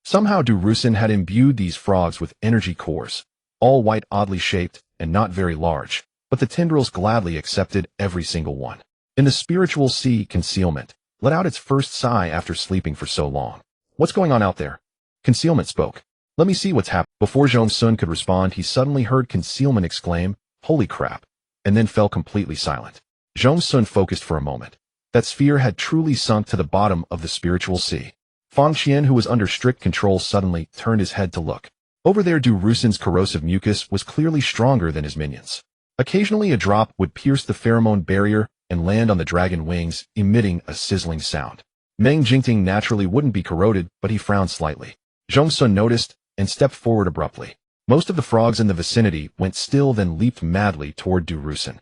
Somehow Du Rusin had imbued these frogs with energy cores, all white, oddly shaped, and not very large, but the tendrils gladly accepted every single one. In the spiritual sea, concealment let out its first sigh after sleeping for so long. "What's going on out there?" Concealment spoke. "Let me see what's happened." Before Zhong Xun could respond, he suddenly heard concealment exclaim, "Holy crap," and then fell completely silent. Zhong Xun focused for a moment. That sphere had truly sunk to the bottom of the spiritual sea. Fang Qian, who was under strict control, suddenly turned his head to look. Over there, Du Rusin's corrosive mucus was clearly stronger than his minions. Occasionally a drop would pierce the pheromone barrier and land on the dragon wings, emitting a sizzling sound. Meng Jingting naturally wouldn't be corroded, but he frowned slightly. Zhong Xun noticed and stepped forward abruptly. Most of the frogs in the vicinity went still, then leaped madly toward Du Rusin.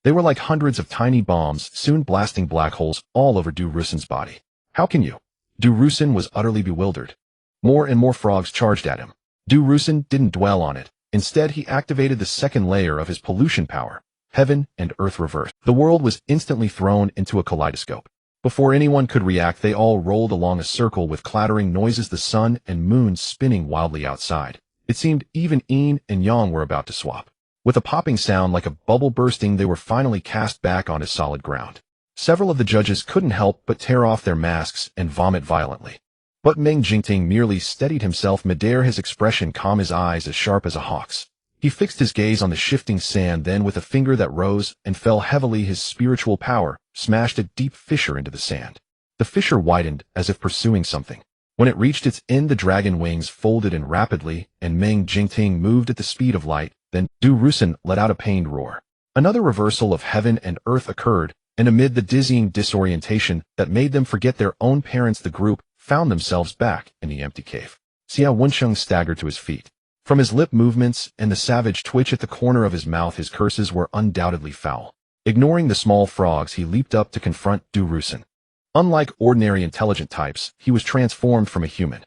They were like hundreds of tiny bombs, soon blasting black holes all over Du Rusin's body. "How can you?" Du Rusin was utterly bewildered. More and more frogs charged at him. Du Rusin didn't dwell on it. Instead, he activated the second layer of his pollution power, heaven and earth reversed. The world was instantly thrown into a kaleidoscope. Before anyone could react, they all rolled along a circle with clattering noises, the sun and moon spinning wildly outside. It seemed even yin and yang were about to swap. With a popping sound like a bubble bursting, they were finally cast back onto solid ground. Several of the judges couldn't help but tear off their masks and vomit violently. But Meng Jingting merely steadied himself midair, his expression calm, his eyes as sharp as a hawk's. He fixed his gaze on the shifting sand, then with a finger that rose and fell heavily, his spiritual power smashed a deep fissure into the sand. The fissure widened as if pursuing something. When it reached its end, the dragon wings folded in rapidly, and Meng Jingting moved at the speed of light. Then Du Rusin let out a pained roar. Another reversal of heaven and earth occurred, and amid the dizzying disorientation that made them forget their own parents, the group found themselves back in the empty cave. Xia Wensheng staggered to his feet. From his lip movements and the savage twitch at the corner of his mouth, his curses were undoubtedly foul. Ignoring the small frogs, he leaped up to confront Du Rusin. Unlike ordinary intelligent types, he was transformed from a human.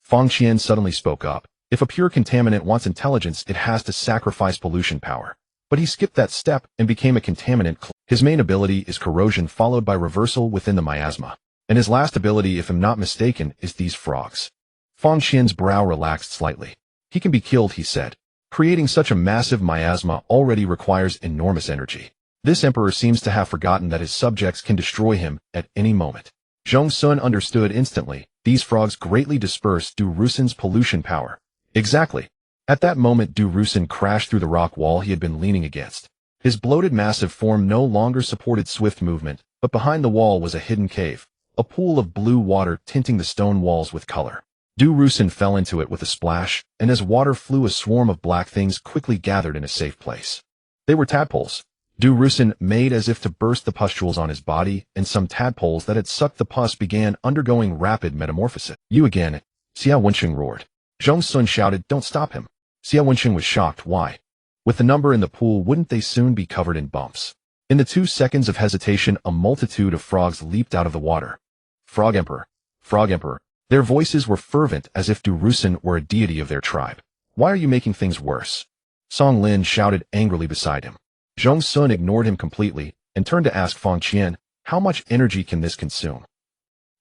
Fang Qian suddenly spoke up. If a pure contaminant wants intelligence, it has to sacrifice pollution power. But he skipped that step and became a contaminant. His main ability is corrosion followed by reversal within the miasma. And his last ability, if I'm not mistaken, is these frogs. Fang Qian's brow relaxed slightly. He can be killed, he said. Creating such a massive miasma already requires enormous energy. This emperor seems to have forgotten that his subjects can destroy him at any moment. Zhong Xun understood instantly. These frogs greatly disperse Du Rusin's pollution power. Exactly. At that moment, Du Rusin crashed through the rock wall he had been leaning against. His bloated massive form no longer supported swift movement, but behind the wall was a hidden cave, a pool of blue water tinting the stone walls with color. Du Rusin fell into it with a splash, and as water flew, a swarm of black things quickly gathered in a safe place. They were tadpoles. Du Rusin made as if to burst the pustules on his body, and some tadpoles that had sucked the pus began undergoing rapid metamorphosis. You again, Xiao Wensheng roared. Zhong Xun shouted, don't stop him. Xiao Wensheng was shocked. Why? With the number in the pool, wouldn't they soon be covered in bumps? In the 2 seconds of hesitation, a multitude of frogs leaped out of the water. Frog Emperor. Frog Emperor. Their voices were fervent as if Du Rusin were a deity of their tribe. Why are you making things worse? Song Lin shouted angrily beside him. Zhong Xun ignored him completely and turned to ask Fang Qian, how much energy can this consume?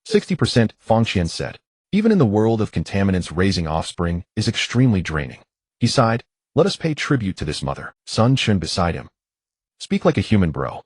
60%, Fang Qian said. Even in the world of contaminants, raising offspring is extremely draining. He sighed, let us pay tribute to this mother. Sun Chun beside him. Speak like a human, bro.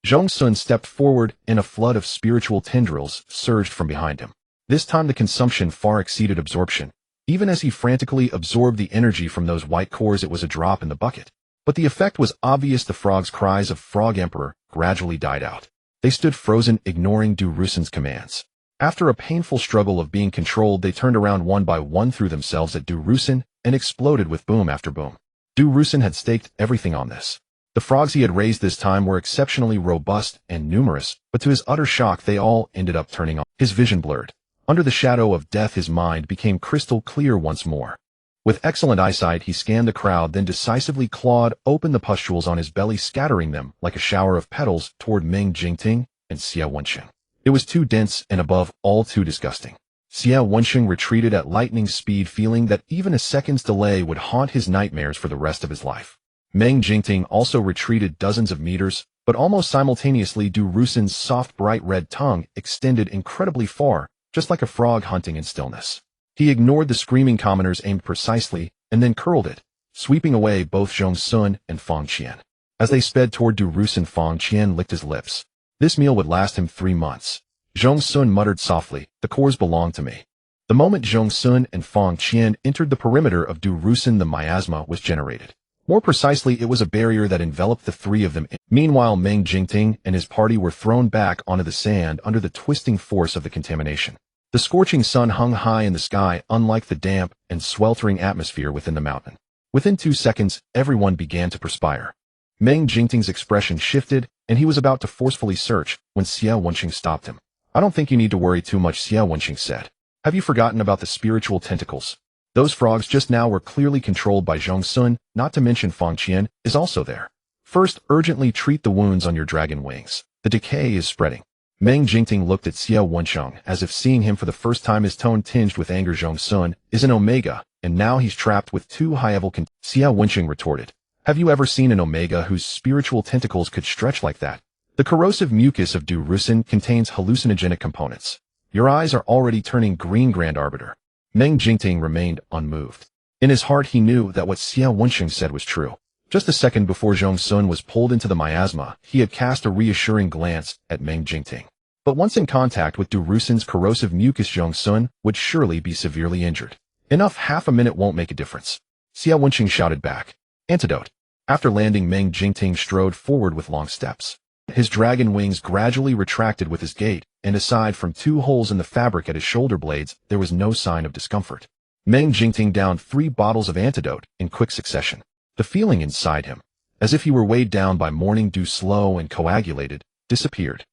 Zhong Xun stepped forward and a flood of spiritual tendrils surged from behind him. This time the consumption far exceeded absorption. Even as he frantically absorbed the energy from those white cores, it was a drop in the bucket. But the effect was obvious. The frogs' cries of Frog Emperor gradually died out. They stood frozen, ignoring Du Rusin's commands. After a painful struggle of being controlled, they turned around one by one, threw themselves at Du Rusin, and exploded with boom after boom. Du Rusin had staked everything on this. The frogs he had raised this time were exceptionally robust and numerous, but to his utter shock, they all ended up turning on. His vision blurred. Under the shadow of death, his mind became crystal clear once more. With excellent eyesight, he scanned the crowd, then decisively clawed open the pustules on his belly, scattering them like a shower of petals toward Meng Jingting and Xiao Wensheng. It was too dense and above all too disgusting. Xiao Wensheng retreated at lightning speed, feeling that even a second's delay would haunt his nightmares for the rest of his life. Meng Jingting also retreated dozens of meters, but almost simultaneously Du Rusin's soft bright red tongue extended incredibly far, just like a frog hunting in stillness. He ignored the screaming commoners, aimed precisely, and then curled it, sweeping away both Zhong Xun and Fang Qian. As they sped toward Du Rusin, Fang Qian licked his lips. This meal would last him 3 months. Zhong Xun muttered softly, the cores belong to me. The moment Zhong Xun and Fang Qian entered the perimeter of Du Rusin, the miasma was generated. More precisely, it was a barrier that enveloped the 3 of them. Meanwhile, Meng Jingting and his party were thrown back onto the sand under the twisting force of the contamination. The scorching sun hung high in the sky, unlike the damp and sweltering atmosphere within the mountain. Within 2 seconds, everyone began to perspire. Meng Jingting's expression shifted, and he was about to forcefully search when Xiao Wensheng stopped him. I don't think you need to worry too much, Xiao Wensheng said. Have you forgotten about the spiritual tentacles? Those frogs just now were clearly controlled by Zhong Xun, not to mention Fang Qian is also there. First, urgently treat the wounds on your dragon wings. The decay is spreading. Meng Jingting looked at Xiao Wensheng as if seeing him for the first time, his tone tinged with anger. Zhong Xun is an Omega, and now he's trapped with 2 high-level Xiao Wensheng retorted. Have you ever seen an Omega whose spiritual tentacles could stretch like that? The corrosive mucus of Du Rusin contains hallucinogenic components. Your eyes are already turning green, Grand Arbiter. Meng Jingting remained unmoved. In his heart, he knew that what Xiao Wensheng said was true. Just a second before Zhong Xun was pulled into the miasma, he had cast a reassuring glance at Meng Jingting. But once in contact with Du Rusin's corrosive mucus, Zhong Xun would surely be severely injured. Enough, half a minute won't make a difference. Xiao Wensheng shouted back. Antidote. After landing, Meng Jingting strode forward with long steps. His dragon wings gradually retracted with his gait, and aside from 2 holes in the fabric at his shoulder blades, there was no sign of discomfort. Meng Jingting downed 3 bottles of antidote in quick succession. The feeling inside him, as if he were weighed down by morning dew, slow and coagulated, disappeared.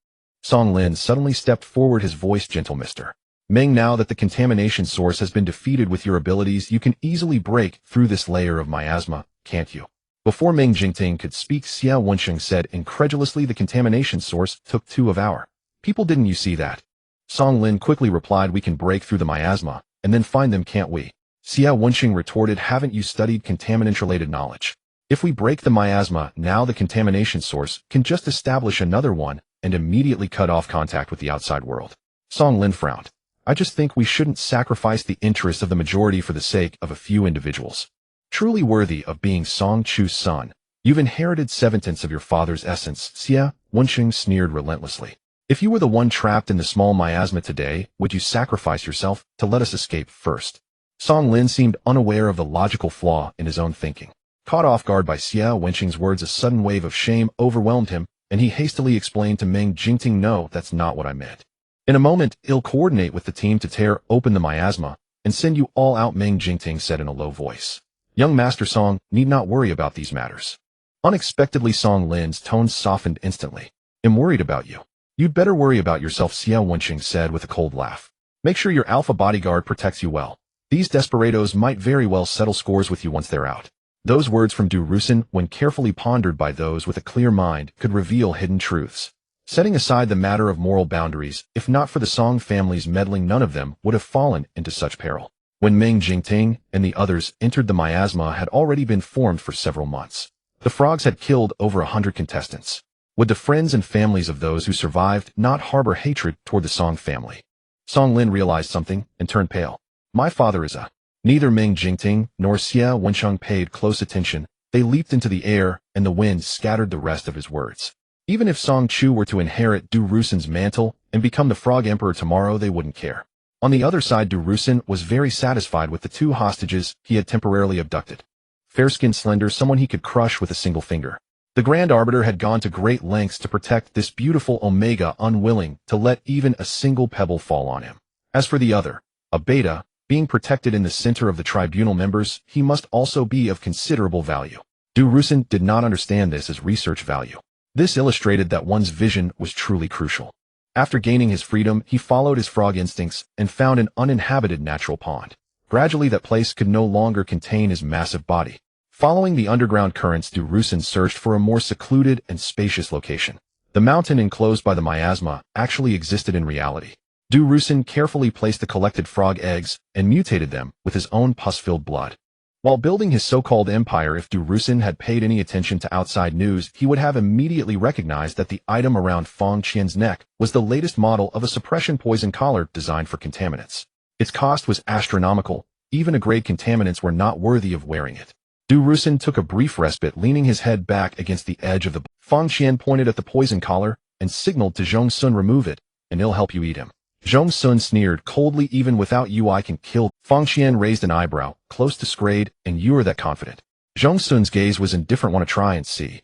Song Lin suddenly stepped forward, his voice gentle. Mr. Meng, now that the contamination source has been defeated, with your abilities you can easily break through this layer of miasma, can't you? Before Meng Jingting could speak, Xiao Wensheng said incredulously, the contamination source took 2 of our people. Didn't you see that? Song Lin quickly replied, we can break through the miasma and then find them, can't we? Xiao Wensheng retorted, haven't you studied contaminant-related knowledge? If we break the miasma, now the contamination source can just establish another one and immediately cut off contact with the outside world. Song Lin frowned. I just think we shouldn't sacrifice the interests of the majority for the sake of a few individuals. Truly worthy of being Song Chu's son, you've inherited 7/10 of your father's essence, Xia, Wenxing sneered relentlessly. If you were the one trapped in the small miasma today, would you sacrifice yourself to let us escape first? Song Lin seemed unaware of the logical flaw in his own thinking. Caught off guard by Xia Wenxing's words, a sudden wave of shame overwhelmed him, and he hastily explained to Meng Jingting, no, that's not what I meant. In a moment, I'll coordinate with the team to tear open the miasma and send you all out, Meng Jingting said in a low voice. Young Master Song need not worry about these matters. Unexpectedly, Song Lin's tone softened instantly. I'm worried about you. You'd better worry about yourself, Xia Wenxing said with a cold laugh. Make sure your alpha bodyguard protects you well. These desperados might very well settle scores with you once they're out. Those words from Du Rusin, when carefully pondered by those with a clear mind, could reveal hidden truths. Setting aside the matter of moral boundaries, if not for the Song family's meddling, none of them would have fallen into such peril. When Meng Jingting and the others entered, the miasma had already been formed for several months. The frogs had killed over 100 contestants. Would the friends and families of those who survived not harbor hatred toward the Song family? Song Lin realized something and turned pale. My father is a... Neither Meng Jingting nor Xia Wenxing paid close attention. They leaped into the air, and the wind scattered the rest of his words. Even if Song Chu were to inherit Du Rusin's mantle and become the Frog Emperor tomorrow, they wouldn't care. On the other side, Du Rusin was very satisfied with the 2 hostages he had temporarily abducted. Fair-skinned, slender, someone he could crush with a single finger. The Grand Arbiter had gone to great lengths to protect this beautiful Omega, unwilling to let even a single pebble fall on him. As for the other, a Beta, being protected in the center of the tribunal members, he must also be of considerable value. Du Rusin did not understand this as research value. This illustrated that one's vision was truly crucial. After gaining his freedom, he followed his frog instincts and found an uninhabited natural pond. Gradually, that place could no longer contain his massive body. Following the underground currents, Du Rusin searched for a more secluded and spacious location. The mountain enclosed by the miasma actually existed in reality. Du Rusin carefully placed the collected frog eggs and mutated them with his own pus-filled blood. While building his so-called empire, if Du Rusin had paid any attention to outside news, he would have immediately recognized that the item around Fang Qian's neck was the latest model of a suppression poison collar designed for contaminants. Its cost was astronomical. Even a grade contaminants were not worthy of wearing it. Du Rusin took a brief respite, leaning his head back against the edge of the... Fang Qian pointed at the poison collar and signaled to Zhong Xun, remove it, and it'll help you eat him. Zhong Xun sneered coldly, even without you I can kill. Fang Qian raised an eyebrow, close to scrayed, and you are that confident. Zhong Xun's gaze was indifferent. Want to try and see.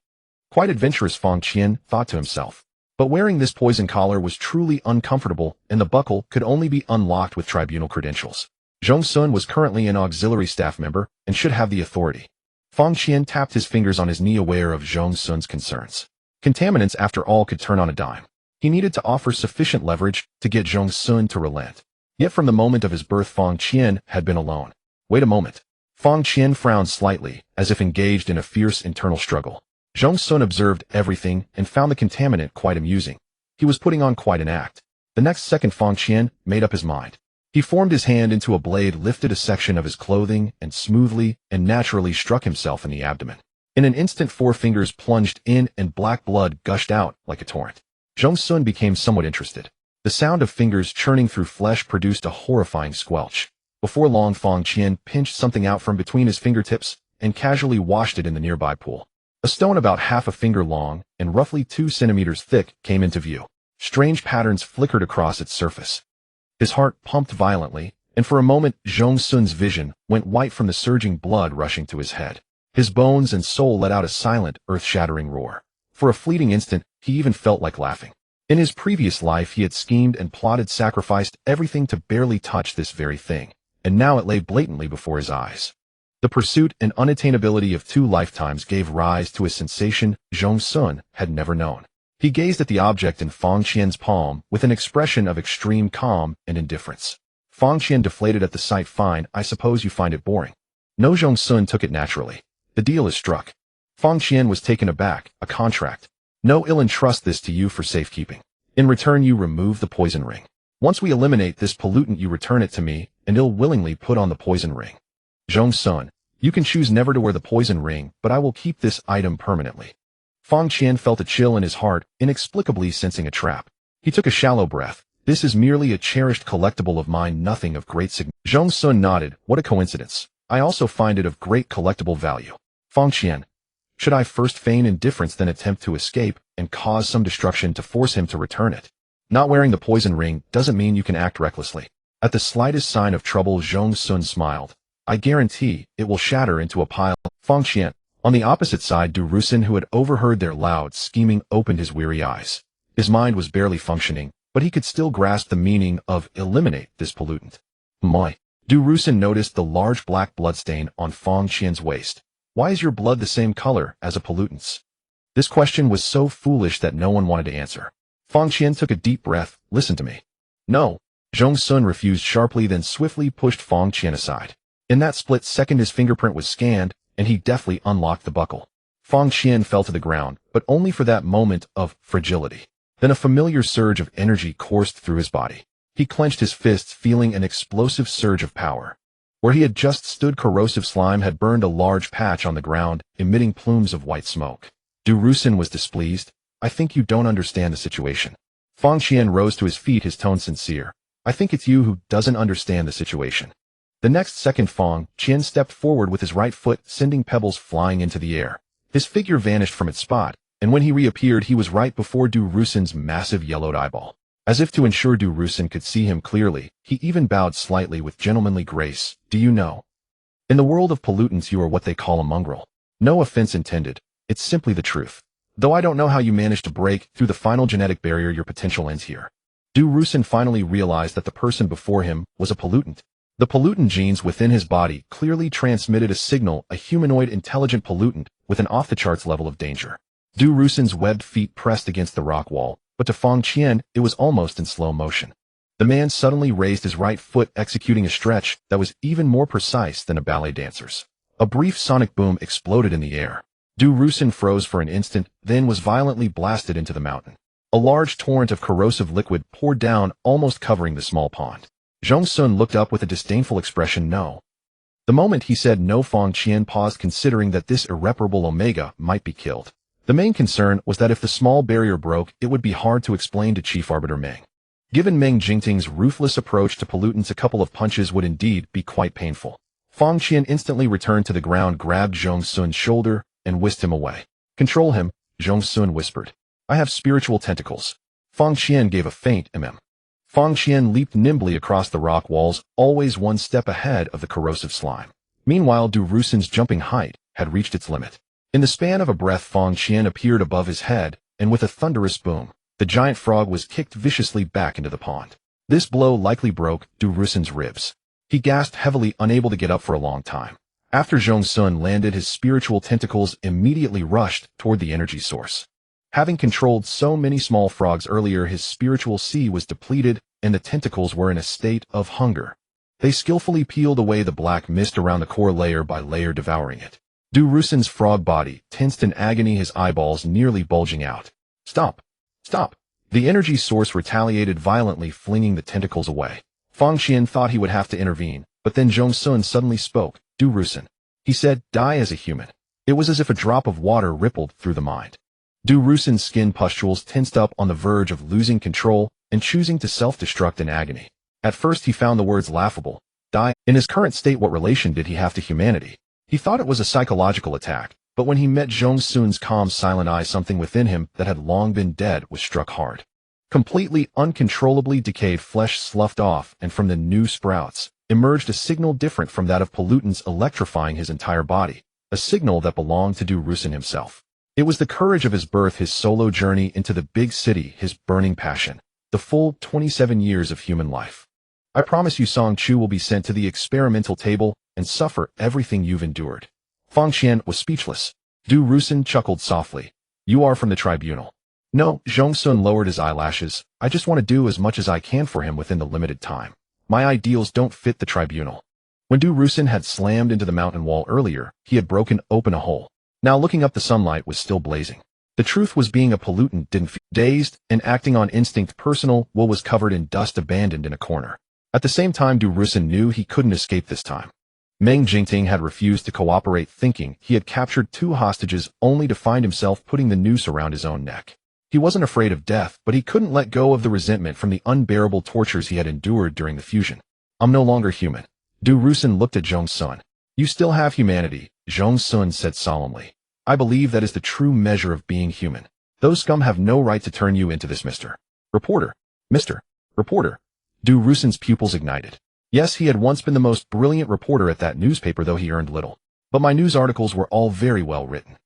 Quite adventurous, Fang Qian thought to himself. But wearing this poison collar was truly uncomfortable, and the buckle could only be unlocked with tribunal credentials. Zhong Xun was currently an auxiliary staff member and should have the authority. Fang Qian tapped his fingers on his knee, aware of Zhong Xun's concerns. Contaminants, after all, could turn on a dime. He needed to offer sufficient leverage to get Zhong Xun to relent. Yet from the moment of his birth, Fang Qian had been alone. Wait a moment. Fang Qian frowned slightly, as if engaged in a fierce internal struggle. Zhong Xun observed everything and found the contaminant quite amusing. He was putting on quite an act. The next second, Fang Qian made up his mind. He formed his hand into a blade, lifted a section of his clothing, and smoothly and naturally struck himself in the abdomen. In an instant, 4 fingers plunged in and black blood gushed out like a torrent. Zhong Xun became somewhat interested. The sound of fingers churning through flesh produced a horrifying squelch. Before long, Fang Qian pinched something out from between his fingertips and casually washed it in the nearby pool. A stone about half a finger long and roughly 2 centimeters thick came into view. Strange patterns flickered across its surface. His heart pumped violently, and for a moment Zhong Xun's vision went white from the surging blood rushing to his head. His bones and soul let out a silent, earth-shattering roar. For a fleeting instant, he even felt like laughing. In his previous life, he had schemed and plotted, sacrificed everything to barely touch this very thing, and now it lay blatantly before his eyes. The pursuit and unattainability of 2 lifetimes gave rise to a sensation Zhong Xun had never known. He gazed at the object in Fang Qian's palm with an expression of extreme calm and indifference. Fang Qian deflated at the sight. Fine, I suppose you find it boring. No, Zhong Xun took it naturally. The deal is struck. Fang Qian was taken aback. A contract. No, I'll entrust this to you for safekeeping. In return, you remove the poison ring. Once we eliminate this pollutant, you return it to me, and I'll willingly put on the poison ring. Zhong Xun, You can choose never to wear the poison ring, but I will keep this item permanently. Fang Qian felt a chill in his heart, inexplicably sensing a trap. He took a shallow breath. This is merely a cherished collectible of mine, nothing of great significance. Zhong Xun nodded. What a coincidence. I also find it of great collectible value. Fang Qian. Should I first feign indifference then attempt to escape and cause some destruction to force him to return it? Not wearing the poison ring doesn't mean you can act recklessly. At the slightest sign of trouble, Zhong Xun smiled. I guarantee it will shatter into a pile. Fang Qian. On the opposite side, Du Rusin, who had overheard their loud scheming, opened his weary eyes. His mind was barely functioning, but he could still grasp the meaning of eliminate this pollutant. My. Du Rusin noticed the large black bloodstain on Fang Qian's waist. Why is your blood the same color as a pollutant's? This question was so foolish that no one wanted to answer. Fang Qian took a deep breath. Listen to me. No. Zhong Xun refused sharply, then swiftly pushed Fang Qian aside. In that split second his fingerprint was scanned, and he deftly unlocked the buckle. Fang Qian fell to the ground, but only for that moment of fragility. Then a familiar surge of energy coursed through his body. He clenched his fists, feeling an explosive surge of power. Where he had just stood, corrosive slime had burned a large patch on the ground, emitting plumes of white smoke. Du Rusin was displeased. I think you don't understand the situation. Fang Qian rose to his feet, his tone sincere. I think it's you who doesn't understand the situation. The next second, Fang Qian stepped forward with his right foot, sending pebbles flying into the air. His figure vanished from its spot, and when he reappeared, he was right before Du Rusin's massive yellowed eyeball. As if to ensure Du Rusin could see him clearly, he even bowed slightly with gentlemanly grace. Do you know? In the world of pollutants, you are what they call a mongrel. No offense intended. It's simply the truth. Though I don't know how you managed to break through the final genetic barrier, your potential ends here. Du Rusin finally realized that the person before him was a pollutant. The pollutant genes within his body clearly transmitted a signal, a humanoid intelligent pollutant with an off-the-charts level of danger. Du Rusin's webbed feet pressed against the rock wall, but to Fang Qian, it was almost in slow motion. The man suddenly raised his right foot, executing a stretch that was even more precise than a ballet dancer's. A brief sonic boom exploded in the air. Du Rusin froze for an instant, then was violently blasted into the mountain. A large torrent of corrosive liquid poured down, almost covering the small pond. Zhong Xun looked up with a disdainful expression. No. The moment he said no, Fang Qian paused, considering that this irreparable Omega might be killed. The main concern was that if the small barrier broke, it would be hard to explain to Chief Arbiter Meng. Given Meng Jingting's ruthless approach to pollutants, a couple of punches would indeed be quite painful. Fang Qian instantly returned to the ground, grabbed Zhong Xun's shoulder, and whisked him away. Control him, Zhong Xun whispered. I have spiritual tentacles. Fang Qian gave a faint Fang Qian leaped nimbly across the rock walls, always one step ahead of the corrosive slime. Meanwhile, Du Rusin's jumping height had reached its limit. In the span of a breath, Fang Qian appeared above his head, and with a thunderous boom, the giant frog was kicked viciously back into the pond. This blow likely broke Du Rusin's ribs. He gasped heavily, unable to get up for a long time. After Zhong Xun landed, his spiritual tentacles immediately rushed toward the energy source. Having controlled so many small frogs earlier, his spiritual chi was depleted, and the tentacles were in a state of hunger. They skillfully peeled away the black mist around the core, layer by layer, devouring it. Du Rusin's frog body tensed in agony, his eyeballs nearly bulging out. Stop! Stop! The energy source retaliated violently, flinging the tentacles away. Fang Qian thought he would have to intervene, but then Zhong Xun suddenly spoke. Du Rusin. He said, die as a human. It was as if a drop of water rippled through the mind. Du Rusin's skin pustules tensed up, on the verge of losing control and choosing to self-destruct in agony. At first he found the words laughable. Die? In his current state, what relation did he have to humanity? He thought it was a psychological attack, but when he met Zhong Xun's calm, silent eyes, something within him that had long been dead was struck hard. Completely, uncontrollably decayed flesh sloughed off, and from the new sprouts emerged a signal different from that of pollutants, electrifying his entire body, a signal that belonged to Du Rusin himself. It was the courage of his birth, his solo journey into the big city, his burning passion, the full 27 years of human life. I promise you, Song Chu will be sent to the experimental table and suffer everything you've endured. Fang Qian was speechless. Du Rusin chuckled softly. You are from the tribunal. No, Zhong Xun lowered his eyelashes. I just want to do as much as I can for him within the limited time. My ideals don't fit the tribunal. When Du Rusin had slammed into the mountain wall earlier, he had broken open a hole. Now looking up, the sunlight was still blazing. The truth was, being a pollutant didn't feel dazed and acting on instinct. Personal will was covered in dust, abandoned in a corner. At the same time, Du Rusin knew he couldn't escape this time. Meng Jingting had refused to cooperate, thinking he had captured 2 hostages only to find himself putting the noose around his own neck. He wasn't afraid of death, but he couldn't let go of the resentment from the unbearable tortures he had endured during the fusion. I'm no longer human. Du Rusin looked at Zhong Xun. You still have humanity, Zhong Xun said solemnly. I believe that is the true measure of being human. Those scum have no right to turn you into this Mr. Reporter. Mr. Reporter. Du Rusin's pupils ignited. Yes, he had once been the most brilliant reporter at that newspaper, though he earned little. But my news articles were all very well written.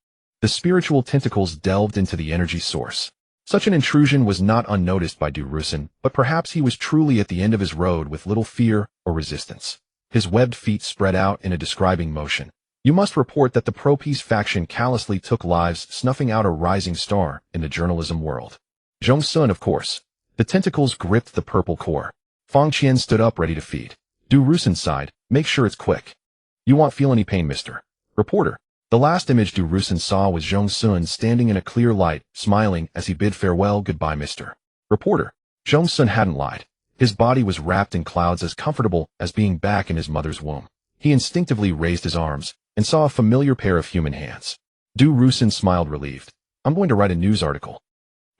The spiritual tentacles delved into the energy source. Such an intrusion was not unnoticed by Du Rusin, but perhaps he was truly at the end of his road with little fear or resistance. His webbed feet spread out in a describing motion. You must report that the pro-peace faction callously took lives, snuffing out a rising star in the journalism world. Zhong Xun, of course. The tentacles gripped the purple core. Fang Qian stood up ready to feed. Du Rusin sighed. Make sure it's quick. You won't feel any pain, Mr. Reporter. The last image Du Rusin saw was Zhong Xun standing in a clear light, smiling as he bid farewell. Goodbye, Mr. Reporter. Zhong Xun hadn't lied. His body was wrapped in clouds, as comfortable as being back in his mother's womb. He instinctively raised his arms and saw a familiar pair of human hands. Du Rusin smiled, relieved. I'm going to write a news article.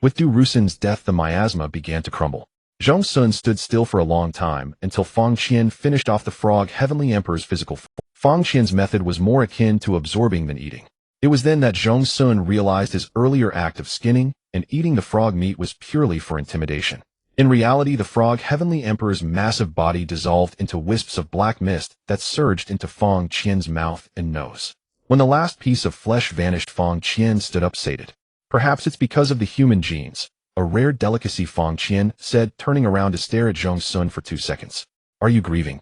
With Du Rusin's death, the miasma began to crumble. Zhong Xun stood still for a long time until Fang Qian finished off the frog Heavenly Emperor's physical form. Fang Qian's method was more akin to absorbing than eating. It was then that Zhong Xun realized his earlier act of skinning and eating the frog meat was purely for intimidation. In reality, the frog Heavenly Emperor's massive body dissolved into wisps of black mist that surged into Fang Qian's mouth and nose. When the last piece of flesh vanished, Fang Qian stood up, sated. Perhaps it's because of the human genes. A rare delicacy, Fang Qian said, turning around to stare at Zhong Xun for 2 seconds. Are you grieving?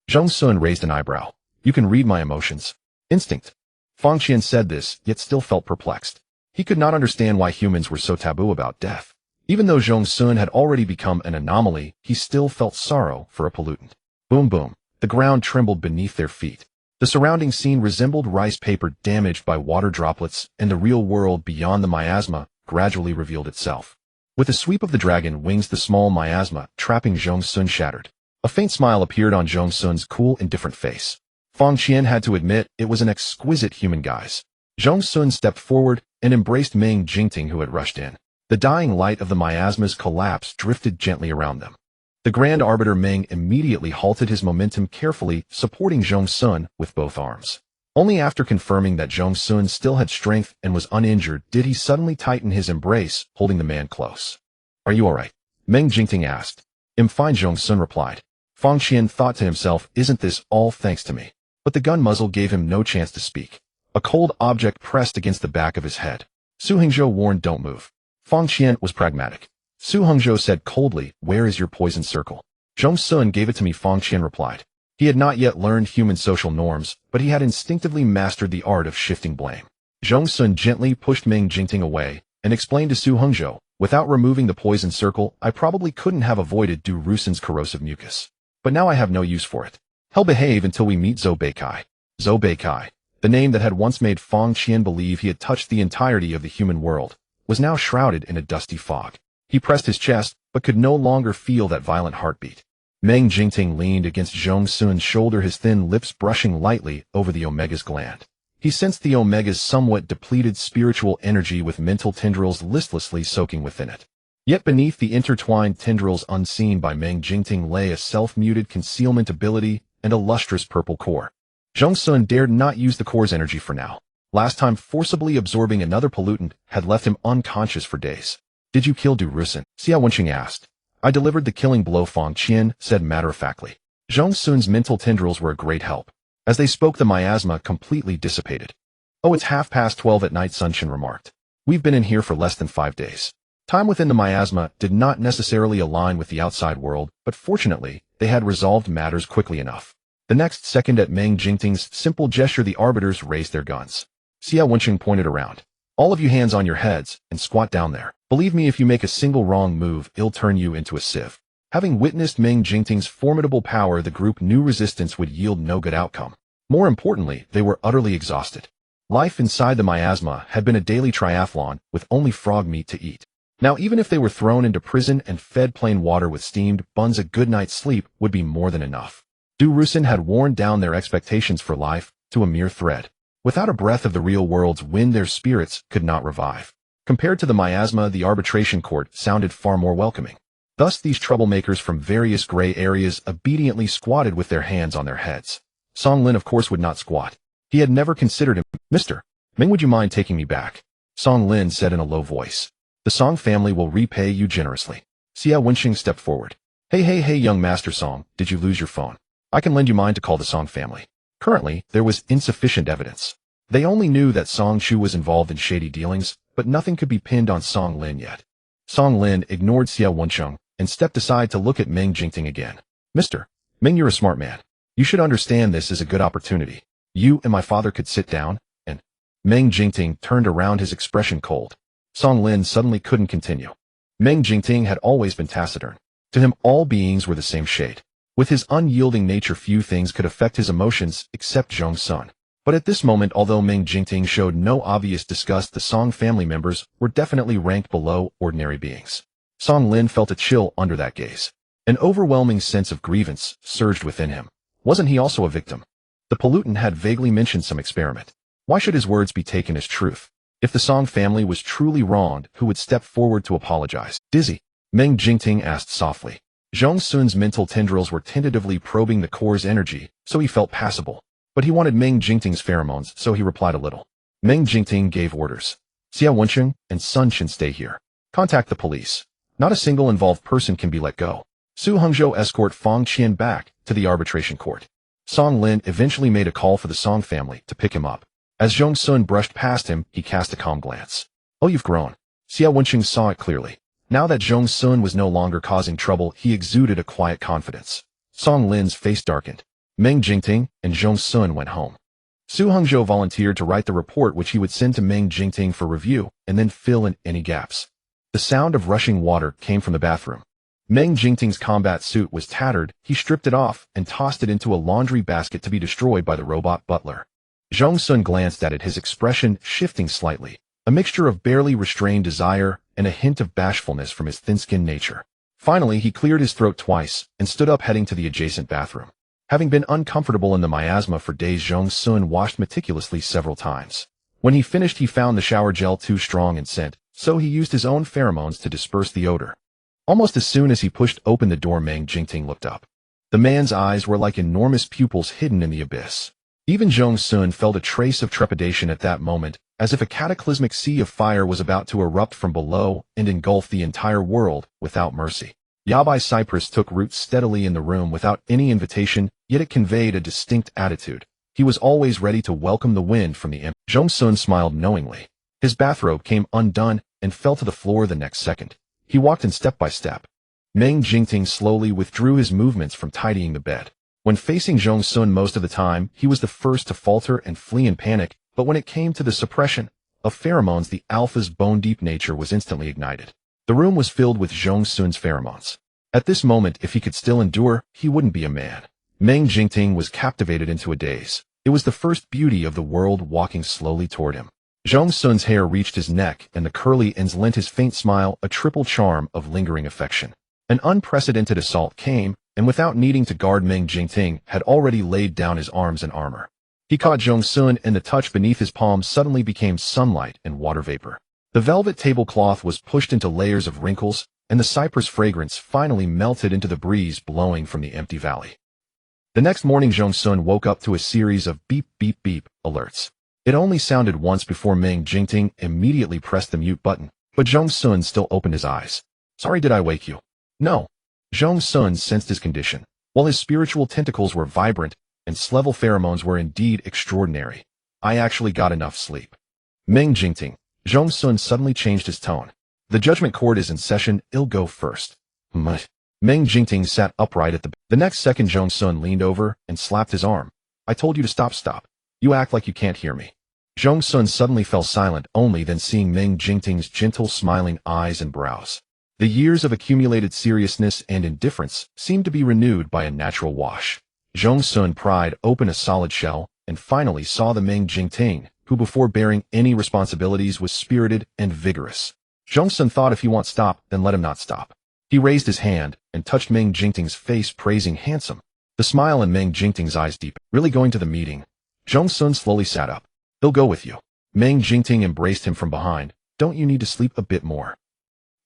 Zhong Xun raised an eyebrow. You can read my emotions. Instinct. Fang Qian said this, yet still felt perplexed. He could not understand why humans were so taboo about death. Even though Zhong Xun had already become an anomaly, he still felt sorrow for a pollutant. Boom boom. The ground trembled beneath their feet. The surrounding scene resembled rice paper damaged by water droplets, and the real world beyond the miasma gradually revealed itself. With a sweep of the dragon wings, the small miasma trapping Zhong Xun shattered. A faint smile appeared on Zhong Xun's cool, indifferent face. Fang Qian had to admit it was an exquisite human guise. Zhong Xun stepped forward and embraced Meng Jingting, who had rushed in. The dying light of the miasma's collapse drifted gently around them. The Grand Arbiter Meng immediately halted his momentum, carefully supporting Zhong Xun with both arms. Only after confirming that Zhong Xun still had strength and was uninjured did he suddenly tighten his embrace, holding the man close. Are you all right? Meng Jingting asked. I'm fine, Zhong Xun replied. Fang Qian thought to himself, isn't this all thanks to me? But the gun muzzle gave him no chance to speak. A cold object pressed against the back of his head. Su Hongzhou warned, don't move. Fang Qian was pragmatic. Su Hongzhou said coldly, where is your poison circle? Zhong Xun gave it to me, Fang Qian replied. He had not yet learned human social norms, but he had instinctively mastered the art of shifting blame. Zhong Xun gently pushed Meng Jingting away and explained to Su Hongzhou, without removing the poison circle, I probably couldn't have avoided Du Rusin's corrosive mucus. But now I have no use for it. He'll behave until we meet Zhou Beikai. Zhou Beikai, the name that had once made Fang Qian believe he had touched the entirety of the human world, was now shrouded in a dusty fog. He pressed his chest, but could no longer feel that violent heartbeat. Meng Jingting leaned against Zhong Xun's shoulder, his thin lips brushing lightly over the Omega's gland. He sensed the Omega's somewhat depleted spiritual energy, with mental tendrils listlessly soaking within it. Yet beneath the intertwined tendrils, unseen by Meng Jingting, lay a self-muted concealment ability and a lustrous purple core. Zhong Xun dared not use the core's energy for now. Last time forcibly absorbing another pollutant had left him unconscious for days. Did you kill Du Rusin? Xia Wenqing asked. I delivered the killing blow, Fang Qian said matter-of-factly. Zhong Xun's mental tendrils were a great help. As they spoke, the miasma completely dissipated. Oh, it's 12:30 at night, Sun Shin remarked. We've been in here for less than 5 days. Time within the miasma did not necessarily align with the outside world, but fortunately, they had resolved matters quickly enough. The next second, at Meng Jingting's simple gesture, the arbiters raised their guns. Xia Wenqing pointed around. All of you, hands on your heads and squat down there. Believe me, if you make a single wrong move, it'll turn you into a sieve. Having witnessed Meng Jingting's formidable power, the group knew resistance would yield no good outcome. More importantly, they were utterly exhausted. Life inside the miasma had been a daily triathlon, with only frog meat to eat. Now, even if they were thrown into prison and fed plain water with steamed buns, a good night's sleep would be more than enough. Du Rusin had worn down their expectations for life to a mere thread. Without a breath of the real world's wind, their spirits could not revive. Compared to the miasma, the arbitration court sounded far more welcoming. Thus these troublemakers from various gray areas obediently squatted with their hands on their heads. Song Lin of course would not squat. He had never considered him. Mr. Meng, would you mind taking me back? Song Lin said in a low voice. The Song family will repay you generously. Xia Wenxing stepped forward. Hey, young Master Song, did you lose your phone? I can lend you mine to call the Song family. Currently, there was insufficient evidence. They only knew that Song Shu was involved in shady dealings, but nothing could be pinned on Song Lin yet. Song Lin ignored Xia Wenxing and stepped aside to look at Meng Jingting again. Mr. Meng, you're a smart man. You should understand this is a good opportunity. You and my father could sit down, and Meng Jingting turned around, his expression cold. Song Lin suddenly couldn't continue. Meng Jingting had always been taciturn. To him, all beings were the same shade. With his unyielding nature, few things could affect his emotions except Zhong Xun. But at this moment, although Meng Jingting showed no obvious disgust, the Song family members were definitely ranked below ordinary beings. Song Lin felt a chill under that gaze. An overwhelming sense of grievance surged within him. Wasn't he also a victim? The pollutant had vaguely mentioned some experiment. Why should his words be taken as truth? If the Song family was truly wronged, who would step forward to apologize? Dizzy? Meng Jingting asked softly. Zhong Xun's mental tendrils were tentatively probing the core's energy, so he felt passable. But he wanted Meng Jingting's pheromones, so he replied a little. Meng Jingting gave orders. Xia Wenxing and Sun Chen stay here. Contact the police. Not a single involved person can be let go. Su Hongzhou escort Fang Qian back to the arbitration court. Song Lin eventually made a call for the Song family to pick him up. As Zhong Xun brushed past him, he cast a calm glance. Oh, you've grown. Xia Wenxing saw it clearly. Now that Zhong Xun was no longer causing trouble, he exuded a quiet confidence. Song Lin's face darkened. Meng Jingting and Zhong Xun went home. Su Hongzhou volunteered to write the report, which he would send to Meng Jingting for review and then fill in any gaps. The sound of rushing water came from the bathroom. Meng Jingting's combat suit was tattered. He stripped it off and tossed it into a laundry basket to be destroyed by the robot butler. Zhong Xun glanced at it, his expression shifting slightly, a mixture of barely restrained desire and a hint of bashfulness from his thin-skinned nature. Finally, he cleared his throat twice and stood up, heading to the adjacent bathroom. Having been uncomfortable in the miasma for days, Zhong Xun washed meticulously several times. When he finished, he found the shower gel too strong in scent, so he used his own pheromones to disperse the odor. Almost as soon as he pushed open the door, Meng Jingting looked up. The man's eyes were like enormous pupils hidden in the abyss. Even Zhong Xun felt a trace of trepidation at that moment, as if a cataclysmic sea of fire was about to erupt from below and engulf the entire world without mercy. Yabai cypress took root steadily in the room without any invitation, yet it conveyed a distinct attitude. He was always ready to welcome the wind from the empty. Zhong Xun smiled knowingly. His bathrobe came undone and fell to the floor the next second. He walked in step by step. Meng Jingting slowly withdrew his movements from tidying the bed. When facing Zhong Xun most of the time, he was the first to falter and flee in panic, but when it came to the suppression of pheromones, the alpha's bone-deep nature was instantly ignited. The room was filled with Zhong Xun's pheromones. At this moment, if he could still endure, he wouldn't be a man. Meng Jingting was captivated into a daze. It was the first beauty of the world walking slowly toward him. Zhong Xun's hair reached his neck, and the curly ends lent his faint smile a triple charm of lingering affection. An unprecedented assault came, and without needing to guard, Meng Jingting had already laid down his arms and armor. He caught Zhong Xun, and the touch beneath his palm suddenly became sunlight and water vapor. The velvet tablecloth was pushed into layers of wrinkles, and the cypress fragrance finally melted into the breeze blowing from the empty valley. The next morning, Zhong Xun woke up to a series of beep, beep, beep alerts. It only sounded once before Meng Jingting immediately pressed the mute button, but Zhong Xun still opened his eyes. Sorry, did I wake you? No. Zhong Xun sensed his condition. While his spiritual tentacles were vibrant and Slevel pheromones were indeed extraordinary, I actually got enough sleep. Meng Jingting. Zhong Xun suddenly changed his tone. The judgment court is in session, I'll go first. Meng Jingting sat upright at the next second. Zhong Xun leaned over and slapped his arm. I told you to stop. You act like you can't hear me. Zhong Xun suddenly fell silent, only then seeing Meng Jingting's gentle smiling eyes and brows. The years of accumulated seriousness and indifference seemed to be renewed by a natural wash. Zhong Xun pried open a solid shell and finally saw the Meng Jingting, who before bearing any responsibilities was spirited and vigorous. Zhong Xun thought, if he won't stop, then let him not stop. He raised his hand and touched Meng Jingting's face, praising handsome. The smile in Meng Jingting's eyes deepened. Really going to the meeting? Zhong Xun slowly sat up. He'll go with you. Meng Jingting embraced him from behind. Don't you need to sleep a bit more?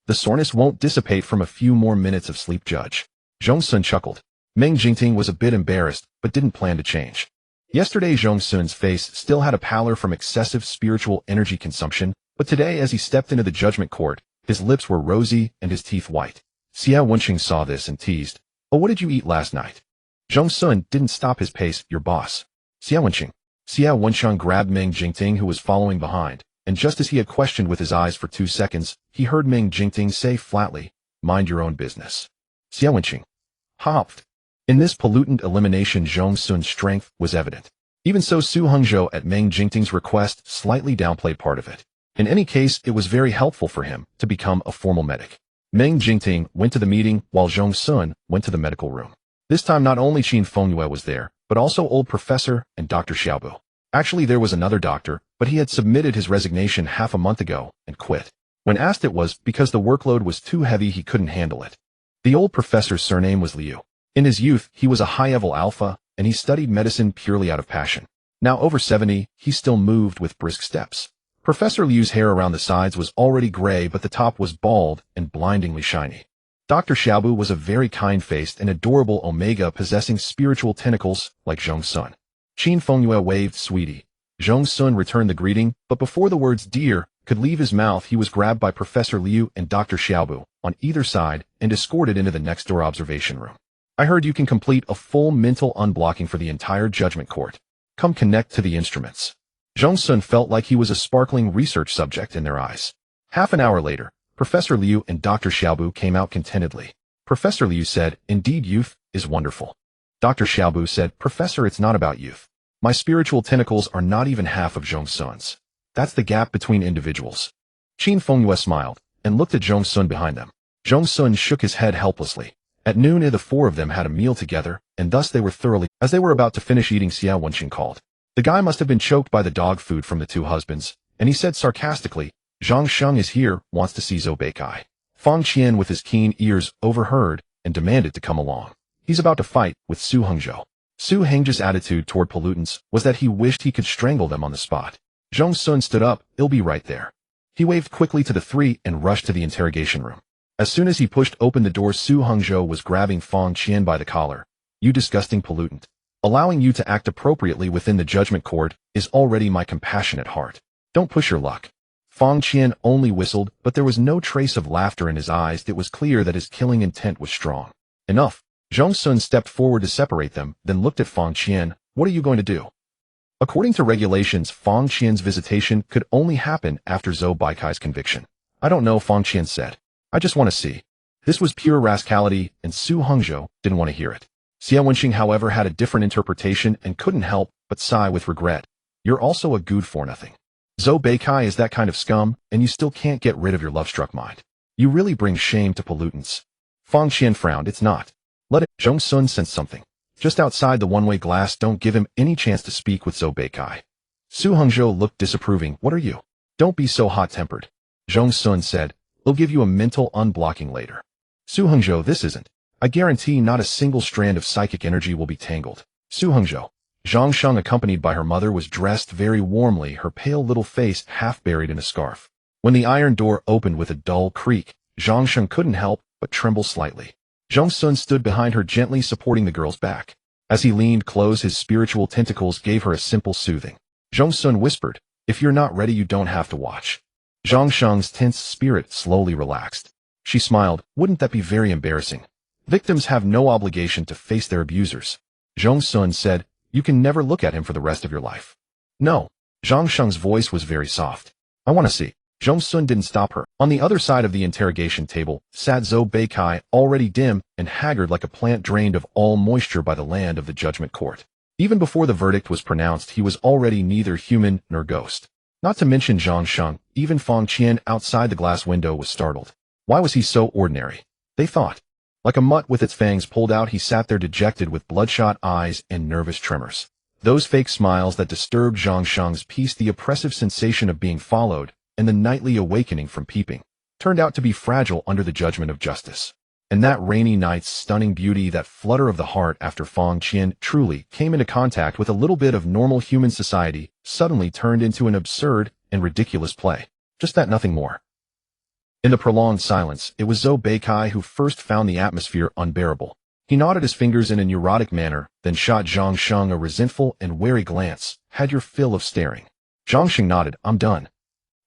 The soreness won't dissipate from a few more minutes of sleep, Judge. Zhong Xun chuckled. Meng Jingting was a bit embarrassed, but didn't plan to change. Yesterday Zhong Xun's face still had a pallor from excessive spiritual energy consumption, but today as he stepped into the judgment court, his lips were rosy and his teeth white. Xia Wenqing saw this and teased. Oh, what did you eat last night? Zhong Xun didn't stop his pace. Your boss. Xia Wenqing. Xia Wenqing grabbed Meng Jingting, who was following behind, and just as he had questioned with his eyes for 2 seconds, he heard Meng Jingting say flatly, mind your own business. Xia Wenqing. Hopped. In this pollutant elimination Zhong Xun's strength was evident. Even so, Su Hongzhou at Meng Jingting's request slightly downplayed part of it. In any case, it was very helpful for him to become a formal medic. Meng Jingting went to the meeting while Zhong Xun went to the medical room. This time not only Qin Fengyue was there, but also old Professor and Dr. Xiaobu. Actually, there was another doctor, but he had submitted his resignation half a month ago and quit. When asked, it was because the workload was too heavy, he couldn't handle it. The old professor's surname was Liu. In his youth, he was a high-level alpha, and he studied medicine purely out of passion. Now over 70, he still moved with brisk steps. Professor Liu's hair around the sides was already gray, but the top was bald and blindingly shiny. Dr. Xiaobu was a very kind-faced and adorable Omega possessing spiritual tentacles like Zhong Xun. Qin Fengyue waved sweetie. Zhong Xun returned the greeting, but before the words dear could leave his mouth, he was grabbed by Professor Liu and Dr. Xiaobu on either side and escorted into the next-door observation room. I heard you can complete a full mental unblocking for the entire judgment court. Come connect to the instruments. Zhong Xun felt like he was a sparkling research subject in their eyes. Half an hour later, Professor Liu and Dr. Xiaobu came out contentedly. Professor Liu said, indeed, youth is wonderful. Dr. Xiaobu said, Professor, it's not about youth. My spiritual tentacles are not even half of Zhong Xun's. That's the gap between individuals. Qin Fengyue smiled and looked at Zhong Xun behind them. Zhong Xun shook his head helplessly. At noon, the four of them had a meal together, and thus they were thoroughly. As they were about to finish eating, Xia Wenqing called. The guy must have been choked by the dog food from the two husbands, and he said sarcastically, Zhang Sheng is here, wants to see Zhou Beikai. Fang Qian with his keen ears overheard and demanded to come along. He's about to fight with Su Hongzhou. Su Hongzhou's attitude toward pollutants was that he wished he could strangle them on the spot. Zhong Xun stood up, I'll be right there. He waved quickly to the three and rushed to the interrogation room. As soon as he pushed open the door, Su Hongzhou was grabbing Fang Qian by the collar. You disgusting pollutant. Allowing you to act appropriately within the judgment court is already my compassionate heart. Don't push your luck. Fang Qian only whistled, but there was no trace of laughter in his eyes. It was clear that his killing intent was strong. Enough. Zhong Xun stepped forward to separate them, then looked at Fang Qian. What are you going to do? According to regulations, Fang Qian's visitation could only happen after Zhou Baikai's conviction. I don't know, Fang Qian said. I just want to see. This was pure rascality, and Su Hongzhou didn't want to hear it. Xia Wenqing, however, had a different interpretation and couldn't help but sigh with regret. You're also a good for nothing. Zhou Beikai is that kind of scum, and you still can't get rid of your love-struck mind. You really bring shame to pollutants. Fang Qian frowned. It's not. Let it. Zhong Xun sensed something. Just outside the one-way glass, don't give him any chance to speak with Zhou Beikai. Su Hongzhou looked disapproving. What are you? Don't be so hot-tempered. Zhong Xun said. We'll give you a mental unblocking later. Su Hongzhou, this isn't. I guarantee not a single strand of psychic energy will be tangled. Su Hongzhou. Zhang Sheng, accompanied by her mother, was dressed very warmly, her pale little face half buried in a scarf. When the iron door opened with a dull creak, Zhang Sheng couldn't help but tremble slightly. Zhong Xun stood behind her, gently supporting the girl's back. As he leaned close, his spiritual tentacles gave her a simple soothing. Zhong Xun whispered, if you're not ready, you don't have to watch. Zhang Sheng's tense spirit slowly relaxed. She smiled. Wouldn't that be very embarrassing? Victims have no obligation to face their abusers. Zhong Xun said, you can never look at him for the rest of your life. No. Zhang Sheng's voice was very soft. I want to see. Zhong Xun didn't stop her. On the other side of the interrogation table sat Zhou Beikai, already dim and haggard like a plant drained of all moisture by the land of the judgment court. Even before the verdict was pronounced, he was already neither human nor ghost. Not to mention Zhang Sheng, even Fang Qian outside the glass window was startled. Why was he so ordinary? They thought. Like a mutt with its fangs pulled out, he sat there dejected with bloodshot eyes and nervous tremors. Those fake smiles that disturbed Zhang Sheng's peace, the oppressive sensation of being followed, and the nightly awakening from peeping, turned out to be fragile under the judgment of justice. And that rainy night's stunning beauty, that flutter of the heart after Fang Qian truly came into contact with a little bit of normal human society, suddenly turned into an absurd and ridiculous play. Just that, nothing more. In the prolonged silence, it was Zhou Beikai who first found the atmosphere unbearable. He nodded his fingers in a neurotic manner, then shot Zhong Xun a resentful and wary glance. Had your fill of staring. Zhong Xun nodded. I'm done.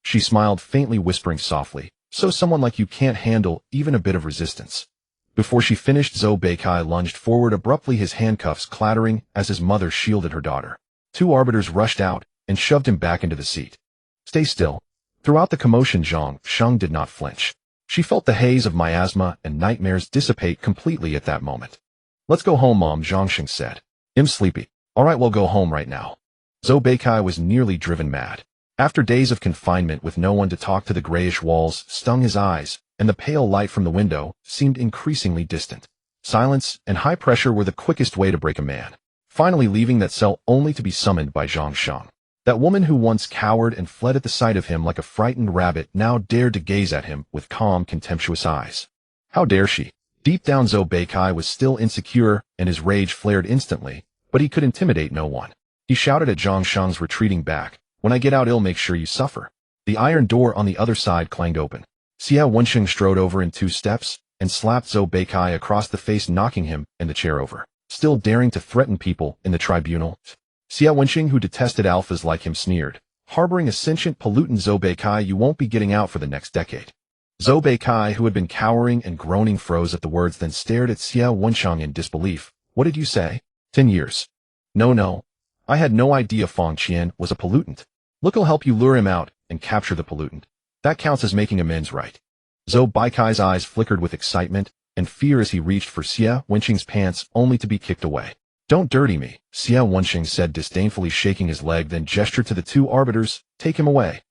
She smiled faintly, whispering softly, so someone like you can't handle even a bit of resistance. Before she finished, Zhou Beikai lunged forward abruptly, his handcuffs clattering as his mother shielded her daughter. Two arbiters rushed out and shoved him back into the seat. Stay still. Throughout the commotion, Zhong Xun did not flinch. She felt the haze of miasma and nightmares dissipate completely at that moment. Let's go home, Mom, Zhong Xun said. I'm sleepy. All right, we'll go home right now. Zhou Beikai was nearly driven mad. After days of confinement with no one to talk to, the grayish walls stung his eyes, and the pale light from the window seemed increasingly distant. Silence and high pressure were the quickest way to break a man. Finally leaving that cell only to be summoned by Zhong Xun. That woman who once cowered and fled at the sight of him like a frightened rabbit now dared to gaze at him with calm, contemptuous eyes. How dare she? Deep down, Zhou Beikai was still insecure, and his rage flared instantly, but he could intimidate no one. He shouted at Zhong Xun's retreating back, when I get out, I'll make sure you suffer. The iron door on the other side clanged open. Xia Wenxing strode over in 2 steps and slapped Zhou Beikai across the face, knocking him and the chair over. Still daring to threaten people in the tribunal? Xia Wenxing, who detested alphas like him, sneered. Harboring a sentient pollutant, Zhou Beikai, you won't be getting out for the next decade. Zhou Beikai, who had been cowering and groaning, froze at the words, then stared at Xia Wenxing in disbelief. What did you say? 10 years. No. I had no idea Fang Qian was a pollutant. Look, I'll help you lure him out and capture the pollutant. That counts as making amends, right? Zhou Beikai's eyes flickered with excitement and fear as he reached for Xia Wenxing's pants, only to be kicked away. Don't dirty me, Xia Wenxing said disdainfully, shaking his leg, then gestured to the 2 arbiters. Take him away.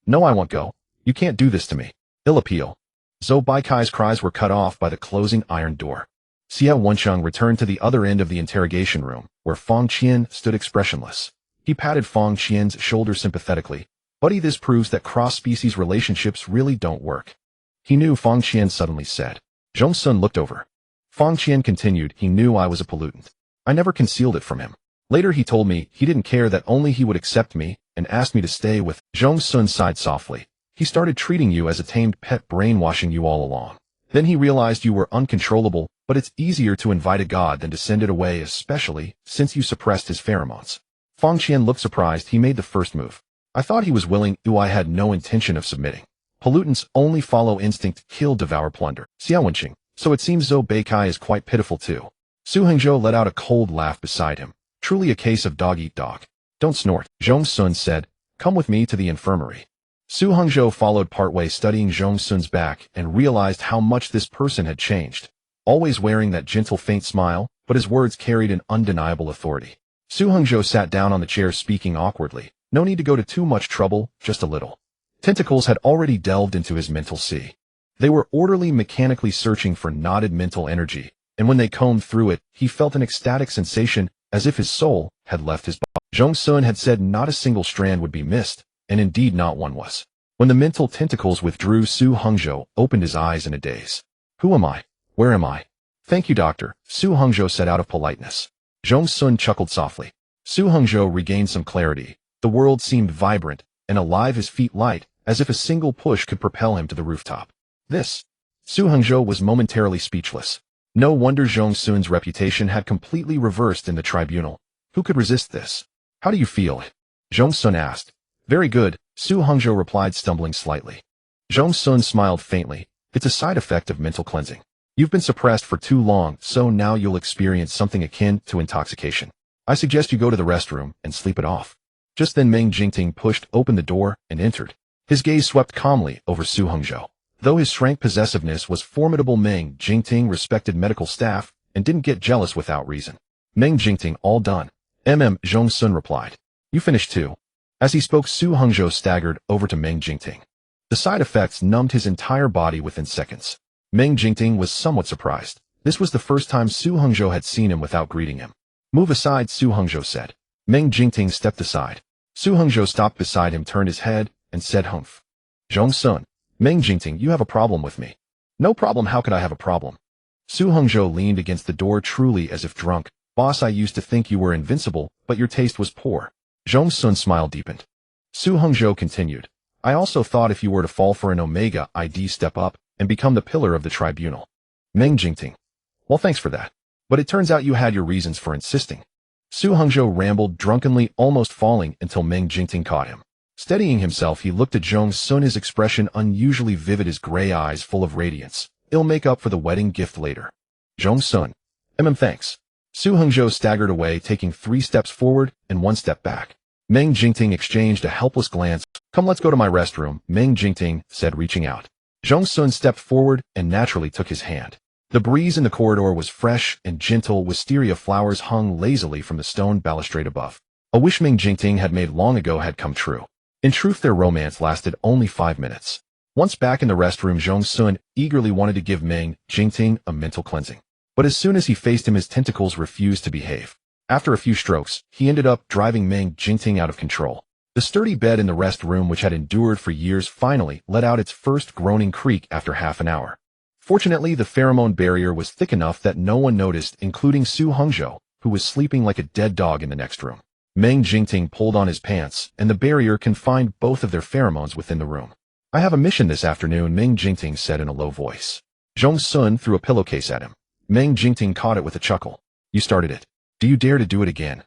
No, I won't go. You can't do this to me. Ill appeal. Zhou Beikai's cries were cut off by the closing iron door. Xia Wenxing returned to the other end of the interrogation room, where Fang Qian stood expressionless. He patted Fang Qian's shoulder sympathetically. Buddy, this proves that cross-species relationships really don't work. He knew, Fang Qian suddenly said. Zhong Xun looked over. Fang Qian continued, he knew I was a pollutant. I never concealed it from him. Later he told me he didn't care, that only he would accept me, and asked me to stay with. Zhong Xun sighed softly. He started treating you as a tamed pet, brainwashing you all along. Then he realized you were uncontrollable, but it's easier to invite a god than to send it away, especially since you suppressed his pheromones. Fang Qian looked surprised. He made the first move. I thought he was willing. I had no intention of submitting. Pollutants only follow instinct, kill, devour, plunder. Xia Wenxing. So it seems Zhou Beikai is quite pitiful too. Su Hengzhou let out a cold laugh beside him. Truly a case of dog eat dog. Don't snort, Zhong Xun said. Come with me to the infirmary. Su Hengzhou followed partway, studying Zhong Xun's back, and realized how much this person had changed. Always wearing that gentle, faint smile, but his words carried an undeniable authority. Su Hengzhou sat down on the chair, speaking awkwardly. No need to go to too much trouble, just a little. Tentacles had already delved into his mental sea. They were orderly, mechanically searching for knotted mental energy, and when they combed through it, he felt an ecstatic sensation, as if his soul had left his body. Zhong Xun had said not a single strand would be missed, and indeed not one was. When the mental tentacles withdrew, Su Hengzhou opened his eyes in a daze. Who am I? Where am I? Thank you, doctor, Su Hengzhou said out of politeness. Zhong Xun chuckled softly. Su Hengzhou regained some clarity. The world seemed vibrant and alive, his feet light, as if a single push could propel him to the rooftop. Su Hengzhou was momentarily speechless. No wonder Zhong Xun's reputation had completely reversed in the tribunal. Who could resist this? How do you feel? Zhong Xun asked. Very good, Su Hengzhou replied, stumbling slightly. Zhong Xun smiled faintly. It's a side effect of mental cleansing. You've been suppressed for too long, so now you'll experience something akin to intoxication. I suggest you go to the restroom and sleep it off. Just then Meng Jingting pushed open the door and entered. His gaze swept calmly over Su Hengzhou. Though his frank possessiveness was formidable, Meng Jingting respected medical staff and didn't get jealous without reason. Meng Jingting, all done. Zhong Xun replied. You finished too. As he spoke, Su Hengzhou staggered over to Meng Jingting. The side effects numbed his entire body within seconds. Meng Jingting was somewhat surprised. This was the first time Su Hengzhou had seen him without greeting him. Move aside, Su Hengzhou said. Meng Jingting stepped aside. Su Hengzhou stopped beside him, turned his head, and said, Humph. Zhong Xun. Meng Jingting, you have a problem with me. No problem, how could I have a problem? Su Hongzhou leaned against the door truly as if drunk. Boss, I used to think you were invincible, but your taste was poor. Zhong Xun smile deepened. Su Hongzhou continued. I also thought if you were to fall for an Omega, I'd step up and become the pillar of the tribunal. Meng Jingting. Well, thanks for that. But it turns out you had your reasons for insisting. Su Hongzhou rambled drunkenly, almost falling until Meng Jingting caught him. Steadying himself, he looked at Zhong Xun, his expression unusually vivid, his gray eyes full of radiance. It'll make up for the wedding gift later. Zhong Xun. Thanks. Su Hongzhou staggered away, taking 3 steps forward and 1 step back. Meng Jingting exchanged a helpless glance. Come, let's go to my restroom, Meng Jingting said, reaching out. Zhong Xun stepped forward and naturally took his hand. The breeze in the corridor was fresh and gentle. Wisteria flowers hung lazily from the stone balustrade above. A wish Meng Jingting had made long ago had come true. In truth, their romance lasted only 5 minutes. Once back in the restroom, Zhong Xun eagerly wanted to give Meng Jingting a mental cleansing. But as soon as he faced him, his tentacles refused to behave. After a few strokes, he ended up driving Meng Jingting out of control. The sturdy bed in the restroom, which had endured for years, finally let out its first groaning creak after half an hour. Fortunately, the pheromone barrier was thick enough that no one noticed, including Su Hongzhou, who was sleeping like a dead dog in the next room. Meng Jingting pulled on his pants, and the barrier confined both of their pheromones within the room. I have a mission this afternoon, Meng Jingting said in a low voice. Zhong Xun threw a pillowcase at him. Meng Jingting caught it with a chuckle. You started it. Do you dare to do it again?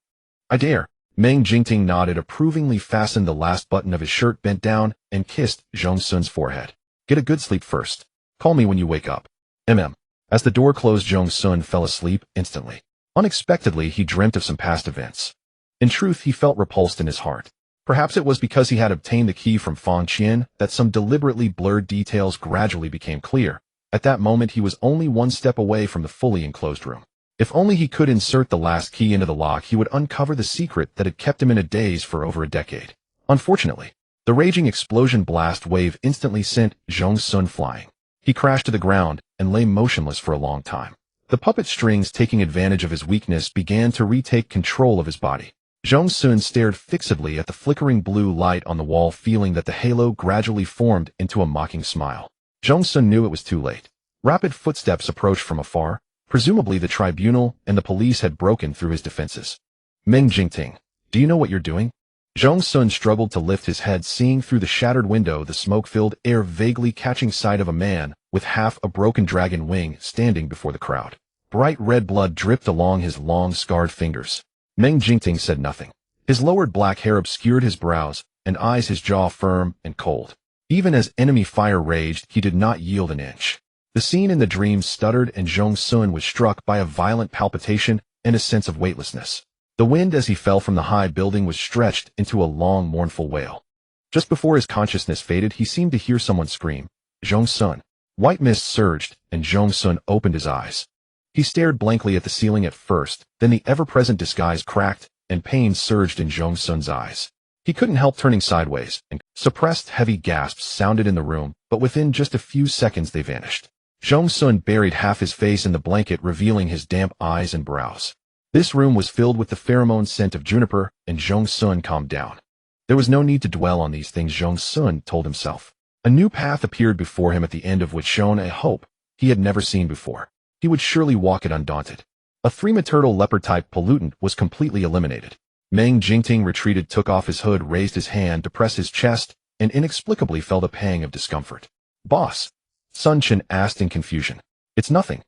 I dare. Meng Jingting nodded approvingly, fastened the last button of his shirt, bent down, and kissed Zhong Xun's forehead. Get a good sleep first. Call me when you wake up. As the door closed, Zhong Xun fell asleep instantly. Unexpectedly, he dreamt of some past events. In truth, he felt repulsed in his heart. Perhaps it was because he had obtained the key from Fang Qian that some deliberately blurred details gradually became clear. At that moment, he was only 1 step away from the fully enclosed room. If only he could insert the last key into the lock, he would uncover the secret that had kept him in a daze for over a decade. Unfortunately, the raging explosion blast wave instantly sent Zhong Xun flying. He crashed to the ground and lay motionless for a long time. The puppet strings, taking advantage of his weakness, began to retake control of his body. Zhong Xun stared fixedly at the flickering blue light on the wall, feeling that the halo gradually formed into a mocking smile. Zhong Xun knew it was too late. Rapid footsteps approached from afar. Presumably the tribunal and the police had broken through his defenses. Meng Jingting, do you know what you're doing? Zhong Xun struggled to lift his head, seeing through the shattered window the smoke-filled air, vaguely catching sight of a man with half a broken dragon wing standing before the crowd. Bright red blood dripped along his long, scarred fingers. Meng Jingting said nothing. His lowered black hair obscured his brows and eyes, his jaw firm and cold. Even as enemy fire raged, he did not yield an inch. The scene in the dream stuttered, and Zhong Xun was struck by a violent palpitation and a sense of weightlessness. The wind as he fell from the high building was stretched into a long, mournful wail. Just before his consciousness faded, he seemed to hear someone scream, Zhong Xun. White mist surged, and Zhong Xun opened his eyes. He stared blankly at the ceiling at first, then the ever-present disguise cracked, and pain surged in Zhong Xun's eyes. He couldn't help turning sideways, and suppressed heavy gasps sounded in the room, but within just a few seconds they vanished. Zhong Xun buried half his face in the blanket, revealing his damp eyes and brows. This room was filled with the pheromone scent of juniper, and Zhong Xun calmed down. There was no need to dwell on these things, Zhong Xun told himself. A new path appeared before him, at the end of which shone a hope he had never seen before. He would surely walk it undaunted. A 3-meturtle leopard-type pollutant was completely eliminated. Meng Jingting retreated, took off his hood, raised his hand to press his chest, and inexplicably felt a pang of discomfort. Boss? Sun Chen asked in confusion. It's nothing.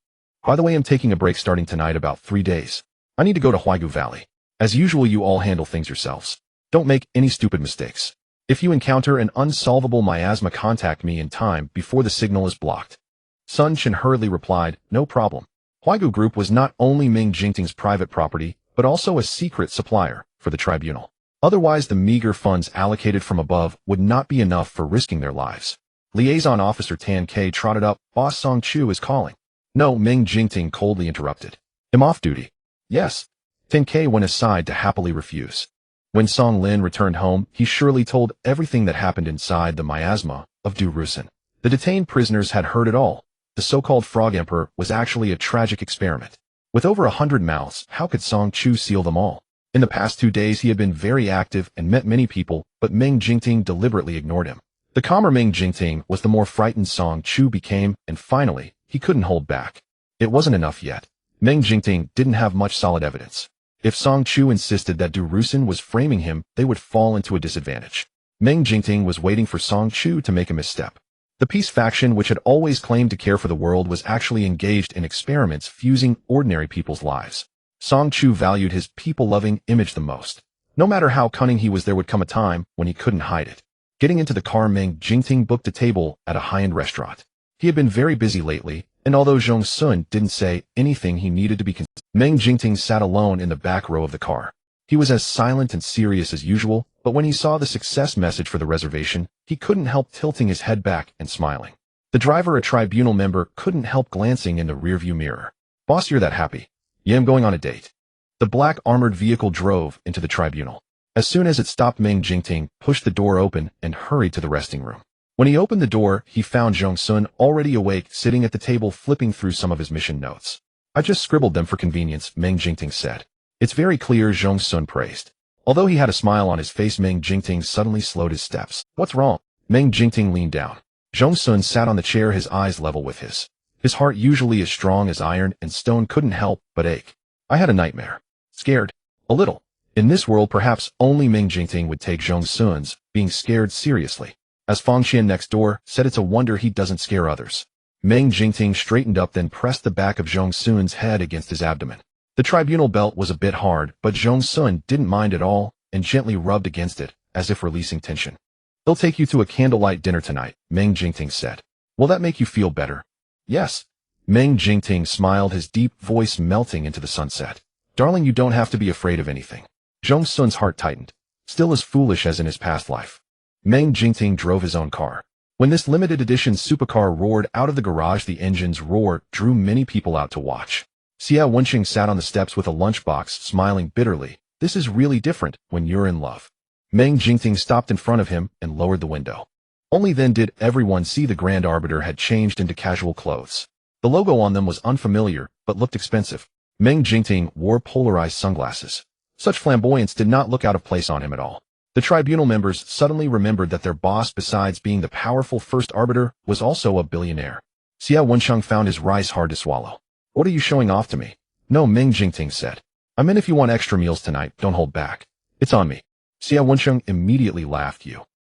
By the way, I'm taking a break starting tonight, about 3 days. I need to go to Huaigu Valley. As usual, you all handle things yourselves. Don't make any stupid mistakes. If you encounter an unsolvable miasma, contact me in time before the signal is blocked. Sun Chen hurriedly replied, no problem. Huaigu Group was not only Meng Jingting's private property, but also a secret supplier for the tribunal. Otherwise, the meager funds allocated from above would not be enough for risking their lives. Liaison Officer Tan K trotted up. Boss Song Chu is calling. No, Meng Jingting coldly interrupted. I'm off duty. Yes. Tan K went aside to happily refuse. When Song Lin returned home, he surely told everything that happened inside the miasma of Du Rusin. The detained prisoners had heard it all. The so-called Frog Emperor was actually a tragic experiment. With over 100 mouths, how could Song Chu seal them all? In the past 2 days, he had been very active and met many people, but Meng Jingting deliberately ignored him. The calmer Meng Jingting was the more frightened Song Chu became, and finally, he couldn't hold back. It wasn't enough yet. Meng Jingting didn't have much solid evidence. If Song Chu insisted that Du Rusin was framing him, they would fall into a disadvantage. Meng Jingting was waiting for Song Chu to make a misstep. The peace faction, which had always claimed to care for the world, was actually engaged in experiments fusing ordinary people's lives. Song Chu valued his people-loving image the most. No matter how cunning he was, there would come a time when he couldn't hide it. Getting into the car, Meng Jingting booked a table at a high-end restaurant. He had been very busy lately, and although Zhong Xun didn't say anything, he needed to be considered. Meng Jingting sat alone in the back row of the car. He was as silent and serious as usual, but when he saw the success message for the reservation, he couldn't help tilting his head back and smiling. The driver, a tribunal member, couldn't help glancing in the rearview mirror. "Boss, you're that happy?" "Yeah, I'm going on a date." The black armored vehicle drove into the tribunal. As soon as it stopped, Meng Jingting pushed the door open and hurried to the resting room. When he opened the door, he found Zhong Xun already awake, sitting at the table flipping through some of his mission notes. "I just scribbled them for convenience," Meng Jingting said. "It's very clear," Zhong Xun praised. Although he had a smile on his face, Meng Jingting suddenly slowed his steps. "What's wrong?" Meng Jingting leaned down. Zhong Xun sat on the chair, his eyes level with his. His heart, usually as strong as iron and stone, couldn't help but ache. "I had a nightmare." "Scared?" "A little." In this world, perhaps only Meng Jingting would take Zhong Xun's being scared seriously. As Fang Qian next door said, "It's a wonder he doesn't scare others." Meng Jingting straightened up, then pressed the back of Zhong Xun's head against his abdomen. The tribunal belt was a bit hard, but Zhong Xun didn't mind at all and gently rubbed against it, as if releasing tension. "They'll take you to a candlelight dinner tonight," Meng Jingting said. "Will that make you feel better?" "Yes." Meng Jingting smiled, his deep voice melting into the sunset. "Darling, you don't have to be afraid of anything." Zhong Xun's heart tightened. Still as foolish as in his past life. Meng Jingting drove his own car. When this limited edition supercar roared out of the garage, the engine's roar drew many people out to watch. Xia Wenqing sat on the steps with a lunchbox, smiling bitterly. "This is really different when you're in love." Meng Jingting stopped in front of him and lowered the window. Only then did everyone see the Grand Arbiter had changed into casual clothes. The logo on them was unfamiliar, but looked expensive. Meng Jingting wore polarized sunglasses. Such flamboyance did not look out of place on him at all. The tribunal members suddenly remembered that their boss, besides being the powerful first arbiter, was also a billionaire. Xia Wenqing found his rice hard to swallow. "What are you showing off to me?" "No," Meng Jingting said. "I meant if you want extra meals tonight, don't hold back. It's on me." Xia Wenqing immediately laughed.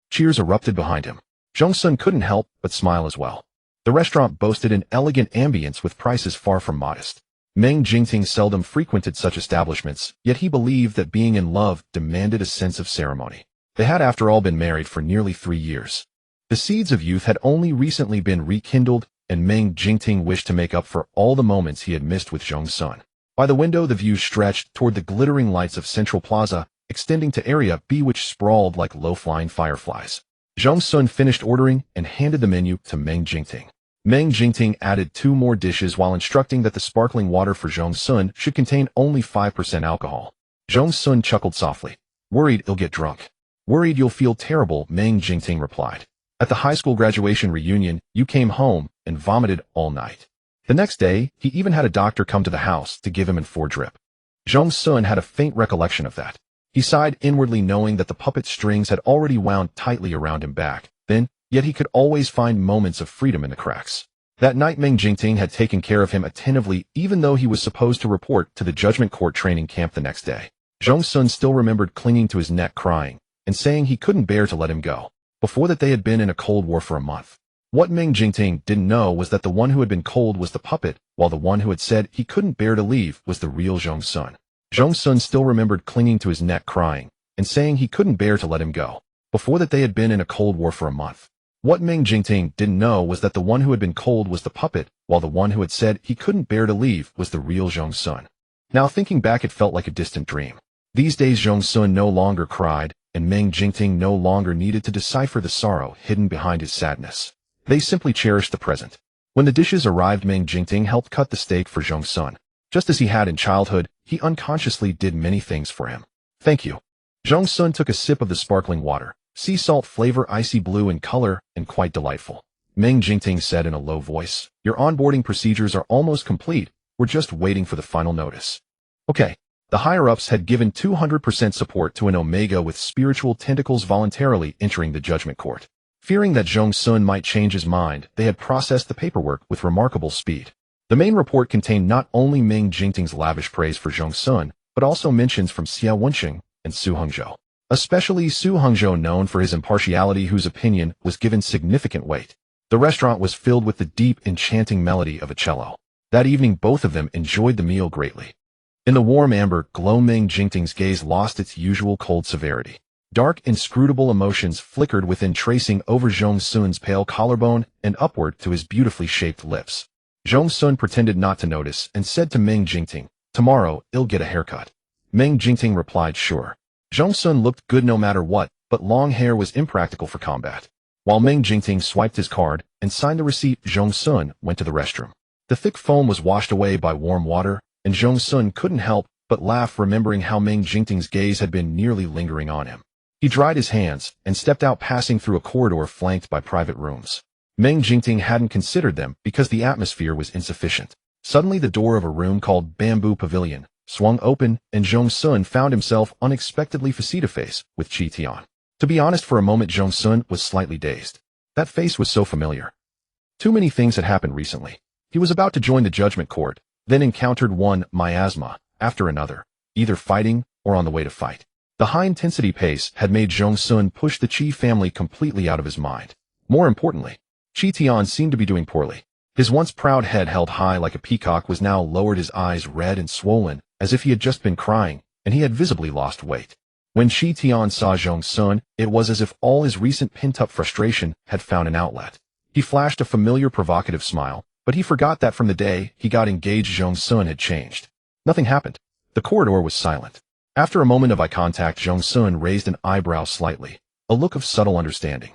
Cheers erupted behind him. Zhong Xun couldn't help but smile as well. The restaurant boasted an elegant ambience with prices far from modest. Meng Jingting seldom frequented such establishments, yet he believed that being in love demanded a sense of ceremony. They had, after all, been married for nearly 3 years. The seeds of youth had only recently been rekindled, and Meng Jingting wished to make up for all the moments he had missed with Zhong Xun. By the window, the view stretched toward the glittering lights of Central Plaza, extending to Area B, which sprawled like low-flying fireflies. Zhong Xun finished ordering and handed the menu to Meng Jingting. Meng Jingting added 2 more dishes while instructing that the sparkling water for Zhong Xun should contain only 5% alcohol. Zhong Xun chuckled softly. "Worried you'll get drunk." "Worried you'll feel terrible," Meng Jingting replied. "At the high school graduation reunion, you came home and vomited all night." The next day, he even had a doctor come to the house to give him an 4 drip. Zhong Xun had a faint recollection of that. He sighed inwardly, knowing that the puppet strings had already wound tightly around him back then, yet he could always find moments of freedom in the cracks. That night, Meng Jingting had taken care of him attentively, even though he was supposed to report to the Judgment Court training camp the next day. Zhong Xun still remembered clinging to his neck, crying, and saying he couldn't bear to let him go. Before that, they had been in a cold war for a month. What Meng Jingting didn't know was that the one who had been cold was the puppet, while the one who had said he couldn't bear to leave was the real Zhong Xun. Zhong Xun still remembered clinging to his neck, crying, and saying he couldn't bear to let him go. Before that, they had been in a cold war for a month. What Meng Jingting didn't know was that the one who had been cold was the puppet, while the one who had said he couldn't bear to leave was the real Zhong Xun. Now thinking back, it felt like a distant dream. These days, Zhong Xun no longer cried, and Meng Jingting no longer needed to decipher the sorrow hidden behind his sadness. They simply cherished the present. When the dishes arrived, Meng Jingting helped cut the steak for Zhong Xun. Just as he had in childhood, he unconsciously did many things for him. "Thank you." Zhong Xun took a sip of the sparkling water. Sea salt flavor, icy blue in color, and quite delightful. Meng Jingting said in a low voice, "Your onboarding procedures are almost complete. We're just waiting for the final notice." Okay. The higher-ups had given 200% support to an Omega with spiritual tentacles voluntarily entering the Judgment Court. Fearing that Zhong Xun might change his mind, they had processed the paperwork with remarkable speed. The main report contained not only Meng Jingting's lavish praise for Zhong Xun, but also mentions from Bewitching and Su Hongzhou. Especially Su Hongzhou, known for his impartiality, whose opinion was given significant weight. The restaurant was filled with the deep, enchanting melody of a cello. That evening both of them enjoyed the meal greatly. In the warm amber glow, Meng Jingting's gaze lost its usual cold severity. Dark, inscrutable emotions flickered within, tracing over Zhong Xun's pale collarbone and upward to his beautifully shaped lips. Zhong Xun pretended not to notice and said to Meng Jingting, "Tomorrow, I'll get a haircut." Meng Jingting replied, "Sure." Zhong Xun looked good no matter what, but long hair was impractical for combat. While Meng Jingting swiped his card and signed the receipt, Zhong Xun went to the restroom. The thick foam was washed away by warm water, and Zhong Xun couldn't help but laugh, remembering how Meng Jingting's gaze had been nearly lingering on him. He dried his hands and stepped out, passing through a corridor flanked by private rooms. Meng Jingting hadn't considered them because the atmosphere was insufficient. Suddenly the door of a room called Bamboo Pavilion swung open, and Zhong Xun found himself unexpectedly face-to-face with Qi Tian. To be honest, for a moment Zhong Xun was slightly dazed. That face was so familiar. Too many things had happened recently. He was about to join the judgment court, then encountered one miasma after another, either fighting or on the way to fight. The high-intensity pace had made Zhong Xun push the Qi family completely out of his mind. More importantly, Qi Tian seemed to be doing poorly. His once proud head, held high like a peacock, was now lowered, his eyes red and swollen, as if he had just been crying, and he had visibly lost weight. When Qi Tian saw Zhong Xun, it was as if all his recent pent-up frustration had found an outlet. He flashed a familiar provocative smile, but he forgot that from the day he got engaged, Zhong Xun had changed. Nothing happened. The corridor was silent. After a moment of eye contact, Zhong Xun raised an eyebrow slightly, a look of subtle understanding.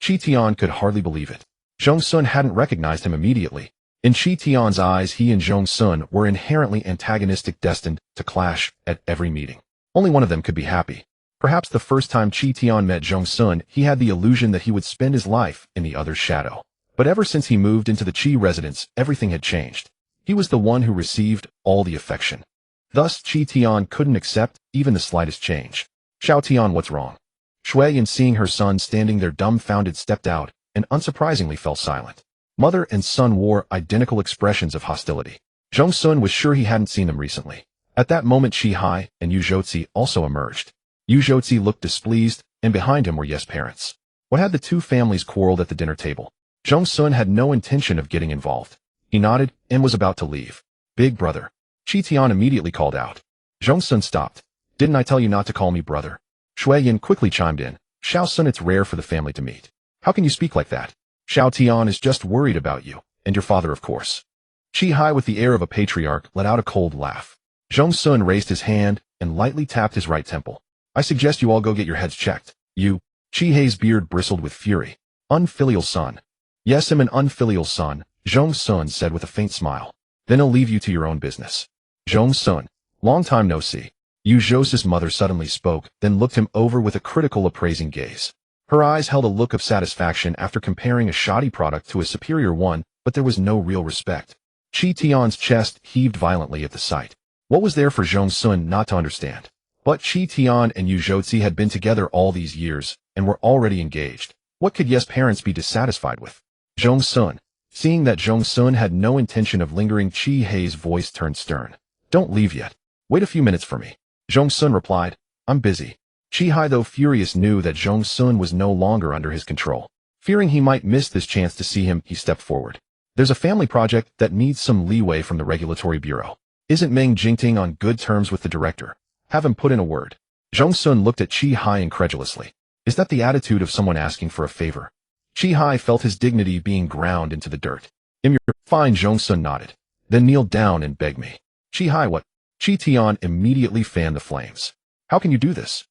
Qi Tian could hardly believe it. Zhong Xun hadn't recognized him immediately. In Qi Tian's eyes, he and Zhong Xun were inherently antagonistic, destined to clash at every meeting. Only one of them could be happy. Perhaps the first time Qi Tian met Zhong Xun, he had the illusion that he would spend his life in the other's shadow. But ever since he moved into the Qi residence, everything had changed. He was the one who received all the affection. Thus, Qi Tian couldn't accept even the slightest change. "Xiao Tian, what's wrong?" Shui Yan, seeing her son standing there dumbfounded, stepped out and unsurprisingly fell silent. Mother and son wore identical expressions of hostility. Zhong Xun was sure he hadn't seen them recently. At that moment, Qi Hai and Yu Zhoutzi also emerged. Yu Zhoutzi looked displeased, and behind him were Yes parents. What had the two families quarreled at the dinner table? Zhong Xun had no intention of getting involved. He nodded and was about to leave. "Big brother." Qi Tian immediately called out. Zhong Xun stopped. "Didn't I tell you not to call me brother?" Shui Yan quickly chimed in. "Xiao Sun, it's rare for the family to meet. How can you speak like that? Xiao Tian is just worried about you, and your father, of course." Qi Hai, with the air of a patriarch, let out a cold laugh. Zhong Xun raised his hand and lightly tapped his right temple. "I suggest you all go get your heads checked. You." Qi Hai's beard bristled with fury. "Unfilial son." "Yes, I'm an unfilial son," Zhong Xun said with a faint smile. "Then I'll leave you to your own business." "Zhong Xun, long time no see." Yu Zhouzi's mother suddenly spoke, then looked him over with a critical, appraising gaze. Her eyes held a look of satisfaction after comparing a shoddy product to a superior one, but there was no real respect. Qi Tian's chest heaved violently at the sight. What was there for Zhong Xun not to understand? But Qi Tian and Yu Zhoutzi had been together all these years, and were already engaged. What could Yes parents be dissatisfied with? Zhong Xun. Seeing that Zhong Xun had no intention of lingering, Qi Hai's voice turned stern. "Don't leave yet. Wait a few minutes for me." Zhong Xun replied, "I'm busy." Qi Hai, though furious, knew that Zhong Xun was no longer under his control. Fearing he might miss this chance to see him, he stepped forward. "There's a family project that needs some leeway from the regulatory bureau. Isn't Meng Jingting on good terms with the director? Have him put in a word." Zhong Xun looked at Qi Hai incredulously. Is that the attitude of someone asking for a favor? Qi Hai felt his dignity being ground into the dirt. Fine, Zhong Xun nodded. "Then kneel down and beg me." "Qi Hai, what?" Qi Tian immediately fanned the flames. "How can you do this?"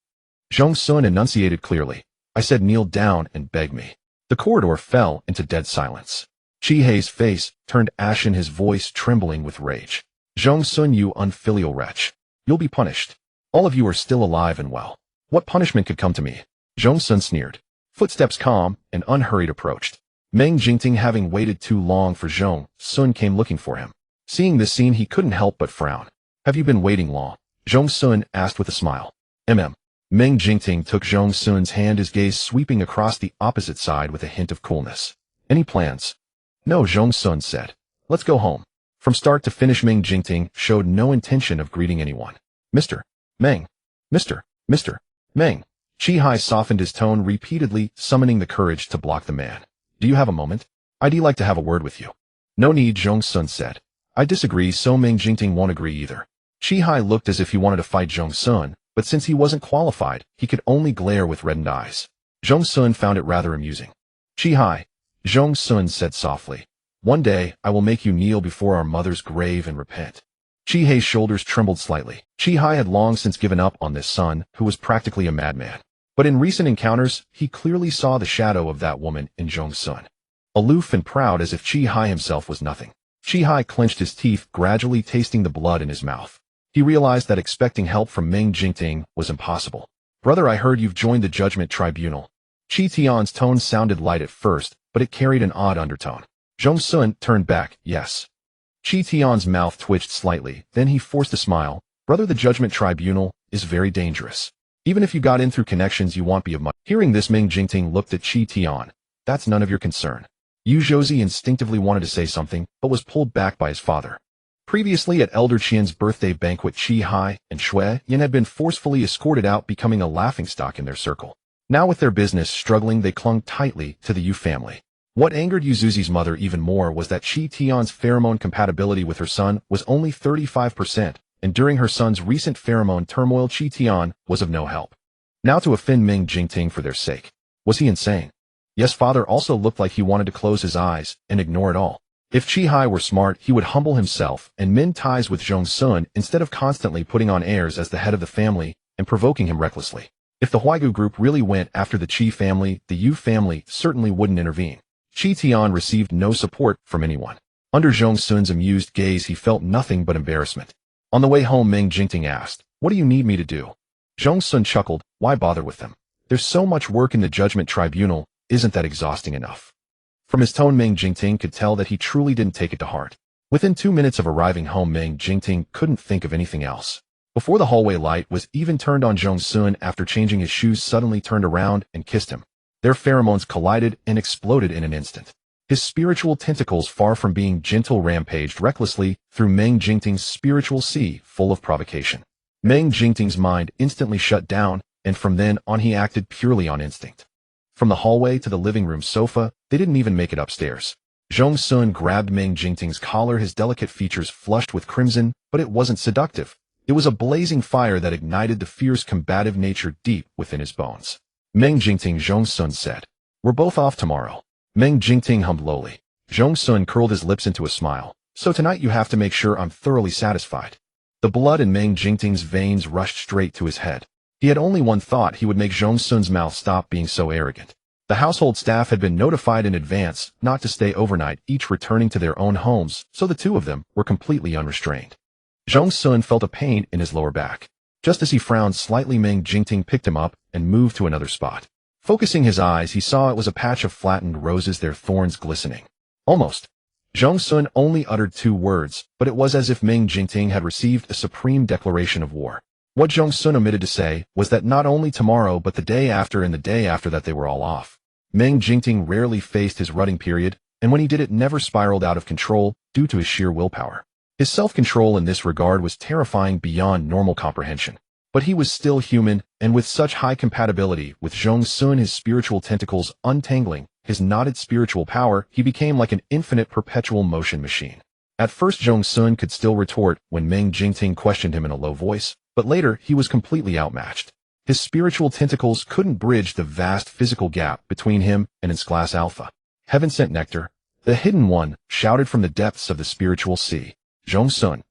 Zhong Xun enunciated clearly. "I said kneel down and beg me." The corridor fell into dead silence. Qi Hai's face turned ashen, his voice trembling with rage. "Zhong Xun, you unfilial wretch. You'll be punished. All of you are still alive and well. What punishment could come to me?" Zhong Xun sneered. Footsteps calm and unhurried approached. Meng Jingting, having waited too long for Zhong Xun, came looking for him. Seeing this scene, he couldn't help but frown. "Have you been waiting long?" Zhong Xun asked with a smile. Meng Jingting took Zhong Xun's hand, his gaze sweeping across the opposite side with a hint of coolness. "Any plans?" "No," Zhong Xun said. "Let's go home." From start to finish, Meng Jingting showed no intention of greeting anyone. Mr. Meng. Mr. Meng. Chi Hai softened his tone repeatedly, summoning the courage to block the man. Do you have a moment? I'd like to have a word with you. No need, Zhong Xun said. I disagree, so Meng Jingting won't agree either. Chi Hai looked as if he wanted to fight Zhong Xun, but since he wasn't qualified, he could only glare with reddened eyes. Zhong Xun found it rather amusing. Chi Hai, Zhong Xun said softly. One day, I will make you kneel before our mother's grave and repent. Chi Hai's shoulders trembled slightly. Chi Hai had long since given up on this son, who was practically a madman. But in recent encounters, he clearly saw the shadow of that woman in Zhong Xun. Aloof and proud as if Chi Hai himself was nothing. Chi Hai clenched his teeth, gradually tasting the blood in his mouth. He realized that expecting help from Meng Jingting was impossible. Brother, I heard you've joined the Judgment Tribunal. Chi Tian's tone sounded light at first, but it carried an odd undertone. Zhong Xun turned back, yes. Chi Tian's mouth twitched slightly, then he forced a smile. Brother, the Judgment Tribunal is very dangerous. Even if you got in through connections, you won't be of much. Hearing this, Meng Jingting looked at Chi Tian. That's none of your concern. Yu Zhouzi instinctively wanted to say something, but was pulled back by his father. Previously at Elder Qian's birthday banquet, Chi Hai and Shui Yin had been forcefully escorted out, becoming a laughingstock in their circle. Now with their business struggling, they clung tightly to the Yu family. What angered Yu Zhuzi's mother even more was that Chi Tian's pheromone compatibility with her son was only 35%, and during her son's recent pheromone turmoil, Chi Tian was of no help. Now to offend Meng Jingting for their sake. Was he insane? Yes, father also looked like he wanted to close his eyes and ignore it all. If Chi Hai were smart, he would humble himself and mend ties with Zhong Xun instead of constantly putting on airs as the head of the family and provoking him recklessly. If the Huaigu group really went after the Chi family, the Yu family certainly wouldn't intervene. Chi Tian received no support from anyone. Under Zhong Xun's amused gaze, he felt nothing but embarrassment. On the way home, Meng Jingting asked, "What do you need me to do?" Zhong Xun chuckled, "Why bother with them? There's so much work in the Judgment Tribunal, isn't that exhausting enough?" From his tone, Meng Jingting could tell that he truly didn't take it to heart. Within 2 minutes of arriving home, Meng Jingting couldn't think of anything else. Before the hallway light was even turned on, Zhong Xun, after changing his shoes, suddenly turned around and kissed him. Their pheromones collided and exploded in an instant. His spiritual tentacles, far from being gentle, rampaged recklessly through Meng Jingting's spiritual sea, full of provocation. Meng Jingting's mind instantly shut down, and from then on he acted purely on instinct. From the hallway to the living room sofa, they didn't even make it upstairs. Zhong Xun grabbed Meng Jingting's collar, his delicate features flushed with crimson, but it wasn't seductive. It was a blazing fire that ignited the fierce combative nature deep within his bones. Meng Jingting, Zhong Xun said. We're both off tomorrow. Meng Jingting hummed lowly. Zhong Xun curled his lips into a smile. So tonight you have to make sure I'm thoroughly satisfied. The blood in Meng Jingting's veins rushed straight to his head. He had only one thought: he would make Zhong Xun's mouth stop being so arrogant. The household staff had been notified in advance not to stay overnight, each returning to their own homes, so the two of them were completely unrestrained. Zhong Xun felt a pain in his lower back. Just as he frowned slightly, Meng Jingting picked him up and moved to another spot. Focusing his eyes, he saw it was a patch of flattened roses, their thorns glistening. Almost. Zhong Xun only uttered 2 words, but it was as if Meng Jingting had received a supreme declaration of war. What Zhong Xun omitted to say was that not only tomorrow but the day after and the day after that they were all off. Meng Jingting rarely faced his rutting period, and when he did, it never spiraled out of control due to his sheer willpower. His self-control in this regard was terrifying beyond normal comprehension. But he was still human, and with such high compatibility with Zhong Xun, his spiritual tentacles untangling his knotted spiritual power, he became like an infinite perpetual motion machine. At first Zhong Xun could still retort when Meng Jingting questioned him in a low voice, but later he was completely outmatched. His spiritual tentacles couldn't bridge the vast physical gap between him and its class alpha. Heaven sent nectar. The hidden one shouted from the depths of the spiritual sea. Zhong Xun.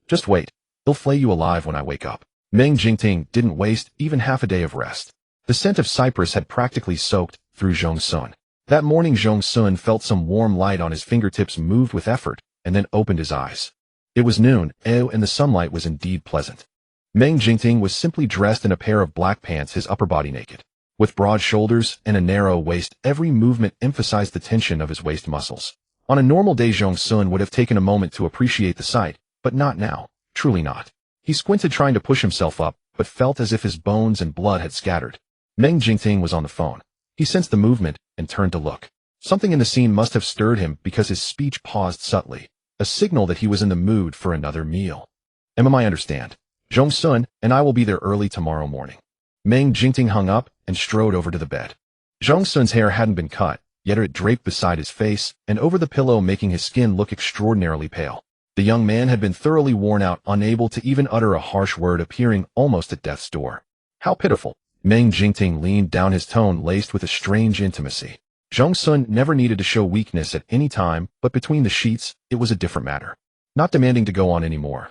Just wait. He'll flay you alive when I wake up. Meng Jingting didn't waste even half a day of rest. The scent of cypress had practically soaked through Zhong Xun. That morning Zhong Xun felt some warm light on his fingertips, moved with effort, and then opened his eyes. It was noon, and the sunlight was indeed pleasant. Meng Jingting was simply dressed in a pair of black pants, his upper body naked. With broad shoulders and a narrow waist, every movement emphasized the tension of his waist muscles. On a normal day, Zhong Xun would have taken a moment to appreciate the sight, but not now, truly not. He squinted, trying to push himself up, but felt as if his bones and blood had scattered. Meng Jingting was on the phone. He sensed the movement and turned to look. Something in the scene must have stirred him because his speech paused subtly. a signal that he was in the mood for another meal. I understand. Zhong Xun and I will be there early tomorrow morning. Meng Jingting hung up and strode over to the bed. Zhong Xun's hair hadn't been cut, yet it draped beside his face and over the pillow, making his skin look extraordinarily pale. The young man had been thoroughly worn out, unable to even utter a harsh word, appearing almost at death's door. How pitiful. Meng Jingting leaned down, his tone laced with a strange intimacy. Zhong Xun never needed to show weakness at any time, but between the sheets, it was a different matter. Not demanding to go on anymore,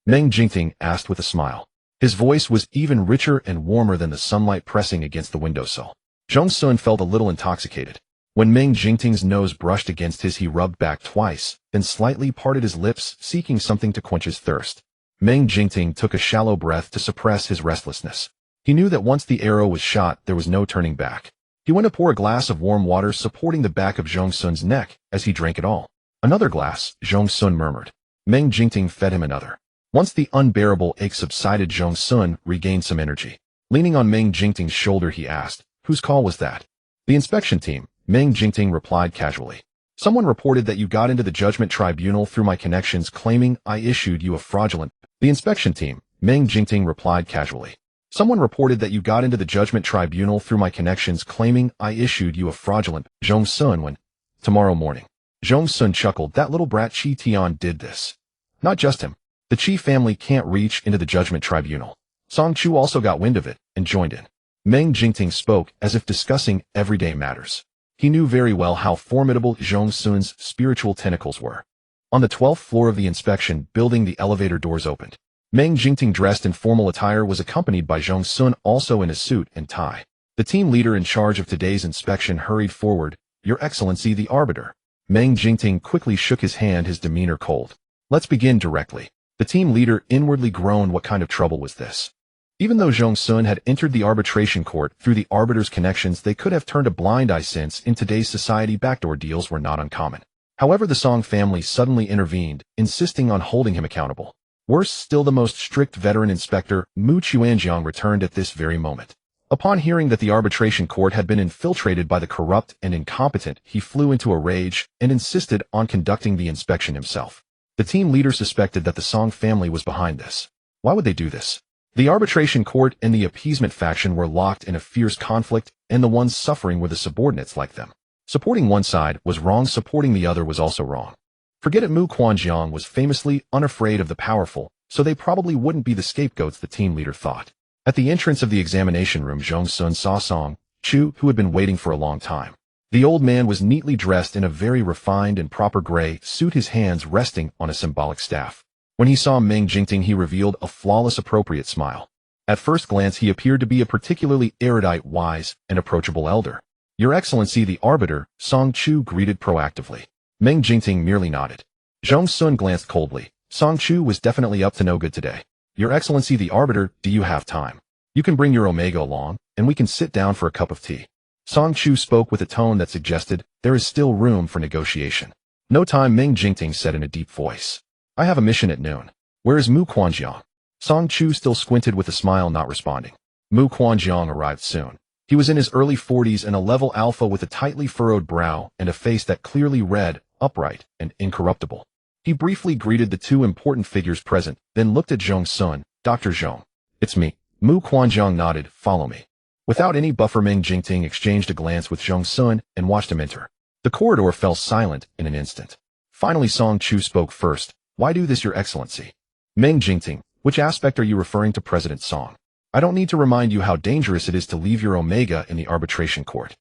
Meng Jingting asked with a smile. His voice was even richer and warmer than the sunlight pressing against the windowsill. Zhong Xun felt a little intoxicated. When Meng Jingting's nose brushed against his, he rubbed back twice, then slightly parted his lips, seeking something to quench his thirst. Meng Jingting took a shallow breath to suppress his restlessness. He knew that once the arrow was shot, there was no turning back. He went to pour a glass of warm water, supporting the back of Zhong Xun's neck as he drank it all. Another glass, Zhong Xun murmured. Meng Jingting fed him another. Once the unbearable ache subsided, Zhong Xun regained some energy. Leaning on Meng Jingting's shoulder, he asked, "Whose call was that?" "The inspection team," Meng Jingting replied casually. "Someone reported that you got into the judgment tribunal through my connections, claiming I issued you a fraudulent—" "The inspection team," Meng Jingting replied casually. "Someone reported that you got into the judgment tribunal through my connections, claiming I issued you a fraudulent—" Zhong Xun when? "Tomorrow morning." Zhong Xun chuckled. That little brat Chi Tian did this. Not just him. The Chi family can't reach into the judgment tribunal. Song Chu also got wind of it and joined in. Meng Jingting spoke as if discussing everyday matters. He knew very well how formidable Zhong Xun's spiritual tentacles were. On the 12th floor of the inspection building, the elevator doors opened. Meng Jingting, dressed in formal attire, was accompanied by Zhong Xun, also in a suit and tie. The team leader in charge of today's inspection hurried forward. "Your Excellency, the Arbiter." Meng Jingting quickly shook his hand, his demeanor cold. "Let's begin directly." The team leader inwardly groaned. What kind of trouble was this? Even though Zhong Xun had entered the arbitration court through the Arbiter's connections, they could have turned a blind eye, since in today's society backdoor deals were not uncommon. However, the Song family suddenly intervened, insisting on holding him accountable. Worse still, the most strict veteran inspector, Mu Chuanjiang, returned at this very moment. Upon hearing that the arbitration court had been infiltrated by the corrupt and incompetent, he flew into a rage and insisted on conducting the inspection himself. The team leader suspected that the Song family was behind this. Why would they do this? The arbitration court and the appeasement faction were locked in a fierce conflict, and the ones suffering were the subordinates like them. Supporting one side was wrong, supporting the other was also wrong. Forget it, Mu Quanjiang was famously unafraid of the powerful, so they probably wouldn't be the scapegoats, the team leader thought. At the entrance of the examination room, Zhong Xun saw Song Chu, who had been waiting for a long time. The old man was neatly dressed in a very refined and proper gray suit, his hands resting on a symbolic staff. When he saw Meng Jingting, he revealed a flawless, appropriate smile. At first glance, he appeared to be a particularly erudite, wise, and approachable elder. "Your Excellency, the Arbiter," Song Chu greeted proactively. Meng Jingting merely nodded. Zhong Xun glanced coldly. Song Chu was definitely up to no good today. "Your Excellency, the Arbiter, do you have time? You can bring your Omega along, and we can sit down for a cup of tea." Song Chu spoke with a tone that suggested there is still room for negotiation. "No time," Meng Jingting said in a deep voice. "I have a mission at noon." "Where is Mu Quanjiang?" Song Chu still squinted with a smile, not responding. Mu Quanjiang arrived soon. He was in his early 40s and a level alpha, with a tightly furrowed brow and a face that clearly read, upright and incorruptible. He briefly greeted the two important figures present, then looked at Zhong Xun. "Dr. Zhong." "It's me." Mu Quanjiang nodded. "Follow me." Without any buffer, Meng Jingting exchanged a glance with Zhong Xun and watched him enter. The corridor fell silent in an instant. Finally, Song Chu spoke first. "Why do this, Your Excellency?" Meng Jingting, "Which aspect are you referring to, President Song? I don't need to remind you how dangerous it is to leave your Omega in the arbitration court."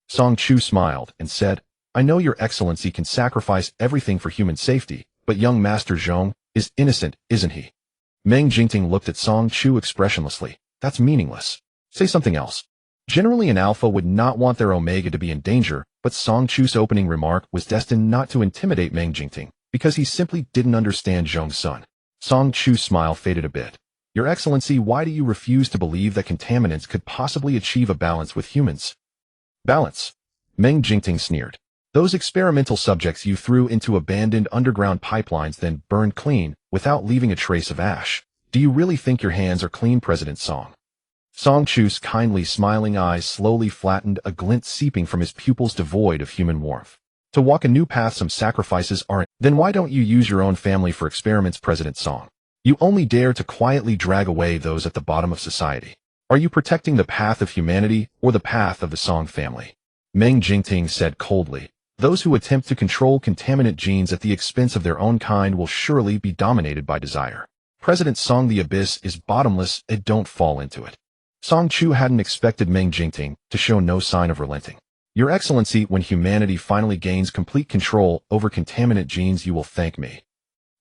Song Chu smiled and said, "I know Your Excellency can sacrifice everything for human safety, but young Master Zhong is innocent, isn't he?" Meng Jingting looked at Song Chu expressionlessly. "That's meaningless. Say something else." Generally, an alpha would not want their Omega to be in danger, but Song Chu's opening remark was destined not to intimidate Meng Jingting, because he simply didn't understand Zhong Xun. Song Chu's smile faded a bit. "Your Excellency, why do you refuse to believe that contaminants could possibly achieve a balance with humans?" "Balance?" Meng Jingting sneered. "Those experimental subjects you threw into abandoned underground pipelines, then burned clean, without leaving a trace of ash. Do you really think your hands are clean, President Song?" Song Chu's kindly smiling eyes slowly flattened, a glint seeping from his pupils devoid of human warmth. To walk a new path, some sacrifices are. Then why don't you use your own family for experiments, President Song? You only dare to quietly drag away those at the bottom of society. Are you protecting the path of humanity or the path of the Song family? Meng Jingting said coldly. Those who attempt to control contaminant genes at the expense of their own kind will surely be dominated by desire. President Song, the abyss is bottomless, and don't fall into it. Song Chu hadn't expected Meng Jingting to show no sign of relenting. Your Excellency, when humanity finally gains complete control over contaminant genes, you will thank me.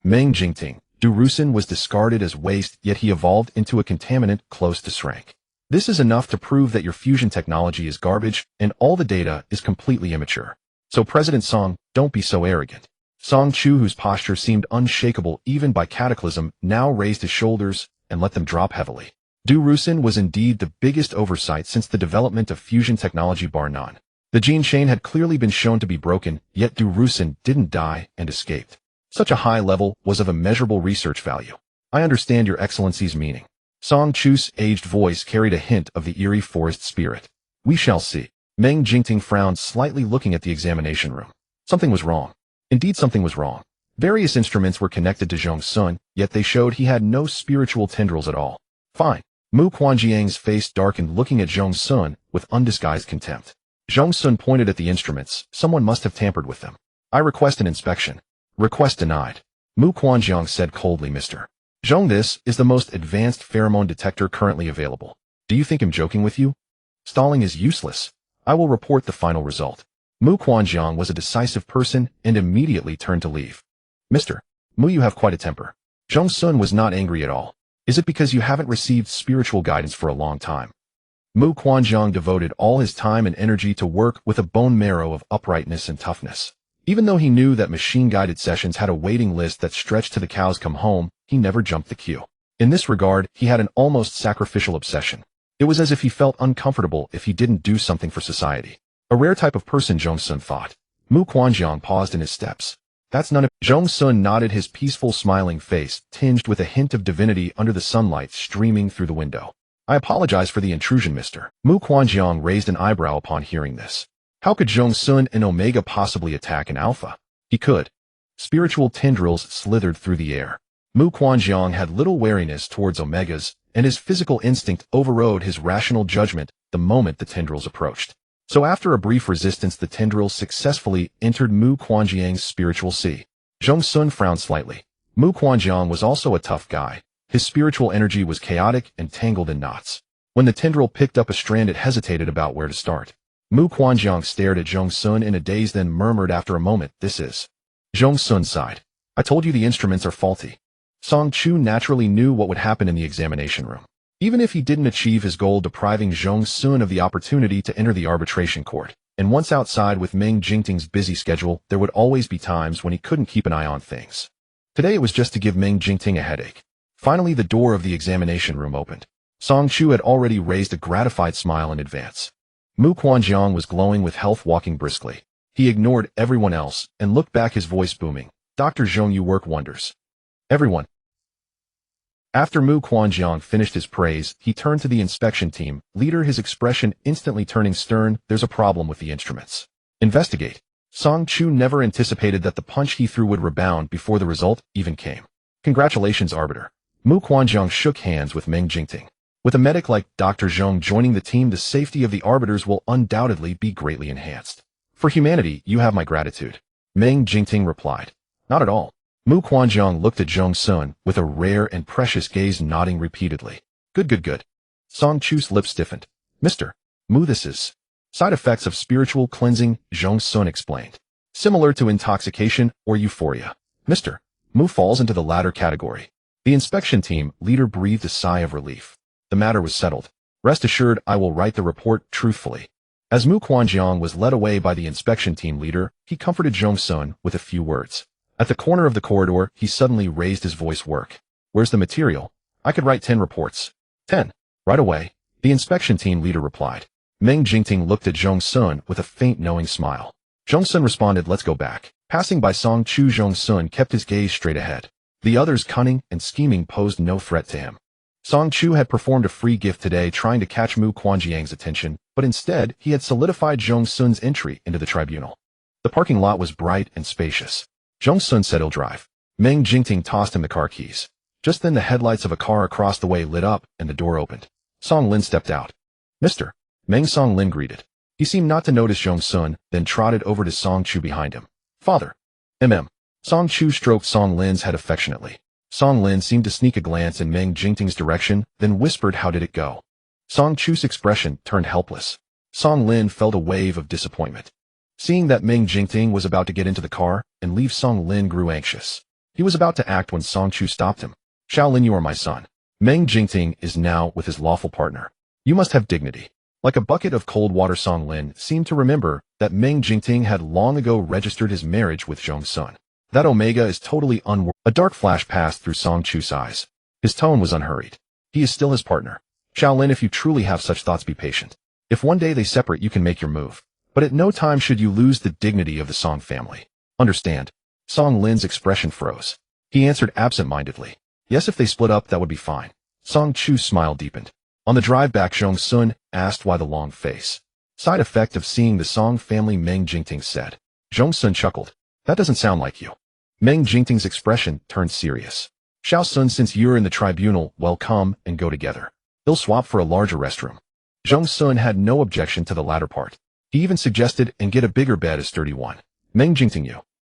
Meng Jingting. Durusin was discarded as waste, yet he evolved into a contaminant close to Shrank. This is enough to prove that your fusion technology is garbage, and all the data is completely immature. So President Song, don't be so arrogant. Song Chu, whose posture seemed unshakable even by cataclysm, now raised his shoulders and let them drop heavily. Durusin was indeed the biggest oversight since the development of fusion technology, bar none. The gene chain had clearly been shown to be broken, yet Durusin didn't die and escaped. Such a high level was of immeasurable research value. I understand your Excellency's meaning. Song Chu's aged voice carried a hint of the eerie forest spirit. We shall see. Meng Jingting frowned slightly, looking at the examination room. Something was wrong. Indeed, something was wrong. Various instruments were connected to Zhong Xun, yet they showed he had no spiritual tendrils at all. Fine. Mu Kuanjiang's face darkened, looking at Zhong Xun with undisguised contempt. Zhong Xun pointed at the instruments. Someone must have tampered with them. I request an inspection. Request denied. Mu Kuanjiang said coldly, Mr. Zhong, this is the most advanced pheromone detector currently available. Do you think I'm joking with you? Stalling is useless. I will report the final result. Mu Kuanjiang was a decisive person and immediately turned to leave. Mr. Mu, you have quite a temper. Zhong Xun was not angry at all. Is it because you haven't received spiritual guidance for a long time? Mu Kuanjiang devoted all his time and energy to work with a bone marrow of uprightness and toughness. Even though he knew that machine-guided sessions had a waiting list that stretched to the cows come home, he never jumped the queue. In this regard, he had an almost sacrificial obsession. It was as if he felt uncomfortable if he didn't do something for society. A rare type of person, Zhong Xun thought. Mu Kuanjiang paused in his steps. That's none of... Zhong Xun nodded, his peaceful smiling face tinged with a hint of divinity under the sunlight streaming through the window. I apologize for the intrusion, Mr. Mu Kuanjiang raised an eyebrow upon hearing this. How could Zhong Xun and Omega possibly attack an alpha? He could. Spiritual tendrils slithered through the air. Mu Kuanjiang had little wariness towards Omegas, and his physical instinct overrode his rational judgment the moment the tendrils approached. So after a brief resistance, the tendrils successfully entered Mu Kuanjiang's spiritual sea. Zhong Xun frowned slightly. Mu Kuanjiang was also a tough guy. His spiritual energy was chaotic and tangled in knots. When the tendril picked up a strand, it hesitated about where to start. Mu Kuanjiang stared at Zhong Xun in a daze, then murmured after a moment, "This is..." Zhong Xun sighed. "I told you the instruments are faulty." Song Chu naturally knew what would happen in the examination room. Even if he didn't achieve his goal, depriving Zhong Xun of the opportunity to enter the arbitration court, and once outside with Meng Jingting's busy schedule, there would always be times when he couldn't keep an eye on things. Today it was just to give Meng Jingting a headache. Finally, the door of the examination room opened. Song Chu had already raised a gratified smile in advance. Mu Kuanjiang was glowing with health, walking briskly. He ignored everyone else and looked back, his voice booming. "Dr. Zhong, you work wonders." Everyone. After Mu Kuanjiang finished his praise, he turned to the inspection team leader, his expression instantly turning stern. "There's a problem with the instruments. Investigate." Song Chu never anticipated that the punch he threw would rebound before the result even came. "Congratulations, Arbiter." Mu Kuanjiang shook hands with Meng Jingting. With a medic like Dr. Zhong joining the team, the safety of the arbiters will undoubtedly be greatly enhanced. "For humanity, you have my gratitude," Meng Jingting replied. "Not at all." Mu Kuanjiang looked at Zhong Xun with a rare and precious gaze, nodding repeatedly. Good. Song Chu's lips stiffened. "Mr. Mu, this is..." "Side effects of spiritual cleansing," Zhong Xun explained. "Similar to intoxication or euphoria. Mr. Mu falls into the latter category." The inspection team leader breathed a sigh of relief. The matter was settled. "Rest assured, I will write the report truthfully." As Mu Kuanjiang was led away by the inspection team leader, he comforted Zhong Xun with a few words. At the corner of the corridor, he suddenly raised his voice. "Work. Where's the material? I could write 10 reports. 10. Right away," the inspection team leader replied. Meng Jingting looked at Zhong Xun with a faint knowing smile. Zhong Xun responded, "Let's go back." Passing by Song Chu, Zhong Xun kept his gaze straight ahead. The other's cunning and scheming posed no threat to him. Song Chu had performed a free gift today, trying to catch Mu Kuanjiang's attention, but instead he had solidified Zhong Xun's entry into the tribunal. The parking lot was bright and spacious. Zhong Xun said he'll drive. Meng Jingting tossed him the car keys. Just then the headlights of a car across the way lit up and the door opened. Song Lin stepped out. Mr. Meng Song Lin greeted. He seemed not to notice Zhong Xun, then trotted over to Song Chu behind him. Father. Song Chu stroked Song Lin's head affectionately. Song Lin seemed to sneak a glance in Meng Jingting's direction, then whispered, "How did it go?" Song Chu's expression turned helpless. Song Lin felt a wave of disappointment. Seeing that Meng Jingting was about to get into the car and leave, Song Lin grew anxious. He was about to act when Song Chu stopped him. "Xiao, you are my son. Meng Jingting is now with his lawful partner. You must have dignity." Like a bucket of cold water, Song Lin seemed to remember that Meng Jingting had long ago registered his marriage with Zhong Xun. That Omega is totally unworthy. A dark flash passed through Song Chu's eyes. His tone was unhurried. He is still his partner. "Xiao Lin, if you truly have such thoughts, be patient. If one day they separate, you can make your move. But at no time should you lose the dignity of the Song family. Understand?" Song Lin's expression froze. He answered absent-mindedly. "Yes, if they split up, that would be fine." Song Chu's smile deepened. On the drive back, Zhong Xun asked why the long face. "Side effect of seeing the Song family," Meng Jingting said. Zhong Xun chuckled. "That doesn't sound like you." Meng Jingting's expression turned serious. "Xiao Sun, since you're in the tribunal, well, come and go together. They'll swap for a larger restroom." Zhong Xun had no objection to the latter part. He even suggested and get a bigger bed, a sturdy one. "Meng Jingting,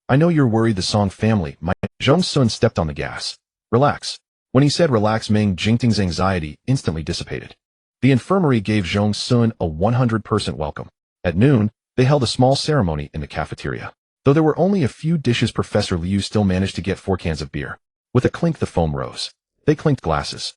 I know you're worried the Song family might—" Zhong Xun stepped on the gas. "Relax." When he said relax, Meng Jingting's anxiety instantly dissipated. The infirmary gave Zhong Xun a 100% welcome. At noon, they held a small ceremony in the cafeteria. Though there were only a few dishes, Professor Liu still managed to get 4 cans of beer. With a clink, the foam rose. They clinked glasses.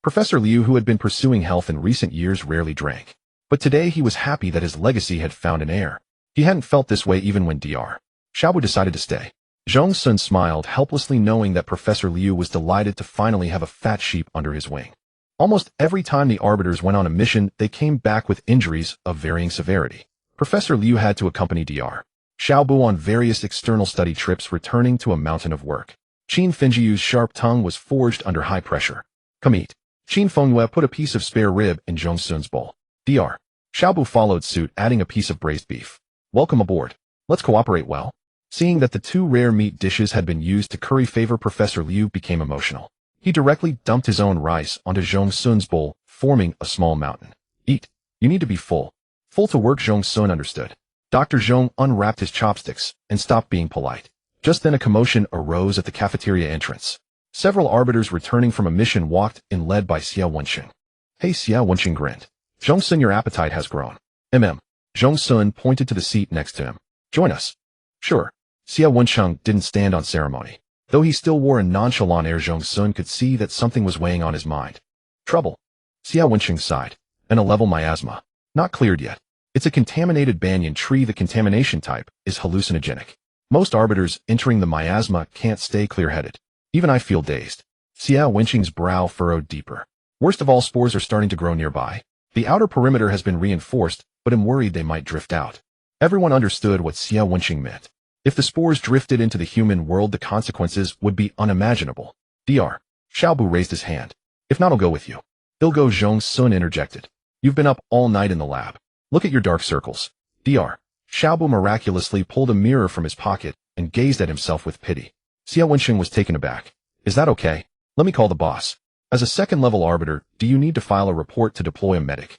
Professor Liu, who had been pursuing health in recent years, rarely drank. But today he was happy that his legacy had found an heir. He hadn't felt this way even when Dr. Xiaobu decided to stay. Zhong Xun smiled helplessly, knowing that Professor Liu was delighted to finally have a fat sheep under his wing. Almost every time the arbiters went on a mission, they came back with injuries of varying severity. Professor Liu had to accompany Dr. Xiaobu on various external study trips, returning to a mountain of work. Qin Fenjiu's sharp tongue was forged under high pressure. "Come eat." Qin Fengyue put a piece of spare rib in Zhong Xun's bowl. Dr. Xiaobu followed suit, adding a piece of braised beef. "Welcome aboard. Let's cooperate well." Seeing that the 2 rare meat dishes had been used to curry favor, Professor Liu became emotional. He directly dumped his own rice onto Zhong Xun's bowl, forming a small mountain. "Eat. You need to be full." Full to work, Zhong Xun understood. Dr. Zhong unwrapped his chopsticks and stopped being polite. Just then a commotion arose at the cafeteria entrance. Several arbiters returning from a mission walked in, led by Xiao Wenqing. "Hey," Xiao Wenqing grinned. "Zhong Xun, your appetite has grown." Zhong Xun pointed to the seat next to him. "Join us." "Sure." Xiao Wenqing didn't stand on ceremony. Though he still wore a nonchalant air, Zhong Xun could see that something was weighing on his mind. "Trouble." Xiao Wenqing sighed. "And a level miasma. Not cleared yet. It's a contaminated banyan tree. The contamination type is hallucinogenic. Most arbiters entering the miasma can't stay clear-headed. Even I feel dazed." Xiao Wenqing's brow furrowed deeper. "Worst of all, spores are starting to grow nearby. The outer perimeter has been reinforced, but I'm worried they might drift out." Everyone understood what Xiao Wenqing meant. If the spores drifted into the human world, the consequences would be unimaginable. Dr. Xiaobu raised his hand. "If not, I'll go with you." "They'll go," Zhong Xun interjected. "You've been up all night in the lab. Look at your dark circles." Dr. Xiaobu miraculously pulled a mirror from his pocket and gazed at himself with pity. Xiao Wenqing was taken aback. "Is that okay? Let me call the boss." "As a second-level arbiter, do you need to file a report to deploy a medic?"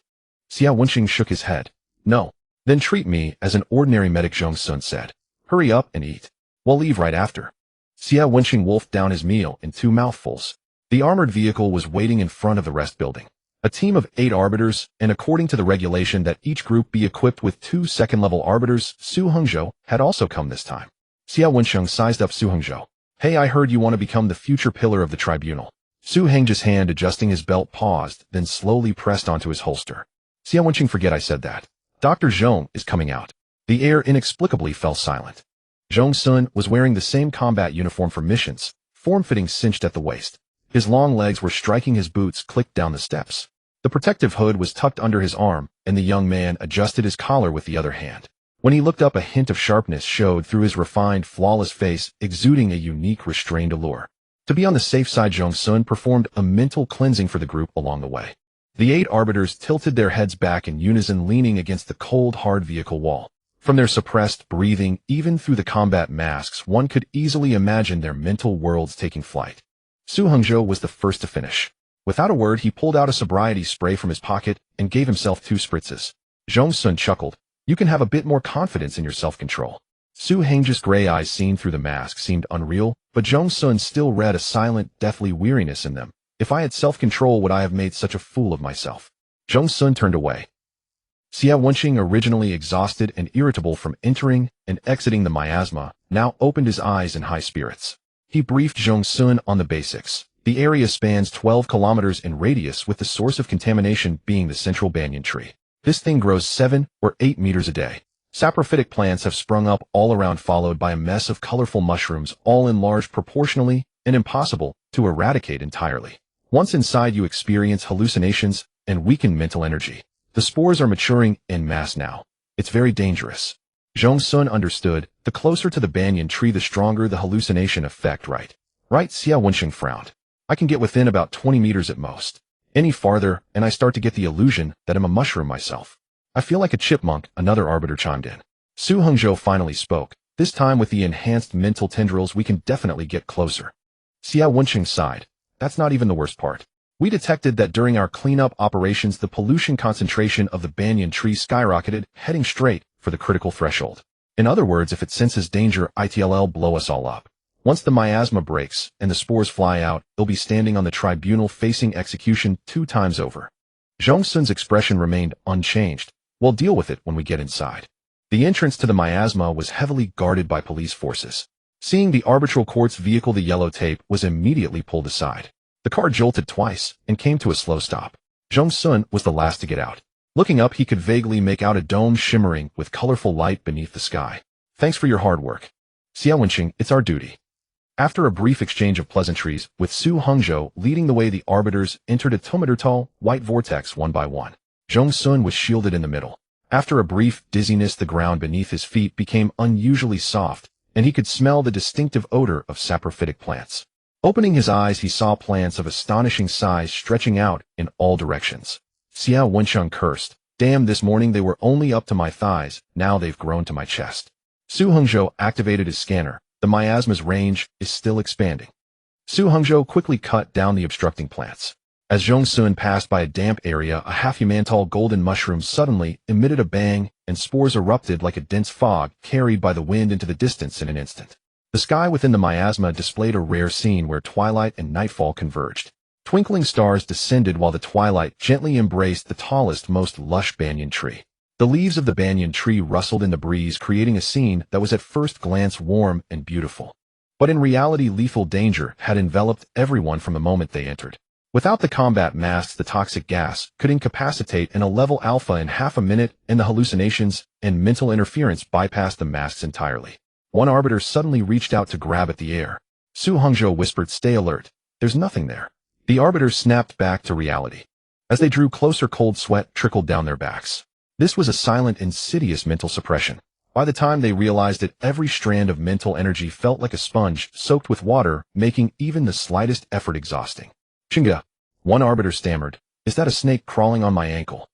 Xiao Wenqing shook his head. "No." "Then treat me as an ordinary medic," Zhong Xun said. "Hurry up and eat. We'll leave right after." Xiao Wenqing wolfed down his meal in 2 mouthfuls. The armored vehicle was waiting in front of the rest building. A team of 8 arbiters, and according to the regulation that each group be equipped with 2 second-level arbiters, Su Hengzhou had also come this time. Xiao Wenqing sized up Su Hengzhou. "Hey, I heard you want to become the future pillar of the tribunal." Su Hengzhou's hand, adjusting his belt, paused, then slowly pressed onto his holster. "Xiao Wenqing, forget I said that. Dr. Zhong is coming out." The air inexplicably fell silent. Zhong Xun was wearing the same combat uniform for missions, form-fitting, cinched at the waist. His long legs were striking his boots clicked down the steps. The protective hood was tucked under his arm, and the young man adjusted his collar with the other hand. When he looked up, a hint of sharpness showed through his refined, flawless face, exuding a unique, restrained allure. To be on the safe side, Zhong Xun performed a mental cleansing for the group along the way. The 8 arbiters tilted their heads back in unison, leaning against the cold, hard vehicle wall. From their suppressed breathing, even through the combat masks, one could easily imagine their mental worlds taking flight. Su Hongzhou was the first to finish. Without a word, he pulled out a sobriety spray from his pocket and gave himself 2 spritzes. Zhong Xun chuckled. You can have a bit more confidence in your self-control. Su Hongzhou's gray eyes seen through the mask seemed unreal, but Zhong Xun still read a silent, deathly weariness in them. If I had self-control, would I have made such a fool of myself? Zhong Xun turned away. Xia Wenqing, originally exhausted and irritable from entering and exiting the miasma, now opened his eyes in high spirits. He briefed Zhong Xun on the basics. The area spans 12 kilometers in radius, with the source of contamination being the central banyan tree. This thing grows 7 or 8 meters a day. Saprophytic plants have sprung up all around, followed by a mess of colorful mushrooms, all enlarged proportionally and impossible to eradicate entirely. Once inside, you experience hallucinations and weaken mental energy. The spores are maturing en masse now. It's very dangerous. Zhong Xun understood. The closer to the banyan tree, the stronger the hallucination effect, right? Right? Xia Wenqing frowned. I can get within about 20 meters at most. Any farther, and I start to get the illusion that I'm a mushroom myself. I feel like a chipmunk, another arbiter chimed in. Su Hongzhou finally spoke. This time with the enhanced mental tendrils, we can definitely get closer. Xia Wenqing sighed. That's not even the worst part. We detected that during our cleanup operations, the pollution concentration of the banyan tree skyrocketed, heading straight for the critical threshold. In other words, if it senses danger, it'll blow us all up. Once the miasma breaks and the spores fly out, it'll be standing on the tribunal facing execution 2 times over. Zhong Xun's expression remained unchanged. We'll deal with it when we get inside. The entrance to the miasma was heavily guarded by police forces. Seeing the arbitral court's vehicle, the yellow tape was immediately pulled aside. The car jolted twice and came to a slow stop. Zhong Xun was the last to get out. Looking up, he could vaguely make out a dome shimmering with colorful light beneath the sky. Thanks for your hard work. Xia Wenqing, it's our duty. After a brief exchange of pleasantries, with Su Hongzhou leading the way, the arbiters entered a 2-meter-tall, white vortex one by one. Zhong Xun was shielded in the middle. After a brief dizziness, the ground beneath his feet became unusually soft, and he could smell the distinctive odor of saprophytic plants. Opening his eyes, he saw plants of astonishing size stretching out in all directions. Xia Wenqing cursed. Damn, this morning they were only up to my thighs, now they've grown to my chest. Su Hongzhou activated his scanner. The miasma's range is still expanding. Su Hongzhou quickly cut down the obstructing plants. As Zhong Xun passed by a damp area, a half-human-tall golden mushroom suddenly emitted a bang, and spores erupted like a dense fog, carried by the wind into the distance in an instant. The sky within the miasma displayed a rare scene where twilight and nightfall converged. Twinkling stars descended while the twilight gently embraced the tallest, most lush banyan tree. The leaves of the banyan tree rustled in the breeze, creating a scene that was at first glance warm and beautiful. But in reality, lethal danger had enveloped everyone from the moment they entered. Without the combat masks, the toxic gas could incapacitate in a level alpha in half a minute, and the hallucinations and mental interference bypassed the masks entirely. One arbiter suddenly reached out to grab at the air. Su Hongzhou whispered, "Stay alert. There's nothing there." The arbiters snapped back to reality. As they drew closer, cold sweat trickled down their backs. This was a silent, insidious mental suppression. By the time they realized it, every strand of mental energy felt like a sponge soaked with water, making even the slightest effort exhausting. "Chinga," one arbiter stammered. "Is that a snake crawling on my ankle?"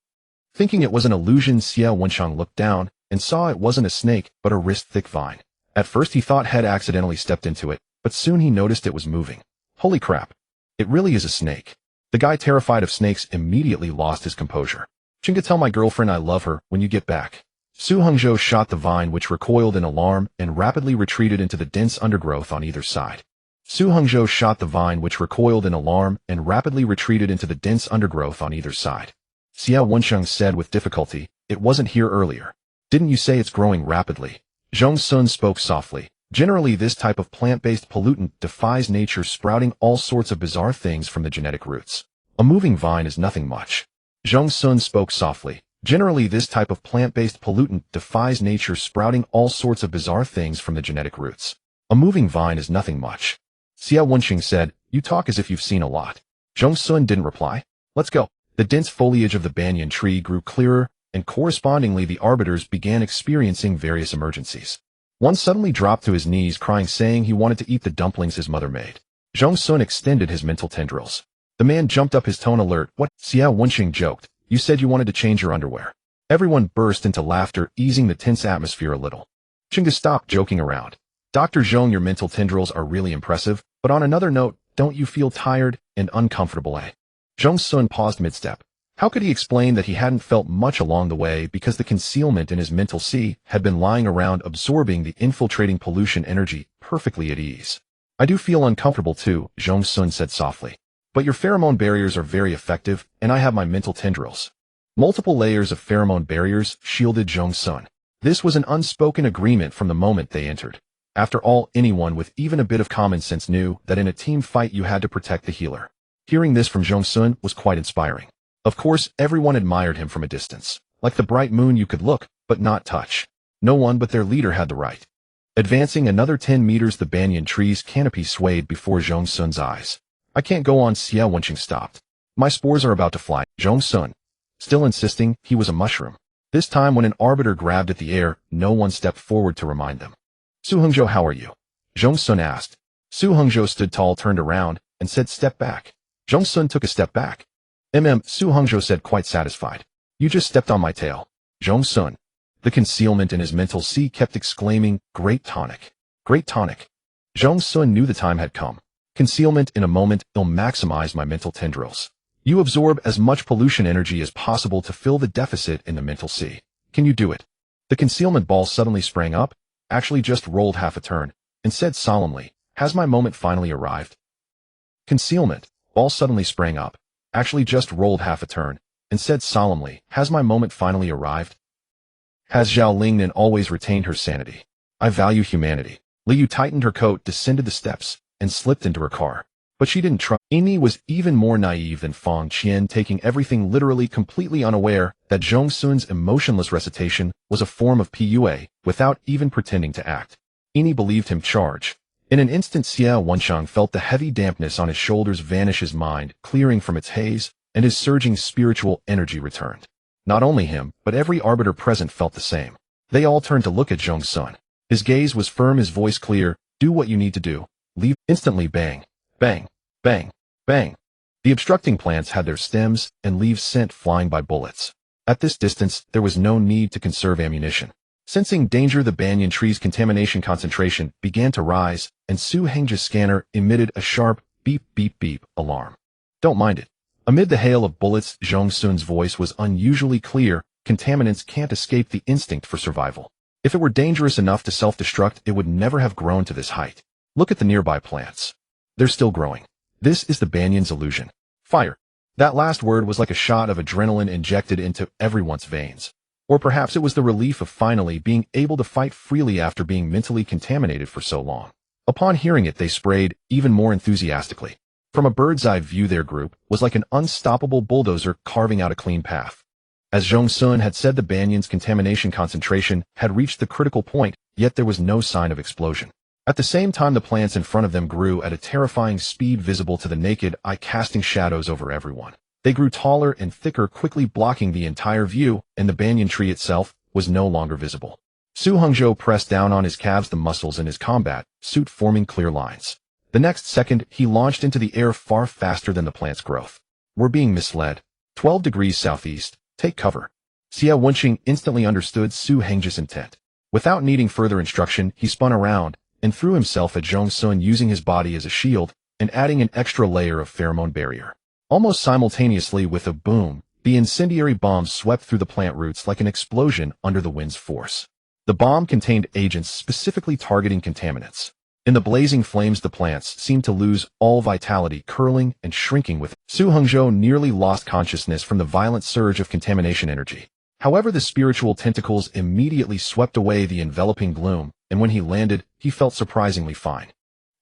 Thinking it was an illusion, Xia Wenqing looked down and saw it wasn't a snake, but a wrist-thick vine. At first he thought had accidentally stepped into it, but soon he noticed it was moving. Holy crap. It really is a snake. The guy, terrified of snakes, immediately lost his composure. "Chinga, tell my girlfriend I love her when you get back." Su Hongzhou shot the vine, which recoiled in alarm and rapidly retreated into the dense undergrowth on either side. Su Hongzhou shot the vine, which recoiled in alarm and rapidly retreated into the dense undergrowth on either side. Xia Wenqing said with difficulty, "It wasn't here earlier." "Didn't you say it's growing rapidly?" Zhong Xun spoke softly. "Generally, this type of plant-based pollutant defies nature, sprouting all sorts of bizarre things from the genetic roots. A moving vine is nothing much." Zhong Xun spoke softly. "Generally, this type of plant-based pollutant defies nature, sprouting all sorts of bizarre things from the genetic roots. A moving vine is nothing much." Xia Wenqing said, "You talk as if you've seen a lot." Zhong Xun didn't reply. "Let's go." The dense foliage of the banyan tree grew clearer, and correspondingly the arbiters began experiencing various emergencies. One suddenly dropped to his knees crying, saying he wanted to eat the dumplings his mother made. Zhong Xun extended his mental tendrils. The man jumped up, his tone alert. "What?" Xia Wenqing joked. "You said you wanted to change your underwear." Everyone burst into laughter, easing the tense atmosphere a little. Chinga, stop joking around. Dr. Zhong, your mental tendrils are really impressive, but on another note, don't you feel tired and uncomfortable, eh? Zhong Xun paused mid-step. How could he explain that he hadn't felt much along the way because the concealment in his mental sea had been lying around absorbing the infiltrating pollution energy perfectly at ease? I do feel uncomfortable too, Zhong Xun said softly. But your pheromone barriers are very effective, and I have my mental tendrils. Multiple layers of pheromone barriers shielded Zhong Xun. This was an unspoken agreement from the moment they entered. After all, anyone with even a bit of common sense knew that in a team fight you had to protect the healer. Hearing this from Zhong Xun was quite inspiring. Of course, everyone admired him from a distance. Like the bright moon, you could look, but not touch. No one but their leader had the right. Advancing another 10 meters, the banyan tree's canopy swayed before Zhong Xun's eyes. I can't go on. Xia Wenqing stopped. My spores are about to fly. Zhong Xun, still insisting he was a mushroom. This time when an arbiter grabbed at the air, no one stepped forward to remind them. Su Hengzhou, how are you? Zhong Xun asked. Su Hengzhou stood tall, turned around, and said, step back. Zhong Xun took a step back. Su Hengzhou said, quite satisfied. You just stepped on my tail. Zhong Xun. The concealment in his mental sea kept exclaiming, great tonic. Great tonic. Zhong Xun knew the time had come. Concealment in a moment, it'll maximize my mental tendrils. You absorb as much pollution energy as possible to fill the deficit in the mental sea. Can you do it? The concealment ball suddenly sprang up, actually just rolled half a turn, and said solemnly, has my moment finally arrived? Concealment ball suddenly sprang up, actually just rolled half a turn, and said solemnly, has my moment finally arrived? Has Zhao Lingnan always retained her sanity? I value humanity. Liu tightened her coat, descended the steps, and slipped into her car. But she didn't trust. Yini was even more naive than Fang Qian, taking everything literally, completely unaware that Zhong Xun's emotionless recitation was a form of PUA, without even pretending to act. Yini believed him charge. In an instant, Xia Wenshang felt the heavy dampness on his shoulders vanish, his mind clearing from its haze, and his surging spiritual energy returned. Not only him, but every arbiter present felt the same. They all turned to look at Zhong Xun. His gaze was firm, his voice clear, do what you need to do. Leave. Instantly, bang, bang, bang, bang. The obstructing plants had their stems and leaves sent flying by bullets. At this distance, there was no need to conserve ammunition. Sensing danger, the banyan tree's contamination concentration began to rise, and Su Hengzhi's scanner emitted a sharp beep beep beep alarm. Don't mind it. Amid the hail of bullets, Zhong Xun's voice was unusually clear. Contaminants can't escape the instinct for survival. If it were dangerous enough to self-destruct, it would never have grown to this height. Look at the nearby plants. They're still growing. This is the banyan's illusion. Fire. That last word was like a shot of adrenaline injected into everyone's veins. Or perhaps it was the relief of finally being able to fight freely after being mentally contaminated for so long. Upon hearing it, they sprayed even more enthusiastically. From a bird's-eye view, their group was like an unstoppable bulldozer carving out a clean path. As Zhong Xun had said, the banyan's contamination concentration had reached the critical point, yet there was no sign of explosion. At the same time, the plants in front of them grew at a terrifying speed, visible to the naked eye, casting shadows over everyone. They grew taller and thicker, quickly blocking the entire view, and the banyan tree itself was no longer visible. Su Hengzhou pressed down on his calves, the muscles in his combat suit forming clear lines. The next second, he launched into the air far faster than the plant's growth. We're being misled. 12 degrees southeast. Take cover. Xia Wenqing instantly understood Su Hengzhi's intent. Without needing further instruction, he spun around and threw himself at Zhong Xun, using his body as a shield and adding an extra layer of pheromone barrier. Almost simultaneously, with a boom, the incendiary bomb swept through the plant roots like an explosion under the wind's force. The bomb contained agents specifically targeting contaminants. In the blazing flames, the plants seemed to lose all vitality, curling and shrinking with it. Su Hengzhou nearly lost consciousness from the violent surge of contamination energy. However, the spiritual tentacles immediately swept away the enveloping gloom, and when he landed, he felt surprisingly fine.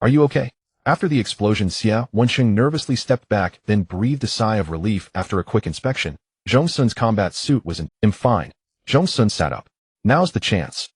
Are you okay? After the explosion, Xia Wenqing nervously stepped back, then breathed a sigh of relief. After a quick inspection, Zhong Xun's combat suit was in. I'm fine. Zhong Xun sat up. Now's the chance.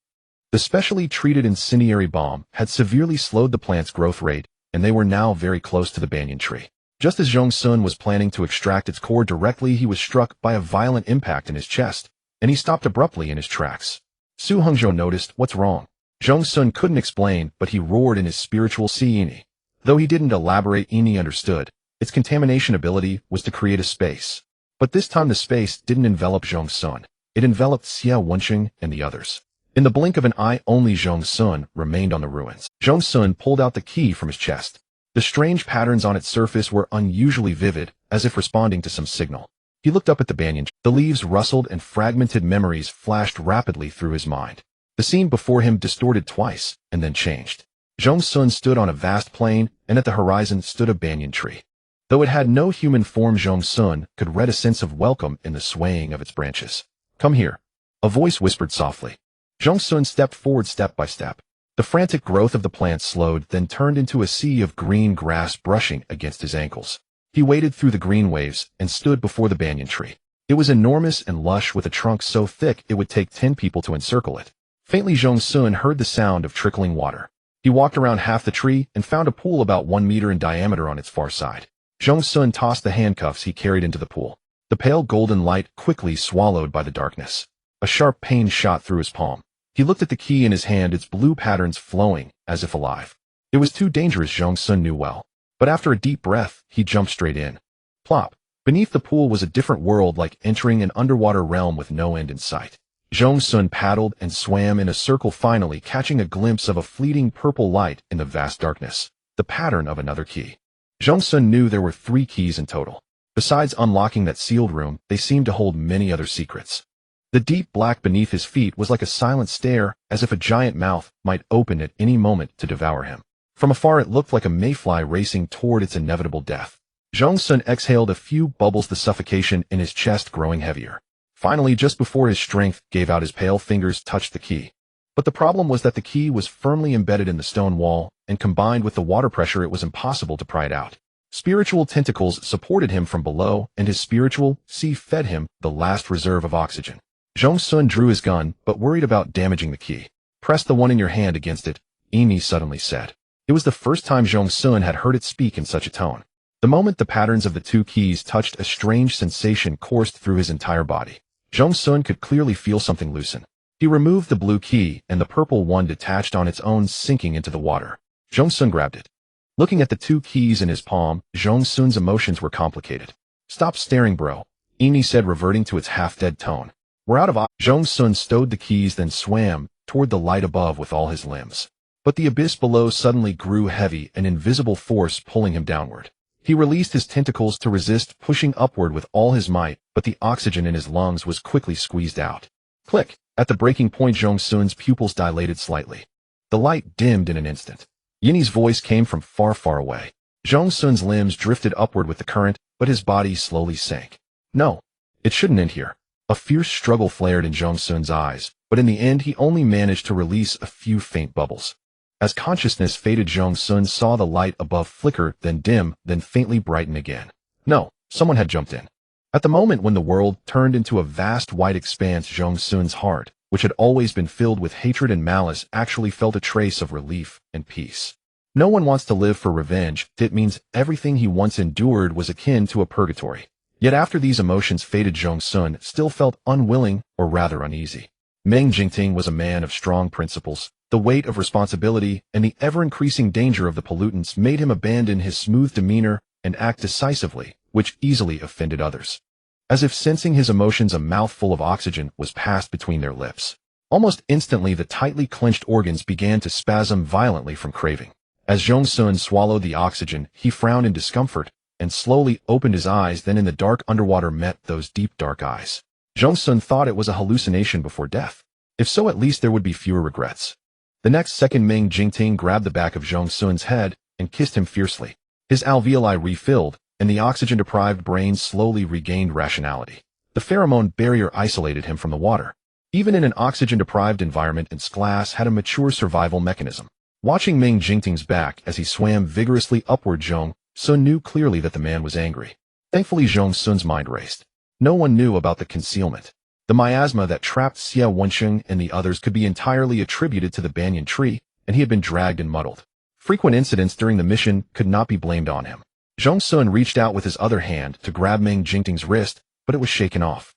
The specially treated incendiary bomb had severely slowed the plant's growth rate, and they were now very close to the banyan tree. Just as Zhong Xun was planning to extract its core directly, he was struck by a violent impact in his chest, and he stopped abruptly in his tracks. Su Hengzhou noticed. What's wrong? Zhong Xun couldn't explain, but he roared in his spiritual Yini. Though he didn't elaborate, Yini understood. Its contamination ability was to create a space. But this time the space didn't envelop Zhong Xun. It enveloped Xia Wenqing and the others. In the blink of an eye, only Zhong Xun remained on the ruins. Zhong Xun pulled out the key from his chest. The strange patterns on its surface were unusually vivid, as if responding to some signal. He looked up at the banyan tree. The leaves rustled and fragmented memories flashed rapidly through his mind. The scene before him distorted twice, and then changed. Zhong Xun stood on a vast plain, and at the horizon stood a banyan tree. Though it had no human form, Zhong Xun could read a sense of welcome in the swaying of its branches. "Come here," a voice whispered softly. Zhong Xun stepped forward step by step. The frantic growth of the plant slowed, then turned into a sea of green grass brushing against his ankles. He waded through the green waves and stood before the banyan tree. It was enormous and lush, with a trunk so thick it would take 10 people to encircle it. Faintly, Zhong Xun heard the sound of trickling water. He walked around half the tree and found a pool about 1 meter in diameter on its far side. Zhong Xun tossed the handcuffs he carried into the pool. The pale golden light quickly swallowed by the darkness. A sharp pain shot through his palm. He looked at the key in his hand, its blue patterns flowing, as if alive. It was too dangerous, Zhong Xun knew well. But after a deep breath, he jumped straight in. Plop! Beneath the pool was a different world, like entering an underwater realm with no end in sight. Zhong Xun paddled and swam in a circle, finally catching a glimpse of a fleeting purple light in the vast darkness. The pattern of another key. Zhong Xun knew there were 3 keys in total. Besides unlocking that sealed room, they seemed to hold many other secrets. The deep black beneath his feet was like a silent stare, as if a giant mouth might open at any moment to devour him. From afar, it looked like a mayfly racing toward its inevitable death. Zhong Xun exhaled a few bubbles, the suffocation in his chest growing heavier. Finally, just before his strength gave out, his pale fingers touched the key. But the problem was that the key was firmly embedded in the stone wall, and combined with the water pressure, it was impossible to pry it out. Spiritual tentacles supported him from below, and his spiritual sea fed him the last reserve of oxygen. Zhong Xun drew his gun, but worried about damaging the key. "Press the one in your hand against it," Amy suddenly said. It was the first time Zhong Xun had heard it speak in such a tone. The moment the patterns of the 2 keys touched, a strange sensation coursed through his entire body. Zhong Xun could clearly feel something loosen. He removed the blue key, and the purple one detached on its own, sinking into the water. Zhong Xun grabbed it. Looking at the 2 keys in his palm, Zhong Xun's emotions were complicated. "Stop staring, bro," Amy said, reverting to its half-dead tone. "We're out of Zhong Xun stowed the keys, then swam toward the light above with all his limbs. But the abyss below suddenly grew heavy, an invisible force pulling him downward. He released his tentacles to resist, pushing upward with all his might, but the oxygen in his lungs was quickly squeezed out. Click! At the breaking point, Zhong Xun's pupils dilated slightly. The light dimmed in an instant. Yinny's voice came from far, far away. Zhong Xun's limbs drifted upward with the current, but his body slowly sank. No, it shouldn't end here. A fierce struggle flared in Zhong Xun's eyes, but in the end he only managed to release a few faint bubbles. As consciousness faded, Zhong Xun saw the light above flicker, then dim, then faintly brighten again. No, someone had jumped in. At the moment when the world turned into a vast white expanse, Zhong Xun's heart, which had always been filled with hatred and malice, actually felt a trace of relief and peace. No one wants to live for revenge. It means everything he once endured was akin to a purgatory. Yet after these emotions faded, Zhong Xun still felt unwilling, or rather uneasy. Meng Jingting was a man of strong principles. The weight of responsibility and the ever-increasing danger of the pollutants made him abandon his smooth demeanor and act decisively, which easily offended others. As if sensing his emotions, a mouthful of oxygen was passed between their lips. Almost instantly, the tightly clenched organs began to spasm violently from craving. As Zhong Xun swallowed the oxygen, he frowned in discomfort and slowly opened his eyes. Then in the dark underwater met those deep dark eyes. Zhong Xun thought it was a hallucination before death. If so, at least there would be fewer regrets. The next second, Meng Jingting grabbed the back of Zhong Xun's head and kissed him fiercely. His alveoli refilled, and the oxygen-deprived brain slowly regained rationality. The pheromone barrier isolated him from the water. Even in an oxygen-deprived environment, its glass had a mature survival mechanism. Watching Meng Jingting's back as he swam vigorously upward, Zhong Xun knew clearly that the man was angry. Thankfully, Zhong Xun's mind raced. No one knew about the concealment. The miasma that trapped Xia Wenqing and the others could be entirely attributed to the banyan tree, and he had been dragged and muddled. Frequent incidents during the mission could not be blamed on him. Zhong Xun reached out with his other hand to grab Meng Jingting's wrist, but it was shaken off.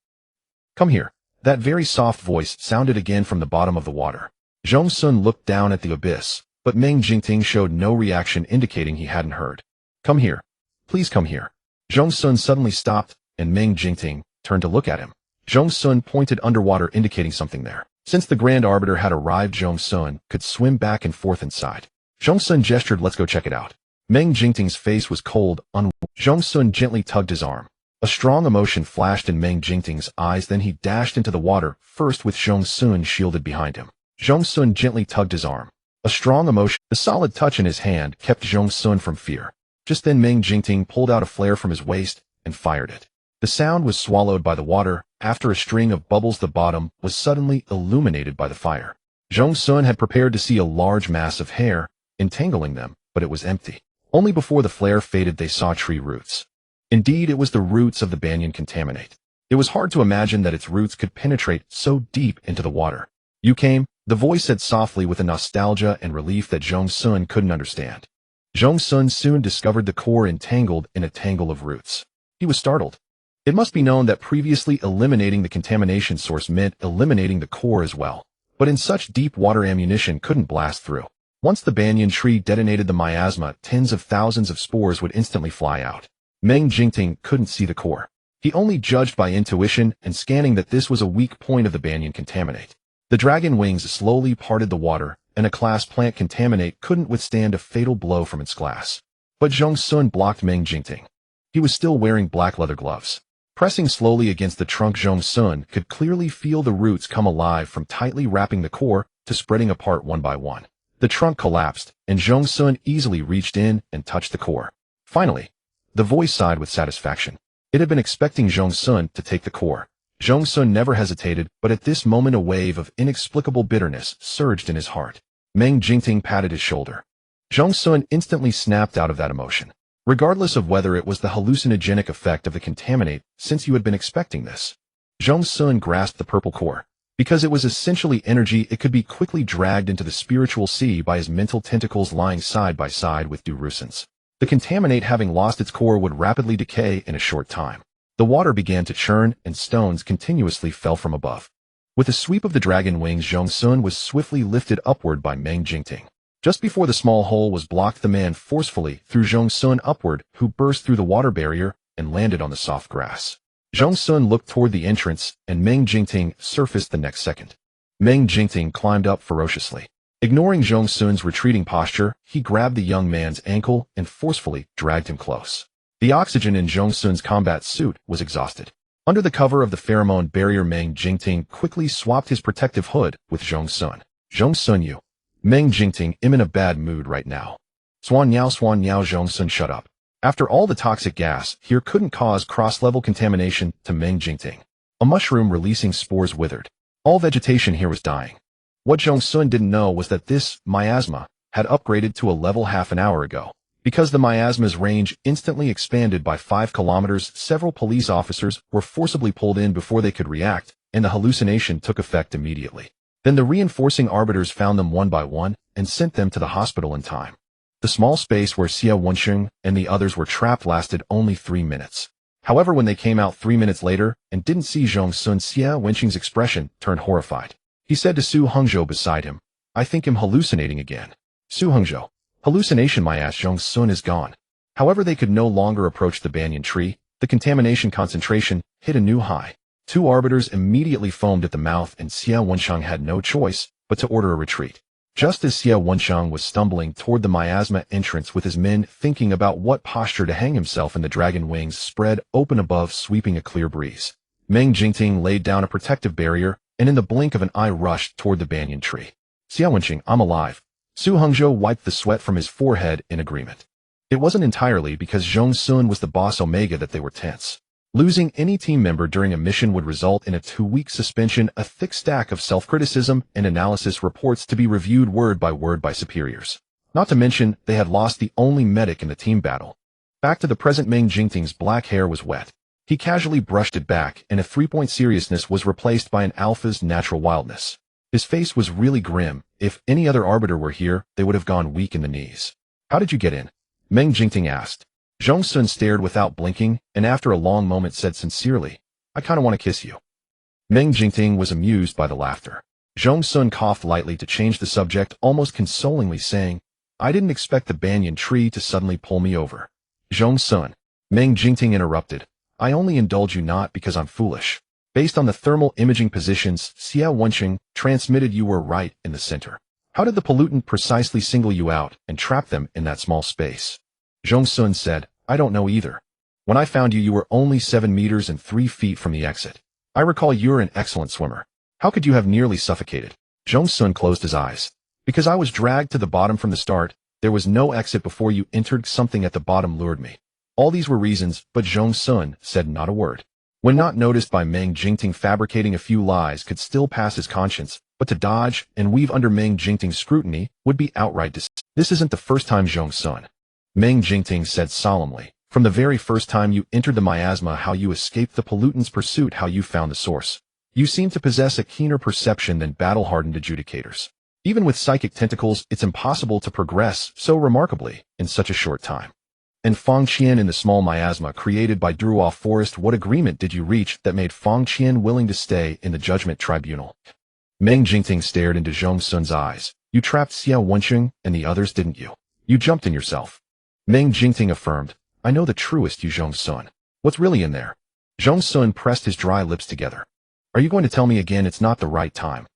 "Come here." That very soft voice sounded again from the bottom of the water. Zhong Xun looked down at the abyss, but Meng Jingting showed no reaction, indicating he hadn't heard. "Come here. Please come here." Zhong Xun suddenly stopped, and Meng Jingting turned to look at him. Zhong Xun pointed underwater, indicating something there. Since the Grand Arbiter had arrived, Zhong Xun could swim back and forth inside. Zhong Xun gestured, "Let's go check it out." Meng Jingting's face was cold, unwilling. Zhong Xun gently tugged his arm. A strong emotion flashed in Meng Jingting's eyes, then he dashed into the water, first with Zhong Xun shielded behind him. Zhong Xun gently tugged his arm. A strong emotion, the solid touch in his hand, kept Zhong Xun from fear. Just then Meng Jingting pulled out a flare from his waist and fired it. The sound was swallowed by the water. After a string of bubbles, the bottom was suddenly illuminated by the fire. Zhong Xun had prepared to see a large mass of hair, entangling them, but it was empty. Only before the flare faded they saw tree roots. Indeed, it was the roots of the banyan contaminate. It was hard to imagine that its roots could penetrate so deep into the water. "You came," the voice said softly with a nostalgia and relief that Zhong Xun couldn't understand. Zhong Xun soon discovered the core entangled in a tangle of roots. He was startled. It must be known that previously eliminating the contamination source meant eliminating the core as well. But in such deep water, ammunition couldn't blast through. Once the banyan tree detonated the miasma, tens of thousands of spores would instantly fly out. Meng Jingting couldn't see the core. He only judged by intuition and scanning that this was a weak point of the banyan contaminate. The dragon wings slowly parted the water, and a class plant contaminate couldn't withstand a fatal blow from its glass. But Zhong Xun blocked Meng Jingting. He was still wearing black leather gloves. Pressing slowly against the trunk, Zhong Xun could clearly feel the roots come alive, from tightly wrapping the core to spreading apart one by one. The trunk collapsed, and Zhong Xun easily reached in and touched the core. Finally, the voice sighed with satisfaction. It had been expecting Zhong Xun to take the core. Zhong Xun never hesitated, but at this moment a wave of inexplicable bitterness surged in his heart. Meng Jingting patted his shoulder. Zhong Xun instantly snapped out of that emotion. Regardless of whether it was the hallucinogenic effect of the contaminate, since you had been expecting this. Zhong Xun grasped the purple core. Because it was essentially energy, it could be quickly dragged into the spiritual sea by his mental tentacles lying side by side with Duruson's. The contaminate, having lost its core, would rapidly decay in a short time. The water began to churn, and stones continuously fell from above. With a sweep of the dragon wings, Zhong Xun was swiftly lifted upward by Meng Jingting. Just before the small hole was blocked, the man forcefully threw Zhong Xun upward, who burst through the water barrier and landed on the soft grass. Zhong Xun looked toward the entrance, and Meng Jingting surfaced the next second. Meng Jingting climbed up ferociously. Ignoring Zhong Xun's retreating posture, he grabbed the young man's ankle and forcefully dragged him close. The oxygen in Zhong Xun's combat suit was exhausted. Under the cover of the pheromone barrier, Meng Jingting quickly swapped his protective hood with Zhong Xun. "Zhong Xun, you." Meng Jingting, "I'm in a bad mood right now." Swan Yao, Zhong Xun, "Shut up." After all, the toxic gas here couldn't cause cross-level contamination to Meng Jingting. A mushroom releasing spores withered. All vegetation here was dying. What Zhong Xun didn't know was that this miasma had upgraded to a level half an hour ago. Because the miasma's range instantly expanded by 5 kilometers, several police officers were forcibly pulled in before they could react, and the hallucination took effect immediately. Then the reinforcing arbiters found them one by one and sent them to the hospital in time. The small space where Xia Wensheng and the others were trapped lasted only 3 minutes. However, when they came out 3 minutes later and didn't see Zhong Xun, Xia Wensheng's expression turned horrified. He said to Su Hengzhou beside him, "I think I'm hallucinating again." Su Hengzhou, "Hallucination, my ass." Zhong Xun is gone. However, they could no longer approach the banyan tree. The contamination concentration hit a new high. 2 arbiters immediately foamed at the mouth, and Xia Wensheng had no choice but to order a retreat. Just as Xia Wensheng was stumbling toward the miasma entrance with his men, thinking about what posture to hang himself in, the dragon wings spread open above, sweeping a clear breeze. Meng Jingting laid down a protective barrier, and in the blink of an eye rushed toward the banyan tree. "Xia Wensheng, I'm alive." Su Hengzhou wiped the sweat from his forehead in agreement. It wasn't entirely because Zhong Xun was the boss Omega that they were tense. Losing any team member during a mission would result in a 2-week suspension, a thick stack of self-criticism and analysis reports to be reviewed word by superiors. Not to mention, they had lost the only medic in the team battle. Back to the present, Meng Jingting's black hair was wet. He casually brushed it back, and a 3-point seriousness was replaced by an alpha's natural wildness. His face was really grim. If any other arbiter were here, they would have gone weak in the knees. "How did you get in?" Meng Jingting asked. Zhong Xun stared without blinking, and after a long moment said sincerely, "I kinda want to kiss you." Meng Jingting was amused by the laughter. Zhong Xun coughed lightly to change the subject, almost consolingly saying, "I didn't expect the banyan tree to suddenly pull me over." "Zhong Xun," Meng Jingting interrupted, "I only indulge you not because I'm foolish. Based on the thermal imaging positions, Xiao Wenqing transmitted you were right in the center. How did the pollutant precisely single you out and trap them in that small space? Zhong Xun said, I don't know either. When I found you, you were only 7 meters and 3 feet from the exit. I recall you're an excellent swimmer. How could you have nearly suffocated? Zhong Xun closed his eyes. Because I was dragged to the bottom from the start, there was no exit before you entered. Something at the bottom lured me. All these were reasons, but Zhong Xun said not a word. When not noticed by Meng Jingting, fabricating a few lies could still pass his conscience, but to dodge and weave under Meng Jingting's scrutiny would be outright deceit. This isn't the first time, Zhong Xun. Meng Jingting said solemnly. From the very first time you entered the miasma, how you escaped the pollutant's pursuit, how you found the source. You seem to possess a keener perception than battle-hardened adjudicators. Even with psychic tentacles, it's impossible to progress so remarkably in such a short time. And Fangqian in the small miasma created by Druoff Forest, what agreement did you reach that made Fangqian willing to stay in the judgment tribunal? Meng Jingting stared into Zhong Xun's eyes. You trapped Xiao Wenqing and the others, didn't you? You jumped in yourself. Meng Jingting affirmed. I know the truest, you Zhong Xun. What's really in there? Zhong Xun pressed his dry lips together. Are you going to tell me again it's not the right time?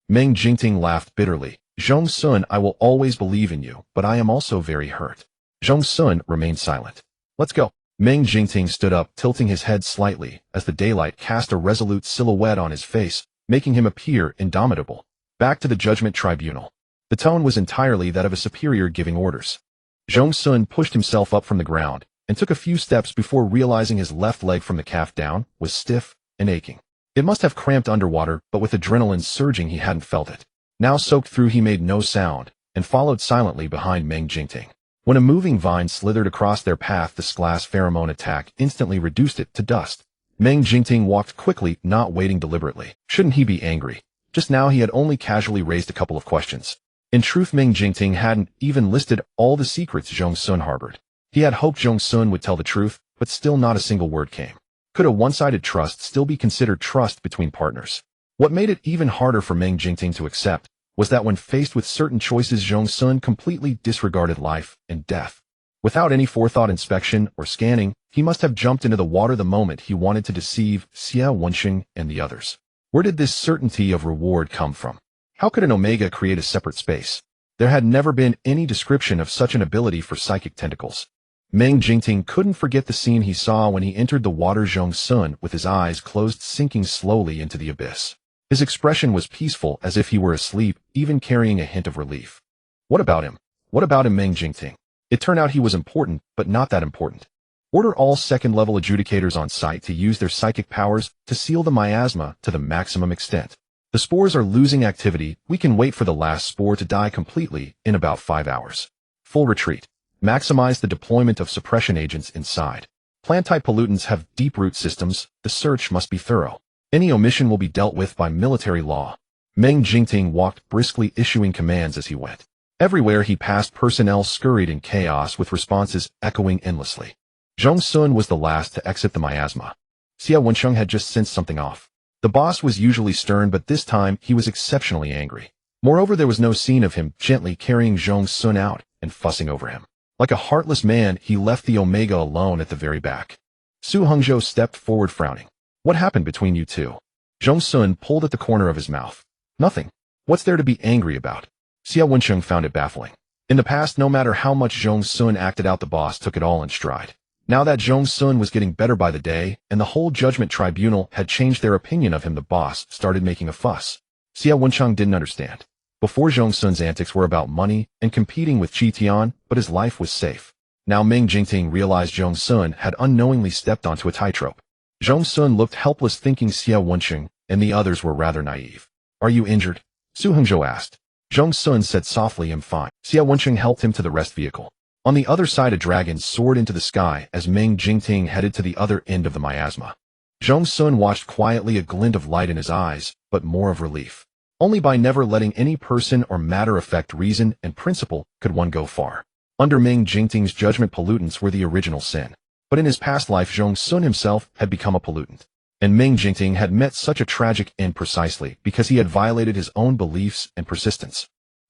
Meng Jingting laughed bitterly. Zhong Xun, I will always believe in you, but I am also very hurt. Zhong Xun remained silent. Let's go. Meng Jingting stood up, tilting his head slightly, as the daylight cast a resolute silhouette on his face, making him appear indomitable. Back to the judgment tribunal. The tone was entirely that of a superior giving orders. Zhong Xun pushed himself up from the ground, and took a few steps before realizing his left leg from the calf down was stiff and aching. It must have cramped underwater, but with adrenaline surging he hadn't felt it. Now soaked through, he made no sound, and followed silently behind Meng Jingting. When a moving vine slithered across their path, the glass pheromone attack instantly reduced it to dust. Meng Jingting walked quickly, not waiting deliberately. Shouldn't he be angry? Just now he had only casually raised a couple of questions. In truth, Meng Jingting hadn't even listed all the secrets Zhong Xun harbored. He had hoped Zhong Xun would tell the truth, but still not a single word came. Could a one-sided trust still be considered trust between partners? What made it even harder for Meng Jingting to accept was that when faced with certain choices, Zhong Xun completely disregarded life and death. Without any forethought, inspection, or scanning, he must have jumped into the water the moment he wanted to deceive Xiao Wenqing and the others. Where did this certainty of reward come from? How could an Omega create a separate space? There had never been any description of such an ability for psychic tentacles. Meng Jingting couldn't forget the scene he saw when he entered the water. Zhong Xun, with his eyes closed, sinking slowly into the abyss. His expression was peaceful, as if he were asleep, even carrying a hint of relief. What about him? What about him, Meng Jingting? It turned out he was important, but not that important. Order all second-level adjudicators on site to use their psychic powers to seal the miasma to the maximum extent. The spores are losing activity. We can wait for the last spore to die completely in about 5 hours. Full retreat. Maximize the deployment of suppression agents inside. Plant-type pollutants have deep root systems. The search must be thorough. Any omission will be dealt with by military law. Meng Jingting walked briskly, issuing commands as he went. Everywhere he passed, personnel scurried in chaos, with responses echoing endlessly. Zhong Xun was the last to exit the miasma. Xiao Wenqing had just sensed something off. The boss was usually stern, but this time he was exceptionally angry. Moreover, there was no scene of him gently carrying Zhong Xun out and fussing over him. Like a heartless man, he left the Omega alone at the very back. Su Hongzhou stepped forward, frowning. What happened between you two? Zhong Xun pulled at the corner of his mouth. Nothing. What's there to be angry about? Xiao Wenqing found it baffling. In the past, no matter how much Zhong Xun acted out, the boss took it all in stride. Now that Zhong Xun was getting better by the day, and the whole judgment tribunal had changed their opinion of him, the boss started making a fuss. Xiao Wenqing didn't understand. Before, Zhong Xun's antics were about money and competing with Qi Tian, but his life was safe. Now Meng Jingting realized Zhong Xun had unknowingly stepped onto a tightrope. Zhong Xun looked helpless, thinking Xiao Wenqing and the others were rather naive. Are you injured? Su Hongzhou asked. Zhong Xun said softly, I'm fine. Xiao Wenqing helped him to the rest vehicle. On the other side, a dragon soared into the sky as Meng Jingting headed to the other end of the miasma. Zhong Xun watched quietly, a glint of light in his eyes, but more of relief. Only by never letting any person or matter affect reason and principle could one go far. Under Meng Jingting's judgment, pollutants were the original sin. But in his past life, Zhong Xun himself had become a pollutant. And Meng Jingting had met such a tragic end precisely because he had violated his own beliefs and persistence.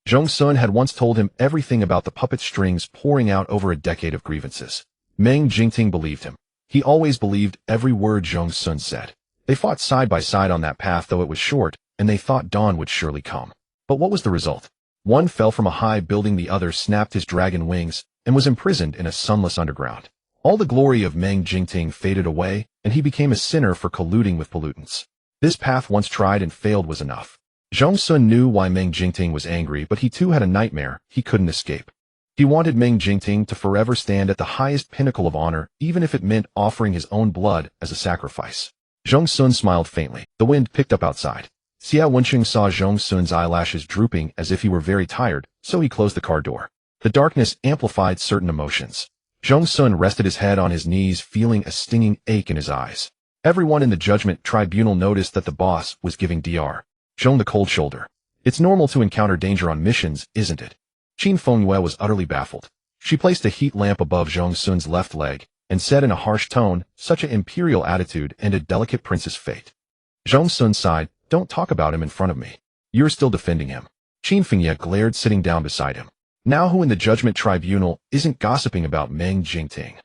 Zhong Xun had once told him everything about the puppet strings pouring out over a decade of grievances. Meng Jingting believed him. He always believed every word Zhong Xun said. They fought side by side on that path, though it was short, and they thought dawn would surely come. But what was the result? One fell from a high building, the other snapped his dragon wings, and was imprisoned in a sunless underground. All the glory of Meng Jingting faded away, and he became a sinner for colluding with pollutants. This path, once tried and failed, was enough. Zhong Xun knew why Meng Jingting was angry, but he too had a nightmare he couldn't escape. He wanted Meng Jingting to forever stand at the highest pinnacle of honor, even if it meant offering his own blood as a sacrifice. Zhong Xun smiled faintly. The wind picked up outside. Xiao Wenqing saw Zhong Xun's eyelashes drooping as if he were very tired, so he closed the car door. The darkness amplified certain emotions. Zhong Xun rested his head on his knees, feeling a stinging ache in his eyes. Everyone in the judgment tribunal noticed that the boss was giving Dr. Zhong the cold shoulder. It's normal to encounter danger on missions, isn't it? Qin Fengyue was utterly baffled. She placed a heat lamp above Zhong Xun's left leg and said in a harsh tone, "Such an imperial attitude and a delicate prince's fate." Zhong Xun sighed, "Don't talk about him in front of me. You're still defending him." Qin Fengyue glared, sitting down beside him. Now who in the judgment tribunal isn't gossiping about Meng Jingting?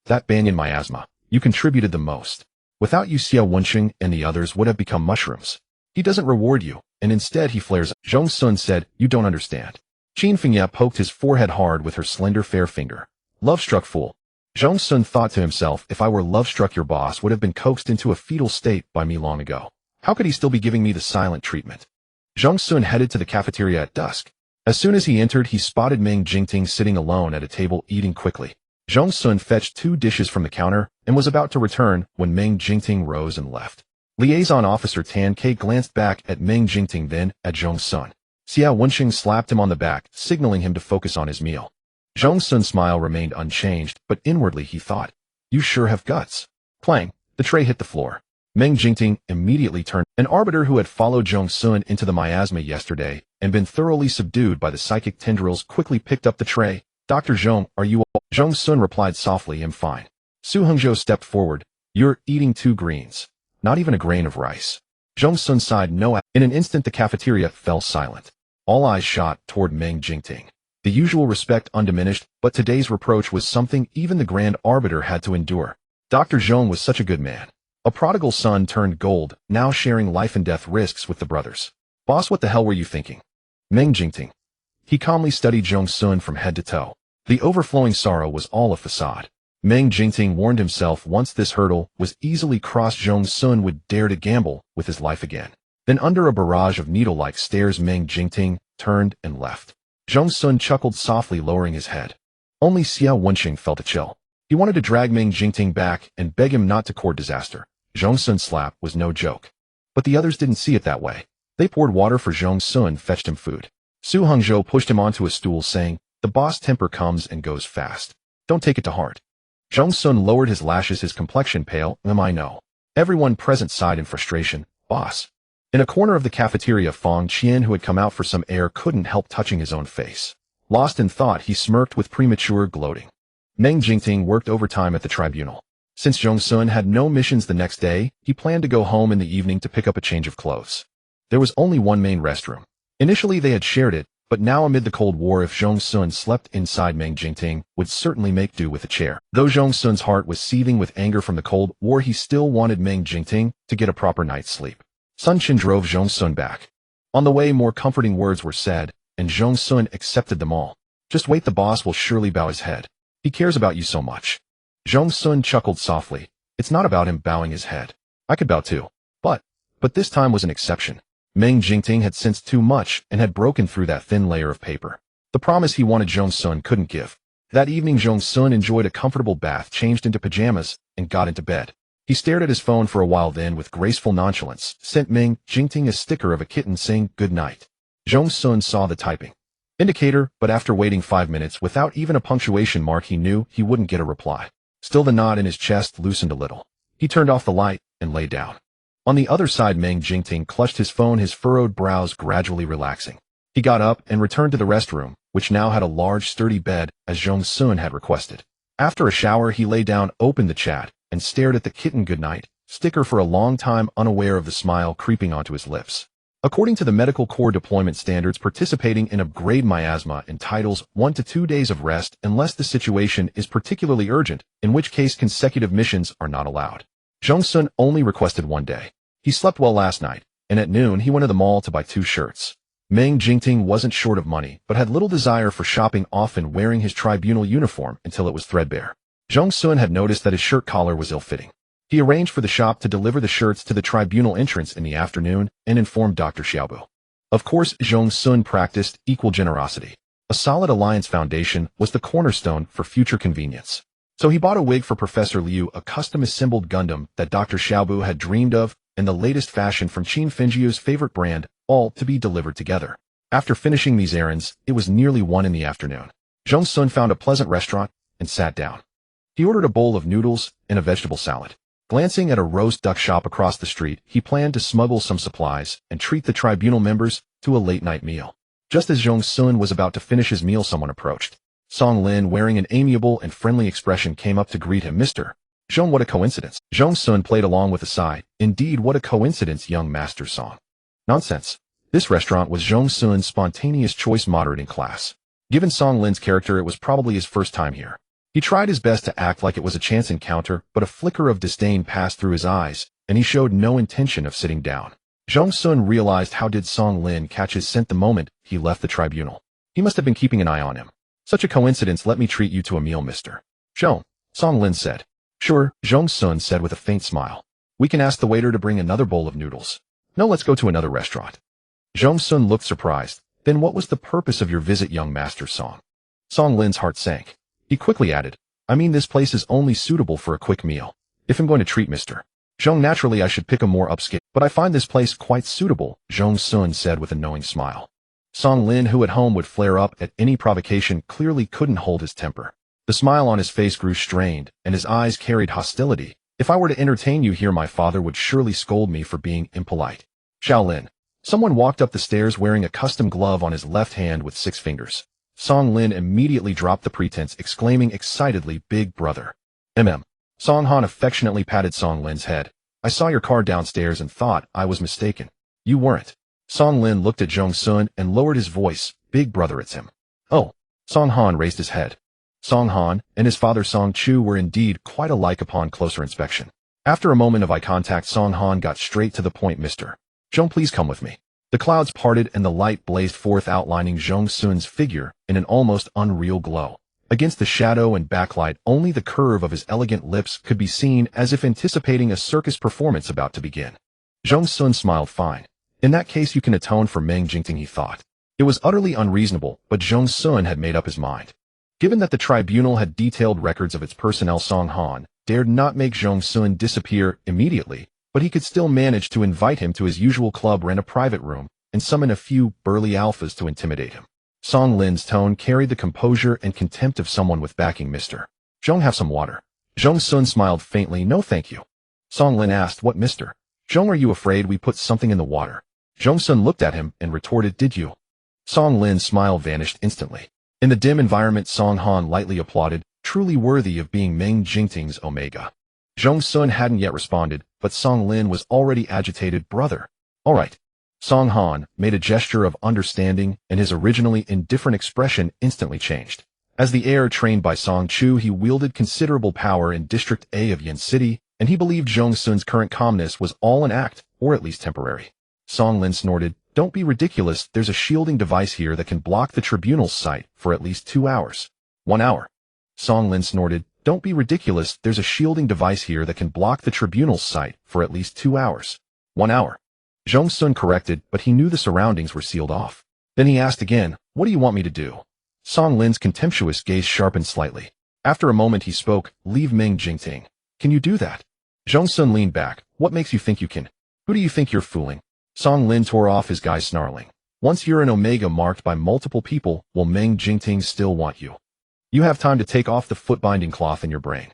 That banyan miasma. You contributed the most. Without you, Xiao Wenqing and the others would have become mushrooms. He doesn't reward you, and instead he flares up. Zhong Xun said, "You don't understand." Qin Fengyue poked his forehead hard with her slender fair finger. "Love-struck fool." Zhong Xun thought to himself, if I were love-struck, your boss would have been coaxed into a fetal state by me long ago. How could he still be giving me the silent treatment? Zhong Xun headed to the cafeteria at dusk. As soon as he entered, he spotted Meng Jingting sitting alone at a table eating quickly. Zhong Xun fetched 2 dishes from the counter and was about to return when Meng Jingting rose and left. Liaison Officer Tan Ke glanced back at Meng Jingting, then at Zhong Xun. Xiao Wenqing slapped him on the back, signaling him to focus on his meal. Zhong Xun's smile remained unchanged, but inwardly he thought, "You sure have guts." Clang! The tray hit the floor. Meng Jingting immediately turned. An arbiter who had followed Zhong Xun into the miasma yesterday and been thoroughly subdued by the psychic tendrils quickly picked up the tray. "Dr. Zhong, are you all?" Zhong Xun replied softly, "I'm fine." Su Hongzhou stepped forward. "You're eating 2 greens. Not even a grain of rice." Zhong Xun sighed no. In an instant the cafeteria fell silent. All eyes shot toward Meng Jingting. The usual respect undiminished, but today's reproach was something even the Grand Arbiter had to endure. Dr. Zhong was such a good man. A prodigal son turned gold, now sharing life and death risks with the brothers. "Boss, what the hell were you thinking?" Meng Jingting. He calmly studied Zhong Xun from head to toe. The overflowing sorrow was all a facade. Meng Jingting warned himself once this hurdle was easily crossed, Zhong Xun would dare to gamble with his life again. Then under a barrage of needle-like stares, Meng Jingting turned and left. Zhong Xun chuckled softly, lowering his head. Only Xiao Wenqing felt a chill. He wanted to drag Meng Jingting back and beg him not to court disaster. Zhong Xun's slap was no joke. But the others didn't see it that way. They poured water for Zhong Xun, fetched him food. Su Hongzhou pushed him onto a stool, saying, "The boss temper comes and goes fast. Don't take it to heart." Zhong Xun lowered his lashes, his complexion pale. "I know." Everyone present sighed in frustration. "Boss." In a corner of the cafeteria, Fong Qian, who had come out for some air, couldn't help touching his own face. Lost in thought, he smirked with premature gloating. Meng Jingting worked overtime at the tribunal. Since Zhong Xun had no missions the next day, he planned to go home in the evening to pick up a change of clothes. There was only one main restroom. Initially they had shared it, but now amid the Cold War, if Zhong Xun slept inside, Meng Jingting would certainly make do with a chair. Though Zhong Xun's heart was seething with anger from the Cold War, he still wanted Meng Jingting to get a proper night's sleep. Sun Qin drove Zhong Xun back. On the way, more comforting words were said, and Zhong Xun accepted them all. "Just wait, the boss will surely bow his head. He cares about you so much." Zhong Xun chuckled softly. "It's not about him bowing his head. I could bow too. But this time was an exception." Meng Jingting had sensed too much and had broken through that thin layer of paper. The promise he wanted Zhong Xun couldn't give. That evening Zhong Xun enjoyed a comfortable bath, changed into pajamas, and got into bed. He stared at his phone for a while, then with graceful nonchalance sent Meng Jingting a sticker of a kitten saying good night. Zhong Xun saw the typing indicator, but after waiting 5 minutes without even a punctuation mark, he knew he wouldn't get a reply. Still, the knot in his chest loosened a little. He turned off the light and lay down. On the other side, Meng Jingting clutched his phone, his furrowed brows gradually relaxing. He got up and returned to the restroom, which now had a large, sturdy bed, as Zhong Xun had requested. After a shower, he lay down, opened the chat, and stared at the kitten goodnight sticker for a long time, unaware of the smile creeping onto his lips. According to the Medical Corps deployment standards, participating in upgrade miasma entitles 1 to 2 days of rest unless the situation is particularly urgent, in which case consecutive missions are not allowed. Zhong Xun only requested 1 day. He slept well last night, and at noon he went to the mall to buy 2 shirts. Meng Jingting wasn't short of money, but had little desire for shopping, often wearing his tribunal uniform until it was threadbare. Zhong Xun had noticed that his shirt collar was ill-fitting. He arranged for the shop to deliver the shirts to the tribunal entrance in the afternoon and informed Dr. Xiaobu. Of course, Zhong Xun practiced equal generosity. A solid alliance foundation was the cornerstone for future convenience. So he bought a wig for Professor Liu, a custom-assembled Gundam that Dr. Xiaobu had dreamed of, and the latest fashion from Qin Fengjiu's favorite brand, all to be delivered together. After finishing these errands, it was nearly 1 in the afternoon. Zhong Xun found a pleasant restaurant and sat down. He ordered a bowl of noodles and a vegetable salad. Glancing at a roast duck shop across the street, he planned to smuggle some supplies and treat the tribunal members to a late-night meal. Just as Zhong Xun was about to finish his meal, someone approached. Song Lin, wearing an amiable and friendly expression, came up to greet him. Mr. Zhong, what a coincidence. Zhong Xun played along with a sigh. Indeed, what a coincidence, young Master Song. Nonsense. This restaurant was Zhong Xun's spontaneous choice, moderate in class. Given Song Lin's character, it was probably his first time here. He tried his best to act like it was a chance encounter, but a flicker of disdain passed through his eyes, and he showed no intention of sitting down. Zhong Xun realized how did Song Lin catch his scent the moment he left the tribunal. He must have been keeping an eye on him. Such a coincidence. Let me treat you to a meal, Mr. Zhong, Song Lin said. Sure, Zhong Xun said with a faint smile. We can ask the waiter to bring another bowl of noodles. No, let's go to another restaurant. Zhong Xun looked surprised. Then what was the purpose of your visit, young Master Song? Song Lin's heart sank. He quickly added, I mean, this place is only suitable for a quick meal. If I'm going to treat Mr. Zhong, naturally I should pick a more upscale, but I find this place quite suitable, Zhong Xun said with a knowing smile. Song Lin, who at home would flare up at any provocation, clearly couldn't hold his temper. The smile on his face grew strained, and his eyes carried hostility. If I were to entertain you here, my father would surely scold me for being impolite. Shaolin. Someone walked up the stairs wearing a custom glove on his left hand with 6 fingers. Song Lin immediately dropped the pretense, exclaiming excitedly, Big brother. Song Han affectionately patted Song Lin's head. I saw your car downstairs and thought I was mistaken. You weren't. Song Lin looked at Zhong Xun and lowered his voice. Big brother, it's him. Oh. Song Han raised his head. Song Han and his father Song Chu were indeed quite alike upon closer inspection. After a moment of eye contact, Song Han got straight to the point. Mr. Zhong, please come with me. The clouds parted and the light blazed forth, outlining Zhong Xun's figure in an almost unreal glow. Against the shadow and backlight, only the curve of his elegant lips could be seen, as if anticipating a circus performance about to begin. Zhong Xun smiled. Fine. In that case you can atone for Meng Jingting, he thought. It was utterly unreasonable, but Zhong Xun had made up his mind. Given that the tribunal had detailed records of its personnel, Song Han dared not make Zhong Xun disappear immediately, but he could still manage to invite him to his usual club, rent a private room, and summon a few burly alphas to intimidate him. Song Lin's tone carried the composure and contempt of someone with backing. Mr. Zhong, have some water. Zhong Xun smiled faintly. No thank you. Song Lin asked, What, Mr. Zhong, are you afraid we put something in the water? Zhong Xun looked at him and retorted, Did you? Song Lin's smile vanished instantly. In the dim environment, Song Han lightly applauded, truly worthy of being Meng Jingting's Omega. Zhong Xun hadn't yet responded, but Song Lin was already agitated. Brother. All right. Song Han made a gesture of understanding, and his originally indifferent expression instantly changed. As the heir trained by Song Chu, he wielded considerable power in District A of Yin City, and he believed Zhong Xun's current calmness was all an act, or at least temporary. Song Lin snorted, Don't be ridiculous, there's a shielding device here that can block the tribunal's sight for at least 2 hours. 1 hour. Song Lin snorted, Don't be ridiculous, there's a shielding device here that can block the tribunal's sight for at least 2 hours. 1 hour. Zhong Xun corrected, but he knew the surroundings were sealed off. Then he asked again, What do you want me to do? Song Lin's contemptuous gaze sharpened slightly. After a moment he spoke, Leave Meng Jingting. Can you do that? Zhong Xun leaned back. What makes you think you can? Who do you think you're fooling? Song Lin tore off his guy, snarling. Once you're an Omega marked by multiple people, will Meng Jingting still want you? You have time to take off the foot-binding cloth in your brain.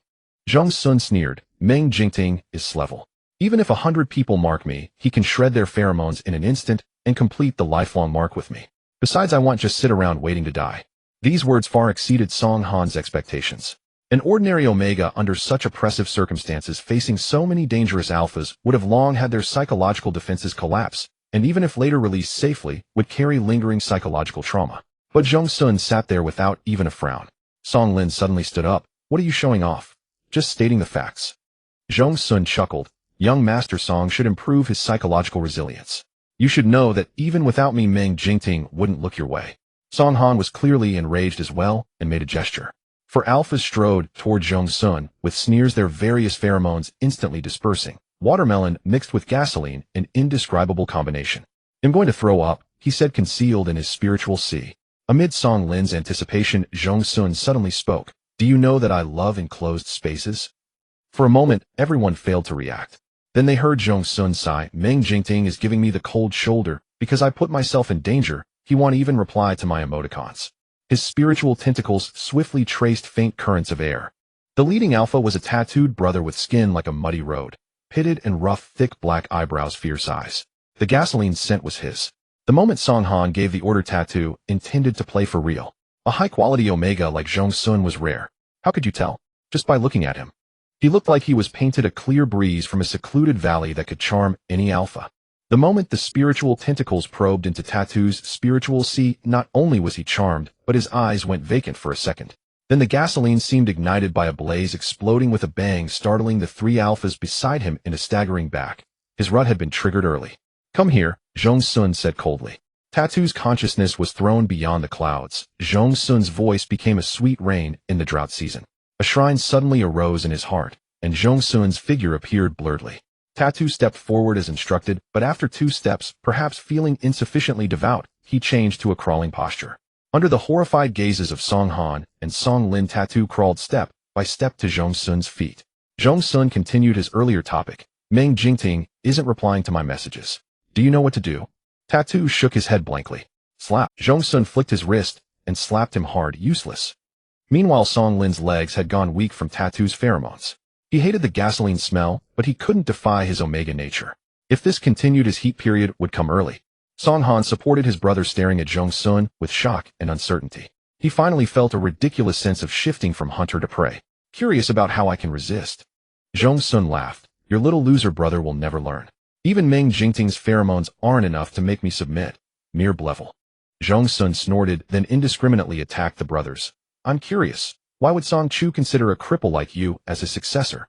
Zhong Xun sneered. Meng Jingting is level. Even if 100 people mark me, he can shred their pheromones in an instant and complete the lifelong mark with me. Besides, I won't just sit around waiting to die. These words far exceeded Song Han's expectations. An ordinary Omega under such oppressive circumstances, facing so many dangerous alphas, would have long had their psychological defenses collapse, and even if later released safely, would carry lingering psychological trauma. But Zhong Xun sat there without even a frown. Song Lin suddenly stood up. What are you showing off? Just stating the facts. Zhong Xun chuckled. Young Master Song should improve his psychological resilience. You should know that even without me, Meng Jingting wouldn't look your way. Song Han was clearly enraged as well and made a gesture. For alphas strode toward Zhong Xun, with sneers, their various pheromones instantly dispersing. Watermelon mixed with gasoline, an indescribable combination. I'm going to throw up, he said, concealed in his spiritual sea. Amid Song Lin's anticipation, Zhong Xun suddenly spoke. Do you know that I love enclosed spaces? For a moment, everyone failed to react. Then they heard Zhong Xun sigh. Meng Jingting is giving me the cold shoulder because I put myself in danger. He won't even reply to my emoticons. His spiritual tentacles swiftly traced faint currents of air. The leading alpha was a tattooed brother with skin like a muddy road, pitted and rough, thick black eyebrows, fierce eyes. The gasoline scent was his. The moment Song Han gave the order, tattoo intended to play for real. A high-quality Omega like Zhong Xun was rare. How could you tell? Just by looking at him. He looked like he was painted a clear breeze from a secluded valley that could charm any alpha. The moment the spiritual tentacles probed into Tattoo's spiritual sea, not only was he charmed, but his eyes went vacant for a second. Then the gasoline seemed ignited by a blaze, exploding with a bang, startling the three alphas beside him in a staggering back. His rut had been triggered early. Come here, Zhong Xun said coldly. Tattoo's consciousness was thrown beyond the clouds. Zhong Xun's voice became a sweet rain in the drought season. A shrine suddenly arose in his heart, and Zhong Xun's figure appeared blurredly. Tattoo stepped forward as instructed, but after 2 steps, perhaps feeling insufficiently devout, he changed to a crawling posture. Under the horrified gazes of Song Han and Song Lin, Tattoo crawled step by step to Zhong Xun's feet. Zhong Xun continued his earlier topic. Meng Jingting isn't replying to my messages. Do you know what to do? Tattoo shook his head blankly. Slap. Zhong Xun flicked his wrist and slapped him hard. Useless. Meanwhile, Song Lin's legs had gone weak from Tattoo's pheromones. He hated the gasoline smell, but he couldn't defy his Omega nature. If this continued, his heat period would come early. Song Han supported his brother, staring at Zhong Xun with shock and uncertainty. He finally felt a ridiculous sense of shifting from hunter to prey. Curious about how I can resist. Zhong Xun laughed. Your little loser brother will never learn. Even Meng Jingting's pheromones aren't enough to make me submit. Mere blevel. Zhong Xun snorted, then indiscriminately attacked the brothers. I'm curious. Why would Song Chu consider a cripple like you as his successor?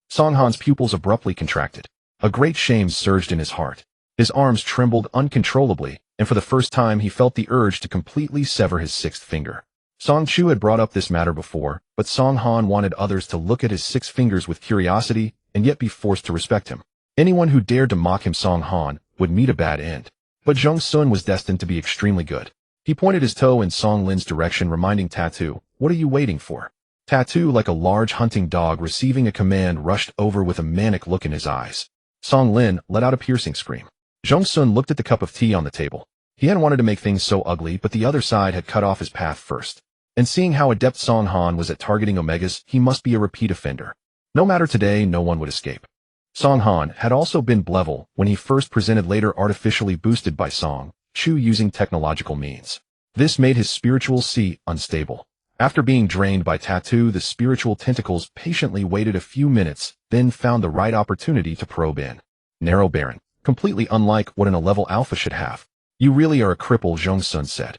Song Han's pupils abruptly contracted. A great shame surged in his heart. His arms trembled uncontrollably, and for the first time he felt the urge to completely sever his 6th finger. Song Chu had brought up this matter before, but Song Han wanted others to look at his 6 fingers with curiosity and yet be forced to respect him. Anyone who dared to mock him, Song Han, would meet a bad end. But Zhong Xun was destined to be extremely good. He pointed his toe in Song Lin's direction, reminding Tattoo, what are you waiting for? Tattoo, like a large hunting dog receiving a command, rushed over with a manic look in his eyes. Song Lin let out a piercing scream. Zhong Xun looked at the cup of tea on the table. He hadn't wanted to make things so ugly, but the other side had cut off his path first. And seeing how adept Song Han was at targeting Omegas, he must be a repeat offender. No matter today, no one would escape. Song Han had also been blevel when he first presented, later artificially boosted by Song Chu using technological means. This made his spiritual sea unstable. After being drained by Tattoo, the spiritual tentacles patiently waited a few minutes, then found the right opportunity to probe in. Narrow, barren, completely unlike what an 11 alpha should have. You really are a cripple, Zhong Xun said.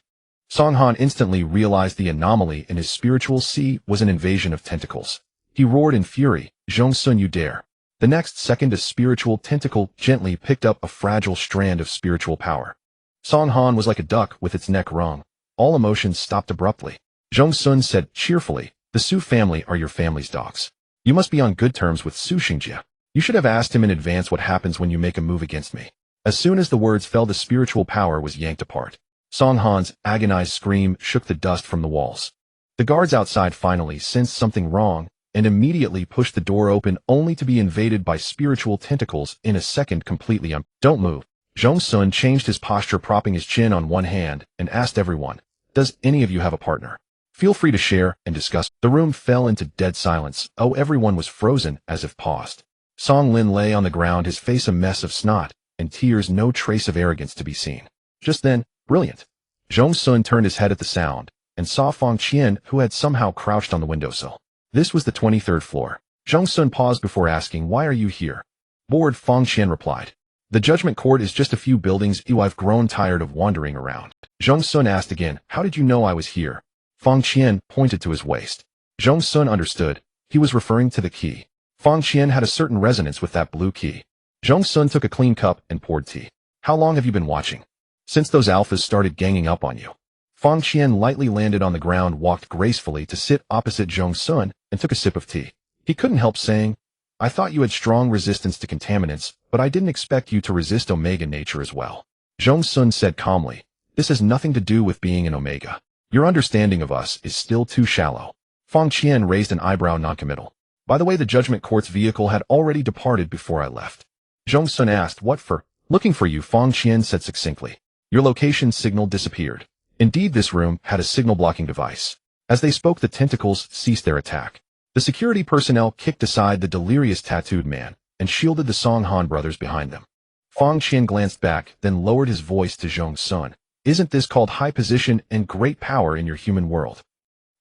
Song Han instantly realized the anomaly in his spiritual sea was an invasion of tentacles. He roared in fury, Zhong Xun, you dare. The next second, a spiritual tentacle gently picked up a fragile strand of spiritual power. Song Han was like a duck with its neck wrung. All emotions stopped abruptly. Zhong Xun said cheerfully, the Su family are your family's dogs. You must be on good terms with Su Xingjie. You should have asked him in advance what happens when you make a move against me. As soon as the words fell, the spiritual power was yanked apart. Song Han's agonized scream shook the dust from the walls. The guards outside finally sensed something wrong and immediately pushed the door open, only to be invaded by spiritual tentacles in a second, completely Don't move. Zhong Xun changed his posture, propping his chin on one hand, and asked everyone, does any of you have a partner? Feel free to share and discuss. The room fell into dead silence. Oh, everyone was frozen, as if paused. Song Lin lay on the ground, his face a mess of snot and tears, no trace of arrogance to be seen. Just then, brilliant. Zhong Xun turned his head at the sound and saw Fang Qian, who had somehow crouched on the windowsill. This was the 23rd floor. Zhong Xun paused before asking, why are you here? Bored, Fang Qian replied. The judgment court is just a few buildings. I've grown tired of wandering around. Zhong Xun asked again, how did you know I was here? Fang Qian pointed to his waist. Zhong Xun understood. He was referring to the key. Fang Qian had a certain resonance with that blue key. Zhong Xun took a clean cup and poured tea. How long have you been watching? Since those alphas started ganging up on you. Fang Qian lightly landed on the ground, walked gracefully to sit opposite Zhong Xun, and took a sip of tea. He couldn't help saying, I thought you had strong resistance to contaminants, but I didn't expect you to resist Omega nature as well. Zhong Xun said calmly, this has nothing to do with being an Omega. Your understanding of us is still too shallow. Fang Qian raised an eyebrow noncommittal. By the way, the Judgment Court's vehicle had already departed before I left. Zhong Xun asked, what for? Looking for you, Fang Qian said succinctly. Your location signal disappeared. Indeed, this room had a signal-blocking device. As they spoke, the tentacles ceased their attack. The security personnel kicked aside the delirious tattooed man and shielded the Song Han brothers behind them. Fang Qian glanced back, then lowered his voice to Zhong Xun. Isn't this called high position and great power in your human world?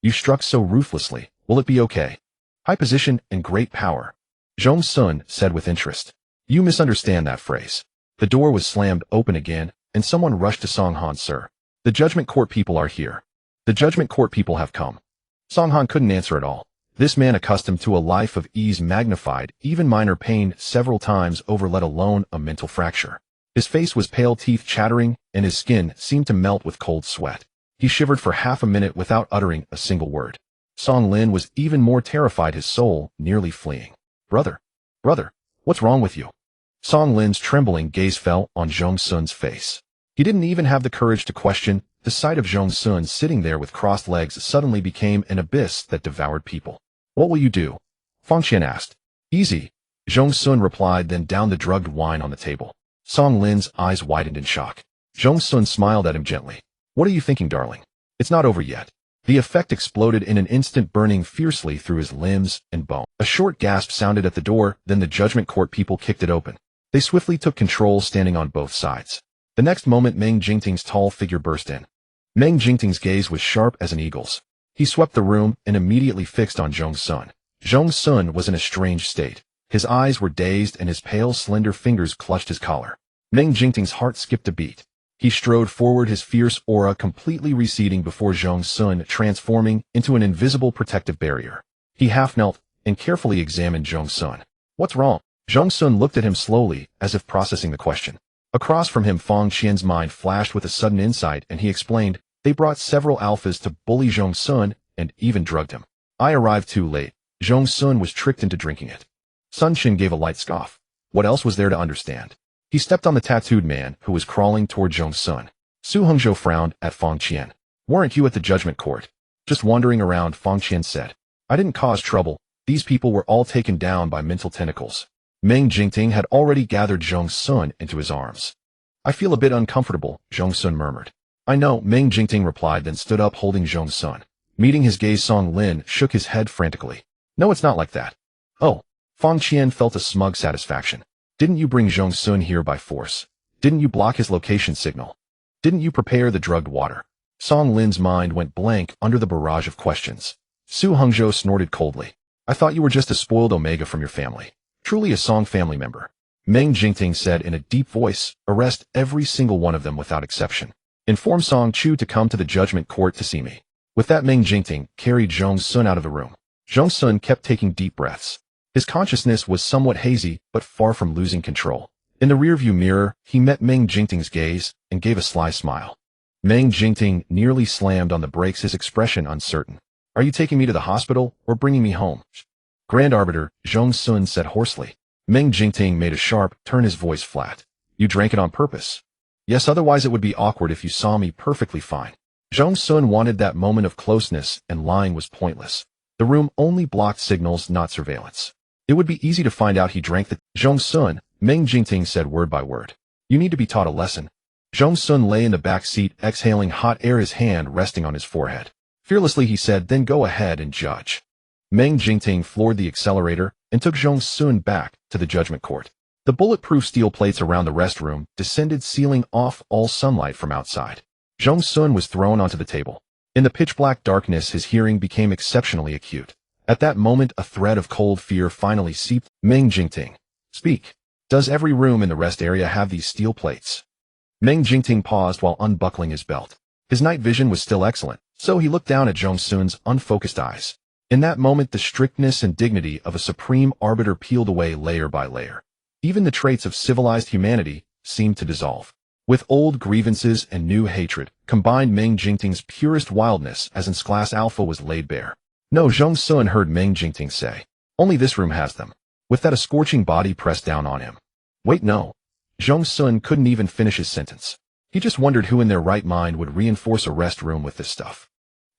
You struck so ruthlessly. Will it be okay? High position and great power. Zhong Xun said with interest. You misunderstand that phrase. The door was slammed open again, and someone rushed to Song Han. Sir, the Judgment Court people are here. The Judgment Court people have come. Song Han couldn't answer at all. This man, accustomed to a life of ease, magnified even minor pain several times over, let alone a mental fracture. His face was pale, teeth chattering, and his skin seemed to melt with cold sweat. He shivered for half a minute without uttering a single word. Song Lin was even more terrified, his soul nearly fleeing. Brother, what's wrong with you? Song Lin's trembling gaze fell on Zhong Xun's face. He didn't even have the courage to question. The sight of Zhong Xun sitting there with crossed legs suddenly became an abyss that devoured people. What will you do? Fang Qian asked. Easy, Zhong Xun replied, then downed the drugged wine on the table. Song Lin's eyes widened in shock. Zhong Xun smiled at him gently. What are you thinking, darling? It's not over yet. The effect exploded in an instant, burning fiercely through his limbs and bone. A short gasp sounded at the door, then the Judgment Court people kicked it open. They swiftly took control, standing on both sides. The next moment, Meng Jingting's tall figure burst in. Meng Jingting's gaze was sharp as an eagle's. He swept the room and immediately fixed on Zhong Xun. Zhong Xun was in a strange state. His eyes were dazed and his pale, slender fingers clutched his collar. Meng Jingting's heart skipped a beat. He strode forward, his fierce aura completely receding before Zhong Xun, transforming into an invisible protective barrier. He half knelt and carefully examined Zhong Xun. What's wrong? Zhong Xun looked at him slowly, as if processing the question. Across from him, Fang Qian's mind flashed with a sudden insight, and he explained, they brought several alphas to bully Zhong Xun and even drugged him. I arrived too late. Zhong Xun was tricked into drinking it. Sun Qin gave a light scoff. What else was there to understand? He stepped on the tattooed man who was crawling toward Zhong Xun. Su Hongzhou frowned at Fang Qian. Weren't you at the Judgment Court? Just wandering around, Fang Qian said. I didn't cause trouble. These people were all taken down by mental tentacles. Meng Jingting had already gathered Zhong Xun into his arms. I feel a bit uncomfortable, Zhong Xun murmured. I know, Meng Jingting replied, then stood up holding Zhong Xun. Meeting his gaze, Song Lin shook his head frantically. No, it's not like that. Oh, Fang Qian felt a smug satisfaction. Didn't you bring Zhong Xun here by force? Didn't you block his location signal? Didn't you prepare the drugged water? Song Lin's mind went blank under the barrage of questions. Su Hongzhou snorted coldly. I thought you were just a spoiled Omega from your family. Truly a Song family member. Meng Jingting said in a deep voice, arrest every single one of them without exception. Inform Song Chu to come to the Judgment Court to see me. With that, Meng Jingting carried Zhong Xun out of the room. Zhong Xun kept taking deep breaths. His consciousness was somewhat hazy, but far from losing control. In the rearview mirror, he met Meng Jingting's gaze and gave a sly smile. Meng Jingting nearly slammed on the brakes, his expression uncertain. Are you taking me to the hospital or bringing me home? Grand Arbiter, Zhong Xun said hoarsely. Meng Jingting made a sharp turn, his voice flat. You drank it on purpose. Yes, otherwise it would be awkward if you saw me perfectly fine. Zhong Xun wanted that moment of closeness, and lying was pointless. The room only blocked signals, not surveillance. It would be easy to find out he drank the Zhong Xun, Meng Jingting said word by word. You need to be taught a lesson. Zhong Xun lay in the back seat, exhaling hot air, his hand resting on his forehead. Fearlessly he said, then go ahead and judge. Meng Jingting floored the accelerator and took Zhong Xun back to the Judgment Court. The bulletproof steel plates around the restroom descended, sealing off all sunlight from outside. Zhong Xun was thrown onto the table. In the pitch-black darkness, his hearing became exceptionally acute. At that moment, a thread of cold fear finally seeped. Meng Jingting. Speak. Does every room in the rest area have these steel plates? Meng Jingting paused while unbuckling his belt. His night vision was still excellent, so he looked down at Zhong Xun's unfocused eyes. In that moment, the strictness and dignity of a Supreme Arbiter peeled away layer by layer. Even the traits of civilized humanity seemed to dissolve. With old grievances and new hatred, combined Meng Jingting's purest wildness as in class alpha was laid bare. No, Zhong Xun heard Meng Jingting say. Only this room has them. With that a scorching body pressed down on him. Wait, no. Zhong Xun couldn't even finish his sentence. He just wondered who in their right mind would reinforce a rest room with this stuff.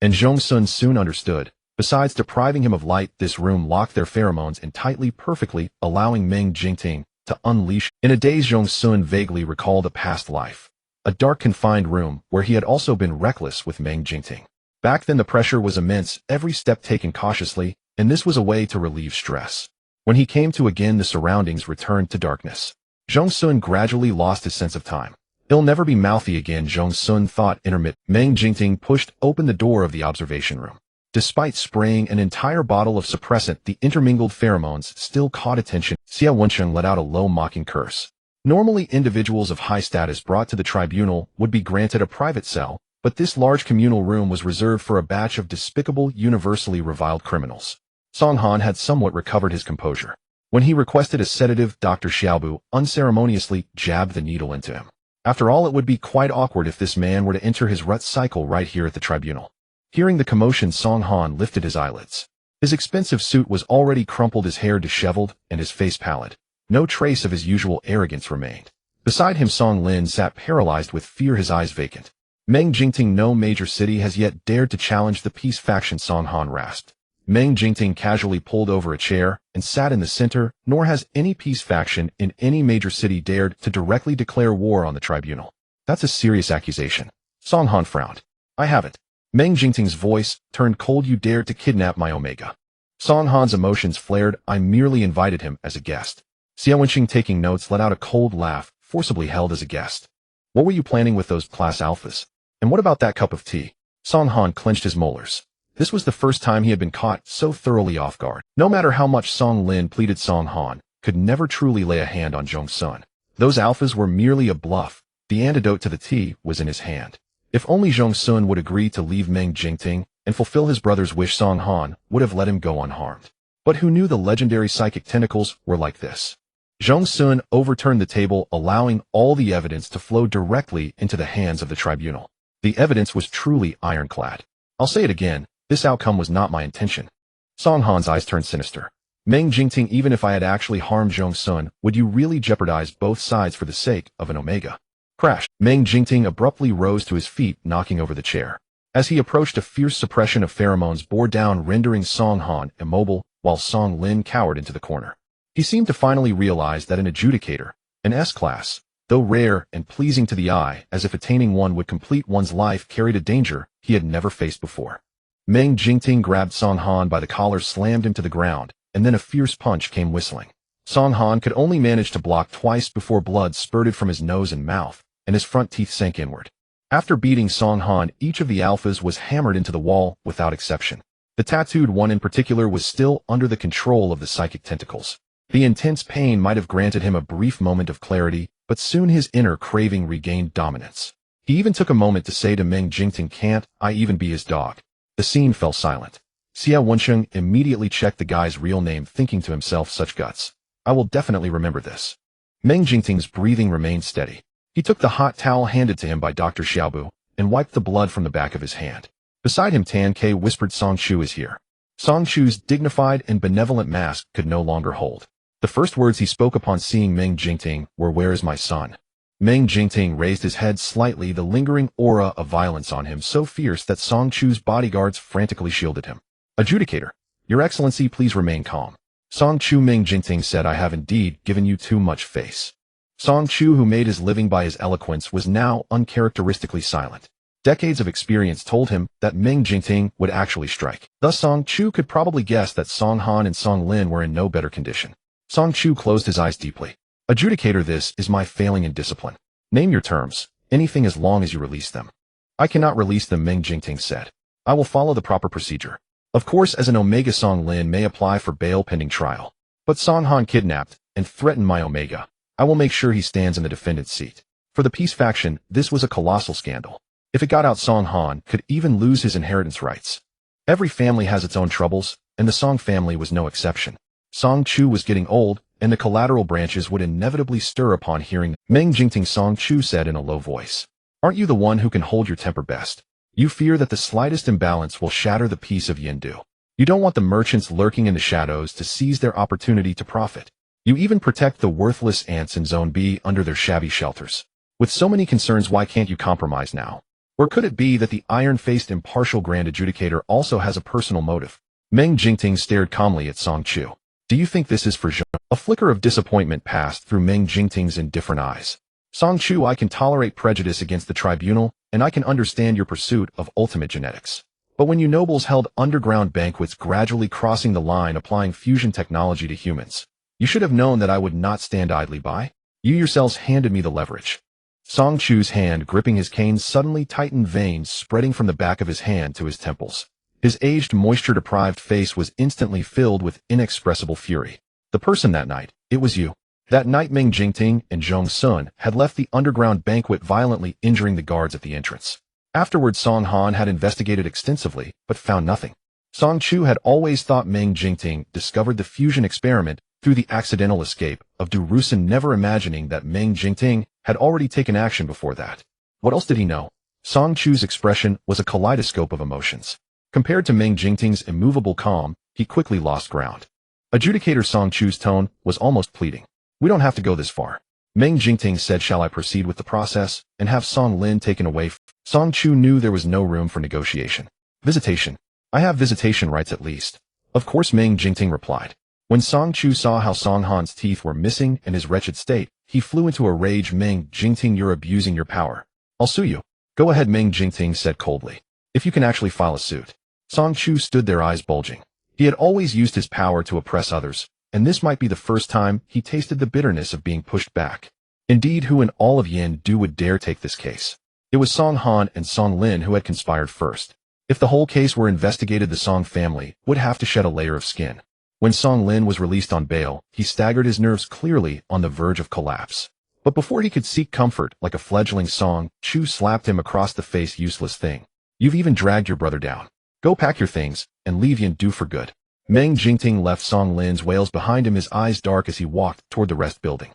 And Zhong Xun soon understood. Besides depriving him of light, this room locked their pheromones in tightly, perfectly, allowing Meng Jingting to unleash. In a daze, Zhong Xun vaguely recalled a past life. A dark, confined room where he had also been reckless with Meng Jingting. Back then the pressure was immense, every step taken cautiously, and this was a way to relieve stress. When he came to again, the surroundings returned to darkness. Zhong Xun gradually lost his sense of time. He'll never be mouthy again, Zhong Xun thought intermittent. Meng Jingting pushed open the door of the observation room. Despite spraying an entire bottle of suppressant, the intermingled pheromones still caught attention. Xia Wensheng let out a low mocking curse. Normally individuals of high status brought to the tribunal would be granted a private cell, but this large communal room was reserved for a batch of despicable, universally reviled criminals. Song Han had somewhat recovered his composure. When he requested a sedative, Dr. Xiaobu unceremoniously jabbed the needle into him. After all, it would be quite awkward if this man were to enter his rut cycle right here at the tribunal. Hearing the commotion, Song Han lifted his eyelids. His expensive suit was already crumpled, his hair disheveled, and his face pallid. No trace of his usual arrogance remained. Beside him, Song Lin sat paralyzed with fear, his eyes vacant. Meng Jingting, no major city has yet dared to challenge the peace faction, Song Han rasped. Meng Jingting casually pulled over a chair and sat in the center, nor has any peace faction in any major city dared to directly declare war on the tribunal. That's a serious accusation. Song Han frowned. I haven't. Meng Jingting's voice turned cold. You dared to kidnap my Omega. Song Han's emotions flared. I merely invited him as a guest. Xia Wensheng, taking notes, let out a cold laugh, forcibly held as a guest. What were you planning with those class alphas? And what about that cup of tea? Song Han clenched his molars. This was the first time he had been caught so thoroughly off guard. No matter how much Song Lin pleaded, Song Han could never truly lay a hand on Zhong Xun. Those alphas were merely a bluff. The antidote to the tea was in his hand. If only Zhong Xun would agree to leave Meng Jingting and fulfill his brother's wish, Song Han would have let him go unharmed. But who knew the legendary psychic tentacles were like this? Zhong Xun overturned the table, allowing all the evidence to flow directly into the hands of the tribunal. The evidence was truly ironclad. I'll say it again, this outcome was not my intention. Song Han's eyes turned sinister. Meng Jingting, even if I had actually harmed Zhong Xun, would you really jeopardize both sides for the sake of an Omega? Crash! Meng Jingting abruptly rose to his feet, knocking over the chair. As he approached, a fierce suppression of pheromones bore down, rendering Song Han immobile, while Song Lin cowered into the corner. He seemed to finally realize that an adjudicator, an S-class, though rare and pleasing to the eye, as if attaining one would complete one's life, carried a danger he had never faced before. Meng Jingting grabbed Song Han by the collar, slammed him to the ground, and then a fierce punch came whistling. Song Han could only manage to block twice before blood spurted from his nose and mouth, and his front teeth sank inward. After beating Song Han, each of the alphas was hammered into the wall without exception. The tattooed one in particular was still under the control of the psychic tentacles. The intense pain might have granted him a brief moment of clarity, but soon his inner craving regained dominance. He even took a moment to say to Meng Jingting, "Can't I even be his dog?" The scene fell silent. Xia Wensheng immediately checked the guy's real name, thinking to himself, such guts. I will definitely remember this. Meng Jingting's breathing remained steady. He took the hot towel handed to him by Dr. Xiaobu and wiped the blood from the back of his hand. Beside him, Tan Ke whispered, Song Chu is here. Song Chu's dignified and benevolent mask could no longer hold. The first words he spoke upon seeing Meng Jingting were, "Where is my son?" Meng Jingting raised his head slightly, the lingering aura of violence on him so fierce that Song Chu's bodyguards frantically shielded him. "Adjudicator, Your Excellency, please remain calm." Song Chu, Meng Jingting said, "I have indeed given you too much face." Song Chu, who made his living by his eloquence, was now uncharacteristically silent. Decades of experience told him that Meng Jingting would actually strike. Thus Song Chu could probably guess that Song Han and Song Lin were in no better condition. Song Chu closed his eyes deeply. "Adjudicator, this is my failing in discipline. Name your terms, anything as long as you release them." "I cannot release them," Meng Jingting said. "I will follow the proper procedure. Of course, as an Omega, Song Lin may apply for bail pending trial. But Song Han kidnapped and threatened my Omega. I will make sure he stands in the defendant's seat." For the peace faction, this was a colossal scandal. If it got out, Song Han could even lose his inheritance rights. Every family has its own troubles, and the Song family was no exception. Song Chu was getting old, and the collateral branches would inevitably stir upon hearing Meng Jingting. Song Chu said in a low voice. Aren't you the one who can hold your temper best? You fear that the slightest imbalance will shatter the peace of Yindu. You don't want the merchants lurking in the shadows to seize their opportunity to profit. You even protect the worthless ants in Zone B under their shabby shelters. With so many concerns, why can't you compromise now? Or could it be that the iron-faced impartial Grand Adjudicator also has a personal motive? Meng Jingting stared calmly at Song Chu. Do you think this is for Zhong? A flicker of disappointment passed through Meng Jingting's indifferent eyes. Song Chu, I can tolerate prejudice against the tribunal, and I can understand your pursuit of ultimate genetics. But when you nobles held underground banquets gradually crossing the line applying fusion technology to humans, you should have known that I would not stand idly by. You yourselves handed me the leverage. Song Chu's hand gripping his cane suddenly tightened, veins spreading from the back of his hand to his temples. His aged, moisture-deprived face was instantly filled with inexpressible fury. The person that night, it was you. That night Meng Jingting and Zhong Xun had left the underground banquet, violently injuring the guards at the entrance. Afterwards, Song Han had investigated extensively, but found nothing. Song Chu had always thought Meng Jingting discovered the fusion experiment through the accidental escape of Du Rusin, never imagining that Meng Jingting had already taken action before that. What else did he know? Song Chu's expression was a kaleidoscope of emotions. Compared to Meng Jingting's immovable calm, he quickly lost ground. Adjudicator Song Chu's tone was almost pleading. We don't have to go this far. Meng Jingting said, shall I proceed with the process and have Song Lin taken away? Song Chu knew there was no room for negotiation. Visitation. I have visitation rights at least. Of course, Meng Jingting replied. When Song Chu saw how Song Han's teeth were missing and his wretched state, he flew into a rage. Meng Jingting, you're abusing your power. I'll sue you. Go ahead, Meng Jingting said coldly. If you can actually file a suit. Song Chu stood there, eyes bulging. He had always used his power to oppress others, and this might be the first time he tasted the bitterness of being pushed back. Indeed, who in all of Yindu would dare take this case? It was Song Han and Song Lin who had conspired first. If the whole case were investigated, the Song family would have to shed a layer of skin. When Song Lin was released on bail, he staggered, his nerves clearly on the verge of collapse. But before he could seek comfort like a fledgling, Song Chu slapped him across the face. Useless thing. You've even dragged your brother down. Go pack your things and leave Yindu for good. Meng Jingting left Song Lin's wails behind him, his eyes dark as he walked toward the rest building.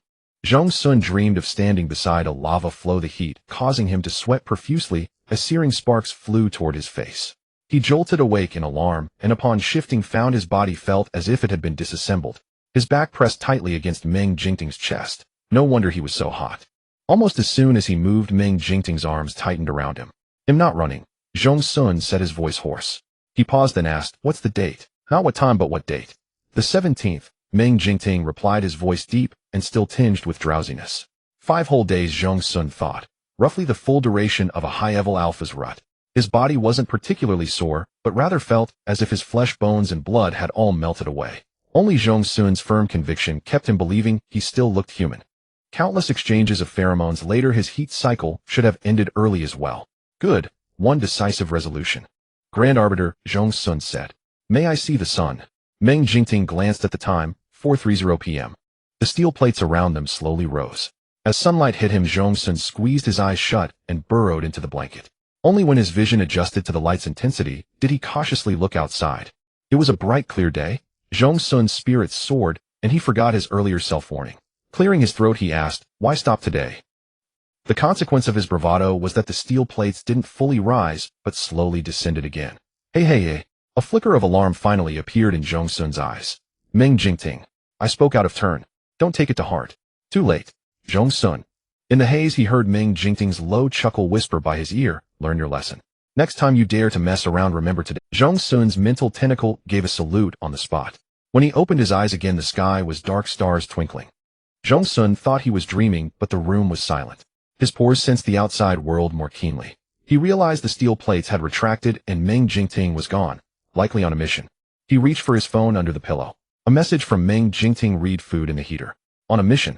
Zhong Xun dreamed of standing beside a lava flow, the heat causing him to sweat profusely as searing sparks flew toward his face. He jolted awake in alarm, and upon shifting found his body felt as if it had been disassembled. His back pressed tightly against Meng Jingting's chest. No wonder he was so hot. Almost as soon as he moved, Meng Jingting's arms tightened around him. I'm not running. Zhong Xun said, his voice hoarse. He paused and asked, what's the date? Not what time, but what date? The 17th, Meng Jingting replied, his voice deep and still tinged with drowsiness. 5 whole days, Zhong Xun thought. Roughly the full duration of a high-level alpha's rut. His body wasn't particularly sore, but rather felt as if his flesh, bones, and blood had all melted away. Only Zhong Xun's firm conviction kept him believing he still looked human. Countless exchanges of pheromones later, his heat cycle should have ended early as well. Good. One decisive resolution. Grand Arbiter, Zhong Xun said. May I see the sun? Meng Jingting glanced at the time, 4:30 p.m. The steel plates around them slowly rose. As sunlight hit him, Zhong Xun squeezed his eyes shut and burrowed into the blanket. Only when his vision adjusted to the light's intensity did he cautiously look outside. It was a bright, clear day. Zhong Xun's spirits soared, and he forgot his earlier self-warning. Clearing his throat, he asked, why stop today? The consequence of his bravado was that the steel plates didn't fully rise, but slowly descended again. Hey. A flicker of alarm finally appeared in Zhong Xun's eyes. Meng Jingting. I spoke out of turn. Don't take it to heart. Too late. Zhong Xun. In the haze, he heard Meng Jingting's low chuckle whisper by his ear, learn your lesson. Next time you dare to mess around, remember today. Zhong Xun's mental tentacle gave a salute on the spot. When he opened his eyes again, the sky was dark, stars twinkling. Zhong Xun thought he was dreaming, but the room was silent. His pores sensed the outside world more keenly. He realized the steel plates had retracted and Meng Jingting was gone, likely on a mission. He reached for his phone under the pillow. A message from Meng Jingting read, food in the heater. On a mission.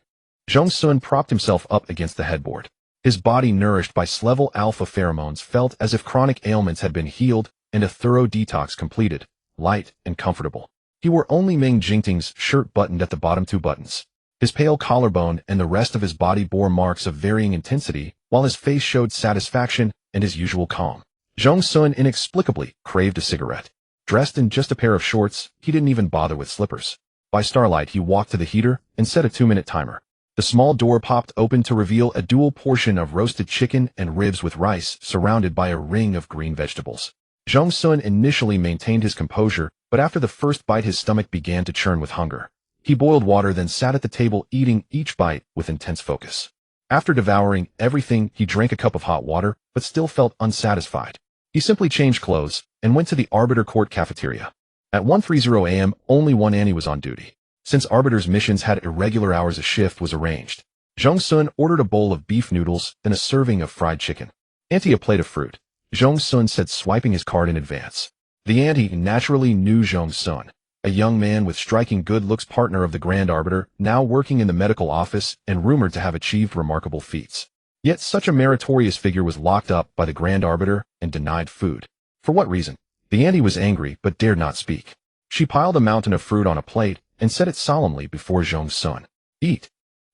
Zhong Xun propped himself up against the headboard. His body, nourished by level alpha pheromones, felt as if chronic ailments had been healed and a thorough detox completed, light and comfortable. He wore only Meng Jingting's shirt buttoned at the bottom 2 buttons. His pale collarbone and the rest of his body bore marks of varying intensity, while his face showed satisfaction and his usual calm. Zhong Xun inexplicably craved a cigarette. Dressed in just a pair of shorts, he didn't even bother with slippers. By starlight, he walked to the heater and set a 2-minute timer. The small door popped open to reveal a dual portion of roasted chicken and ribs with rice surrounded by a ring of green vegetables. Zhong Xun initially maintained his composure, but after the first bite his stomach began to churn with hunger. He boiled water then sat at the table eating each bite with intense focus. After devouring everything, he drank a cup of hot water, but still felt unsatisfied. He simply changed clothes and went to the Arbiter Court cafeteria. At 1:30 a.m., only one Annie was on duty. Since Arbiter's missions had irregular hours, a shift was arranged. Zhong Xun ordered a bowl of beef noodles and a serving of fried chicken. Auntie, a plate of fruit, Zhong Xun said, swiping his card in advance. The auntie naturally knew Zhong Xun, a young man with striking good looks, partner of the Grand Arbiter, now working in the medical office and rumored to have achieved remarkable feats. Yet such a meritorious figure was locked up by the Grand Arbiter and denied food. For what reason? The auntie was angry but dared not speak. She piled a mountain of fruit on a plate and set it solemnly before Zhong Xun. Eat.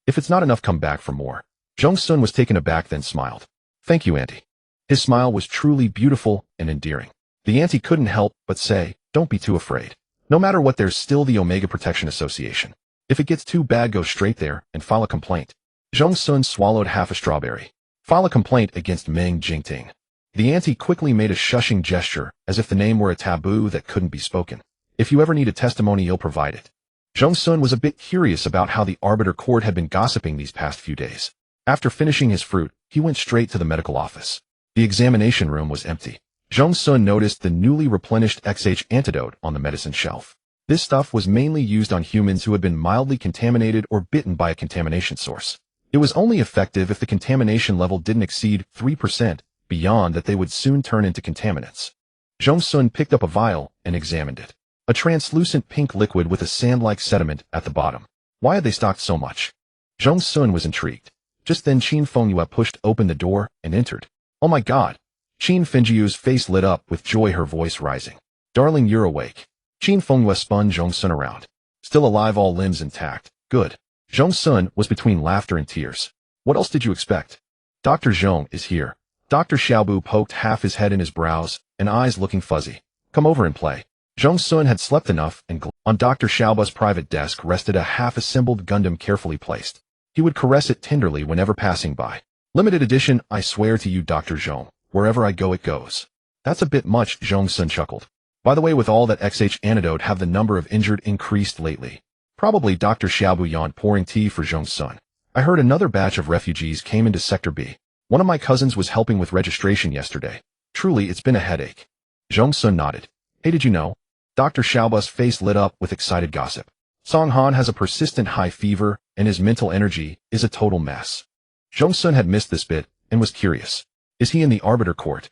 If it's not enough, come back for more. Zhong Xun was taken aback then smiled. Thank you, auntie. His smile was truly beautiful and endearing. The auntie couldn't help but say, don't be too afraid. No matter what, there's still the Omega Protection Association. If it gets too bad, go straight there and file a complaint. Zhong Xun swallowed half a strawberry. File a complaint against Meng Jingting. The auntie quickly made a shushing gesture, as if the name were a taboo that couldn't be spoken. If you ever need a testimony, you'll provide it. Zhong Xun was a bit curious about how the Arbiter Court had been gossiping these past few days. After finishing his fruit, he went straight to the medical office. The examination room was empty. Zhong Xun noticed the newly replenished XH antidote on the medicine shelf. This stuff was mainly used on humans who had been mildly contaminated or bitten by a contamination source. It was only effective if the contamination level didn't exceed 3%, beyond that they would soon turn into contaminants. Zhong Xun picked up a vial and examined it. A translucent pink liquid with a sand-like sediment at the bottom. Why had they stocked so much? Zhong Xun was intrigued. Just then Qin Fengyue pushed open the door and entered. Oh my god! Qin Fengyue's face lit up with joy, her voice rising. Darling, you're awake. Qin Fengyue spun Zhong Xun around. Still alive, all limbs intact. Good. Zhong Xun was between laughter and tears. What else did you expect? Dr. Zhong is here. Dr. Xiaobu poked half his head in his brows and eyes looking fuzzy. Come over and play. Zhong Xun had slept enough, and on Dr. Xiaobu's private desk rested a half-assembled Gundam carefully placed. He would caress it tenderly whenever passing by. Limited edition, I swear to you, Dr. Zhong. Wherever I go, it goes. That's a bit much, Zhong Xun chuckled. By the way, with all that XH antidote, have the number of injured increased lately? Probably. Dr. Xiaobu yawned, pouring tea for Zhong Xun. I heard another batch of refugees came into Sector B. One of my cousins was helping with registration yesterday. Truly, it's been a headache. Zhong Xun nodded. Hey, did you know? Dr. Xiaobu's face lit up with excited gossip. Song Han has a persistent high fever, and his mental energy is a total mess. Zhong Xun had missed this bit and was curious. Is he in the Arbiter Court?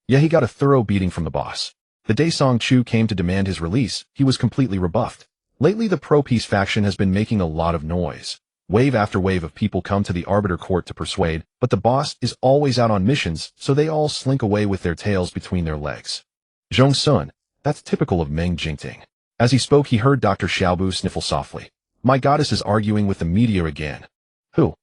Yeah, he got a thorough beating from the boss. The day Song Chu came to demand his release, he was completely rebuffed. Lately, the pro-peace faction has been making a lot of noise. Wave after wave of people come to the Arbiter Court to persuade, but the boss is always out on missions, so they all slink away with their tails between their legs. Zhong Xun, that's typical of Meng Jingting. As he spoke, he heard Dr. Xiaobu sniffle softly. My goddess is arguing with the media again. Who?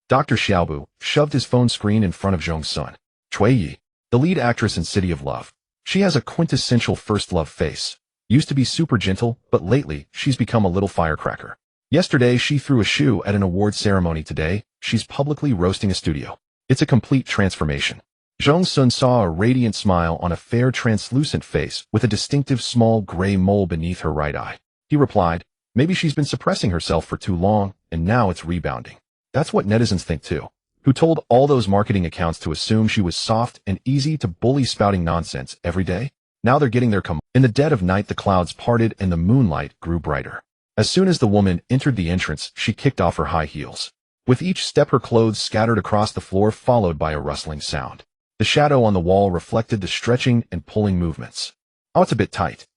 Dr. Xiaobu shoved his phone screen in front of Zhong Xun. Cui Yi, the lead actress in City of Love. She has a quintessential first love face. Used to be super gentle, but lately, she's become a little firecracker. Yesterday, she threw a shoe at an award ceremony. Today, she's publicly roasting a studio. It's a complete transformation. Zhong Xun saw a radiant smile on a fair translucent face with a distinctive small gray mole beneath her right eye. He replied, maybe she's been suppressing herself for too long, and now it's rebounding. That's what netizens think too. Who told all those marketing accounts to assume she was soft and easy to bully, spouting nonsense every day? Now they're getting their come. In the dead of night, the clouds parted and the moonlight grew brighter. As soon as the woman entered the entrance, she kicked off her high heels. With each step, her clothes scattered across the floor, followed by a rustling sound. The shadow on the wall reflected the stretching and pulling movements. Oh, it's a bit tight,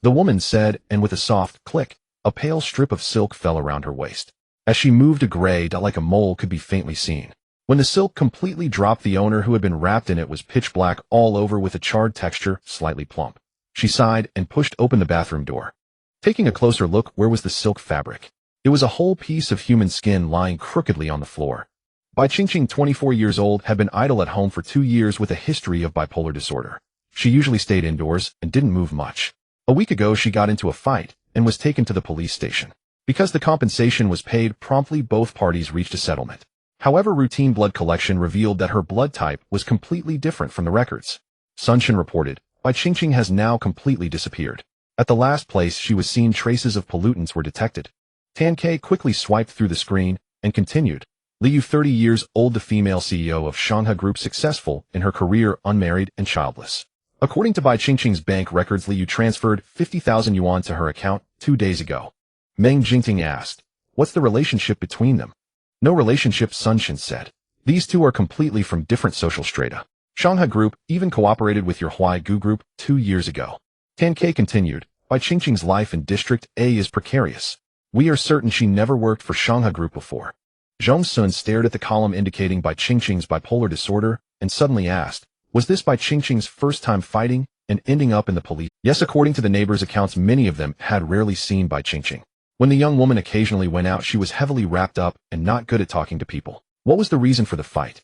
the woman said, and with a soft click, a pale strip of silk fell around her waist. As she moved, a gray dot like a mole could be faintly seen. When the silk completely dropped, the owner who had been wrapped in it was pitch black all over with a charred texture, slightly plump. She sighed and pushed open the bathroom door. Taking a closer look, where was the silk fabric? It was a whole piece of human skin lying crookedly on the floor. Bai Qingqing, 24 years old, had been idle at home for 2 years with a history of bipolar disorder. She usually stayed indoors and didn't move much. A week ago she got into a fight and was taken to the police station. Because the compensation was paid promptly, both parties reached a settlement. However, routine blood collection revealed that her blood type was completely different from the records. Zhong Xun reported, Bai Qingqing has now completely disappeared. At the last place she was seen, traces of pollutants were detected. Tan Ke quickly swiped through the screen and continued. Liu, 30 years old, the female CEO of Shanghai Group, successful in her career, unmarried and childless. According to Bai Qingqing's bank records, Liu transferred 50,000 yuan to her account 2 days ago. Meng Jingting asked, what's the relationship between them? No relationship, Zhong Xun said. These two are completely from different social strata. Shanghai Group even cooperated with your Huaigu Group 2 years ago. Tan Ke continued, Bai Qingqing's life in District A is precarious. We are certain she never worked for Shanghai Group before. Zhong Xun stared at the column indicating Bai Qingqing's bipolar disorder and suddenly asked, was this Bai Qingqing's first time fighting and ending up in the police? Yes, according to the neighbors' accounts, many of them had rarely seen Bai Qingqing. When the young woman occasionally went out, she was heavily wrapped up and not good at talking to people. What was the reason for the fight?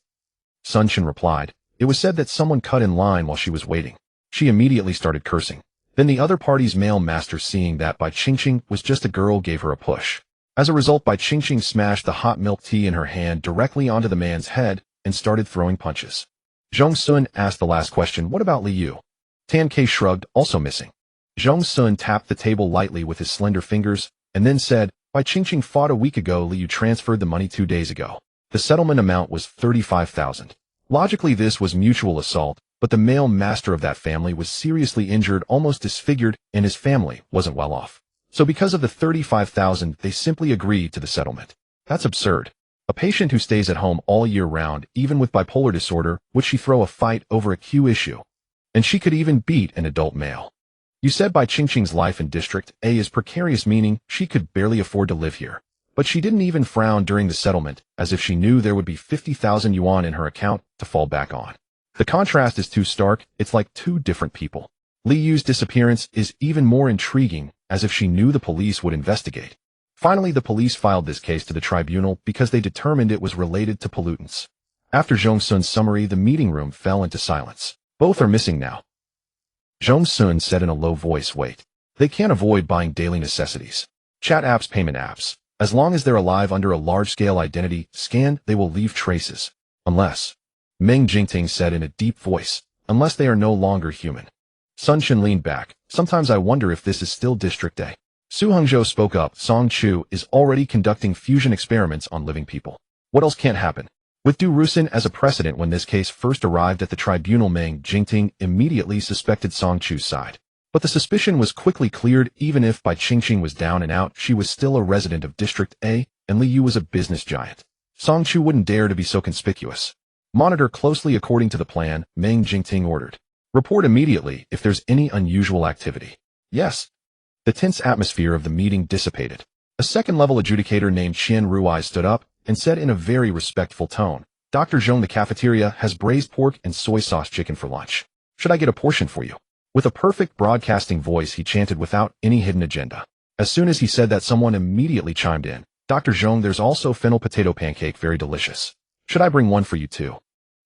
Zhong Xun replied, it was said that someone cut in line while she was waiting. She immediately started cursing. Then the other party's male master, seeing that Bai Qingqing was just a girl, gave her a push. As a result, Bai Qingqing smashed the hot milk tea in her hand directly onto the man's head and started throwing punches. Zhong Xun asked the last question, what about Liu? Tan Ke shrugged, also missing. Zhong Xun tapped the table lightly with his slender fingers and then said, Bai Qingqing fought a week ago. Liu transferred the money 2 days ago. The settlement amount was 35,000. Logically, this was mutual assault, but the male master of that family was seriously injured, almost disfigured, and his family wasn't well off. So because of the 35,000, they simply agreed to the settlement. That's absurd. A patient who stays at home all year round, even with bipolar disorder, would she throw a fight over a Q issue? And she could even beat an adult male. You said Bai Qingqing's life in District A is precarious, meaning she could barely afford to live here. But she didn't even frown during the settlement, as if she knew there would be 50,000 yuan in her account to fall back on. The contrast is too stark, it's like two different people. Liu's disappearance is even more intriguing, as if she knew the police would investigate. Finally, the police filed this case to the tribunal because they determined it was related to pollutants. After Zhong Xun's summary, the meeting room fell into silence. Both are missing now. Zhong Xun said in a low voice, wait. They can't avoid buying daily necessities. Chat apps, payment apps. As long as they're alive under a large-scale identity scan, they will leave traces. Unless, Meng Jingting said in a deep voice, unless they are no longer human. Zhong Xun leaned back. Sometimes I wonder if this is still District A. Su Hongzhou spoke up. Song Chu is already conducting fusion experiments on living people. What else can't happen? With Du Rusin as a precedent, when this case first arrived at the tribunal, Meng Jingting immediately suspected Song Chu's side. But the suspicion was quickly cleared. Even if Bai Qingqing was down and out, she was still a resident of District A, and Liu was a business giant. Song Chu wouldn't dare to be so conspicuous. Monitor closely according to the plan, Meng Jingting ordered. Report immediately if there's any unusual activity. Yes. The tense atmosphere of the meeting dissipated. A second-level adjudicator named Qian Ruai stood up and said in a very respectful tone, Dr. Zhong, the cafeteria has braised pork and soy sauce chicken for lunch. Should I get a portion for you? With a perfect broadcasting voice, he chanted without any hidden agenda. As soon as he said that, someone immediately chimed in. Dr. Zhong, there's also fennel potato pancake, very delicious. Should I bring one for you too?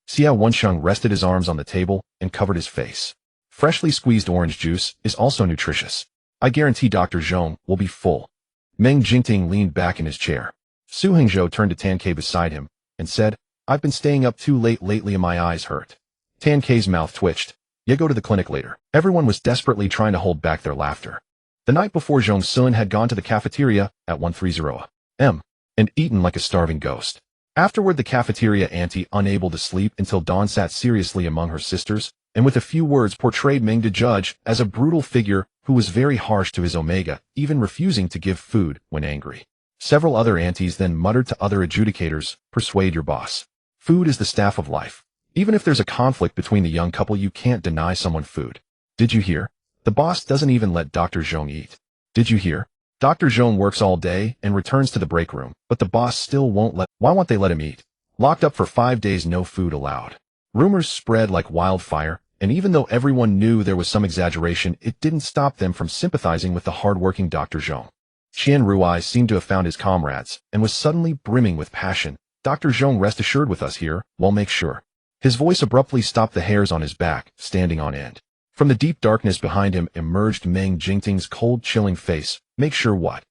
Xia Wensheng rested his arms on the table and covered his face. Freshly squeezed orange juice is also nutritious. I guarantee Dr. Zhong will be full. Meng Jingting leaned back in his chair. Su Hongzhou turned to Tan Ke beside him and said, I've been staying up too late lately and my eyes hurt. Tan Ke's mouth twitched. You go to the clinic later. Everyone was desperately trying to hold back their laughter. The night before, Zhong Xun had gone to the cafeteria at 130 am and eaten like a starving ghost. Afterward, the cafeteria auntie, unable to sleep until dawn, sat seriously among her sisters and with a few words portrayed Meng the judge as a brutal figure who was very harsh to his omega, even refusing to give food when angry. Several other aunties then muttered to other adjudicators, persuade your boss. Food is the staff of life. Even if there's a conflict between the young couple, you can't deny someone food. Did you hear? The boss doesn't even let Dr. Zhong eat. Did you hear? Dr. Zhong works all day and returns to the break room, but the boss still won't let. Why won't they let him eat? Locked up for 5 days, no food allowed. Rumors spread like wildfire, and even though everyone knew there was some exaggeration, it didn't stop them from sympathizing with the hardworking Dr. Zhong. Qian Ruai seemed to have found his comrades and was suddenly brimming with passion. Dr. Zhong, rest assured with us here, we'll make sure. His voice abruptly stopped, the hairs on his back standing on end. From the deep darkness behind him emerged Meng Jingting's cold, chilling face. Make sure what?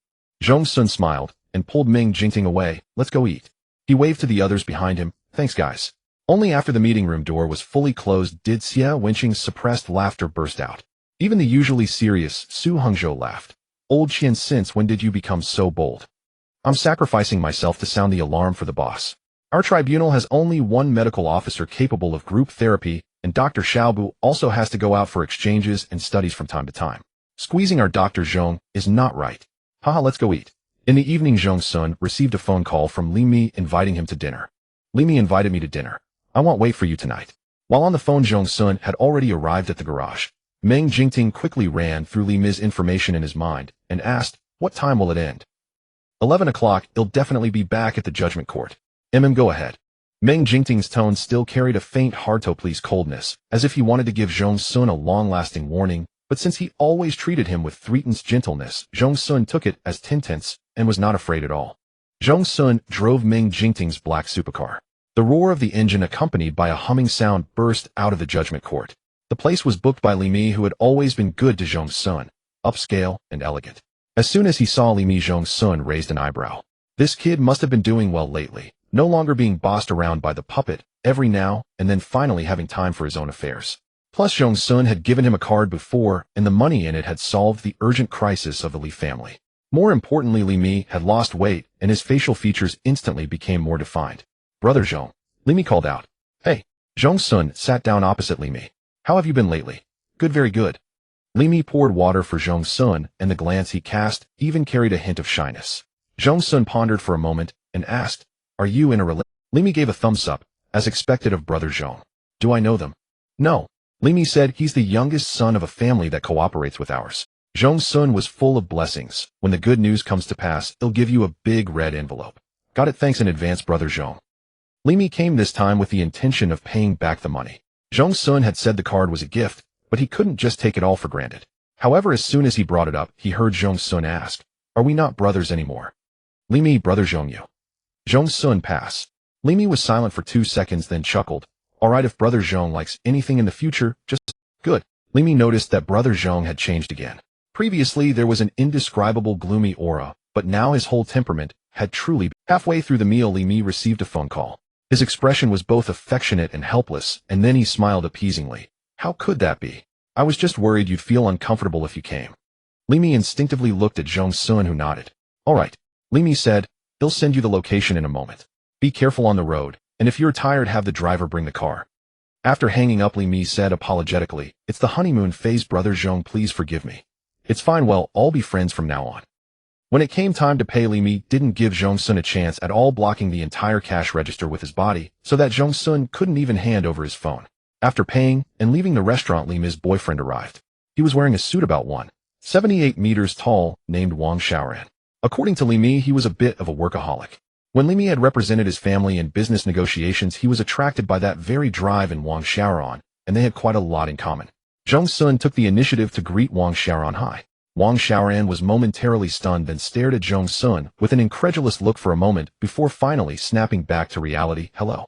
Zhong Xun smiled and pulled Meng Jingting away. Let's go eat. He waved to the others behind him. Thanks, guys. Only after the meeting room door was fully closed did Xia Wenqing's suppressed laughter burst out. Even the usually serious Su Hongzhou laughed. Old Qian, since when did you become so bold? I'm sacrificing myself to sound the alarm for the boss. Our tribunal has only one medical officer capable of group therapy, and Dr. Xiaobu also has to go out for exchanges and studies from time to time. Squeezing our Dr. Zhong is not right. Haha, let's go eat. In the evening, Zhong Xun received a phone call from Li Mi inviting him to dinner. Li Mi invited me to dinner. I won't wait for you tonight. While on the phone, Zhong Xun had already arrived at the garage. Meng Jingting quickly ran through Li Mi's information in his mind and asked, what time will it end? 11 o'clock, he'll definitely be back at the judgment court. Go ahead. Meng Jingting's tone still carried a faint hard-to-please coldness, as if he wanted to give Zhong Xun a long-lasting warning, but since he always treated him with threatened gentleness, Zhong Xun took it as tense and was not afraid at all. Zhong Xun drove Meng Jingting's black supercar. The roar of the engine accompanied by a humming sound burst out of the judgment court. The place was booked by Li Mi, who had always been good to Zhong Xun, upscale and elegant. As soon as he saw Li Mi, Zhong Xun raised an eyebrow. This kid must have been doing well lately, no longer being bossed around by the puppet, every now and then finally having time for his own affairs. Plus, Zhong Xun had given him a card before, and the money in it had solved the urgent crisis of the Li family. More importantly, Li Mi had lost weight, and his facial features instantly became more defined. Brother Zhong, Li Mi called out. Hey. Zhong Xun sat down opposite Li Mi. How have you been lately? Good, very good. Li Mi poured water for Zhong Xun, and the glance he cast even carried a hint of shyness. Zhong Xun pondered for a moment and asked, are you in a relationship? Li Mi gave a thumbs up, as expected of Brother Zhong. Do I know them? No. Li Mi said he's the youngest son of a family that cooperates with ours. Zhong Xun was full of blessings. When the good news comes to pass, he'll give you a big red envelope. Got it, thanks in advance, Brother Zhong. Li Mi came this time with the intention of paying back the money. Zhong Xun had said the card was a gift, but he couldn't just take it all for granted. However, as soon as he brought it up, he heard Zhong Xun ask, are we not brothers anymore? Li Mi, Brother Zhong, you. Zhong Xun pass. Li Mi was silent for 2 seconds, then chuckled. All right, if Brother Zhong likes anything in the future, just good. Li Mi noticed that Brother Zhong had changed again. Previously, there was an indescribable gloomy aura, but now his whole temperament had truly been. Halfway through the meal, Li Mi received a phone call. His expression was both affectionate and helpless, and then he smiled appeasingly. How could that be? I was just worried you'd feel uncomfortable if you came. Li Mi instinctively looked at Zhong Xun, who nodded. All right. Li Mi said, he'll send you the location in a moment. Be careful on the road, and if you're tired, have the driver bring the car. After hanging up, Li Mi said apologetically, it's the honeymoon phase, Brother Zhong, please forgive me. It's fine, well, I'll be friends from now on. When it came time to pay, Li Mi didn't give Zhong Xun a chance at all, blocking the entire cash register with his body, so that Zhong Xun couldn't even hand over his phone. After paying and leaving the restaurant, Li Mi's boyfriend arrived. He was wearing a suit about 1.78 meters tall, named Wang Xiaoran. According to Li Mi, he was a bit of a workaholic. When Li Mi had represented his family in business negotiations, he was attracted by that very drive in Wang Xiaoran, and they had quite a lot in common. Zhong Xun took the initiative to greet Wang Xiaoran. Hi. Wang Xiaoran was momentarily stunned, then stared at Zhong Xun with an incredulous look for a moment before finally snapping back to reality. Hello.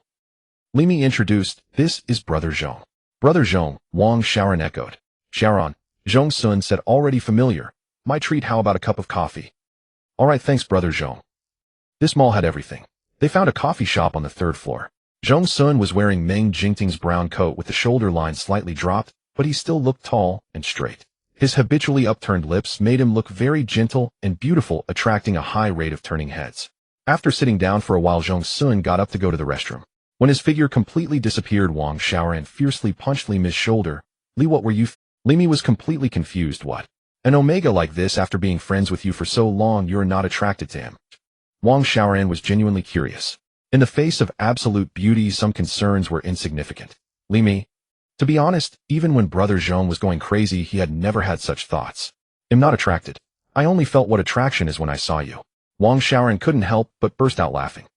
Li Mi introduced, this is Brother Zhong. Brother Zhong, Wang Xiaoran echoed. Xiaoran, Zhong Xun said, already familiar. My treat, how about a cup of coffee? All right, thanks, Brother Zhong. This mall had everything. They found a coffee shop on the 3rd floor. Zhong Xun was wearing Meng Jingting's brown coat with the shoulder line slightly dropped, but he still looked tall and straight. His habitually upturned lips made him look very gentle and beautiful, attracting a high rate of turning heads. After sitting down for a while, Zhong Xun got up to go to the restroom. When his figure completely disappeared, Wang Xiaoran fiercely punched Li Mi's shoulder. Li, what were you? Li Mi was completely confused. What? An omega like this, after being friends with you for so long, you're not attracted to him? Wang Xiaoran was genuinely curious. In the face of absolute beauty, some concerns were insignificant. Li Mi. To be honest, even when Brother Zhong was going crazy, he had never had such thoughts. I'm not attracted. I only felt what attraction is when I saw you. Wang Xiaoran couldn't help but burst out laughing.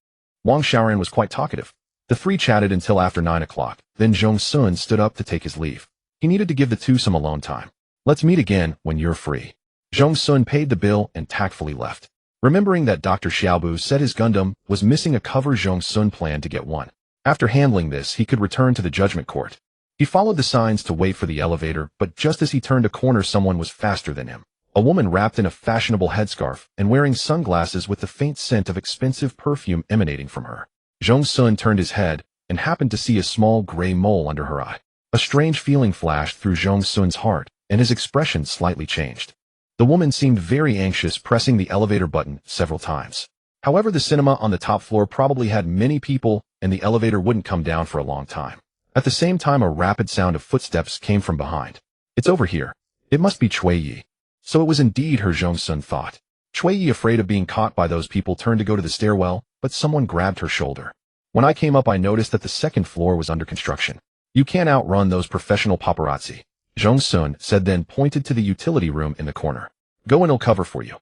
Wang Xiaoran was quite talkative. The three chatted until after 9 o'clock, then Zhong Xun stood up to take his leave. He needed to give the two some alone time. Let's meet again when you're free. Zhong Xun paid the bill and tactfully left. Remembering that Dr. Xiaobu said his Gundam was missing a cover, Zhong Xun planned to get one. After handling this, he could return to the judgment court. He followed the signs to wait for the elevator, but just as he turned a corner, someone was faster than him. A woman wrapped in a fashionable headscarf and wearing sunglasses with the faint scent of expensive perfume emanating from her. Zhong Xun turned his head and happened to see a small gray mole under her eye. A strange feeling flashed through Zhong Xun's heart, and his expression slightly changed. The woman seemed very anxious, pressing the elevator button several times. However, the cinema on the top floor probably had many people, and the elevator wouldn't come down for a long time. At the same time, a rapid sound of footsteps came from behind. "It's over here. It must be Cui Yi." So it was indeed her, Zhong Xun thought. Cui Yi, afraid of being caught by those people, turned to go to the stairwell, but someone grabbed her shoulder. "When I came up, I noticed that the second floor was under construction. You can't outrun those professional paparazzi," Zhong Xun said, then pointed to the utility room in the corner. "Go and I'll cover for you."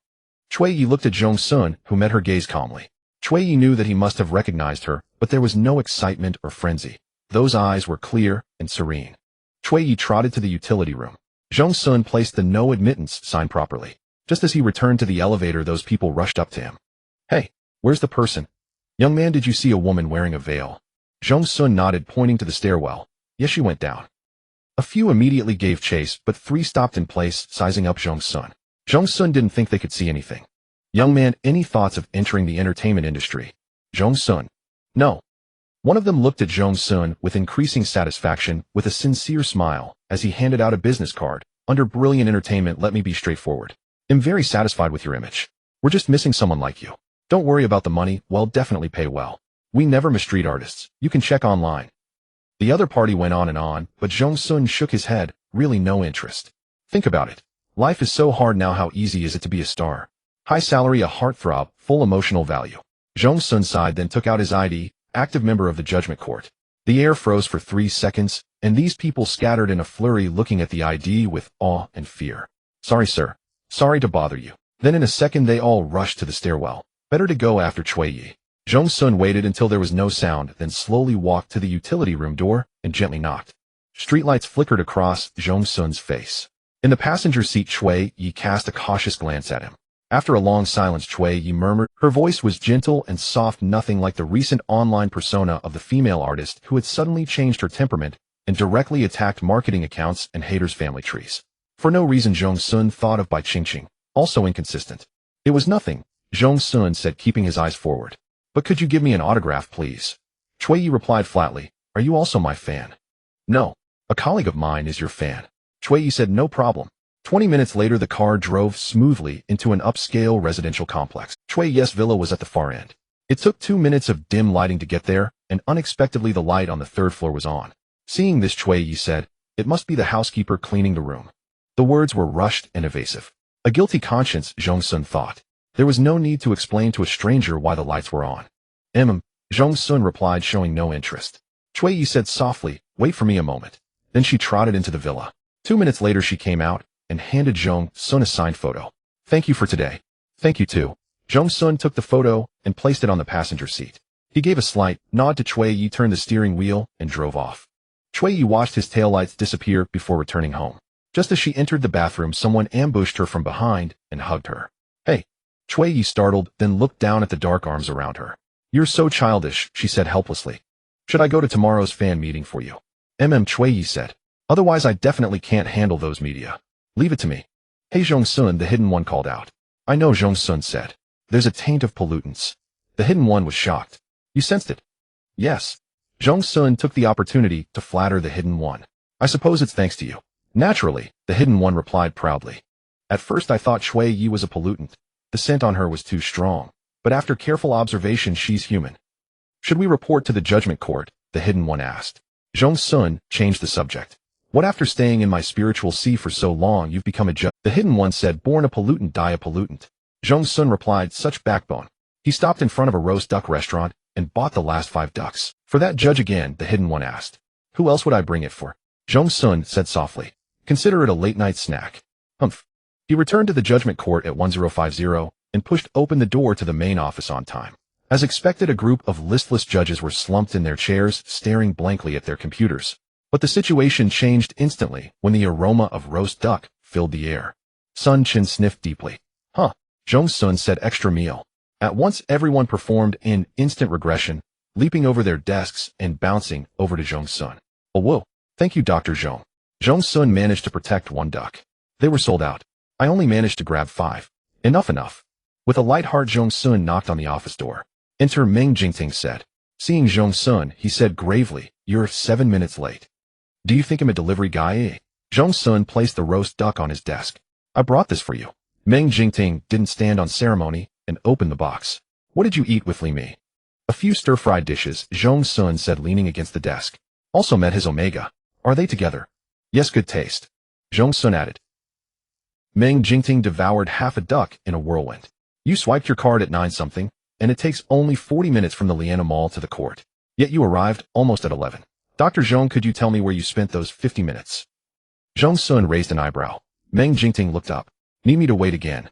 Cui Yi looked at Zhong Xun, who met her gaze calmly. Cui Yi knew that he must have recognized her, but there was no excitement or frenzy. Those eyes were clear and serene. Cui Yi trotted to the utility room. Zhong Xun placed the no admittance sign properly. Just as he returned to the elevator, those people rushed up to him. "Hey, where's the person? Young man, did you see a woman wearing a veil?" Zhong Xun nodded, pointing to the stairwell. "Yes, she went down." A few immediately gave chase, but 3 stopped in place, sizing up Zhong Xun. Zhong Xun didn't think they could see anything. "Young man, any thoughts of entering the entertainment industry?" Zhong Xun. "No." One of them looked at Zhong Xun with increasing satisfaction, with a sincere smile, as he handed out a business card. "Under Brilliant Entertainment, let me be straightforward. I'm very satisfied with your image. We're just missing someone like you. Don't worry about the money, we'll definitely pay well. We never mistreat artists, you can check online." The other party went on, but Zhong Xun shook his head, really no interest. "Think about it. Life is so hard now, how easy is it to be a star? High salary, a heartthrob, full emotional value." Zhong Xun sighed, then took out his ID, active member of the judgment court. The air froze for 3 seconds, and these people scattered in a flurry, looking at the ID with awe and fear. "Sorry, sir. Sorry to bother you." Then in a second they all rushed to the stairwell. "Better to go after Cui Yi." Zhong Xun waited until there was no sound, then slowly walked to the utility room door and gently knocked. Streetlights flickered across Zhong Xun's face. In the passenger seat, Cui Yi cast a cautious glance at him. After a long silence, Cui Yi murmured. Her voice was gentle and soft, nothing like the recent online persona of the female artist who had suddenly changed her temperament and directly attacked marketing accounts and haters' family trees. For no reason, Zhong Xun thought of Bai Qingqing, also inconsistent. "It was nothing," Zhong Xun said, keeping his eyes forward. "But could you give me an autograph, please?" Cui Yi replied flatly. "Are you also my fan?" "No. A colleague of mine is your fan." Cui Yi said, "No problem." 20 minutes later, the car drove smoothly into an upscale residential complex. Cui Yi's villa was at the far end. It took 2 minutes of dim lighting to get there, and unexpectedly the light on the 3rd floor was on. Seeing this, Cui Yi said, "It must be the housekeeper cleaning the room." The words were rushed and evasive. A guilty conscience, Zhong Xun thought. There was no need to explain to a stranger why the lights were on. Zhong Xun replied, showing no interest. Cui Yi said softly, "Wait for me a moment." Then she trotted into the villa. 2 minutes later she came out and handed Zhong Xun a signed photo. "Thank you for today." "Thank you too." Zhong Xun took the photo and placed it on the passenger seat. He gave a slight nod to Cui Yi, turned the steering wheel, and drove off. Cui Yi watched his taillights disappear before returning home. Just as she entered the bathroom, someone ambushed her from behind and hugged her. "Hey." Cui Yi startled, then looked down at the dark arms around her. "You're so childish," she said helplessly. "Should I go to tomorrow's fan meeting for you?" Cui Yi said. "Otherwise I definitely can't handle those media. Leave it to me." "Hey Zhong Xun," the hidden one called out. "I know," Zhong Xun said. "There's a taint of pollutants." The hidden one was shocked. "You sensed it?" "Yes." Zhong Xun took the opportunity to flatter the hidden one. "I suppose it's thanks to you." "Naturally," the hidden one replied proudly. "At first I thought Cui Yi was a pollutant. The scent on her was too strong. But after careful observation, she's human." "Should we report to the judgment court?" the hidden one asked. Zhong Xun changed the subject. "What, after staying in my spiritual sea for so long, you've become a judge?" The hidden one said, "Born a pollutant, die a pollutant." Zhong Xun replied, "Such backbone." He stopped in front of a roast duck restaurant and bought the last 5 ducks. "For that judge again?" the hidden one asked. "Who else would I bring it for?" Zhong Xun said softly. "Consider it a late-night snack." Humph. He returned to the judgment court at 1050 and pushed open the door to the main office on time. As expected, a group of listless judges were slumped in their chairs, staring blankly at their computers. But the situation changed instantly when the aroma of roast duck filled the air. Sun Chen sniffed deeply. "Huh," Zhong Xun said, "extra meal." At once everyone performed in instant regression, leaping over their desks and bouncing over to Zhong Xun. "Oh whoa, Thank you, Dr. Zhong. Zhong Xun managed to protect one duck. They were sold out. I only managed to grab 5. Enough. With a light heart, Zhong Xun knocked on the office door. Enter, Meng Jingting said. Seeing Zhong Xun, he said gravely, You're 7 minutes late. Do you think I'm a delivery guy? Zhong Xun placed the roast duck on his desk. I brought this for you. Meng Jingting didn't stand on ceremony and opened the box. What did you eat with Li Mi? A few stir-fried dishes, Zhong Xun said, leaning against the desk. Also met his Omega. Are they together? Yes, good taste. Zhong Xun added. Meng Jingting devoured half a duck in a whirlwind. You swiped your card at 9-something, and it takes only 40 minutes from the Liana Mall to the court. Yet you arrived almost at 11. Dr. Zhong, could you tell me where you spent those 50 minutes? Zhong Xun raised an eyebrow. Meng Jingting looked up. Need me to wait again?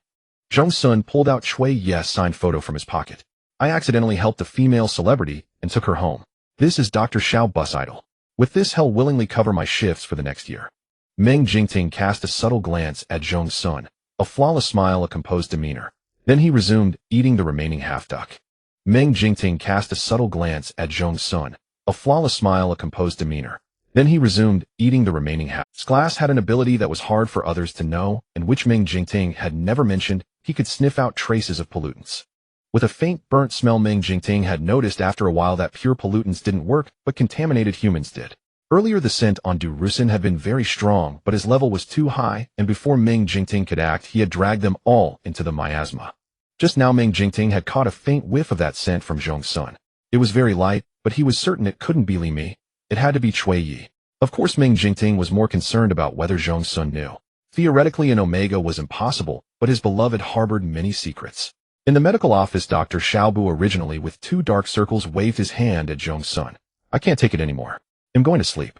Zhong Xun pulled out Chui Ye's signed photo from his pocket. I accidentally helped a female celebrity and took her home. This is Dr. Xiao Bus Idol. With this, he'll willingly cover my shifts for the next year. Meng Jingting cast a subtle glance at Zhong Xun, a flawless smile, a composed demeanor. Then he resumed eating the remaining half-duck. Meng Jingting cast a subtle glance at Zhong Xun, a flawless smile, a composed demeanor. Then he resumed eating the remaining half. Glass had an ability that was hard for others to know, and which Meng Jingting had never mentioned. He could sniff out traces of pollutants. With a faint burnt smell, Meng Jingting had noticed after a while that pure pollutants didn't work, but contaminated humans did. Earlier the scent on Du Rusin had been very strong, but his level was too high, and before Meng Jingting could act, he had dragged them all into the miasma. Just now Meng Jingting had caught a faint whiff of that scent from Zhong Xun. It was very light, but he was certain it couldn't be Li Mi. It had to be Chui Yi. Of course, Meng Jingting was more concerned about whether Zhong Xun knew. Theoretically, an Omega was impossible, but his beloved harbored many secrets. In the medical office, Dr. Xiaobu, originally with 2 dark circles, waved his hand at Zhong Xun. I can't take it anymore. I'm going to sleep.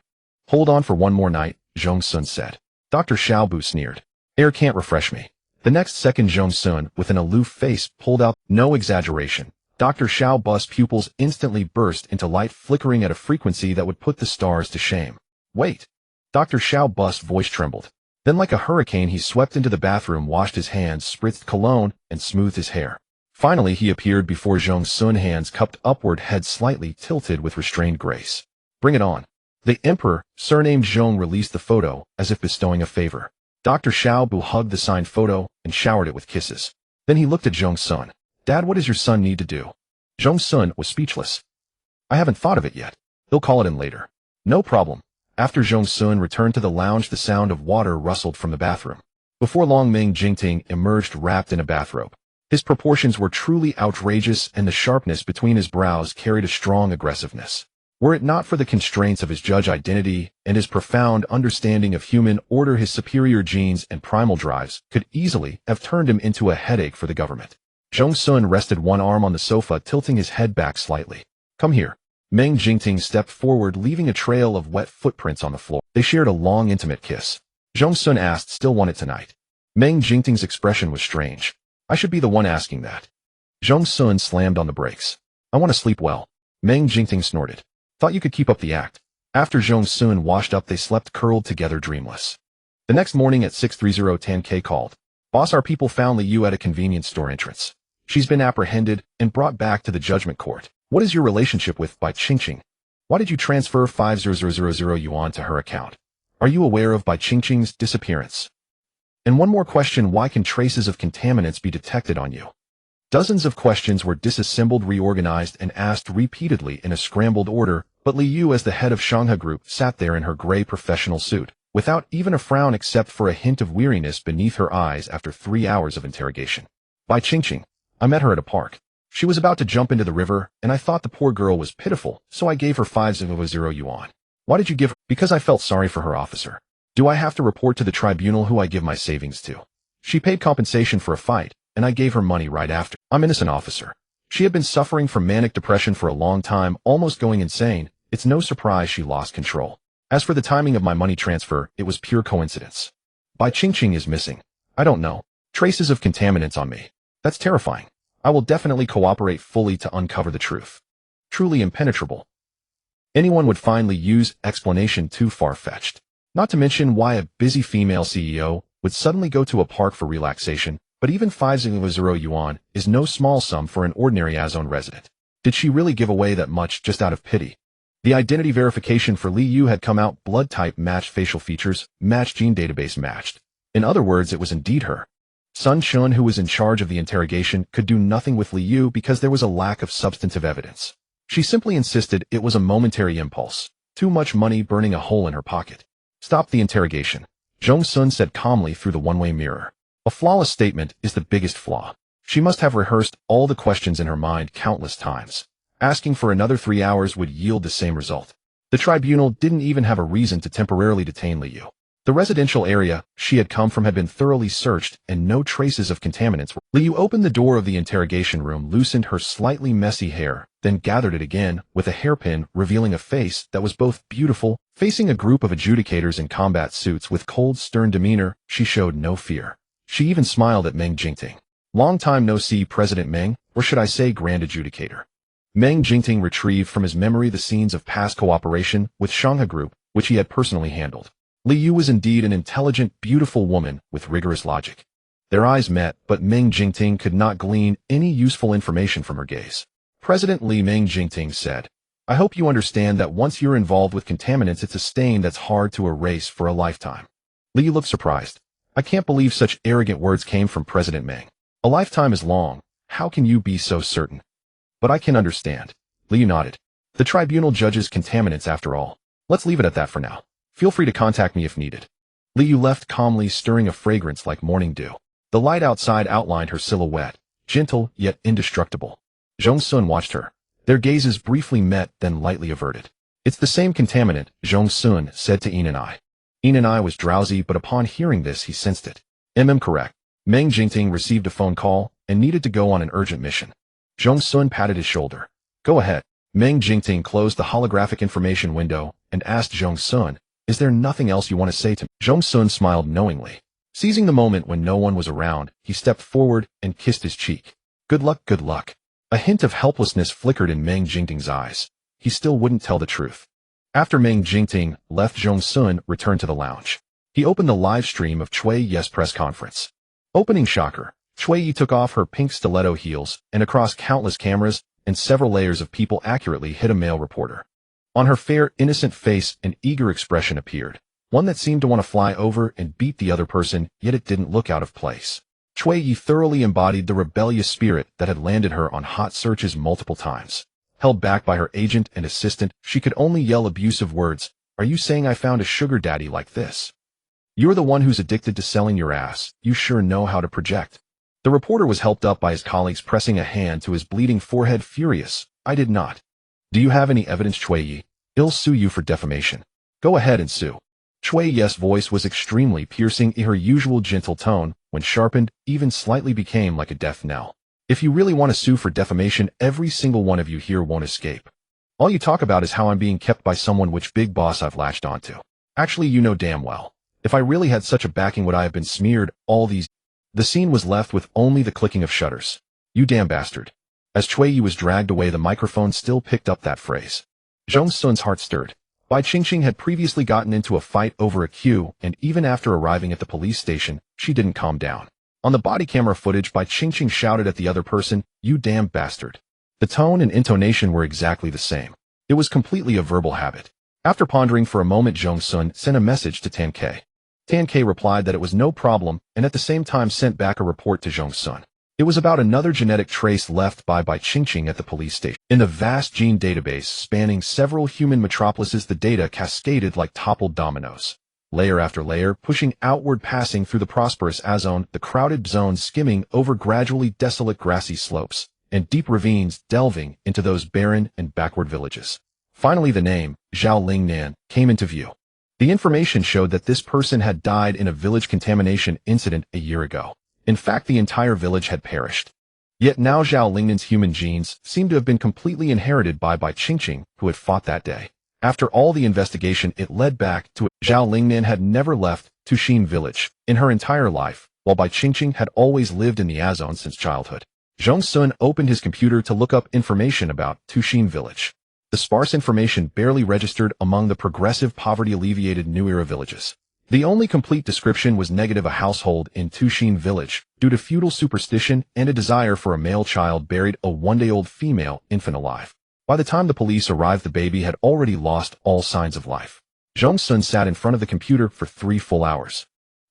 Hold on for one more night, Zhong Xun said. Dr. Xiaobu sneered. Air can't refresh me. The next second, Zhong Xun, with an aloof face, pulled out. No exaggeration. Dr. Xiaobu's pupils instantly burst into light, flickering at a frequency that would put the stars to shame. Wait. Dr. Xiaobu's voice trembled. Then like a hurricane, he swept into the bathroom, washed his hands, spritzed cologne, and smoothed his hair. Finally, he appeared before Zhong Xun, hands cupped upward, head slightly tilted with restrained grace. Bring it on. The emperor, surnamed Zhong, released the photo, as if bestowing a favor. Dr. Xiaobu hugged the signed photo and showered it with kisses. Then he looked at Zhong Xun. Dad, what does your son need to do? Zhong Xun was speechless. I haven't thought of it yet. He'll call it in later. No problem. After Zhong Xun returned to the lounge, the sound of water rustled from the bathroom. Before long, Meng Jingting emerged wrapped in a bathrobe. His proportions were truly outrageous, and the sharpness between his brows carried a strong aggressiveness. Were it not for the constraints of his judge identity and his profound understanding of human order, his superior genes and primal drives could easily have turned him into a headache for the government. Zhong Xun rested one arm on the sofa, tilting his head back slightly. Come here. Meng Jingting stepped forward, leaving a trail of wet footprints on the floor. They shared a long, intimate kiss. Zhong Xun asked, still want it tonight? Meng Jingting's expression was strange. I should be the one asking that. Zhong Xun slammed on the brakes. I want to sleep well. Meng Jingting snorted. Thought you could keep up the act. After Zhong Xun washed up, they slept curled together, dreamless. The next morning at 6:30, Tan K called. Boss, our people found Li Yu at a convenience store entrance. She's been apprehended and brought back to the judgment court. What is your relationship with Bai Qingqing? Why did you transfer 5,000 yuan to her account? Are you aware of Bai Qingqing's disappearance? And one more question, why can traces of contaminants be detected on you? Dozens of questions were disassembled, reorganized, and asked repeatedly in a scrambled order, but Li Yu, as the head of Shanghai Group, sat there in her gray professional suit, without even a frown except for a hint of weariness beneath her eyes after 3 hours of interrogation. Bai Qingqing. I met her at a park. She was about to jump into the river, and I thought the poor girl was pitiful, so I gave her 5,000 yuan. Why did you give her? Because I felt sorry for her, officer. Do I have to report to the tribunal who I give my savings to? She paid compensation for a fight, and I gave her money right after. I'm innocent, officer. She had been suffering from manic depression for a long time, almost going insane. It's no surprise she lost control. As for the timing of my money transfer, it was pure coincidence. Bai Qingqing is missing. I don't know. Traces of contaminants on me. That's terrifying. I will definitely cooperate fully to uncover the truth. Truly impenetrable. Anyone would find Li Yu's explanation too far-fetched. Not to mention why a busy female CEO would suddenly go to a park for relaxation, but even 5,000 yuan is no small sum for an ordinary Azone resident. Did she really give away that much just out of pity? The identity verification for Li Yu had come out: blood type matched, facial features matched, gene database matched. In other words, it was indeed her. Zhong Xun, who was in charge of the interrogation, could do nothing with Li Yu because there was a lack of substantive evidence. She simply insisted it was a momentary impulse. Too much money burning a hole in her pocket. Stop the interrogation, Zhong Xun said calmly through the one-way mirror. A flawless statement is the biggest flaw. She must have rehearsed all the questions in her mind countless times. Asking for another 3 hours would yield the same result. The tribunal didn't even have a reason to temporarily detain Li Yu. The residential area she had come from had been thoroughly searched, and no traces of contaminants were. Li Yu opened the door of the interrogation room, loosened her slightly messy hair, then gathered it again with a hairpin, revealing a face that was both beautiful. Facing a group of adjudicators in combat suits with cold, stern demeanor, she showed no fear. She even smiled at Meng Jingting. Long time no see, President Meng, or should I say Grand Adjudicator. Meng Jingting retrieved from his memory the scenes of past cooperation with Shanghai Group, which he had personally handled. Li Yu was indeed an intelligent, beautiful woman with rigorous logic. Their eyes met, but Meng Jingting could not glean any useful information from her gaze. President Li, Meng Jingting said, I hope you understand that once you're involved with contaminants, it's a stain that's hard to erase for a lifetime. Li Yu looked surprised. I can't believe such arrogant words came from President Meng. A lifetime is long. How can you be so certain? But I can understand. Li Yu nodded. The tribunal judges contaminants after all. Let's leave it at that for now. Feel free to contact me if needed. Li Yu left calmly, stirring a fragrance like morning dew. The light outside outlined her silhouette, gentle yet indestructible. Zhong Xun watched her. Their gazes briefly met, then lightly averted. It's the same contaminant, Zhong Xun said to Enanai. Enanai was drowsy, but upon hearing this he sensed it. Correct. Meng Jingting received a phone call and needed to go on an urgent mission. Zhong Xun patted his shoulder. Go ahead. Meng Jingting closed the holographic information window and asked Zhong Xun, is there nothing else you want to say to me? Zhong Xun smiled knowingly. Seizing the moment when no one was around, he stepped forward and kissed his cheek. Good luck, good luck. A hint of helplessness flickered in Meng Jingting's eyes. He still wouldn't tell the truth. After Meng Jingting left, Zhong Xun returned to the lounge. He opened the live stream of Cui Ye's press conference. Opening shocker, Cui Ye took off her pink stiletto heels and across countless cameras and several layers of people accurately hit a male reporter. On her fair, innocent face, an eager expression appeared, one that seemed to want to fly over and beat the other person, yet it didn't look out of place. Cui Ye thoroughly embodied the rebellious spirit that had landed her on hot searches multiple times. Held back by her agent and assistant, she could only yell abusive words. Are you saying I found a sugar daddy like this? You're the one who's addicted to selling your ass. You sure know how to project. The reporter was helped up by his colleagues, pressing a hand to his bleeding forehead, furious. I did not. Do you have any evidence, Cui Ye? I'll sue you for defamation. Go ahead and sue. Cui Ye's voice was extremely piercing. Her usual gentle tone, when sharpened, even slightly became like a death knell. If you really want to sue for defamation, every single one of you here won't escape. All you talk about is how I'm being kept by someone which big boss I've latched onto. Actually, you know damn well. If I really had such a backing, would I have been smeared all these? The scene was left with only the clicking of shutters. You damn bastard. As Cui Ye was dragged away, the microphone still picked up that phrase. Zhong Xun's heart stirred. Bai Qingqing had previously gotten into a fight over a queue, and even after arriving at the police station, she didn't calm down. On the body camera footage, Bai Qingqing shouted at the other person, you damn bastard. The tone and intonation were exactly the same. It was completely a verbal habit. After pondering for a moment, Zhong Xun sent a message to Tan Ke. Tan Ke replied that it was no problem, and at the same time sent back a report to Zhong Xun. It was about another genetic trace left by Bai Qingqing at the police station. In the vast gene database spanning several human metropolises, the data cascaded like toppled dominoes. Layer after layer, pushing outward, passing through the prosperous A-zone, the crowded zone, skimming over gradually desolate grassy slopes, and deep ravines delving into those barren and backward villages. Finally, the name, Zhao Lingnan, came into view. The information showed that this person had died in a village contamination incident a year ago. In fact, the entire village had perished. Yet now Zhao Lingnan's human genes seemed to have been completely inherited by Bai Qingqing, who had fought that day. After all the investigation, it led back to Zhao Lingnan had never left Tuxin village in her entire life, while Bai Qingqing had always lived in the A-zone since childhood. Zhong Xun opened his computer to look up information about Tuxin village. The sparse information barely registered among the progressive, poverty-alleviated New Era villages. The only complete description was negative: a household in Tuxin village, due to feudal superstition and a desire for a male child, buried a one-day-old female infant alive. By the time the police arrived, the baby had already lost all signs of life. Zhong Xun sat in front of the computer for 3 full hours.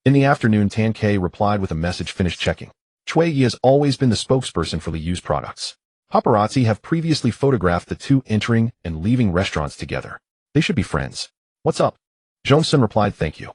In the afternoon, Tan K replied with a message finished checking. Chui Yi has always been the spokesperson for Liyu's products. Paparazzi have previously photographed the two entering and leaving restaurants together. They should be friends. What's up? Zhong Xun replied, thank you.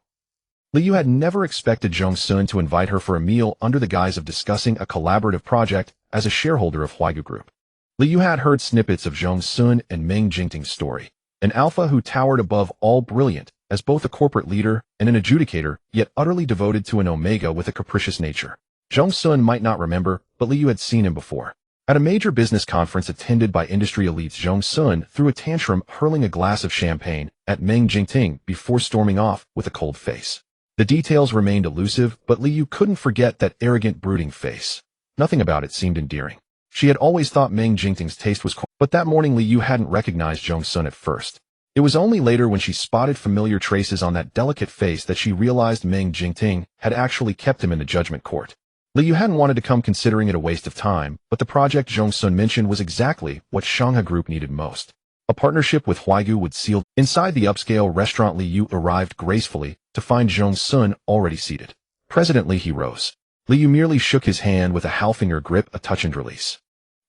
Liyu had never expected Zhong Xun to invite her for a meal under the guise of discussing a collaborative project as a shareholder of Huaigu Group. Liyu had heard snippets of Zhong Xun and Meng Jingting's story, an alpha who towered above all, brilliant as both a corporate leader and an adjudicator, yet utterly devoted to an omega with a capricious nature. Zhong Xun might not remember, but Liyu had seen him before. At a major business conference attended by industry elites, Zhong Xun threw a tantrum, hurling a glass of champagne at Meng Jingting before storming off with a cold face. The details remained elusive, but Liyu couldn't forget that arrogant, brooding face. Nothing about it seemed endearing. She had always thought Meng Jingting's taste was but that morning Liyu hadn't recognized Zhong Xun at first. It was only later when she spotted familiar traces on that delicate face that she realized Meng Jingting had actually kept him in the judgment court. Liyu hadn't wanted to come, considering it a waste of time, but the project Zhong Xun mentioned was exactly what Shanghai Group needed most. A partnership with Huaigu would seal. Inside the upscale restaurant, Liyu arrived gracefully to find Zhong Xun already seated. Presently he rose. Liyu merely shook his hand with a halfinger grip, a touch and release.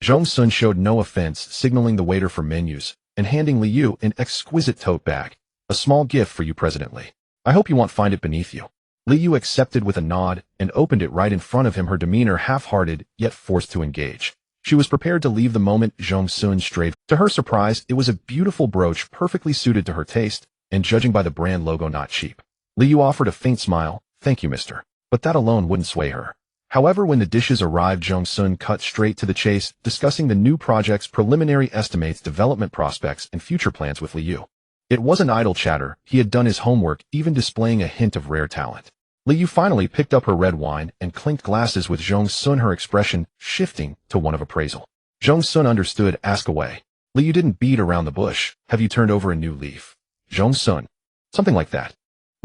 Zhong Xun showed no offense, signaling the waiter for menus and handing Liyu an exquisite tote bag. A small gift for you, President Li. I hope you won't find it beneath you. Liyu accepted with a nod and opened it right in front of him, her demeanor half-hearted yet forced to engage. She was prepared to leave the moment Zhong Xun strayed. To her surprise, it was a beautiful brooch perfectly suited to her taste, and judging by the brand logo, not cheap. Liyu offered a faint smile. Thank you, mister. But that alone wouldn't sway her. However, when the dishes arrived, Zhong Xun cut straight to the chase, discussing the new project's preliminary estimates, development prospects, and future plans with Liyu. It wasn't idle chatter. He had done his homework, even displaying a hint of rare talent. Liyu finally picked up her red wine and clinked glasses with Zhong Xun, her expression shifting to one of appraisal. Zhong Xun understood. Ask away. Liyu didn't beat around the bush. Have you turned over a new leaf? Zhong Xun. Something like that.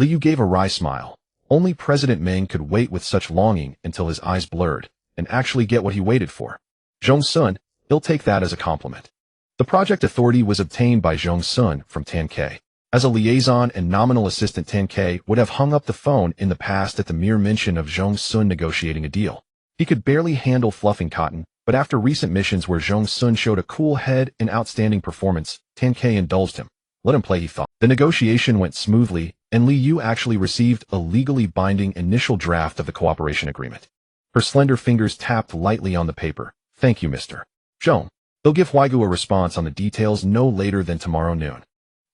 Liyu gave a wry smile. Only President Meng could wait with such longing until his eyes blurred and actually get what he waited for. Zhong Xun, he'll take that as a compliment. The project authority was obtained by Zhong Xun from Tan K. As a liaison and nominal assistant, Tan K would have hung up the phone in the past at the mere mention of Zhong Xun negotiating a deal. He could barely handle fluffing cotton, but after recent missions where Zhong Xun showed a cool head and outstanding performance, Tan K indulged him. Let him play, he thought. The negotiation went smoothly, and Liyu actually received a legally binding initial draft of the cooperation agreement. Her slender fingers tapped lightly on the paper. Thank you, Mr. Zhong. They'll give Huaigu a response on the details no later than tomorrow noon.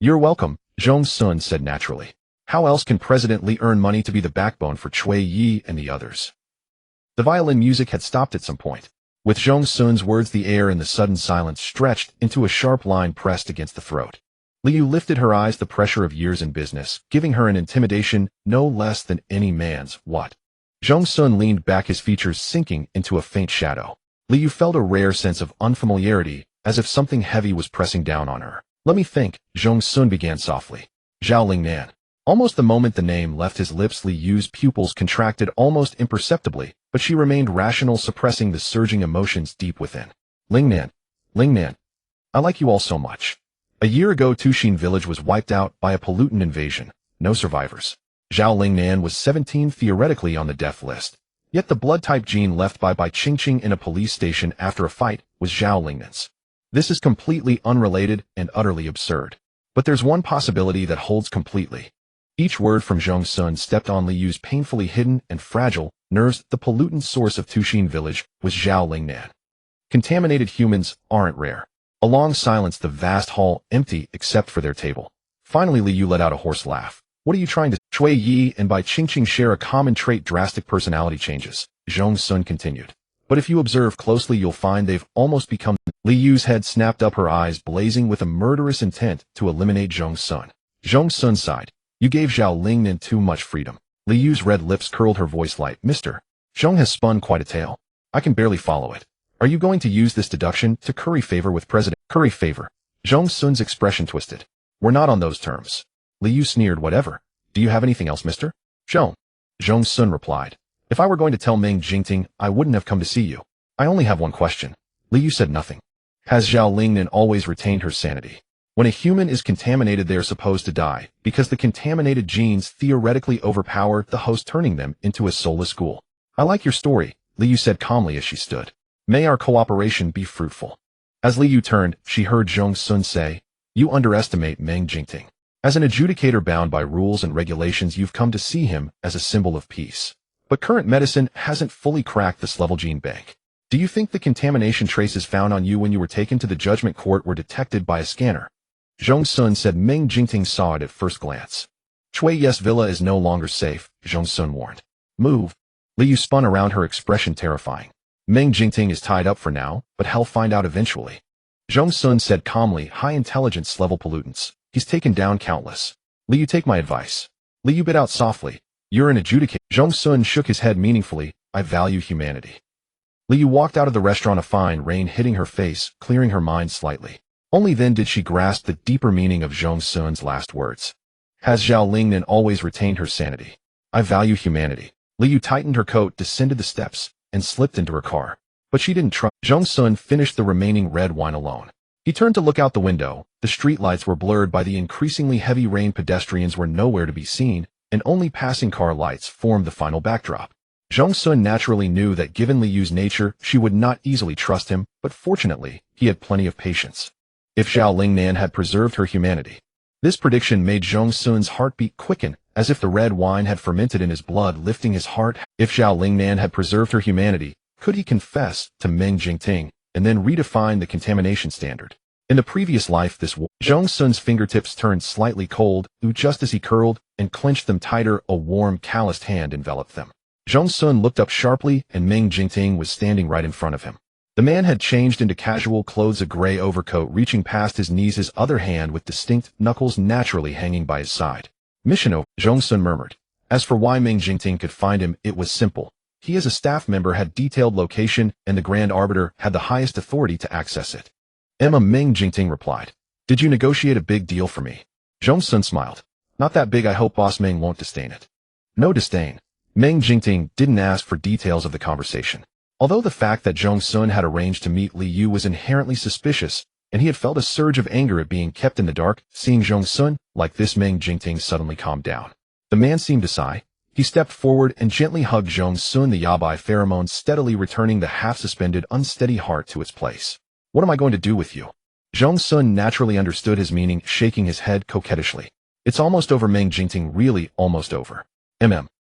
You're welcome, Zhong Xun said naturally. How else can President Li earn money to be the backbone for Chui Yi and the others? The violin music had stopped at some point. With Zhong Xun's words, the air in the sudden silence stretched into a sharp line pressed against the throat. Liyu lifted her eyes, the pressure of years in business, giving her an intimidation no less than any man's. What? Zhong Xun leaned back, his features sinking into a faint shadow. Liyu felt a rare sense of unfamiliarity, as if something heavy was pressing down on her. Let me think, Zhong Xun began softly. Zhao Lingnan. Almost the moment the name left his lips, Liyu's pupils contracted almost imperceptibly, but she remained rational, suppressing the surging emotions deep within. Lingnan. Lingnan. I like you all so much. A year ago, Tushin village was wiped out by a pollutant invasion. No survivors. Zhao Lingnan was 17, theoretically on the death list. Yet the blood-type gene left by Qingqing in a police station after a fight was Zhao Lingnan's. This is completely unrelated and utterly absurd. But there's one possibility that holds completely. Each word from Zhong Xun stepped on Liyu's painfully hidden and fragile nerves. The pollutant source of Tushin village was Zhao Lingnan. Contaminated humans aren't rare. A long silence, the vast hall empty except for their table. Finally, Liyu let out a hoarse laugh. What are you trying to... Chui Yi and Qingqing share a common trait, drastic personality changes, Zhong Xun continued. But if you observe closely, you'll find they've almost become... Liyu's head snapped up, her eyes blazing with a murderous intent to eliminate Zhong Xun. Zhong Xun sighed. You gave Zhao Lingnan too much freedom. Liyu's red lips curled, her voice light. Mr. Zhong has spun quite a tale. I can barely follow it. Are you going to use this deduction to curry favor with President? Curry favor? Zhong Xun's expression twisted. We're not on those terms. Liyu sneered. Whatever. Do you have anything else, Mr. Zhong? Zhong Xun replied. If I were going to tell Meng Jingting, I wouldn't have come to see you. I only have one question. Liyu said nothing. Has Zhao Lingnan always retained her sanity? When a human is contaminated, they are supposed to die, because the contaminated genes theoretically overpower the host, turning them into a soulless ghoul. I like your story, Liu said calmly as she stood. May our cooperation be fruitful. As Liu turned, she heard Zhong Xun say, You underestimate Meng Jingting. As an adjudicator bound by rules and regulations, you've come to see him as a symbol of peace. But current medicine hasn't fully cracked this level gene bank. Do you think the contamination traces found on you when you were taken to the judgment court were detected by a scanner? Zhong Xun said. Meng Jingting saw it at first glance. Yes, Villa is no longer safe, Zhong Xun warned. Move. Liu spun around, her expression terrifying. Meng Jingting is tied up for now, but he'll find out eventually. Zhong Xun said calmly. High intelligence level pollutants. He's taken down countless. Liu, take my advice. Liu bit out softly. You're an adjudicator. Zhong Xun shook his head meaningfully. I value humanity. Liu walked out of the restaurant, a fine rain hitting her face, clearing her mind slightly. Only then did she grasp the deeper meaning of Zhong Xun's last words. Has Zhao Lingnan always retained her sanity? I value humanity. Liu tightened her coat, descended the steps, and slipped into her car. But she didn't trust. Zhong Xun finished the remaining red wine alone. He turned to look out the window. The streetlights were blurred by the increasingly heavy rain. Pedestrians were nowhere to be seen, and only passing car lights formed the final backdrop. Zhong Xun naturally knew that given Liu's nature, she would not easily trust him, but fortunately, he had plenty of patience. If Zhao Lingnan had preserved her humanity. This prediction made Zhong Xun's heartbeat quicken, as if the red wine had fermented in his blood, lifting his heart. If Zhao Lingnan had preserved her humanity, could he confess to Meng Jingting, and then redefine the contamination standard? In the previous life, Zhong Xun's fingertips turned slightly cold, just as he curled and clenched them tighter, a warm, calloused hand enveloped them. Zhong Xun looked up sharply, and Meng Jingting was standing right in front of him. The man had changed into casual clothes, a gray overcoat reaching past his knees, his other hand with distinct knuckles naturally hanging by his side. Mission over, Zhong Xun murmured. As for why Meng Jingting could find him, it was simple. He as a staff member had detailed location, and the Grand Arbiter had the highest authority to access it. Meng Jingting replied. Did you negotiate a big deal for me? Zhong Xun smiled. Not that big. I hope Boss Meng won't disdain it. No disdain. Meng Jingting didn't ask for details of the conversation. Although the fact that Zhong Xun had arranged to meet Liu was inherently suspicious, and he had felt a surge of anger at being kept in the dark, seeing Zhong Xun like this, Meng Jingting suddenly calmed down. The man seemed to sigh. He stepped forward and gently hugged Zhong Xun, the yabai pheromone steadily returning the half-suspended, unsteady heart to its place. What am I going to do with you? Zhong Xun naturally understood his meaning, shaking his head coquettishly. It's almost over, Meng Jingting, really almost over.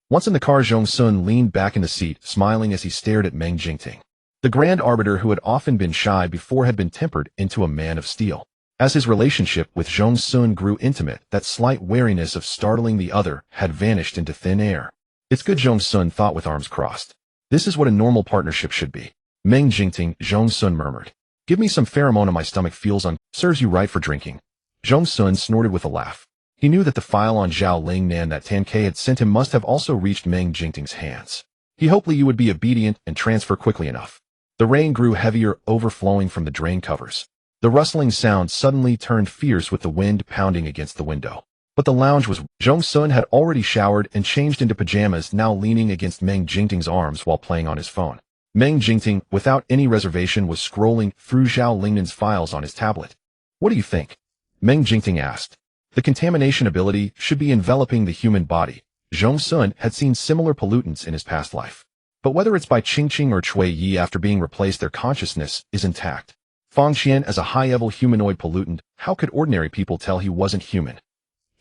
Once in the car, Zhong Xun leaned back in the seat, smiling as he stared at Meng Jingting. The Grand Arbiter, who had often been shy before, had been tempered into a man of steel. As his relationship with Zhong Xun grew intimate, that slight wariness of startling the other had vanished into thin air. It's good, Zhong Xun thought with arms crossed. This is what a normal partnership should be. Meng Jingting, Zhong Xun murmured. Give me some pheromone, my stomach feels serves you right for drinking. Zhong Xun snorted with a laugh. He knew that the file on Zhao Lingnan that Tan Ke had sent him must have also reached Meng Jingting's hands. He hoped Liu would be obedient and transfer quickly enough. The rain grew heavier, overflowing from the drain covers. The rustling sound suddenly turned fierce with the wind pounding against the window. But the lounge was. Zhong Xun had already showered and changed into pajamas, now leaning against Meng Jingting's arms while playing on his phone. Meng Jingting, without any reservation, was scrolling through Zhao Lingnan's files on his tablet. What do you think? Meng Jingting asked. The contamination ability should be enveloping the human body. Zhong Xun had seen similar pollutants in his past life. But whether it's by Qingqing or Cui Yi, after being replaced, their consciousness is intact. Fang Qian, as a high-level humanoid pollutant, how could ordinary people tell he wasn't human?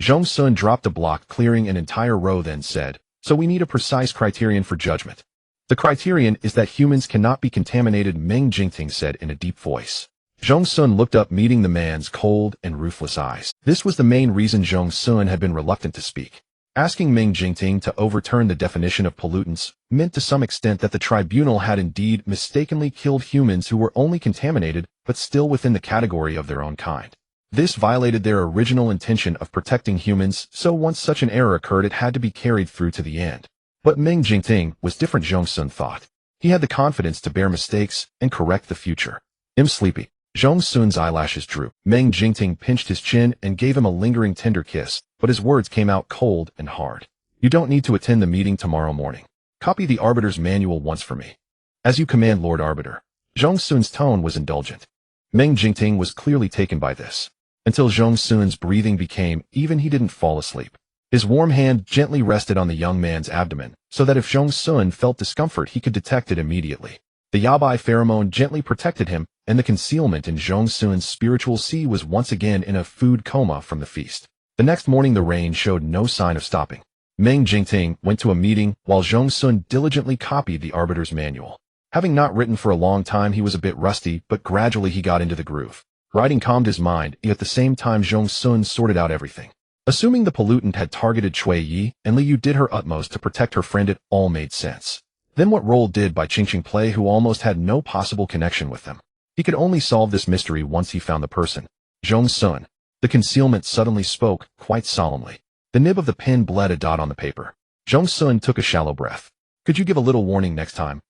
Zhong Xun dropped a block, clearing an entire row, then said, So we need a precise criterion for judgment. The criterion is that humans cannot be contaminated, Meng Jingting said in a deep voice. Zhong Xun looked up, meeting the man's cold and ruthless eyes. This was the main reason Zhong Xun had been reluctant to speak. Asking Meng Jingting to overturn the definition of pollutants meant to some extent that the tribunal had indeed mistakenly killed humans who were only contaminated but still within the category of their own kind. This violated their original intention of protecting humans, so once such an error occurred, it had to be carried through to the end. But Meng Jingting was different, Zhong Xun thought. He had the confidence to bear mistakes and correct the future. I'm sleepy. Zhong Xun's eyelashes drooped. Meng Jingting pinched his chin and gave him a lingering tender kiss, but his words came out cold and hard. You don't need to attend the meeting tomorrow morning. Copy the Arbiter's manual once for me. As you command, Lord Arbiter. Zhong Xun's tone was indulgent. Meng Jingting was clearly taken by this. Until Zhong Xun's breathing became even, he didn't fall asleep. His warm hand gently rested on the young man's abdomen, so that if Zhong Xun felt discomfort he could detect it immediately. The yabai pheromone gently protected him, and the concealment in Zhong Xun's spiritual sea was once again in a food coma from the feast. The next morning the rain showed no sign of stopping. Meng Jingting went to a meeting while Zhong Xun diligently copied the Arbiter's manual. Having not written for a long time he was a bit rusty, but gradually he got into the groove. Writing calmed his mind, yet at the same time Zhong Xun sorted out everything. Assuming the pollutant had targeted Cui Yi, and Li Yu did her utmost to protect her friend, it all made sense. Then what role did by Qingqing play, who almost had no possible connection with them? He could only solve this mystery once he found the person. Zhong Xun. The concealment suddenly spoke, quite solemnly. The nib of the pen bled a dot on the paper. Zhong Xun took a shallow breath. Could you give a little warning next time?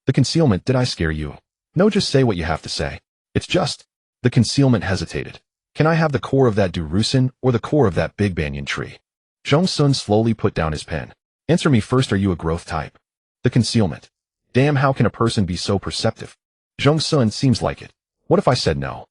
The concealment, did I scare you? No, just say what you have to say. It's just... The concealment hesitated. Can I have the core of that Durusin or the core of that big banyan tree? Zhong Xun slowly put down his pen. Answer me first, are you a growth type? The concealment. Damn, how can a person be so perceptive? Zhong Xun, seems like it. What if I said no?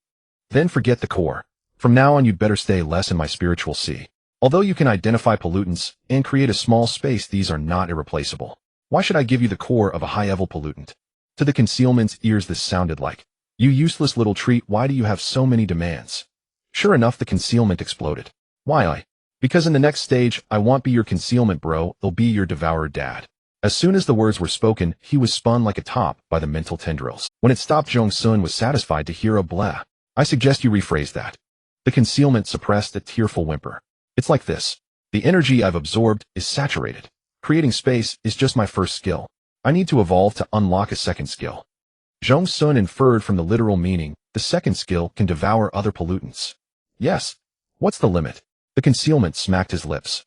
Then forget the core. From now on you'd better stay less in my spiritual sea. Although you can identify pollutants and create a small space, these are not irreplaceable. Why should I give you the core of a high-level pollutant? To the concealment's ears this sounded like, you useless little treat, why do you have so many demands? Sure enough, the concealment exploded. Why? Because in the next stage, I won't be your concealment bro, I'll be your devourer dad. As soon as the words were spoken, he was spun like a top by the mental tendrils. When it stopped, Zhong Xun was satisfied to hear a blah. I suggest you rephrase that. The concealment suppressed a tearful whimper. It's like this. The energy I've absorbed is saturated. Creating space is just my first skill. I need to evolve to unlock a second skill. Zhong Xun inferred from the literal meaning, the second skill can devour other pollutants. Yes. What's the limit? The concealment smacked his lips.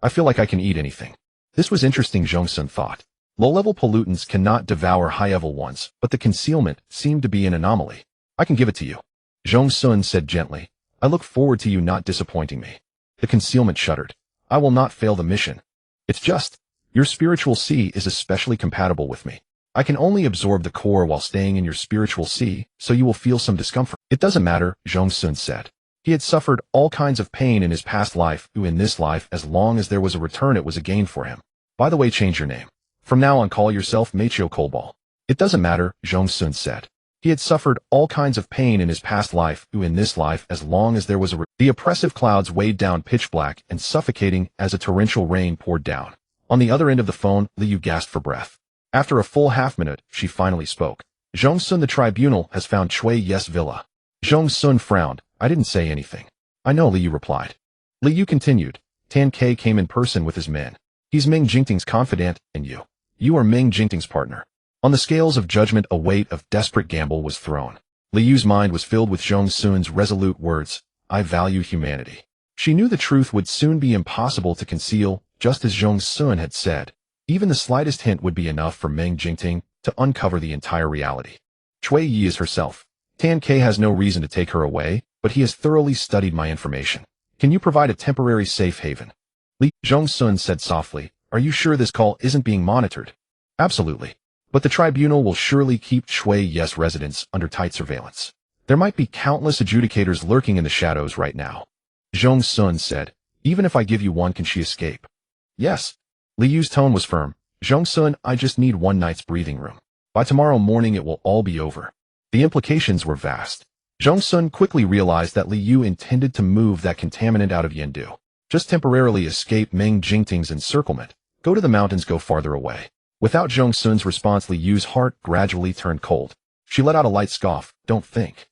I feel like I can eat anything. This was interesting, Zhong Xun thought. Low-level pollutants cannot devour high-level ones, but the concealment seemed to be an anomaly. I can give it to you. Zhong Xun said gently. I look forward to you not disappointing me. The concealment shuddered. I will not fail the mission. It's just, your spiritual sea is especially compatible with me. I can only absorb the core while staying in your spiritual sea, so you will feel some discomfort. It doesn't matter, Zhong Xun said. He had suffered all kinds of pain in his past life, in this life as long as there was a return it was a gain for him. By the way, change your name. From now on call yourself Machio Kolbal. It doesn't matter, Zhong Xun said. He had suffered all kinds of pain in his past life, in this life as long as there was a The oppressive clouds weighed down pitch black and suffocating as a torrential rain poured down. On the other end of the phone, Li Yu gasped for breath. After a full half-minute, she finally spoke. Zhong Xun, the tribunal has found Cui Yi's villa. Zhong Xun frowned. I didn't say anything. I know, Li Yu replied. Li Yu continued. Tan Ke came in person with his men. He's Meng Jingting's confidant, and you. You are Meng Jingting's partner. On the scales of judgment a weight of desperate gamble was thrown. Li Yu's mind was filled with Zhong Xun's resolute words, I value humanity. She knew the truth would soon be impossible to conceal, just as Zhong Xun had said. Even the slightest hint would be enough for Meng Jingting to uncover the entire reality. Cui Yi is herself. Tan Ke has no reason to take her away, but he has thoroughly studied my information. Can you provide a temporary safe haven? Zhong Xun said softly, are you sure this call isn't being monitored? Absolutely. But the tribunal will surely keep Cui Yi's residence under tight surveillance. There might be countless adjudicators lurking in the shadows right now. Zhong Xun said, even if I give you one, can she escape? Yes. Li Yu's tone was firm. Zhong Xun, I just need one night's breathing room. By tomorrow morning it will all be over. The implications were vast. Zhong Xun quickly realized that Li Yu intended to move that contaminant out of Yendu. Just temporarily escape Meng Jingting's encirclement. Go to the mountains, go farther away. Without Zhong Xun's response, Li Yu's heart gradually turned cold. She let out a light scoff. Don't think.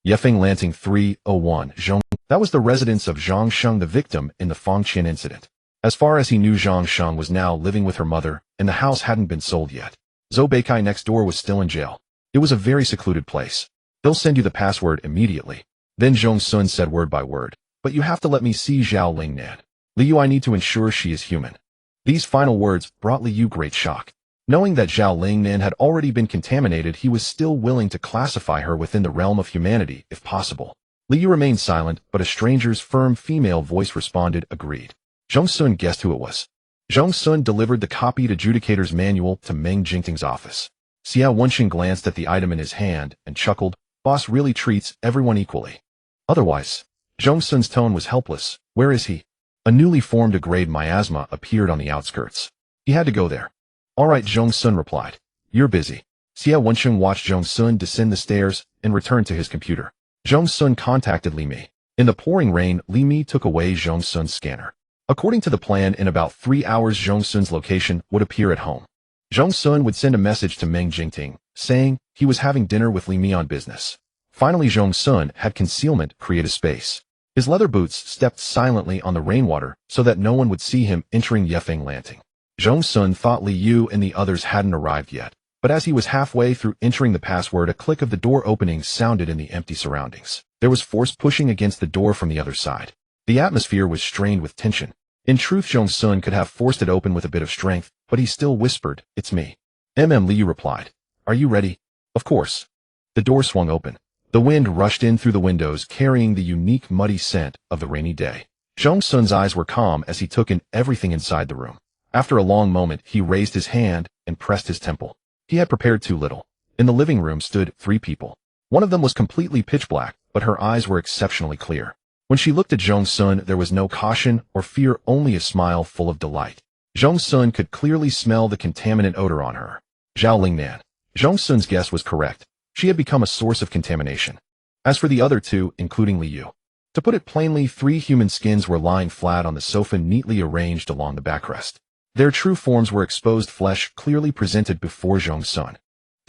Yefeng Lanting 301 Zhong. That was the residence of Zhong Sheng, the victim in the Fangqian incident. As far as he knew, Zhong Sheng was now living with her mother, and the house hadn't been sold yet. Zhou Beikai next door was still in jail. It was a very secluded place. They'll send you the password immediately. Then Zhong Xun said word by word. But you have to let me see Zhao Lingnan. Li Yu, I need to ensure she is human. These final words brought Li Yu great shock. Knowing that Zhao Lingnan had already been contaminated, he was still willing to classify her within the realm of humanity, if possible. Li Yu remained silent, but a stranger's firm female voice responded, agreed. Zhong Xun guessed who it was. Zhong Xun delivered the copied adjudicator's manual to Meng Jingting's office. Xiao Wenxin glanced at the item in his hand and chuckled. Boss really treats everyone equally. Otherwise, Zhong Xun's tone was helpless. Where is he? A newly formed grade miasma appeared on the outskirts. He had to go there. All right, Zhong Xun replied. You're busy. Xia Wensheng watched Zhong Xun descend the stairs and return to his computer. Zhong Xun contacted Li Mi. In the pouring rain, Li Mi took away Zhong Xun's scanner. According to the plan, in about 3 hours Zhong Xun's location would appear at home. Zhong Xun would send a message to Meng Jingting, saying he was having dinner with Li Mi on business. Finally, Zhong Xun had concealment create a space. His leather boots stepped silently on the rainwater so that no one would see him entering Yefeng Landing. Zhong Xun thought Li Yu and the others hadn't arrived yet, but as he was halfway through entering the password, a click of the door opening sounded in the empty surroundings. There was force pushing against the door from the other side. The atmosphere was strained with tension. In truth, Zhong Xun could have forced it open with a bit of strength, but he still whispered, "It's me." Li Yu replied, "Are you ready?" "Of course." The door swung open. The wind rushed in through the windows, carrying the unique muddy scent of the rainy day. Zhong Xun's eyes were calm as he took in everything inside the room. After a long moment, he raised his hand and pressed his temple. He had prepared too little. In the living room stood 3 people. One of them was completely pitch black, but her eyes were exceptionally clear. When she looked at Zhong Xun, there was no caution or fear, only a smile full of delight. Zhong Xun could clearly smell the contaminant odor on her. Zhao Lingnan. Zhong Xun's guess was correct. She had become a source of contamination. As for the other 2, including Li Yu, to put it plainly, 3 human skins were lying flat on the sofa, neatly arranged along the backrest. Their true forms were exposed flesh, clearly presented before Zhong Xun.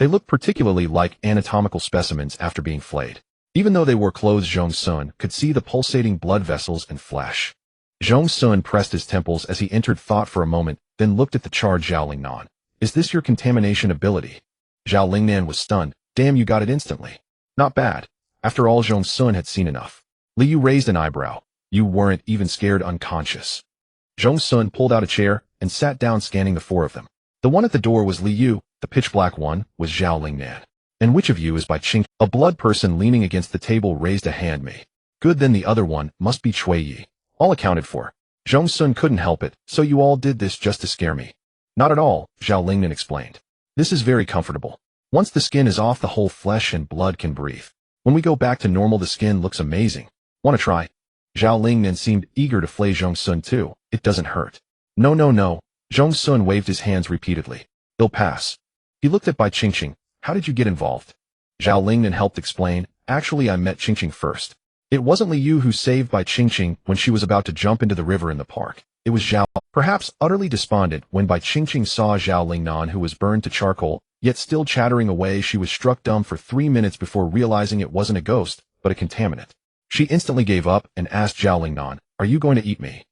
They looked particularly like anatomical specimens after being flayed. Even though they wore clothes, Zhong Xun could see the pulsating blood vessels and flesh. Zhong Xun pressed his temples as he entered thought for a moment, then looked at the charred Zhao Lingnan. "Is this your contamination ability?" Zhao Lingnan was stunned. "Damn, you got it instantly." "Not bad." After all, Zhong Xun had seen enough. Li Yu raised an eyebrow. "You weren't even scared unconscious." Zhong Xun pulled out a chair and sat down, scanning the 4 of them. The one at the door was Li Yu, the pitch-black one was Zhao Lingnan. "And which of you is by Qing?" A blood person leaning against the table raised a hand. "Me." "Good, then the other one must be Cui Yi." "All accounted for." Zhong Xun couldn't help it. "So you all did this just to scare me?" "Not at all," Zhao Lingnan explained. "This is very comfortable. Once the skin is off, the whole flesh and blood can breathe. When we go back to normal, the skin looks amazing. Want to try?" Zhao Lingnan seemed eager to flay Zhong Xun too. "It doesn't hurt." No. Zhong Xun waved his hands repeatedly. "It'll pass." He looked at Bai Qingqing. "How did you get involved?" Zhao Lingnan helped explain. "Actually, I met Qingqing first. It wasn't Li Yu who saved Bai Qingqing when she was about to jump into the river in the park. It was Zhao." Perhaps utterly despondent when Bai Qingqing saw Zhao Lingnan, who was burned to charcoal, yet still chattering away, she was struck dumb for 3 minutes before realizing it wasn't a ghost, but a contaminant. She instantly gave up and asked Zhao Lingnan, "Are you going to eat me?"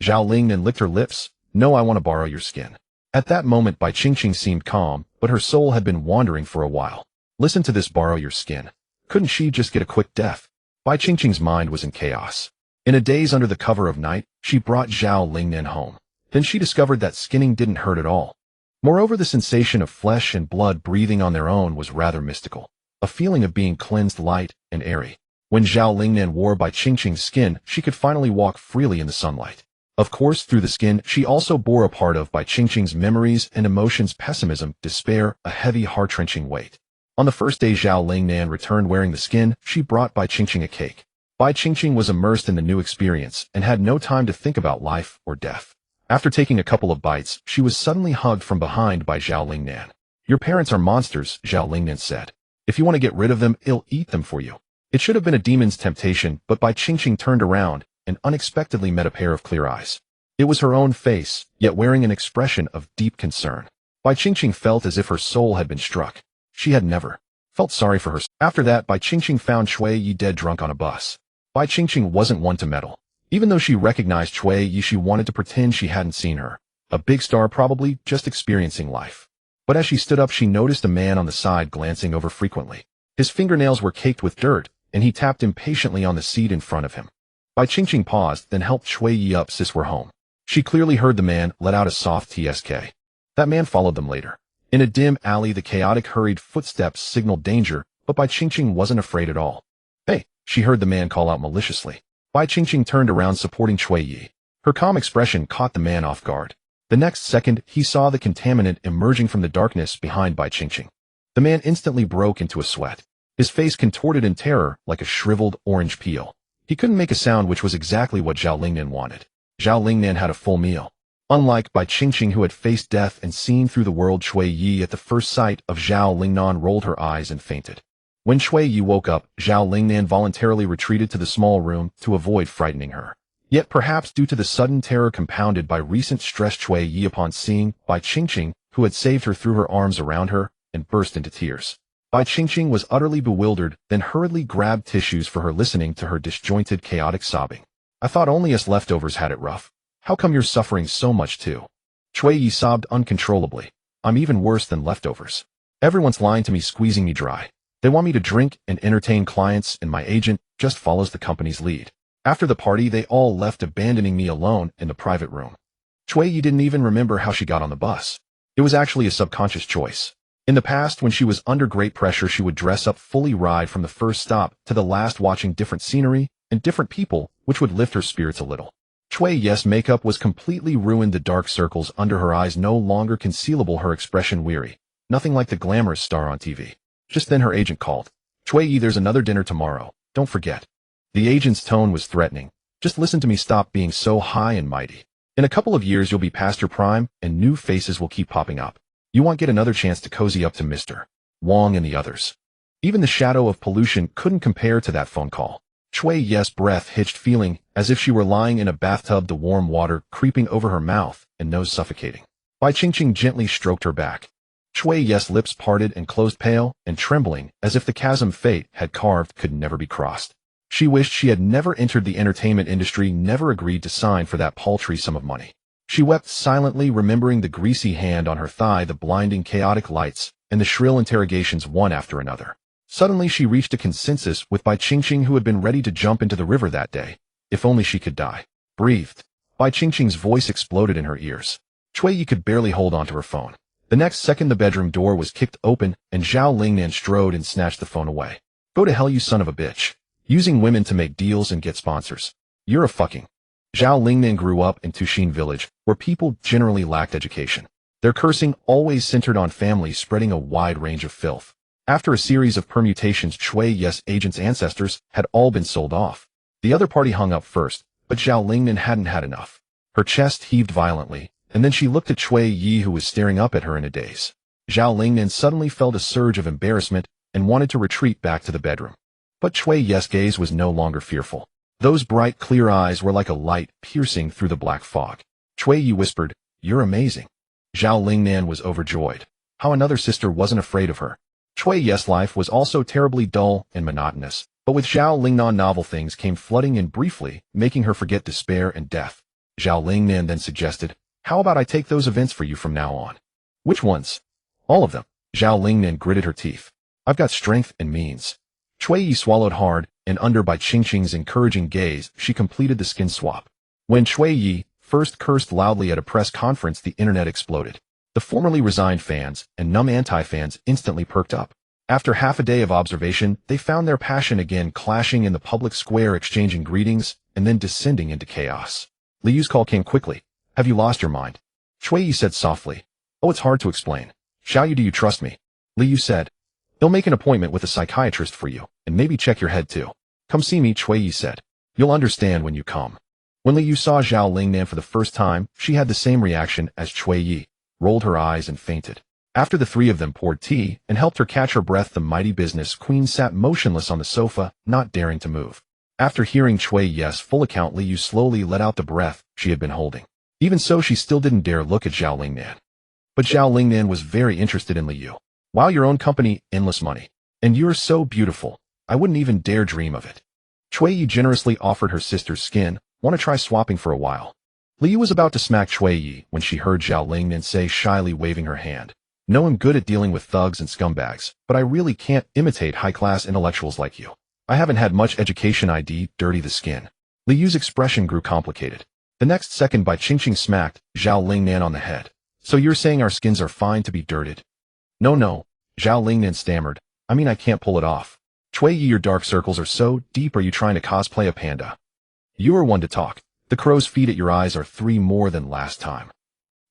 Zhao Lingnan licked her lips. "No, I want to borrow your skin." At that moment, Bai Qingqing seemed calm, but her soul had been wandering for a while. Listen to this, borrow your skin. Couldn't she just get a quick death? Bai Qingqing's mind was in chaos. In a daze under the cover of night, she brought Zhao Lingnan home. Then she discovered that skinning didn't hurt at all. Moreover, the sensation of flesh and blood breathing on their own was rather mystical. A feeling of being cleansed, light and airy. When Zhao Lingnan wore Bai Qingqing's skin, she could finally walk freely in the sunlight. Of course, through the skin, she also bore a part of Bai Qingqing's memories and emotions, pessimism, despair, a heavy, heart-wrenching weight. On the first day Zhao Lingnan returned wearing the skin, she brought Bai Qingqing a cake. Bai Qingqing was immersed in the new experience and had no time to think about life or death. After taking a couple of bites, she was suddenly hugged from behind by Zhao Lingnan. "Your parents are monsters," Zhao Lingnan said. "If you want to get rid of them, I'll eat them for you." It should have been a demon's temptation, but Bai Qingqing turned around and unexpectedly met a pair of clear eyes. It was her own face, yet wearing an expression of deep concern. Bai Qingqing felt as if her soul had been struck. She had never felt sorry for herself. After that, Bai Qingqing found Cui Yi dead drunk on a bus. Bai Qingqing wasn't one to meddle. Even though she recognized Cui Yi, she wanted to pretend she hadn't seen her. A big star, probably just experiencing life. But as she stood up, she noticed a man on the side glancing over frequently. His fingernails were caked with dirt, and he tapped impatiently on the seat in front of him. Bai Qingqing paused, then helped Cui Yi up. "Sis, we're home." She clearly heard the man let out a soft tsk. That man followed them later. In a dim alley, the chaotic, hurried footsteps signaled danger, but Bai Qingqing wasn't afraid at all. "Hey," she heard the man call out maliciously. Bai Qingqing turned around, supporting Cui Yi. Her calm expression caught the man off guard. The next second, he saw the contaminant emerging from the darkness behind Bai Qingqing. The man instantly broke into a sweat. his face contorted in terror like a shriveled orange peel. He couldn't make a sound, which was exactly what Zhao Lingnan wanted. Zhao Lingnan had a full meal. Unlike Bai Qingqing, who had faced death and seen through the world, Cui Yi at the first sight of Zhao Lingnan rolled her eyes and fainted. When Cui Yi woke up, Zhao Lingnan voluntarily retreated to the small room to avoid frightening her. Yet perhaps due to the sudden terror compounded by recent stress, Cui Yi, upon seeing Bai Qingqing, who had saved her, threw her arms around her and burst into tears. Bai Qingqing was utterly bewildered, then hurriedly grabbed tissues for her, listening to her disjointed, chaotic sobbing. I thought only us leftovers had it rough. How come you're suffering so much too? Cui Yi sobbed uncontrollably. I'm even worse than leftovers. Everyone's lying to me, squeezing me dry. They want me to drink and entertain clients, and my agent just follows the company's lead. After the party, they all left, abandoning me alone in the private room. Cui Yi didn't even remember how she got on the bus. It was actually a subconscious choice. In the past, when she was under great pressure, she would dress up, fully ride from the first stop to the last, watching different scenery and different people, which would lift her spirits a little. Cui Yi's makeup was completely ruined, the dark circles under her eyes no longer concealable, her expression weary. Nothing like the glamorous star on TV. Just then her agent called. Cui Yi, there's another dinner tomorrow. Don't forget. The agent's tone was threatening. Just listen to me, stop being so high and mighty. In a couple of years you'll be past your prime, and new faces will keep popping up. You won't get another chance to cozy up to Mr. Wong and the others. Even the shadow of pollution couldn't compare to that phone call. Cui Yi's breath hitched, feeling as if she were lying in a bathtub, the warm water creeping over her mouth and nose, suffocating. Bai Qingqing gently stroked her back. Cui Yi's lips parted and closed, pale and trembling, as if the chasm fate had carved could never be crossed. She wished she had never entered the entertainment industry, never agreed to sign for that paltry sum of money. She wept silently, remembering the greasy hand on her thigh, the blinding chaotic lights, and the shrill interrogations one after another. Suddenly she reached a consensus with Bai Qingqing, who had been ready to jump into the river that day. If only she could die. Breathed. Bai Qingqing's voice exploded in her ears. Cui Yi could barely hold onto her phone. The next second the bedroom door was kicked open, and Zhao Lingnan strode and snatched the phone away. Go to hell, you son of a bitch. Using women to make deals and get sponsors. You're a fucking... Zhao Lingnan grew up in Tushin village, where people generally lacked education. Their cursing always centered on families, spreading a wide range of filth. After a series of permutations, Cui Yi's agent's ancestors had all been sold off. The other party hung up first, but Zhao Lingnan hadn't had enough. Her chest heaved violently, and then she looked at Cui Yi, who was staring up at her in a daze. Zhao Lingnan suddenly felt a surge of embarrassment and wanted to retreat back to the bedroom. But Cui Yi's gaze was no longer fearful. Those bright, clear eyes were like a light piercing through the black fog. Cui Yi whispered, "You're amazing." Zhao Lingnan was overjoyed. How another sister wasn't afraid of her. Cui Yi's life was also terribly dull and monotonous, but with Zhao Lingnan novel things came flooding in briefly, making her forget despair and death. Zhao Lingnan then suggested, "How about I take those events for you from now on?" "Which ones?" "All of them." Zhao Lingnan gritted her teeth. "I've got strength and means." Cui Yi swallowed hard, and under Bai Qingqing's encouraging gaze, she completed the skin swap. When Cui Yi first cursed loudly at a press conference, the internet exploded. The formerly resigned fans and numb anti-fans instantly perked up. After half a day of observation, they found their passion again, clashing in the public square, exchanging greetings, and then descending into chaos. Li Yu's call came quickly. "Have you lost your mind?" Cui Yi said softly. "Oh, it's hard to explain." "Xiao Yu, do you trust me?" Li Yu said. "They'll make an appointment with a psychiatrist for you, and maybe check your head too." "Come see me," Cui Yi said. "You'll understand when you come." When Li Yu saw Zhao Lingnan for the first time, she had the same reaction as Cui Yi, rolled her eyes and fainted. After the three of them poured tea and helped her catch her breath, the mighty business queen sat motionless on the sofa, not daring to move. After hearing Cui Yi's full account, Li Yu slowly let out the breath she had been holding. Even so, she still didn't dare look at Zhao Lingnan. But Zhao Lingnan was very interested in Li Yu. "Wow, your own company, endless money. And you're so beautiful. I wouldn't even dare dream of it." Cui Yi generously offered her sister's skin. "Want to try swapping for a while?" Li Yu was about to smack Cui Yi when she heard Zhao Lingnan say, shyly waving her hand, "No, I'm good at dealing with thugs and scumbags, but I really can't imitate high-class intellectuals like you. I haven't had much education. ID, dirty the skin." Li Yu's expression grew complicated. The next second, Bai Qingqing smacked Zhao Lingnan on the head. "So you're saying our skins are fine to be dirted?" No, Zhao Lingnan stammered. "I mean, I can't pull it off." "Cui Yi, your dark circles are so deep. Are you trying to cosplay a panda?" "You are one to talk. The crow's feet at your eyes are 3 more than last time."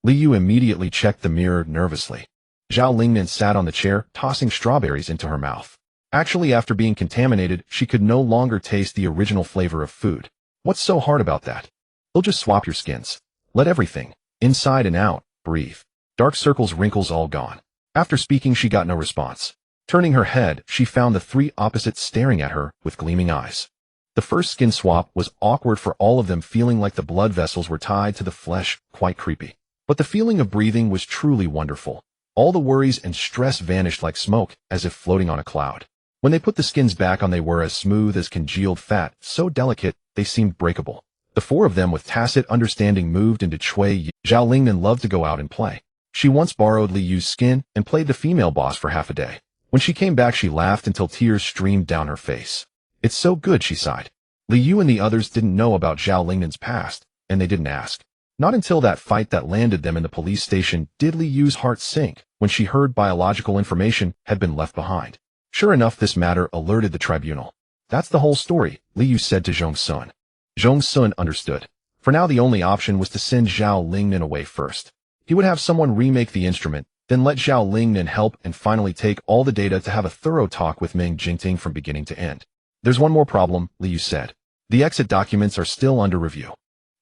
Li Yu immediately checked the mirror nervously. Zhao Lingnan sat on the chair, tossing strawberries into her mouth. Actually, after being contaminated, she could no longer taste the original flavor of food. What's so hard about that? They'll just swap your skins. Let everything, inside and out, breathe. Dark circles, wrinkles all gone. After speaking, she got no response. Turning her head, she found the three opposites staring at her with gleaming eyes. The first skin swap was awkward for all of them, feeling like the blood vessels were tied to the flesh, quite creepy. But the feeling of breathing was truly wonderful. All the worries and stress vanished like smoke, as if floating on a cloud. When they put the skins back on, they were as smooth as congealed fat, so delicate, they seemed breakable. The four of them with tacit understanding moved into Chui. Zhao Lingnan loved to go out and play. She once borrowed Li Yu's skin and played the female boss for half a day. When she came back, she laughed until tears streamed down her face. It's so good, she sighed. Li Yu and the others didn't know about Zhao Lingnan's past, and they didn't ask. Not until that fight that landed them in the police station did Li Yu's heart sink when she heard biological information had been left behind. Sure enough, this matter alerted the tribunal. That's the whole story, Li Yu said to Zhong Xun. Zhong Xun understood. For now, the only option was to send Zhao Lingnan away first. He would have someone remake the instrument, then let Zhao Lingnan help and finally take all the data to have a thorough talk with Meng Jingting from beginning to end. There's one more problem, Li Yu said. The exit documents are still under review.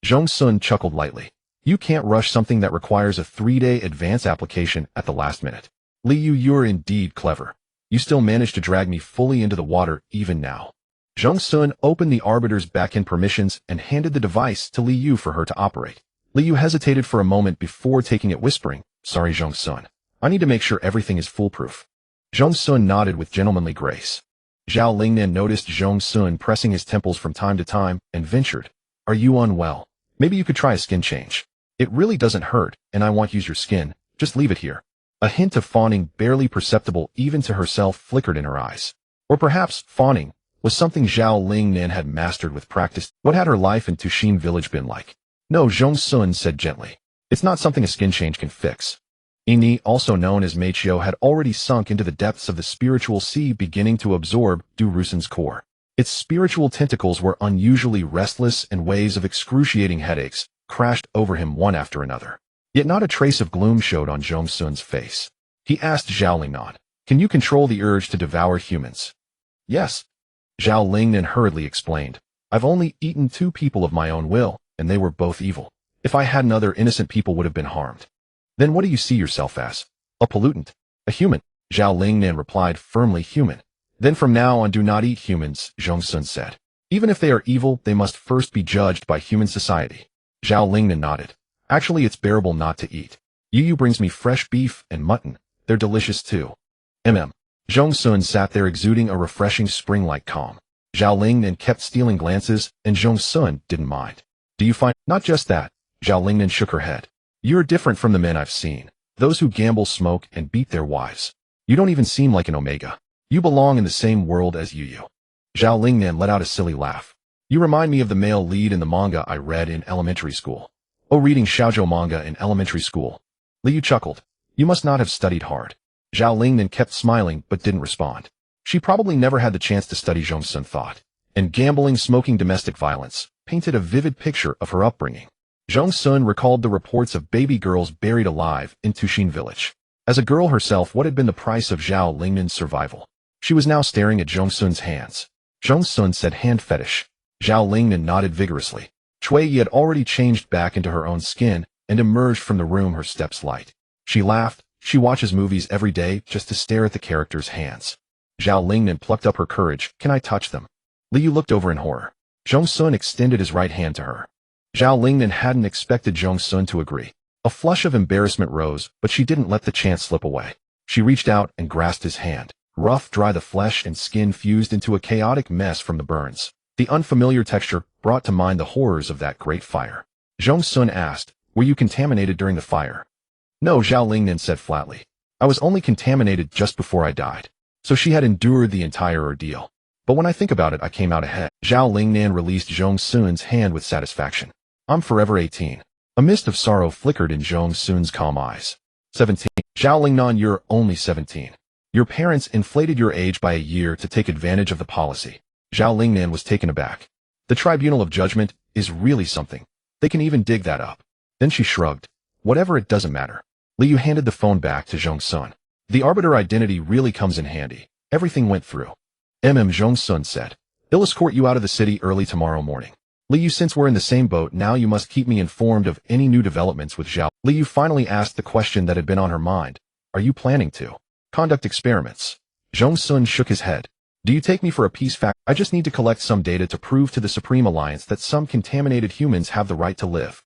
Zhong Xun chuckled lightly. You can't rush something that requires a 3-day advance application at the last minute. Li Yu, you're indeed clever. You still managed to drag me fully into the water even now. Zhong Xun opened the Arbiter's back-end permissions and handed the device to Li Yu for her to operate. Li Yu hesitated for a moment before taking it, whispering, Sorry, Zhong Xun. I need to make sure everything is foolproof. Zhong Xun nodded with gentlemanly grace. Zhao Lingnan noticed Zhong Xun pressing his temples from time to time and ventured, Are you unwell? Maybe you could try a skin change. It really doesn't hurt, and I won't use your skin. Just leave it here. A hint of fawning, barely perceptible even to herself, flickered in her eyes. Or perhaps fawning was something Zhao Lingnan had mastered with practice. What had her life in Tushin village been like? No, Zhong Xun said gently. It's not something a skin change can fix. Ini, also known as Meichio, had already sunk into the depths of the spiritual sea, beginning to absorb Du Rusin's core. Its spiritual tentacles were unusually restless, and waves of excruciating headaches crashed over him one after another. Yet not a trace of gloom showed on Zhong Xun's face. He asked Zhao Lingnan, Can you control the urge to devour humans? Yes. Zhao Lingnan hurriedly explained, I've only eaten 2 people of my own will, and they were both evil. If I hadn't, other innocent people would have been harmed. Then what do you see yourself as? A pollutant? A human? Zhao Lingnan replied firmly, Human. Then from now on, do not eat humans, Zhong Xun said. Even if they are evil, they must first be judged by human society. Zhao Lingnan nodded. Actually, it's bearable not to eat. Yu brings me fresh beef and mutton. They're delicious too. Zhong Xun sat there exuding a refreshing spring-like calm. Zhao Lingnan kept stealing glances, and Zhong Xun didn't mind. Do you find? Not just that. Zhao Lingnan shook her head. You're different from the men I've seen. Those who gamble, smoke, and beat their wives. You don't even seem like an Omega. You belong in the same world as Yu. Zhao Lingnan let out a silly laugh. You remind me of the male lead in the manga I read in elementary school. Oh, reading shoujo manga in elementary school. Li Yu chuckled. You must not have studied hard. Zhao Lingnan kept smiling but didn't respond. She probably never had the chance to study, Zhong Xun thought. And gambling, smoking, domestic violence painted a vivid picture of her upbringing. Zhong Xun recalled the reports of baby girls buried alive in Tushin village. As a girl herself, what had been the price of Zhao Lingnan's survival? She was now staring at Zhong Xun's hands. Zhong Xun said, Hand fetish. Zhao Lingnan nodded vigorously. Chui had already changed back into her own skin and emerged from the room, her steps light. She laughed. She watches movies every day just to stare at the characters' hands. Zhao Lingnan plucked up her courage. Can I touch them? Li Yu looked over in horror. Zhong Xun extended his right hand to her. Zhao Lingnan hadn't expected Zhong Xun to agree. A flush of embarrassment rose, but she didn't let the chance slip away. She reached out and grasped his hand. Rough, dry, the flesh and skin fused into a chaotic mess from the burns. The unfamiliar texture brought to mind the horrors of that great fire. Zhong Xun asked, Were you contaminated during the fire? No, Zhao Lingnan said flatly. I was only contaminated just before I died. So she had endured the entire ordeal. But when I think about it, I came out ahead. Zhao Lingnan released Zhong Xun's hand with satisfaction. I'm forever 18. A mist of sorrow flickered in Zhong Xun's calm eyes. 17. Zhao Lingnan, you're only 17. Your parents inflated your age by a year to take advantage of the policy. Zhao Lingnan was taken aback. The Tribunal of Judgment is really something. They can even dig that up. Then she shrugged. Whatever, it doesn't matter. Li Yu handed the phone back to Zhong Xun. The Arbiter identity really comes in handy. Everything went through. Zhong Xun said. He'll escort you out of the city early tomorrow morning. Liu, since we're in the same boat now, you must keep me informed of any new developments with Zhao. Liu finally asked the question that had been on her mind. Are you planning to conduct experiments? Zhong Xun shook his head. Do you take me for a peace factor? I just need to collect some data to prove to the Supreme Alliance that some contaminated humans have the right to live.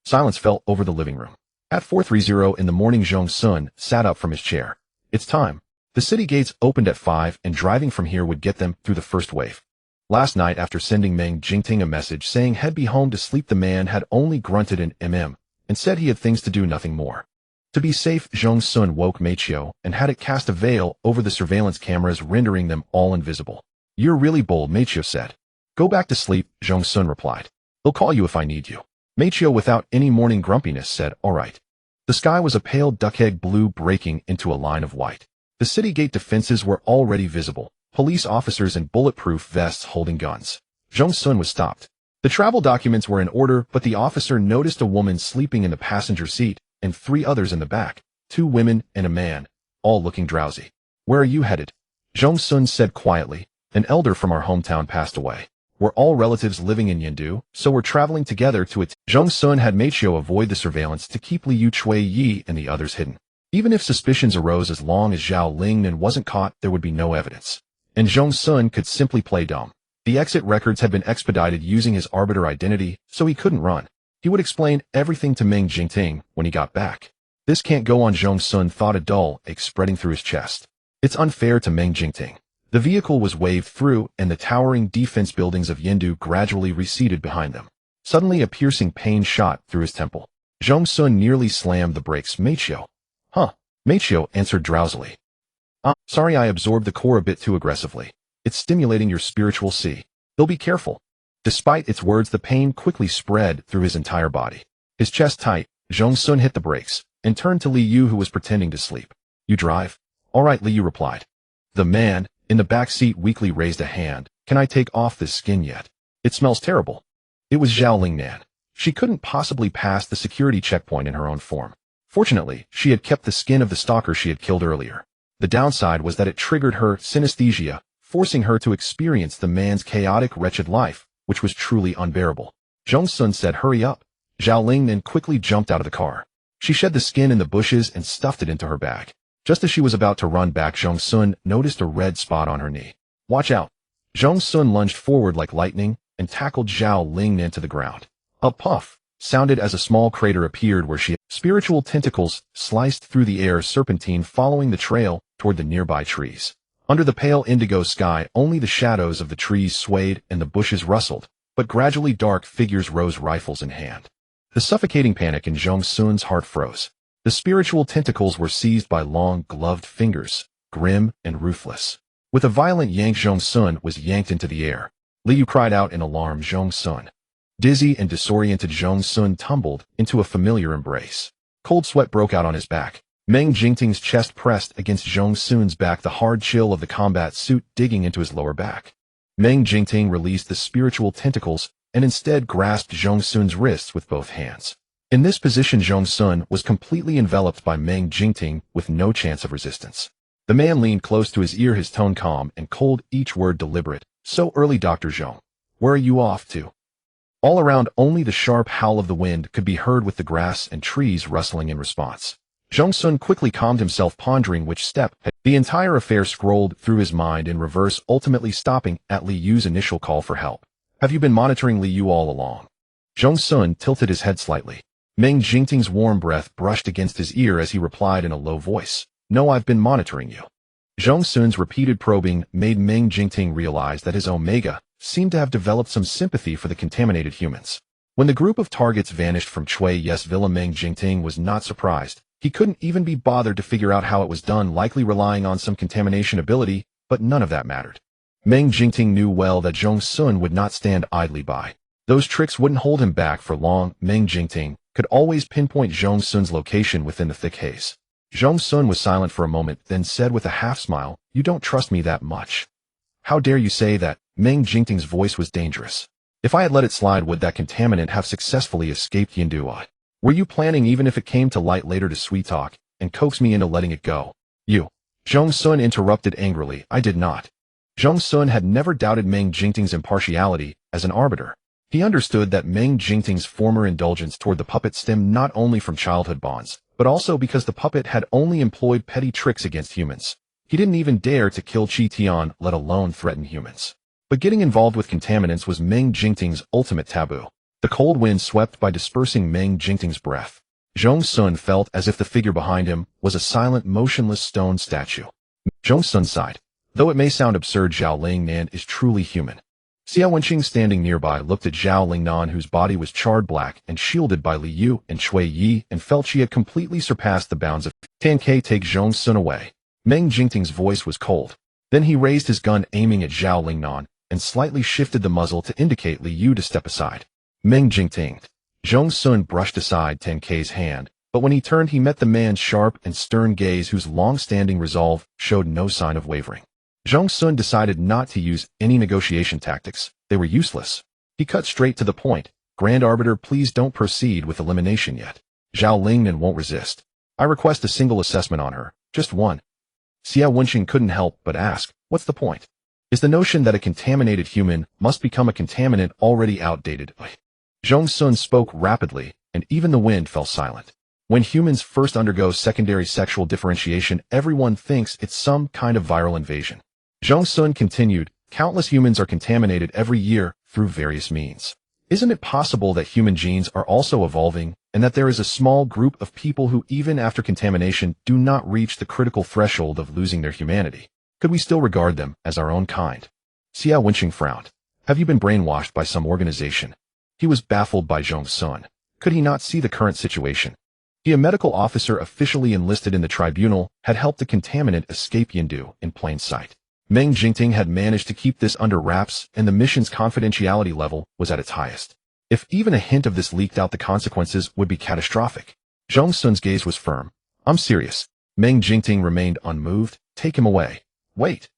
Silence fell over the living room. At 4:30 in the morning, Zhong Xun sat up from his chair. It's time. The city gates opened at 5 and driving from here would get them through the first wave. Last night, after sending Meng Jingting a message saying he'd be home to sleep, the man had only grunted an and said he had things to do, nothing more. To be safe, Zhong Xun woke Meichio and had it cast a veil over the surveillance cameras, rendering them all invisible. You're really bold, Meichio said. Go back to sleep, Zhong Xun replied. I'll call you if I need you. Meichio, without any morning grumpiness, said, all right. The sky was a pale duck-egg blue breaking into a line of white. The city gate defenses were already visible. Police officers in bulletproof vests holding guns. Zhong Xun was stopped. The travel documents were in order, but the officer noticed a woman sleeping in the passenger seat and 3 others in the back, 2 women and a man, all looking drowsy. Where are you headed? Zhong Xun said quietly. An elder from our hometown passed away. We're all relatives living in Yindu, so we're traveling together to it. Zhong Xun had Meichio avoid the surveillance to keep Liu Chui Yi and the others hidden. Even if suspicions arose, as long as Zhao Lingnan wasn't caught, there would be no evidence. And Zhong Xun could simply play dumb. The exit records had been expedited using his arbiter identity, so he couldn't run. He would explain everything to Meng Jingting when he got back. This can't go on, Zhong Xun thought, a dull ache spreading through his chest. It's unfair to Meng Jingting. The vehicle was waved through, and the towering defense buildings of Yindu gradually receded behind them. Suddenly a piercing pain shot through his temple. Zhong Xun nearly slammed the brakes. Meichio. Huh. Meichio answered drowsily. Sorry, I absorbed the core a bit too aggressively. It's stimulating your spiritual see. He'll be careful. Despite its words, the pain quickly spread through his entire body. His chest tight, Zhong Xun hit the brakes and turned to Liu, who was pretending to sleep. You drive? All right, Liu replied. The man in the back seat weakly raised a hand. Can I take off this skin yet? It smells terrible. It was Zhao Lingnan. She couldn't possibly pass the security checkpoint in her own form. Fortunately, she had kept the skin of the stalker she had killed earlier. The downside was that it triggered her synesthesia, forcing her to experience the man's chaotic, wretched life, which was truly unbearable. Zhong Xun said, hurry up. Zhao Lingnan quickly jumped out of the car. She shed the skin in the bushes and stuffed it into her bag. Just as she was about to run back, Zhong Xun noticed a red spot on her knee. Watch out. Zhong Xun lunged forward like lightning and tackled Zhao Lingnan to the ground. A puff sounded as a small crater appeared where she had. Spiritual tentacles sliced through the air, serpentine following the trail toward the nearby trees. Under the pale indigo sky, only the shadows of the trees swayed and the bushes rustled, but gradually dark figures rose, rifles in hand. The suffocating panic in Zhong Xun's heart froze. The spiritual tentacles were seized by long, gloved fingers, grim and ruthless. With a violent yank, Zhong Xun was yanked into the air. Liu cried out in alarm. Zhong Xun. Dizzy and disoriented, Zhong Xun tumbled into a familiar embrace. Cold sweat broke out on his back. Meng Jingting's chest pressed against Zhong Xun's back, the hard chill of the combat suit digging into his lower back. Meng Jingting released the spiritual tentacles and instead grasped Zhong Xun's wrists with both hands. In this position, Zhong Xun was completely enveloped by Meng Jingting with no chance of resistance. The man leaned close to his ear, his tone calm and cold, each word deliberate. So early, Dr. Zhong. Where are you off to? All around, only the sharp howl of the wind could be heard, with the grass and trees rustling in response. Zhong Xun quickly calmed himself, pondering which step. The entire affair scrolled through his mind in reverse, ultimately stopping at Liu's initial call for help. Have you been monitoring Liu all along? Zhong Xun tilted his head slightly. Meng Jingting's warm breath brushed against his ear as he replied in a low voice. No, I've been monitoring you. Zhong Xun's repeated probing made Meng Jingting realize that his Omega seemed to have developed some sympathy for the contaminated humans. When the group of targets vanished from Chui Yes Villa, Meng Jingting was not surprised. He couldn't even be bothered to figure out how it was done, likely relying on some contamination ability, but none of that mattered. Meng Jingting knew well that Zhong Xun would not stand idly by. Those tricks wouldn't hold him back for long. Meng Jingting could always pinpoint Zhong Xun's location within the thick haze. Zhong Xun was silent for a moment, then said with a half-smile, "You don't trust me that much." "How dare you say that?" Meng Jingting's voice was dangerous. "If I had let it slide, would that contaminant have successfully escaped Yindu? Were you planning, even if it came to light later, to sweet talk and coax me into letting it go? You." Zhong Xun interrupted angrily. I did not. Zhong Xun had never doubted Meng Jingting's impartiality as an arbiter. He understood that Meng Jingting's former indulgence toward the puppet stemmed not only from childhood bonds, but also because the puppet had only employed petty tricks against humans. He didn't even dare to kill Qi Tian, let alone threaten humans. But getting involved with contaminants was Meng Jingting's ultimate taboo. The cold wind swept by, dispersing Meng Jingting's breath. Zhong Xun felt as if the figure behind him was a silent, motionless stone statue. Zhong Xun sighed. Though it may sound absurd, Zhao Lingnan is truly human. Xia Wenqing, standing nearby, looked at Zhao Lingnan, whose body was charred black and shielded by Li Yu and Shui Yi, and felt she had completely surpassed the bounds of Tan Ke. Take Zhong Xun away. Meng Jingting's voice was cold. Then he raised his gun, aiming at Zhao Lingnan, and slightly shifted the muzzle to indicate Li Yu to step aside. Meng Jingting. Zhong Xun brushed aside Tan Ke's hand, but when he turned, he met the man's sharp and stern gaze, whose long-standing resolve showed no sign of wavering. Zhong Xun decided not to use any negotiation tactics. They were useless. He cut straight to the point. Grand Arbiter, please don't proceed with elimination yet. Zhao Lingnan won't resist. I request a single assessment on her. Just one. Xia Wenqing couldn't help but ask, what's the point? Is the notion that a contaminated human must become a contaminant already outdated? Zhong Xun spoke rapidly, and even the wind fell silent. When humans first undergo secondary sexual differentiation, everyone thinks it's some kind of viral invasion. Zhong Xun continued, countless humans are contaminated every year through various means. Isn't it possible that human genes are also evolving, and that there is a small group of people who, even after contamination, do not reach the critical threshold of losing their humanity? Could we still regard them as our own kind? Xia Wenqing frowned. Have you been brainwashed by some organization? He was baffled by Zhong Xun. Could he not see the current situation? He, a medical officer officially enlisted in the tribunal, had helped a contaminant escape Yindu in plain sight. Meng Jingting had managed to keep this under wraps, and the mission's confidentiality level was at its highest. If even a hint of this leaked out, the consequences would be catastrophic. Zhong Xun's gaze was firm. I'm serious. Meng Jingting remained unmoved. Take him away. Wait.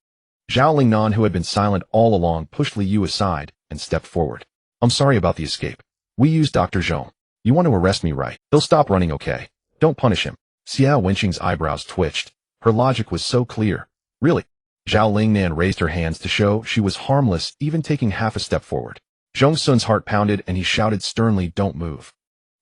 Zhao Lingnan, who had been silent all along, pushed Li Yu aside and stepped forward. I'm sorry about the escape. We used Dr. Zhong. You want to arrest me, right? He'll stop running, okay? Don't punish him. Xia Wenqing's eyebrows twitched. Her logic was so clear. Really? Zhao Lingnan raised her hands to show she was harmless, even taking half a step forward. Zhong Xun's heart pounded, and he shouted sternly, don't move.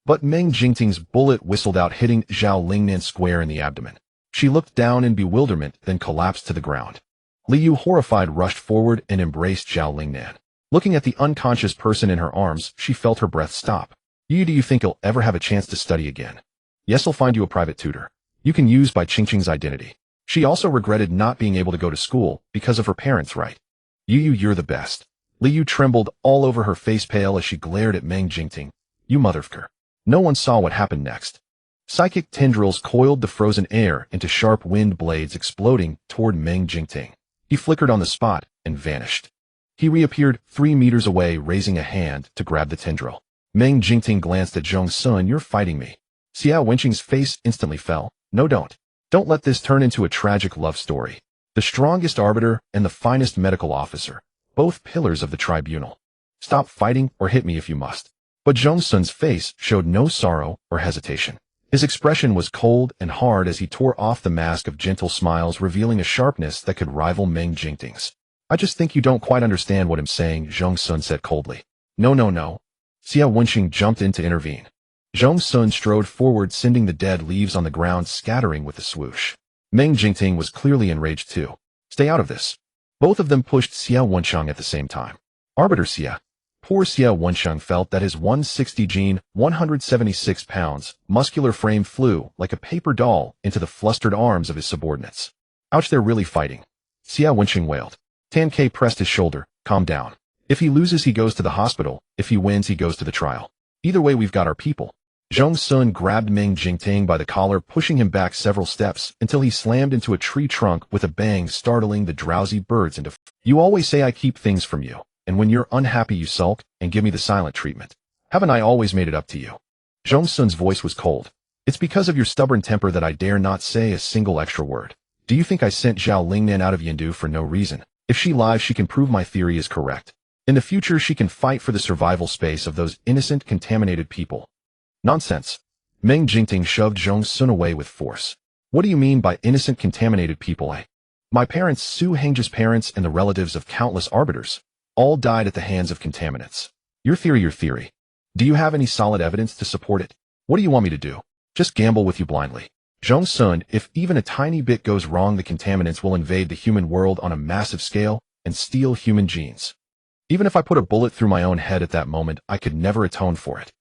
But Meng Jingting's bullet whistled out, hitting Zhao Lingnan square in the abdomen. She looked down in bewilderment, then collapsed to the ground. Li Yu, horrified, rushed forward and embraced Zhao Lingnan. Looking at the unconscious person in her arms, she felt her breath stop. Do you think he'll ever have a chance to study again? Yes, I'll find you a private tutor. You can use by Qingqing's identity. She also regretted not being able to go to school because of her parents' right. Yu, you're the best. Li Yu trembled all over, her face pale as she glared at Meng Jingting. You motherfucker. No one saw what happened next. Psychic tendrils coiled the frozen air into sharp wind blades, exploding toward Meng Jingting. He flickered on the spot and vanished. He reappeared 3 meters away, raising a hand to grab the tendril. Meng Jingting glanced at Zhong Xun. You're fighting me. Xia Wenqing's face instantly fell. No, don't. Don't let this turn into a tragic love story. The strongest arbiter and the finest medical officer, both pillars of the tribunal. Stop fighting or hit me if you must. But Zhong Xun's face showed no sorrow or hesitation. His expression was cold and hard as he tore off the mask of gentle smiles, revealing a sharpness that could rival Meng Jingting's. I just think you don't quite understand what I'm saying, Zhong Xun said coldly. No. Xia Wenqing jumped in to intervene. Zhong Xun strode forward, sending the dead leaves on the ground scattering with a swoosh. Meng Jingting was clearly enraged too. Stay out of this. Both of them pushed Xia Wenqing at the same time. Arbiter Xia. Poor Xia Wenqing felt that his 160 gene, 176 pounds, muscular frame flew like a paper doll into the flustered arms of his subordinates. Ouch, they're really fighting. Xia Wenqing wailed. Tan Ke pressed his shoulder. Calm down. If he loses, he goes to the hospital. If he wins, he goes to the trial. Either way, we've got our people. Zhong Xun grabbed Meng Jingting by the collar, pushing him back several steps until he slammed into a tree trunk with a bang, startling the drowsy birds into You always say I keep things from you, and when you're unhappy you sulk and give me the silent treatment. Haven't I always made it up to you? Zhong Xun's voice was cold. It's because of your stubborn temper that I dare not say a single extra word. Do you think I sent Zhao Lingnan out of Yindu for no reason? If she lies, she can prove my theory is correct. In the future, she can fight for the survival space of those innocent, contaminated people. Nonsense. Meng Jingting shoved Zhong Xun away with force. What do you mean by innocent contaminated people, eh? My parents, Su Heng's parents, and the relatives of countless arbiters, all died at the hands of contaminants. Your theory. Do you have any solid evidence to support it? What do you want me to do? Just gamble with you blindly. Zhong Xun, if even a tiny bit goes wrong, the contaminants will invade the human world on a massive scale and steal human genes. Even if I put a bullet through my own head at that moment, I could never atone for it.